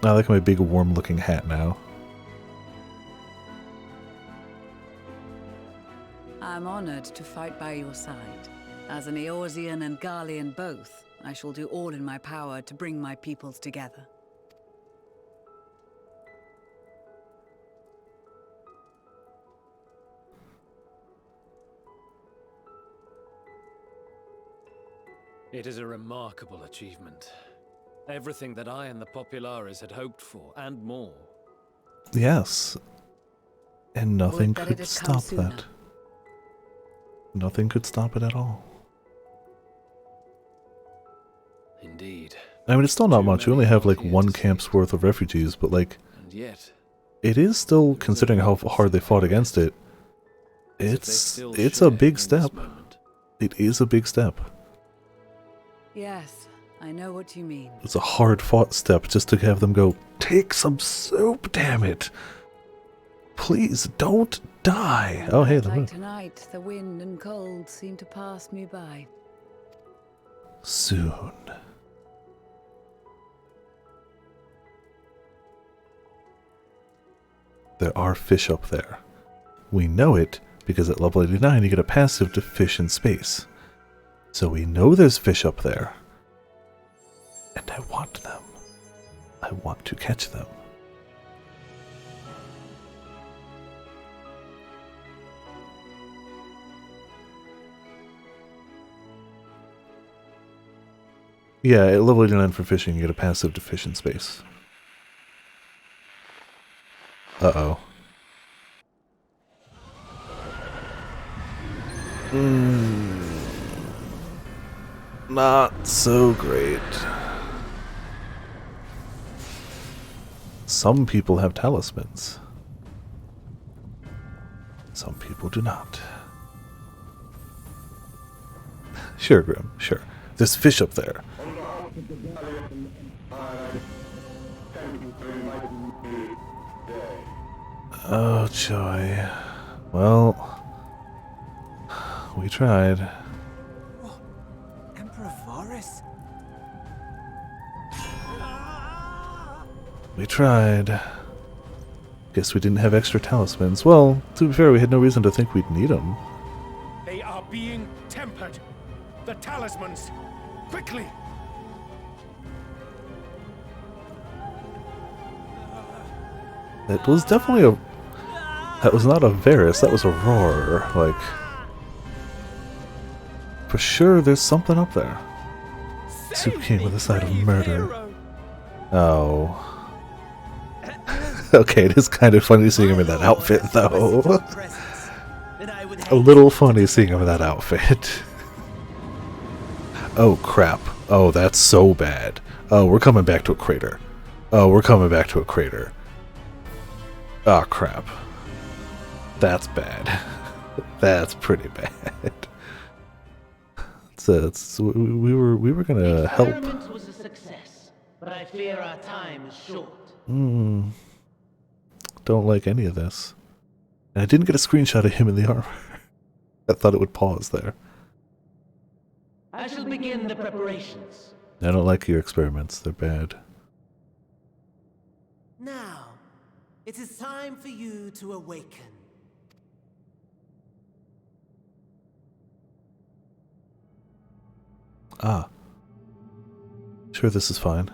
I like my big warm looking hat now. I'm honored to fight by your side. As an Eorzean and Garlean both, I shall do all in my power to bring my peoples together. It is a remarkable achievement. Everything that I and the Populares had hoped for, and more. Yes. And nothing Would that it could had come stop sooner. that. Nothing could stop it at all. Indeed. I mean, it's still not much. We only have like one camp's worth of refugees, but like, And yet, it is still, considering how hard they fought against it, it's a big step. It is a big step. Yes, I know what you mean. It's a hard fought step just to have them go, take some soup, damn it. Please don't die. Oh, hey, the Like moon. tonight, the wind and cold seem to pass me by. Soon. There are fish up there. We know it because at level 89 you get a passive to fish in space. So we know there's fish up there. And I want them. I want to catch them. Yeah, at level 89 for fishing you get a passive to fish in space. Uh-oh. Not so great. Some people have talismans. Some people do not. Sure, Grim, sure. There's fish up there. Oh, joy. Well, we tried. What? Emperor Varus? We tried. Guess we didn't have extra talismans. Well, to be fair, we had no reason to think we'd need them. They are being tempered. The talismans. Quickly. It was definitely a... That was not a Varus, that was a roar. Like... For sure, there's something up there. Soup came with a side of murder. Oh... Okay, it is kind of funny seeing him in that outfit, though. A little funny seeing him in that outfit. Oh, crap. Oh, that's so bad. Oh, we're coming back to a crater. Oh, we're coming back to a crater. Oh, crap. That's bad. That's pretty bad. We were gonna help. The experiment was a success, but I fear our time is short. Don't like any of this. And I didn't get a screenshot of him in the armor. I thought it would pause there. I shall begin the preparations. I don't like your experiments. They're bad. Now, it is time for you to awaken. Ah. Sure, this is fine.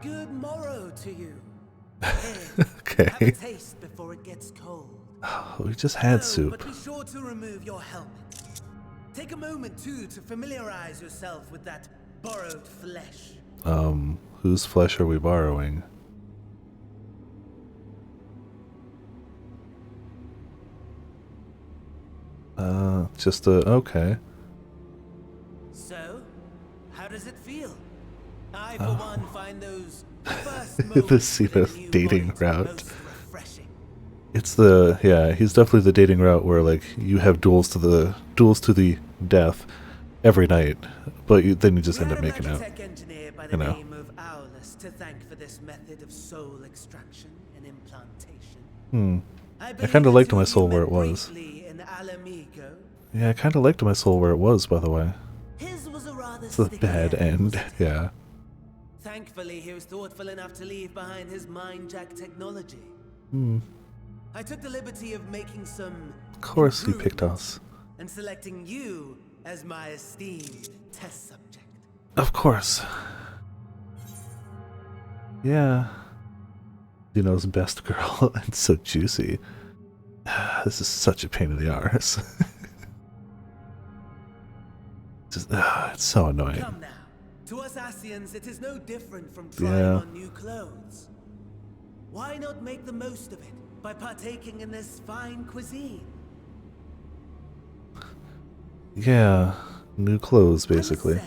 Good morrow to you. Okay. Have a taste before it gets cold. Oh, we just had soup. But be sure to remove your helmet. Take a moment too to familiarize yourself with that borrowed flesh. Whose flesh are we borrowing? Okay. So, how does it feel? I, for one, find those first The Cena dating route. It's the, yeah, he's definitely the dating route where, like, you have duels to the death every night, but then you just end up making out. Engineer by the You know. name of Aulus to thank for this method of soul extraction and implantation. I kind of liked my soul where it was. Yeah, I kind of liked my soul where it was, by the way. His was a rather It's a bad end, yeah. Thankfully, he was thoughtful enough to leave behind his mind jack technology. I took the liberty of making some Of course he picked us. and selecting you as my esteemed test subject. Of course. Yeah. You know's best girl, and so juicy. This is such a pain in the arse. Just, it's so annoying. Come now. To us Asians, it is no different from trying on new clothes. Why not make the most of it by partaking in this fine cuisine? Yeah, new clothes, basically.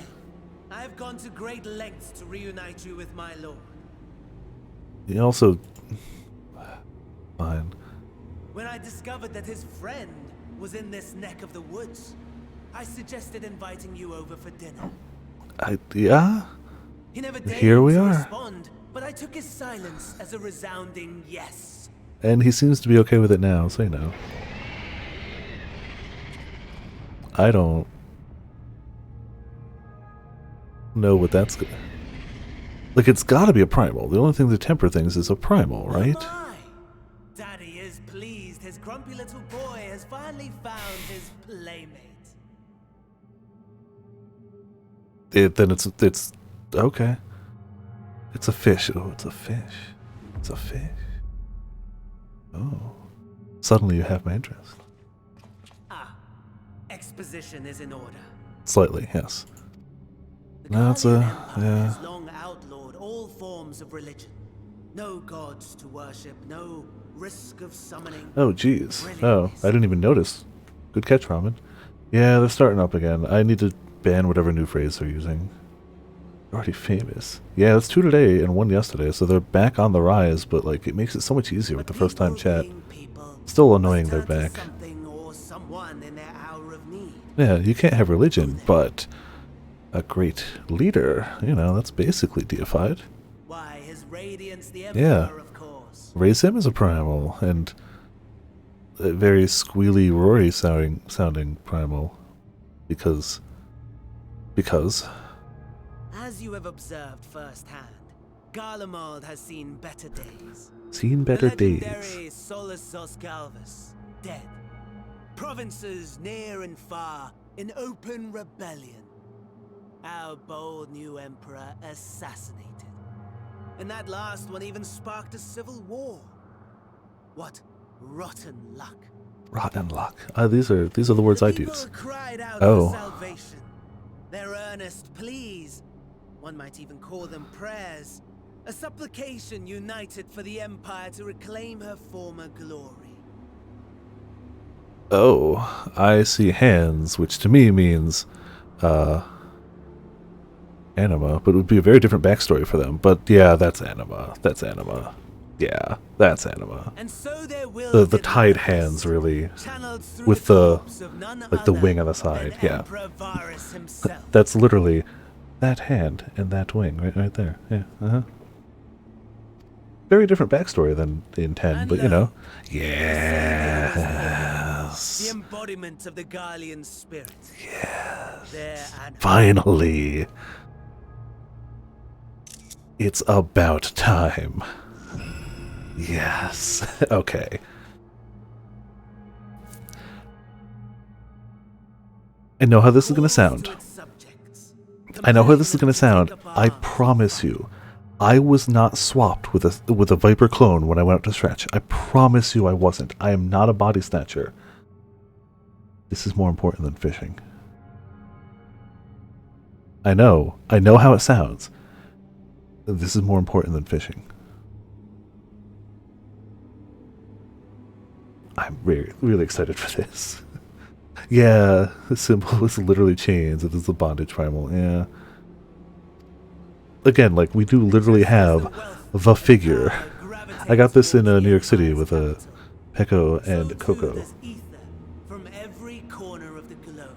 I have gone to great lengths to reunite you with my lord. He also... Fine. When I discovered that his friend was in this neck of the woods, I suggested inviting you over for dinner. Yeah? He never deigned Here we to are. respond, but I took his silence as a resounding yes. And he seems to be okay with it now, so you know. I don't know what that's good. Like, it's gotta be a primal. The only thing that temper things is a primal, right? Daddy is pleased his grumpy little boy has finally found his playmate. Then it's okay. It's a fish. Oh, it's a fish. It's a fish. Oh. Suddenly you have my interest. Exposition is in order. Slightly, yes. No, it's a... yeah. Has long outlawed all forms of religion. No gods to worship, no risk of summoning. Oh, jeez. Oh, I didn't even notice. Good catch, Ramen. Yeah, they're starting up again. I need to ban whatever new phrase they're using. They're already famous. Yeah, it's 2 today and 1 yesterday, so they're back on the rise, but like it makes it so much easier with the first time chat. Still annoying they're back. Yeah, you can't have religion, but a great leader, you know, that's basically deified. Why, his radiance, the Yeah. Emperor, of course. Raise him as a primal, and a very squealy, roary sounding primal. Because... As you have observed firsthand, Garlemald has seen better days. Seen better the days. legendary Solus Galvus, dead. Provinces near and far in open rebellion. Our bold new emperor assassinated. And that last one even sparked a civil war. What rotten luck. Rotten luck. These are the words I'd use. Cried out Oh. for salvation. Their earnest pleas, one might even call them prayers, a supplication united for the Empire to reclaim her former glory. Oh, I see hands, which to me means, anima, but it would be a very different backstory for them. But yeah, that's anima. That's anima. Yeah, that's anima. And so The tied hands, really, with the like the wing on the side. Yeah, that's literally that hand and that wing right there. Yeah, Very different backstory than in 10, but you know, yes. The embodiment of the Garlean spirit. Yes. Finally, it's about time. Yes. Okay. I know how this is going to sound. I know how this is going to sound. I promise you, I was not swapped with a Viper clone when I went out to stretch. I promise you I wasn't. I am not a body snatcher. This is more important than fishing. I know how it sounds. This is more important than fishing. I'm really excited for this. Yeah, the symbol is literally chains. It is the bondage primal. Yeah. Again, like we do literally have the figure. I got this in New York City with Peko and Coco. From every corner of the globe.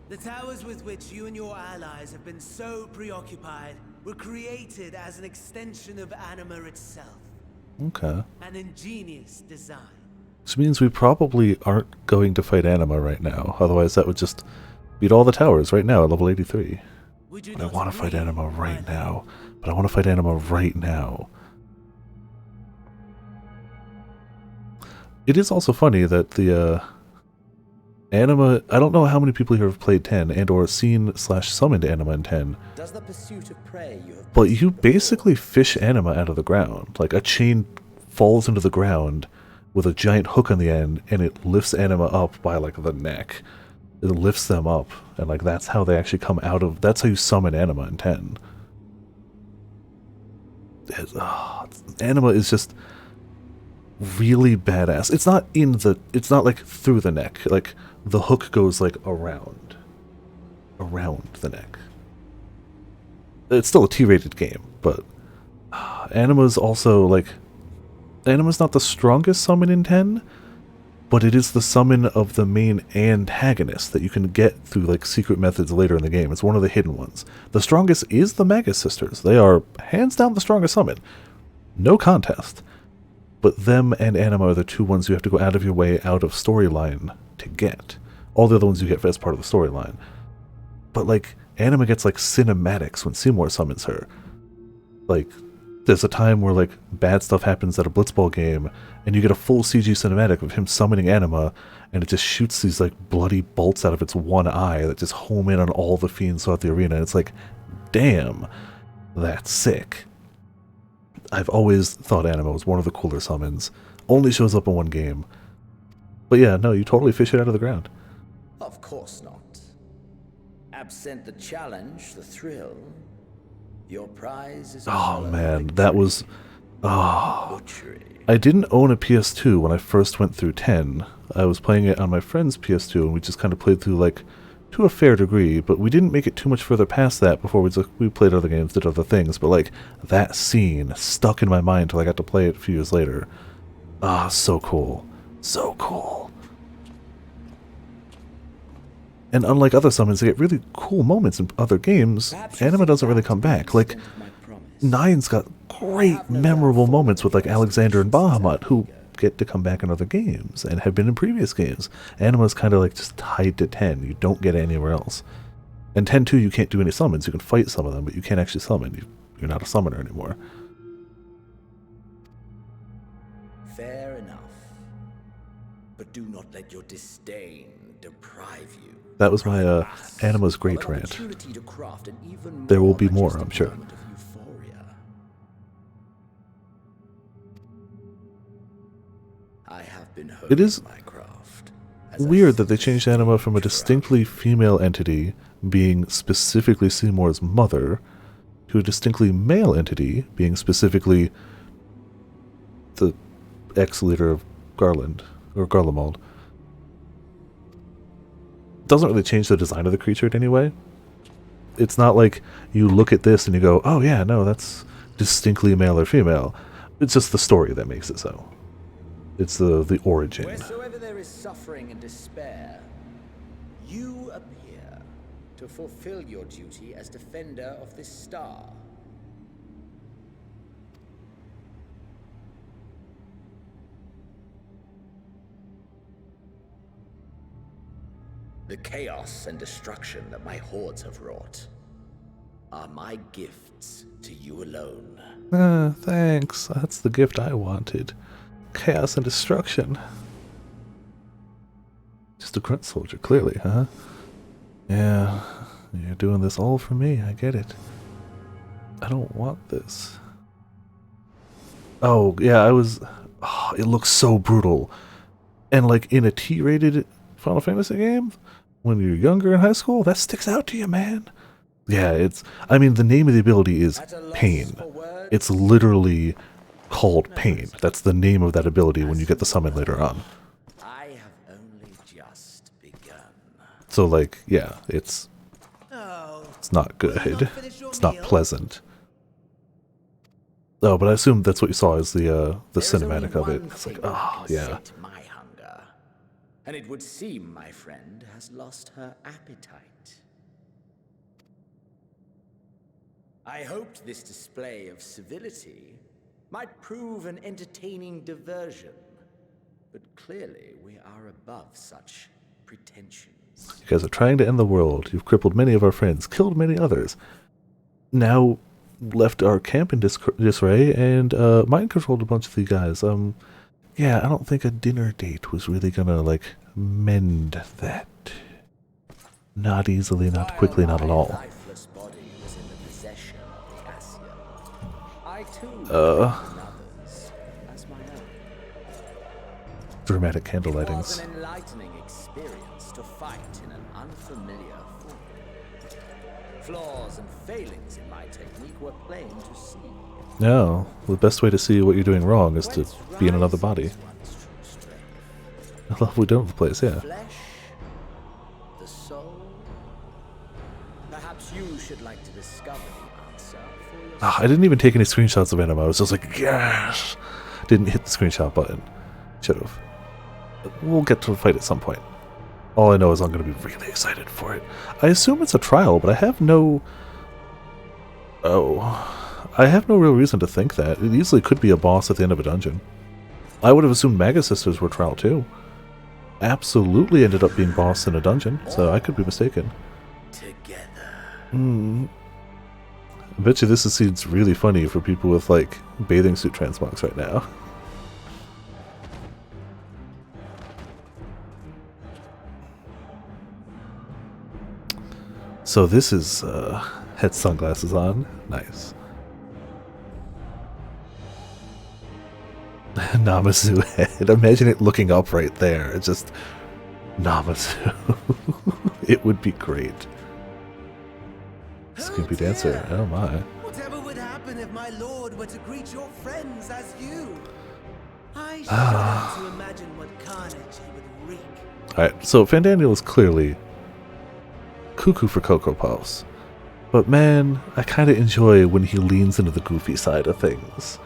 The towers with which you and your allies have been so preoccupied were created as an extension of Anima itself. Okay. An ingenious design. Which means we probably aren't going to fight Anima right now. Otherwise that would just beat all the towers right now at level 83. But I want to fight Anima right now. It is also funny that the Anima, I don't know how many people here have played 10 and or seen/summoned Anima in 10. Does the pursuit of prey you have But you basically fish Anima out of the ground. Like a chain falls into the ground with a giant hook on the end and it lifts Anima up by like the neck. It lifts them up and like that's how they actually come out of, that's how you summon Anima in 10. Anima is just really badass. It's not like through the neck. Like the hook goes like around the neck. It's still a T-rated game, but Anima's also like, Anima's not the strongest summon in 10, but it is the summon of the main antagonist that you can get through like secret methods later in the game. It's one of the hidden ones. The strongest is the Magus Sisters. They are hands down the strongest summon. No contest. But them and Anima are the two ones you have to go out of your way out of storyline to get. All the other ones you get as part of the storyline. But like, Anima gets like cinematics when Seymour summons her. Like, there's a time where like bad stuff happens at a Blitzball game and you get a full CG cinematic of him summoning Anima and it just shoots these like bloody bolts out of its one eye that just home in on all the fiends throughout the arena. And it's like, damn, that's sick. I've always thought Anima was one of the cooler summons. Only shows up in one game. But yeah, no, you totally fish it out of the ground. Of course not. Absent the challenge, the thrill. Your prize is Oh man, that was... Oh. I didn't own a PS2 when I first went through 10. I was playing it on my friend's PS2, and we just kind of played through, like, to a fair degree, but we didn't make it too much further past that before we played other games, did other things, but, like, that scene stuck in my mind till I got to play it a few years later. Ah, so cool. So cool. And unlike other summons, they get really cool moments in other games. Anima doesn't really come back. Like, 9's got great, memorable moments with, like, Alexander and Bahamut, who get to come back in other games and have been in previous games. Anima's kind of, like, just tied to 10. You don't get it anywhere else. In 10-2, you can't do any summons. You can fight some of them, but you can't actually summon. You're not a summoner anymore. Fair enough. But do not let your disdain deprive you. That was my Anima's great rant. There will be more, I'm sure. It is weird that they changed Anima from a distinctly female entity, being specifically Seymour's mother, to a distinctly male entity, being specifically the ex-leader of Garland, or Garlemald. Doesn't really change the design of the creature in any way. It's not like you look at this and you go, oh yeah, no, that's distinctly male or female. It's just the story that makes it so. It's the origin. Wheresoever there is suffering and despair, you appear to fulfill your duty as defender of this star. The chaos and destruction that my hordes have wrought are my gifts to you alone. Thanks. That's the gift I wanted. Chaos and destruction. Just a grunt soldier, clearly, huh? Yeah, you're doing this all for me, I get it. I don't want this. Oh, yeah, it looks so brutal. And like in a T-rated Final Fantasy game, when you're younger in high school, that sticks out to you, man. Yeah, I mean, the name of the ability is Pain. It's literally called Pain. That's the name of that ability when you get the summon later on. I have only just begun. So, like, yeah, it's not good. It's not pleasant. Oh, but I assume that's what you saw as the cinematic of it. It's like, oh, yeah. And it would seem my friend has lost her appetite. I hoped this display of civility might prove an entertaining diversion, but clearly we are above such pretensions. You guys are trying to end the world. You've crippled many of our friends, killed many others. Now left our camp in disarray, and mind-controlled a bunch of you guys. Yeah, I don't think a dinner date was really gonna, like, mend that. Not easily, not quickly, not at all. Dramatic candle lightings. It was an enlightening experience to fight in an unfamiliar form. Flaws and failings in my technique were plain to see. No, the best way to see what you're doing wrong is to be in another body. I love we don't have a place, yeah. The soul. Perhaps you should like to discover the answer for yourself. I didn't even take any screenshots of Anima. I was just like, yes! Didn't hit the screenshot button. Should've. We'll get to a fight at some point. All I know is I'm going to be really excited for it. I assume it's a trial, but I have no... I have no real reason to think that. It easily could be a boss at the end of a dungeon. I would have assumed Maga Sisters were trial too. Absolutely ended up being boss in a dungeon, so I could be mistaken. I bet you this seems really funny for people with, like, bathing suit transmogs right now. So this is, had sunglasses on. Nice. Namazu head. Imagine it looking up right there. It's just Namazu. It would be great. Skimpy Dancer. Oh my. my lord were to greet your friends as you. I shudder to imagine what carnage he would wreak. Alright, so Fandaniel is clearly cuckoo for Cocoa Puffs. But man, I kind of enjoy when he leans into the goofy side of things.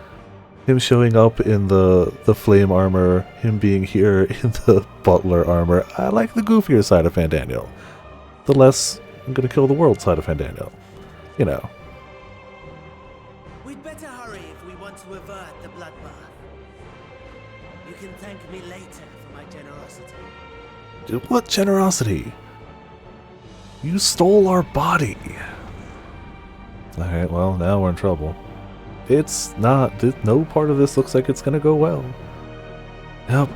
Him showing up in the flame armor, him being here in the butler armor. I like the goofier side of Fandaniel. The less I'm gonna kill the world side of Fandaniel. You know. We'd better hurry if we want to avert the bloodbath. You can thank me later for my generosity. Dude, what generosity? You stole our body. Alright, well, now we're in trouble. It's not, no part of this looks like it's gonna go well. Yep.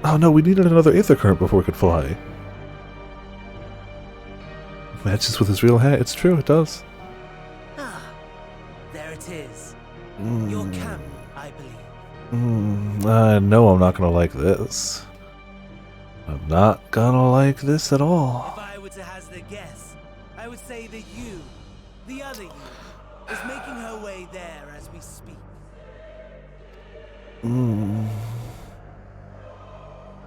Oh no, we needed another Aether Current before we could fly. Matches with his real hat, it's true, it does. Ah, there it is. Your camp, I believe. I know I'm not gonna like this. I'm not gonna like this at all. If I were to hazard a guess, I would say that you, the other you, is making her way there as we speak.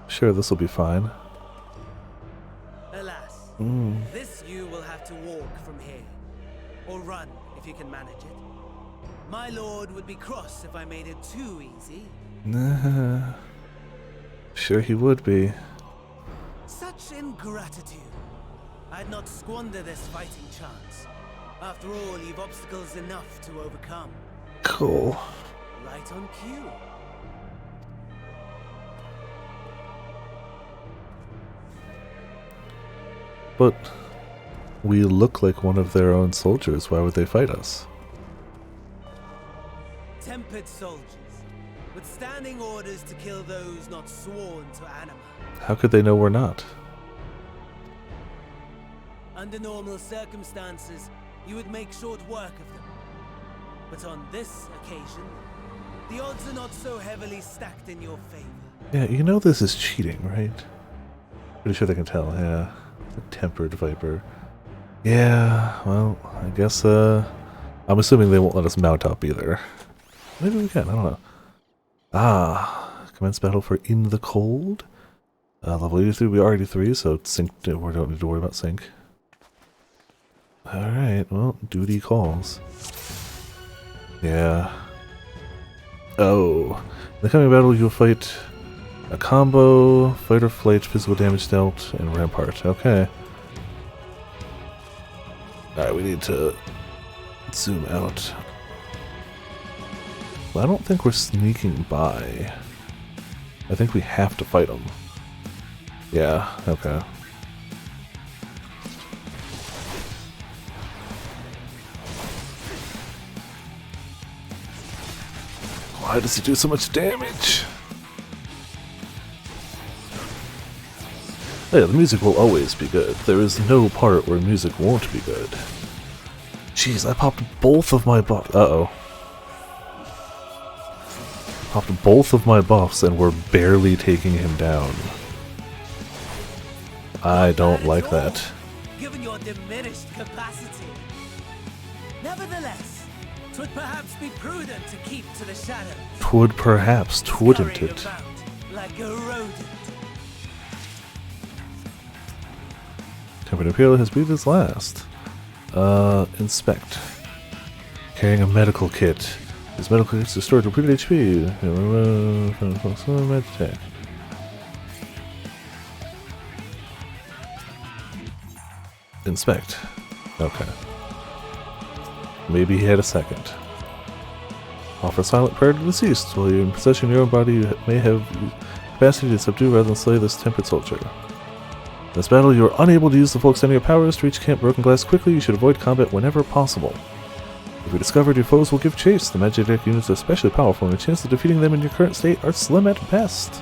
Sure, this will be fine. Alas, this you will have to walk from here. Or run, if you can manage it. My lord would be cross if I made it too easy. Sure he would be. Such ingratitude. I'd not squander this fighting chance. After all, you've obstacles enough to overcome. Cool. Right on cue. But we look like one of their own soldiers. Why would they fight us? Tempered soldiers, with standing orders to kill those not sworn to anima. How could they know we're not? Under normal circumstances, you would make short work of them. But on this occasion, the odds are not so heavily stacked in your favor. Yeah, you know this is cheating, right? Pretty sure they can tell, yeah. A tempered viper. Yeah, well, I guess, I'm assuming they won't let us mount up either. Maybe we can, I don't know. Commence battle for In the Cold. Level 83, we are 83, so sync, we don't need to worry about sync. Alright, well, duty calls. Yeah. Oh. In the coming battle, you'll fight a combo, fight or flight, physical damage dealt, and rampart. Okay. Alright, we need to zoom out. Well, I don't think we're sneaking by. I think we have to fight them. Yeah, okay. Why does he do so much damage? Yeah, the music will always be good. There is no part where music won't be good. Jeez, I popped both of my buffs. Uh-oh. Popped both of my buffs and we're barely taking him down. I don't like that. Given your diminished capacity. Nevertheless, 'twould perhaps be prudent to keep to the shadows. 'Twould perhaps, twouldn't it? Like a rodent. Tempered Imperial has breathed his last. Inspect. Carrying a medical kit. His medical kit's restored to depleted HP. Med attack. Inspect. Okay. Maybe he had a second. Offer silent prayer to the deceased. While you're in possession of your own body, you may have capacity to subdue rather than slay this tempered soldier. In this battle, you are unable to use the full extent of your powers to reach Camp Broken Glass quickly. You should avoid combat whenever possible. If you're discovered, your foes will give chase. The magic deck units are especially powerful, and the chances of defeating them in your current state are slim at best.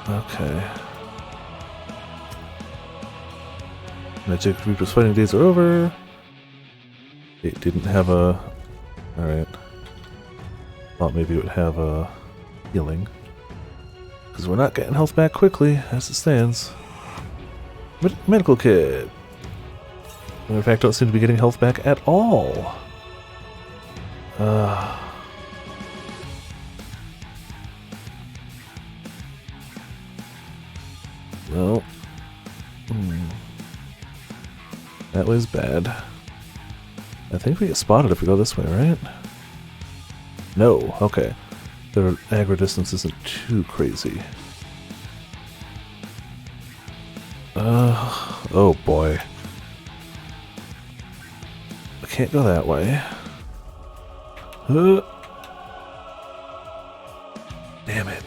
Okay. Magic Reaper's fighting days are over. It didn't have a... Alright. Thought maybe it would have a healing. Because we're not getting health back quickly, as it stands. Medical kit. In fact, don't seem to be getting health back at all. No. That was bad. I think we get spotted if we go this way, right? No. Okay. Their aggro distance isn't too crazy. Oh boy. I can't go that way. Damn it.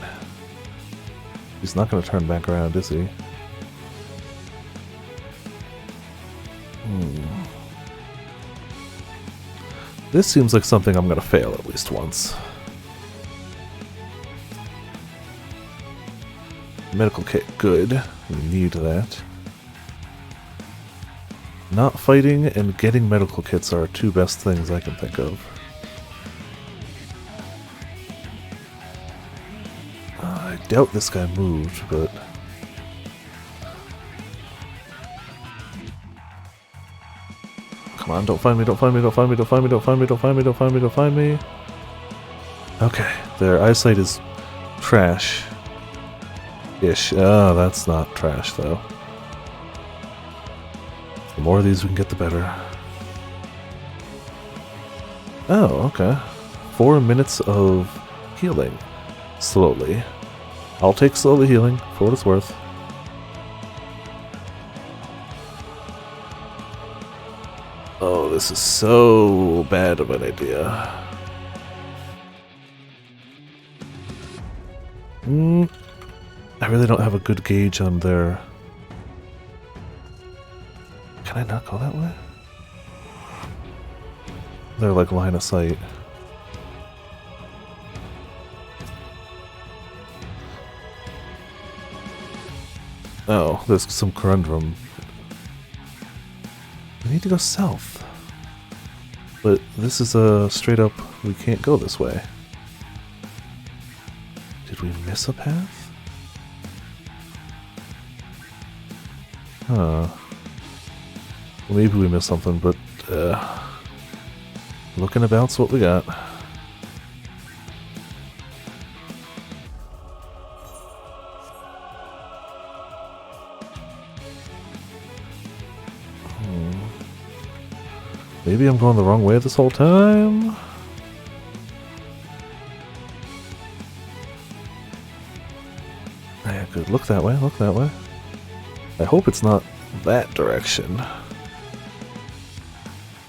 He's not going to turn back around, is he? This seems like something I'm going to fail at least once. Medical kit, good. We need that. Not fighting and getting medical kits are two best things I can think of. I doubt this guy moved, but... Come on, don't find me, don't find me, don't find me, don't find me, don't find me, don't find me, don't find me, don't find me. Okay, their eyesight is trash-ish. Oh, that's not trash, though. The more of these we can get, the better. Oh, okay. 4 minutes of healing. Slowly. I'll take slowly healing, for what it's worth. Oh, this is so bad of an idea. I really don't have a good gauge on their... Can I not go that way? They're like line of sight. Oh, there's some conundrum. We need to go south. But this is a straight up, we can't go this way. Did we miss a path? Huh. Well, maybe we missed something, but looking about's what we got. Maybe I'm going the wrong way this whole time? Yeah, good. Look that way, look that way. I hope it's not that direction.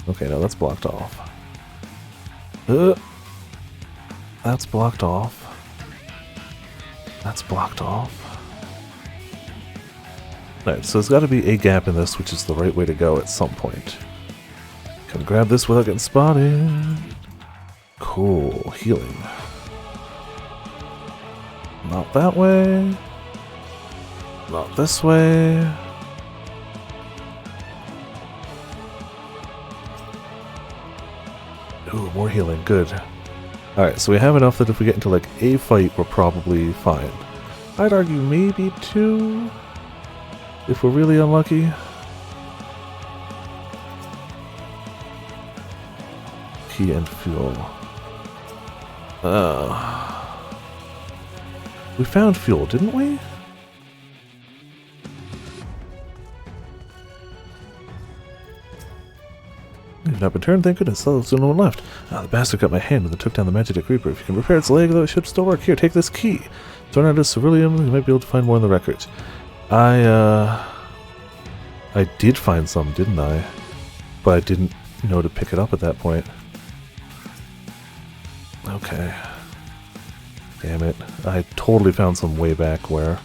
Okay, no, that's blocked off. That's blocked off. That's blocked off. Alright, so there's got to be a gap in this, which is the right way to go at some point. Can grab this without getting spotted. Cool. Healing. Not that way. Not this way. Ooh, more healing. Good. Alright, so we have enough that if we get into like a fight, we're probably fine. I'd argue maybe 2, if we're really unlucky. Key and fuel. We found fuel, didn't we? You've not been turned, thank goodness. There's no one left. Ah, the bastard got my hand and then took down the magic creeper. If you can repair its leg, though, it should still work. Here, take this key. Turn out as ceruleum, you might be able to find more in the records. I did find some, didn't I? But I didn't know to pick it up at that point. Okay. Damn it. I totally found some way back where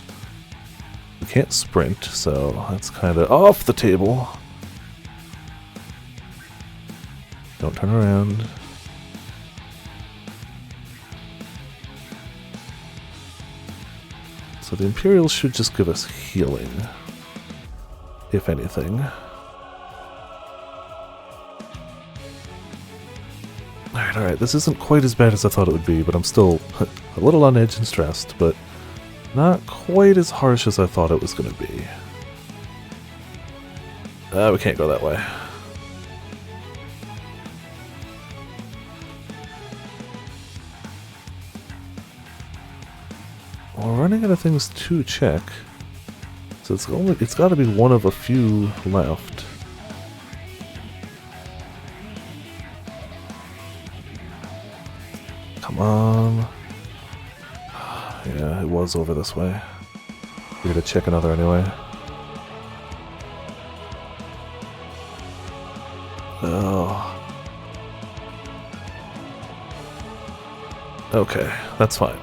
we can't sprint, so that's kind of off the table. Don't turn around. So the Imperials should just give us healing, if anything. Alright, this isn't quite as bad as I thought it would be, but I'm still a little on edge and stressed, but not quite as harsh as I thought it was going to be. We can't go that way. We're running out of things to check. So it's got to be one of a few left. Come on. Yeah, it was over this way. We're gonna check another anyway. Oh. Okay, that's fine.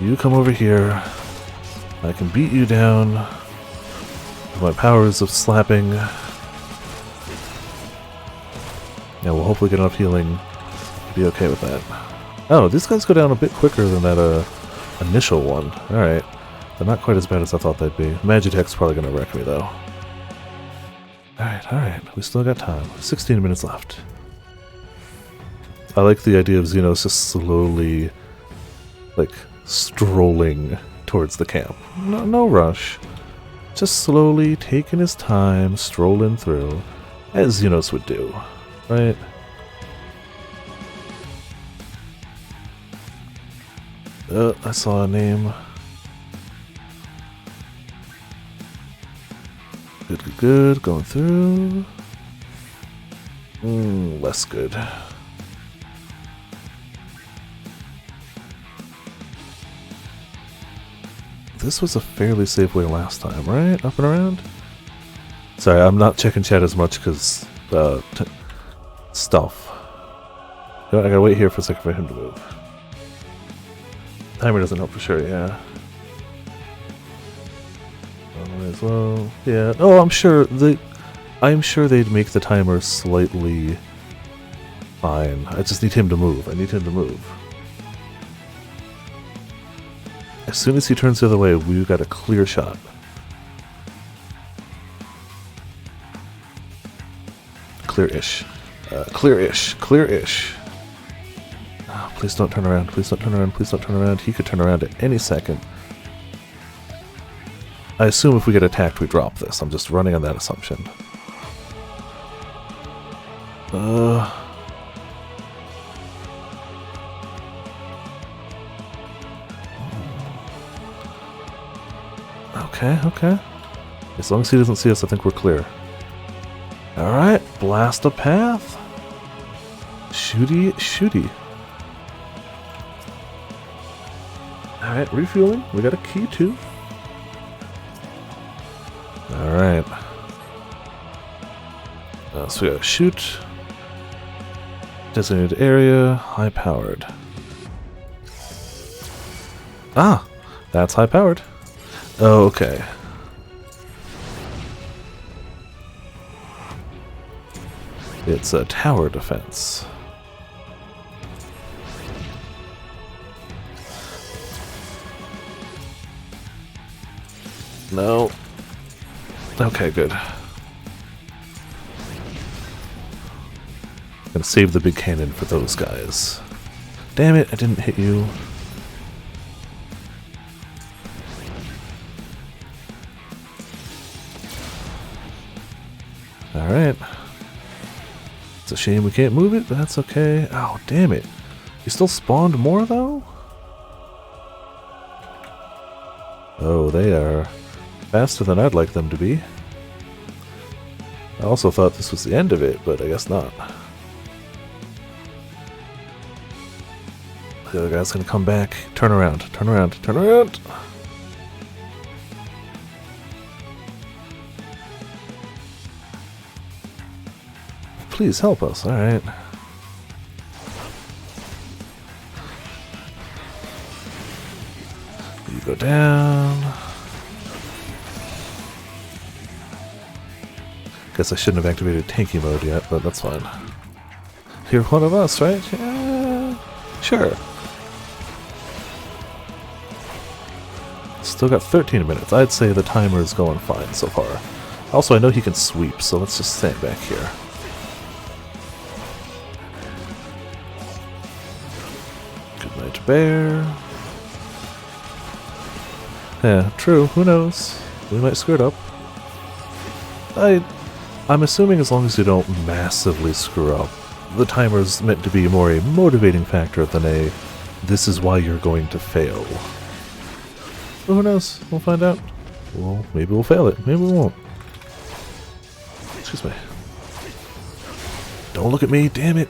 You come over here. I can beat you down with my powers of slapping. Yeah, we'll hopefully get enough healing to be okay with that. Oh, these guys go down a bit quicker than that initial one. Alright. They're not quite as bad as I thought they'd be. Magitech's probably going to wreck me, though. Alright. We still got time. 16 minutes left. I like the idea of Xenos just slowly, like, strolling towards the camp. No rush. Just slowly taking his time, strolling through, as Xenos would do. Right? I saw a name. Good. Going through. Less good. This was a fairly safe way last time, right? Up and around? Sorry, I'm not checking chat as much because stuff. You know, I gotta wait here for a second for him to move. Timer doesn't help for sure, yeah. As well, yeah. Oh, I'm sure they'd make the timer slightly fine. I just need him to move. I need him to move. As soon as he turns the other way, we've got a clear shot. Clear-ish. Clear-ish. Clear-ish. Oh, please don't turn around. Please don't turn around. Please don't turn around. He could turn around at any second. I assume if we get attacked, we drop this. I'm just running on that assumption. Okay. As long as he doesn't see us, I think we're clear. Alright, blast a path. Shooty. Alright, refueling. We got a key too. Alright. So we gotta shoot. Designated area, high powered. Ah! That's high powered. Oh, okay. It's a tower defense. No. Okay, good. Gonna save the big cannon for those guys. Damn it, I didn't hit you. Alright. It's a shame we can't move it, but that's okay. Oh, damn it. You still spawned more, though? Oh, they are faster than I'd like them to be. I also thought this was the end of it, but I guess not. The other guy's gonna come back. Turn around. Please help us, alright. You go down. Guess I shouldn't have activated tanky mode yet, but that's fine. You're one of us, right? Yeah, sure. Still got 13 minutes. I'd say the timer is going fine so far. Also, I know he can sweep, so let's just stand back here. Good night, bear. Yeah, true. Who knows? We might screw it up. I'm assuming as long as you don't massively screw up. The timer's meant to be more a motivating factor than a this is why you're going to fail. But who knows? We'll find out. Well, maybe we'll fail it. Maybe we won't. Excuse me. Don't look at me, damn it.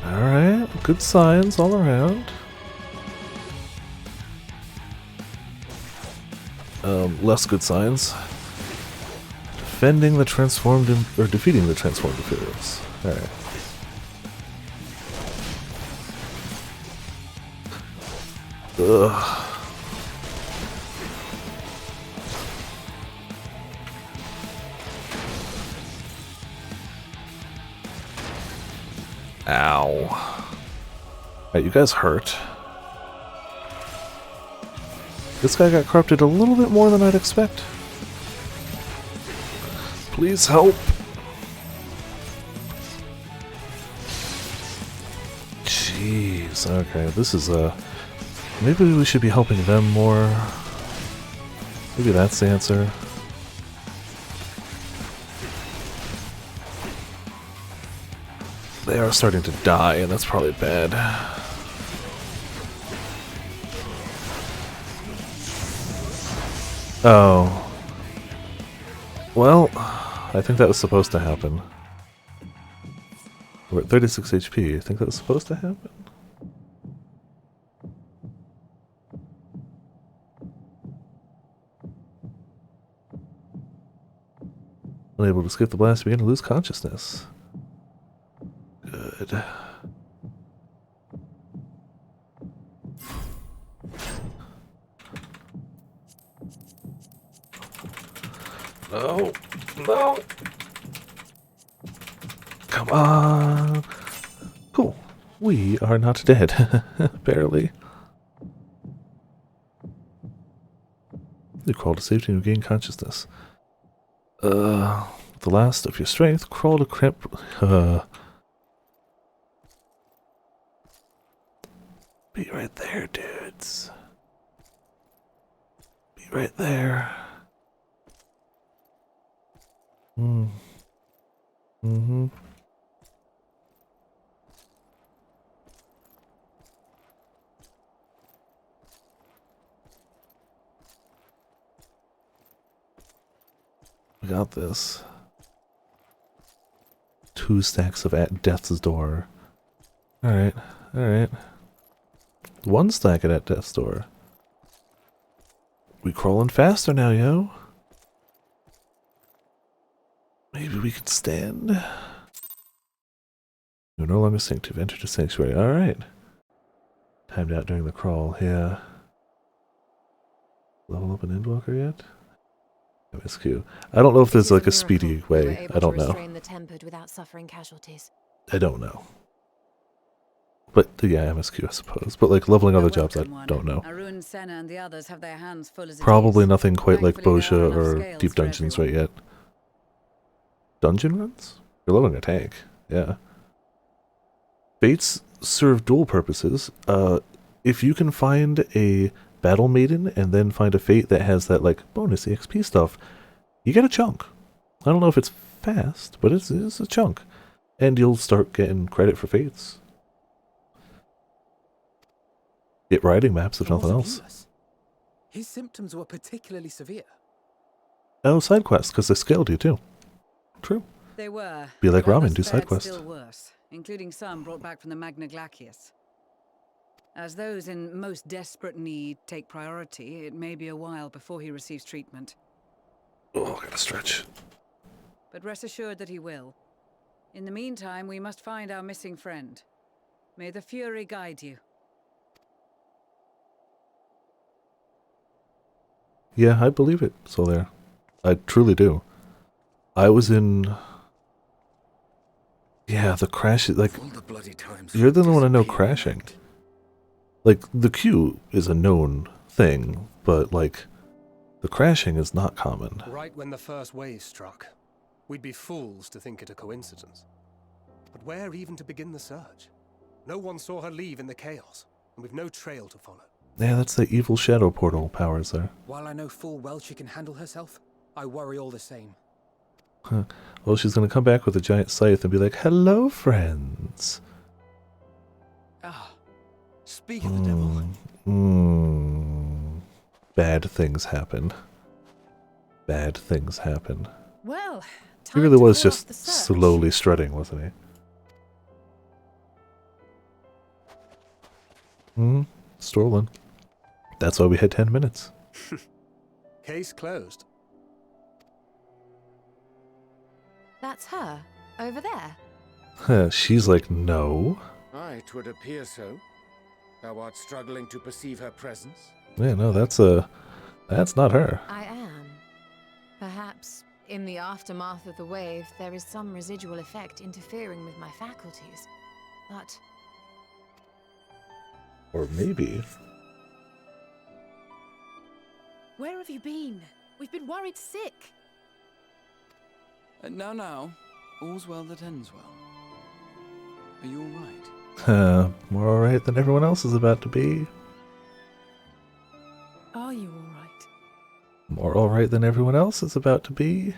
Alright, good signs all around. Less good signs. Defending the transformed, or defeating the transformed Imperials. Alright. Ugh. Ow. Alright, you guys hurt. This guy got corrupted a little bit more than I'd expect. Please help. Jeez, okay, this is maybe we should be helping them more. Maybe that's the answer. They are starting to die, and that's probably bad. Oh. Well, I think that was supposed to happen. We're at 36 HP. I think that was supposed to happen. Unable to skip the blast, begin to lose consciousness. Good. No. No. Come on. Cool. We are not dead. Barely. You crawl to safety and regain consciousness. The last of your strength, crawl to crimp. Be right there, dudes. Be right there. Mm-hmm. We got this. 2 stacks of at Death's Door. Alright, alright. 1 stack at Death's Door. We crawling faster now, yo. Maybe we can stand. You're no longer synced. You've entered a sanctuary. Alright. Timed out during the crawl. Yeah. Level up an Endwalker yet? MSQ. I don't know if there's like a speedy way. I don't know. The tempered without suffering casualties. I don't know. But yeah, MSQ I suppose. But like leveling other jobs, I don't know. Arun, Senna, and the others have their hands full as it Probably is. nothing quite like Thankfully, there are Bosha enough or scales Deep for Dungeons everyone. right yet. Dungeon runs? You're leveling a tank. Yeah. Fates serve dual purposes. If you can find a Battle Maiden and then find a Fate that has that like bonus EXP stuff, you get a chunk. I don't know if it's fast, but it's a chunk. And you'll start getting credit for Fates. Get riding maps if nothing else. His symptoms were particularly severe. Oh, side quests, because they scaled you too. True. They were. Be like but ramen, others do side fared quests. Still worse, including some brought back from the Magna Glacius. As those in most desperate need take priority, it may be a while before he receives treatment. Oh, gotta stretch. But rest assured that he will. In the meantime, we must find our missing friend. May the Fury guide you. Yeah, I believe it, Solaire. I truly do. I was in... Yeah, the crash, like... You're the one I know crashing. Like, the queue is a known thing, but, like, the crashing is not common. Right when the first wave struck, we'd be fools to think it a coincidence. But where even to begin the search? No one saw her leave in the chaos, and we've no trail to follow. Yeah, that's the evil shadow portal powers there. While I know full well she can handle herself, I worry all the same. Huh. Well, she's gonna come back with a giant scythe and be like, "Hello, friends." Ah, speak of the devil. Bad things happen. Bad things happen. Well, He really was just slowly strutting, wasn't he? Strolling. That's why we had 10 minutes. Case closed. That's her, over there. She's like, no. Aye, 'twould appear so. Thou art struggling to perceive her presence? Yeah, no, that's not her. I am. Perhaps, in the aftermath of the wave, there is some residual effect interfering with my faculties. But... Or maybe. Where have you been? We've been worried sick. Now, all's well that ends well. Are you alright? More alright than everyone else is about to be. Are you alright? More alright than everyone else is about to be.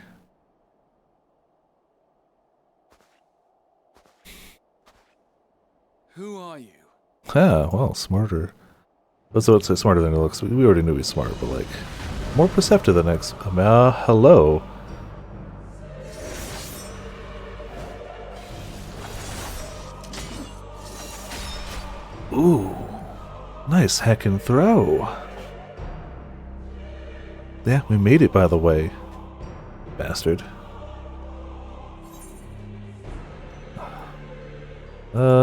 Who are you? Well, smarter. Let's say smarter than he looks. We already knew he's smart, but like, more perceptive than next. Hello. Ooh, nice hack and throw. Yeah, we made it, by the way. Bastard.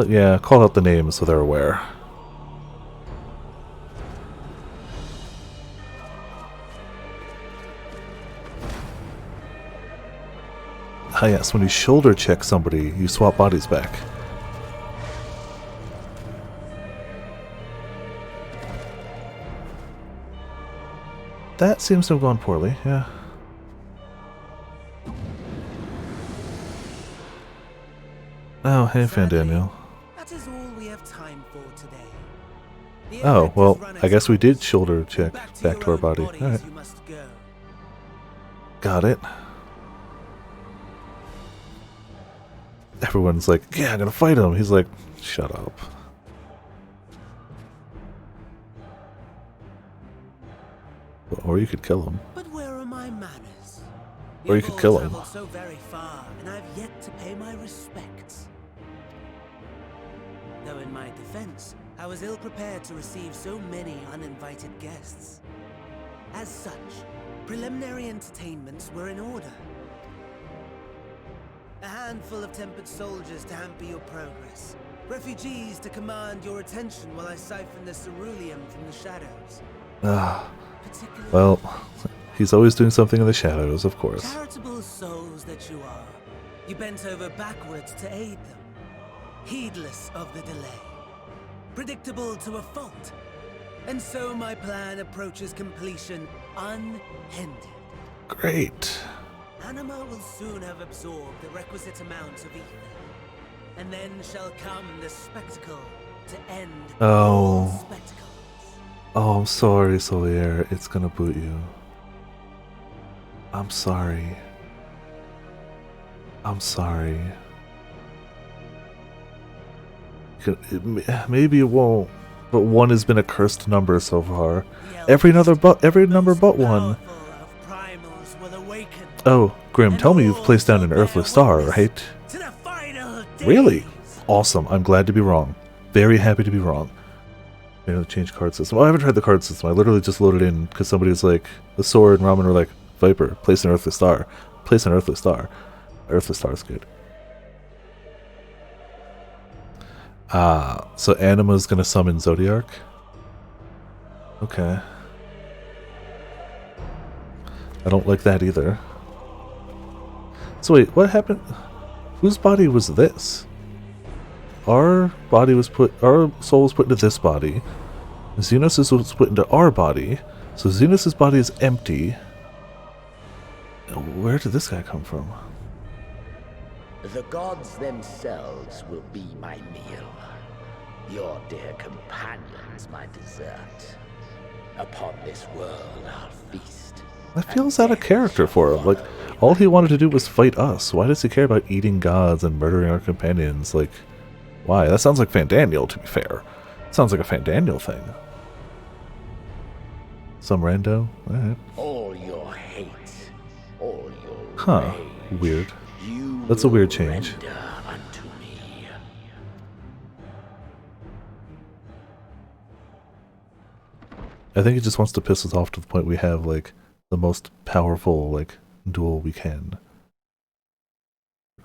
Yeah, call out the names so they're aware. Ah yes, when you shoulder check somebody, you swap bodies back. That seems to have gone poorly, yeah. Oh, hey, Fandaniel. That is all we have time for today. Oh, well, I guess we did shoulder check back to our body. Alright. Got it. Everyone's like, yeah, I'm gonna fight him. He's like, shut up. Or you could kill him. But where are my manners? Or you could kill him. Traveled so very far, and I've yet to pay my respects. Though in my defense, I was ill prepared to receive so many uninvited guests. As such, preliminary entertainments were in order. A handful of tempered soldiers to hamper your progress. Refugees to command your attention while I siphon the ceruleum from the shadows. Well, he's always doing something in the shadows, of course. Charitable souls that you are, you bent over backwards to aid them, heedless of the delay, predictable to a fault. And so my plan approaches completion unhindered. Great. Anima will soon have absorbed the requisite amount of ether, and then shall come the spectacle to end all spectacles. Oh, I'm sorry, Solier. It's gonna boot you. I'm sorry. I'm sorry. Maybe it won't, but 1 has been a cursed number so far. Every number but 1. Oh, Grim, tell me you've placed down an earthly star, right? Really? Awesome. I'm glad to be wrong. Very happy to be wrong. Maybe I'll change card system. Oh, I haven't tried the card system. I literally just loaded in because somebody was like, the sword and Ramen were like, Viper, place an earthly star. Place an earthly star. Earthly star is good. So Anima's gonna summon Zodiark? Okay. I don't like that either. So wait, what happened? Whose body was this? Our soul was put into this body. Xenos was put into our body. So Xenos' body is empty. Where did this guy come from? The gods themselves will be my meal. Your dear companions my dessert. Upon this world I'll feast. That feels out of character for him. Like, all he wanted to do was fight us. Why does he care about eating gods and murdering our companions? Like, why? That sounds like Fandaniel, to be fair. Sounds like a Fandaniel thing. Some rando? Alright. All your hate, all your Huh. rage, Weird. That's a weird change. render unto me. I think he just wants to piss us off to the point we have, like, the most powerful, like, duel we can.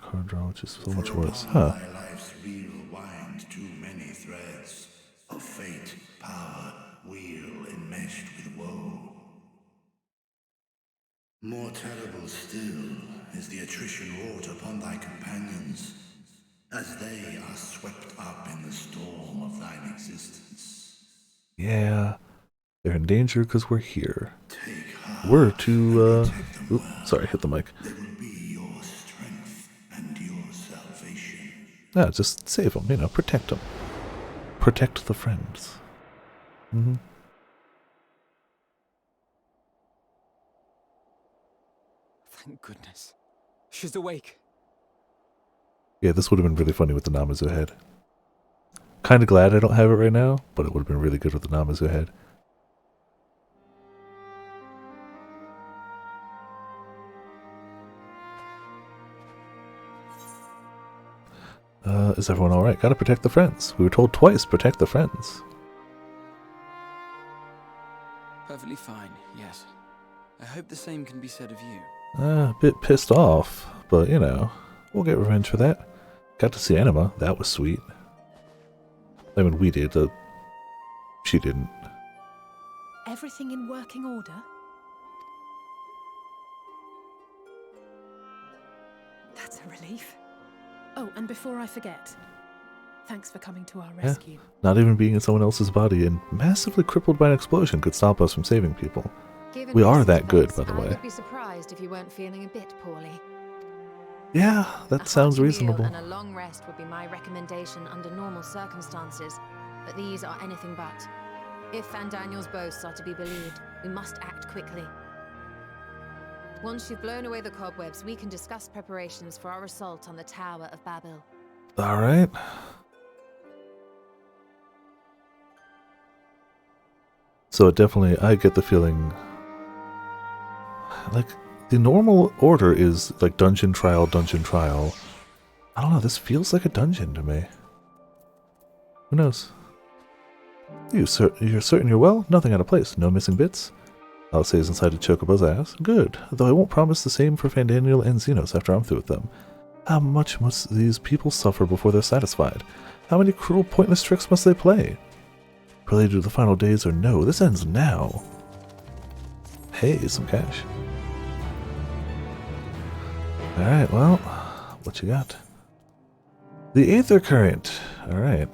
Card draw, which is so much worse. Huh. Life's reel wind too many threads of fate, power, wheel enmeshed with woe. More terrible still is the attrition wrought upon thy companions, as they are swept up in the storm of thine existence. Yeah. They're in danger because we're here. We're to, oops, sorry, hit the mic. Yeah, just save them, you know, protect them. Protect the friends. Mm-hmm. Thank goodness. She's awake. Yeah, this would have been really funny with the Namazu head. Kind of glad I don't have it right now, but it would have been really good with the Namazu head. Is everyone alright? Gotta protect the friends. We were told twice, protect the friends. Perfectly fine, yes. I hope the same can be said of you. A bit pissed off, but you know, we'll get revenge for that. Got to see Anima, that was sweet. I mean, we did, she didn't. Everything in working order? That's a relief. Oh, and before I forget, thanks for coming to our rescue. Yeah, not even being in someone else's body and massively crippled by an explosion could stop us from saving people. Given We are recent that good, events, by the I way. would be surprised if you weren't feeling a bit poorly. Yeah, that sounds A hearty reasonable. meal and a long rest would be my recommendation under normal circumstances, but these are anything but. If Fandaniel's boasts are to be believed, we must act quickly. Once you've blown away the cobwebs, we can discuss preparations for our assault on the Tower of Babel. Alright. So definitely, I get the feeling, like, the normal order is, like, dungeon trial, dungeon trial. I don't know, this feels like a dungeon to me. Who knows? You're certain you're well? Nothing out of place, no missing bits? Alice is inside a Chocobo's ass. Good, though I won't promise the same for Fandaniel and Xenos after I'm through with them. How much must these people suffer before they're satisfied? How many cruel, pointless tricks must they play? Prelude to the final days or no, this ends now. Hey, some cash. Alright, well, what you got? The Aether Current. Alright.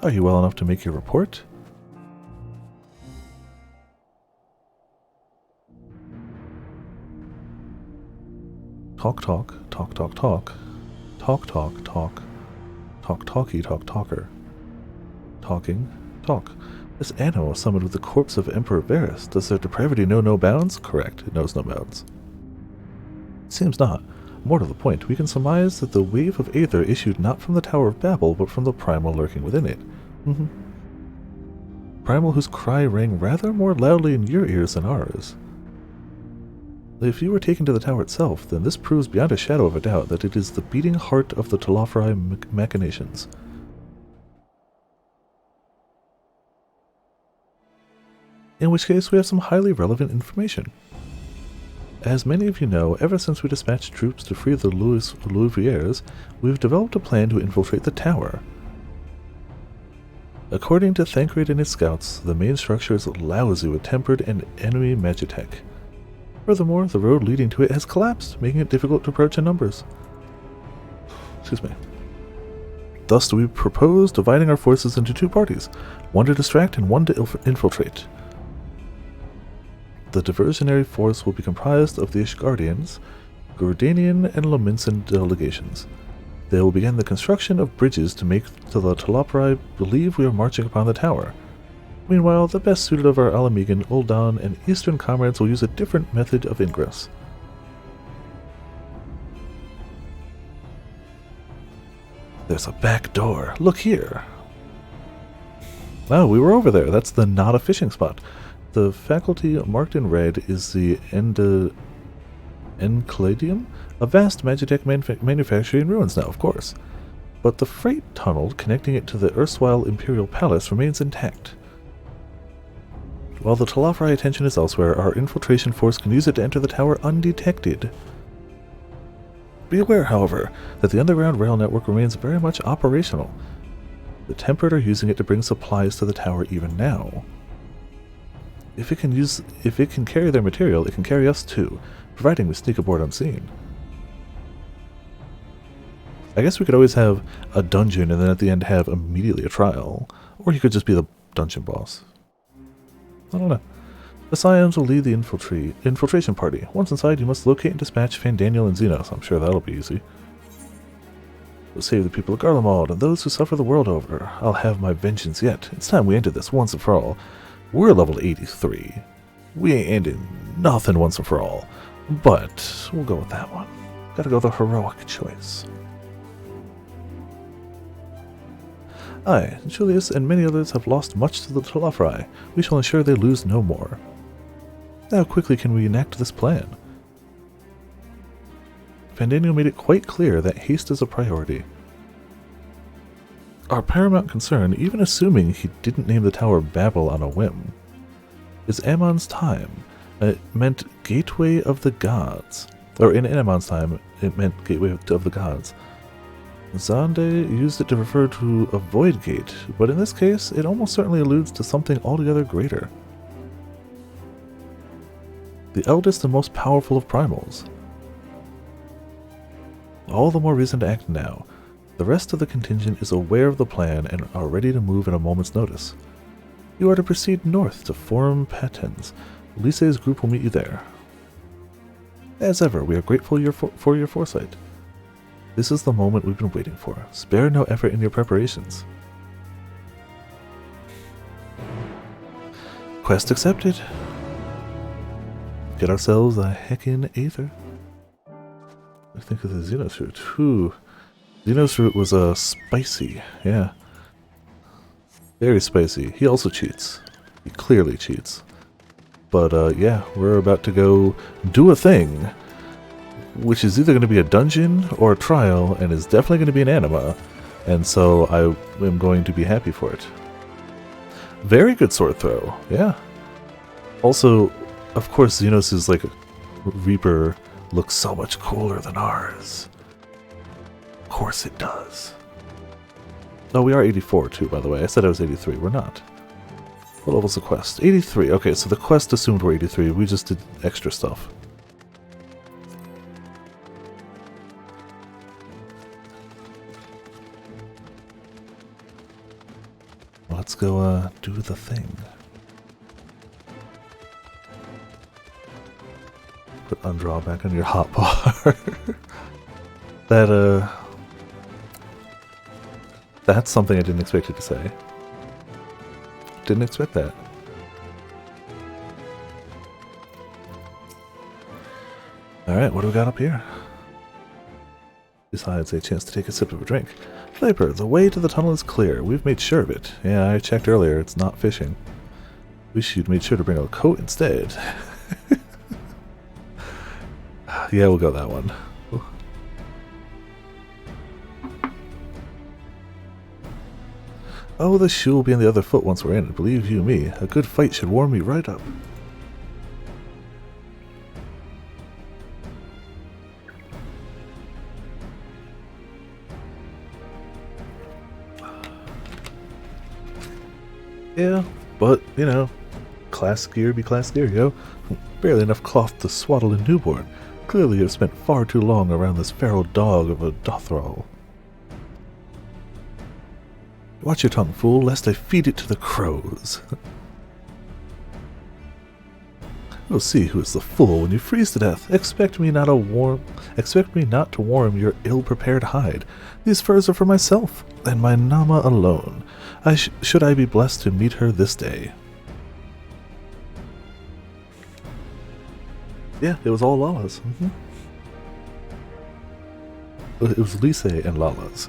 Are you well enough to make your report? Talk, talk, talk, talk, talk. Talk, talk, talk. Talk, talky, talk, talker. Talking, talk. This animal summoned with the corpse of Emperor Varus. Does their depravity know no bounds? Correct, it knows no bounds. Seems not. More to the point, we can surmise that the wave of aether issued not from the Tower of Babel, but from the primal lurking within it. Primal whose cry rang rather more loudly in your ears than ours. If you were taken to the tower itself, then this proves beyond a shadow of a doubt that it is the beating heart of the Telafri machinations. In which case, we have some highly relevant information. As many of you know, ever since we dispatched troops to free the Louviers, we've developed a plan to infiltrate the tower. According to Thancred and his scouts, the main structure is lousy with tempered and enemy magitech. Furthermore, the road leading to it has collapsed, making it difficult to approach in numbers. Excuse me. Thus, we propose dividing our forces into two parties, one to distract and one to infiltrate. The diversionary force will be comprised of the Ishgardians, Gordanian, and Lominsan delegations. They will begin the construction of bridges to make the Telapri believe we are marching upon the tower. Meanwhile, the best suited of our Alamegan, Ul'dan, and Eastern comrades will use a different method of ingress. There's a back door. Look here. Oh, we were over there. That's the not a fishing spot. The faculty marked in red is the Encladium, a vast Magitech manufacturing ruins now, of course. But the freight tunnel connecting it to the erstwhile Imperial Palace remains intact. While the Talafrai attention is elsewhere, our infiltration force can use it to enter the tower undetected. Be aware, however, that the underground rail network remains very much operational. The Tempered are using it to bring supplies to the tower even now. If it can carry their material, it can carry us too, providing we sneak aboard unseen. I guess we could always have a dungeon and then at the end have immediately a trial, or you could just be the dungeon boss. I don't know. The Scions will lead the infiltration party. Once inside, you must locate and dispatch Fandaniel and Xenos. I'm sure that'll be easy. We'll save the people of Garlemald and those who suffer the world over. I'll have my vengeance yet. It's time we ended this once and for all. We're level 83. We ain't ending nothing once and for all. But we'll go with that one. Gotta go the heroic choice. I, Julius, and many others have lost much to the Talafrai. We shall ensure they lose no more. How quickly can we enact this plan? Fandaniel made it quite clear that haste is a priority. Our paramount concern, even assuming he didn't name the tower Babel on a whim, is Ammon's time. It meant Gateway of the Gods. Or in Ammon's time, it meant Gateway of the Gods. Zande used it to refer to a void gate, but in this case, it almost certainly alludes to something altogether greater. The eldest and most powerful of primals. All the more reason to act now. The rest of the contingent is aware of the plan and are ready to move at a moment's notice. You are to proceed north to Forum Patens. Lyse's group will meet you there. As ever, we are grateful for your foresight. This is the moment we've been waiting for. Spare no effort in your preparations. Quest accepted. Get ourselves a heckin' Aether. I think of the Xenos fruit. Whew. Xenos fruit was spicy. Yeah. Very spicy. He also cheats. He clearly cheats. But yeah, we're about to go do a thing, which is either going to be a dungeon or a trial, and is definitely going to be an anima, and so I am going to be happy for it. Very good sword throw, yeah. Also, of course, Xenos' like Reaper looks so much cooler than ours. Of course it does. Oh, we are 84 too, by the way. I said I was 83. We're not. What level's the quest? 83. Okay, so the quest assumed we're 83. We just did extra stuff. Let's go do the thing. Put undraw back on your hotbar. That's something I didn't expect you to say. Didn't expect that. Alright, what do we got up here? Besides a chance to take a sip of a drink. Viper, the way to the tunnel is clear. We've made sure of it. Yeah, I checked earlier. It's not fishing. Wish you'd made sure to bring a coat instead. Yeah, we'll go that one. Ooh. Oh, the shoe will be on the other foot once we're in. Believe you me, a good fight should warm me right up. Yeah, but, you know, class gear be class gear, yo. Barely enough cloth to swaddle a newborn. Clearly you've spent far too long around this feral dog of a Dothral. Watch your tongue, fool, lest I feed it to the crows. We'll see who is the fool when you freeze to death. Expect me not to warm your ill-prepared hide. These furs are for myself, and my Nama alone. Should I be blessed to meet her this day. Yeah, it was all Lala's. It was Lise and Lala's.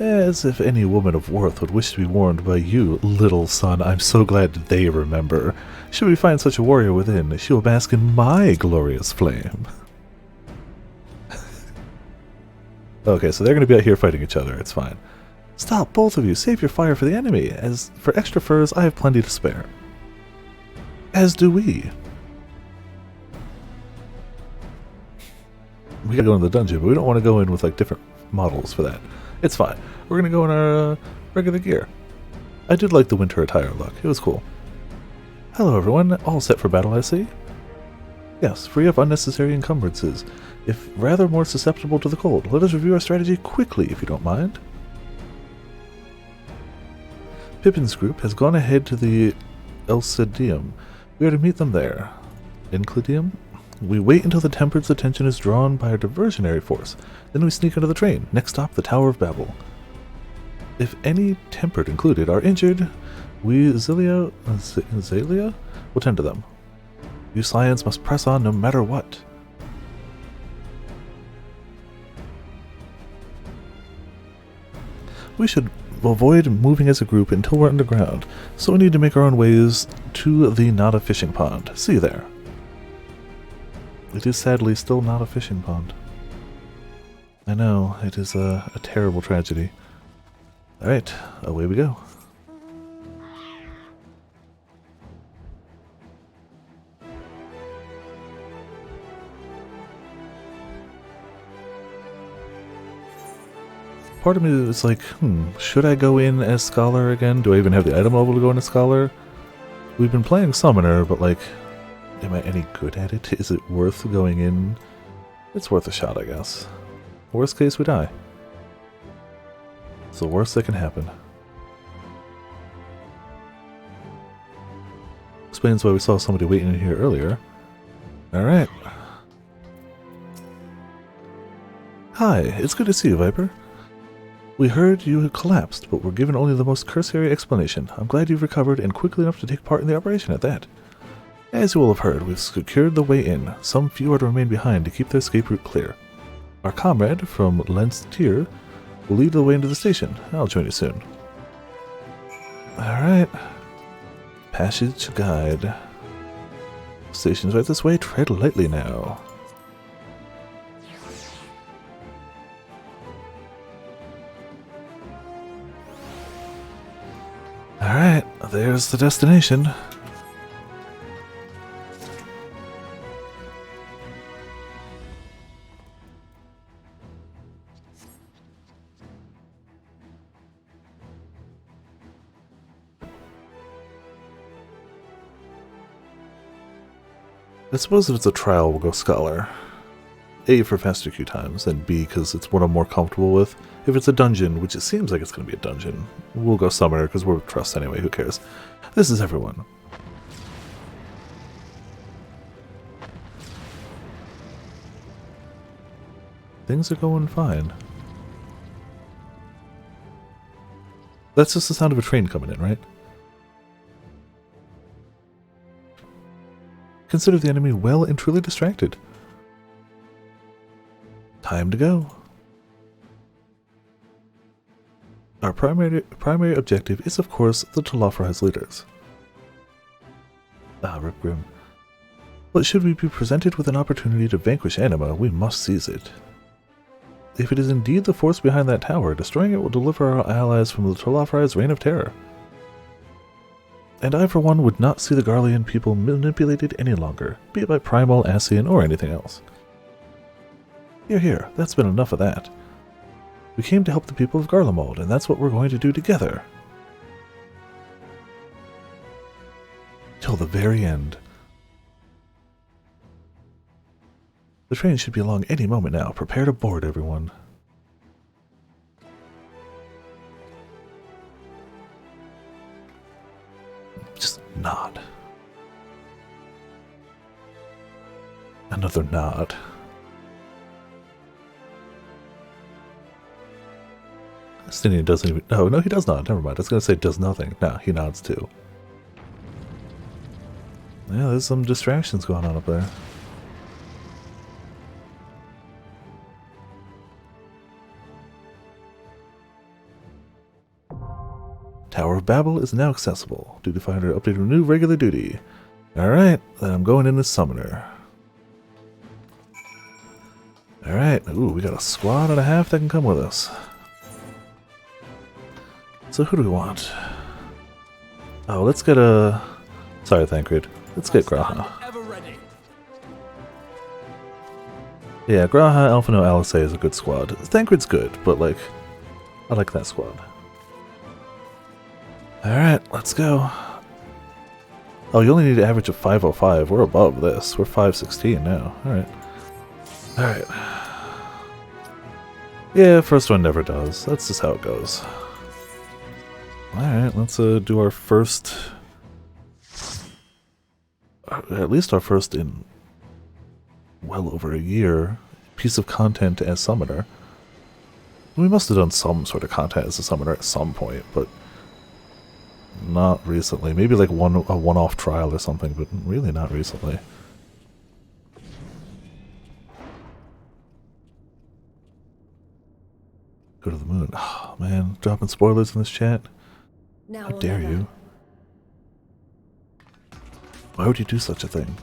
As if any woman of worth would wish to be warned by you, little son. I'm so glad they remember. Should we find such a warrior within, she will bask in my glorious flame. Okay, so they're going to be out here fighting each other. It's fine. Stop, both of you. Save your fire for the enemy. As for extra furs, I have plenty to spare. As do we. We gotta go in the dungeon, but we don't want to go in with like different models for that. It's fine. We're gonna go in our regular gear. I did like the winter attire look. It was cool. Hello everyone. All set for battle, I see? Yes, free of unnecessary encumbrances. If rather more susceptible to the cold, let us review our strategy quickly, if you don't mind. Pippin's group has gone ahead to the Elcidium. We are to meet them there. Inclidium? We wait until the Tempered's attention is drawn by a diversionary force. Then we sneak into the train. Next stop, the Tower of Babel. If any Tempered included are injured, we Zelia will tend to them. You Scions must press on no matter what. We should avoid moving as a group until we're underground, so we need to make our own ways to the Nada fishing pond. See you there. It is sadly still not a fishing pond. I know, it is a terrible tragedy. Alright, away we go. Part of me is like, should I go in as Scholar again? Do I even have the item level to go in as Scholar? We've been playing Summoner, but like, am I any good at it? Is it worth going in? It's worth a shot, I guess. Worst case, we die. It's the worst that can happen. Explains why we saw somebody waiting in here earlier. Alright. Hi, it's good to see you, Viper. We heard you had collapsed, but were given only the most cursory explanation. I'm glad you've recovered and quickly enough to take part in the operation at that. As you will have heard, we've secured the way in. Some few are to remain behind to keep their escape route clear. Our comrade from Lenstir will lead the way into the station. I'll join you soon. Alright. Passage guide. Station's right this way. Tread lightly now. Alright, there's the destination. I suppose if it's a trial, we'll go Scholar. A, for faster queue times, and B, because it's what I'm more comfortable with. If it's a dungeon, which it seems like it's going to be a dungeon, we'll go Summoner, because we're with Trust anyway, who cares. This is everyone. Things are going fine. That's just the sound of a train coming in, right? Consider the enemy well and truly distracted. Time to go. Our primary objective is, of course, the Telophrai's leaders. Ah, Rip Grim. But should we be presented with an opportunity to vanquish Anima, we must seize it. If it is indeed the force behind that tower, destroying it will deliver our allies from the Telophrai's reign of terror. And I, for one, would not see the Garlean people manipulated any longer, be it by Primal, Ascian, or anything else. Here, that's been enough of that. We came to help the people of Garlemald, and that's what we're going to do together. Till the very end. The train should be along any moment now. Prepare to board, everyone. Just nod. Another nod. Stinian doesn't even... Oh, no, he does nod. Never mind. I was going to say does nothing. No, he nods too. Yeah, there's some distractions going on up there. Tower of Babel is now accessible. Duty Finder updated to new regular duty. Alright, then I'm going in as Summoner. Alright, ooh, we got a squad and a half that can come with us. So who do we want? Oh, let's get a... Sorry, Thancred. Let's get Graha. Yeah, Graha, Alphino, Alisei is a good squad. Thancred's good, but like, I like that squad. Alright, let's go. Oh, you only need an average of 505. We're above this. We're 516 now. Alright. Alright. Yeah, first one never does. That's just how it goes. Alright, let's do our first... at least our first in well over a year piece of content as Summoner. We must have done some sort of content as a Summoner at some point, but not recently. Maybe like a one-off trial or something, but really not recently. Go to the moon. Oh, man, dropping spoilers in this chat? How dare you? Why would you do such a thing?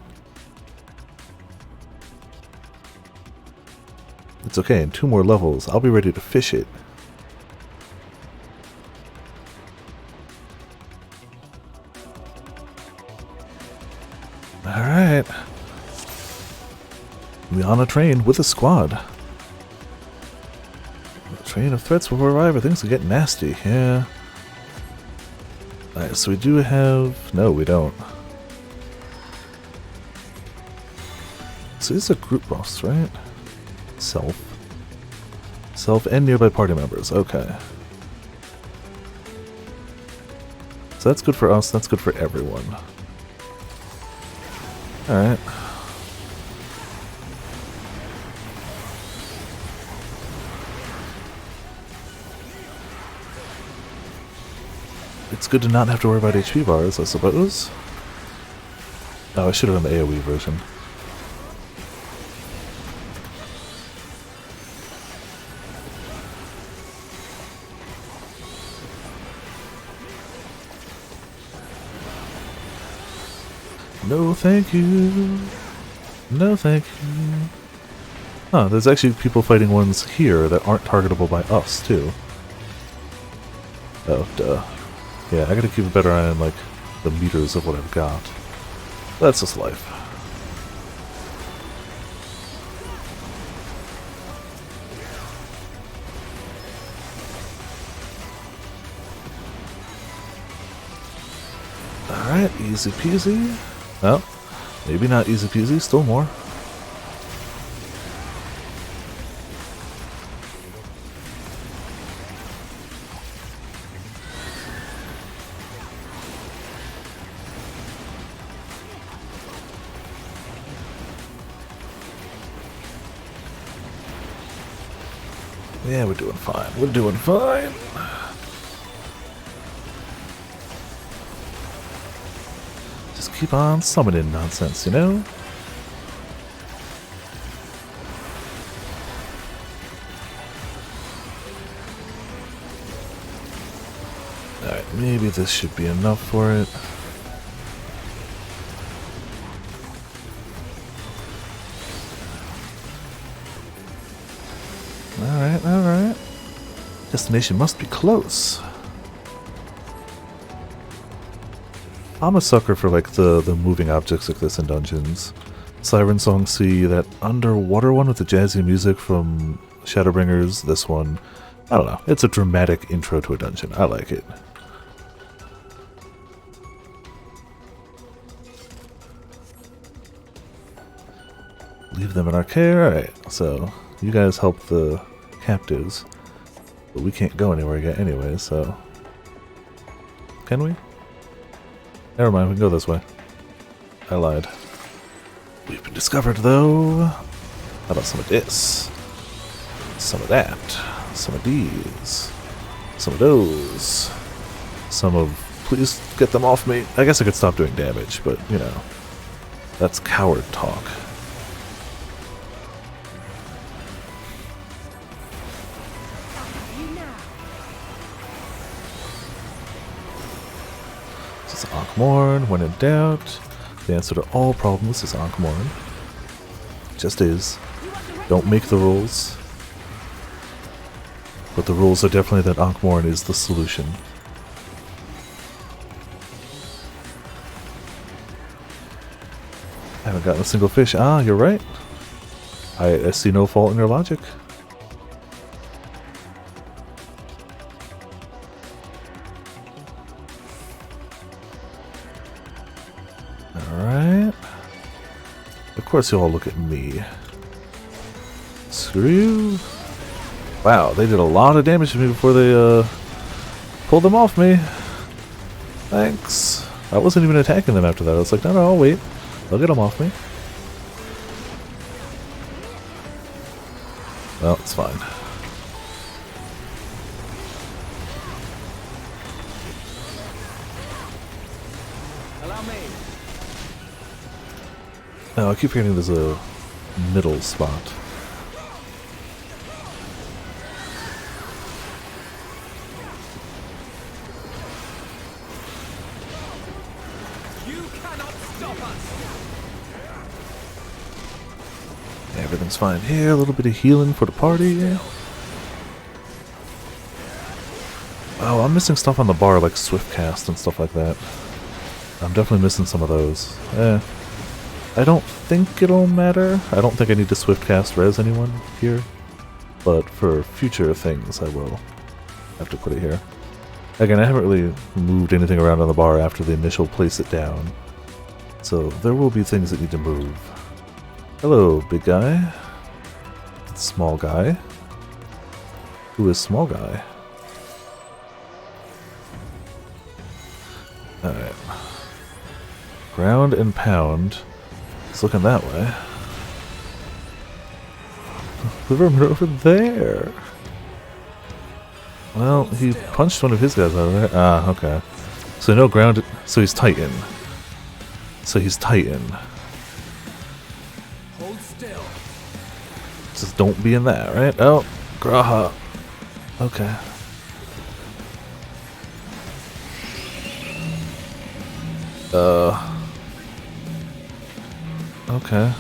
It's okay, in 2 more levels, I'll be ready to fish it. Alright. We on a train with a squad. A train of threats will arrive, things will get nasty, yeah. Alright, so we do have... No, we don't. So this is a group boss, right? Self. Self and nearby party members, okay. So that's good for us, that's good for everyone. Alright. It's good to not have to worry about HP bars, I suppose. Oh, I should have done the AoE version. No thank you. No thank you. Huh, there's actually people fighting ones here that aren't targetable by us, too. Oh, duh. Yeah, I gotta keep a better eye on, like, the meters of what I've got. That's just life. Alright, easy peasy. Well, maybe not easy peasy, still more. Yeah, we're doing fine. We're doing fine. Just keep on summoning nonsense, you know? Alright, maybe this should be enough for it. Alright, alright. Destination must be close. I'm a sucker for like the moving objects like this in dungeons. Siren Song C, that underwater one with the jazzy music from Shadowbringers, this one. I don't know, it's a dramatic intro to a dungeon. I like it. Leave them in our care. Alright, so you guys help the captives. But we can't go anywhere yet anyway, so... Can we? Never mind, we can go this way. I lied. We've been discovered, though. How about some of this? Some of that. Some of these. Some of those. Some of... Please get them off me. I guess I could stop doing damage, but, you know. That's coward talk. It's Ankh-Morn. When in doubt, the answer to all problems is Ankh-Morn. Just is. Don't make the rules. But the rules are definitely that Ankh-Morn is the solution. I haven't gotten a single fish. Ah, you're right. I see no fault in your logic. Alright. Of course you all look at me. Screw you. Wow, they did a lot of damage to me before they pulled them off me. Thanks. I wasn't even attacking them after that. I was like, no, I'll wait. They'll get them off me. Well, it's fine. Allow me. No, I keep forgetting there's a middle spot. Everything's fine here. A little bit of healing for the party. Oh, I'm missing stuff on the bar like Swift Cast and stuff like that. I'm definitely missing some of those. I don't think it'll matter. I don't think I need to Swift Cast res anyone here. But for future things, I will have to put it here. Again, I haven't really moved anything around on the bar after the initial place it down. So there will be things that need to move. Hello, big guy. Small guy. Who is small guy? Alright. Ground and pound. It's looking that way. Liverman over there. Well, he punched one of his guys out of there. Ah, okay. So no ground. So he's Titan. So he's Titan. Hold still. Just don't be in that, right? Oh, Graha. Okay. Okay.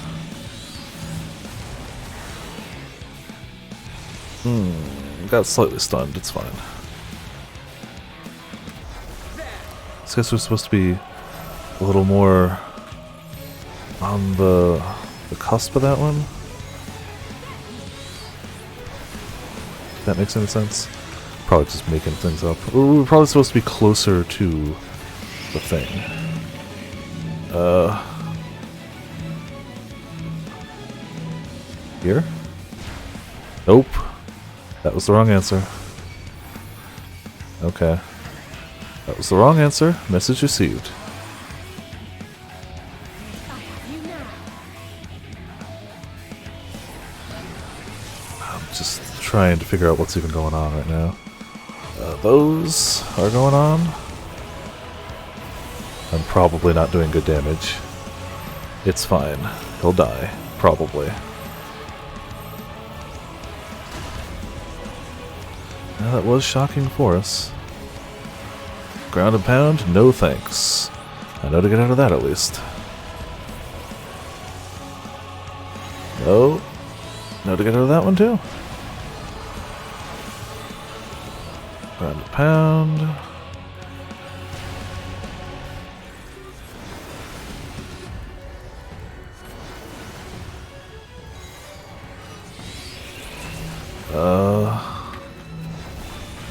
Got slightly stunned, it's fine. I guess we're supposed to be a little more on the cusp of that one. If that makes any sense. Probably just making things up. We're probably supposed to be closer to the thing. Here? Nope. That was the wrong answer. Okay. That was the wrong answer. Message received. I'm just trying to figure out what's even going on right now. Those are going on. I'm probably not doing good damage. It's fine. He'll die. Probably. Now that was shocking for us. Ground and pound? No thanks. I know to get out of that at least. No. Know to get out of that one too. Ground and pound.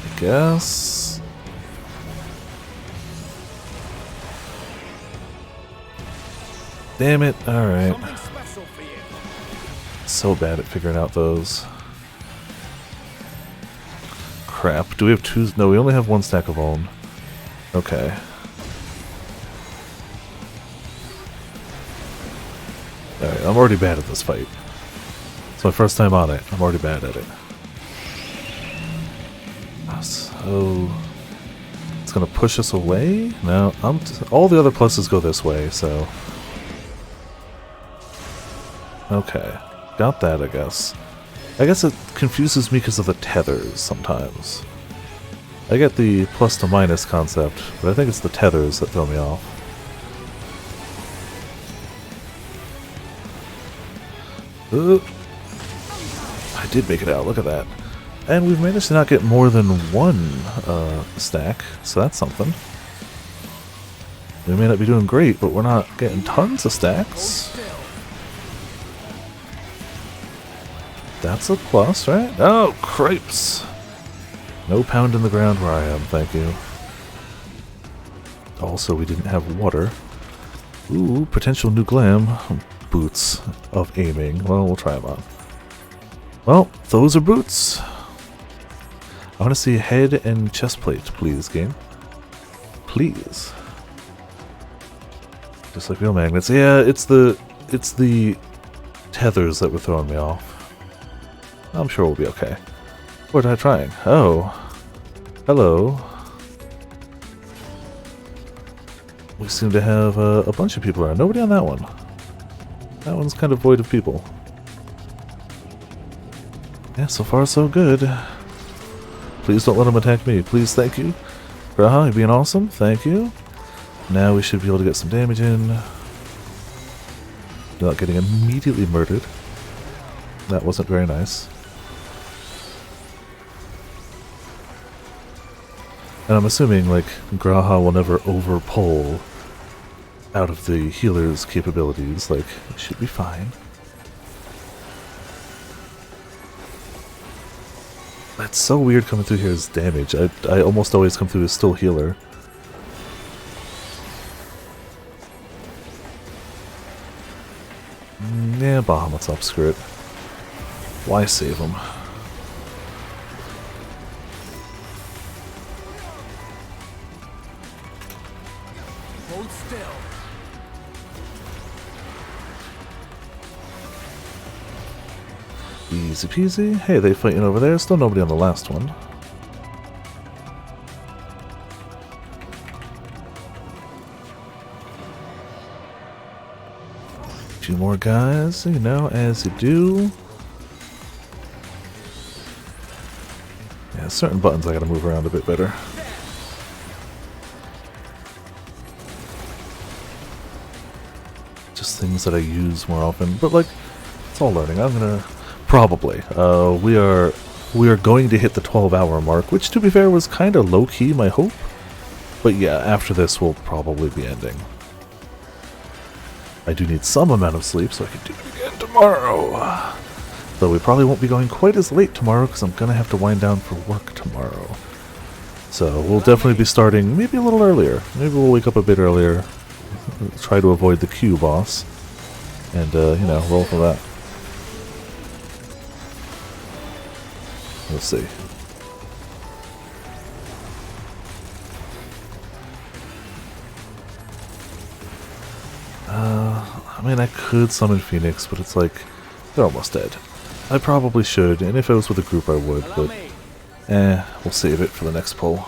I guess. Damn it, alright. So bad at figuring out those. Crap, do we have two? No, we only have one stack of uln. Okay. Alright, I'm already bad at this fight. It's my first time on it. I'm already bad at it. So it's gonna push us away? No, all the other pluses go this way, so okay. Got that, I guess. I guess it confuses me because of the tethers sometimes. I get the plus to minus concept, but I think it's the tethers that throw me off. I did make it out, look at that. And we've managed to not get more than one stack, so that's something. We may not be doing great, but we're not getting tons of stacks. That's a plus, right? Oh, cripes! No pound in the ground where I am, thank you. Also, we didn't have water. Ooh, potential new glam. Boots of aiming. Well, we'll try them on. Well, those are boots. I want to see head and chest plate, please, game. Please. Just like real magnets. Yeah, it's the tethers that were throwing me off. I'm sure we'll be okay. What am I trying? Oh. Hello. We seem to have a bunch of people around. Nobody on that one. That one's kind of void of people. Yeah, so far so good. Please don't let them attack me. Please, thank you. Graha, you're being awesome. Thank you. Now we should be able to get some damage in. Not getting immediately murdered. That wasn't very nice. And I'm assuming, like, Graha will never overpull out of the healer's capabilities. Like, it should be fine. That's so weird coming through here as damage. I almost always come through as still healer. Yeah, Bahamut's up, screw it. Why save him? Hold still. Easy peasy. Hey, they fighting over there. Still nobody on the last one. Two more guys, you know, as you do. Yeah, certain buttons I gotta move around a bit better. Just things that I use more often, but like, it's all learning. I'm gonna probably. We are going to hit the 12-hour mark, which to be fair was kind of low-key my hope. But yeah, after this we'll probably be ending. I do need some amount of sleep so I can do it again tomorrow. Though we probably won't be going quite as late tomorrow because I'm going to have to wind down for work tomorrow. So we'll definitely be starting maybe a little earlier. Maybe we'll wake up a bit earlier. Try to avoid the Q boss. And, you know, roll for that. We'll see. I mean, I could summon Phoenix, but it's like, they're almost dead. I probably should, and if I was with a group I would, but we'll save it for the next pull.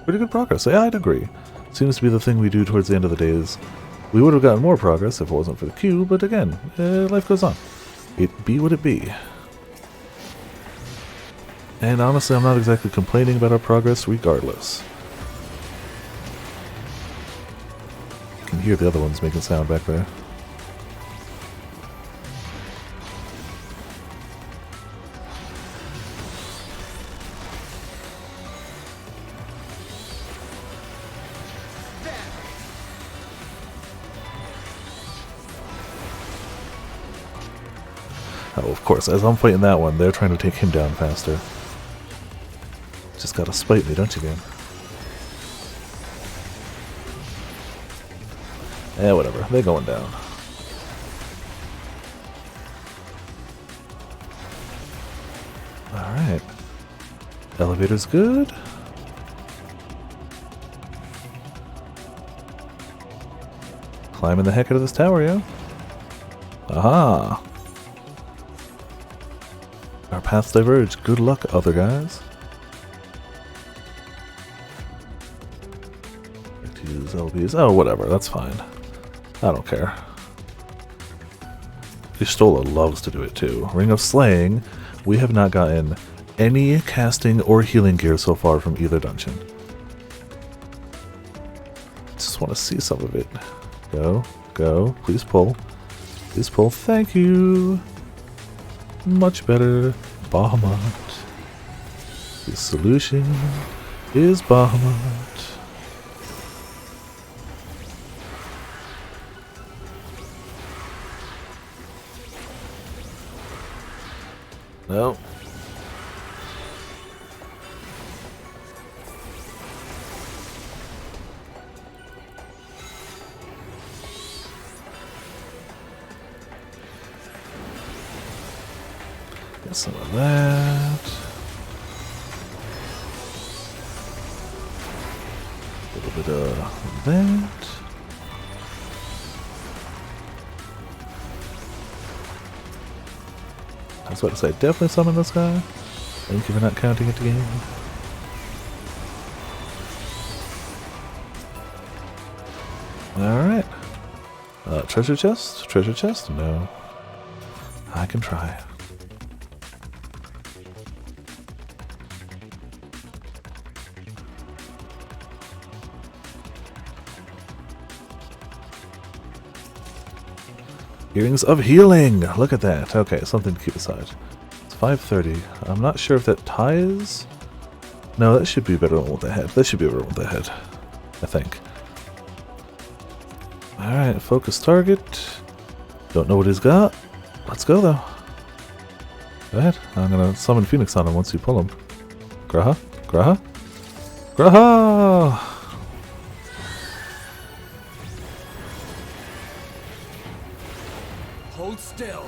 Pretty good progress, yeah, I'd agree. Seems to be the thing we do towards the end of the days. We would have gotten more progress if it wasn't for the queue, but again, life goes on. It be what it be. And honestly, I'm not exactly complaining about our progress regardless. I can hear the other ones making sound back there. Oh, of course, as I'm fighting that one, they're trying to take him down faster. Just gotta spite me, don't you, game? Yeah, whatever. They're going down. Alright. Elevator's good. Climbing the heck out of this tower, yeah? Aha! Our paths diverge. Good luck, other guys. Use LBs. Oh, whatever. That's fine. I don't care. Y'shtola loves to do it too. Ring of Slaying, we have not gotten any casting or healing gear so far from either dungeon. Just want to see some of it. Go, go, please pull. Please pull, thank you. Much better. Bahamut. The solution is Bahamut. No. Get some of that. A little bit of that. I was about to say, definitely summon this guy. Thank you for not counting it again. Alright. Treasure chest? Treasure chest? No. I can try. Earrings of Healing! Look at that. Okay, something to keep aside. It's 5:30. I'm not sure if that ties. No, that should be better with the head. That should be better with the head. I think. Alright, focus target. Don't know what he's got. Let's go though. Go ahead. I'm gonna summon Phoenix on him once you pull him. Graha? Graha? Graha! Hold still.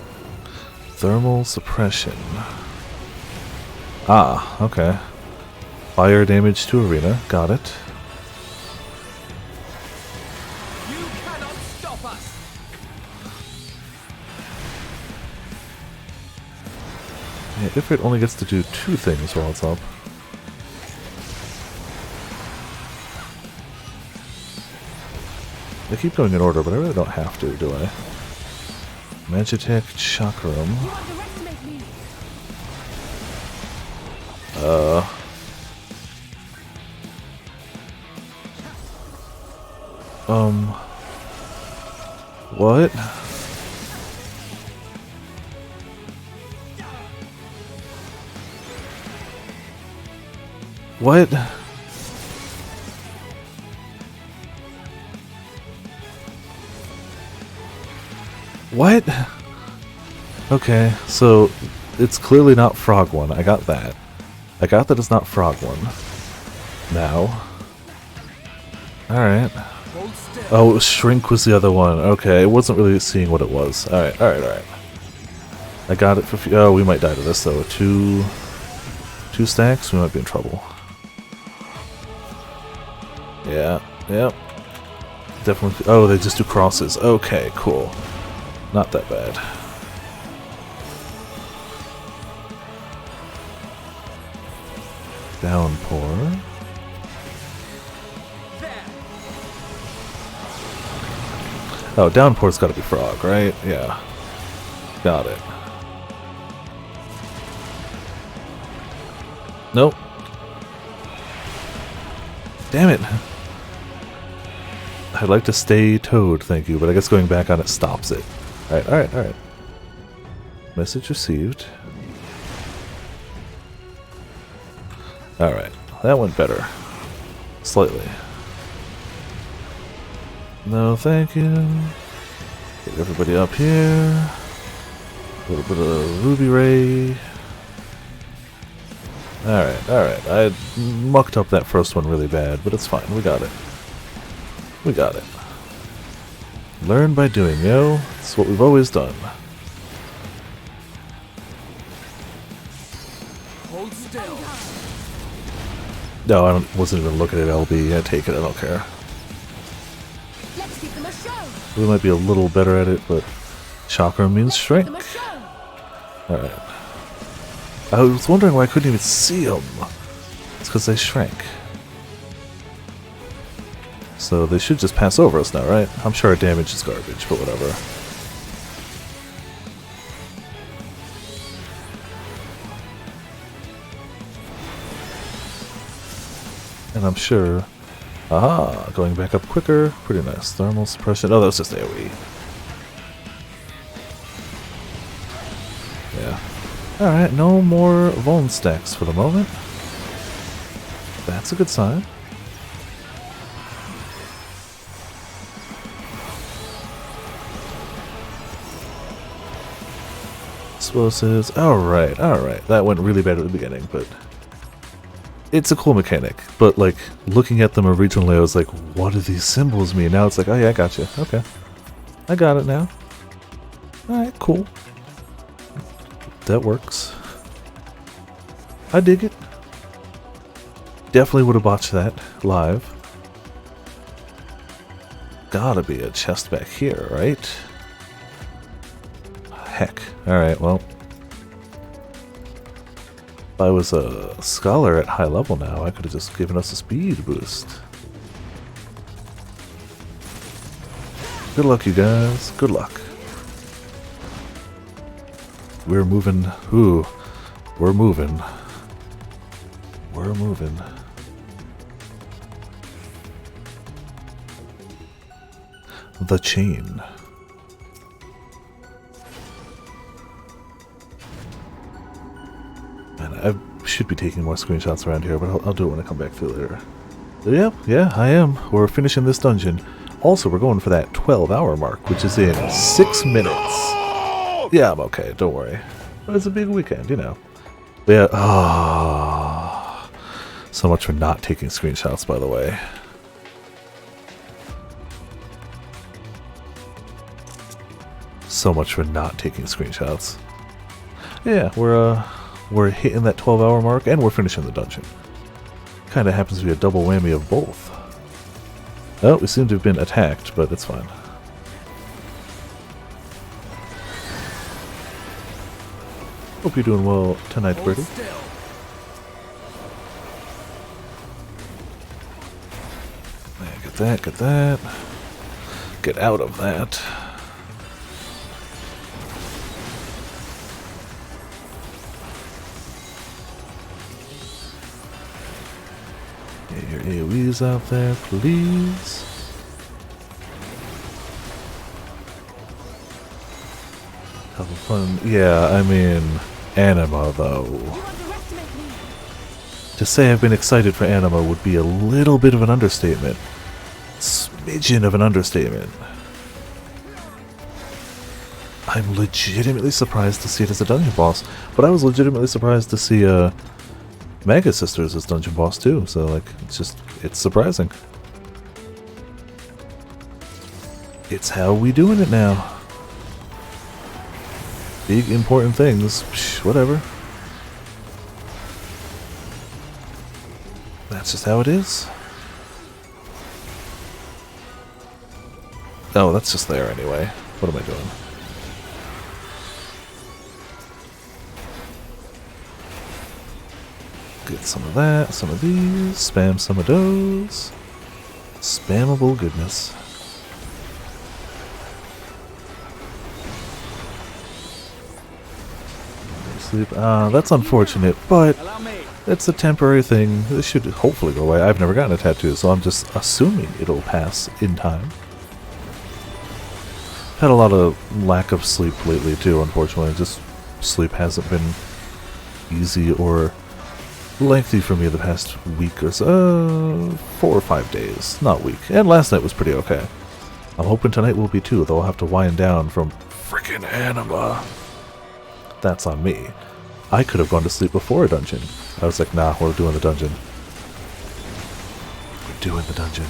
Thermal suppression. Ah, okay. Fire damage to arena. Got it. You cannot stop us. Yeah, if it only gets to do 2 things while it's up. They keep going in order, but I really don't have to, do I? Magitech Chakram. What? What? What? Okay, so it's clearly not Frog One. I got that. I got that it's not Frog One. Now. Alright. Oh, Shrink was the other one. Okay, I wasn't really seeing what it was. Alright, alright, alright. I got it for... Oh, we might die to this, though. Two stacks? We might be in trouble. Yeah, yep. Definitely... Oh, they just do crosses. Okay, cool. Not that bad. Downpour. Oh, Downpour's gotta be Frog, right? Yeah. Got it. Nope. Damn it. I'd like to stay Toad, thank you, but I guess going back on it stops it. Alright, alright, alright. Message received. Alright, that went better. Slightly. No, thank you. Get everybody up here. A little bit of Ruby Ray. Alright, alright. I mucked up that first one really bad, but it's fine. We got it. We got it. Learn by doing, yo. It's what we've always done. Hold still. No, I wasn't even looking at LB. Yeah, take it. I don't care. Let's give them a show. We might be a little better at it, but chakra means shrink. Alright. I was wondering why I couldn't even see them. It's because they shrank. So they should just pass over us now, right? I'm sure our damage is garbage, but whatever. And I'm sure... Aha! Going back up quicker. Pretty nice. Thermal suppression. Oh, that's just AoE. Yeah. Alright, no more Vuln stacks for the moment. That's a good sign. Explosives. Alright, alright. That went really bad at the beginning, but... It's a cool mechanic, but like, looking at them originally I was like, what do these symbols mean? Now it's like, oh yeah, I got you. Okay. I got it now. Alright, cool. That works. I dig it. Definitely would have botched that live. Gotta be a chest back here, right? Heck. Alright, well. If I was a scholar at high level now, I could have just given us a speed boost. Good luck, you guys. Good luck. We're moving. Ooh. We're moving. We're moving. The chain. Man, I should be taking more screenshots around here, but I'll do it when I come back through later. Yep, yeah, I am. We're finishing this dungeon. Also, we're going for that 12-hour mark, which is in 6 minutes. Yeah, I'm okay, don't worry. But it's a big weekend, you know. But yeah, oh, so much for not taking screenshots, by the way. So much for not taking screenshots. Yeah, we're hitting that 12-hour mark, and we're finishing the dungeon. Kind of happens to be a double whammy of both. Oh, we seem to have been attacked, but it's fine. Hope you're doing well tonight, Birdie. Yeah, get that, get that. Get out of that. Get your AoEs out there, please. Have fun. Yeah, I mean, Anima, though. To say I've been excited for Anima would be a little bit of an understatement. Smidgen of an understatement. I'm legitimately surprised to see it as a dungeon boss, but I was legitimately surprised to see Mega Sisters as dungeon boss too, so like, it's surprising. It's how we doing it now. Big important things, psh, whatever. That's just how it is. Oh, that's just there anyway. What am I doing? Get some of that, some of these, spam some of those. Spammable goodness. Sleep. That's unfortunate, but it's a temporary thing. This should hopefully go away. I've never gotten a tattoo, so I'm just assuming it'll pass in time. Had a lot of lack of sleep lately too, unfortunately. Just sleep hasn't been easy or lengthy for me the past week or so. 4 or 5 days, not week. And last night was pretty okay. I'm hoping tonight will be too, though I'll have to wind down from freaking Anima. That's on me. I could have gone to sleep before a dungeon. I was like, nah, we're doing the dungeon. We're doing the dungeon.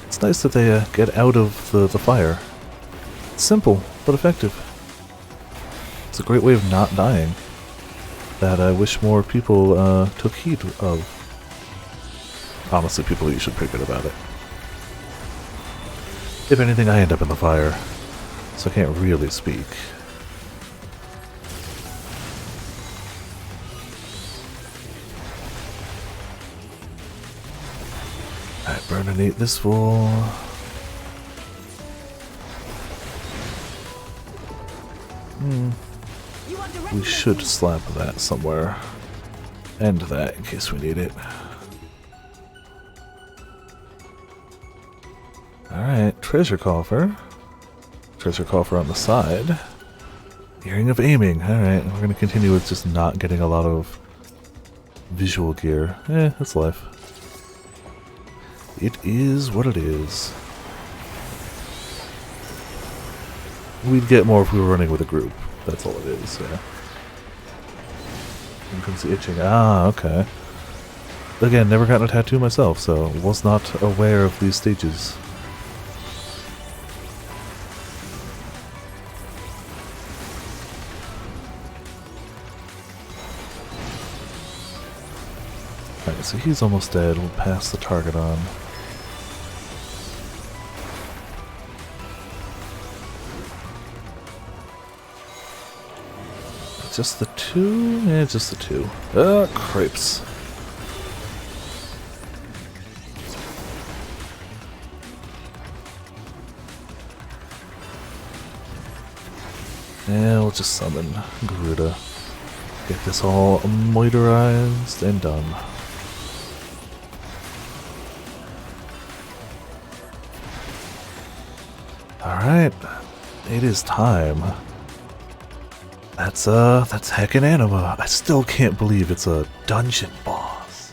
It's nice that they get out of the fire. It's simple, but effective. It's a great way of not dying that I wish more people took heed of. Honestly, people are usually pretty good about it. If anything, I end up in the fire, so I can't really speak. Alright, burn and eat this fool. should slap that somewhere. And that in case we need it. Alright, treasure coffer. Treasure coffer on the side. Earring of aiming. Alright, we're gonna continue with just not getting a lot of visual gear. That's life. It is what it is. We'd get more if we were running with a group. That's all it is, yeah. Here comes the itching. Ah, okay. Again, never gotten a tattoo myself, so was not aware of these stages. Alright, so he's almost dead. We'll pass the target on. Just the two? Yeah, just the two. Crepes. Yeah, we'll just summon Garuda. Get this all moitorized and done. Alright. It is time. That's heckin' Anima. I still can't believe it's a dungeon boss.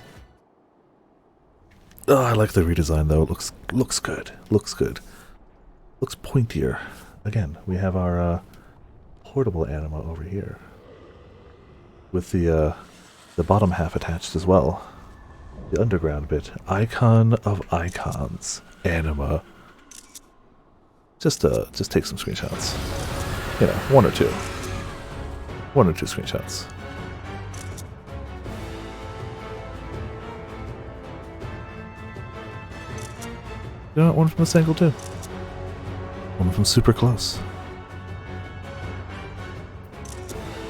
Oh, I like the redesign though. It looks good. Looks good. Looks pointier. Again, we have our portable Anima over here. With the bottom half attached as well. The underground bit. Icon of icons. Anima. Just take some screenshots. You know, one or two. One or two screenshots. You know, one from this angle too. One from super close.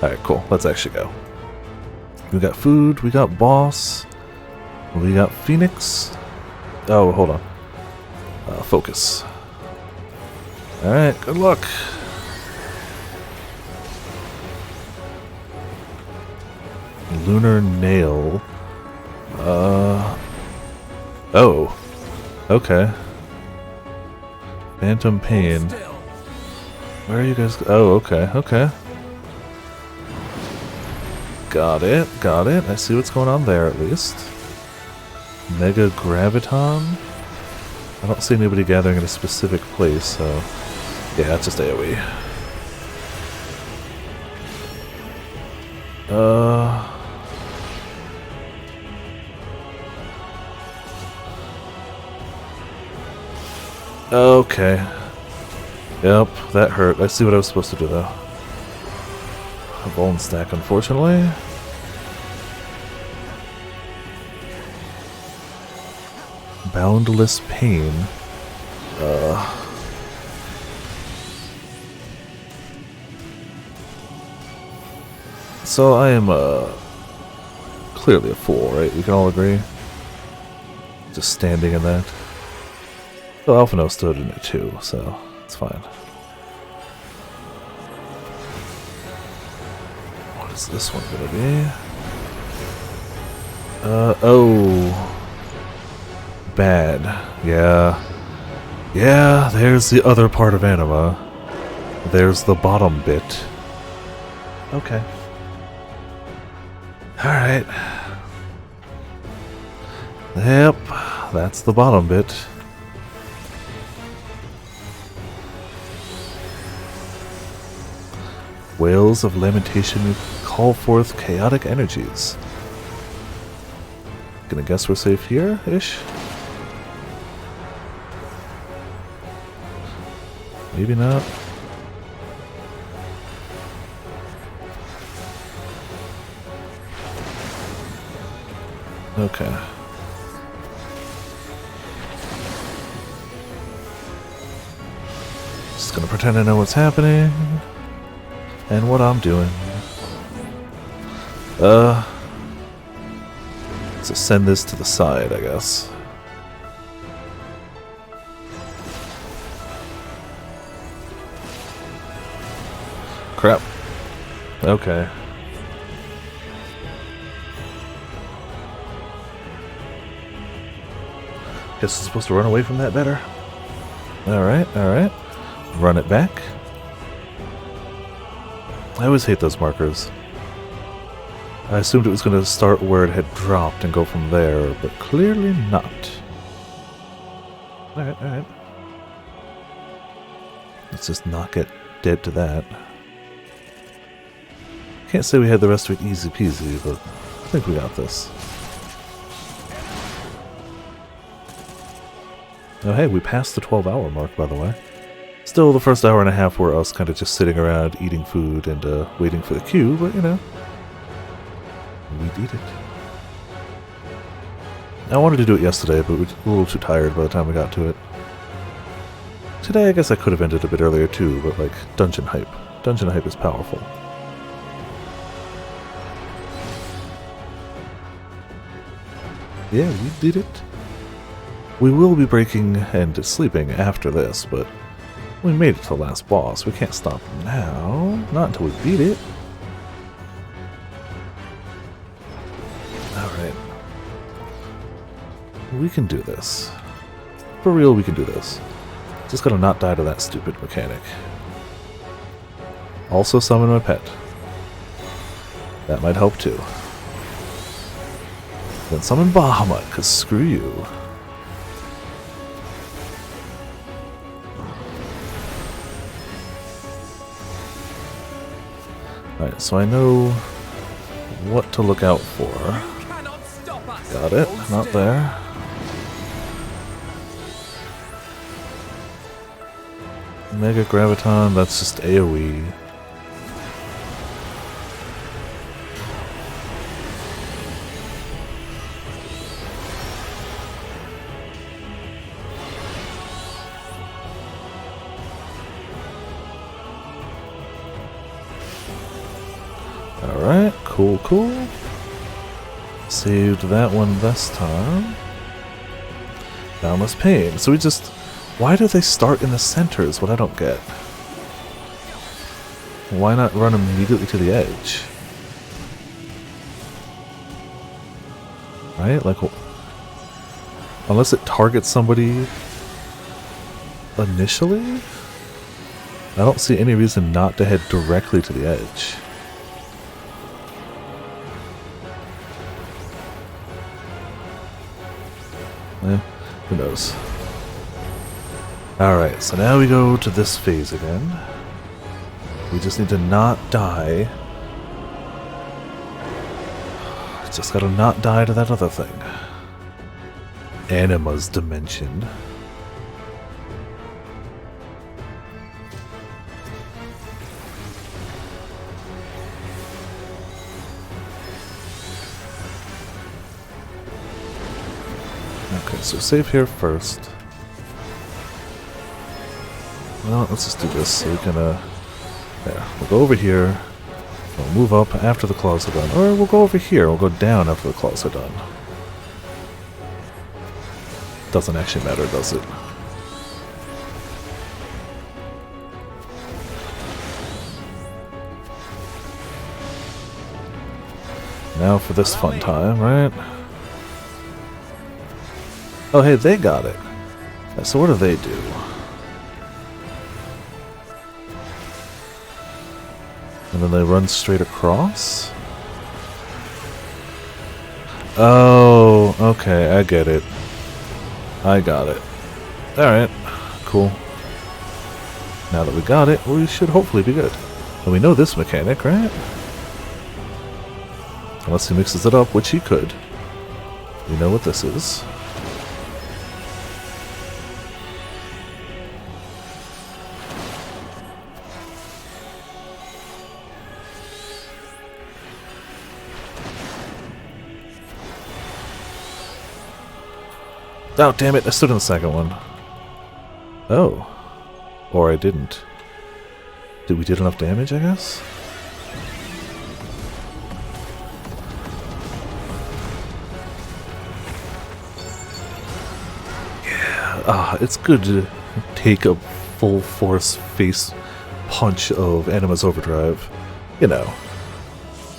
Alright, cool. Let's actually go. We got food, we got boss, we got Phoenix. Oh, hold on. Focus. Alright, good luck. Lunar nail. Oh. Okay. Phantom pain. Where are you guys? Oh, okay, okay. Got it, got it. I see what's going on there at least. Mega Graviton. I don't see anybody gathering in a specific place, so yeah, it's just AoE. Okay. Yep, that hurt. I see what I was supposed to do though. A bone stack, unfortunately. Boundless pain. So I am clearly a fool, right? We can all agree. Just standing in that. Well, Alphino stood in it too, so it's fine. What is this one gonna be? Oh. Bad. Yeah. Yeah, there's the other part of Anima. There's the bottom bit. Okay. Alright. Yep, that's the bottom bit. Whales of Lamentation call forth chaotic energies. Gonna guess we're safe here-ish? Maybe not. Okay. Just gonna pretend I know what's happening and what I'm doing. So send this to the side, I guess. Crap. Okay. Guess we're supposed to run away from that better. Alright, alright. Run it back. I always hate those markers. I assumed it was going to start where it had dropped and go from there, but clearly not. Alright, alright. Let's just not get dead to that. Can't say we had the rest of it easy peasy, but I think we got this. Oh hey, we passed the 12-hour mark, by the way. Still, the first hour and a half were us kind of just sitting around eating food and waiting for the queue, but you know, we did it. I wanted to do it yesterday, but we were a little too tired by the time we got to it. Today, I guess I could have ended a bit earlier too, but like, dungeon hype. Dungeon hype is powerful. Yeah, we did it. We will be breaking and sleeping after this, but we made it to the last boss. We can't stop now. Not until we beat it. Alright. We can do this. For real, we can do this. Just gotta not die to that stupid mechanic. Also summon my pet. That might help too. Then summon Bahamut, cause screw you. Alright, so I know what to look out for. Got it, not there. Mega Graviton, that's just AoE. Alright, cool, cool. Saved that one this time. Boundless Pain. So we just... Why do they start in the center is what I don't get. Why not run immediately to the edge? Right? Like... Unless it targets somebody... initially? I don't see any reason not to head directly to the edge. Who knows? Alright, so now we go to this phase again. We just need to not die. Just gotta not die to that other thing. Anima's Dimension. Okay, so save here first. Well, let's just do this so we can, there. We'll go over here. We'll move up after the claws are done. Or we'll go over here. We'll go down after the claws are done. Doesn't actually matter, does it? Now for this fun time, right? Oh, hey, they got it. So what do they do? And then they run straight across? Oh, okay, I get it. I got it. Alright, cool. Now that we got it, we should hopefully be good. And we know this mechanic, right? Unless he mixes it up, which he could. We know what this is. Oh, damn it, I stood in the second one. Oh. Or I didn't. Did we did enough damage, I guess? Yeah, it's good to take a full force face punch of Anima's Overdrive. You know.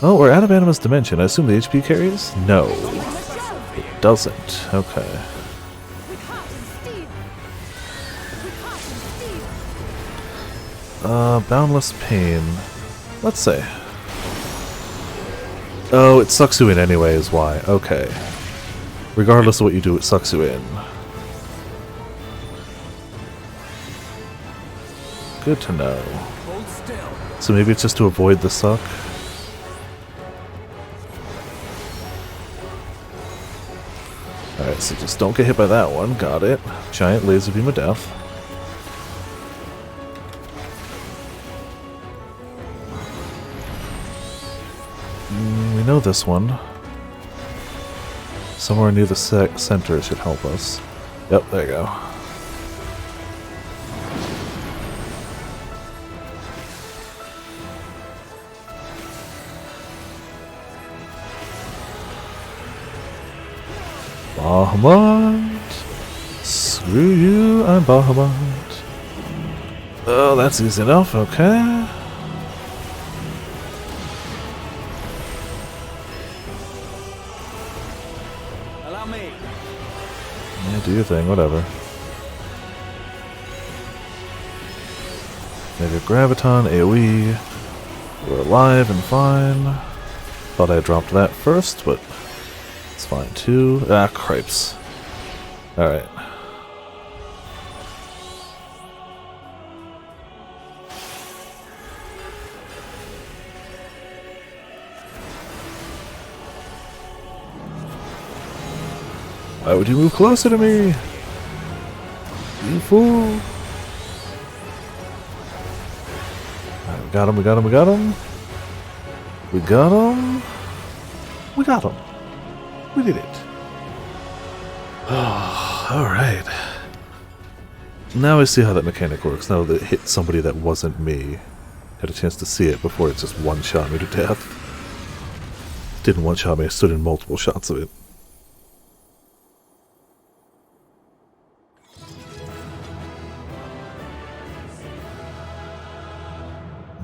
Oh, we're out of Anima's Dimension. I assume the HP carries? No. It doesn't. Okay. Boundless Pain. Let's say. Oh, it sucks you in anyway is why. Okay. Regardless of what you do, it sucks you in. Good to know. So maybe it's just to avoid the suck? Alright, so just don't get hit by that one. Got it. Giant laser beam of death. We know this one. Somewhere near the center should help us. Yep, there you go. Bahamut! Screw you, I'm Bahamut. Oh, that's easy enough, okay. Allow me. Yeah, do your thing, whatever. Mega Graviton, AoE. We're alive and fine. Thought I dropped that first, but it's fine too. Ah, cripes. Alright. Why would you move closer to me? You fool. Alright, we got him, we got him, we got him. We got him. We got him. We did it. Oh, alright. Now I see how that mechanic works. Now that it hit somebody that wasn't me. Had a chance to see it before it just one-shot me to death. Didn't one-shot me, I stood in multiple shots of it.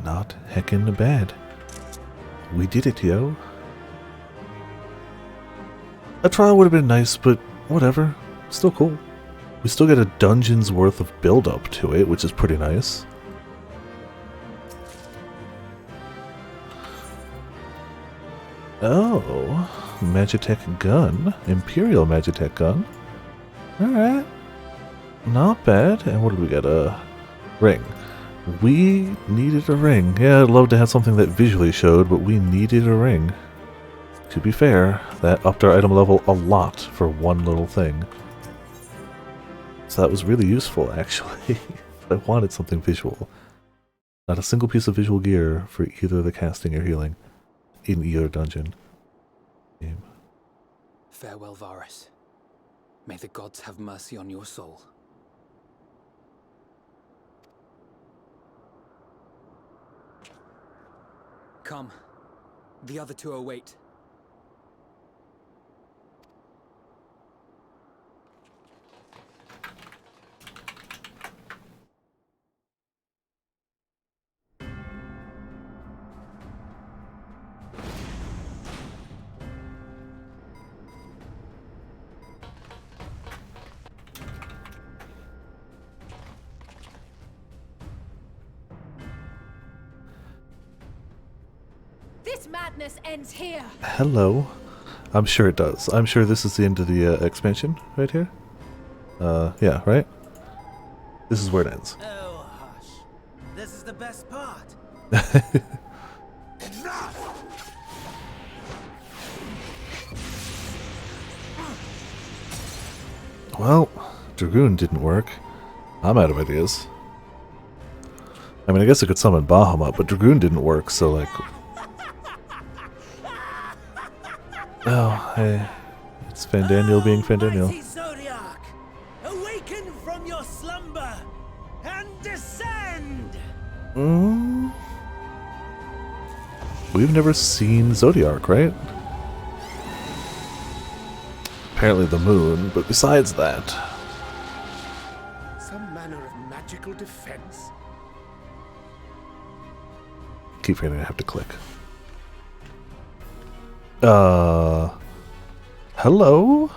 Not heckin' bad. We did it, yo. A trial would have been nice, but whatever. Still cool. We still get a dungeon's worth of build-up to it, which is pretty nice. Oh, Magitech gun. Imperial Magitech gun. Alright. Not bad. And what did we get? A ring. We needed a ring. Yeah, I'd love to have something that visually showed, but we needed a ring. To be fair, that upped our item level a lot for one little thing. So that was really useful, actually. I wanted something visual. Not a single piece of visual gear for either the casting or healing in either dungeon. Game. Farewell, Varus. May the gods have mercy on your soul. Come. The other two await. This madness ends here. Hello. I'm sure it does. I'm sure this is the end of the expansion right here. Yeah, right? This is where it ends. Oh, hush. This is the best part. Well, Dragoon didn't work. I'm out of ideas. I mean, I guess I could summon Bahamut, but Dragoon didn't work, so like... Oh, hey. It's Fandaniel being Fandaniel. Zodiac, awaken from your slumber and descend! We've never seen Zodiark, right? Apparently the moon, but besides that... Some manner of magical defense? Keep forgetting I have to click. Hello?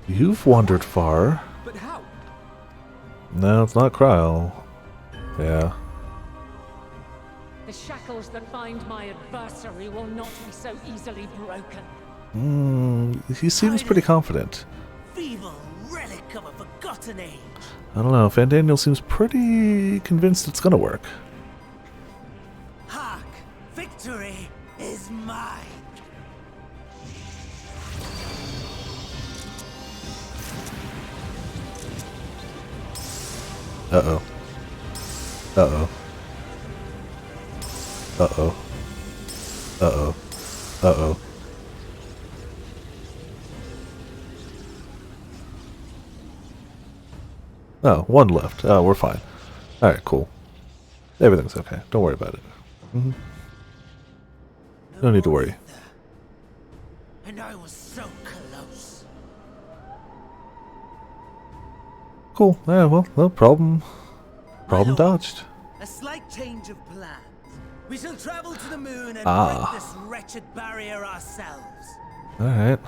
You've wandered far. But how? No, it's not Kryl. Yeah. The shackles that bind my adversary will not be so easily broken. He seems pretty confident. Feeble relic of a forgotten age. I don't know. Van Daniel seems pretty convinced it's gonna work. Hark! Victory is mine! Uh-oh. Uh-oh. Uh-oh. Uh-oh. Uh-oh. Oh, one left. Oh, we're fine. Alright, cool. Everything's okay. Don't worry about it. No need to worry. And I was so close. Cool. Yeah, well, no problem. Problem dodged. A slight change of plans. We shall travel to the moon and break this wretched barrier ourselves. Alright.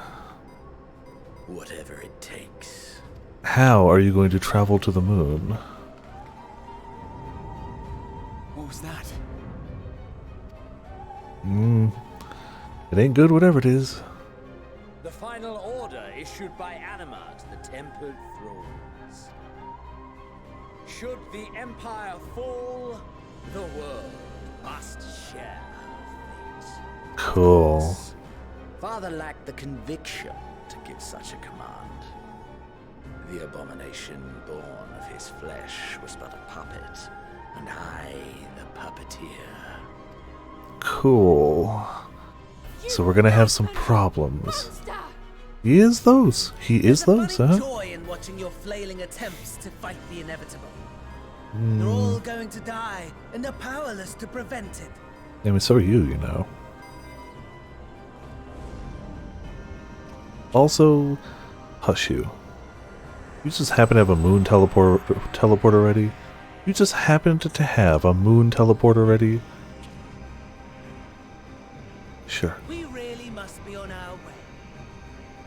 Whatever it takes. How are you going to travel to the moon? What was that? It ain't good, whatever it is. The final order issued by Anima to the Tempered Thrones. Should the Empire fall, the world must share her fate. Cool. Father lacked the conviction to give such a command. The abomination born of his flesh was but a puppet, and I the puppeteer. Cool. So we're gonna have some problems. He is those. He is those, huh? Joy in watching your flailing attempts to fight the inevitable. They're all going to die, and they're powerless to prevent it. I mean, so are you, you know. Also, hush you. You just happen to have a moon teleport already? You just happen to have a moon teleport already? Sure. We really must be on our way.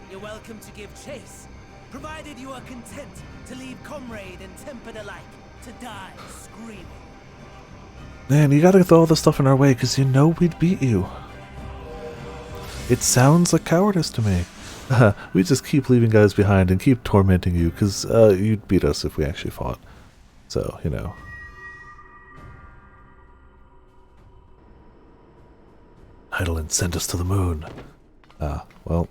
You're welcome to give chase, provided you are content to leave comrade and tempered alike to die screaming. Man, you gotta throw all this stuff in our way, because you know we'd beat you. It sounds like cowardice to me. We just keep leaving guys behind and keep tormenting you, because you'd beat us if we actually fought. So, you know. Heidelin sent us to the moon. Well.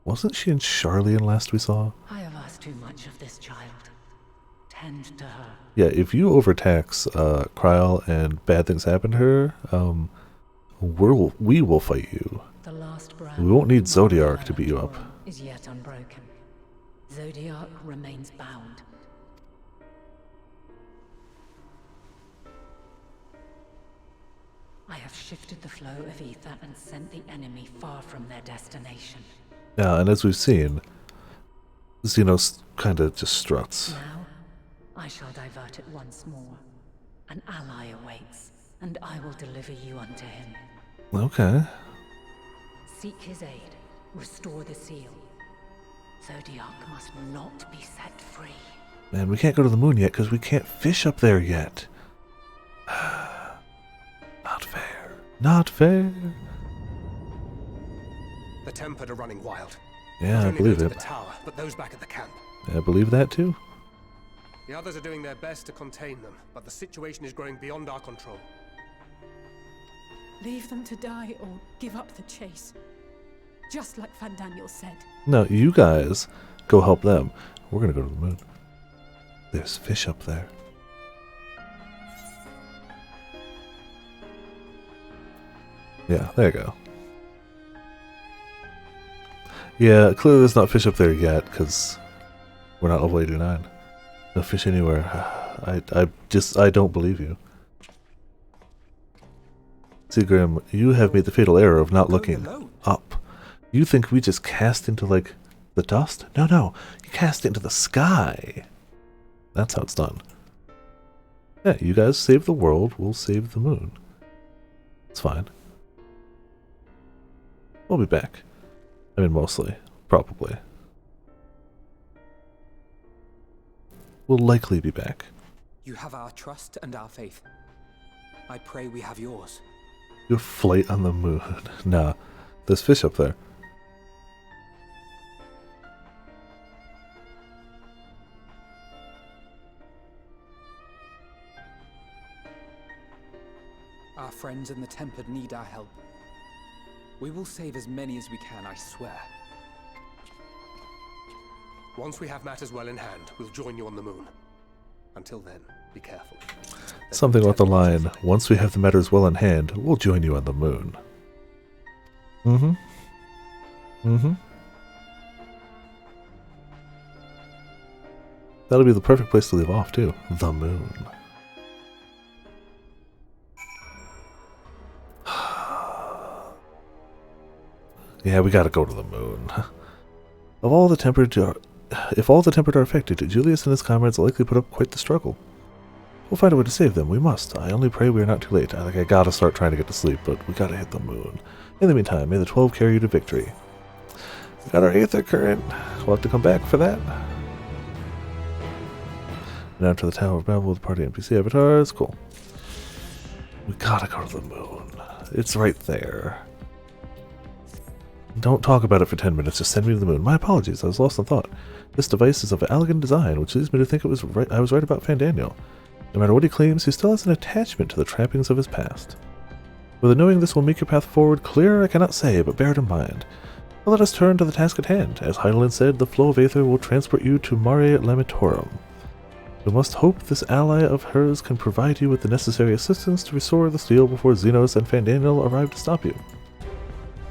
Wasn't she in Charlian last we saw? I have asked too much of this child. Tend to her. Yeah, if you overtax Kryl and bad things happen to her, we will fight you. The last We won't need Zodiark to beat you up. Is yet unbroken. Zodiark remains bound. I have shifted the flow of ether and sent the enemy far from their destination. Yeah, and as we've seen, Xenos kind of just struts. Now, I shall divert it once more. An ally awaits, and I will deliver you unto him. Okay. Seek his aid. Restore the seal. Zodiark must not be set free. Man, we can't go to the moon yet because we can't fish up there yet. Not fair. Not fair. The Tempered are running wild. Yeah, Not I only believe those it. at the tower, but those back at the camp. I believe that too. The others are doing their best to contain them, but the situation is growing beyond our control. Leave them to die or give up the chase. Just like Van Daniel said. No, you guys go help them. We're gonna go to the moon. There's fish up there. Yeah, there you go. Yeah, clearly there's not fish up there yet, because we're not level 89. No fish anywhere. I don't believe you. See, Grim, you have made the fatal error of not looking up. You think we just cast into, like, the dust? No, no. You cast into the sky. That's how it's done. Yeah, you guys save the world, we'll save the moon. It's fine. We'll be back. I mean, mostly. Probably. We'll likely be back. You have our trust and our faith. I pray we have yours. Your flight on the moon. Nah, there's fish up there. Our friends in the Tempered need our help. We will save as many as we can, I swear. Once we have matters well in hand, we'll join you on the moon. Until then, be careful. Something about the line, once we have the matters well in hand, we'll join you on the moon. Mm-hmm. Mm-hmm. That'll be the perfect place to leave off, too. The moon. Yeah, we gotta go to the moon. If all the tempered are affected, Julius and his comrades will likely put up quite the struggle. We'll find a way to save them, we must. I only pray we are not too late. I gotta start trying to get to sleep, but we gotta hit the moon. In the meantime, may the 12 carry you to victory. We got our Aether Current. We'll have to come back for that. Now to the Tower of Babel with party NPC avatars. Cool. We gotta go to the moon. It's right there. Don't talk about it for 10 minutes, just send me to the moon. My apologies, I was lost in thought. This device is of elegant design, which leads me to think I was right about Fandaniel. No matter what he claims, he still has an attachment to the trappings of his past. Whether knowing this will make your path forward clearer, I cannot say, but bear it in mind. But let us turn to the task at hand. As Heidelin said, the flow of Aether will transport you to Mare Lamitorum. We must hope this ally of hers can provide you with the necessary assistance to restore the steel before Xenos and Fandaniel arrive to stop you.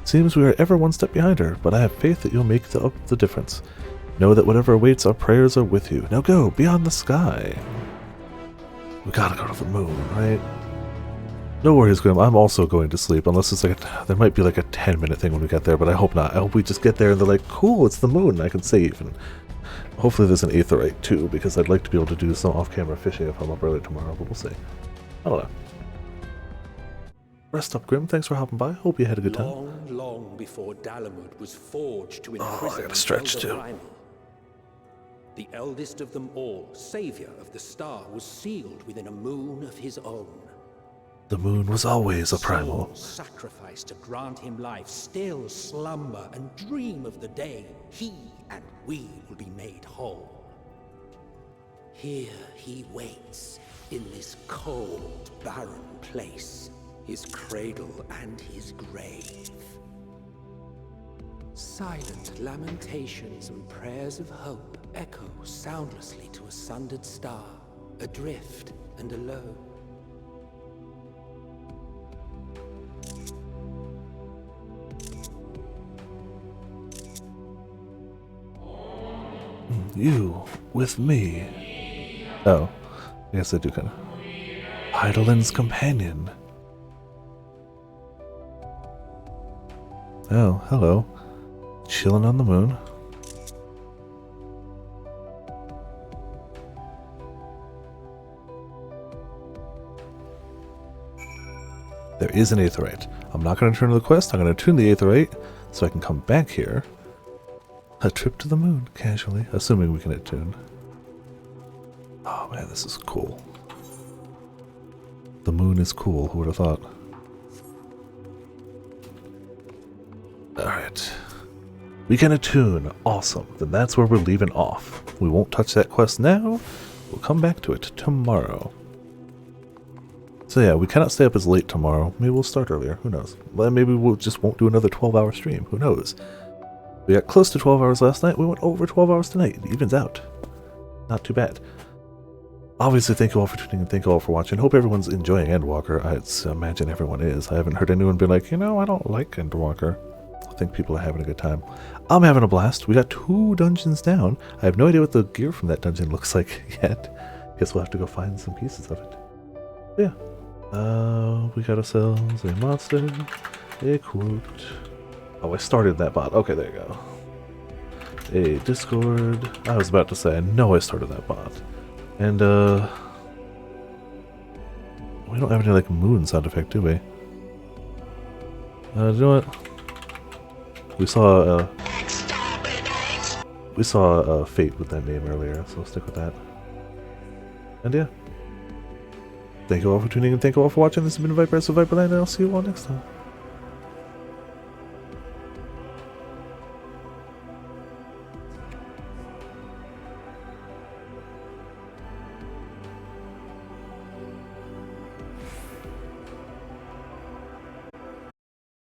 Seems we are ever one step behind her, but I have faith that you'll make up the difference. Know that whatever awaits, our prayers are with you. Now go, beyond the sky. We gotta go to the moon, right? No worries, Grim. I'm also going to sleep, unless it's like there might be like a 10-minute thing when we get there, but I hope not. I hope we just get there and they're like, cool, it's the moon, and I can save. And hopefully there's an aetherite too, because I'd like to be able to do some off-camera fishing if I'm up early tomorrow, but we'll see. I don't know. Rest up, Grim. Thanks for hopping by. Hope you had a good time. Long before Dalamud was forged to imprison I gotta stretch Elder too. Primal. The eldest of them all, savior of the star, was sealed within a moon of his own. The moon was always a primal. Sacrifice to grant him life, still slumber and dream of the day he and we will be made whole. Here he waits, in this cold, barren place, his cradle and his grave. Silent lamentations and prayers of hope echo soundlessly to a sundered star, adrift and alone. You with me. Oh, I guess I do kind of. Heidelin's companion. Oh, hello. Chilling on the moon. There is an aetherite. I'm not going to turn to the quest. I'm going to tune the aetherite so I can come back here. A trip to the moon, casually, assuming we can attune. Oh man, this is cool. The moon is cool, who would have thought? Alright. We can attune. Awesome. Then that's where we're leaving off. We won't touch that quest now. We'll come back to it tomorrow. So yeah, we cannot stay up as late tomorrow. Maybe we'll start earlier. Who knows? Well, maybe we'll just won't do another 12-hour stream. Who knows? We got close to 12 hours last night. We went over 12 hours tonight. It evens out. Not too bad. Obviously, thank you all for tuning in. Thank you all for watching. Hope everyone's enjoying Endwalker. I imagine everyone is. I haven't heard anyone be like, you know, I don't like Endwalker. I think people are having a good time. I'm having a blast. We got 2 dungeons down. I have no idea what the gear from that dungeon looks like yet. Guess we'll have to go find some pieces of it. But yeah. We got ourselves a monster. Equipped. Oh, I started that bot. Okay, there you go. A Discord. I was about to say, I know I started that bot. And, we don't have any, like, moon sound effect, do we? You know what? We saw Fate with that name earlier, so we'll stick with that. And yeah, Thank you all for tuning in. Thank you all for watching. This has been Viper of Viperland, and I'll see you all next time.